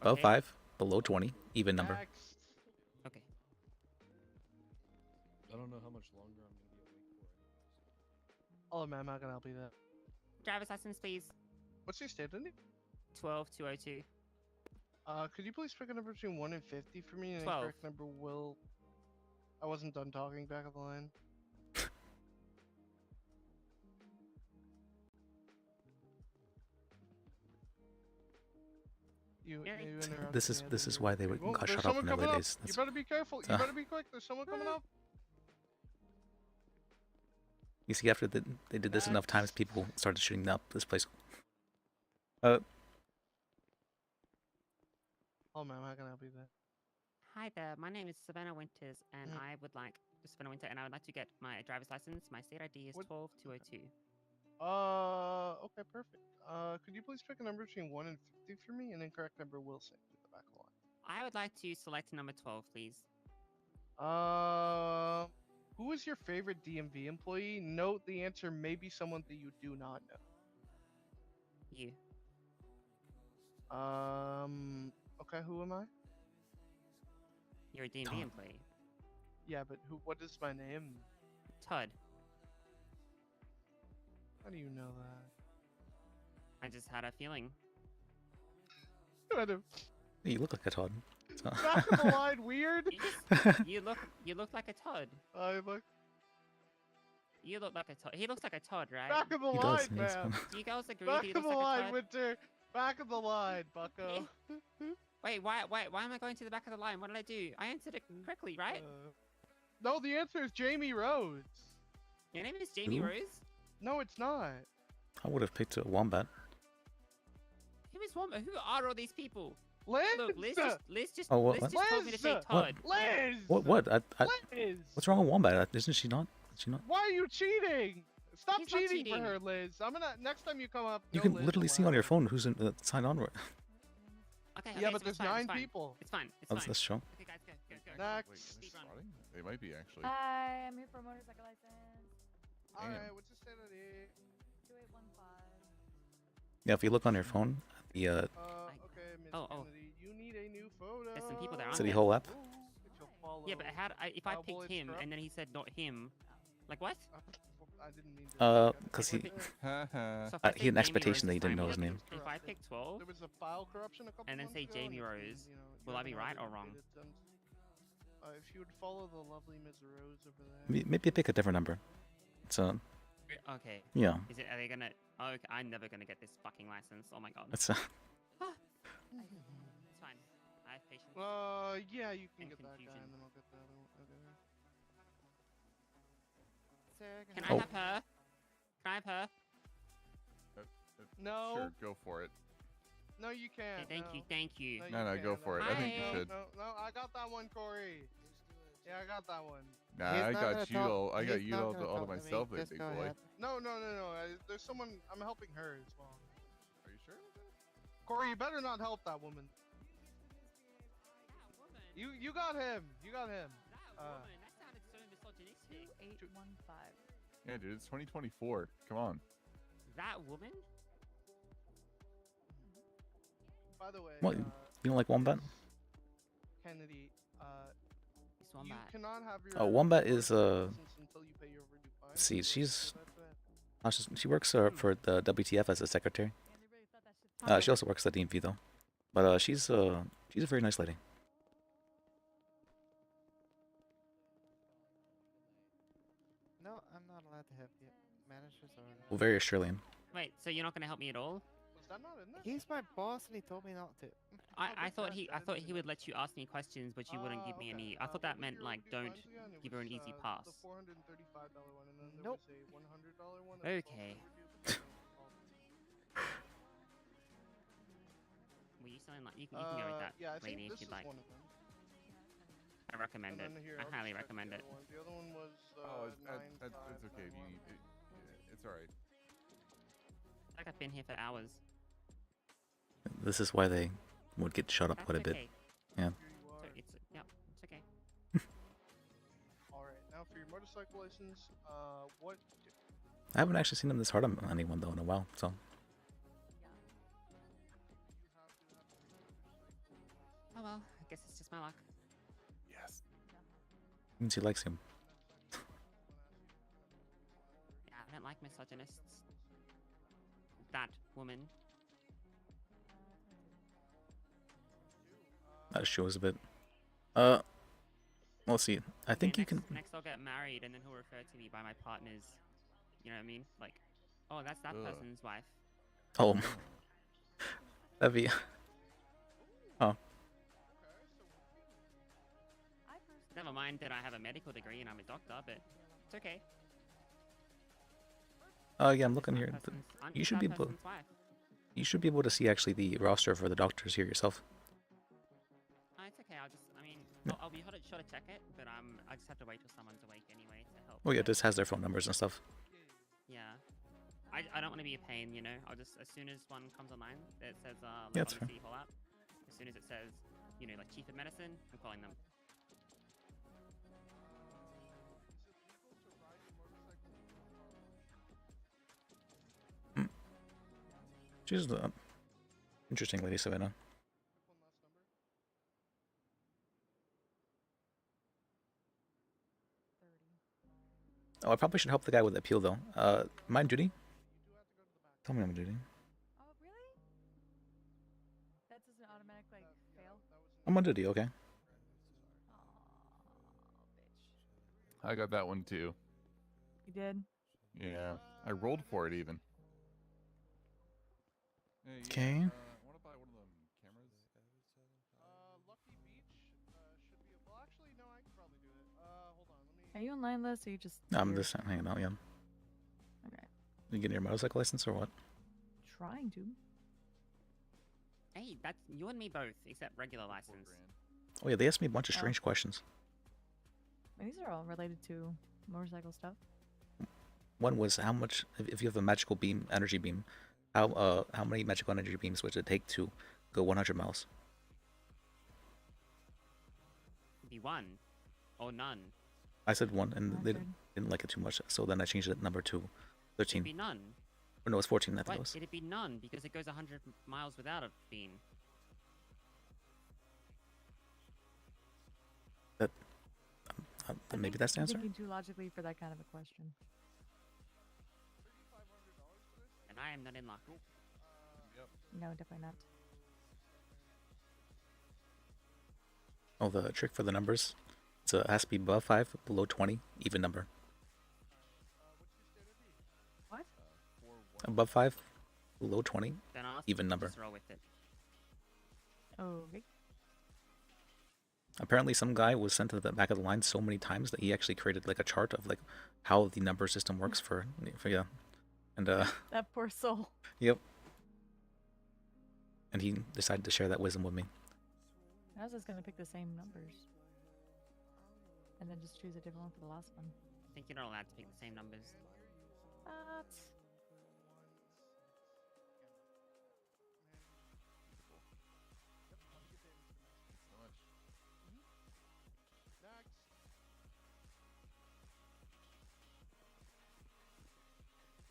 Okay. 5, below 20, even number. Next. Okay. I don't know how much longer I'm gonna be awake for. Oh, ma'am, how can I help you there? Driver's license, please. What's your state ID? 12202. Could you please pick a number between 1 and 50 for me? And the 12. correct number will. I wasn't done talking. Back of the line. You interrupted This me, is I this didn't is hear why you. they Oh, got there's shut up someone in their coming up. days. You better be careful. You better be quick. There's someone coming up. You see, after they did this enough times, people started shooting up this place. Oh, ma'am, how can I help you there? Hi there. My name is Savannah Winters, and Mm. I would like Savannah Winter, and I would like to get my driver's license. My state ID is What- 12202. Okay, perfect. Could you please pick a number between 1 and 50 for me? And then correct number will say to the back of the line. I would like to select number 12, please. Who is your favorite DMV employee? Note the answer may be someone that you do not know. You. Okay, who am I? You're a DMV employee. Yeah, but what is my name? Todd. How do you know that? I just had a feeling. Kind of. You look like a Todd. So- Back of the line, weird. You look like a Todd. I look. You look like a Todd. He looks like a Todd, right? Back of the He line, does, he does. man. Do you girls agree Back he of looks the like a line, Todd? Winter. Back of the line, Bucko. Wait, why am I going to the back of the line? What did I do? I answered it correctly, right? No, the answer is Jamie Rhodes. Your name is Jamie Who? Rose? No, it's not. I would have picked a wombat. Who is Wombat? Who are all these people? Liz. Look, Liz just Oh, what- Liz just told me to say Liz! Todd. Liz. What? Liz. What's wrong with wombat? Isn't she not? Is she not? Why are you cheating? Stop He's not cheating for cheating. her, Liz. I'm gonna next time you come up. You no can Liz literally see on your phone who's signed on. Okay, Yeah, okay, but so there's it's fine, 9 people. It's fine. It's Oh, fine. that's true. Okay, guys, go. Next. Speed run. They might be actually. Hi, I'm here for a motorcycle license. All right, what's your state ID? 2815. Yeah, if you look on your phone, the Okay, Miss Oh. Kennedy, you need a new photo. There's some people there, aren't City there? Hall app. Yeah, but if I Cowboy picked him Scrub? and then he said not him, like what? I didn't mean to. Because he So if I he say had an Jamie expectation that he Rose didn't this know his time, name. If I pick 12 There was a file corruption a couple and then months say ago, Jamie and Rose, you will I be haven't right had or it wrong? updated since. If you would follow the lovely Ms. Rose over there. Maybe pick a different number. It's Okay. Yeah. Is it? Are they gonna? Oh, okay, I'm never gonna get this fucking license. Oh my god. it's It's fine. I have patience. Yeah, you can And get that guy, confusion. and then I'll get the other one. Okay. Can Oh. I have her? Can I have her? No. Sure, go for it. No, you can't. Thank you. Thank you. No, go for it. I think you Hi. should. No, I got that one, Corey. Yeah, I got that one. Nah, I got you all. I got you all to myself, there, big boy. No. There's someone. I'm helping her as well. Are you sure? Corey, you better not help that woman. You got him. You got him. Woman, that sounded so misogynistic. 2815. Yeah, dude, it's 2024. Come on. That woman? By the way, what? You don't like wombat? Kennedy, It's you Wombat. cannot have your Oh, wombat is license until you pay your overdue fine. See, she's That's it. she works for the WTF as a secretary. She also works at DMV though, but she's a very nice lady. No, I'm not allowed to have the Well, very Australian. Wait, so you're not gonna help me at all? Was that not in there? He's my boss and he told me not to. I thought he would let you ask me questions, but you wouldn't give me any. I thought that meant like don't give her an easy pass. The $435 one, and then there Nope. was a $100 one. That was also Okay. overdue, but no problem. Well, you sound like you can go with that Yeah, I think lady this if you'd is like. one of them. I recommend it. And then here, I I'll highly just check recommend the it. other one. The other one was Oh, it's okay. If you need it, it's all right. Like I've been here for hours. This is why they would get shut up That's quite a bit. okay. Yeah. So it's okay. All right, now for your motorcycle license, what? I haven't actually seen him this hard on anyone though in a while, so. Oh well, I guess it's just my luck. Yes. Means he likes him. Yeah, I don't like misogynists. That woman. That shows a bit. Let's see. I think you can. Next, I'll get married, and then he'll refer to me by my partners. You know what I mean? Like, oh, that's that person's wife. Oh. That'd be. Oh. Never mind that I have a medical degree and I'm a doctor, but it's okay. Yeah, I'm looking here. You should be able. You should be able to see actually the roster for the doctors here yourself. It's okay. I'll be sure to check it, but I just have to wait till someone's awake anyway to help. Oh yeah, this has their phone numbers and stuff. Yeah. I don't want to be a pain, you know. I'll just, as soon as one comes online that says Yeah, that's fair. call out, as soon as it says, you know, like chief of medicine, I'm calling them. She's the interesting lady, Savannah. Oh, I probably should help the guy with the appeal though. Am I on duty? Tell me I'm on duty. Oh, really? That doesn't automatic like fail. I'm on duty, okay. I got that one too. You did? Yeah, I rolled for it even. Okay. Want to buy one of them cameras? Lucky Beach should be. Well, actually, no, I could probably do it. Hold on, let me. Are you online, Liz? Or you just? I'm here? just hanging out, yeah. Okay. You getting your motorcycle license or what? Trying to. Hey, that's you and me both, except regular license. Oh yeah, they asked me a bunch of strange questions. These are all related to motorcycle stuff. One was how much, if you have a magical beam, energy beam, how many magical energy beams would it take to go 100 miles? Be one, or none. I said one, and they didn't like it too much, so then I changed the number to 13. It'd be none. Or no, it's 14, I think What? it was. It'd be none, because it goes 100 miles without a beam. That, maybe that's the answer? I'm thinking too logically for that kind of a question. And I am not in luck. No, definitely not. Oh, the trick for the numbers? It has to be above 5, below 20, even number. What? Above 5, below 20, Then I'll even number. just roll with it. Okay. Apparently some guy was sent to the back of the line so many times that he actually created like a chart of like how the number system works for yeah. And That poor soul. yep. And he decided to share that wisdom with me. I was just gonna pick the same numbers. And then just choose a different one for the last one. I think you're not allowed to pick the same numbers. What? Next.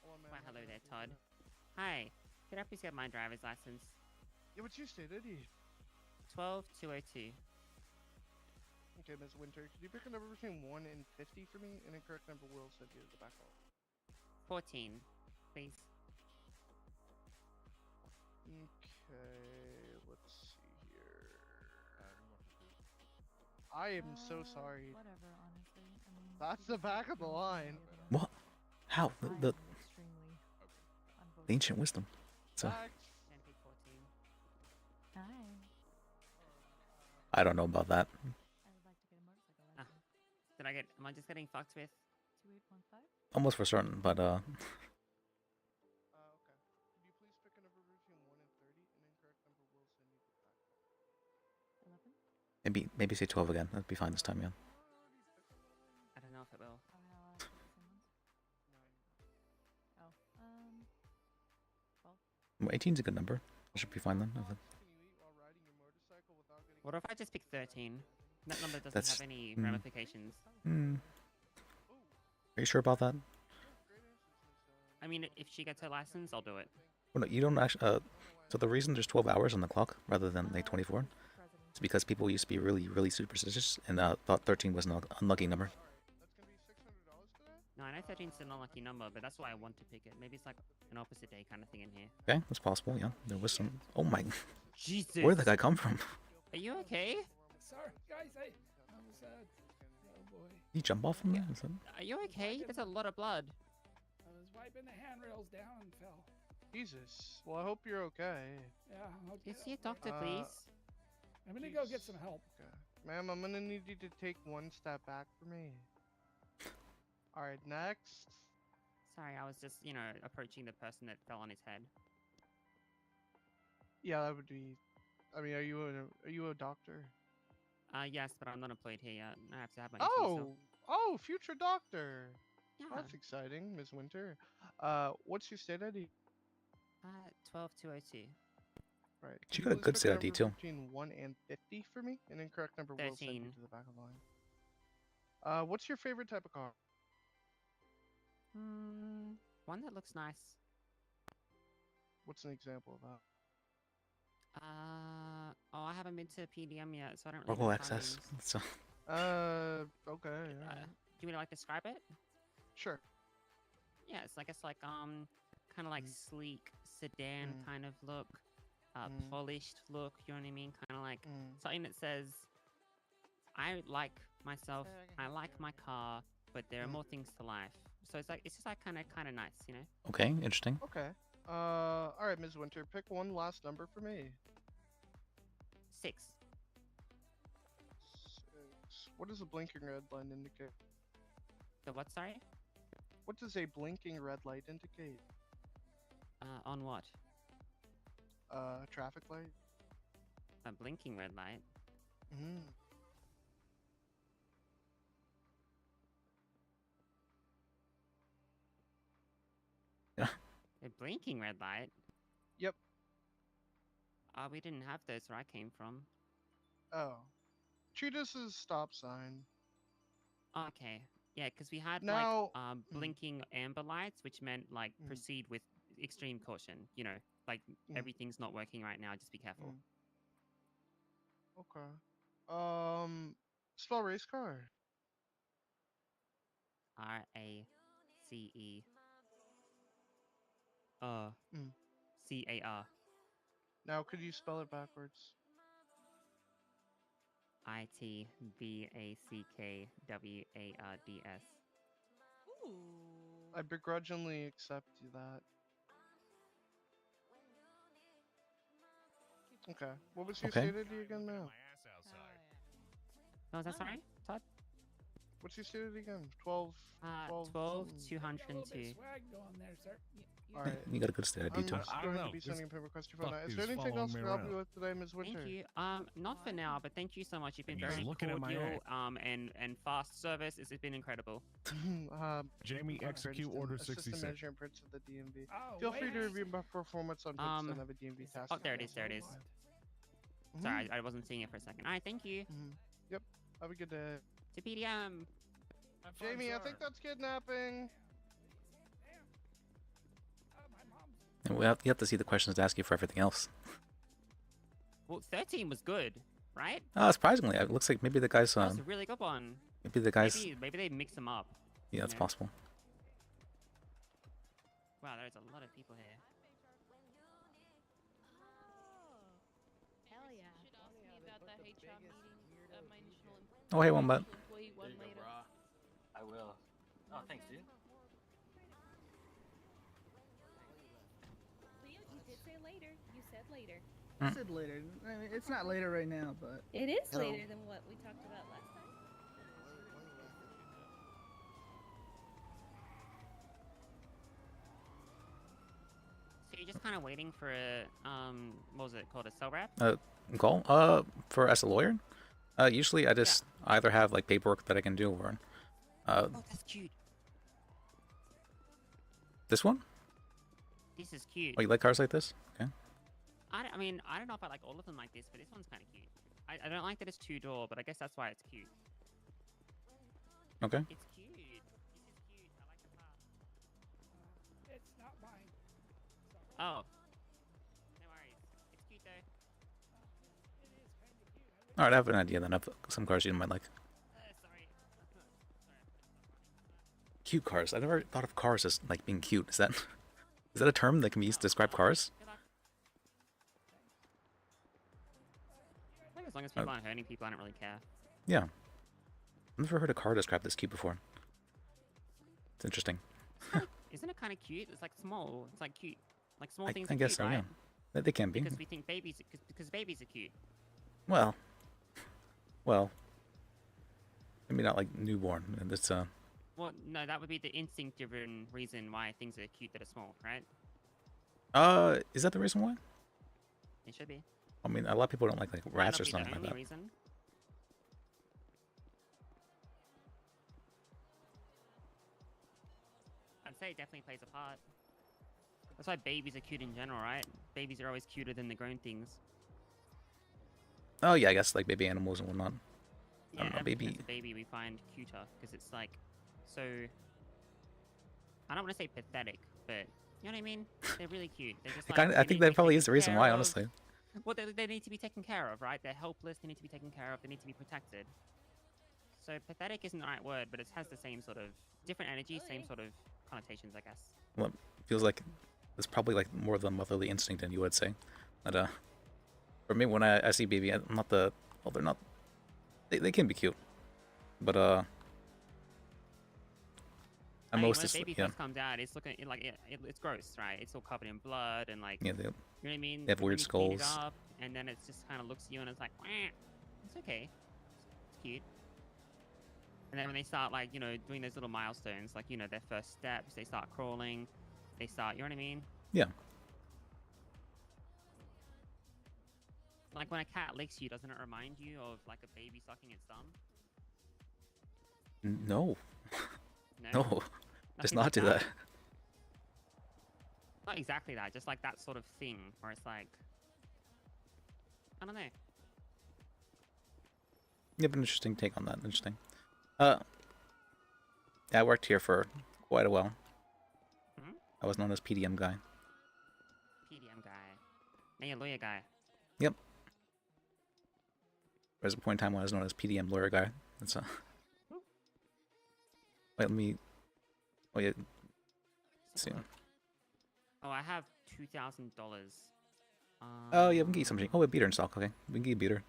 Why, hello there, Todd. Hi. Could I please get my driver's license? Yeah, what's your state ID? 12202. Okay, Ms. Winter, could you pick a number between 1 and 50 for me? An incorrect number will send you to the back hall. 14, please. Okay, let's see here. I am so sorry. Whatever, honestly. I mean, That's the back of the line. What? How? The Ancient wisdom. So Hi. I don't know about that. Ah, am I just getting fucked with? 2815? Almost for certain, but Okay. Could you please pick a number between 1 and 30? An incorrect number will send you to the back. 11? Maybe say 12 again. That'd be fine this time, yeah. I don't know if it will. Oh, no, pick the same ones. Oh, 12. 18's a good number. That should be fine then. What if I just pick 13? That number doesn't That's- have any mm. ramifications. Hmm. Are you sure about that? I mean, if she gets her license, I'll do it. Well, no, you don't actually. So the reason there's 12 hours on the clock rather than like 24 is because people used to be really, really superstitious and thought 13 was an unlucky number. No, I know 13's an unlucky number, but that's why I want to pick it. Maybe it's like an opposite day kind of thing in here. Okay, that's possible. Yeah, there was some. Oh my! Jesus! Where did that guy come from? Are you okay? Sorry, guys. I was oh boy. Did he jump off from there? Is that... Are you okay? There's a lot of blood. I was wiping the handrails down and fell. Jesus. Well, I hope you're okay. Yeah. I'll You get see a up there. doctor, please? I'm gonna go get some help. Okay. Ma'am, I'm gonna need you to take one step back for me. Alright, next. Sorry, I was just, approaching the person that fell on his head. Yeah, that would be. I mean, are you a doctor? Yes, but I'm not employed here yet. I have to have my Oh, future doctor. Yeah. That's exciting, Ms. Winter. What's your state ID? 12202. Right. She Can got a you good please state pick a ID number too. Between 1 and 50 for me. An incorrect number will send you 13. to the back of the line. What's your favorite type of car? One that looks nice. What's an example of that? I haven't been to PDM yet, so I don't really Local know access. values. So Okay. Yeah. Do you want to describe it? Sure. Yeah, it's like kind of like sleek sedan kind of look, polished look. You know what I mean? Kind of like something that says, "I like myself. I like my car, but there are more things to life." So it's just like kind of nice, you know? okay, interesting. Okay. All right, Ms. Winter, pick one last number for me. 6. 6. What does a blinking red light indicate? The what? Sorry? What does a blinking red light indicate? On what? Traffic light. A blinking red light. Yeah. A blinking red light? Yep. We didn't have those where I came from. Oh. Treat us as stop sign. Okay. Yeah, because we had Now- like blinking amber lights, which meant like proceed with extreme caution. You know, like everything's not working right now. Just be careful. Okay. Spell race car. RACE. CAR. Now, could you spell it backwards? ITBACKWARDS. I begrudgingly accept that. Okay. What was your Okay. state ID again now? No, is that sorry, Todd? What's your state ID again? 12. 12202. Swag going there, sir. Alright. You got a good state ID I'm too. just going to be sending a paper request to your phone now. Is there anything else I can help you with today, Ms. Winter? Thank you. Not for now, but thank you so much. You've been He's very looking at my cordial, and fast service. It's been incredible. Jamie, execute order Assistant 66. Manager and Prince of the DMV. Oh, Feel free to wait. review my performance on Prince and have a DMV task. Oh, there it is. There it is. Sorry, I wasn't seeing it for a second. All right, thank you. Yep. Have a good day. To PDM. Jamie, I think that's kidnapping. And you have to see the questions to ask you for everything else. Well, 13 was good, right? Surprisingly, it looks like maybe the guy's That was a really good one. maybe the guy's Maybe they mix them up. yeah, that's you know? possible. Wow, there's a lot of people here. Hell yeah. Should ask me about the HR meeting, my initial Oh, hey, Wombat. employee one later. I will. Oh, thanks, dude. say later. You said later. I said later. I mean, it's not later right now, but It is later than what we talked about last time. So you're just kind of waiting for a what was it called, a cell rep? Call? For as a lawyer? Usually I just either have like paperwork that I can do or Oh, that's cute. this one? This is cute. Oh, you like cars like this? Okay. I mean, I don't know if I like all of them like this, but this one's kind of cute. I don't like that it's two-door, but I guess that's why it's cute. Okay. It's cute. This is cute. I like the car. It's not mine. Oh. No worries. It's cute though. Alright, I have an idea then of some cars you might like. Sorry. Cute cars. I never thought of cars as like being cute. Is that a term that can be used to describe cars? I think as long as people aren't hurting people, I don't really care. Yeah. I've never heard a car described as cute before. It's interesting. Isn't it kind of cute? It's like small. It's like cute. Like small things I are guess cute, so, right? yeah. They can be. Because we think babies, because babies are cute. Well, maybe not like newborn. It's Well, no, that would be the instinct-driven reason why things are cute that are small, right? is that the reason why? It should be. I mean, a lot of people don't like Might rats not or be something the like only that. reason. I'd say it definitely plays a part. That's why babies are cute in general, right? Babies are always cuter than the grown things. Oh yeah, I guess like baby animals and whatnot. I Yeah, don't know, everything baby. that's a baby we find cuter because it's like so. I don't want to say pathetic, but you know what I mean. They're really cute. They're just like, I think that probably is the reason why, care of. honestly. Well, they need to be taken care of, right? They're helpless. They need to be taken care of. They need to be protected. So pathetic isn't the right word, but it has the same sort of different energy, same sort of connotations, I guess. Well, it feels like it's probably like more of the motherly instinct than you would say. That for me, when I see baby, I'm not the well, they're not. They can be cute, but I mean, most when is a baby yeah. first comes out, it's looking it's gross, right? It's all covered in blood and like Yeah, you know what I mean. they have Then weird you clean it skulls. up, and then it just kind of looks at you and it's like, wah. It's okay, it's cute. And then when they start like doing those little milestones, like their first steps, they start crawling, they start, you know what I mean? Yeah. Like when a cat licks you, doesn't it remind you of like a baby sucking its thumb? No. No? No. Just Nothing not like do that? that. Not exactly that, just like that sort of thing where it's like, I don't know. You have an interesting take on that. Interesting. Yeah, I worked here for quite a while. Hmm? I was known as PDM guy. PDM guy. Now you're a lawyer guy. Yep. There was a point in time when I was known as PDM lawyer guy. That's Wait, let me. Oh yeah. Let's see. Oh, I have $2,000. Oh yeah, we can get you something. Oh, a beater in stock. Okay, we can get you a beater.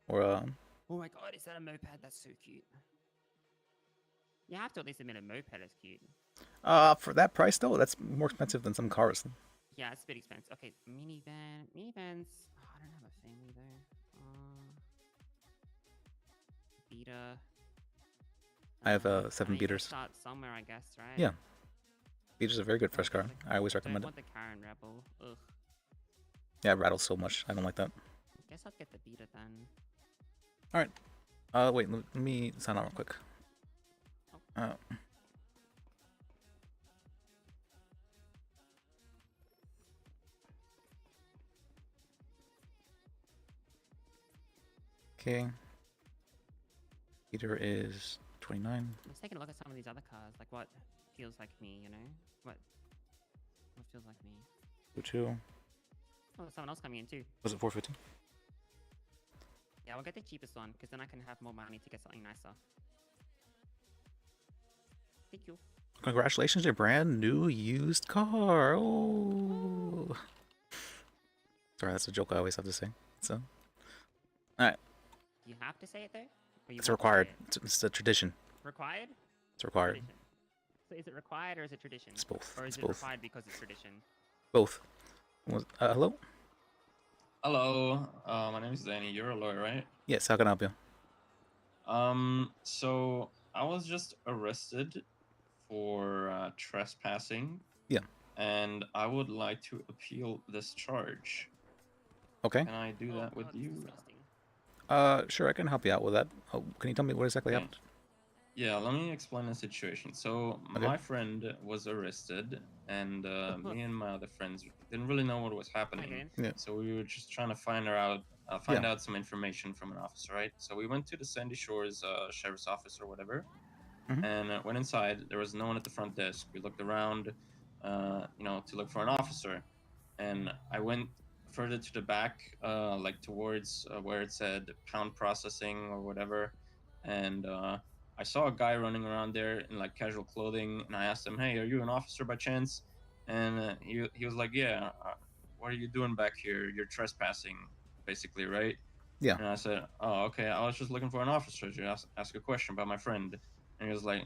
Or Oh my god, is that a moped? That's so cute. You have to at least admit a moped is cute. For that price though, that's more expensive than some cars. Yeah, it's a bit expensive. Okay, minivan. Minivans. Oh, I don't have a family though. Beater. I have 7 You beaters. start somewhere, I guess, right? Yeah. Beater's a very good fresh car. I always recommend Don't it. want the Karen Rebel. Ugh. Yeah, it rattles so much. I don't like that. Guess I'll get the beater then. All right. Wait. Let me sign on real quick. Okay. Beater is 29. Let's take a look at some of these other cars. Like what feels like me, you know? What feels like me? 2. Oh, there's someone else coming in too. Was it 450? Yeah, we'll get the cheapest one because then I can have more money to get something nicer. Thank you. Congratulations, your brand new used car. Oh. Sorry, that's a joke I always have to say. So, all right. You have to say it though? Or you It's want to required. say it? It's a tradition. Required? It's required. Tradition. So is it required or is it tradition? It's both. Or is It's it both. required because it's tradition? Both. Hello? Hello, my name is Danny. You're a lawyer, right? Yes, how can I help you? So I was just arrested for trespassing. Yeah. And I would like to appeal this charge. Okay. Can I do that with you? Sure, I can help you out with that. Oh, can you tell me what exactly Okay. happened? Yeah, let me explain the situation. So Okay. my friend was arrested, and me and my other friends didn't really know what was happening. Yeah. So we were just trying to find out some information from an officer, right? So we went to the Sandy Shores sheriff's office or whatever, Mhm. and went inside. There was no one at the front desk. We looked around, to look for an officer, and I went further to the back, like towards where it said pound processing or whatever, and I saw a guy running around there in like casual clothing, and I asked him, "Hey, are you an officer by chance?" And he was like, "Yeah, what are you doing back here? You're trespassing, basically, right?" Yeah. And I said, "Oh, okay. I was just looking for an officer to ask a question about my friend." And he was like,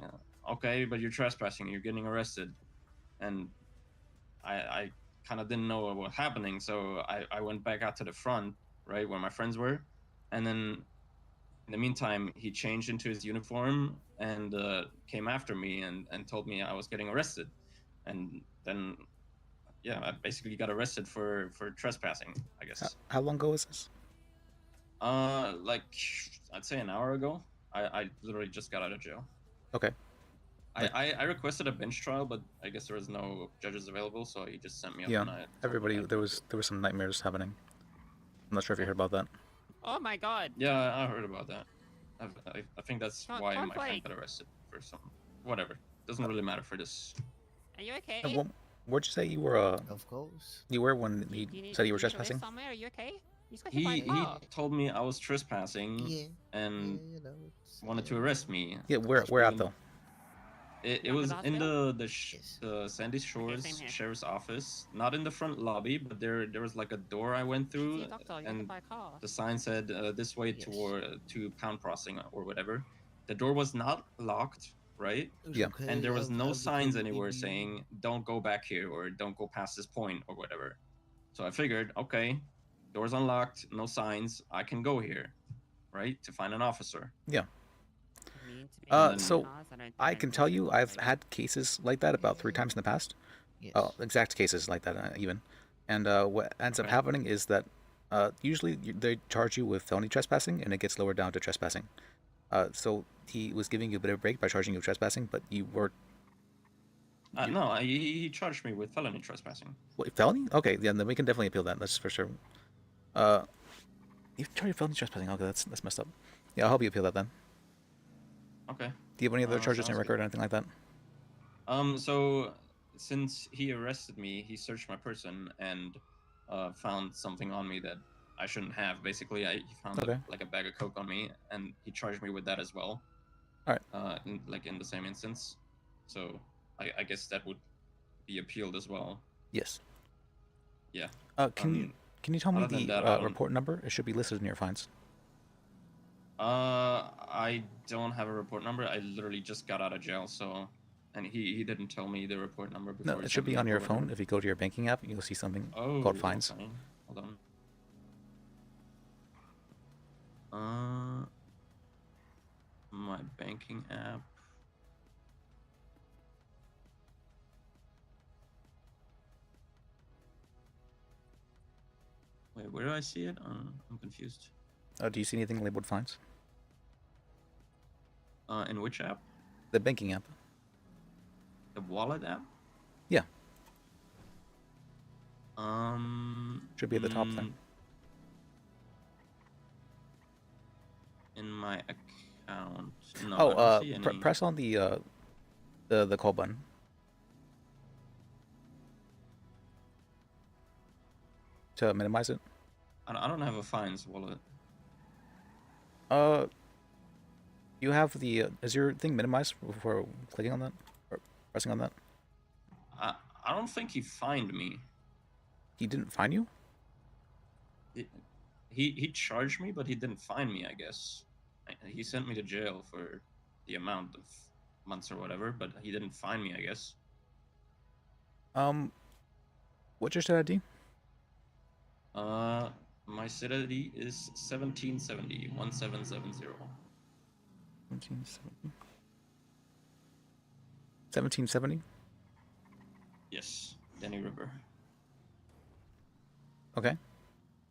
"Okay, but you're trespassing. You're getting arrested." And I kind of didn't know what was happening, so I went back out to the front, right where my friends were, and then in the meantime, he changed into his uniform and came after me and told me I was getting arrested. And then, yeah, I basically got arrested for trespassing, I guess. How long ago was this? Like, I'd say an hour ago. I literally just got out of jail. Okay. I requested a bench trial, but I guess there was no judges available, so he just sent me up Yeah. and I Everybody, there was some nightmares happening. I'm not sure if you heard about that. Oh my god. Yeah, I heard about that. I think that's Con- why my friend conflict. got arrested for some whatever. Doesn't really matter for this. Are you okay? Where'd you say you were? Of course. You were when he said you were Do you need to live trespassing? somewhere? Are you okay? You just got hit by He a car. told me I was trespassing and wanted to arrest me. Yeah, where at though? It was in the Sandy Shores Sheriff's Office, not in the front lobby, but there was like a door I went through, See, doctor, you're hit and by a car. the sign said this way to pound crossing or whatever. The door was not locked, right? Yeah. And there was no signs anywhere saying don't go back here or don't go past this point or whatever. So I figured, okay, door's unlocked, no signs, I can go here, right, to find an officer. Yeah. And So then- I can tell you, I've had cases like that about 3 times in the past. Exact cases like that, even. And what ends up happening is that usually they charge you with felony trespassing, and it gets lowered down to trespassing. So he was giving you a bit of a break by charging you with trespassing, but you were. No, he charged me with felony trespassing. Wait, felony? Okay, yeah, then we can definitely appeal that. That's for sure. You charged felony trespassing. Okay, that's messed up. Yeah, I'll help you appeal that then. Okay. Do you have any other charges on your sounds record or anything like that? So since he arrested me, he searched my person and found something on me that I shouldn't have. Basically, he found like a bag of coke on me, and he charged me with that as well. All right. In the same instance, so I guess that would be appealed as well. Yes. Yeah. Can you tell me other than the that, I don't- report number? It should be listed in your fines. I don't have a report number. I literally just got out of jail, so, and he didn't tell me the report number before. No, he it sent should be me on up your or whatever. phone. If you go to your banking app, you'll see something Oh, called fines. okay. Hold on. My banking app. Wait, where do I see it? I'm confused. Do you see anything labeled fines? In which app? The banking app. The wallet app? Yeah. Should be at the top there. In my account. No, I don't see any. Press on the call button. To minimize it. I don't have a fines wallet. You have the is your thing minimized before clicking on that or pressing on that? I don't think he fined me. He didn't fine you? He charged me, but he didn't fine me, I guess. He sent me to jail for the amount of months or whatever, but he didn't fine me, I guess. What's your state ID? My city is 1770, 1770. 1770. 1770? Yes, Denny River. Okay.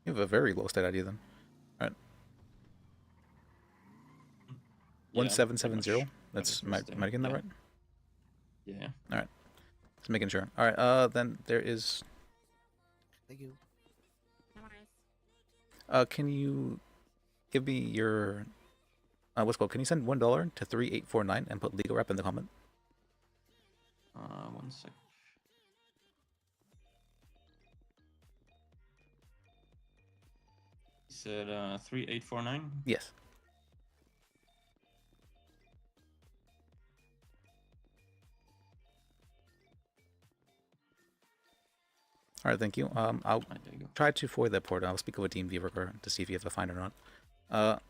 You have a very low state ID then. All right. Yeah, 1770. That's am I getting that right? Yeah. All right. Just making sure. All right. Then there is. Thank you. Can you give me your what's it called? Can you send $1 to 3849 and put legal rep in the comment? 1 sec. You said 3849? Yes. All right, thank you. I'll try to forward that port. I'll speak with DMV worker to see if you have a fine or not.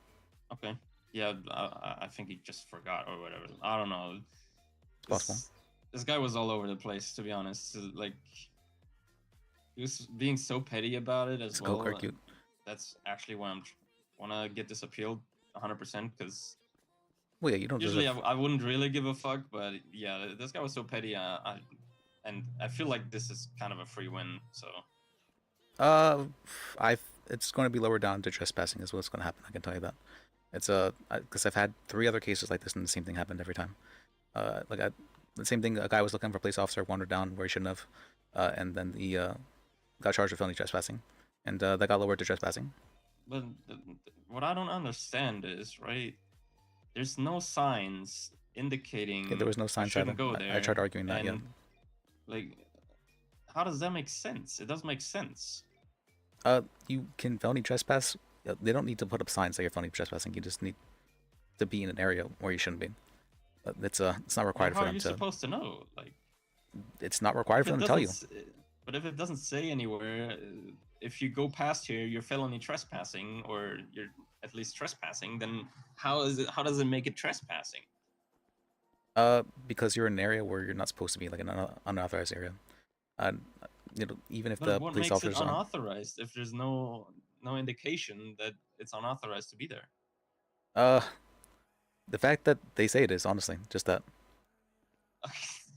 Okay. Yeah, I think he just forgot or whatever. I don't know. Possible. This guy was all over the place, to be honest. Like, he was being so petty about it as well. Cute. That's actually why want to get this appealed 100%, because well, yeah, you don't usually I wouldn't really give a fuck, but yeah, this guy was so petty. And I feel like this is kind of a free win. So. It's going to be lowered down to trespassing is what's going to happen. I can tell you that. It's because I've had 3 other cases like this and the same thing happened every time. The same thing. A guy was looking for a police officer, wandered down where he shouldn't have, and then he got charged with felony trespassing, and that got lowered to trespassing. But what I don't understand is, right, there's no signs indicating. Yeah, there was no signs. Shouldn't go there. I tried arguing that. Yeah. Like, how does that make sense? It doesn't make sense. You can felony trespass. They don't need to put up signs that you're felony trespassing. You just need to be in an area where you shouldn't be. It's not required for them to. How are you supposed to know? Like, it's not required for them to tell you. But if it doesn't say anywhere, if you go past here, you're felony trespassing, or you're at least trespassing, then how does it make it trespassing? Because you're in an area where you're not supposed to be, like an unauthorized area. Even if the police officers are unauthorized, if there's no indication that it's unauthorized to be there. The fact that they say it is, honestly, just that.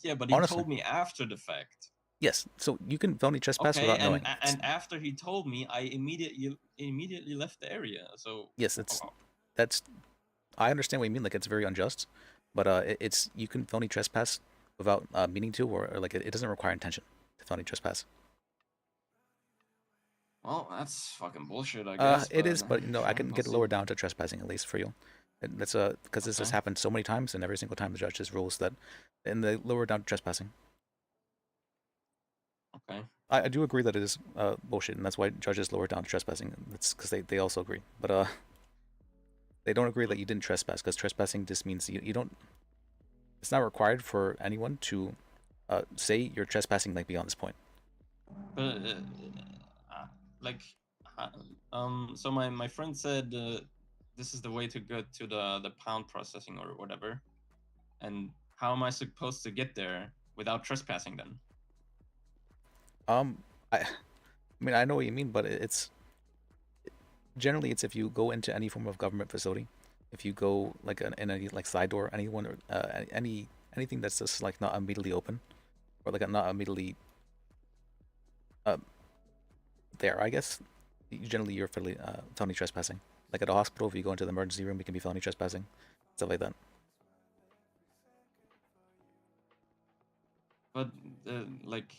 Yeah, but he told me after the fact. Yes, so you can felony trespass without knowing. And after he told me, I immediately left the area. So yes, that's. I understand what you mean. Like, it's very unjust, but it's you can felony trespass without meaning to, or like it doesn't require intention to felony trespass. Well, that's fucking bullshit, I guess. It is, but I can get it lowered down to trespassing at least for you. And that's because this has happened so many times, and every single time the judge just rules that, and they lower it down to trespassing. Okay. I do agree that it is bullshit, and that's why judges lower it down to trespassing. It's because they also agree, but they don't agree that you didn't trespass, because trespassing just means you don't. It's not required for anyone to say you're trespassing like beyond this point. But so my friend said this is the way to go to the pound processing or whatever, and how am I supposed to get there without trespassing then? I mean, I know what you mean, but it's generally it's if you go into any form of government facility, if you go like in any like side door, anyone or anything that's just like not immediately open, or like not immediately there, I guess. Generally, you're felony trespassing. Like at a hospital, if you go into the emergency room, you can be felony trespassing, stuff like that. But like,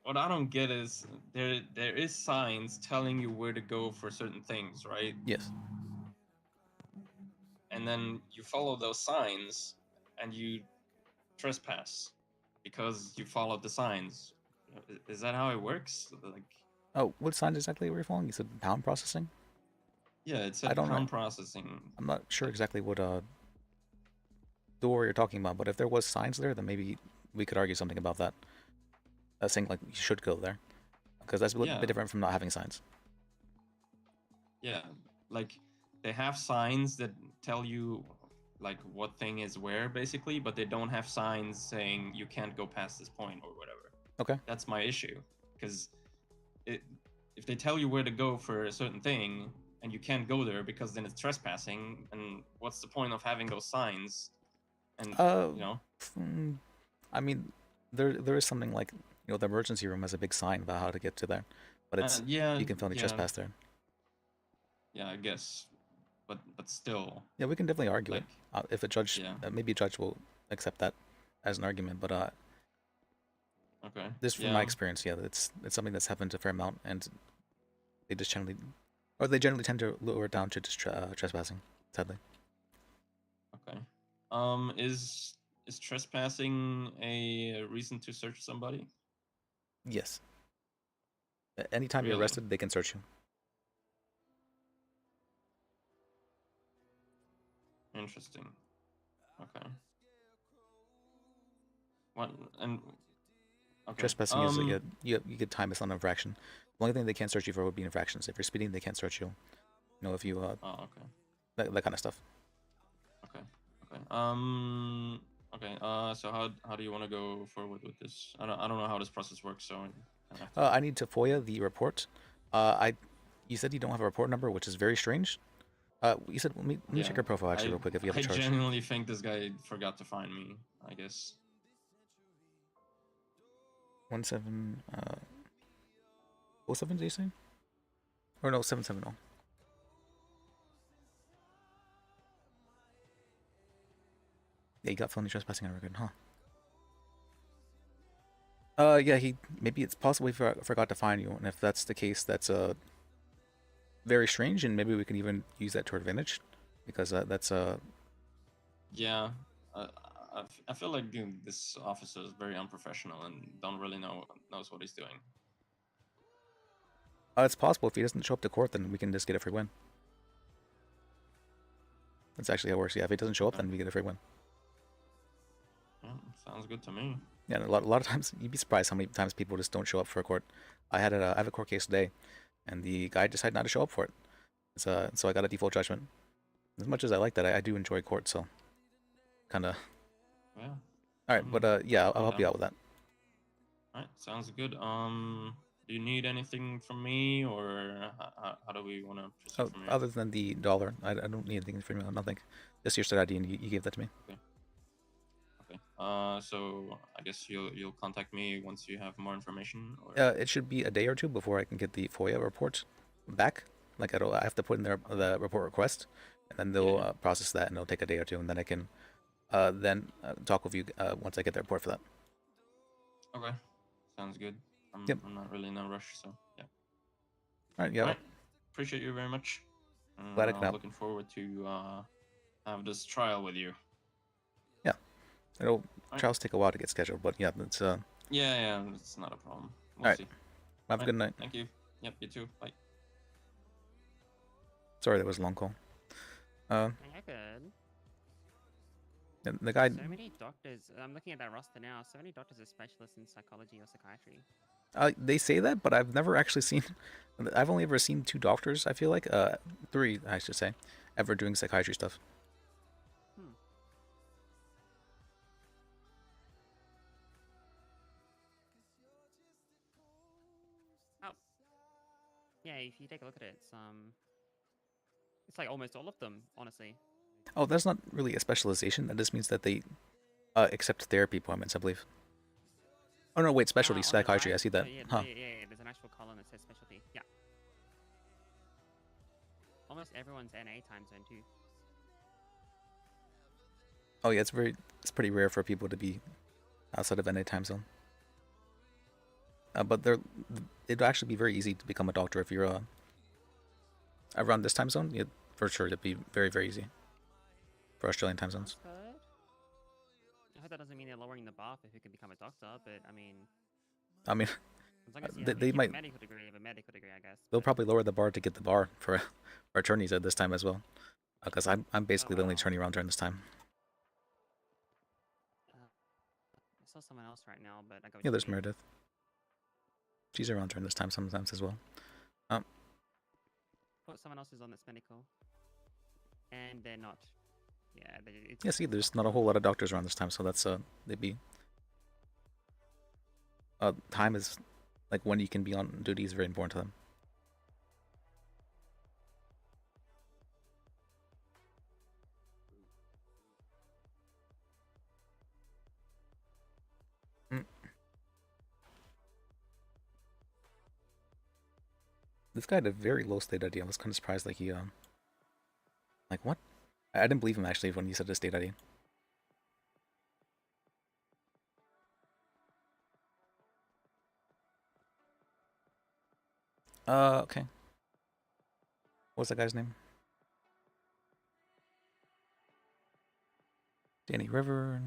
what I don't get is there is signs telling you where to go for certain things, right? Yes. And then you follow those signs, and you trespass because you followed the signs. Is that how it works? Like. Oh, what signs exactly were you following? You said pound processing? Yeah, it said pound processing. I'm not sure exactly what door you're talking about, but if there was signs there, then maybe we could argue something about that. Saying like you should go there, because that's a little bit different from not having signs. Yeah, like they have signs that tell you like what thing is where, basically, but they don't have signs saying you can't go past this point or whatever. Okay. That's my issue, because if they tell you where to go for a certain thing and you can't go there because then it's trespassing, and what's the point of having those signs? And you know, I mean, there is something like, you know, the emergency room has a big sign about how to get to there, but it's yeah, you can felony yeah, trespass there. Yeah, I guess, but still. Yeah, we can definitely argue like, it. If a judge, maybe a judge will accept that as an argument, but okay. This, from my experience, yeah, it's something that's happened a fair amount, and they just generally tend to lower it down to just trespassing, sadly. Okay. Is trespassing a reason to search somebody? Yes. Anytime you're arrested, they can search you. Interesting. Okay. What and okay. Trespassing is you get time as an infraction. The only thing they can't search you for would be infractions. If you're speeding, they can't search you. You know, if you oh, okay. that kind of stuff. Okay. Okay. So how do you want to go forward with this? I don't know how this process works, so I need to FOIA the report. You said you don't have a report number, which is very strange. You said let me check your profile actually real quick if you have a charge. I genuinely think this guy forgot to find me, I guess. 17 07, did you say? Or no, 770. Yeah, you got felony trespassing on record, huh? Yeah, maybe it's possible he forgot to find you, and if that's the case, that's very strange, and maybe we can even use that to our advantage, because that's yeah, I feel like this officer is very unprofessional and don't really knows what he's doing. It's possible if he doesn't show up to court, then we can just get a free win. That's actually how it works. Yeah, if he doesn't show up, then we get a free win. Yeah, sounds good to me. Yeah, a lot of times you'd be surprised how many times people just don't show up for a court. I have a court case today, and the guy decided not to show up for it. So I got a default judgment. As much as I like that, I do enjoy court, so kind of. Yeah. All right, but yeah, I'll help you out with that. All right, sounds good. Do you need anything from me, or how do we want to proceed from here? Other than the dollar, I don't need anything from you. Nothing. Just your state ID, and you gave that to me. Okay. Okay. So I guess you'll contact me once you have more information. Or? It should be a day or two before I can get the FOIA report back. Like I have to put in there the report request, and then they'll process that, and it'll take a day or two, and then I can talk with you once I get the report for that. Okay. Sounds good. I'm not really in a rush, so yeah. All right, yeah. All right. Appreciate you very much. Glad I can help. Looking forward to have this trial with you. Yeah, trials take a while to get scheduled, but yeah, it's Yeah, it's not a problem. All right. Have a good night. Thank you. Yep, you too. Bye. Sorry, that was a long call. Yeah, good. The guy. So many doctors. I'm looking at that roster now. So many doctors are specialists in psychology or psychiatry. They say that, but I've never actually seen. I've only ever seen 2 doctors. I feel like 3, I should say, ever doing psychiatry stuff. Oh. Yeah, if you take a look at it, it's like almost all of them, honestly. Oh, that's not really a specialization. That just means that they accept therapy appointments, I believe. Oh no, wait, specialty psychiatry. I see that. Yeah, Huh. yeah, there's an actual column that says specialty. Yeah. Almost everyone's NA time zone too. Oh yeah, it's pretty rare for people to be outside of NA time zone. But it'd actually be very easy to become a doctor if you're around this time zone. Yeah, for sure, it'd be very, very easy for Australian time zones. Good. I hope that doesn't mean they're lowering the bar for who can become a doctor, but I mean, as long as you they might. have a medical degree, I guess. They'll probably lower the bar to get the bar for attorneys at this time as well, because I'm basically the only attorney around during this time. I saw someone else right now, but I got. Yeah, there's Meredith. She's around during this time sometimes as well. Oh, someone else is on this medical, and they're not. Yeah. Yeah, see, there's not a whole lot of doctors around this time, so that's they'd be. Time is, like when you can be on duty is very important to them. This guy had a very low state ID. I was kind of surprised. Like he like what? I didn't believe him actually when he said his state ID. Okay. What's that guy's name? Danny River.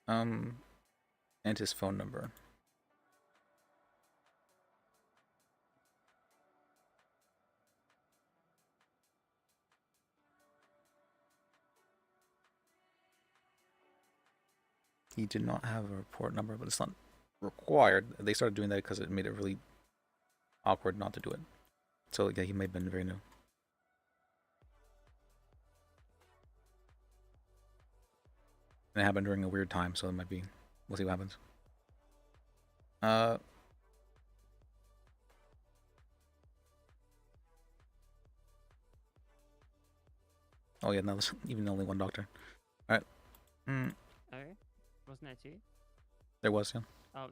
And his phone number. He did not have a report number, but it's not required. They started doing that because it made it really awkward not to do it. So yeah, he may have been very new. And it happened during a weird time, so it might be. We'll see what happens. Oh yeah, no, there's even only one doctor. All right. Oh, wasn't there two? There was, yeah. Oh,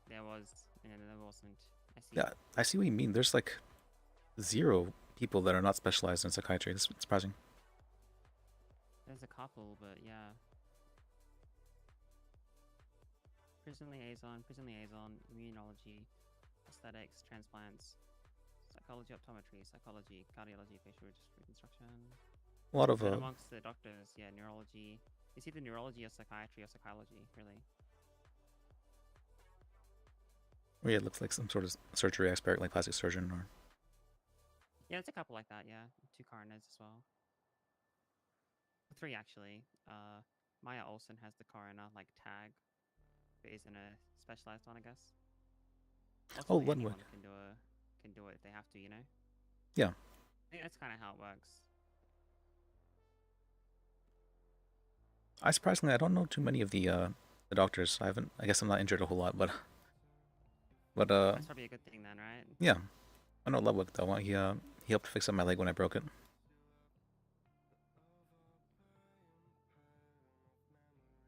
there was, and there wasn't. I see. Yeah, I see what you mean. There's like 0 people that are not specialized in psychiatry. It's surprising. There's a couple, but yeah. Prison liaison, immunology, aesthetics, transplants, psychology, optometry, psychology, cardiology, facial reconstruction. A lot of amongst the doctors, yeah, neurology. It's either neurology or psychiatry or psychology, really. Yeah, it looks like some sort of surgery expert, like plastic surgeon, or. Yeah, it's a couple like that. Yeah, 2 coroners as well. 3 actually. Maya Olsen has the coroner like tag, but isn't a specialized one, I guess. Oh, Ultimately, Ludwig. anyone can do it if they have to, you know. Yeah. I think that's kind of how it works. I surprisingly, I don't know too many of the doctors. I guess I'm not injured a whole lot, but That's probably a good thing then, right? yeah, I know Ludwig though. He helped fix up my leg when I broke it.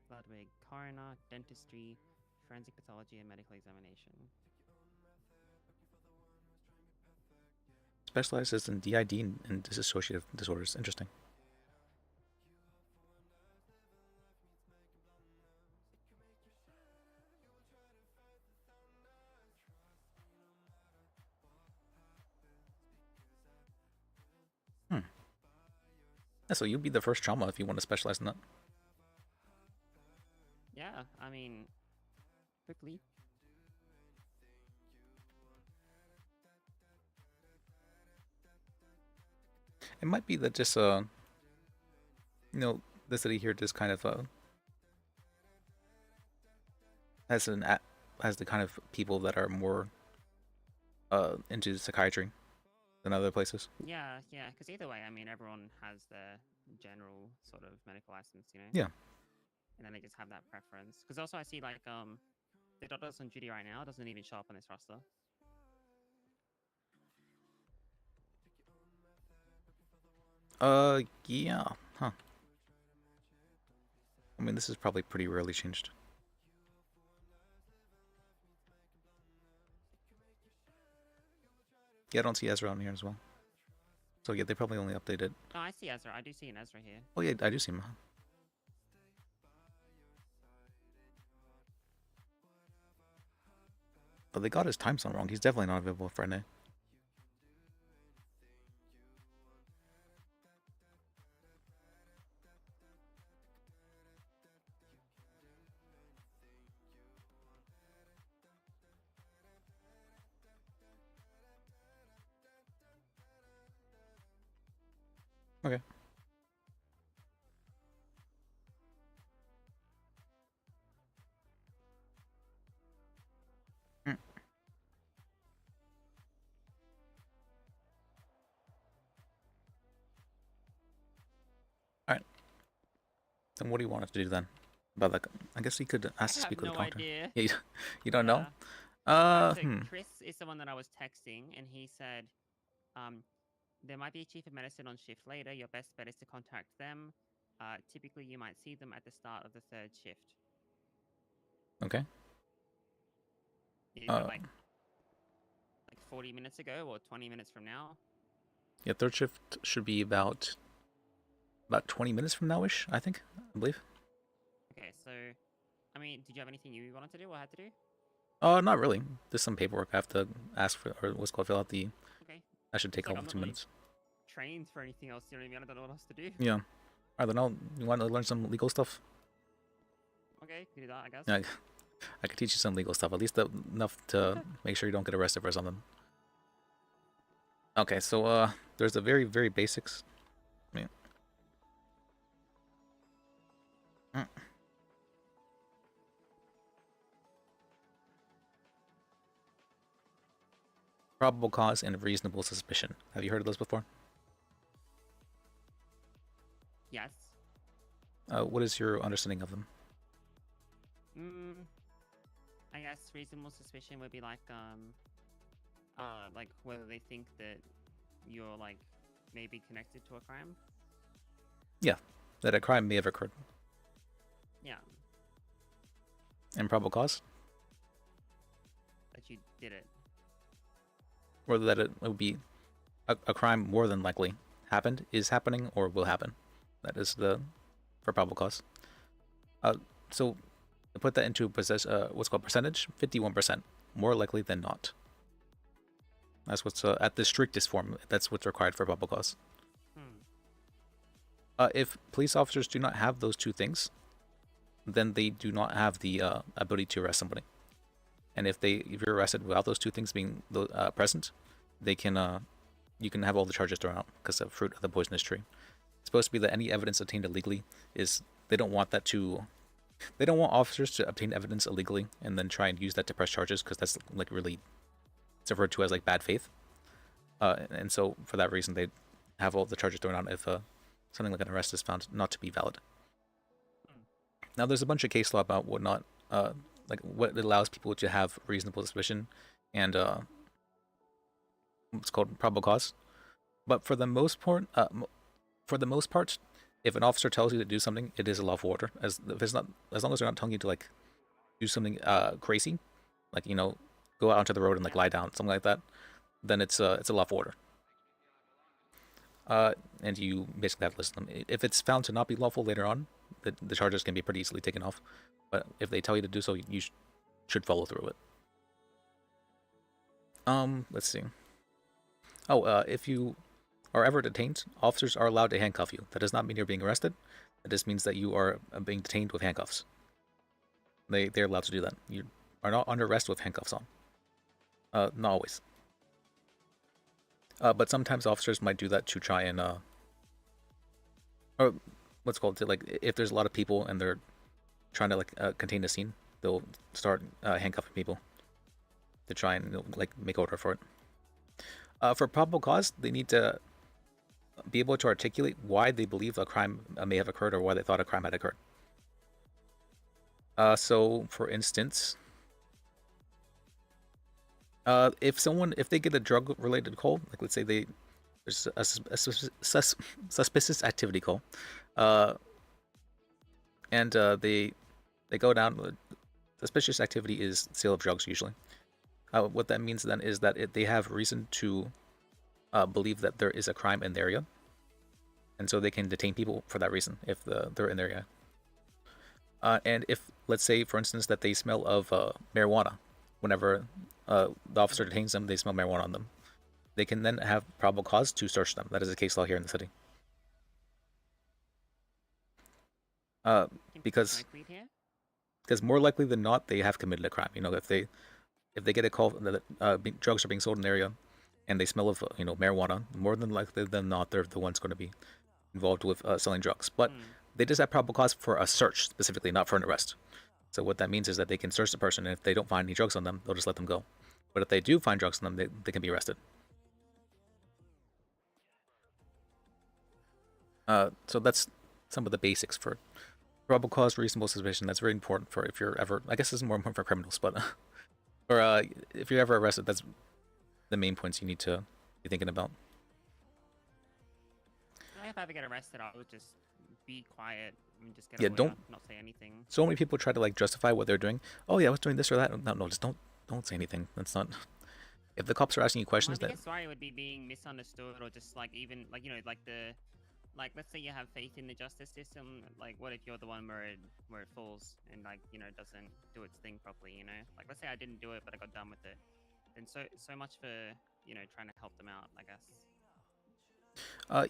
Ludwig, coroner, dentistry, forensic pathology, and medical examination. Specializes in DID and dissociative disorders. Interesting. Yeah, so you'd be the first trauma if you want to specialize in that. Yeah, I mean, quickly. It might be that just you know, the city here just kind of has the kind of people that are more into psychiatry than other places. Yeah, because either way, I mean, everyone has their general sort of medical license, you know? Yeah. And then they just have that preference. Because also I see, like, the doctors on duty right now doesn't even show up on this roster. Yeah, huh. I mean, this is probably pretty rarely changed. Yeah, I don't see Ezra on here as well. So yeah, they probably only updated. Oh, I see Ezra. I do see an Ezra here. Oh yeah, I do see him. But they got his time zone wrong. He's definitely not available Friday. Okay. Alright. Then what do you want us to do then? About that? I guess he could ask to speak with the doctor. Idea. Yeah, you don't know? So Chris is the one that I was texting, and he said, there might be a chief of medicine on shift later. Your best bet is to contact them. Typically, you might see them at the start of the 3rd shift. Okay. Either like 40 minutes ago or 20 minutes from now. Yeah, 3rd shift should be about 20 minutes from now-ish, I think, I believe. Okay, so, I mean, did you have anything you wanted to do or had to do? Not really. There's some paperwork I have to ask for, or what's called fill out the. Okay. That should take It's like, all I'm not 2 really minutes. trained for anything else, you know what I mean? I don't know what else to do. Yeah. Alright, then you want to learn some legal stuff? Okay, you can do that, I guess. Yeah, I could teach you some legal stuff, at least enough to make sure you don't get arrested for something. Okay, so there's the very, very basics. Yeah. Probable cause and reasonable suspicion. Have you heard of those before? Yes. What is your understanding of them? I guess reasonable suspicion would be like whether they think that you're like maybe connected to a crime. Yeah, that a crime may have occurred. Yeah. And probable cause? That you did it. Or that it would be a crime more than likely happened, is happening, or will happen. That is for probable cause. So to put that into what's called percentage, 51%, more likely than not. That's what's at the strictest form. That's what's required for probable cause. If police officers do not have those two things, then they do not have the ability to arrest somebody. And if you're arrested without those two things being present, they can you can have all the charges thrown out because of fruit of the poisonous tree. It's supposed to be that any evidence obtained illegally they don't want officers to obtain evidence illegally and then try and use that to press charges, because that's like really, it's referred to as like bad faith. And so for that reason, they have all the charges thrown out if something like an arrest is found not to be valid. Now there's a bunch of case law about whatnot, like what allows people to have reasonable suspicion and what's called probable cause. But for the most part, if an officer tells you to do something, it is a lawful order. As long as they're not telling you to like do something crazy, like go out onto the road and like lie down, something like that, then it's a lawful order. And you basically have to listen to them. If it's found to not be lawful later on, the charges can be pretty easily taken off. But if they tell you to do so, you should follow through with it. Let's see. If you are ever detained, officers are allowed to handcuff you. That does not mean you're being arrested. It just means that you are being detained with handcuffs. They're allowed to do that. You are not under arrest with handcuffs on. Not always. But sometimes officers might do that to try and or what's called to like if there's a lot of people and they're trying to like contain the scene, they'll start handcuffing people to try and like make order for it. For probable cause, they need to be able to articulate why they believe a crime may have occurred or why they thought a crime had occurred. So, for instance, if they get a drug-related call, like let's say there's a suspicious activity call, and they go down. Suspicious activity is sale of drugs usually. What that means then is that they have reason to believe that there is a crime in the area, and so they can detain people for that reason if they're in the area. And if, let's say, for instance, that they smell of marijuana, whenever the officer detains them, they smell marijuana on them, they can then have probable cause to search them. That is a case law here in the city. Because more likely than not, they have committed a crime. If they get a call that drugs are being sold in the area, and they smell of marijuana, more than likely than not, they're the ones going to be involved with selling drugs. But they just have probable cause for a search specifically, not for an arrest. So what that means is that they can search the person, and if they don't find any drugs on them, they'll just let them go. But if they do find drugs on them, they can be arrested. So that's some of the basics for probable cause, reasonable suspicion. That's very important for if you're ever, I guess this is more important for criminals, but or if you're ever arrested, that's the main points you need to be thinking about. if I ever get arrested, I would just be quiet and just get Yeah, away, don't- not say anything. So many people try to like justify what they're doing. Oh yeah, I was doing this or that. No, just don't say anything. That's not. If the cops are asking you questions, My that biggest worry would be being misunderstood, or just like even like like let's say you have faith in the justice system. Like, what if you're the one where it falls and like it doesn't do its thing properly? Like let's say I didn't do it, but I got done with it. Then so much for trying to help them out, I guess.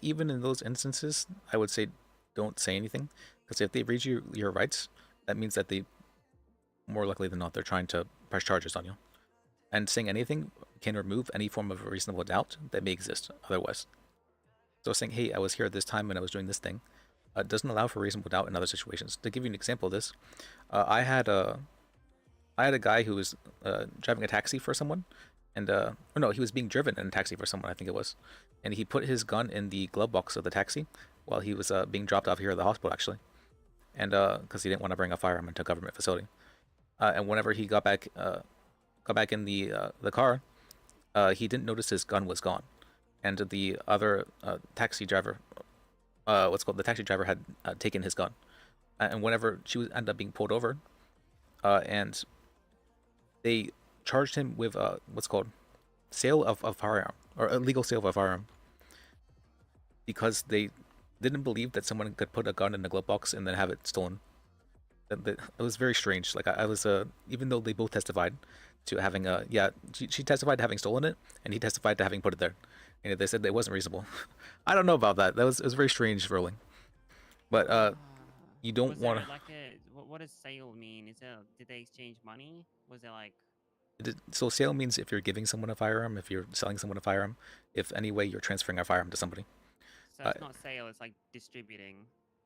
even in those instances, I would say don't say anything, because if they read your rights, that means that they, more likely than not, they're trying to press charges on you. And saying anything can remove any form of reasonable doubt that may exist otherwise. So saying, hey, I was here at this time and I was doing this thing, doesn't allow for reasonable doubt in other situations. To give you an example of this, I had a guy who was driving a taxi for someone, and or no, he was being driven in a taxi for someone, I think it was, and he put his gun in the glove box of the taxi while he was being dropped off here at the hospital, actually, and because he didn't want to bring a firearm into a government facility. And whenever he got back in the car, he didn't notice his gun was gone, and the other taxi driver, the taxi driver had taken his gun, and whenever she ended up being pulled over, and they charged him with sale of a firearm, or illegal sale of a firearm, because they didn't believe that someone could put a gun in a glove box and then have it stolen. It was very strange. Like I was even though they both testified to having she testified to having stolen it, and he testified to having put it there, and they said that it wasn't reasonable. I don't know about that. It was a very strange ruling, but you don't want to. Like what does sale mean? Did they exchange money? Was it like? So sale means if you're giving someone a firearm, if you're selling someone a firearm, if any way you're transferring a firearm to somebody. So it's not sale, it's like distributing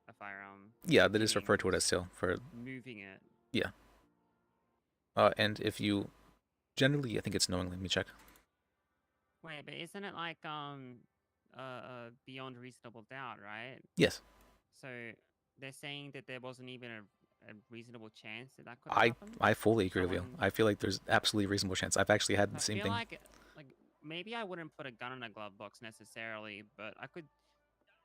a firearm. Yeah, they just refer to it as sale for moving it. Yeah. And if you generally, I think it's knowingly. Let me check. Wait, but isn't it like beyond reasonable doubt, right? Yes. So they're saying that there wasn't even a reasonable chance that could happen? I fully agree with you. I feel like there's absolutely a reasonable chance. I've actually had the same thing. Like maybe I wouldn't put a gun in a glove box necessarily, but I could.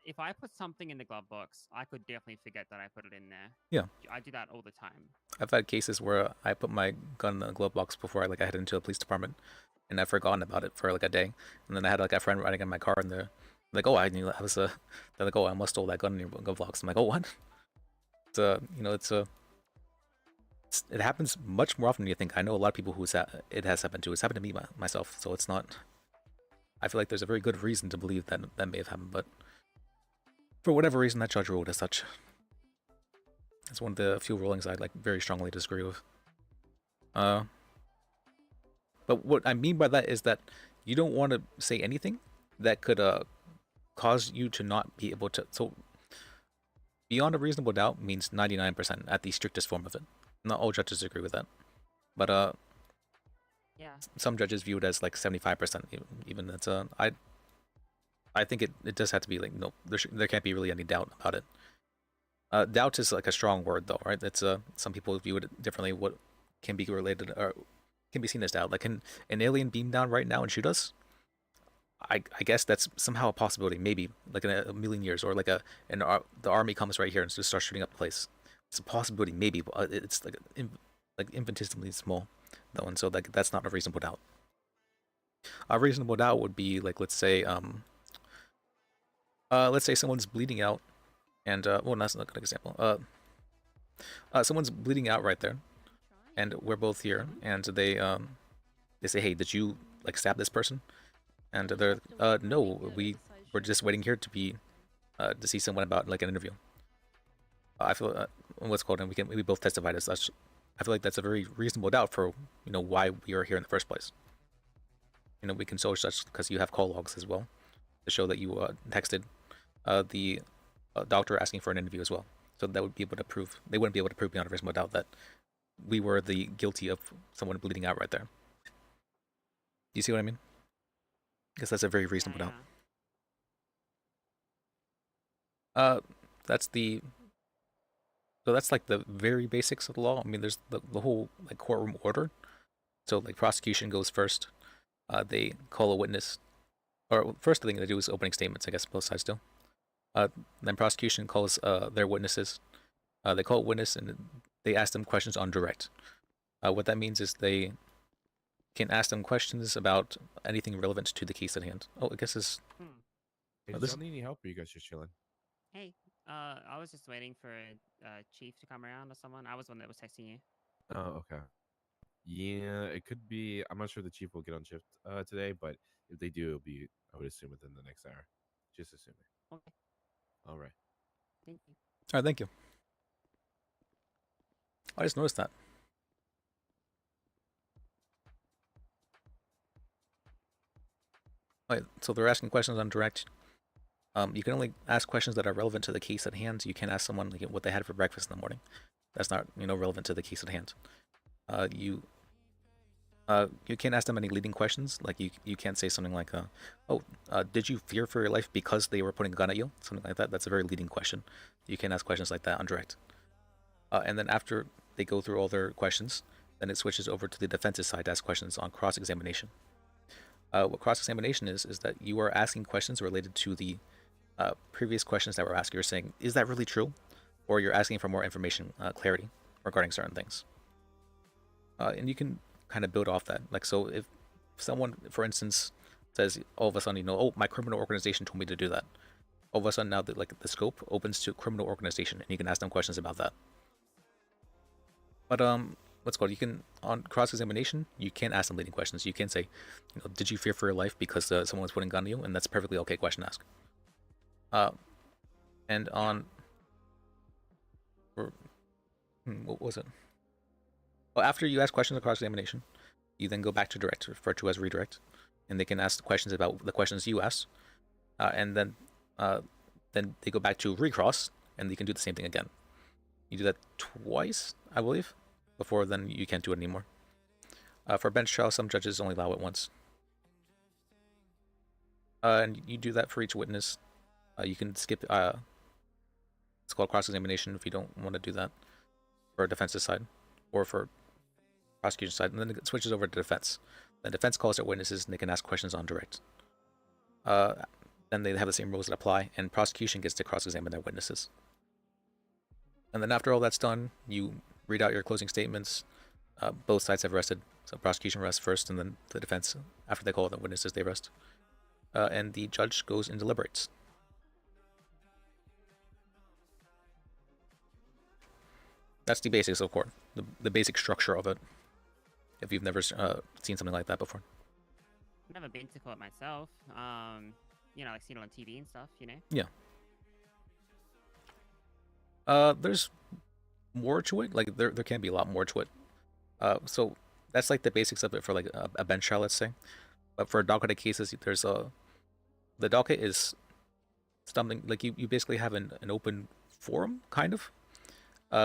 If I put something in the glove box, I could definitely forget that I put it in there. Yeah. I do that all the time. I've had cases where I put my gun in the glove box before I headed into the police department, and I've forgotten about it for a day. And then I had a friend riding in my car, and they're like, "Oh, I knew that was they're like, "Oh, I must stole that gun in your glove box." I'm like, "Oh, what?" It happens much more often than you think. I know a lot of people who it has happened to. It's happened to me myself, so it's not. I feel like there's a very good reason to believe that may have happened, but for whatever reason, that judge ruled as such. It's one of the few rulings I'd very strongly disagree with. But what I mean by that is that you don't want to say anything that could cause you to not be able to. So beyond a reasonable doubt means 99% at the strictest form of it. Not all judges agree with that, but yeah, some judges view it as 75%. Even that's I think it does have to be no, there can't be really any doubt about it. Doubt is a strong word though, right? It's some people view it differently. What can be related or can be seen as doubt? Like, can an alien beam down right now and shoot us? I guess that's somehow a possibility, maybe in a million years, or the army comes right here and just starts shooting up the place. It's a possibility, maybe, but it's infinitesimally small, though, and so that's not a reasonable doubt. A reasonable doubt would be let's say someone's bleeding out, and well, that's not a good example. Someone's bleeding out right there, and we're both here, and they say, "Hey, did you stab this person?" And they're no, we're just waiting here to see someone about an interview. I feel what's called, and we both testified as such. I feel like that's a very reasonable doubt for why we are here in the first place. We can show such because you have call logs as well to show that you texted the doctor asking for an interview as well. So that would be able to prove, they wouldn't be able to prove beyond a reasonable doubt that we were the guilty of someone bleeding out right there. You see what I mean? Because that's a very reasonable doubt. That's the very basics of the law. I mean, there's the whole courtroom order. So prosecution goes first. They call a witness, or first thing they do is opening statements. I guess both sides do. Then prosecution calls their witnesses. They call a witness and they ask them questions on direct. What that means is they can ask them questions about anything relevant to the case at hand. Oh, I guess this. Hey, Oh, does this. y'all need any help, or you guys just chilling? Hey, I was just waiting for Chief to come around or someone. I was the one that was texting you. Oh, okay. Yeah, it could be. I'm not sure the chief will get on shift today, but if they do, it'll be, I would assume, within the next hour. Just assuming. Okay. All right. Thank you. All right, thank you. I just noticed that. All right, so they're asking questions on direct. You can only ask questions that are relevant to the case at hand. You can't ask someone like what they had for breakfast in the morning. That's not relevant to the case at hand. You can't ask them any leading questions. Like you can't say something like, did you fear for your life because they were putting a gun at you? Something like that. That's a very leading question. You can't ask questions like that on direct. And then after they go through all their questions, then it switches over to the defense's side to ask questions on cross-examination. What cross-examination is that you are asking questions related to the previous questions that were asked. You're saying, is that really true? Or you're asking for more information, clarity regarding certain things. And you can kind of build off that. Like, so if someone, for instance, says all of a sudden, oh, my criminal organization told me to do that. All of a sudden now the scope opens to criminal organization, and you can ask them questions about that. But what's called, you can, on cross-examination, you can't ask them leading questions. You can say, did you fear for your life because someone was putting a gun to you? And that's a perfectly okay question to ask. And on, what was it? Well, after you ask questions of cross-examination, you then go back to direct, referred to as redirect, and they can ask questions about the questions you asked, and then they go back to recross, and you can do the same thing again. You do that twice, I believe, before then you can't do it anymore. For bench trial, some judges only allow it once. And you do that for each witness. You can skip, it's called cross-examination if you don't want to do that for defense's side, or for prosecution side, and then it switches over to defense. The defense calls their witnesses, and they can ask questions on direct. Then they have the same rules that apply, and prosecution gets to cross-examine their witnesses. And then after all that's done, you read out your closing statements. Both sides have rested, so prosecution rests first, and then the defense, after they call the witnesses, they rest. And the judge goes and deliberates. That's the basics of court, the basic structure of it. If you've never seen something like that before. I've never been to court myself. Like seen it on TV and stuff, Yeah. There's more to it. Like there can be a lot more to it. So that's like the basics of it for like a bench trial, let's say. But for docketed cases, there's the docket is something like you basically have an open forum kind of,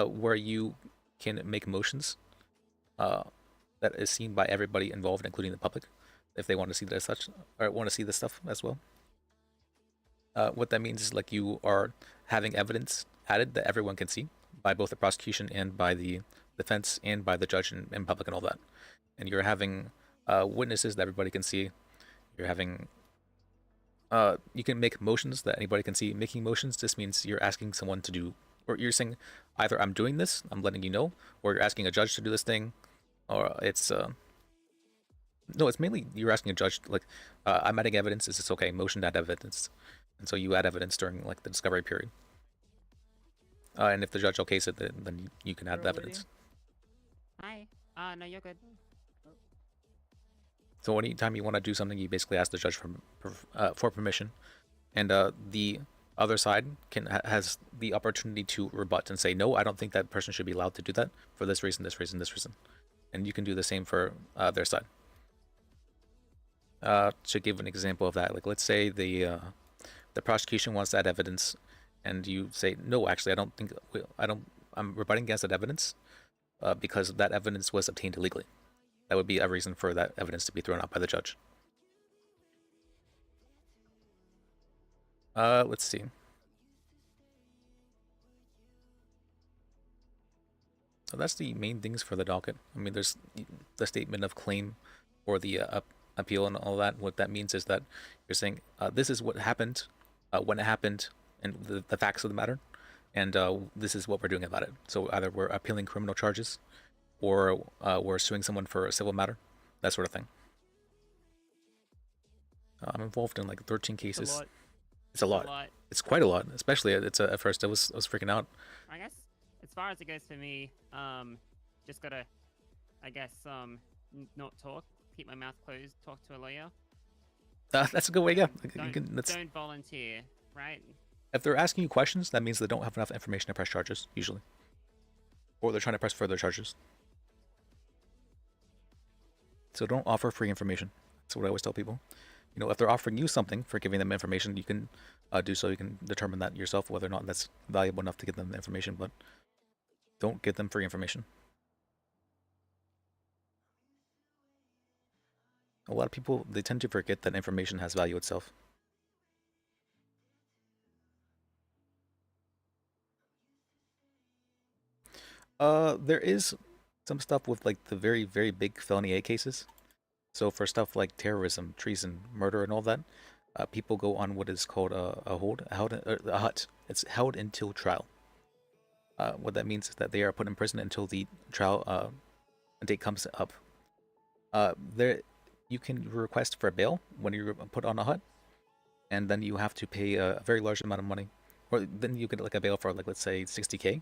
where you can make motions, that is seen by everybody involved, including the public, if they want to see that as such, or want to see this stuff as well. What that means is like you are having evidence added that everyone can see by both the prosecution and by the defense and by the judge and public and all that. And you're having witnesses that everybody can see. You're having you can make motions that anybody can see. Making motions just means you're asking someone to do, or you're saying either I'm doing this, I'm letting you know, or you're asking a judge to do this thing, or it's no, it's mainly you're asking a judge like I'm adding evidence. Is this okay? Motion to add evidence, and so you add evidence during like the discovery period. And if the judge okays it, then you can add the evidence. Hi. No, you're good. So anytime you want to do something, you basically ask the judge for permission, and the other side has the opportunity to rebut and say, no, I don't think that person should be allowed to do that for this reason, this reason, this reason, and you can do the same for their side. To give an example of that, like let's say the prosecution wants that evidence, and you say, no, actually, I'm rebutting against that evidence because that evidence was obtained illegally. That would be a reason for that evidence to be thrown out by the judge. Let's see. So that's the main things for the docket. I mean, there's the statement of claim or the appeal and all that. What that means is that you're saying, this is what happened, when it happened, and the facts of the matter, and this is what we're doing about it. So either we're appealing criminal charges, or we're suing someone for a civil matter, that sort of thing. I'm involved in like 13 cases. It's a lot. It's quite a lot, especially at first I was freaking out. I guess as far as it goes for me, just gotta, I guess, not talk, keep my mouth closed, talk to a lawyer. That's a good way, yeah. Don't volunteer, right? If they're asking you questions, that means they don't have enough information to press charges, usually. Or they're trying to press further charges. So don't offer free information. That's what I always tell people. You know, if they're offering you something for giving them information, you can do so. You can determine that yourself, whether or not that's valuable enough to give them the information, but don't give them free information. A lot of people, they tend to forget that information has value itself. There is some stuff with like the very, very big felony A cases. So for stuff like terrorism, treason, murder, and all that, people go on what is called a hut. It's held until trial. What that means is that they are put in prison until the trial date comes up. You can request for bail when you're put on a hut, and then you have to pay a very large amount of money, or then you get like a bail for like, let's say 60K,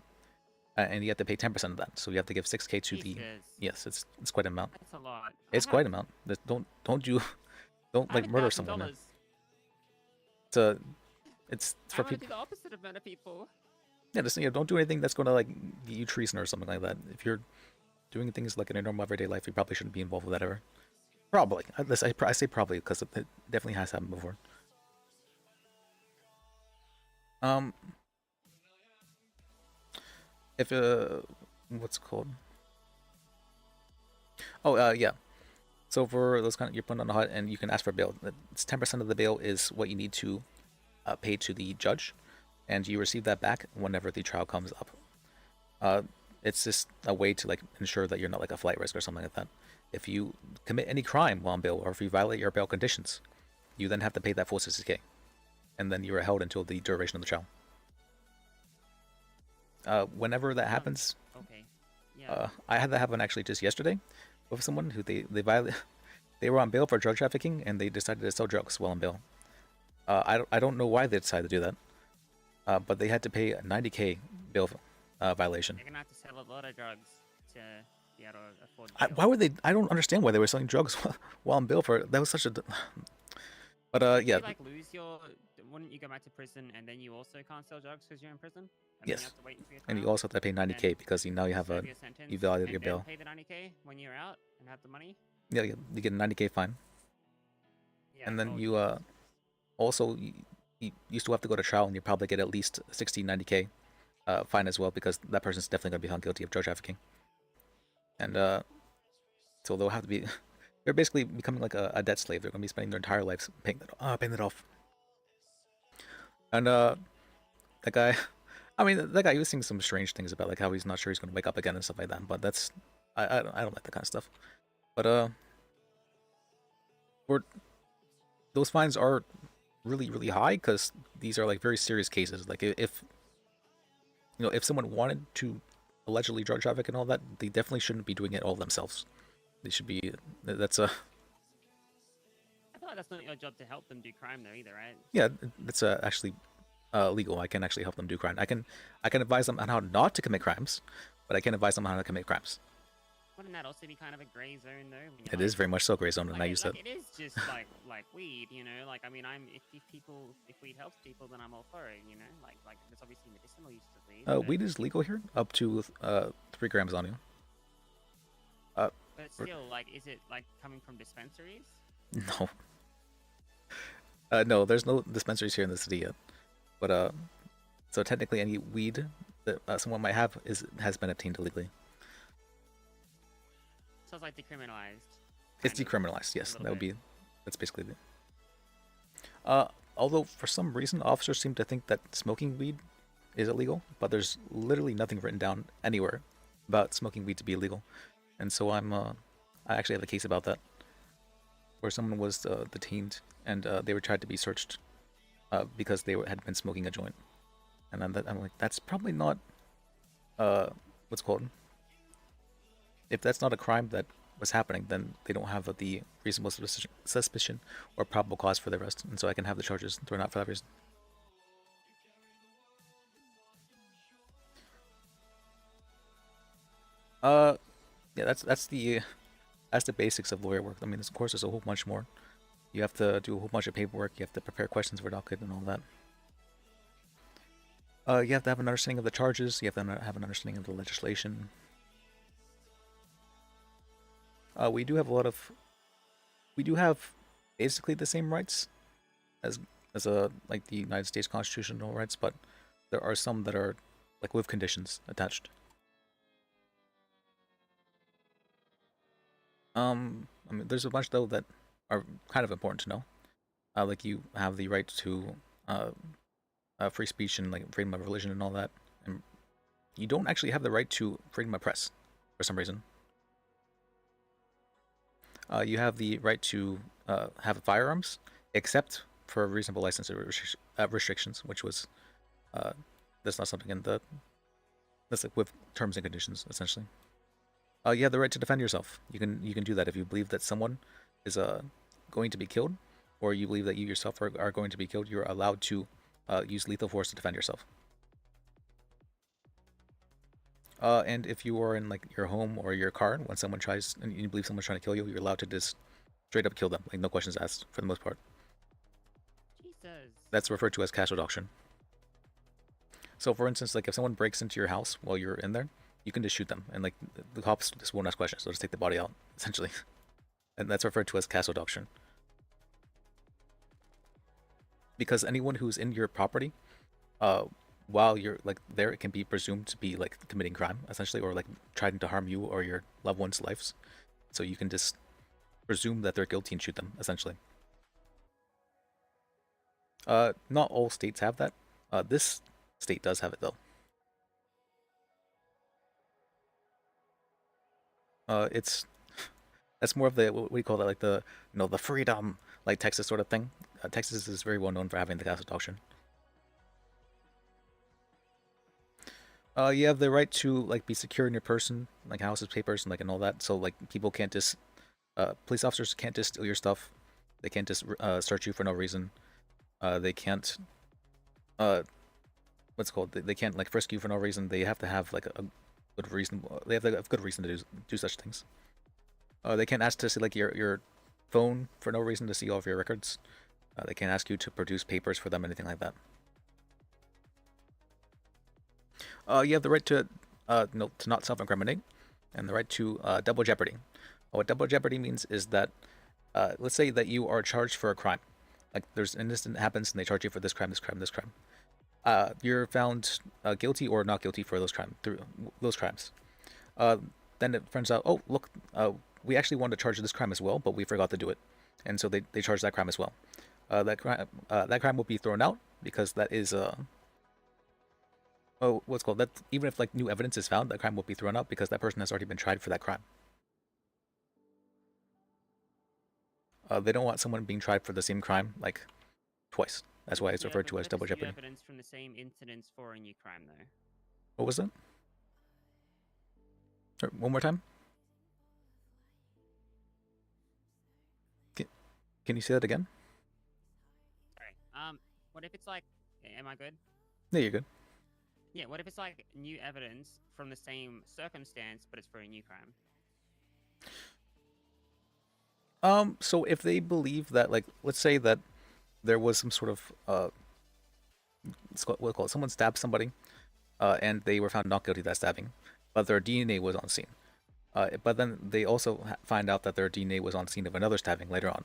and you have to pay 10% of that. So you have to give 6K to the. Yes, it's quite an amount. That's a lot. It's quite an amount. Don't like murder someone. Man. It's for people. Do the opposite of murder people. Yeah, just don't do anything that's going to like get you treason or something like that. If you're doing things like in a normal everyday life, you probably shouldn't be involved with that ever. Probably. I say probably because it definitely has happened before. If what's it called? Oh, yeah. So for those kind of, you're put on a hut and you can ask for bail. It's 10% of the bail is what you need to pay to the judge, and you receive that back whenever the trial comes up. It's just a way to like ensure that you're not like a flight risk or something like that. If you commit any crime while on bail, or if you violate your bail conditions, you then have to pay that full 60K, and then you are held until the duration of the trial. Whenever that happens, okay. Yeah. I had that happen actually just yesterday with someone who they were on bail for drug trafficking, and they decided to sell drugs while on bail. I don't know why they decided to do that, but they had to pay a 90K bail violation. They're gonna have to sell a lot of drugs to be able to afford. Why would they? I don't understand why they were selling drugs while on bail for. That was such a. But yeah. You, like lose your. Wouldn't you go back to prison and then you also can't sell drugs because you're in prison? And yes. Then you have to wait for your and you trial? also have to pay 90K because now you have you violated your bail. Pay the 90K when you're out and have the money. Yeah, you get a 90K fine. Yeah, and then you also you still have to go to trial, and you probably get at least 90K fine as well, because that person's definitely going to be found guilty of drug trafficking. And so they'll have to be. They're basically becoming like a debt slave. They're going to be spending their entire lives paying that off. And that guy, I mean, that guy, he was saying some strange things about like how he's not sure he's going to wake up again and stuff like that. But that's I don't like that kind of stuff. But those fines are really, really high because these are like very serious cases. Like if someone wanted to allegedly drug traffic and all that, they definitely shouldn't be doing it all themselves. They should be. That's a. I feel like that's not your job to help them do crime, though, either, right? Yeah, that's actually legal. I can actually help them do crime. I can advise them on how not to commit crimes, but I can't advise them on how to commit crimes. Wouldn't that also be kind of a gray zone, though? It is very much so gray zone, and I use that. It is just like weed, you know. Like I mean, if weed helps people, then I'm all for it, you know. Like there's obviously medicinal uses of weed. Weed is legal here, up to 3 grams on you. But still, like, is it like coming from dispensaries? No. No, there's no dispensaries here in the city yet. But so technically, any weed that someone might have has been obtained illegally. So it's like decriminalized. It's decriminalized, yes. That's basically it. Although for some reason officers seem to think that smoking weed is illegal, but there's literally nothing written down anywhere about smoking weed to be illegal. And so I actually have a case about that, where someone was detained and they were tried to be searched because they had been smoking a joint. And I'm like, that's probably not what's it called. If that's not a crime that was happening, then they don't have the reasonable suspicion or probable cause for the arrest, and so I can have the charges thrown out for that reason. Yeah, that's the basics of lawyer work. I mean, of course, there's a whole bunch more. You have to do a whole bunch of paperwork. You have to prepare questions for docket and all that. You have to have an understanding of the charges. You have to have an understanding of the legislation. We do have basically the same rights as like the United States constitutional rights, but there are some that are like with conditions attached. I mean, there's a bunch though that are kind of important to know. Like you have the right to free speech and like freedom of religion and all that, and you don't actually have the right to freedom of press for some reason. You have the right to have firearms, except for reasonable license restrictions, which was that's not something in the that's like with terms and conditions essentially. You have the right to defend yourself. You can do that if you believe that someone is going to be killed, or you believe that you yourself are going to be killed. You're allowed to use lethal force to defend yourself. And if you are in like your home or your car, when someone tries and you believe someone's trying to kill you, you're allowed to just straight up kill them, like no questions asked for the most part. Jesus. That's referred to as castle doctrine. So, for instance, like if someone breaks into your house while you're in there, you can just shoot them, and like the cops just won't ask questions. They'll just take the body out, essentially, and that's referred to as castle doctrine. Because anyone who's in your property, while you're like there, it can be presumed to be like committing crime, essentially, or like trying to harm you or your loved ones' lives. So you can just presume that they're guilty and shoot them, essentially. Not all states have that. This state does have it though. That's more of the what we call that, like the the freedom, like Texas sort of thing. Texas is very well known for having the castle doctrine. You have the right to like be secure in your person, like houses, papers, and like and all that. So like people can't just, police officers can't just steal your stuff. They can't just search you for no reason. They can't, what's it called? They can't like frisk you for no reason. They have to have like a good reason. They have a good reason to do such things. They can't ask to see like your phone for no reason to see all of your records. They can't ask you to produce papers for them, anything like that. You have the right to not self-incriminate, and the right to double jeopardy. What double jeopardy means is that, let's say that you are charged for a crime. Like there's an incident that happens, and they charge you for this crime, this crime, this crime. You're found guilty or not guilty for those crimes. Then it turns out, oh look, we actually wanted to charge this crime as well, but we forgot to do it, and so they charge that crime as well. That crime will be thrown out because that is what's called that. Even if like new evidence is found, that crime will be thrown out because that person has already been tried for that crime. They don't want someone being tried for the same crime like twice. That's why it's referred to as double jeopardy. Evidence from the same incidents for a new crime, though. What was that? Sorry, one more time. Can you say that again? Sorry. What if it's like? Am I good? Yeah, you're good. Yeah. What if it's like new evidence from the same circumstance, but it's for a new crime? So if they believe that, like, let's say that there was some sort of what we call it, someone stabbed somebody, and they were found not guilty of that stabbing, but their DNA was on scene. But then they also find out that their DNA was on scene of another stabbing later on.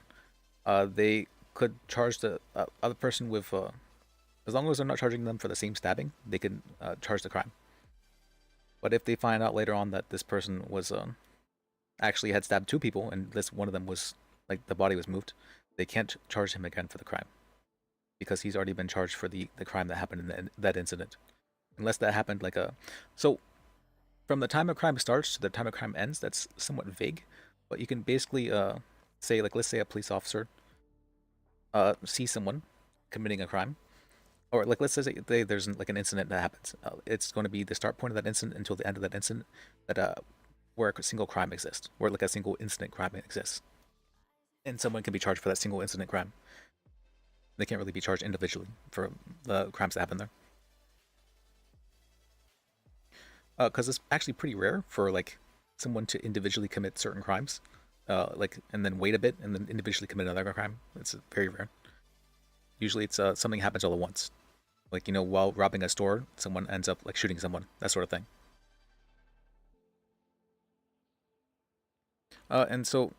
They could charge the other person with, as long as they're not charging them for the same stabbing, they can charge the crime. But if they find out later on that this person was actually had stabbed two people, and this one of them was like the body was moved, they can't charge him again for the crime because he's already been charged for the crime that happened in that incident, unless that happened like so from the time a crime starts to the time a crime ends. That's somewhat vague, but you can basically say, like, let's say a police officer sees someone committing a crime, or like let's say there's like an incident that happens. It's going to be the start point of that incident until the end of that incident that where a single crime exists, where like a single incident crime exists, and someone can be charged for that single incident crime. They can't really be charged individually for the crimes that happen there. Because it's actually pretty rare for like someone to individually commit certain crimes, like and then wait a bit and then individually commit another crime. It's very rare. Usually, it's something happens all at once. Like while robbing a store, someone ends up like shooting someone, that sort of thing. And so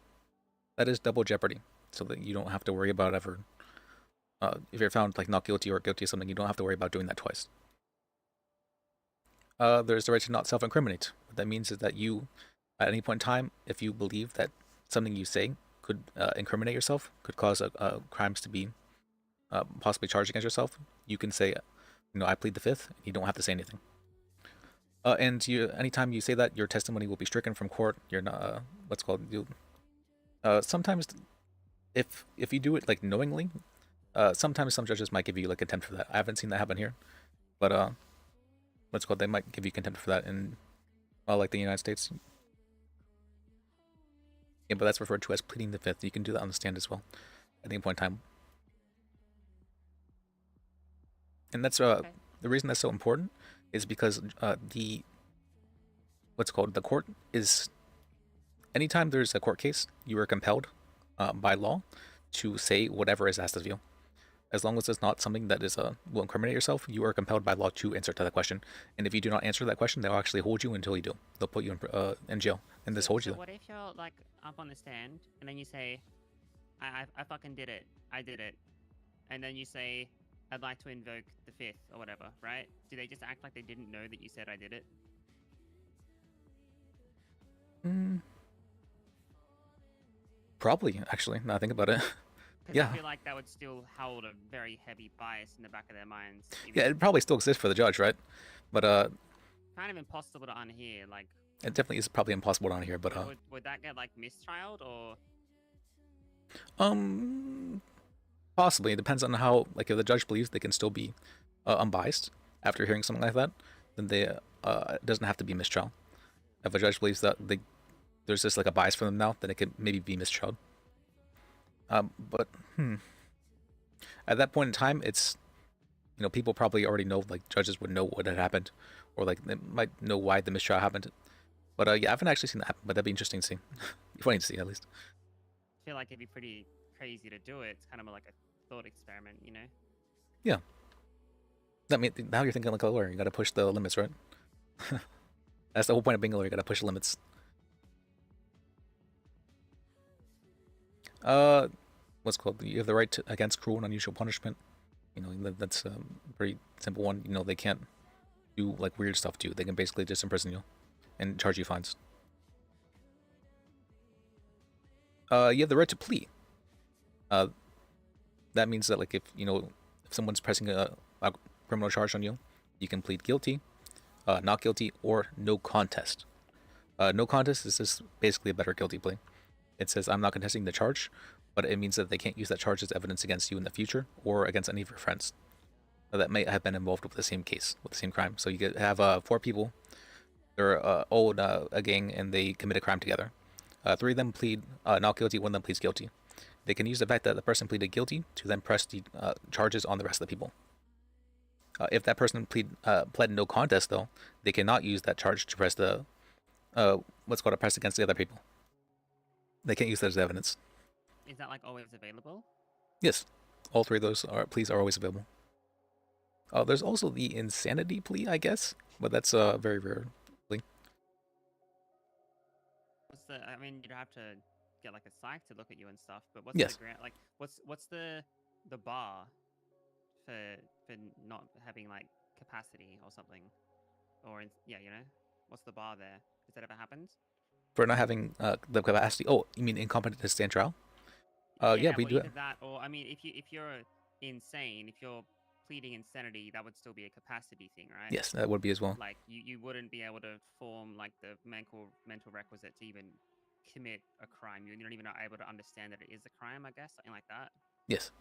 that is double jeopardy, so that you don't have to worry about ever. If you're found like not guilty or guilty of something, you don't have to worry about doing that twice. There's the right to not self-incriminate. What that means is that you, at any point in time, if you believe that something you say could incriminate yourself, could cause crimes to be possibly charged against yourself, you can say, I plead the fifth. You don't have to say anything. And anytime you say that, your testimony will be stricken from court. You're not what's called you. Sometimes, if you do it like knowingly, sometimes some judges might give you like contempt for that. I haven't seen that happen here, but what's called they might give you contempt for that in like the United States. Yeah, but that's referred to as pleading the fifth. You can do that on the stand as well, at any point in time. And that's the reason that's so important is because the court is anytime there's a court case, you are compelled by law to say whatever is asked of you. As long as it's not something that is will incriminate yourself, you are compelled by law to answer to that question. And if you do not answer that question, they'll actually hold you until you do. They'll put you in jail and just hold you. So what if you're like up on the stand and then you say, I fucking did it. I did it. And then you say, I'd like to invoke the fifth or whatever, right? Do they just act like they didn't know that you said I did it? Probably, actually, now I think about it. Because Yeah. I feel like that would still hold a very heavy bias in the back of their minds. Yeah, it probably still exists for the judge, right? But Kind of impossible to unhear. Like, it definitely is probably impossible down here. But would that get like mistrialed or? Possibly. It depends on how, like, if the judge believes they can still be unbiased after hearing something like that, then they it doesn't have to be mistrial. If a judge believes that there's just like a bias for them now, then it could maybe be mistrialed. But at that point in time, it's people probably already know, like judges would know what had happened, or like they might know why the mistrial happened. But yeah, I haven't actually seen that happen. But that'd be interesting to see. Funny to see, at least. I feel like it'd be pretty crazy to do it. It's kind of like a thought experiment, Yeah. That mean now you're thinking like a lawyer. You got to push the limits, right? That's the whole point of being a lawyer. You got to push the limits. What's called? You have the right against cruel and unusual punishment. That's a pretty simple one. They can't do like weird stuff to you. They can basically just imprison you and charge you fines. You have the right to plea. That means that like if someone's pressing a criminal charge on you, you can plead guilty, not guilty, or no contest. No contest is just basically a better guilty plea. It says I'm not contesting the charge, but it means that they can't use that charge as evidence against you in the future or against any of your friends that may have been involved with the same case, with the same crime. So you could have 4 people. They're all a gang and they commit a crime together. 3 of them plead not guilty, 1 of them pleads guilty. They can use the fact that the person pleaded guilty to then press the charges on the rest of the people. If that person pled no contest, though, they cannot use that charge to press the what's called a press against the other people. They can't use that as evidence. Is that like always available? Yes, all 3 of those pleas are always available. There's also the insanity plea, I guess, but that's a very rare plea. I mean, you'd have to get like a psych to look at you and stuff. But what's Yes. the grant? Like, what's the bar for not having like capacity or something? Or what's the bar there? Has that ever happened? For not having the capacity. Oh, you mean incompetent to stand trial? Yeah, we do either that, or I mean, if you're insane, if you're pleading insanity, that would still be a capacity thing, right? Yes, that would be as well. Like you wouldn't be able to form like the mental requisite to even commit a crime. You're not even able to understand that it is a crime, I guess, something like that. Yes.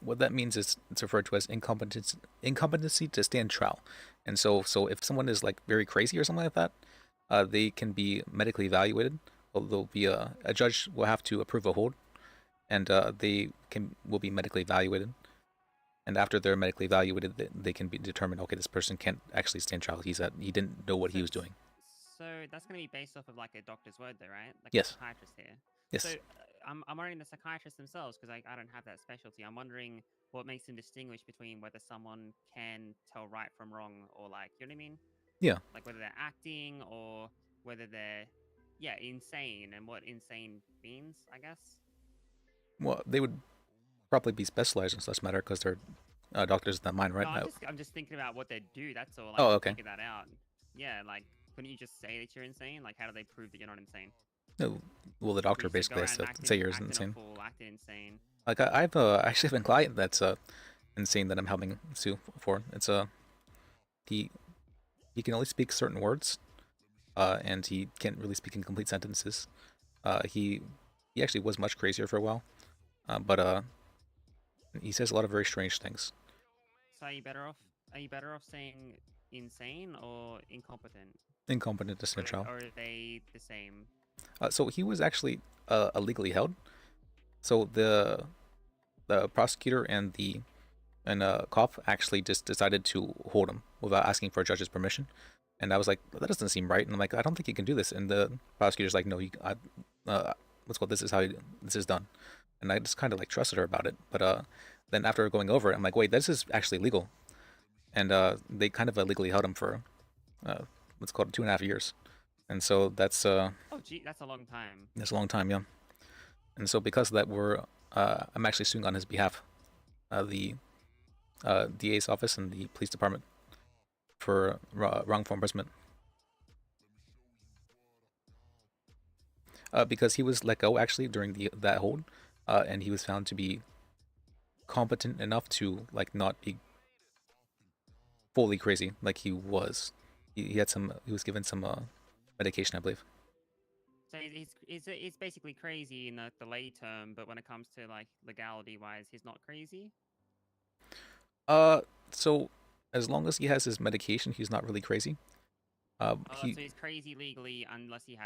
What that means is it's referred to as incompetency to stand trial. And so if someone is like very crazy or something like that, they can be medically evaluated. Well, there'll be a judge will have to approve a hold, and they will be medically evaluated. And after they're medically evaluated, they can be determined. Okay, this person can't actually stand trial. He didn't know what he was doing. So that's going to be based off of like a doctor's word, though, right? Like Yes. a psychiatrist here. Yes. So I'm wondering the psychiatrists themselves, because I don't have that specialty. I'm wondering what makes them distinguish between whether someone can tell right from wrong, or like, you know what I mean? Yeah. Like whether they're acting or whether they're, yeah, insane, and what insane means, I guess. Well, they would probably be specialized in such matter because they're doctors in that mind, right? No, I'm just thinking about what they do. That's all. Like, Oh, okay. Figure that out. Yeah, like, couldn't you just say that you're insane? Like, how do they prove that you're not insane? No, well, the doctor You just go basically has around to say you're acting a insane. fool, acting insane. Like I've actually have a client that's insane that I'm helping sue for. It's he can only speak certain words, and he can't really speak in complete sentences. He actually was much crazier for a while, but he says a lot of very strange things. So are you better off? Are you better off saying insane or incompetent? Incompetent to stand trial. Or are they the same? So he was actually illegally held. So the prosecutor and the cop actually just decided to hold him without asking for a judge's permission. And I was like, that doesn't seem right. And I'm like, I don't think you can do this. And the prosecutor's like, no, what's called, this is how this is done. And I just kind of like trusted her about it. But then after going over it, I'm like, wait, this is actually legal. And they kind of illegally held him for what's called 2.5 years. And so that's oh gee, that's a long time. That's a long time, yeah. And so because of that, I'm actually suing on his behalf, the DA's office and the police department for wrongful imprisonment. Because he was let go actually during that hold, and he was found to be competent enough to like not be fully crazy like he was. He was given some medication, I believe. So he's basically crazy in the lay term, but when it comes to like legality wise, he's not crazy. So as long as he has his medication, he's not really crazy. So he's crazy legally unless he's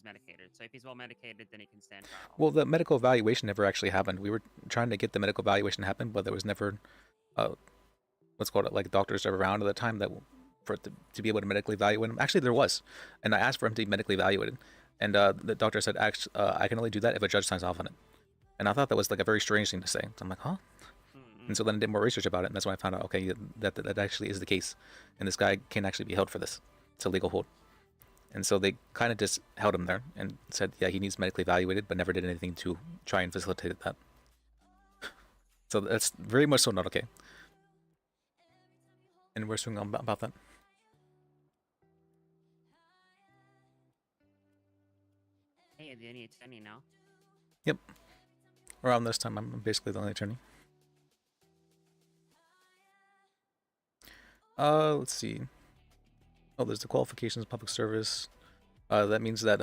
medicated. So if he's well medicated, then he can stand trial. Well, the medical evaluation never actually happened. We were trying to get the medical evaluation to happen, but there was never, what's called like doctors around at the time that to be able to medically evaluate him. Actually, there was, and I asked for him to be medically evaluated, and the doctor said, I can only do that if a judge signs off on it. And I thought that was like a very strange thing to say. So I'm like, huh? And so then I did more research about it, and that's when I found out, okay, that actually is the case, and this guy can actually be held for this. It's a legal hold. And so they kind of just held him there and said, yeah, he needs medically evaluated, but never did anything to try and facilitate that. So that's very much so not okay. And we're suing about that. Hey, are the only attorney now? Yep. Around this time, I'm basically the only attorney. Let's see. Oh, there's the qualifications of public service. That means that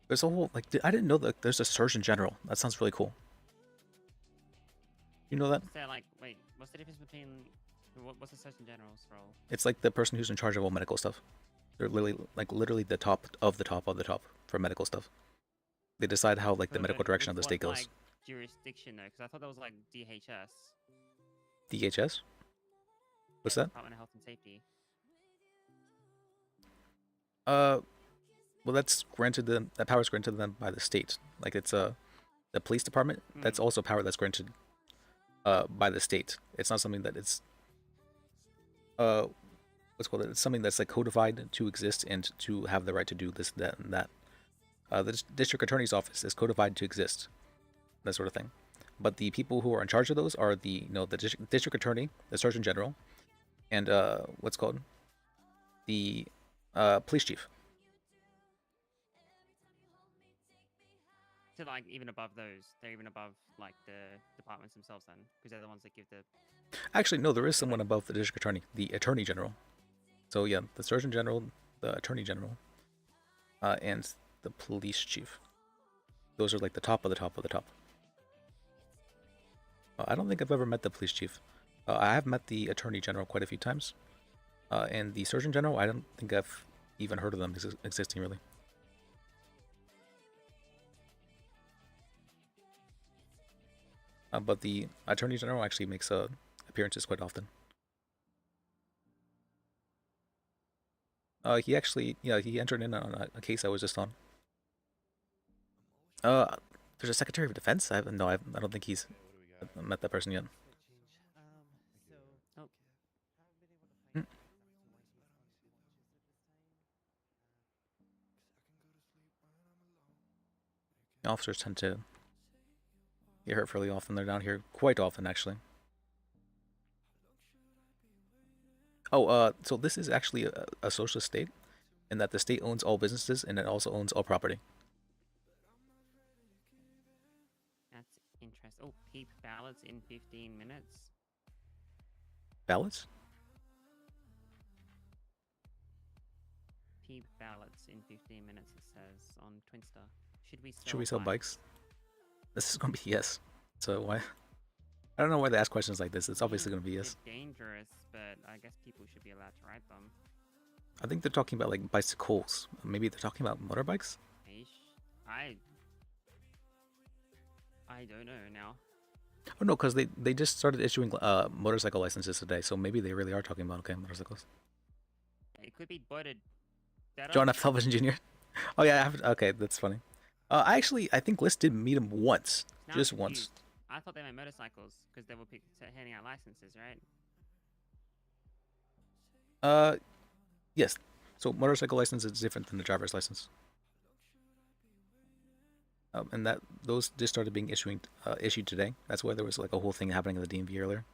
there's a whole like I didn't know that there's a surgeon general. That sounds really cool. You know that? So like, wait, what's the difference between what's the surgeon general's role? It's like the person who's in charge of all medical stuff. They're literally the top of the top of the top for medical stuff. They decide how like the medical direction of the state goes. Like, jurisdiction though, because I thought that was like DHS. DHS? What's that? Department of Health and Safety. Well, that's granted them. That power is granted to them by the state. Like it's the police department. That's also power that's granted by the state. It's not something that it's what's called it. It's something that's like codified to exist and to have the right to do this, that, and that. The district attorney's office is codified to exist, that sort of thing. But the people who are in charge of those are the the district attorney, the surgeon general, and what's called the police chief. So like even above those, they're even above like the departments themselves then, because they're the ones that give the. Actually, no, there is someone above the district attorney, the attorney general. So yeah, the surgeon general, the attorney general, and the police chief. Those are like the top of the top of the top. I don't think I've ever met the police chief. I have met the attorney general quite a few times. And the surgeon general, I don't think I've even heard of them existing really. But the attorney general actually makes appearances quite often. He actually, he entered in on a case I was just on. There's a Secretary of Defense. I don't think he's met that person yet. Officers tend to get hurt fairly often. They're down here quite often, actually. Oh, so this is actually a socialist state, in that the state owns all businesses and it also owns all property. That's interesting. Oh, peep ballots in 15 minutes. Ballots? Peep ballots in 15 minutes, it says on Twinster. Should we sell bikes? This is gonna be yes. So why? I don't know why they ask questions like this. It's obviously gonna be yes. They're dangerous, but I guess people should be allowed to ride them. I think they're talking about like bicycles. Maybe they're talking about motorbikes. I don't know now. Oh no, because they just started issuing motorcycle licenses today. So maybe they really are talking about motorcycles. It could be butted. John F. Television Jr. Oh yeah, okay, that's funny. I think Liz did meet him once, Now just I'm once. confused. I thought they meant motorcycles because they were handing out licenses, right? Yes. So motorcycle license is different than the driver's license. And those just started being issued today. That's why there was like a whole thing happening at the DMV earlier.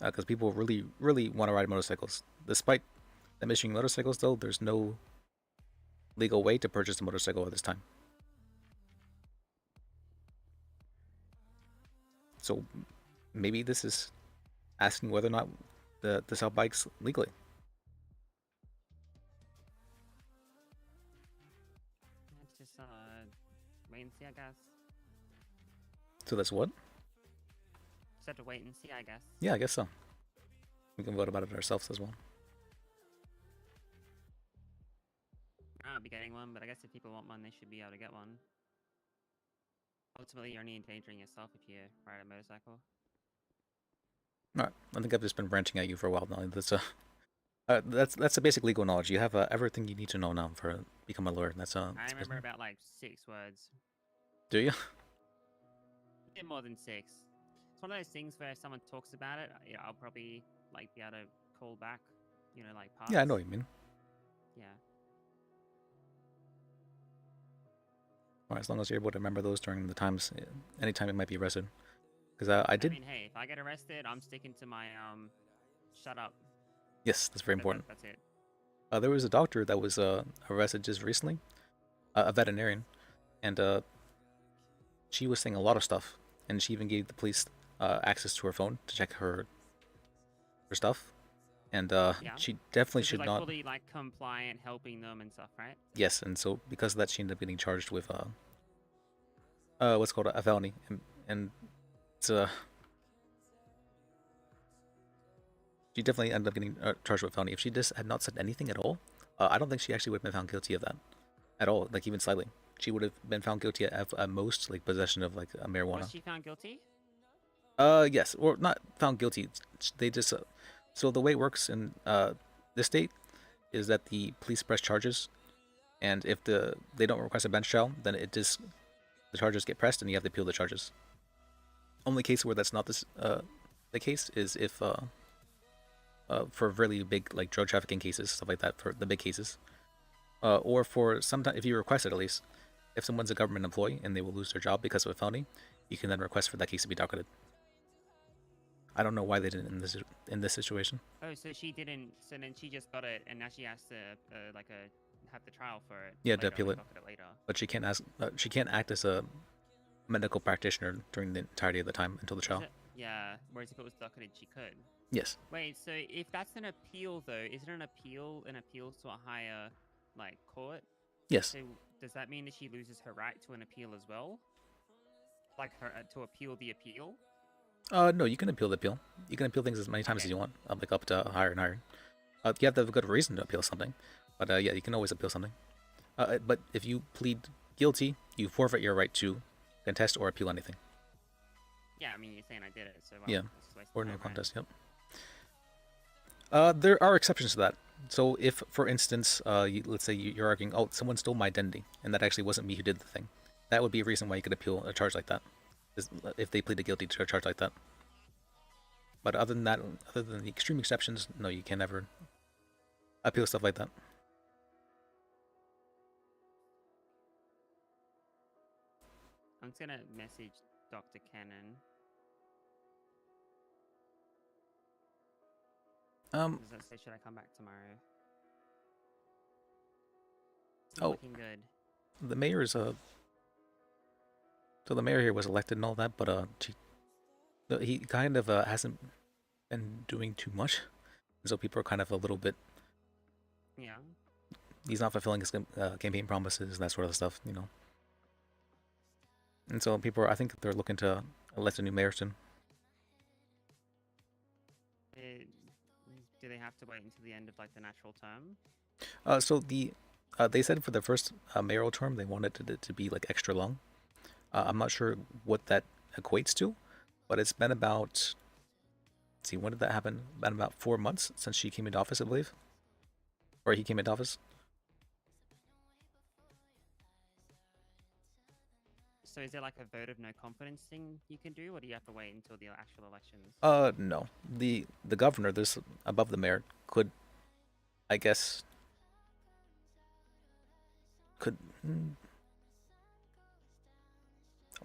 Because people really, really want to ride motorcycles. Despite them issuing motorcycles, though, there's no legal way to purchase a motorcycle at this time. So maybe this is asking whether or not to sell bikes legally. Let's just wait and see, I guess. So that's what? Just have to wait and see, I guess. Yeah, I guess so. We can vote about it ourselves as well. I'll be getting one, but I guess if people want one, they should be able to get one. Ultimately, you're only endangering yourself if you ride a motorcycle. Alright, I think I've just been ranting at you for a while now. That's a basic legal knowledge. You have everything you need to know now for become a lawyer. That's I remember about like 6 words. Do you? A bit more than 6. It's one of those things where if someone talks about it, I'll probably like be able to call back, like parts. Yeah, I know what you mean. Yeah. Alright, as long as you're able to remember those during the times, anytime it might be arrested. Because I did. I mean, hey, if I get arrested, I'm sticking to my shut up. Yes, that's very important. That's it. There was a doctor that was arrested just recently, a veterinarian, and she was saying a lot of stuff, and she even gave the police access to her phone to check her stuff, and she definitely should like, not. Fully like compliant, helping them and stuff, right? Yes, and so because of that, she ended up getting charged with what's called a felony, and it's she definitely ended up getting charged with felony. If she just had not said anything at all, I don't think she actually would have been found guilty of that at all, like even slightly. She would have been found guilty at most, like possession of like marijuana. Was she found guilty? Yes, or not found guilty. They just so the way it works in this state is that the police press charges, and if they don't request a bench trial, then the charges get pressed, and you have to appeal the charges. Only case where that's not the case is if for really big like drug trafficking cases, stuff like that, for the big cases, or for sometimes if you request it at least, if someone's a government employee and they will lose their job because of a felony, you can then request for that case to be docketed. I don't know why they didn't in this situation. Oh, so she didn't. So then she just got it, and now she has to have the trial for it. Yeah, later, to appeal it. Later. But she can't she can't act as a medical practitioner during the entirety of the time until the trial. Yeah, whereas if it was docketed, she could. Yes. Wait, so if that's an appeal, though, is it an appeal to a higher, court? Yes. So does that mean that she loses her right to an appeal as well? like her to appeal the appeal? No, you can appeal the appeal. You can appeal things as many times as you want, like up to higher and higher. You have to have a good reason to appeal something, but yeah, you can always appeal something. But if you plead guilty, you forfeit your right to contest or appeal anything. Yeah, I mean, you're saying I did it, so Yeah, it's just a waste of or no time, right? contest. Yep. There are exceptions to that. So if, for instance, let's say you're arguing, oh, someone stole my identity, and that actually wasn't me who did the thing, that would be a reason why you could appeal a charge like that, if they pleaded guilty to a charge like that. But other than that, other than the extreme exceptions, no, you can never appeal stuff like that. I'm just gonna message Dr. Cannon. Does that say should I come back tomorrow? It's not looking good. The mayor is so the mayor here was elected and all that, but he kind of hasn't been doing too much, and so people are kind of a little bit. Yeah. He's not fulfilling his campaign promises and that sort of stuff, you know. And so people, I think they're looking to elect a new mayor soon. Do they have to wait until the end of like the natural term? So they said for the first mayoral term they wanted it to be like extra long. I'm not sure what that equates to, but it's been about. Let's see, when did that happen? Been about 4 months since she came into office, I believe, or he came into office. So is there like a vote of no confidence thing you can do, or do you have to wait until the actual elections? No. The governor, this above the mayor, could, I guess, could. I'm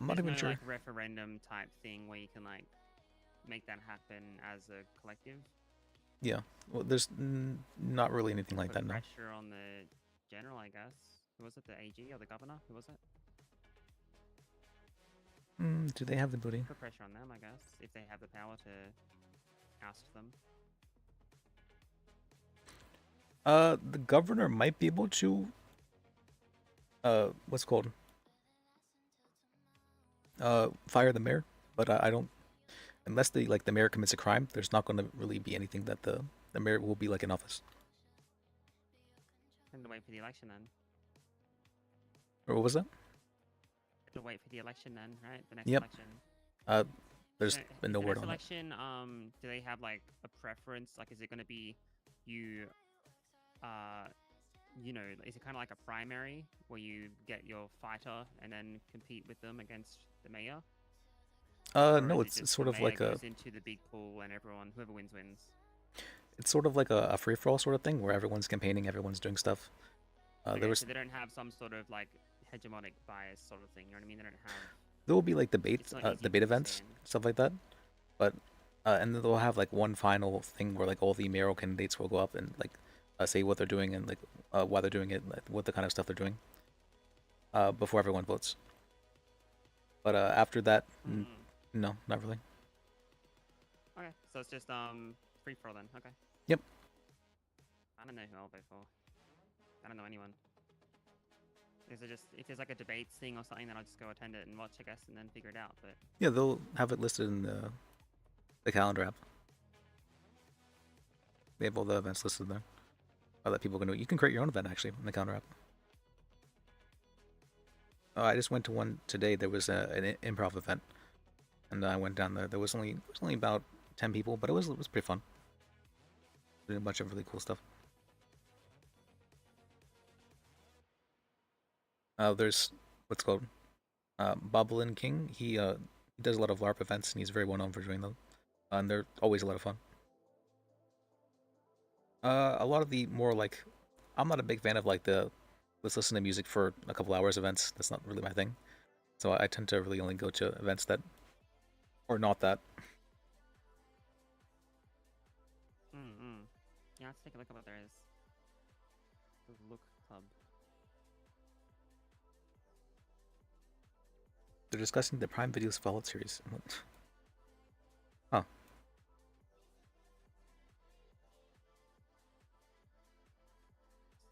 not There's even no, sure. like referendum type thing where you can like make that happen as a collective. Yeah. Well, there's not really anything like Put that now. pressure on the general, I guess. Who was it? The AG or the governor? Who was it? Do they have the ability? Put pressure on them, I guess, if they have the power to oust them. The governor might be able to. What's it called? Fire the mayor, but I don't. Unless the mayor commits a crime, there's not going to really be anything that the mayor will be like in office. And to wait for the election then. Or what was that? To wait for the election then, right? The next Yep. election. There's So been is no the word next on it. election, do they have like a preference? Like, is it going to be you, you know, is it kind of like a primary where you get your fighter and then compete with them against the mayor? Or No, is it it's just sort the of mayor like a. goes into the big pool and whoever wins wins. It's sort of like a free for all sort of thing where everyone's campaigning, everyone's doing stuff. Okay, There was so they don't have some sort of like hegemonic bias sort of thing. You know what I mean? They don't have. there will be like debates, It's not easy to debate events, understand. stuff like that. But and then they'll have like one final thing where like all the mayoral candidates will go up and like say what they're doing and like why they're doing it, like, what the kind of stuff they're doing. Before everyone votes. But after that, no, not really. Okay, so it's just free for all then. Okay. Yep. I don't know who I'll vote for. I don't know anyone. Is it just if there's like a debates thing or something, then I'll just go attend it and watch, I guess, and then figure it out. But Yeah, they'll have it listed in the calendar app. They have all the events listed there. That people can do. You can create your own event actually in the calendar app. Oh, I just went to one today. There was an improv event, and I went down there. There was only about 10 people, but it was pretty fun. Doing a bunch of really cool stuff. There's what's called Boblin King. He does a lot of LARP events, and he's very well known for doing them. And they're always a lot of fun. A lot of the more like, I'm not a big fan of like the let's listen to music for a couple hours events. That's not really my thing. So I tend to really only go to events that, or not that. yeah, let's take a look at what there is. The Look Club. They're discussing the Prime Video's Fallout series. Huh.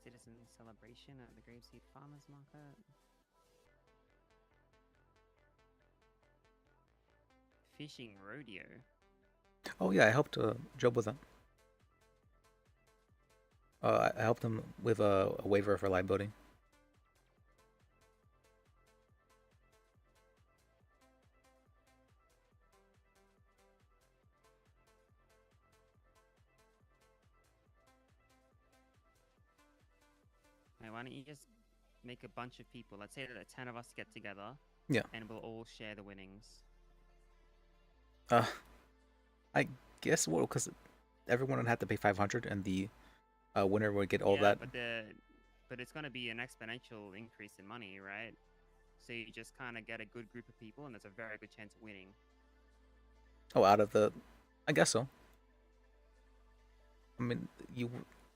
Citizen celebration at the Grapeseed Farmers Market. fishing rodeo. Oh yeah, I helped Job with that. I helped him with a waiver for liability. Hey, why don't you just make a bunch of people? Let's say that 10 of us get together. Yeah. And we'll all share the winnings. I guess well, because everyone would have to pay 500, and the winner would get all Yeah, that. but it's gonna be an exponential increase in money, right? So you just kind of get a good group of people, and there's a very good chance of winning. Oh, out of the, I guess so. I mean,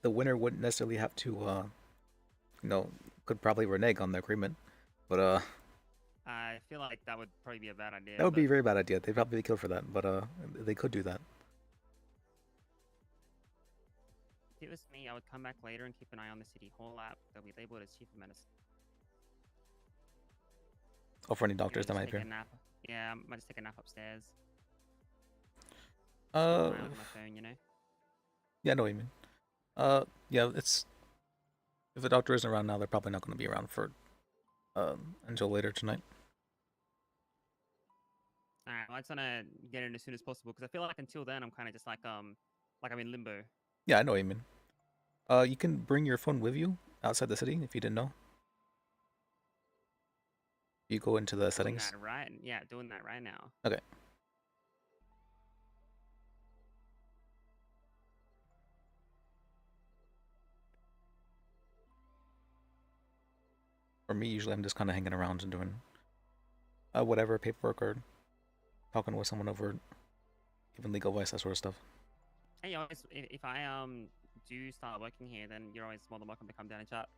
the winner wouldn't necessarily have to, could probably renege on the agreement, but I feel like that would probably be a bad idea. that would be a very bad idea. They'd probably be killed for that, but they could do that. If it was me, I would come back later and keep an eye on the city hall app. They'll be labeled as chief of medicine. Oh, for any doctors that Just might take appear. a nap. Yeah, I might just take a nap upstairs. Uh, Keep an eye on my phone, you know. Yeah, I know what you mean. Yeah, it's if the doctor isn't around now, they're probably not going to be around for until later tonight. Alright, well, I just wanna get in as soon as possible because I feel like until then I'm kind of just like I'm in limbo. Yeah, I know what you mean. You can bring your phone with you outside the city if you didn't know. You go into the settings. Doing that right? Yeah, doing that right now. Okay. For me, usually I'm just kind of hanging around and doing whatever paperwork or talking with someone over even legal advice, that sort of stuff. Hey, always, if I do start working here, then you're always more than welcome to come down and chat.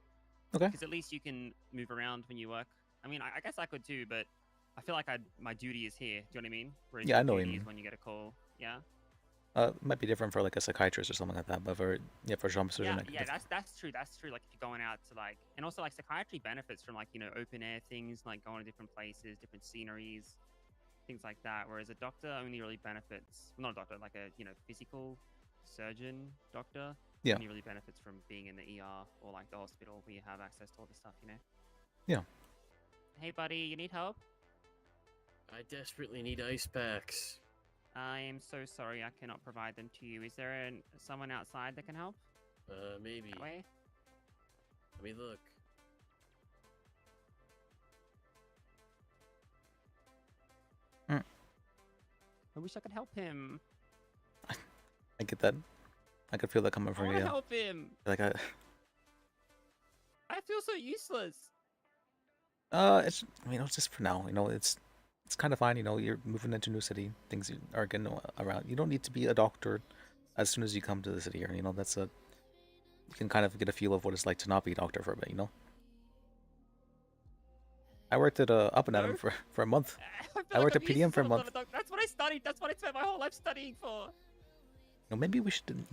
Okay. Because at least you can move around when you work. I mean, I guess I could too, but I feel like my duty is here. Do you know what I mean? Whereas Yeah, I your know what you duty is mean. when you get a call. Yeah. It might be different for like a psychiatrist or something like that, but for jump surgeon, Yeah, that's true. That's true. Like if you're going out to like, and also like psychiatry benefits from like open air things, like going to different places, different sceneries, things like that. Whereas a doctor only really benefits, well, not a doctor, like a physical surgeon doctor. Yeah. Only really benefits from being in the ER or like the hospital where you have access to all this stuff. Yeah. Hey, buddy, you need help? I desperately need ice packs. I am so sorry I cannot provide them to you. Is there someone outside that can help? Maybe. That way? Let me look. I wish I could help him. I get that. I could feel that coming I from want you. to help him. Like I feel so useless. it's it's just for now. It's kind of fine. You're moving into a new city. Things are getting around. You don't need to be a doctor as soon as you come to the city here. You can kind of get a feel of what it's like to not be a doctor for a bit. I worked at Up and Adam for a month. I worked at PDM for a month. That's what I studied. That's what I spent my whole life studying for. Maybe we should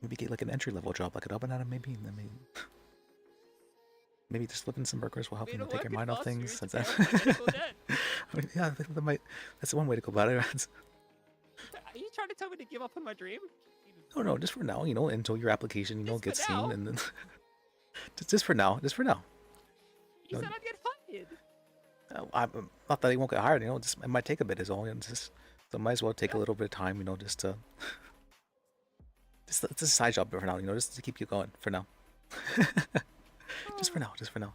maybe get like an entry level job like at Up and Adam. Maybe just flipping some burgers will help take your mind off things. I mean, yeah, I think that's one way to go about it. Are you trying to tell me to give up on my dream? No, just for now, until your application, gets seen, and then just for now. You said I'd get hired. I'm not that he won't get hired. Just it might take a bit, is all. So might as well take a little bit of time, just to just it's a side job for now, just to keep you going for now. Just for now.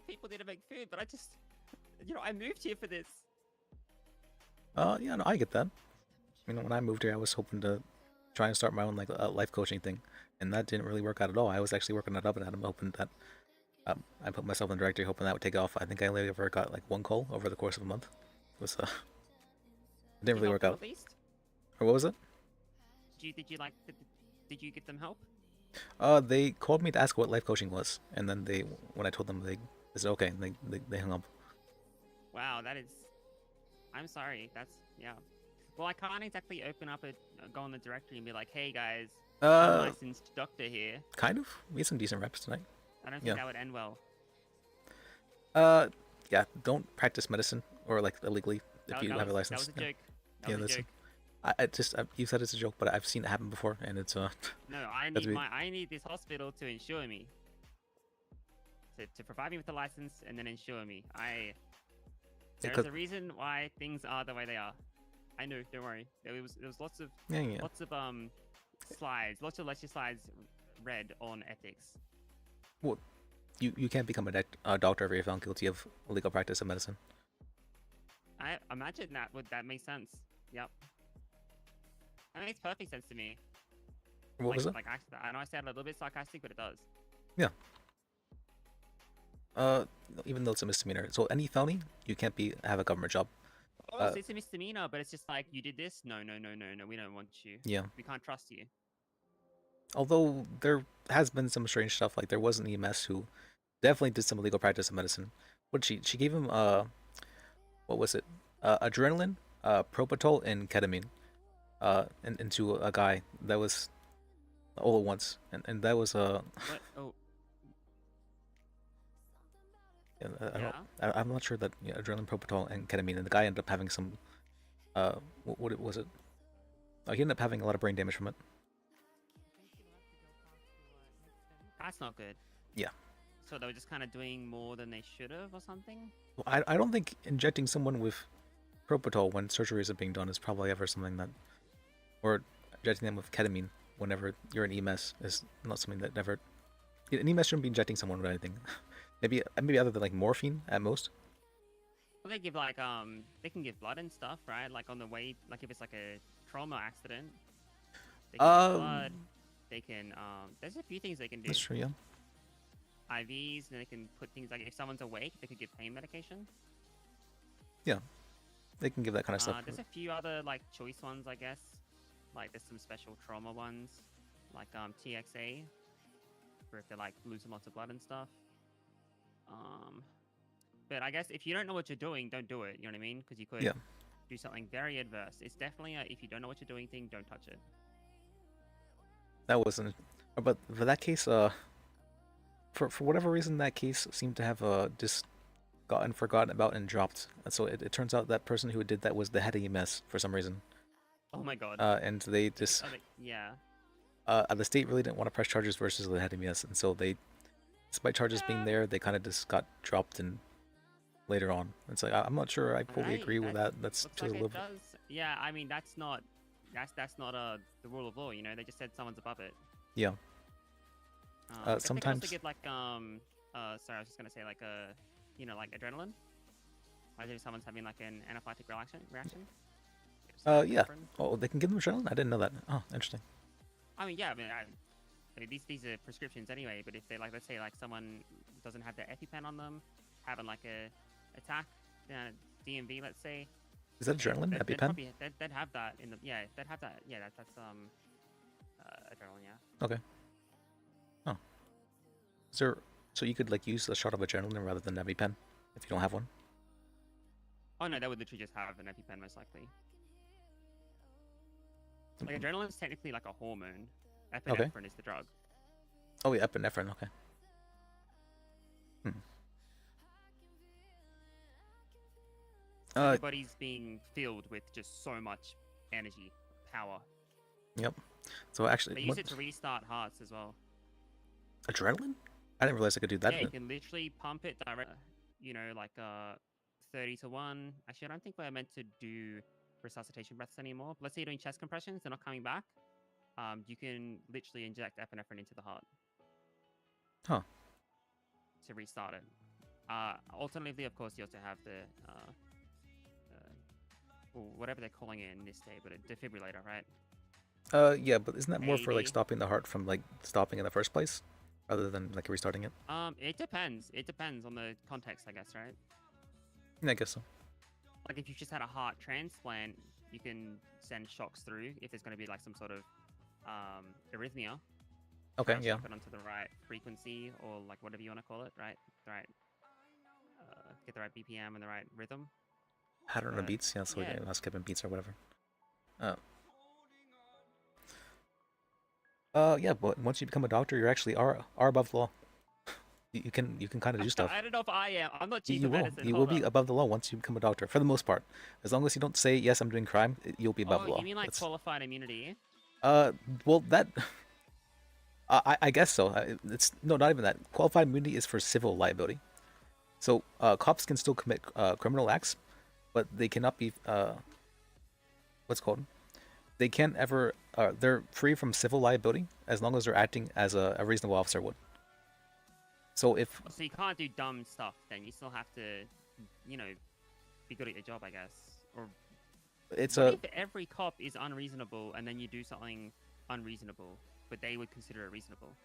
People need to make food, but I just, I moved here for this. Yeah, no, I get that. When I moved here, I was hoping to try and start my own life coaching thing, and that didn't really work out at all. I was actually working it up, and I'm hoping that I put myself in the directory, hoping that would take off. I think I only ever got one call over the course of a month. It was it didn't really work out. Or what was it? Did you get them help? They called me to ask what life coaching was, and then when I told them, they said okay, and they hung up. Wow, that is. I'm sorry. That's Well, I can't exactly go on the directory and be like, hey guys, I'm a licensed doctor here. Kind of. We had some decent reps tonight. I don't think that would end well. Yeah, don't practice medicine or like illegally if you have a license. That was a joke. Yeah, That was a listen. joke. You said it's a joke, but I've seen it happen before, and it's No, I that's need weird. I need this hospital to insure me. To provide me with a license and then insure me. There's a reason why things are the way they are. I know, don't worry. There was lots of slides, lots of lecture slides read on ethics. Well, you can't become a doctor if you're found guilty of illegal practice of medicine. I imagine that makes sense. Yep. That makes perfect sense to me. What was it? Like I know I sound a little bit sarcastic, but it does. Yeah. Even though it's a misdemeanor, so any felony, you can't have a government job. Oh, so it's a misdemeanor, but it's just like you did this. No, we don't want you. Yeah. We can't trust you. Although there has been some strange stuff, like there was an EMS who definitely did some illegal practice of medicine. What she gave him what was it? Adrenaline, propofol, and ketamine, into a guy that was all at once, and that was What? Oh. I'm not sure that adrenaline, propofol, and ketamine, and the guy ended up having some, what was it? Oh, he ended up having a lot of brain damage from it. That's not good. Yeah. So they were just kind of doing more than they should have, or something. Well, I don't think injecting someone with propofol when surgeries are being done is probably ever something that, or injecting them with ketamine whenever you're an EMS is not something that never. An EMS shouldn't be injecting someone with anything. Maybe other than like morphine at most. Well, they give they can give blood and stuff, right? Like on the way, like if it's like a trauma accident, they can give blood. They can there's a few things they can do. That's true, yeah. IVs, and they can put things like if someone's awake, they could give pain medication. Yeah, they can give that kind of stuff. There's a few other like choice ones, I guess. Like there's some special trauma ones, like TXA, where if they're like losing lots of blood and stuff. But I guess if you don't know what you're doing, don't do it. You know what I mean? Because you could do something very adverse. It's definitely if you don't know what you're doing thing, don't touch it. That wasn't, but for that case, for whatever reason, that case seemed to have just gotten forgotten about and dropped. And so it turns out that person who did that was the head of EMS for some reason. Oh my god. And they just yeah. The state really didn't want to press charges versus the head of EMS, and so they, despite charges being there, they kind of just got dropped and later on. It's like I'm not sure I fully agree with that. That's looks to like it live. does. Yeah, I mean that's not the rule of law. You know, they just said someone's above it. Yeah. Sometimes Sometimes. they give like sorry, I was just gonna say like like adrenaline. Like if someone's having like an anaphylactic reaction. Yeah. Oh, they can give them adrenaline? I didn't know that. Oh, interesting. I mean, yeah. I mean, these are prescriptions anyway. But if they like, let's say like someone doesn't have their EpiPen on them, having like a attack, DMV, let's say. Is that adrenaline? EpiPen? They'd have that in the they'd have that. Yeah, that's adrenaline. Yeah. Okay. Oh. Is there? So you could like use a shot of adrenaline rather than EpiPen if you don't have one. Oh no, they would literally just have an EpiPen most likely. Like adrenaline is technically like a hormone. Epinephrine is the drug. Oh yeah, epinephrine. Okay. Everybody's being filled with just so much energy, power. Yep. So actually, they use it to restart hearts as well. Adrenaline? I didn't realize I could do that. Yeah, you can literally pump it direct. You know, like 30 to 1. Actually, I don't think we're meant to do resuscitation breaths anymore. But let's say you're doing chest compressions, they're not coming back. You can literally inject epinephrine into the heart. Huh. To restart it. Alternatively, of course, you also have the whatever they're calling it in this day, but a defibrillator, right? Yeah, but isn't that more for like stopping the heart from like stopping in the first place, rather than like restarting it? It depends. It depends on the context, I guess, right? Yeah, I guess so. Like if you've just had a heart transplant, you can send shocks through if there's going to be like some sort of arrhythmia. Okay, yeah. Put onto the right frequency or like whatever you want to call it, right? The right, get the right BPM and the right rhythm. Pattern of beats, yeah. So yeah, skipping beats or whatever. Yeah, but once you become a doctor, you're actually are above the law. You can kind of do stuff. I don't know if I am. I'm not chief You of will. medicine. You will Hold be up. above the law once you become a doctor, for the most part. As long as you don't say yes, I'm doing crime, you'll be above the Oh, law. you mean like That's- qualified immunity? Well, that. I guess so. It's no, not even that. Qualified immunity is for civil liability. So cops can still commit criminal acts, but they cannot be what's it called. They can't ever. They're free from civil liability as long as they're acting as a reasonable officer would. So if So you can't do dumb stuff. Then you still have to, you know, be good at your job, I guess. Or it's what a if every cop is unreasonable and then you do something unreasonable, but they would consider it reasonable?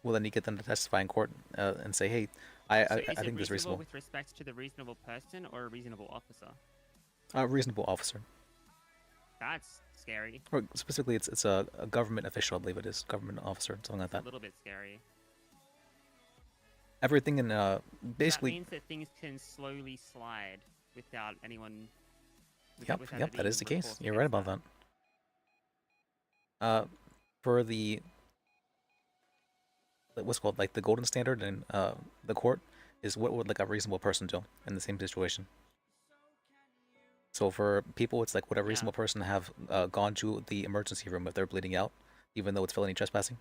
well, then you get them to testify in court and say, hey, I So is think it this is reasonable. with respect to the reasonable person or a reasonable officer? A reasonable officer. That's scary. Or specifically, it's a government official, I believe it is, government officer, something like It's a that. little bit scary. Everything in That basically. means that things can slowly slide without anyone. Yep, without yep, it that is being the case. recourse You're right against about that. For the what's it called, like the golden standard in the court is what would like a reasonable person do in the same situation. So for people, it's like would a reasonable person have gone to the emergency room if they're bleeding out, even though it's felony trespassing?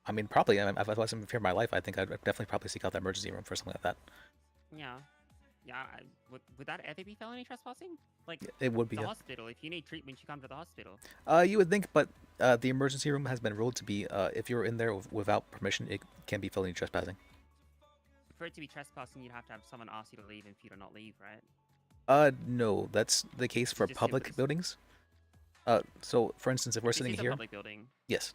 I mean, probably. If I was in fear of my life, I think I'd definitely probably seek out the emergency room for something like that. Yeah. Yeah. Would that ever be felony trespassing? Like It would be, the yeah. hospital. If you need treatment, you come to the hospital. You would think, but the emergency room has been ruled to be if you're in there without permission, it can be felony trespassing. For it to be trespassing, you'd have to have someone ask you to leave, and for you to not leave, right? No, that's the case for just public simply- buildings. So for instance, if we're This sitting is a here, public building. yes.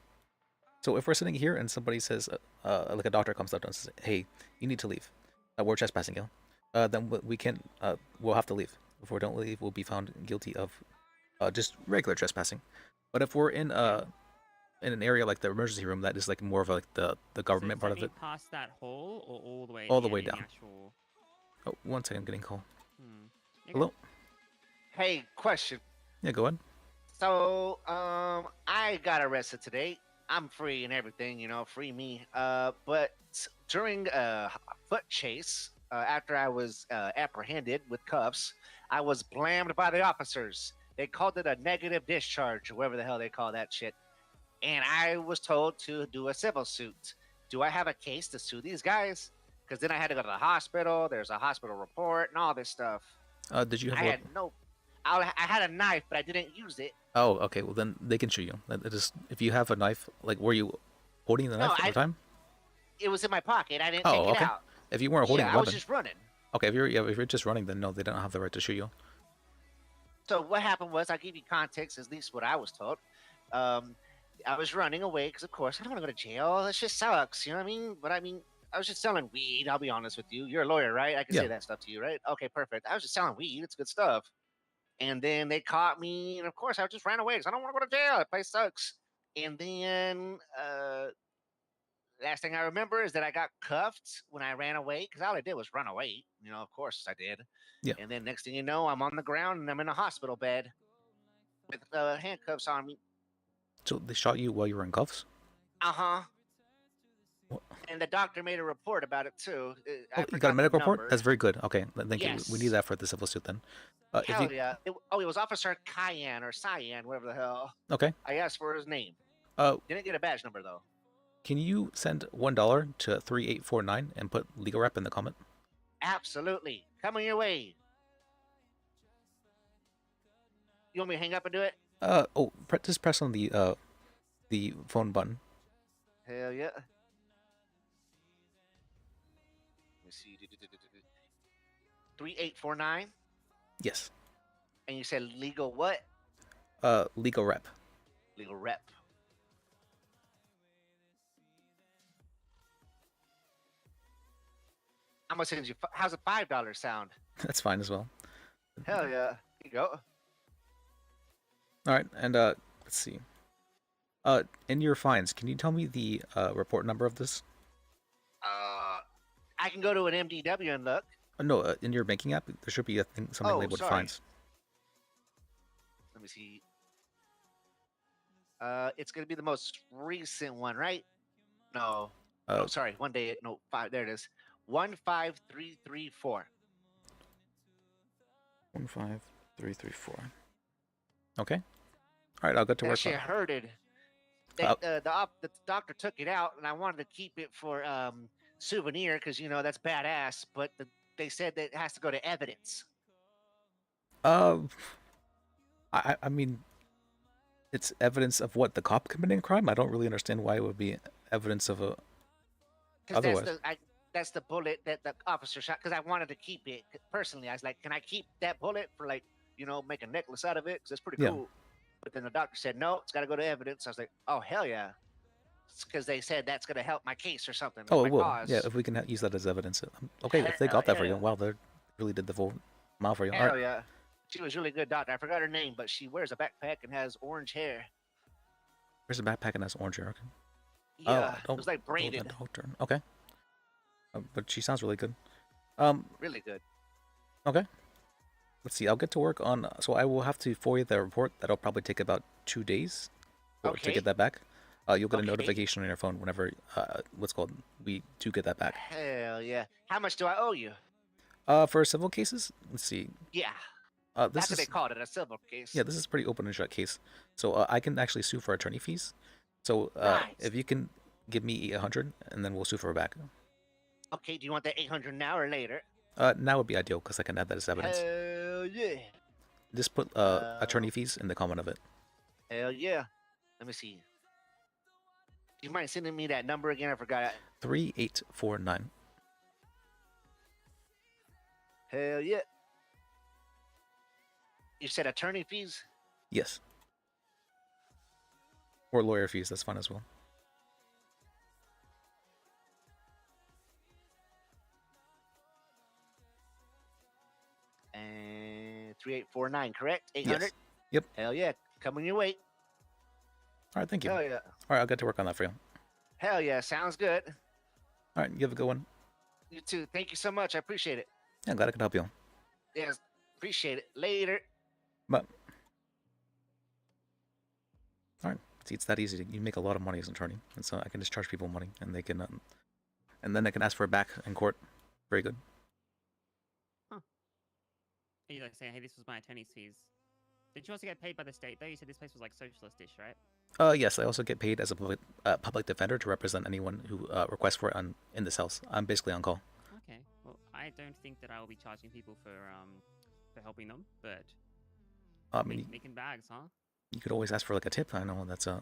So if we're sitting here and somebody says, like a doctor comes up to us and says, "Hey, you need to leave. We're trespassing you," then we can, we'll have to leave. If we don't leave, we'll be found guilty of just regular trespassing. But if we're in an area like the emergency room, that is like more of like the government So part does of that it. mean past that hole or all the way? All to the way end in down. Actual... Oh, 1 second, getting a call. Okay. Hello. Hey, question. Yeah, go ahead. So, I got arrested today. I'm free and everything, you know, free me. But during a foot chase, after I was apprehended with cuffs, I was blammed by the officers. They called it a negative discharge, whatever the hell they call that shit. And I was told to do a civil suit. Do I have a case to sue these guys? Because then I had to go to the hospital. There's a hospital report and all this stuff. Did you have? I had no. I had a knife, but I didn't use it. Oh, okay. Well, then they can shoot you. That is, if you have a knife, like, were you holding the knife at the time? It was in my pocket. I didn't Oh, take it okay. out. If you weren't holding yeah, a I was weapon. just running. Okay, if you're just running, then no, they don't have the right to shoot you. So what happened was, I'll give you context, at least what I was told. I was running away because, of course, I don't want to go to jail. That shit sucks. You know what I mean? But I mean, I was just selling weed. I'll be honest with you. You're a lawyer, right? I can Yeah. say that stuff to you, right? Okay, perfect. I was just selling weed. It's good stuff. And then they caught me, and of course, I just ran away because I don't want to go to jail. That place sucks. And then last thing I remember is that I got cuffed when I ran away because all I did was run away. You know, of course I did. Yeah. And then next thing you know, I'm on the ground and I'm in a hospital bed with handcuffs on me. So they shot you while you were in cuffs? Uh-huh. And the doctor made a report about it too. Oh, you got a medical report? number. That's very good. Okay, thank you. Yes. We need that for the civil suit then. If Hell you, yeah. It was Officer Cayenne or Cyan, whatever the hell. Okay. I asked for his name. Uh, Didn't get a badge number though. Can you send $1 to 3849 and put legal rep in the comment? Absolutely. Coming your way. You want me to hang up and do it? Just press on the phone button. Hell yeah. Let me see. 3849. Yes. And you said legal what? Legal rep. Legal rep. I'm gonna send you. How's a $5 sound? That's fine as well. Hell yeah. Here you go. All right, and let's see. In your fines, can you tell me the report number of this? I can go to an MDW and look. No, in your banking app, there should be a thing, something Oh, labeled sorry. fines. Let me see. It's gonna be the most recent one, right? No. Oh, sorry. 1 day. No, 5. There it is. 15334. 15334. Okay. All right, I'll get to work. Actually, I heard it. The doctor took it out, and I wanted to keep it for souvenir because that's badass. But they said that it has to go to evidence. I mean, it's evidence of what, the cop committing a crime? I don't really understand why it would be evidence of a. Otherwise, that's the bullet that the officer shot. Because I wanted to keep it personally. I was like, can I keep that bullet for make a necklace out of it? Because it's pretty cool. But then the doctor said no, it's got to go to evidence. I was like, oh hell yeah, because they said that's gonna help my case or something. oh, my it will. cause. Yeah, if we can use that as evidence. Okay, if they got that for you, wow, they really did the full mile for you. All Hell right. yeah. She was really good doctor. I forgot her name, but she wears a backpack and has orange hair. Where's the backpack and has orange hair? Okay. Yeah, Oh, it was like braided. that doctor. Okay. But she sounds really good. Really good. Okay. Let's see. I'll get to work on. So I will have to forward the report. That'll probably take about 2 days to get that back. You'll get a notification on your phone whenever we do get that back. Hell yeah. How much do I owe you? For civil cases, let's see. Yeah. This That's is what they called it, a civil case. yeah. This is a pretty open and shut case. So I can actually sue for attorney fees. So Nice. if you can give me 100, and then we'll sue for it back. Okay, do you want that 800 now or later? Now would be ideal because I can add that as evidence. Hell yeah. Just put attorney fees in the comment of it. Hell yeah. Let me see. Do you mind sending me that number again? I forgot. 3849. Hell yeah. You said attorney fees? Yes. Or lawyer fees. That's fine as well. And 3849, correct? 800? Yes. Yep. Hell yeah. Coming your way. All right. Thank you. Hell yeah. All right. I'll get to work on that for you. Hell yeah. Sounds good. All right. You have a good one. You too. Thank you so much. I appreciate it. Yeah, I'm glad I could help you. Yes. Appreciate it. Later. But all right. See, it's that easy. You make a lot of money as an attorney, and so I can just charge people money, and they can, and then they can ask for it back in court. Very good. You like saying, hey, this was my attorney's fees. Did you also get paid by the state though? You said this place was like socialist-ish, right? Yes, I also get paid as a public defender to represent anyone who requests for it in this house. I'm basically on call. Okay. Well, I don't think that I will be charging people for helping them, but I mean, making bags, huh? you could always ask for like a tip. I know that's No,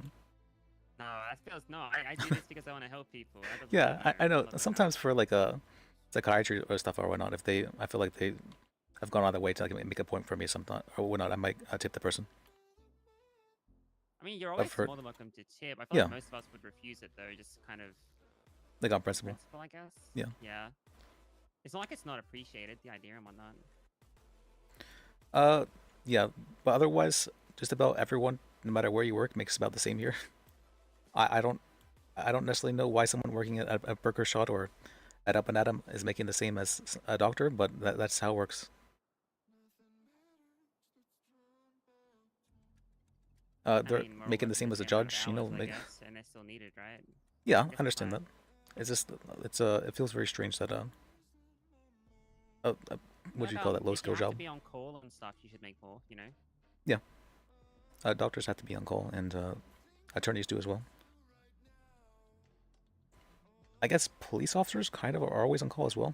that feels no. I do this because I want to help people. That doesn't yeah, feel I know. relevant. Sometimes for like a psychiatry or stuff or whatnot, if I feel like they have gone out of their way to like make a point for me sometime or whatnot, I might tip the person. I mean, you're always for- more than welcome to tip. I feel Yeah. like most of us would refuse it though, just kind of Like on principle. I guess. Yeah. Yeah. It's not like it's not appreciated, the idea and whatnot. Yeah, but otherwise, just about everyone, no matter where you work, makes about the same here. I don't necessarily know why someone working at a Burger Shot or at Up and Atom is making the same as a doctor, but that's how it works. They're more making the work same for as a the same amount of judge, you know. hours, I Like, guess, and they're still needed, right? yeah, I guess understand fine. that. It's just it feels very strange that what do you call that, low skill If you have job? to be on call and stuff, you should make more, you know? Yeah. Doctors have to be on call, and attorneys do as well. I guess police officers kind of are always on call as well.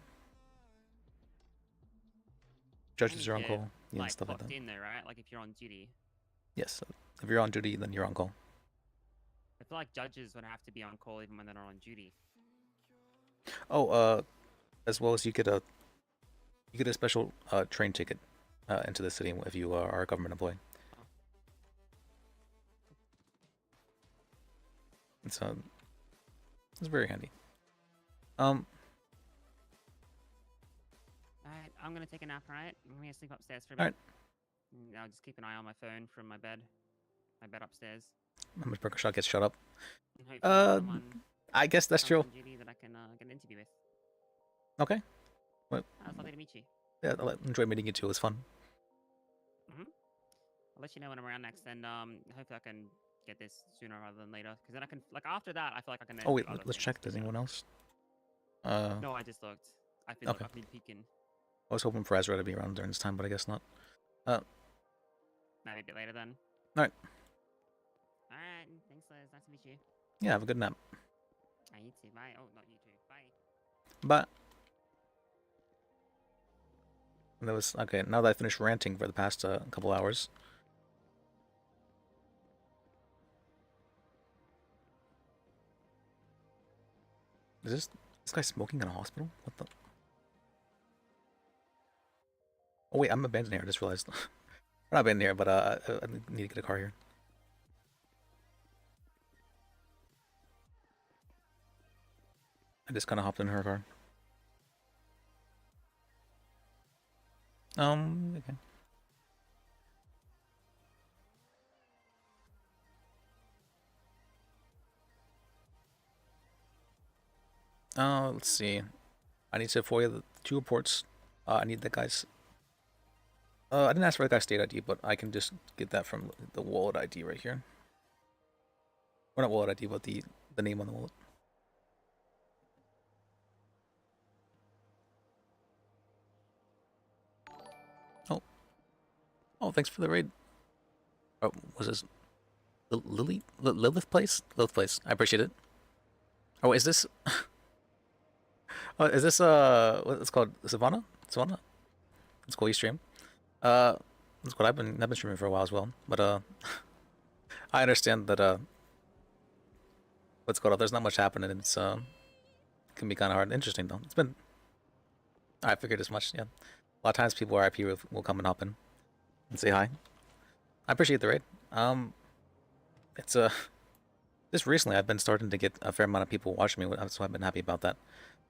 Judges are on call, yeah, and stuff like clocked that. in there, right? Like if you're on duty. Yes, if you're on duty, then you're on call. I feel like judges would have to be on call even when they're not on duty. Oh, as well as you get a special train ticket into the city if you are a government employee. It's very handy. Alright, I'm gonna take a nap, right? I'm gonna sleep upstairs for a bit. Alright. I'll just keep an eye on my phone from my bed upstairs. How much Burger Shot gets shut up? And hopefully someone I guess that's true. on duty that I can get an interview with. Okay. Well, It was lovely to meet you. yeah, I enjoyed meeting you too. It was fun. I'll let you know when I'm around next, and hopefully I can get this sooner rather than later. Because then I can, like, after that, I feel like I can. Oh then wait, do other let's things. check. Does anyone else? No, I just looked. I've been, Okay. I've been peeking. I was hoping for Ezra to be around during this time, but I guess not. Maybe a bit later then. All right. All right. Thanks, Liz. Nice to meet you. Yeah, have a good nap. You too. Bye. Oh, not you too. Bye. But that was okay. Now that I finished ranting for the past couple hours, is this guy smoking in a hospital? What the? Oh wait, I'm abandoned here. I just realized. We're not abandoned here, but I need to get a car here. I just kind of hopped in her car. Okay. Let's see. I need to FOIA the 2 reports. I need the guy's. I didn't ask for the guy's state ID, but I can just get that from the wallet ID right here. Or not wallet ID, but the name on the wallet. Oh, thanks for the raid. Oh, was this Lilith Place? Lilith Place. I appreciate it. Oh, is this? Oh, is this what it's called? Savannah? Savannah? It's cool you stream. That's what I've been streaming for a while as well. But I understand that what's called? There's not much happening. It's it can be kind of hard. Interesting though. It's been. I figured as much. Yeah. A lot of times people RIP will come and hop in and say hi. I appreciate the raid. It's just recently I've been starting to get a fair amount of people watching me, so I've been happy about that.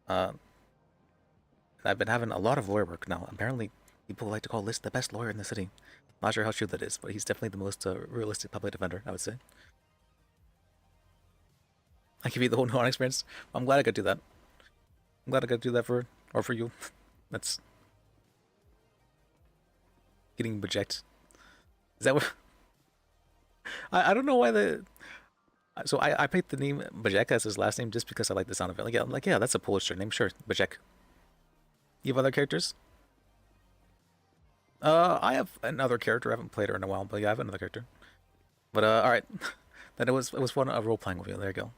I've been having a lot of lawyer work now. Apparently, people like to call List the best lawyer in the city. Not sure how true that is, but he's definitely the most realistic public defender, I would say. I give you the whole no-on experience. I'm glad I could do that. I'm glad I could do that for you. That's getting Bajek. Is that what? I don't know why so I picked the name Bajek as his last name just because I like the sound of it. Like, yeah, I'm like, yeah, that's a Polish name, sure, Bajek. You have other characters? I have another character. I haven't played her in a while, but yeah, I have another character. But all right, then it was fun role playing with you. There you go.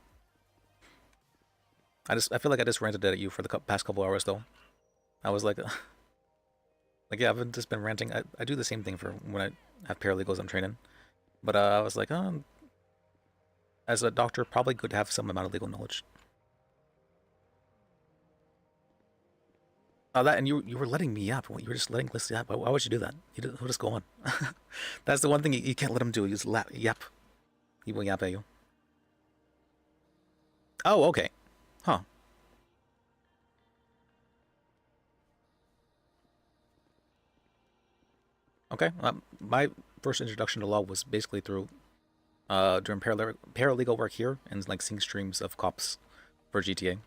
I feel like I just ranted at you for the past couple hours though. I was like, like yeah, I've just been ranting. I do the same thing for when I have paralegals I'm training, but I was like, as a doctor, probably good to have some amount of legal knowledge. That and you were letting me yap. You were just letting Liz yap. Why would you do that? He'll just go on. That's the one thing you can't let him do. You just yap. He will yap at you. Oh, okay. Huh. Okay. My first introduction to law was basically through during paralegal work here and like seeing streams of cops for GTA.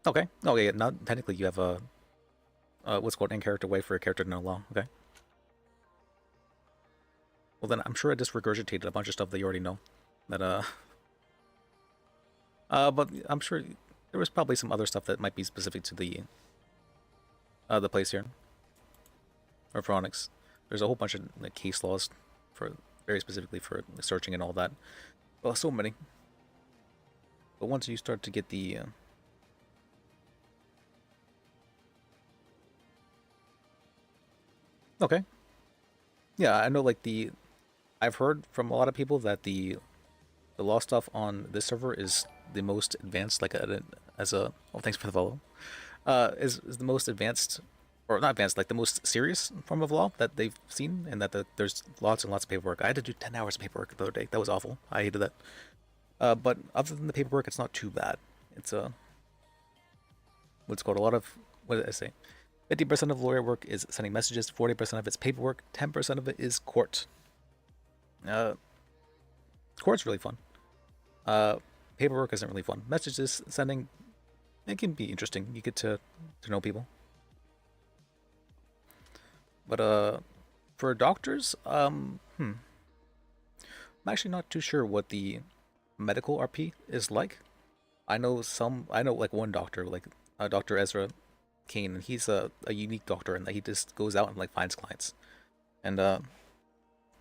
Okay. Oh yeah. Now technically you have a what's called in-character way for a character to know law. Okay. Well then, I'm sure I just regurgitated a bunch of stuff that you already know. That but I'm sure there was probably some other stuff that might be specific to the place here, or for ONX. There's a whole bunch of like case laws for very specifically for searching and all that. Well, so many. But once you start to get the okay. Yeah, I know like I've heard from a lot of people that the law stuff on this server is the most advanced, like as a oh thanks for the follow. Is the most advanced, or not advanced, like the most serious form of law that they've seen, and that there's lots and lots of paperwork. I had to do 10 hours of paperwork the other day. That was awful. I hated that. But other than the paperwork, it's not too bad. It's what's called a lot of, what did I say? 50% of lawyer work is sending messages, 40% of it's paperwork, 10% of it is court. Court's really fun. Paperwork isn't really fun. Messages sending, it can be interesting. You get to know people. But for doctors, I'm actually not too sure what the medical RP is like. I know like one doctor, like Dr. Ezra Kane, and he's a unique doctor in that he just goes out and like finds clients. And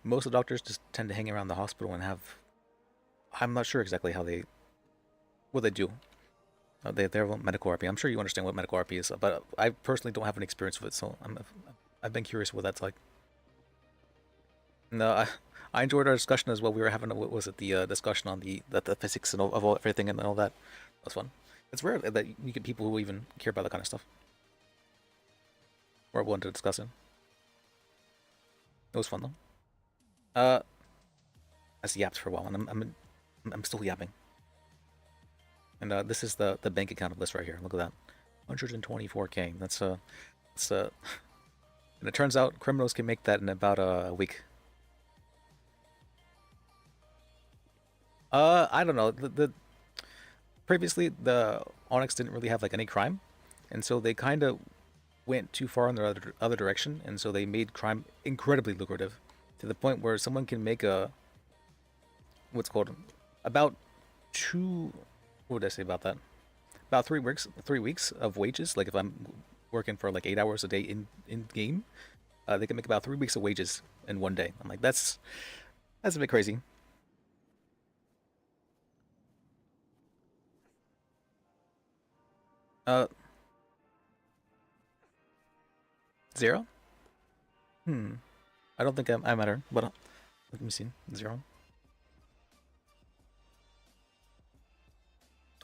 most of the doctors just tend to hang around the hospital and have. I'm not sure exactly what they do. They have a medical RP. I'm sure you understand what medical RP is, but I personally don't have any experience with it, so I've been curious what that's like. No, I enjoyed our discussion as well. We were having what was it, the discussion on the physics and of all everything and all that. That was fun. It's rare that you get people who even care about that kind of stuff or willing to discuss it. It was fun though. I just yapped for a while, and I'm still yapping. And this is the bank account list right here. Look at that, 124K. That's and it turns out criminals can make that in about a week. I don't know. Previously the ONX didn't really have like any crime, and so they kind of went too far in the other direction, and so they made crime incredibly lucrative, to the point where someone can make what's called about what would I say about that? About 3 weeks of wages. Like if I'm working for like 8 hours a day in game, they can make about 3 weeks of wages in one day. I'm like, that's a bit crazy. Zero? I don't think I matter, but let me see. 0.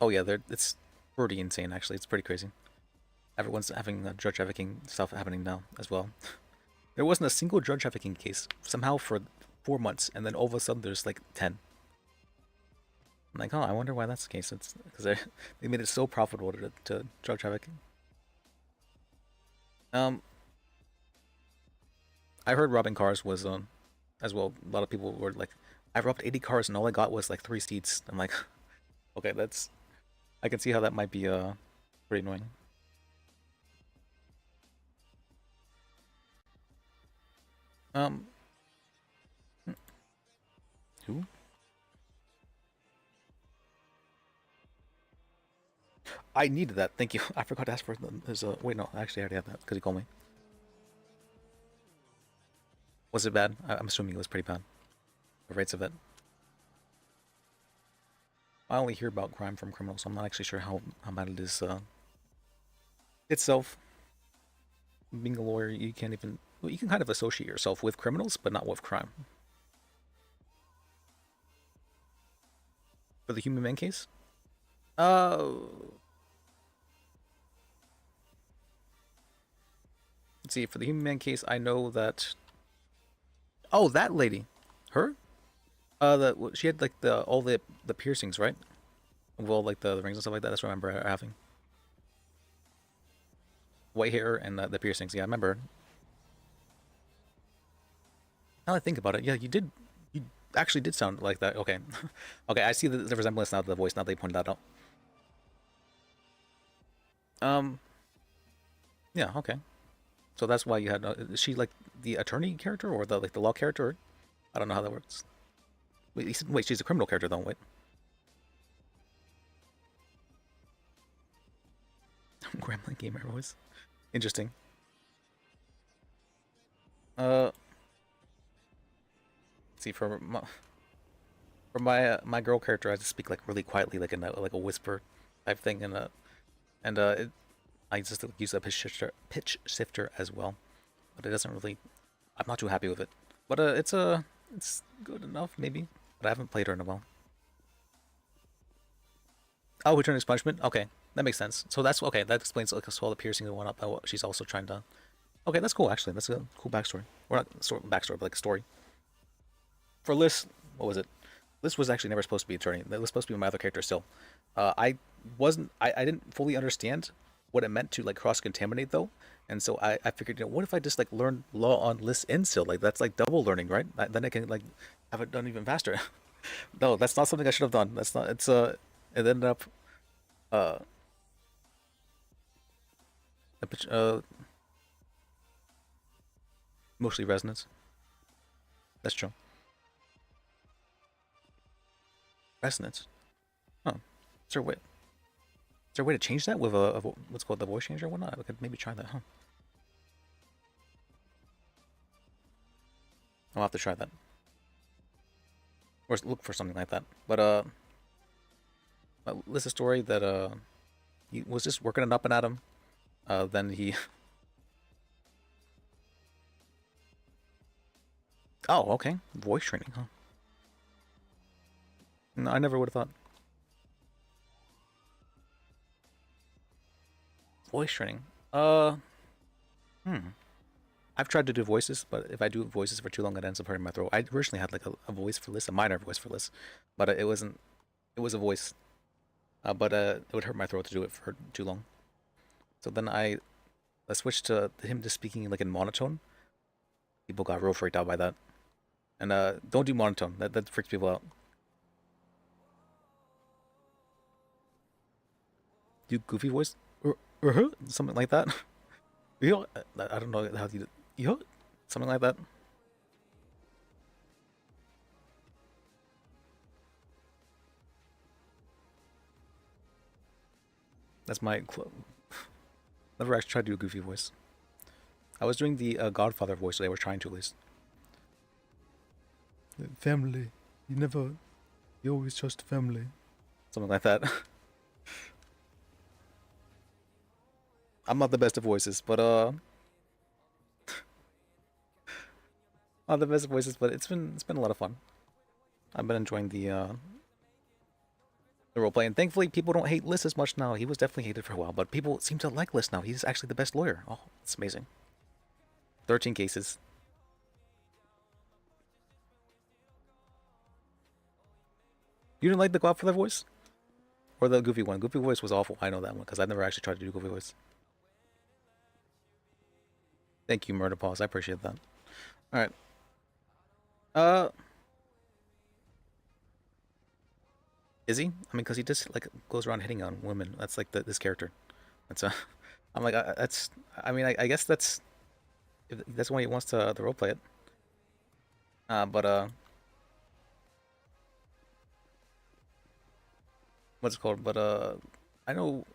Oh yeah, it's pretty insane actually. It's pretty crazy. Everyone's having drug trafficking stuff happening now as well. There wasn't a single drug trafficking case somehow for 4 months, and then all of a sudden there's like 10. I'm like, oh, I wonder why that's the case. It's because they made it so profitable to drug trafficking. I heard robbing cars was as well. A lot of people were like, I robbed 80 cars and all I got was like 3 seats. I'm like, okay, I can see how that might be pretty annoying. Who? I needed that. Thank you. I forgot to ask for his. Wait, no, actually, I already have that because he called me. Was it bad? I'm assuming it was pretty bad. The rates of it. I only hear about crime from criminals, so I'm not actually sure how bad it is itself. Being a lawyer, you can't even. Well, you can kind of associate yourself with criminals, but not with crime. For the human man case? Let's see, for the human man case, I know that. Oh, that lady, her. She had like all the piercings, right? Well, like the rings and stuff like that. That's what I remember her having. White hair and the piercings. Yeah, I remember. Now that I think about it, yeah, you actually did sound like that. Okay, okay, I see the resemblance now to the voice. Now they pointed that out. Yeah, okay. So that's why you had. Is she like the attorney character or the law character? I don't know how that works. Wait, she's a criminal character though. Wait. Gremlin gamer voice. Interesting. See, for my girl character, I just speak like really quietly, like in a whisper type thing, I just use a pitch shifter as well, but it doesn't really. I'm not too happy with it, but it's good enough maybe. But I haven't played her in a while. Oh, Returning Punishment. Okay, that makes sense. So that's okay. That explains like all the piercing that went up. What she's also trying to. Okay, that's cool. Actually, that's a cool backstory. Or not backstory, but like a story. For Liz, what was it? Liz was actually never supposed to be attorney. That was supposed to be my other character still. I didn't fully understand what it meant to like cross contaminate though, and so I figured, what if I just like learn law on Liz and still like that's like double learning, right? Then I can like have it done even faster. No, that's not something I should have done. That's not. It ended up mostly resonance. That's true. Resonance. Oh, is there a way? Is there a way to change that with a what's called the voice changer or whatnot? I could maybe try that, huh? I'll have to try that. Or look for something like that. But there's a story that he was just working it up and at him. Then he. Oh, okay. Voice training, huh? No, I never would have thought. Voice training. I've tried to do voices, but if I do voices for too long, it ends up hurting my throat. I originally had like a voice for this, a minor voice for this, but it wasn't. It was a voice, but it would hurt my throat to do it for too long. So then I switched to him just speaking like in monotone. People got real freaked out by that, and don't do monotone. That freaks people out. Do goofy voice, something like that. I don't know how to do something like that. That's my never actually tried to do a goofy voice. I was doing the Godfather voice, so they were trying to at least. Family, you always trust family. Something like that. I'm not the best at voices, but not the best at voices, but it's been a lot of fun. I've been enjoying the roleplay, and thankfully people don't hate Liz as much now. He was definitely hated for a while, but people seem to like Liz now. He's actually the best lawyer. Oh, it's amazing. 13 cases. You didn't like the Godfather voice? Or the Goofy one? Goofy voice was awful. I know that one, because I've never actually tried to do Goofy voice. Thank you, Murder Pause. I appreciate that. Alright. Is he? I mean, because he just, like, goes around hitting on women. That's, like, this character. That's, I'm like, that's, I mean, I guess that's, if that's why he wants to roleplay it. What's it called? But, I know...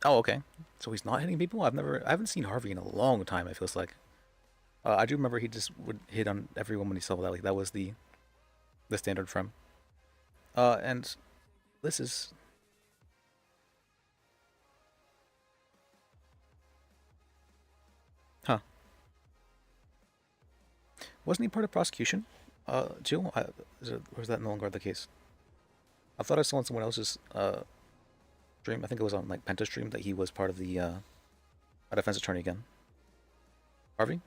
Oh, okay. So he's not hitting people? I haven't seen Harvey in a long time, it feels like. I do remember he just would hit on every woman he saw. That, like, that was the standard from. And this is... Huh. Wasn't he part of prosecution? Jill? Or is that no longer the case? I thought I saw on someone else's stream. I think it was on like Penta's stream that he was part of the a defense attorney again. Harvey?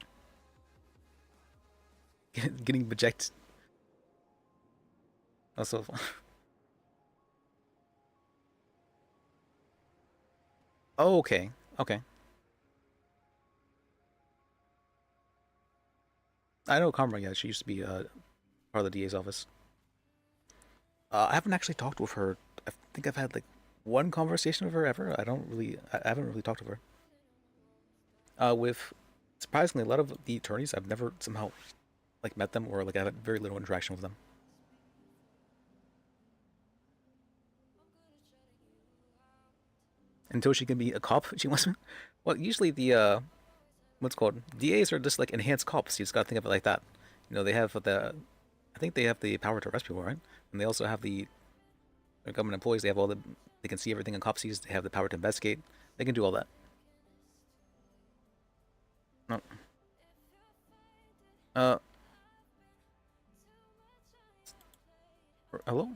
Getting Bajeked. That's so fun. Oh, okay. Okay. I know Karma, yeah, she used to be part of the DA's office. I haven't actually talked with her. I think I've had like one conversation with her ever. I haven't really talked with her. With surprisingly, a lot of the attorneys, I've never somehow like met them, or like I've had very little interaction with them. Until she can be a cop, she wants. Well, usually the what's called DAs are just like enhanced cops. You just gotta think of it like that. You know, they have I think they have the power to arrest people, right? And they also have they're government employees. They have they can see everything a cop sees. They have the power to investigate. They can do all that. No. Hello?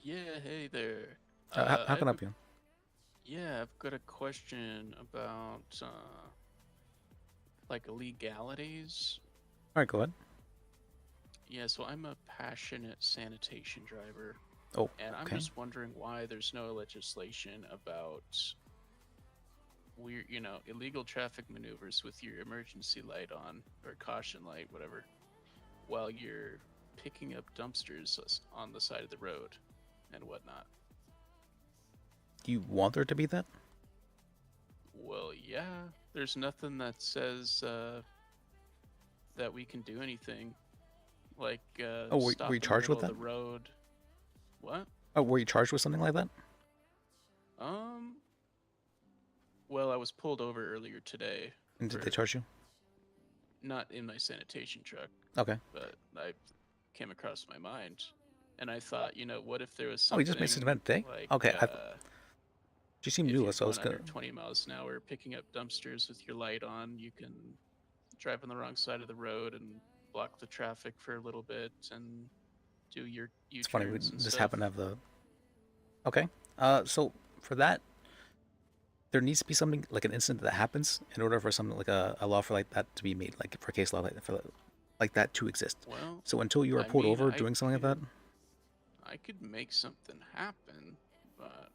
Yeah, hey there. How can I help you? Yeah, I've got a question about like legalities. All right, go ahead. Yeah, so I'm a passionate sanitation driver. Oh, and I'm okay. just wondering why there's no legislation about illegal traffic maneuvers with your emergency light on or caution light, whatever, while you're picking up dumpsters on the side of the road and whatnot. Do you want there to be that? Well, yeah. There's nothing that says that we can do anything. Like, Oh, were stop you in the charged with middle of that? the road. What? Oh, were you charged with something like that? Well, I was pulled over earlier today. And did they for- charge you? Not in my sanitation truck. Okay. But I came across my mind, and I thought, you know, what if there was Oh, something? you just made an event today? Like, Okay. You seem if new, you're so I was going gonna. under 20 miles an hour, picking up dumpsters with your light on, you can drive on the wrong side of the road and block the traffic for a little bit and do your U-turns It's funny. We and just stuff. happen to have the. Okay. So for that, there needs to be something like an incident that happens in order for something like a law for like that to be made, like for case law like that to exist. Well, So until you are I pulled mean, over I doing something like that, I could make something happen, but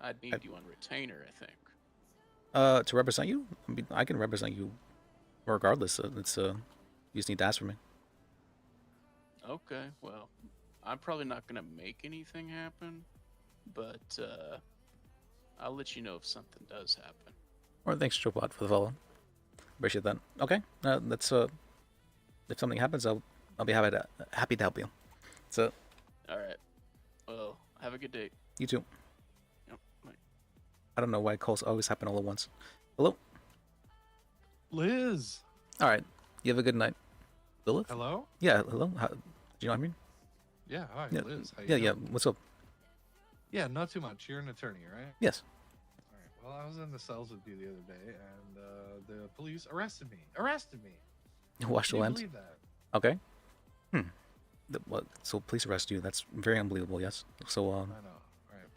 I'd need you on retainer, I think. to represent you, I mean, I can represent you, regardless. It's you just need to ask for me. Okay, well, I'm probably not gonna make anything happen, but I'll let you know if something does happen. Or thanks, Chopot, for the follow. Appreciate that. Okay, that's if something happens, I'll be happy to help you. So. All right. Well, have a good day. You too. Yep. Bye. I don't know why calls always happen all at once. Hello? Liz. All right. You have a good night. Lilith? Hello? Yeah, hello. Do you know what I mean? Yeah, hi, Yeah, Liz. How you yeah. doing? What's up? Yeah, not too much. You're an attorney, right? Yes. All right. Well, I was in the cells with you the other day, and the police arrested me. Arrested me. Wash the Can you lens. believe that? Okay. What? So police arrest you? That's very unbelievable. Yes. So I know.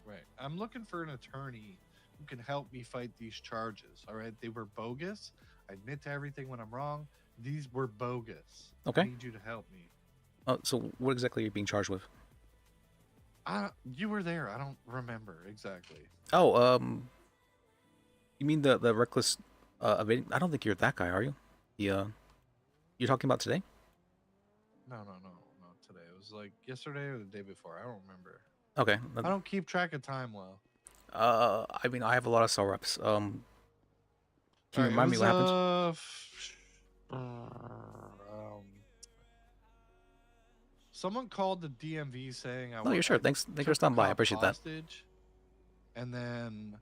Right. I'm looking for an attorney who can help me fight these charges. All right. They were bogus. I admit to everything when I'm wrong. These were bogus. Okay. I need you to help me. So what exactly are you being charged with? You were there. I don't remember exactly. Oh, you mean the reckless evading? I don't think you're that guy, are you? You're talking about today? No, not today. It was like yesterday or the day before. I don't remember. Okay. I don't keep track of time well. I mean, I have a lot of cell reps. Can you Alright, remind me it what was, happened? Someone called the DMV saying I No, you're sure. Thanks for stopping by. I appreciate that. hostage, and then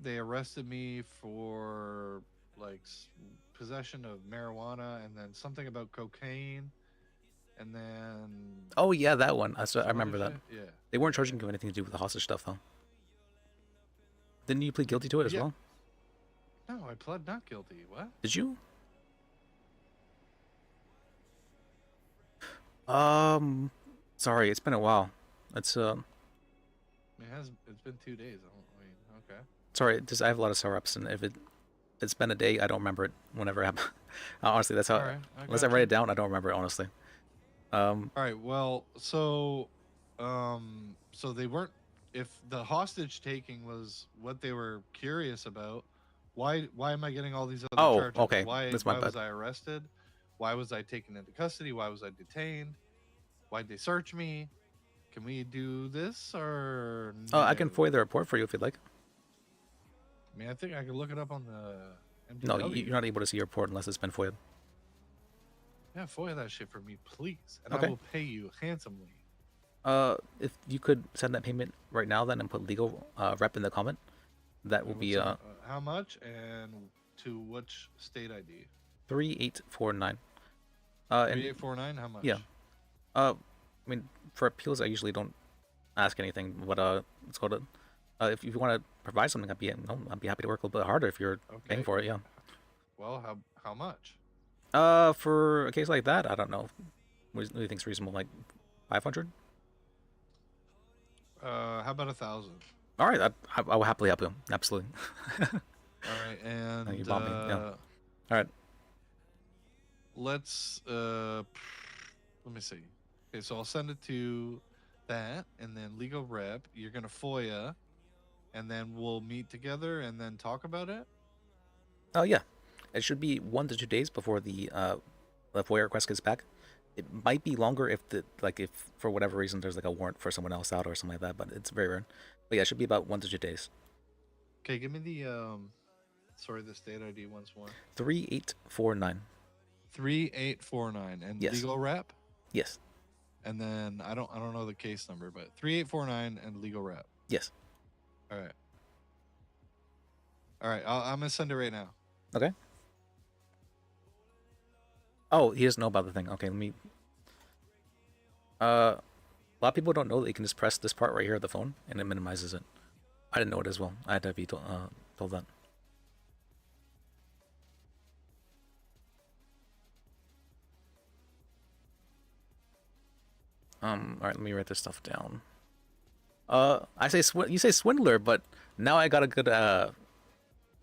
they arrested me for like possession of marijuana, and then something about cocaine, and then Oh yeah, that one. I some remember other that. shit. Yeah. They weren't charging you anything to do with the hostage stuff, though. Didn't you plead guilty to it as Yeah. well? No, I pled not guilty. What? Did you? Sorry, it's been a while. It's It's been 2 days. I mean, okay. sorry. Just I have a lot of cell reps, and if it's been a day, I don't remember it. Whenever it happened. Honestly, that's how. Alright, I Unless I gotcha. write it down, I don't remember it. Honestly. All right. Well, so they weren't. If the hostage taking was what they were curious about, why am I getting all these other Oh, charges? okay. Why That's my was bad. I arrested? Why was I taken into custody? Why was I detained? Why'd they search me? Can we do this or? I can no? FOIA the report for you if you'd like. I mean, I think I could look it up on the No, MDW. you're not able to see your report unless it's been FOIA'd. Yeah, FOIA that shit for me, please, and Okay. I will pay you handsomely. If you could send that payment right now, then and put legal rep in the comment, that will be What's how much and to which state ID? 3849. 3849. How much? Yeah. I mean, for appeals, I usually don't ask anything, but it's called if you want to provide something, I'd be happy to work a little bit harder if you're paying Okay. for it. Yeah. Well, how much? For a case like that, I don't know. What do you think's reasonable? Like 500? How about 1,000? All right, I will happily help you. Absolutely. All right, and you bought me. Yeah. All right. Let's let me see. Okay, so I'll send it to that, and then legal rep. You're gonna FOIA, and then we'll meet together and then talk about it. Oh yeah, it should be 1 to 2 days before the FOIA request gets back. It might be longer if if for whatever reason there's like a warrant for someone else out or something like that, but it's very rare. But yeah, it should be about 1 to 2 days. Okay, give me the Sorry, the state ID once more. 3849. 3849 and Yes. legal rep. Yes. And then I don't know the case number, but 3849 and legal rep. Yes. All right. All right. I'm gonna send it right now. Okay. Oh, he doesn't know about the thing. Okay, let me. A lot of people don't know that you can just press this part right here of the phone and it minimizes it. I didn't know it as well. I had to be told that. All right, let me write this stuff down. I say you say swindler, but now I got a good I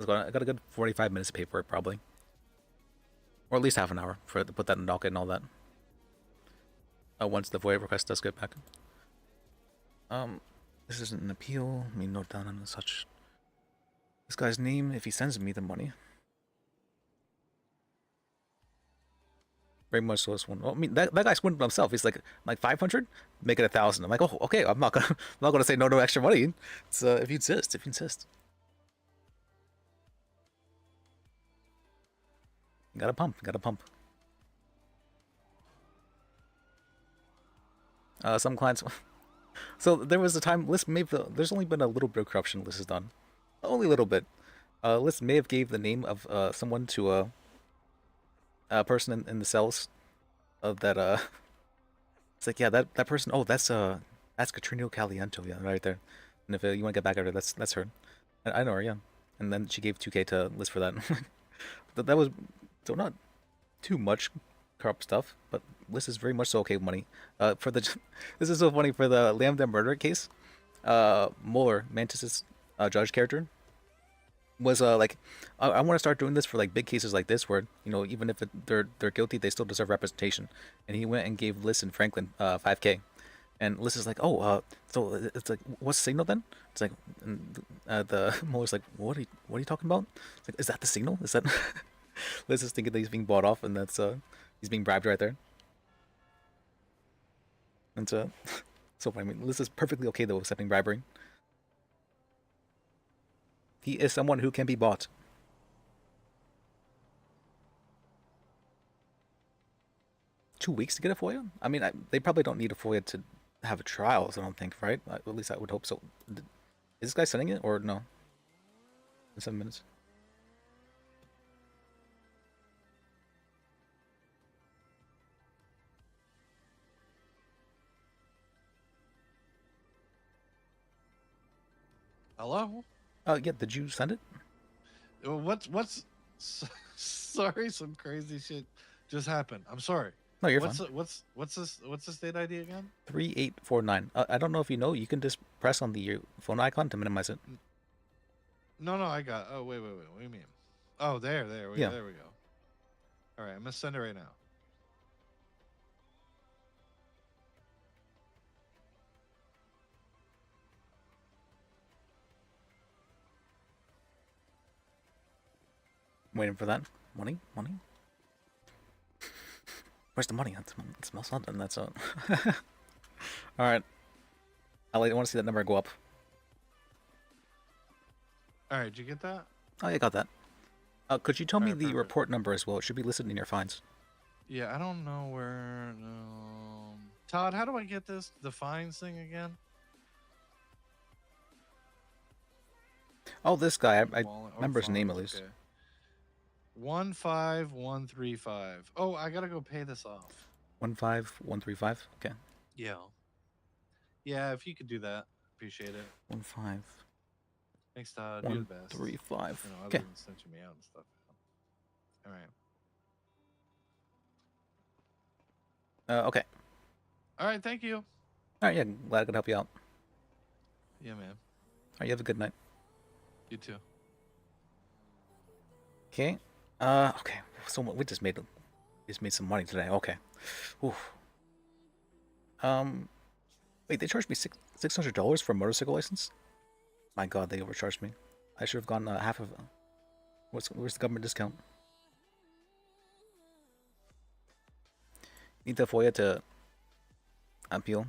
got a good 45 minutes of paperwork probably, or at least half an hour for to put that in docket and all that. Once the FOIA request does get back. This isn't an appeal. Let me note down and such. This guy's name if he sends me the money. Very much so. Well, I mean, that guy swindled himself. He's like 500, make it 1,000. I'm like, oh, okay. I'm not gonna say no extra money. It's if you insist. If you insist. You gotta pump. You gotta pump. Some clients. So there was a time List may have, there's only been a little bit of corruption List has done, only a little bit. List may have gave the name of someone to a person in the cells of that it's like, yeah, that person, oh, that's Katrina Caliento, yeah, right there. And if you want to get back at her, that's her. I know her, yeah. And then she gave 2K to List for that. that was so not too much corrupt stuff, but List is very much so okay with money. For the this is so funny for the Lambda murder case. Mueller, Mantis's judge character, was like, I want to start doing this for like big cases like this, where even if they're guilty, they still deserve representation. And he went and gave Liz and Franklin 5K, and Liz is like, oh, so it's like, what's the signal then? It's like, the Mueller's like, what are you talking about? It's like, is that the signal? Is that Liz is thinking that he's being bought off, and that's he's being bribed right there. And so funny. I mean, Liz is perfectly okay though with accepting bribery. He is someone who can be bought. Two weeks to get a FOIA? I mean, they probably don't need a FOIA to have a trial, so I don't think, right? At least I would hope so. Is this guy sending it or no? In 7 minutes. Hello? Yeah, did you send it? What's sorry, some crazy shit just happened. I'm sorry. No, you're fine. fine. What's the state ID again? 3849. I don't know if you know, you can just press on the phone icon to minimize it. No, I got. Oh, wait. What do you mean? Oh, there we Yeah. there we go. All right, I'm gonna send it right now. Waiting for that. Money? Where's the money? It smells something. That's it. Alright. I want to see that number go up. All right, did you get that? Oh, yeah, I got that. Could you tell me the report number as well? It should be listed in your fines. Yeah, I don't know where. Todd, how do I get the fines thing again? Oh, this guy. I remember his name at least. Okay. 15135. Oh, I gotta go pay this off. 15135. Okay. Yeah, if you could do that, appreciate it. 15. Thanks, Todd. You're the best. 135. Other Okay. than snitching me out and stuff. All right. Okay. All right. Thank you. All right. Yeah, glad I could help you out. Yeah, man. All right. You have a good night. You too. Okay. Okay. So we just made some money today. Okay. Oof. Wait, they charged me $600 for a motorcycle license? My God, they overcharged me. I should have gone half of it. Where's the government discount? Need the FOIA to appeal.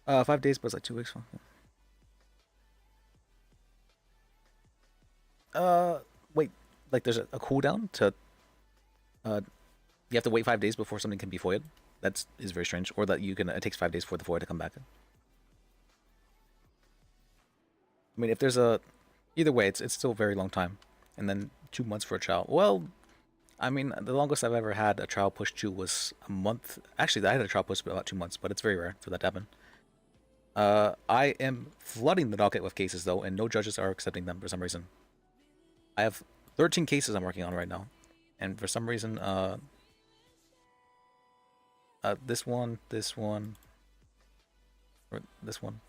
5 days, but it's like 2 weeks. Wait, like there's a cooldown to you have to wait 5 days before something can be foiled. That is very strange. Or that you can it takes 5 days for the foil to come back. I mean, if there's a either way, it's still a very long time, and then 2 months for a trial. Well, I mean, the longest I've ever had a trial push to was a month. Actually, I had a trial push for about 2 months, but it's very rare for that to happen. I am flooding the docket with cases though, and no judges are accepting them for some reason. I have 13 cases I'm working on right now, and for some reason, this one, or this one,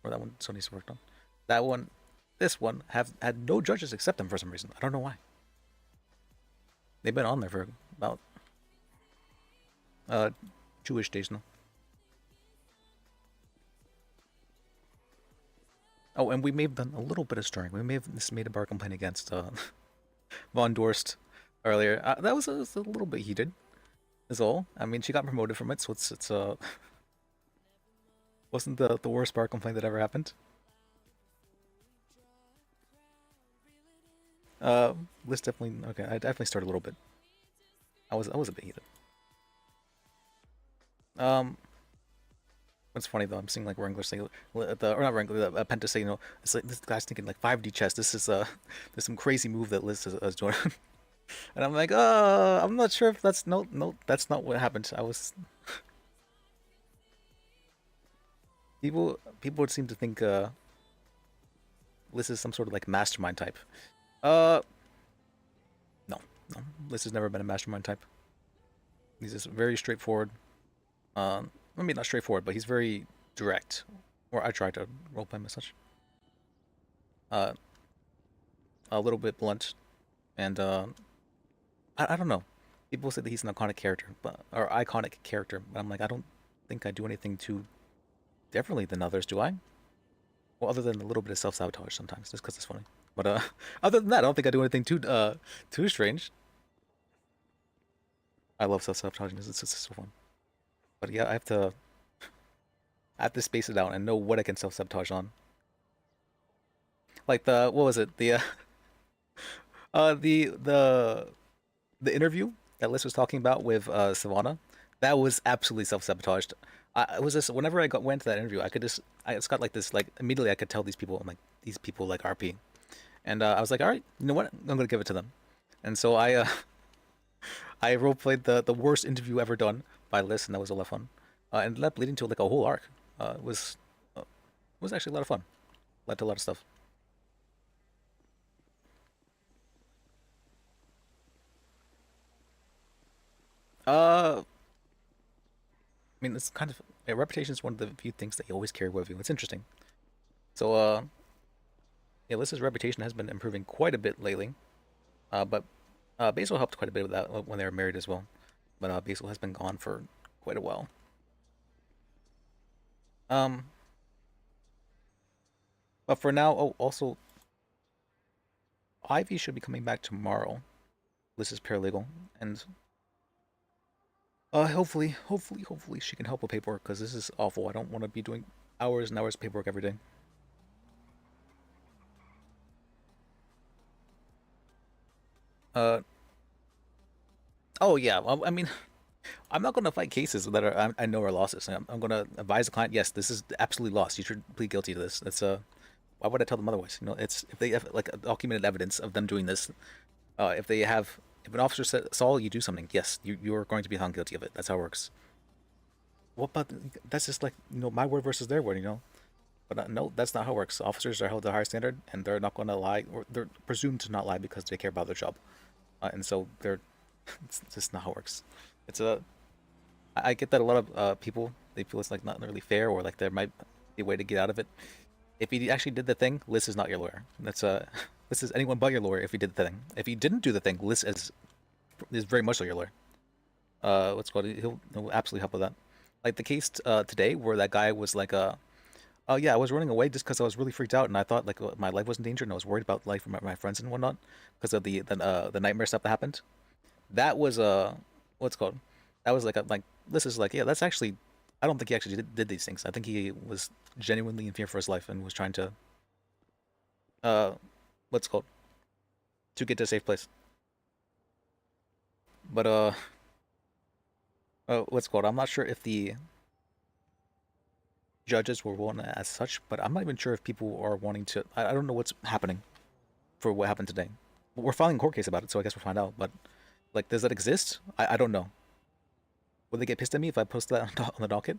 or that one Sony's worked on. That one, this one have had no judges accept them for some reason. I don't know why. They've been on there for about 2-ish days now. Oh, and we may have done a little bit of stirring. We may have made a bar complaint against Von Dorst earlier. That was a little bit heated, is all. I mean, she got promoted from it, so it's wasn't the worst bar complaint that ever happened. Liz definitely okay. I definitely started a little bit. I was a bit heated. What's funny though, I'm seeing like Wrangler say, or not Wrangler, Penta say, you know, it's like this guy's thinking like 5D chess. This is there's some crazy move that Liz is doing, and I'm like, I'm not sure if that's that's not what happened. I was people would seem to think Liz is some sort of like mastermind type. No, Liz has never been a mastermind type. He's just very straightforward. I mean, not straightforward, but he's very direct. Or I try to roleplay him as such. A little bit blunt, and I don't know. People say that he's an iconic character, but I'm like, I don't think I do anything too differently than others, do I? Well, other than a little bit of self-sabotage sometimes, just because it's funny. But other than that, I don't think I do anything too strange. I love self-sabotaging. It's just so fun. But yeah, I have to space it out and know what I can self-sabotage on. Like what was it? The interview that Liz was talking about with Savannah, that was absolutely self-sabotaged. It was just whenever I went to that interview, I just got like this, like immediately I could tell these people, I'm like, these people like RP, and I was like, all right, you know what, I'm gonna give it to them, and so I roleplayed the worst interview ever done by Liz, and that was a lot of fun. And ended up leading to like a whole arc. It was actually a lot of fun. Led to a lot of stuff. I mean, it's kind of reputation is one of the few things that you always carry with you. It's interesting. So yeah, Liz's reputation has been improving quite a bit lately. But Basil helped quite a bit with that when they were married as well. But Basil has been gone for quite a while. But for now, oh, also, Ivy should be coming back tomorrow. Liz is paralegal, and hopefully she can help with paperwork, because this is awful. I don't want to be doing hours and hours of paperwork every day. Oh yeah, well, I mean, I'm not going to fight cases that are I know are losses. I'm going to advise the client, yes, this is absolutely lost. You should plead guilty to this. That's why would I tell them otherwise? You know, it's if they have like documented evidence of them doing this. If an officer saw you do something, yes, you are going to be found guilty of it. That's how it works. What about that's just like, you know, my word versus their word, you know. But no, that's not how it works. Officers are held to a higher standard, and they're not going to lie, or they're presumed to not lie because they care about their job, and so they're. It's just not how it works. I get that a lot of people, they feel it's like not really fair, or like there might be a way to get out of it. If he actually did the thing, Liz is not your lawyer. That's Liz is anyone but your lawyer if he did the thing. If he didn't do the thing, Liz is very much so your lawyer. What's called? He'll absolutely help with that. Like the case today where that guy was like, oh yeah, I was running away just because I was really freaked out, and I thought like my life was in danger, and I was worried about life of my friends and whatnot because of the nightmare stuff that happened. That was what's called? That was like this is like, yeah, that's actually, I don't think he actually did these things. I think he was genuinely in fear for his life and was trying to what's it called, to get to a safe place. But what's it called? I'm not sure if the judges were wanting as such, but I'm not even sure if people are wanting to. I don't know what's happening for what happened today. We're filing a court case about it, so I guess we'll find out. But like, does that exist? I don't know. Will they get pissed at me if I post that on the docket?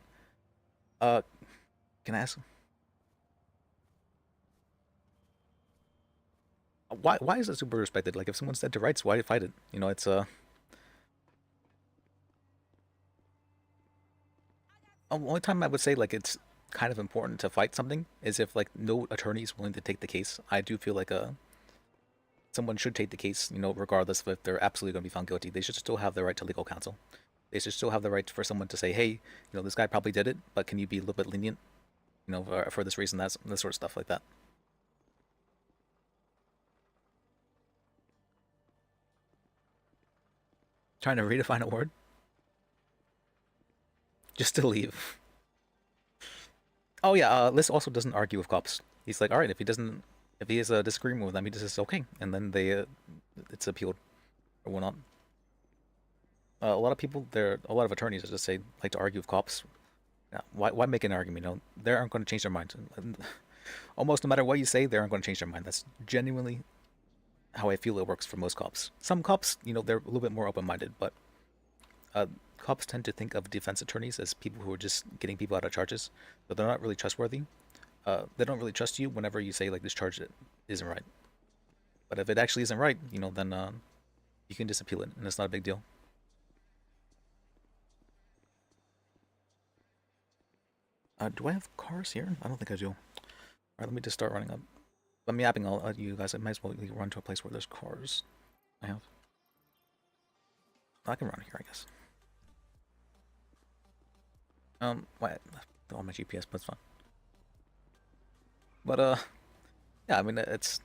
Can I ask? Why is it super respected? Like, if someone's dead to rights, why fight it? You know, it's only time I would say like it's kind of important to fight something is if like no attorney is willing to take the case. I do feel like someone should take the case, you know, regardless of if they're absolutely going to be found guilty. They should still have the right to legal counsel. They should still have the right for someone to say, hey, you know, this guy probably did it, but can you be a little bit lenient, you know, for this reason, that's this sort of stuff like that. Trying to redefine a word? Just to leave. Oh yeah, Liz also doesn't argue with cops. He's like, all right, if he is a disagreement with them, he just says okay, and then it's appealed or whatnot. A lot of people, a lot of attorneys just say like to argue with cops. Yeah, why make an argument? You know, they aren't going to change their mind. Almost no matter what you say, they aren't going to change their mind. That's genuinely how I feel it works for most cops. Some cops, you know, they're a little bit more open-minded, but cops tend to think of defense attorneys as people who are just getting people out of charges, but they're not really trustworthy. They don't really trust you whenever you say like this charge isn't right. But if it actually isn't right, you know, then you can just appeal it, and it's not a big deal. Do I have cars here? I don't think I do. All right, let me just start running up. I'm yapping all at you guys. I might as well run to a place where there's cars. I can run here, I guess. Why on my GPS, but it's fine. But yeah, I mean it's.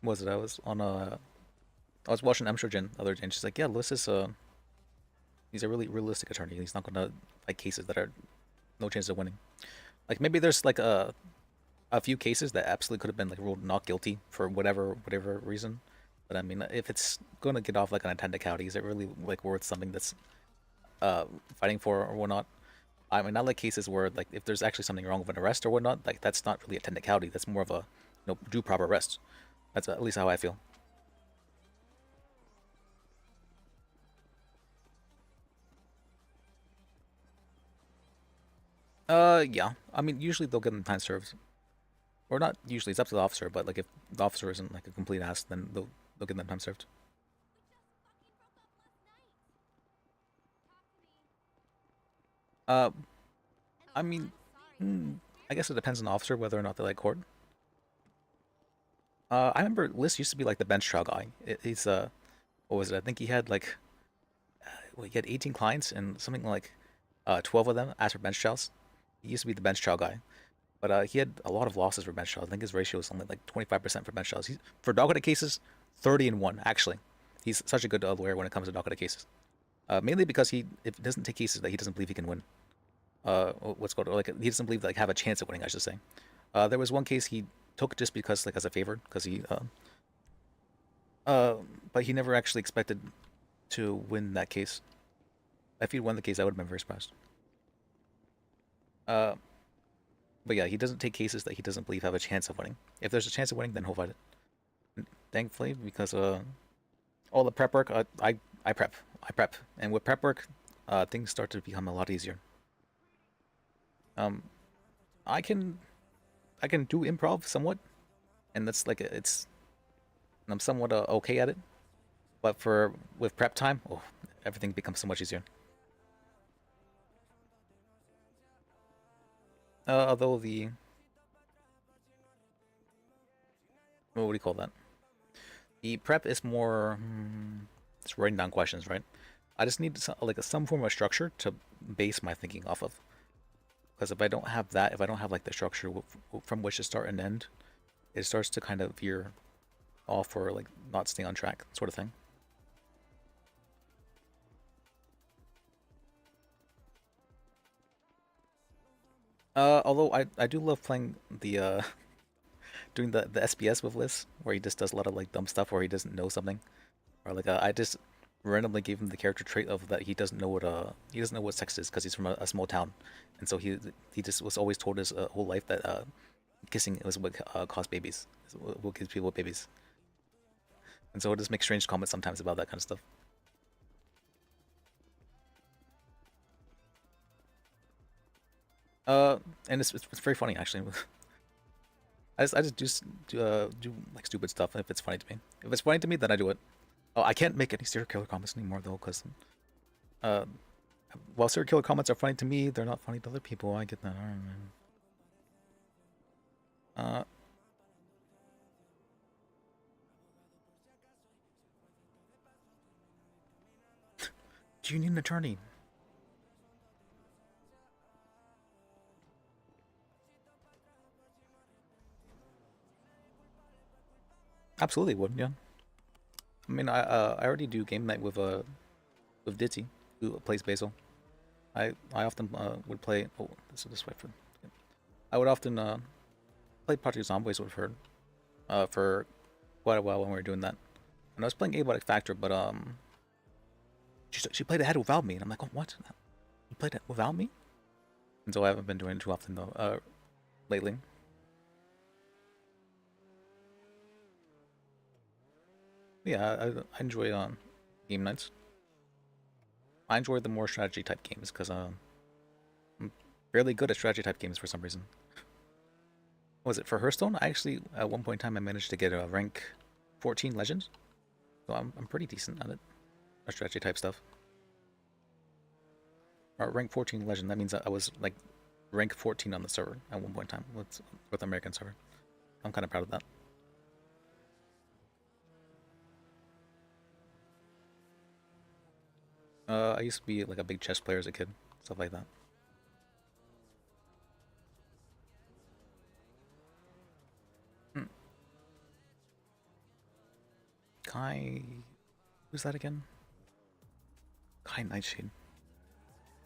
What was it? I was on I was watching Amsterdam the other day, and she's like, "Yeah, Lewis is he's a really realistic attorney. He's not gonna fight cases that are no chance of winning. Like maybe there's like a few cases that absolutely could have been like ruled not guilty for whatever reason. But I mean, if it's gonna get off like on a technicality, is it really like worth something that's fighting for or whatnot? I mean, not like cases where like if there's actually something wrong with an arrest or whatnot, like that's not really a technicality. That's more of a due proper arrest. That's at least how I feel. Yeah. I mean, usually they'll get them time served. Or not usually, it's up to the officer, but like if the officer isn't like a complete ass, then they'll get them time served. I mean, I guess it depends on the officer whether or not they like court. I remember Liz used to be like the bench trial guy. He's what was it? I think he had like he had 18 clients and something like 12 of them asked for bench trials. He used to be the bench trial guy, but he had a lot of losses for bench trials. I think his ratio was only like 25% for bench trials. For docket cases, 30-1 actually. He's such a good lawyer when it comes to docket cases. Mainly because if he doesn't take cases that he doesn't believe he can win. What's called like he doesn't believe like have a chance of winning, I should say. There was one case he took just because like as a favor because he but he never actually expected to win that case. If he'd won the case, I would have been very surprised. But yeah, he doesn't take cases that he doesn't believe have a chance of winning. If there's a chance of winning, then he'll fight it. Thankfully, because all the prep work, I prep, and with prep work, things start to become a lot easier. I can do improv somewhat, and that's like I'm somewhat okay at it. But with prep time, oh, everything becomes so much easier. Although what do you call that? The prep is more it's writing down questions, right? I just need some form of structure to base my thinking off of. Because if I don't have that, if I don't have like the structure from which to start and end, it starts to kind of veer off or like not stay on track, sort of thing. Although I do love playing the doing the SBS with Liz, where he just does a lot of like dumb stuff, or he doesn't know something, or like I just randomly gave him the character trait of that he doesn't know what sex is because he's from a small town, and so he just was always told his whole life that kissing was what caused babies, what gives people babies, and so he'll just make strange comments sometimes about that kind of stuff. And it's very funny actually. I just do like stupid stuff if it's funny to me. If it's funny to me, then I do it. Oh, I can't make any serial killer comments anymore though, because while serial killer comments are funny to me, they're not funny to other people. I get that. Do you need an attorney? Absolutely would, yeah. I mean, I already do game night with Ditty, who plays Basil. I often would play. Oh, this way for. I would often play Project Zomboid with her for quite a while when we were doing that. And I was playing Abiotic Factor, but she played ahead without me, and I'm like, oh, what? You played it without me? And so I haven't been doing it too often though lately. Yeah, I enjoy game nights. I enjoy the more strategy type games because I'm fairly good at strategy type games for some reason. What was it for Hearthstone? I actually at one point in time I managed to get a rank 14 legend, so I'm pretty decent at it. Strategy type stuff. Or rank 14 legend. That means I was like rank 14 on the server at one point in time with American server. I'm kind of proud of that. I used to be like a big chess player as a kid, stuff like that. Kai, who's that again? Kai Nightshade.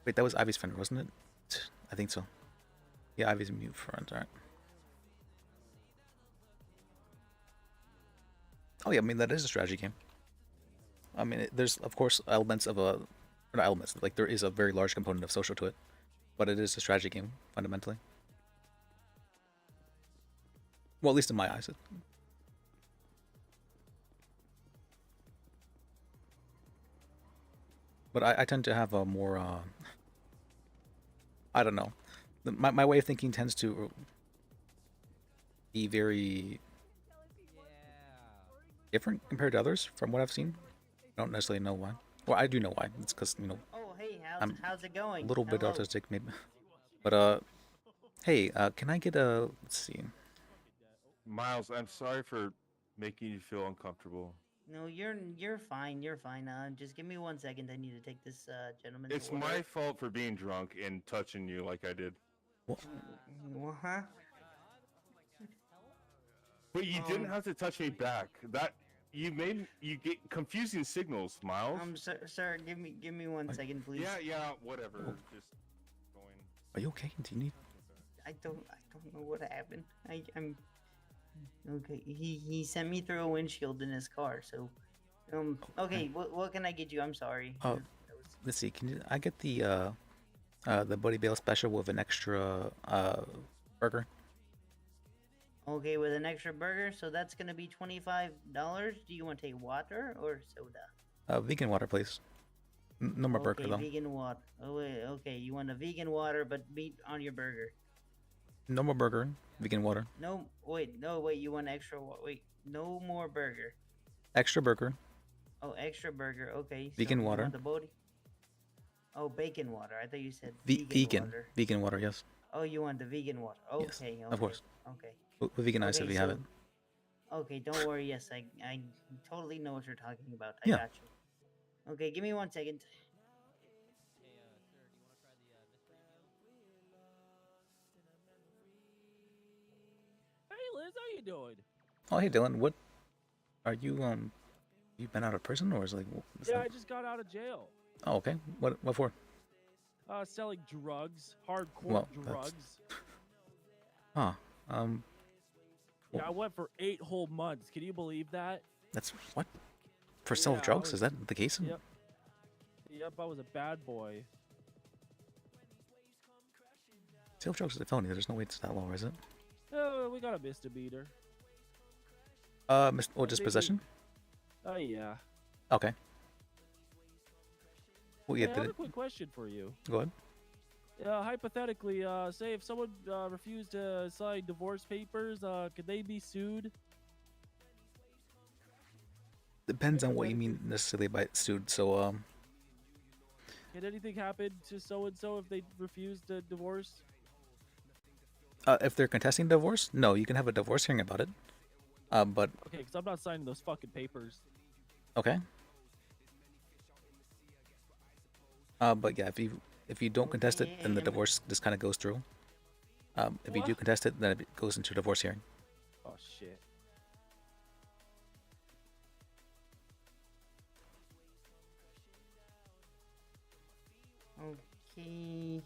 Wait, that was Ivy's friend, wasn't it? I think so. Yeah, Ivy's a mute friend, alright. Oh yeah, I mean that is a strategy game. I mean, there's of course elements of not elements, like there is a very large component of social to it, but it is a strategy game fundamentally. Well, at least in my eyes. But I tend to have a more, I don't know, my way of thinking tends to be very different compared to others from what I've seen. I don't necessarily know why. Well, I do know why. It's because, you know, Oh, hey, I'm how's it going? a little bit Hello. autistic, maybe. But, hey, can I get a, let's see. Miles, I'm sorry for making you feel uncomfortable. No, you're fine. You're fine. Just give me 1 second. I need to take this gentleman's It's order. my fault for being drunk and touching you like I did. Huh? But you didn't have to touch me back. That you get confusing signals, Miles. Sir, give me 1 second, please. Yeah, whatever. Just going. Are you okay? Do you need? I don't know what happened. I'm okay. He sent me through a windshield in his car. So, okay. What can I get you? I'm sorry. Let's see. Can I get the Buddy Bale special with an extra burger? Okay, with an extra burger, so that's gonna be $25. Do you want to take water or soda? Vegan water, please. No more burger though. Vegan water. Oh wait, okay. You want a vegan water, but meat on your burger. No more burger. Vegan water. No, wait. You want extra? Wait, no more burger. Extra burger. Oh, extra burger. Okay. Vegan you water. want the body? Oh, bacon water. I thought you said Vegan. water. Vegan water. Yes. Oh, you want the vegan water? Okay. Yes, Okay. of course. Okay. With vegan ice if you have it. Okay, don't worry. Yes, I totally know what you're talking about. I Yeah. got you. Okay, give me 1 second. Hey Liz, how you doing? Oh hey Dylan, what are you you been out of prison or is it like? Yeah, I just got out of jail. Oh okay. What for? Selling drugs, hardcore Well, that's- drugs. Huh. Yeah, I went for 8 whole months. Can you believe that? That's what? For sale of Yeah, I drugs? was- Is that the case? Yep. Yep, I was a bad boy. Sale of drugs is a felony. There's no way it's that low, is it? We got a misdemeanor. Just possession? Oh yeah. Okay. Well, yeah, Hey, I did have it? a quick question for you. Go ahead. Hypothetically, say if someone refused to sign divorce papers, could they be sued? Depends on what you mean necessarily by sued. So, Can anything happen to so and so if they refuse to divorce? if they're contesting divorce, no, you can have a divorce hearing about it. But Okay, because I'm not signing those fucking papers. okay. But yeah, if you don't contest it, then the divorce just kind of goes through. If you do contest it, then it goes into a divorce hearing. Oh shit. Okay,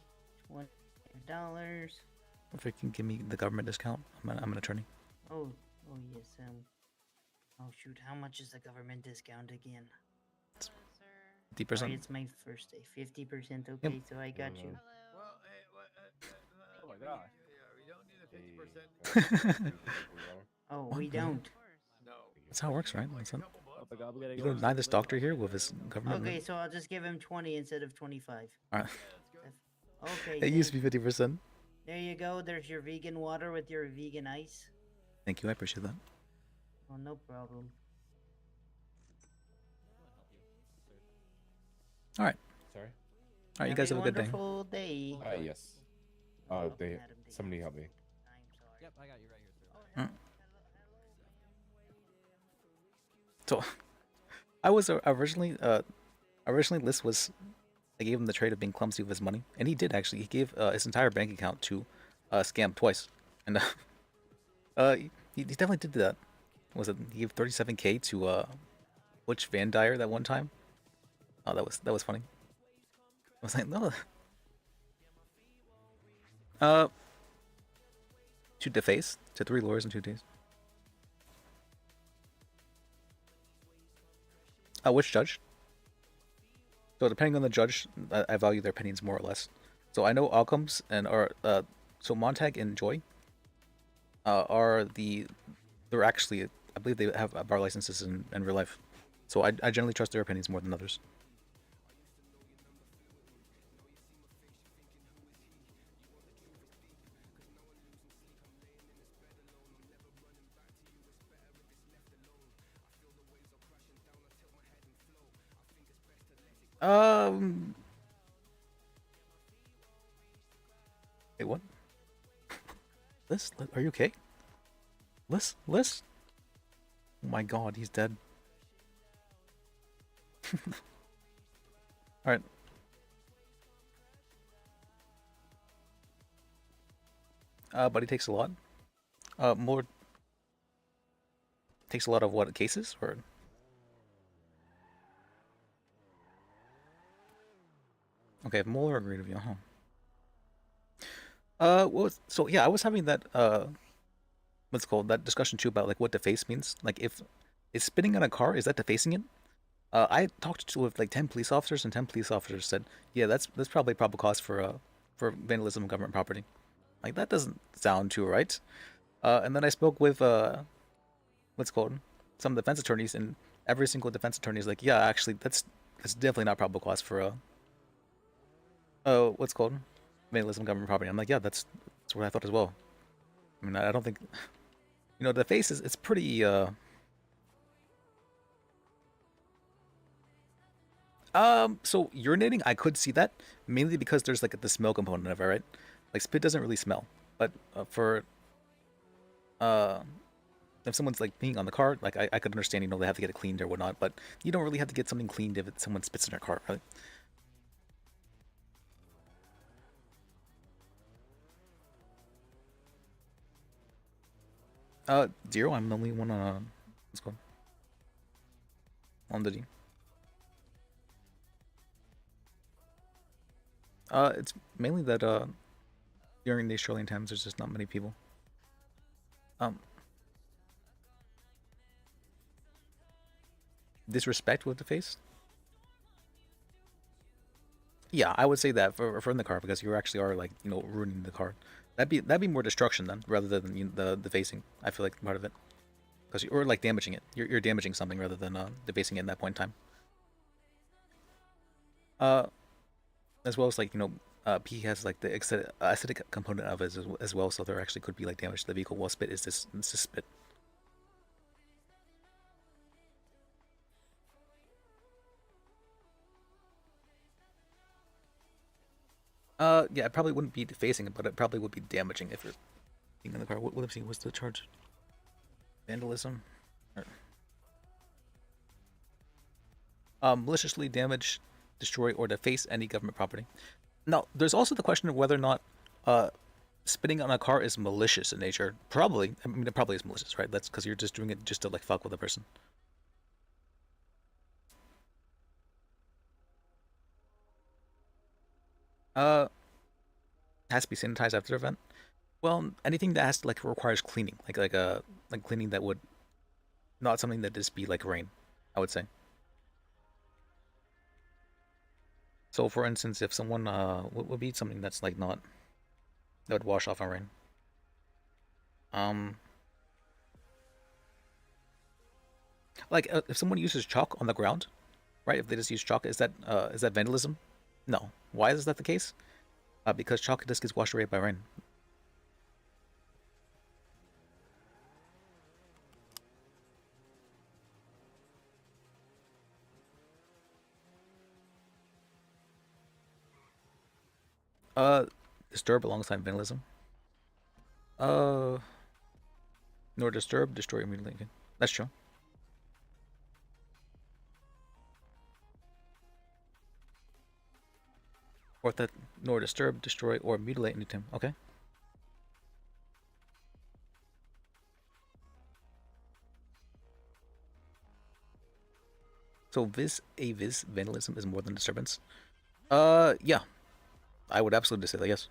$20. If you can give me the government discount, I'm an attorney. Oh yes. Oh shoot, how much is the government discount again? 50%. Sorry, it's my first day. 50%. Okay, so I got you. Oh my god. Oh, What? we don't. That's how it works, right? That's not, Oh my god, we gotta you go. don't deny this doctor here with his government. Okay, so I'll just give him 20 instead of 25. All right. Okay. It used to be 50%. There you go. There's your vegan water with your vegan ice. Thank you. I appreciate that. Oh, no problem. All right. Sorry. All right. You guys have a good day. Wonderful day. Yes. Oh, somebody help me. Yep, I got you right here, sir. So, I was originally Liz was, I gave him the trade of being clumsy with his money, and he did actually. He gave his entire bank account to scam twice, and he definitely did that. Was it? He gave 37K to Butch Van Dyer that one time. Oh, that was funny. I was like, no. To deface to 3 lawyers in 2 days. Which judge? So depending on the judge, I value their opinions more or less. So I know outcomes so Montag and Joy they're actually, I believe they have bar licenses in real life. So I generally trust their opinions more than others. Wait, what? Liz, are you okay? Liz? Oh my god, he's dead. Alright. But he takes a lot. Takes a lot of what, cases? Or... Okay, Mueller agreed with you, huh? Well, so yeah, I was having that, what's it called, that discussion too about, like, what deface means. Like, if is spitting on a car, is that defacing it? I talked to with, like, 10 police officers, and 10 police officers said, yeah, that's probably probable cause for vandalism of government property. Like, that doesn't sound too right. And then I spoke with, what's it called, some defense attorneys, and every single defense attorney is like, yeah, actually, that's definitely not probable cause for, what's it called, vandalism of government property. I'm like, yeah, that's what I thought as well. I mean, I don't think, you know, the face is, it's pretty, so urinating, I could see that, mainly because there's, like, the smell component of it, right? Like, spit doesn't really smell, but, if someone's, like, peeing on the car, like, I could understand, you know, they have to get it cleaned or whatnot, but you don't really have to get something cleaned if someone spits in their car, right? Zero, I'm the only one on, what's called, on the D. It's mainly that, during the Australian times, there's just not many people. disrespect with the face. Yeah, I would say that for in the car, because you actually are like, you know, ruining the car. That'd be more destruction then, rather than, you know, the facing. I feel like part of it, because you're like damaging it. You're damaging something rather than defacing it in that point in time. As well as, like, you know, P has like the acidic component of it as well, so there actually could be like damage to the vehicle. While spit is this, it's just spit. Yeah, it probably wouldn't be defacing it, but it probably would be damaging if you're being in the car. What let me see, what's the charge? Vandalism? Maliciously damage, destroy, or deface any government property. Now, there's also the question of whether or not spitting on a car is malicious in nature. Probably. I mean, it probably is malicious, right? That's because you're just doing it just to like fuck with a person. Has to be sanitized after the event. Well, anything that has to like requires cleaning, like cleaning that would not something that just be like rain, I would say. So, for instance, if someone would be something that's like not that would wash off on rain. Like if someone uses chalk on the ground, right? If they just use chalk, is that vandalism? No. Why is that the case? Because chalk just gets washed away by rain. Disturb alongside vandalism. Nor disturb, destroy immediately. Okay. That's true. Or that nor disturb, destroy, or mutilate anytime. Okay. So vis vandalism is more than disturbance. Yeah. I would absolutely say that, yes.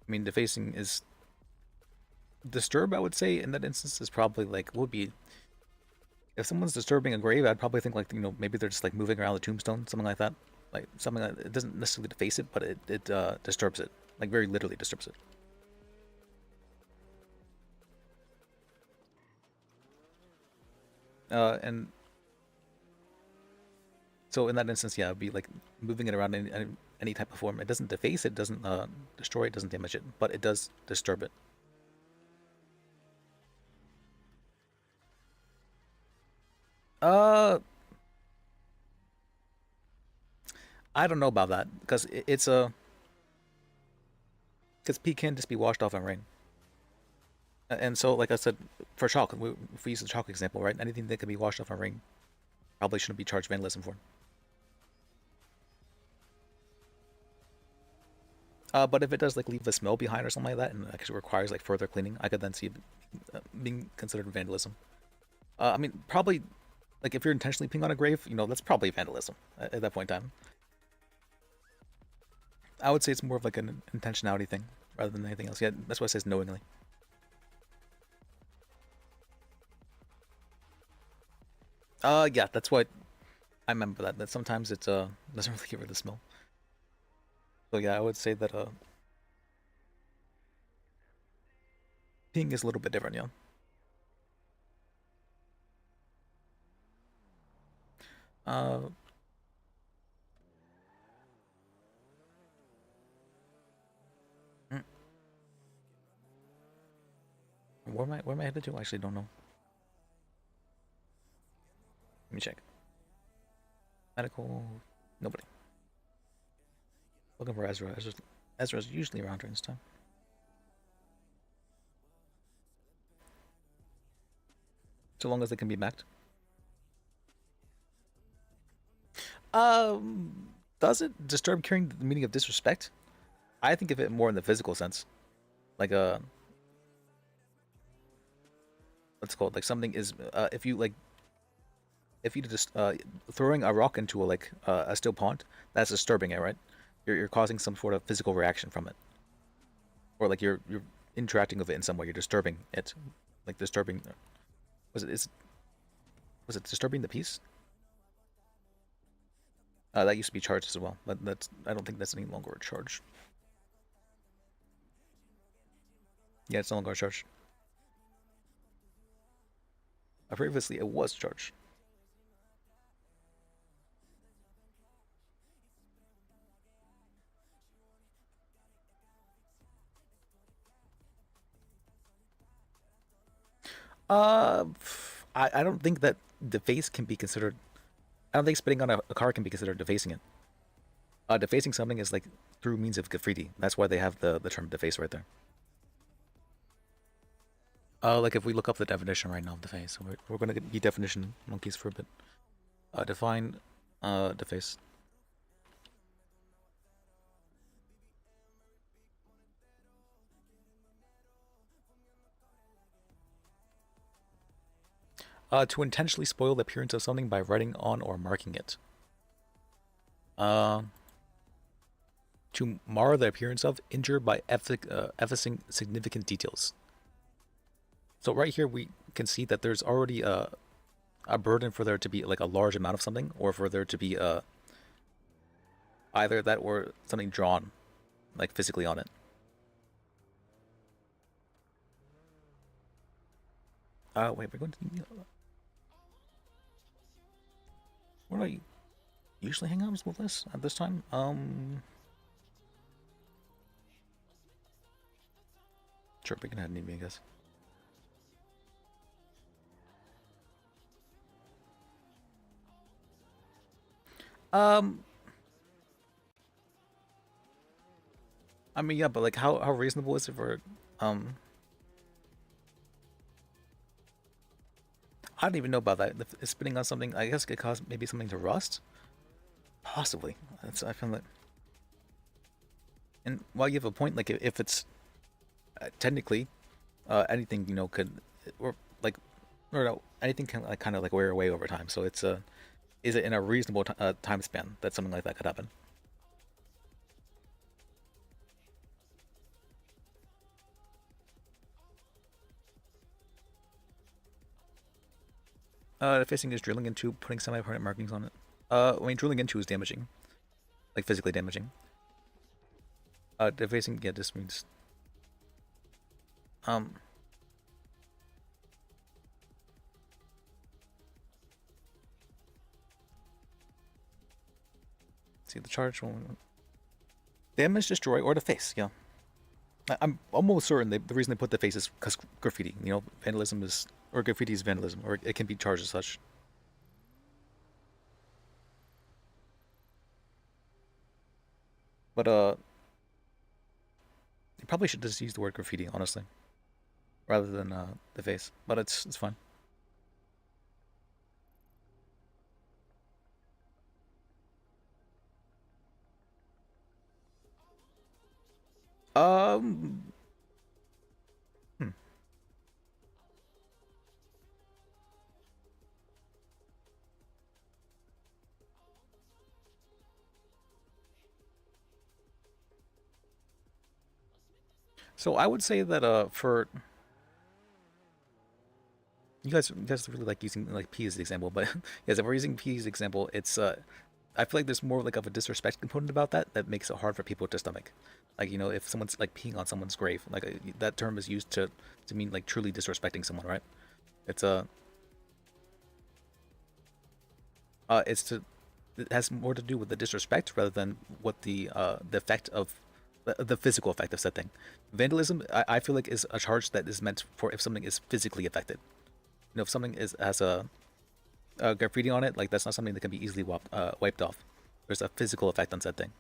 I mean, defacing is disturb, I would say, in that instance is probably like would be if someone's disturbing a grave, I'd probably think like, you know, maybe they're just like moving around the tombstone, something like that. Like something that it doesn't necessarily deface it, but it disturbs it. Like very literally disturbs it. And so in that instance, yeah, it'd be like moving it around in any type of form. It doesn't deface it, doesn't destroy it, doesn't damage it, but it does disturb it. I don't know about that because it's a because P can just be washed off in rain. And so, like I said, for chalk, if we use the chalk example, right? Anything that can be washed off in rain probably shouldn't be charged vandalism for. But if it does like leave a smell behind or something like that, and actually requires like further cleaning, I could then see it being considered vandalism. I mean, probably like if you're intentionally peeing on a grave, you know, that's probably vandalism at that point in time. I would say it's more of like an intentionality thing rather than anything else. Yeah, that's why it says knowingly. Yeah, that's what I remember that sometimes it doesn't really give her the smell. So yeah, I would say that peeing is a little bit different, yeah. Where am I headed to? I actually don't know. Let me check. Medical, nobody. Looking for Ezra. Ezra's usually around during this time. So long as they can be backed. Does it disturb carrying the meaning of disrespect? I think of it more in the physical sense. Like what's it called? Like something is if you just throwing a rock into a still pond, that's disturbing it, right? You're causing some sort of physical reaction from it, or like you're interacting with it in some way. You're disturbing it, like disturbing. Was it? Was it disturbing the peace? That used to be charged as well, but I don't think that's any longer a charge. Yeah, it's no longer a charge. Previously, it was charged. I don't think that deface can be considered. I don't think spitting on a car can be considered defacing it. Defacing something is like through means of graffiti. That's why they have the term deface right there. Like if we look up the definition right now of deface, we're gonna be definition monkeys for a bit. Define deface. To intentionally spoil the appearance of something by writing on or marking it. To mar the appearance of, injure by effacing significant details. So right here we can see that there's already a burden for there to be like a large amount of something, or for there to be either that or something drawn, like physically on it. Wait, we're going to. Where do I usually hang out with this at this time? Sure, we can add need me, I guess. I mean, yeah, but like, how reasonable is it for, I don't even know about that. If spitting on something, I guess, could cause maybe something to rust? Possibly. I feel like... And while you have a point, like, if it's... technically, anything, you know, could... Or, like... Or no, anything can, like, kind of, like, wear away over time. So it's, is it in a reasonable time span that something like that could happen? Defacing is drilling into, putting semi-permanent markings on it. I mean, drilling into is damaging. Like, physically damaging. Defacing, yeah, this means... See the charge one. Damage, destroy, or deface, yeah. I'm almost certain the reason they put the face is because graffiti. You know, vandalism is... Or graffiti is vandalism, or it can be charged as such. But, you probably should just use the word graffiti, honestly. Rather than, the face. But it's fine. So I would say that for you guys really like using like P as the example, but yes, if we're using P as the example, it's I feel like there's more like of a disrespect component about that makes it hard for people to stomach. Like, you know, if someone's like peeing on someone's grave, like that term is used to mean like truly disrespecting someone, right? It's it has more to do with the disrespect rather than what the effect of the physical effect of said thing. Vandalism, I feel like, is a charge that is meant for if something is physically affected. You know, if something has a graffiti on it, like that's not something that can be easily wiped off. There's a physical effect on said thing.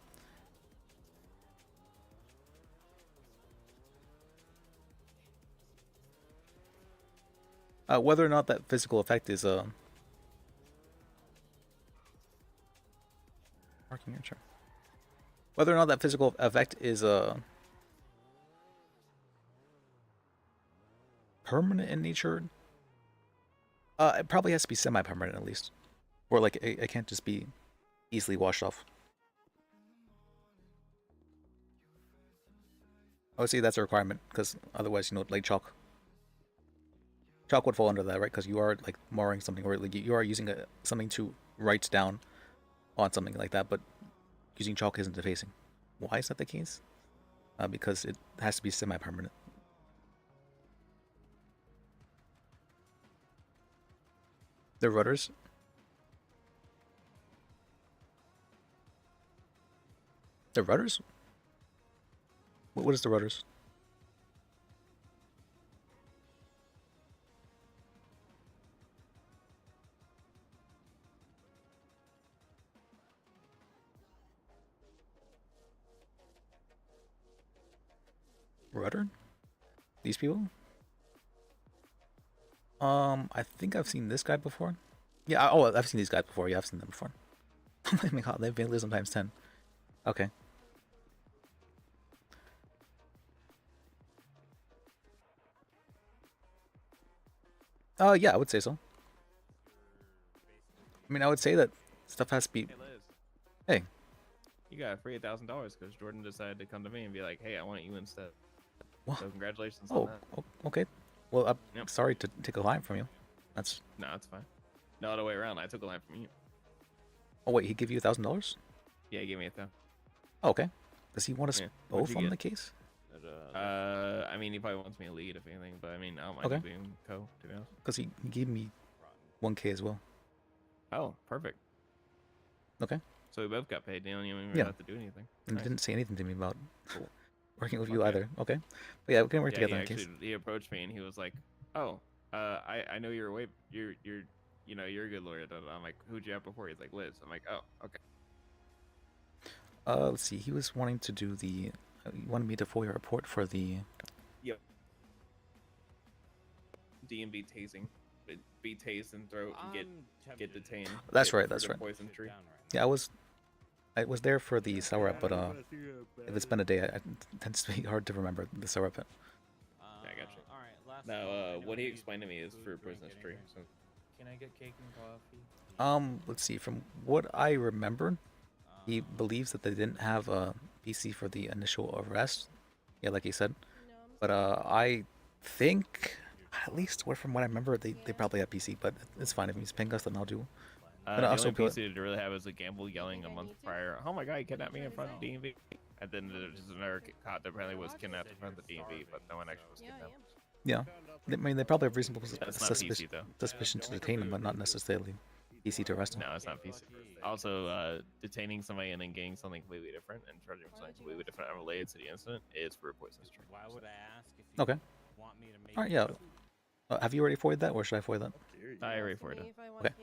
Whether or not that physical effect is marking your turn. Whether or not that physical effect is permanent in nature, it probably has to be semi-permanent at least, or like it can't just be easily washed off. Oh, see, that's a requirement because otherwise, you know, like chalk. Chalk would fall under that, right? Because you are like marring something, or like you are using something to write down on something like that, but using chalk isn't defacing. Why is that the case? Because it has to be semi-permanent. The rudders. The rudders? What is the rudders? Rudder? These people? I think I've seen this guy before. Yeah, I've seen these guys before. Yeah, I've seen them before. Oh my god, they've been sometimes 10. Okay. Yeah, I would say so. I mean, I would say that stuff has to be. Hey, Liz. Hey. You got a free $1,000 because Jordan decided to come to me and be like, "Hey, I want you instead." What? So congratulations Oh, on that. okay. Well, I'm Yep. sorry to take a line from you. That's. No, it's fine. No other way around. I took a line from you. Oh wait, he gave you $1,000? Yeah, he gave me $1,000. Oh, okay. Does he want us Yeah. What'd both you on get? the case? I mean, he probably wants me to lead, if anything, but I mean, I don't mind Okay. being co, to be honest. Because he gave me 1K as well. Oh, perfect. Okay. So we both got paid. You don't even Yeah. have to do anything. And Nice. didn't say anything to me about Cool. working with you Okay. either. Okay. But yeah, we can work Yeah, together he in case. actually, he approached me and he was like, "Oh, I know you're way you're you know you're a good lawyer." I'm like, "Who'd you have before?" He's like, "Liz." I'm like, "Oh, okay." Let's see. He was wanting to do the. He wanted me to FOIA report for the. Yep. DMV tasing. Be tased and throat and get detained. That's get right. That's for the right. Poison tree. Yeah, I was there for the sour up, but if it's been a day, it tends to be hard to remember the sour up. Yeah, I got you. Now, what he explained to me is for poisonous tree. So. Can I get cake and coffee? Let's see. From what I remember, he believes that they didn't have a PC for the initial arrest. Yeah, like he said. But I think, at least from what I remember, they probably have PC. But it's fine if he's paying us, then I'll do. The only PC to really have is a gamble yelling a month prior. Oh my god, you kidnapped me in front of the DMV. And then there's another cop that apparently was kidnapped in front of the DMV, but no one actually was kidnapped. Yeah, I mean they probably have reasonable That's not PC, though. suspicion to detain him, but not necessarily PC to arrest him. No, it's not PC. Also, detaining somebody and then getting something completely different and charging them something completely different unrelated to the incident is for a poisonous tree. Why would I ask if you Okay. want me to make All right. Yeah. Have you already forwarded that, or should I forward that? I already forwarded it. Okay.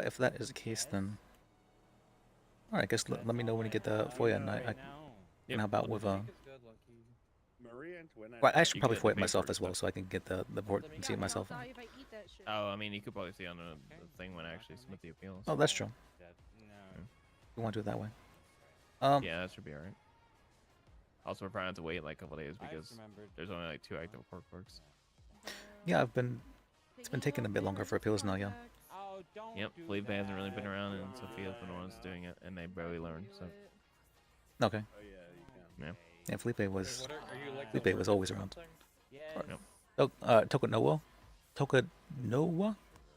If that is the case, then. All right. I guess let me know when you get the FOIA, and I can help out with Well, I should probably FOIA it myself as well, so I can get the report and see it myself. Oh, I mean, you could probably see on the thing when I actually submit the appeal. Oh, that's true. You want to do it that way? Yeah, that should be alright. Also, we're probably have to wait like a couple days because there's only like 2 active court clerks. Yeah, it's been taking a bit longer for appeals now. Yeah. Yep, Felipe hasn't really been around, and Sophia's been the ones doing it, and they barely learned. So. Okay. Yeah. Yeah, Felipe was always around. Yep. Oh, Tokanoa?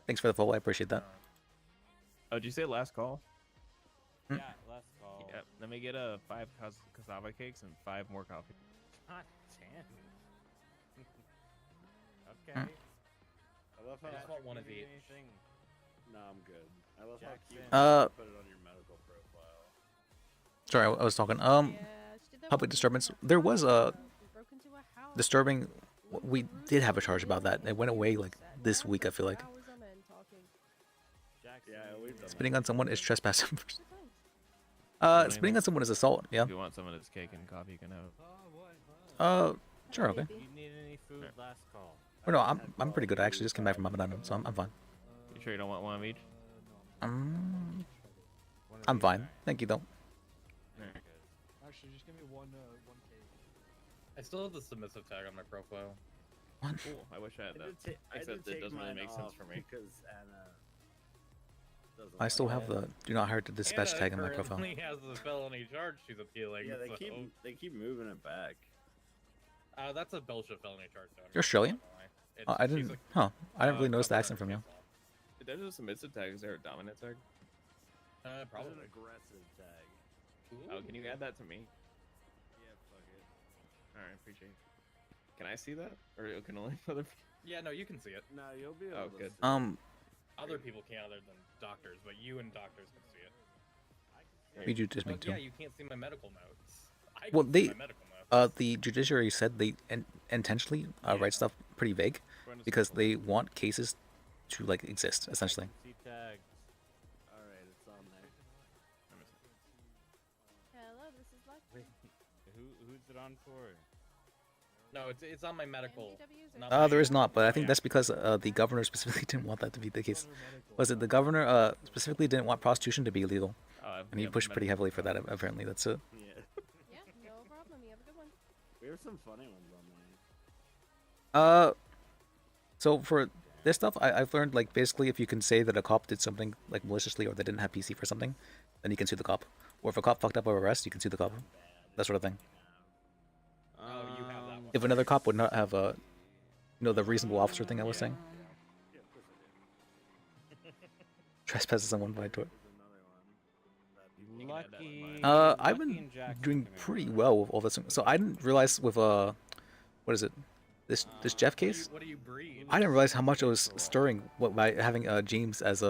Thanks for the follow. I appreciate that. Oh, did you say last call? Hmm? Yeah, last call. Yep. Let me get 5 cassava cakes and 5 more coffee. God damn. Hmm. Okay. I love how I just want one of each. No, I'm good. I love how cute Uh, you put it on your medical profile. Sorry, I was talking. Public disturbance. There was a disturbing. We did have a charge about that. It went away like this week. I feel like Yeah, we've done spitting on someone is trespassing. Spitting on someone is assault. Yeah. If you want some of this cake and coffee, you can have it. Sure. Okay. You need any food? Last call. Or no, I'm pretty good. I actually just came back from Ramadan, so I'm fine. You sure you don't want one of each? I'm fine. Thank you though. Actually, just give me one cake. I still have the submissive tag on my profile. What? Cool. I wish I had that. I Except did it take doesn't really mine make sense off for me. because Anna doesn't I still like have it. the do not hurt to dispatch tag on my profile. Currently has the felony charge she's appealing. Yeah, so. they keep moving it back. That's a Belgian felony charge. Though. You're Australian? Oh, I didn't. Huh? I didn't really notice the accent from you. If there's a submissive tag, is there a dominant tag? Probably Probably. an aggressive tag. Oh, can you add that to me? Yeah, fuck it. All right, appreciate it. Can I see that, or can only other? Yeah, no, you can see it. No, you'll be able Oh, to good. see Other people can't other than doctors, but you and doctors can see it. You do just Oh, make two. yeah, you can't see my medical notes. I Well, can see they, my medical notes. the judiciary said they intentionally write stuff pretty vague because they want cases to like exist essentially. See tags. Alright, it's on there. Hello, this is Lucky. Who's it on for? No, it's on my medical. There is not, but I think that's because the governor specifically didn't want that to be the case. Was it the governor specifically didn't want prostitution to be illegal, and he pushed pretty heavily for that. Apparently, that's it. Yeah. Yeah, no problem. You have a good one. We have some funny ones on there. So for this stuff, I've learned like basically if you can say that a cop did something like maliciously or they didn't have PC for something, then you can sue the cop. Or if a cop fucked up or arrest, you can sue the cop. That sort of thing. Oh, you have that one. If another cop would not have a, the reasonable officer thing I was saying. Trespasses on one by tour. Lucky. I've been doing pretty well with all this. So I didn't realize with what is it? This Jeff case. What do you breed? I didn't realize how much it was stirring by having James as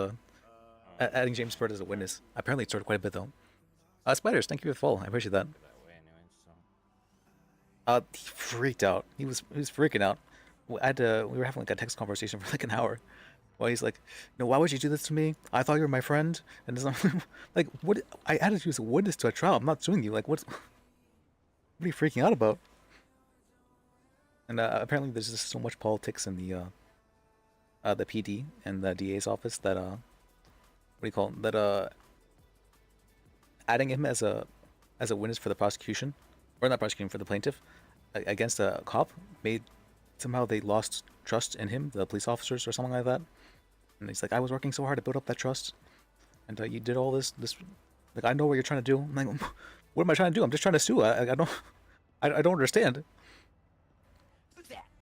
adding James Bird as a witness. Apparently it stirred quite a bit though. Spiders, thank you for the follow. I appreciate that. He freaked out. He was freaking out. We were having like a text conversation for like an hour. Well, he's like, why would you do this to me? I thought you were my friend. And it's like, what? I added you as a witness to a trial. I'm not suing you. Like, what are you freaking out about? And apparently, there's just so much politics in the PD and the DA's office that what do you call it? That adding him as a witness for the prosecution, or not prosecution, for the plaintiff against a cop made somehow they lost trust in him, the police officers or something like that. And he's like, I was working so hard to build up that trust, and you did all this. Like, I know what you're trying to do. I'm like, what am I trying to do? I'm just trying to sue. I don't understand.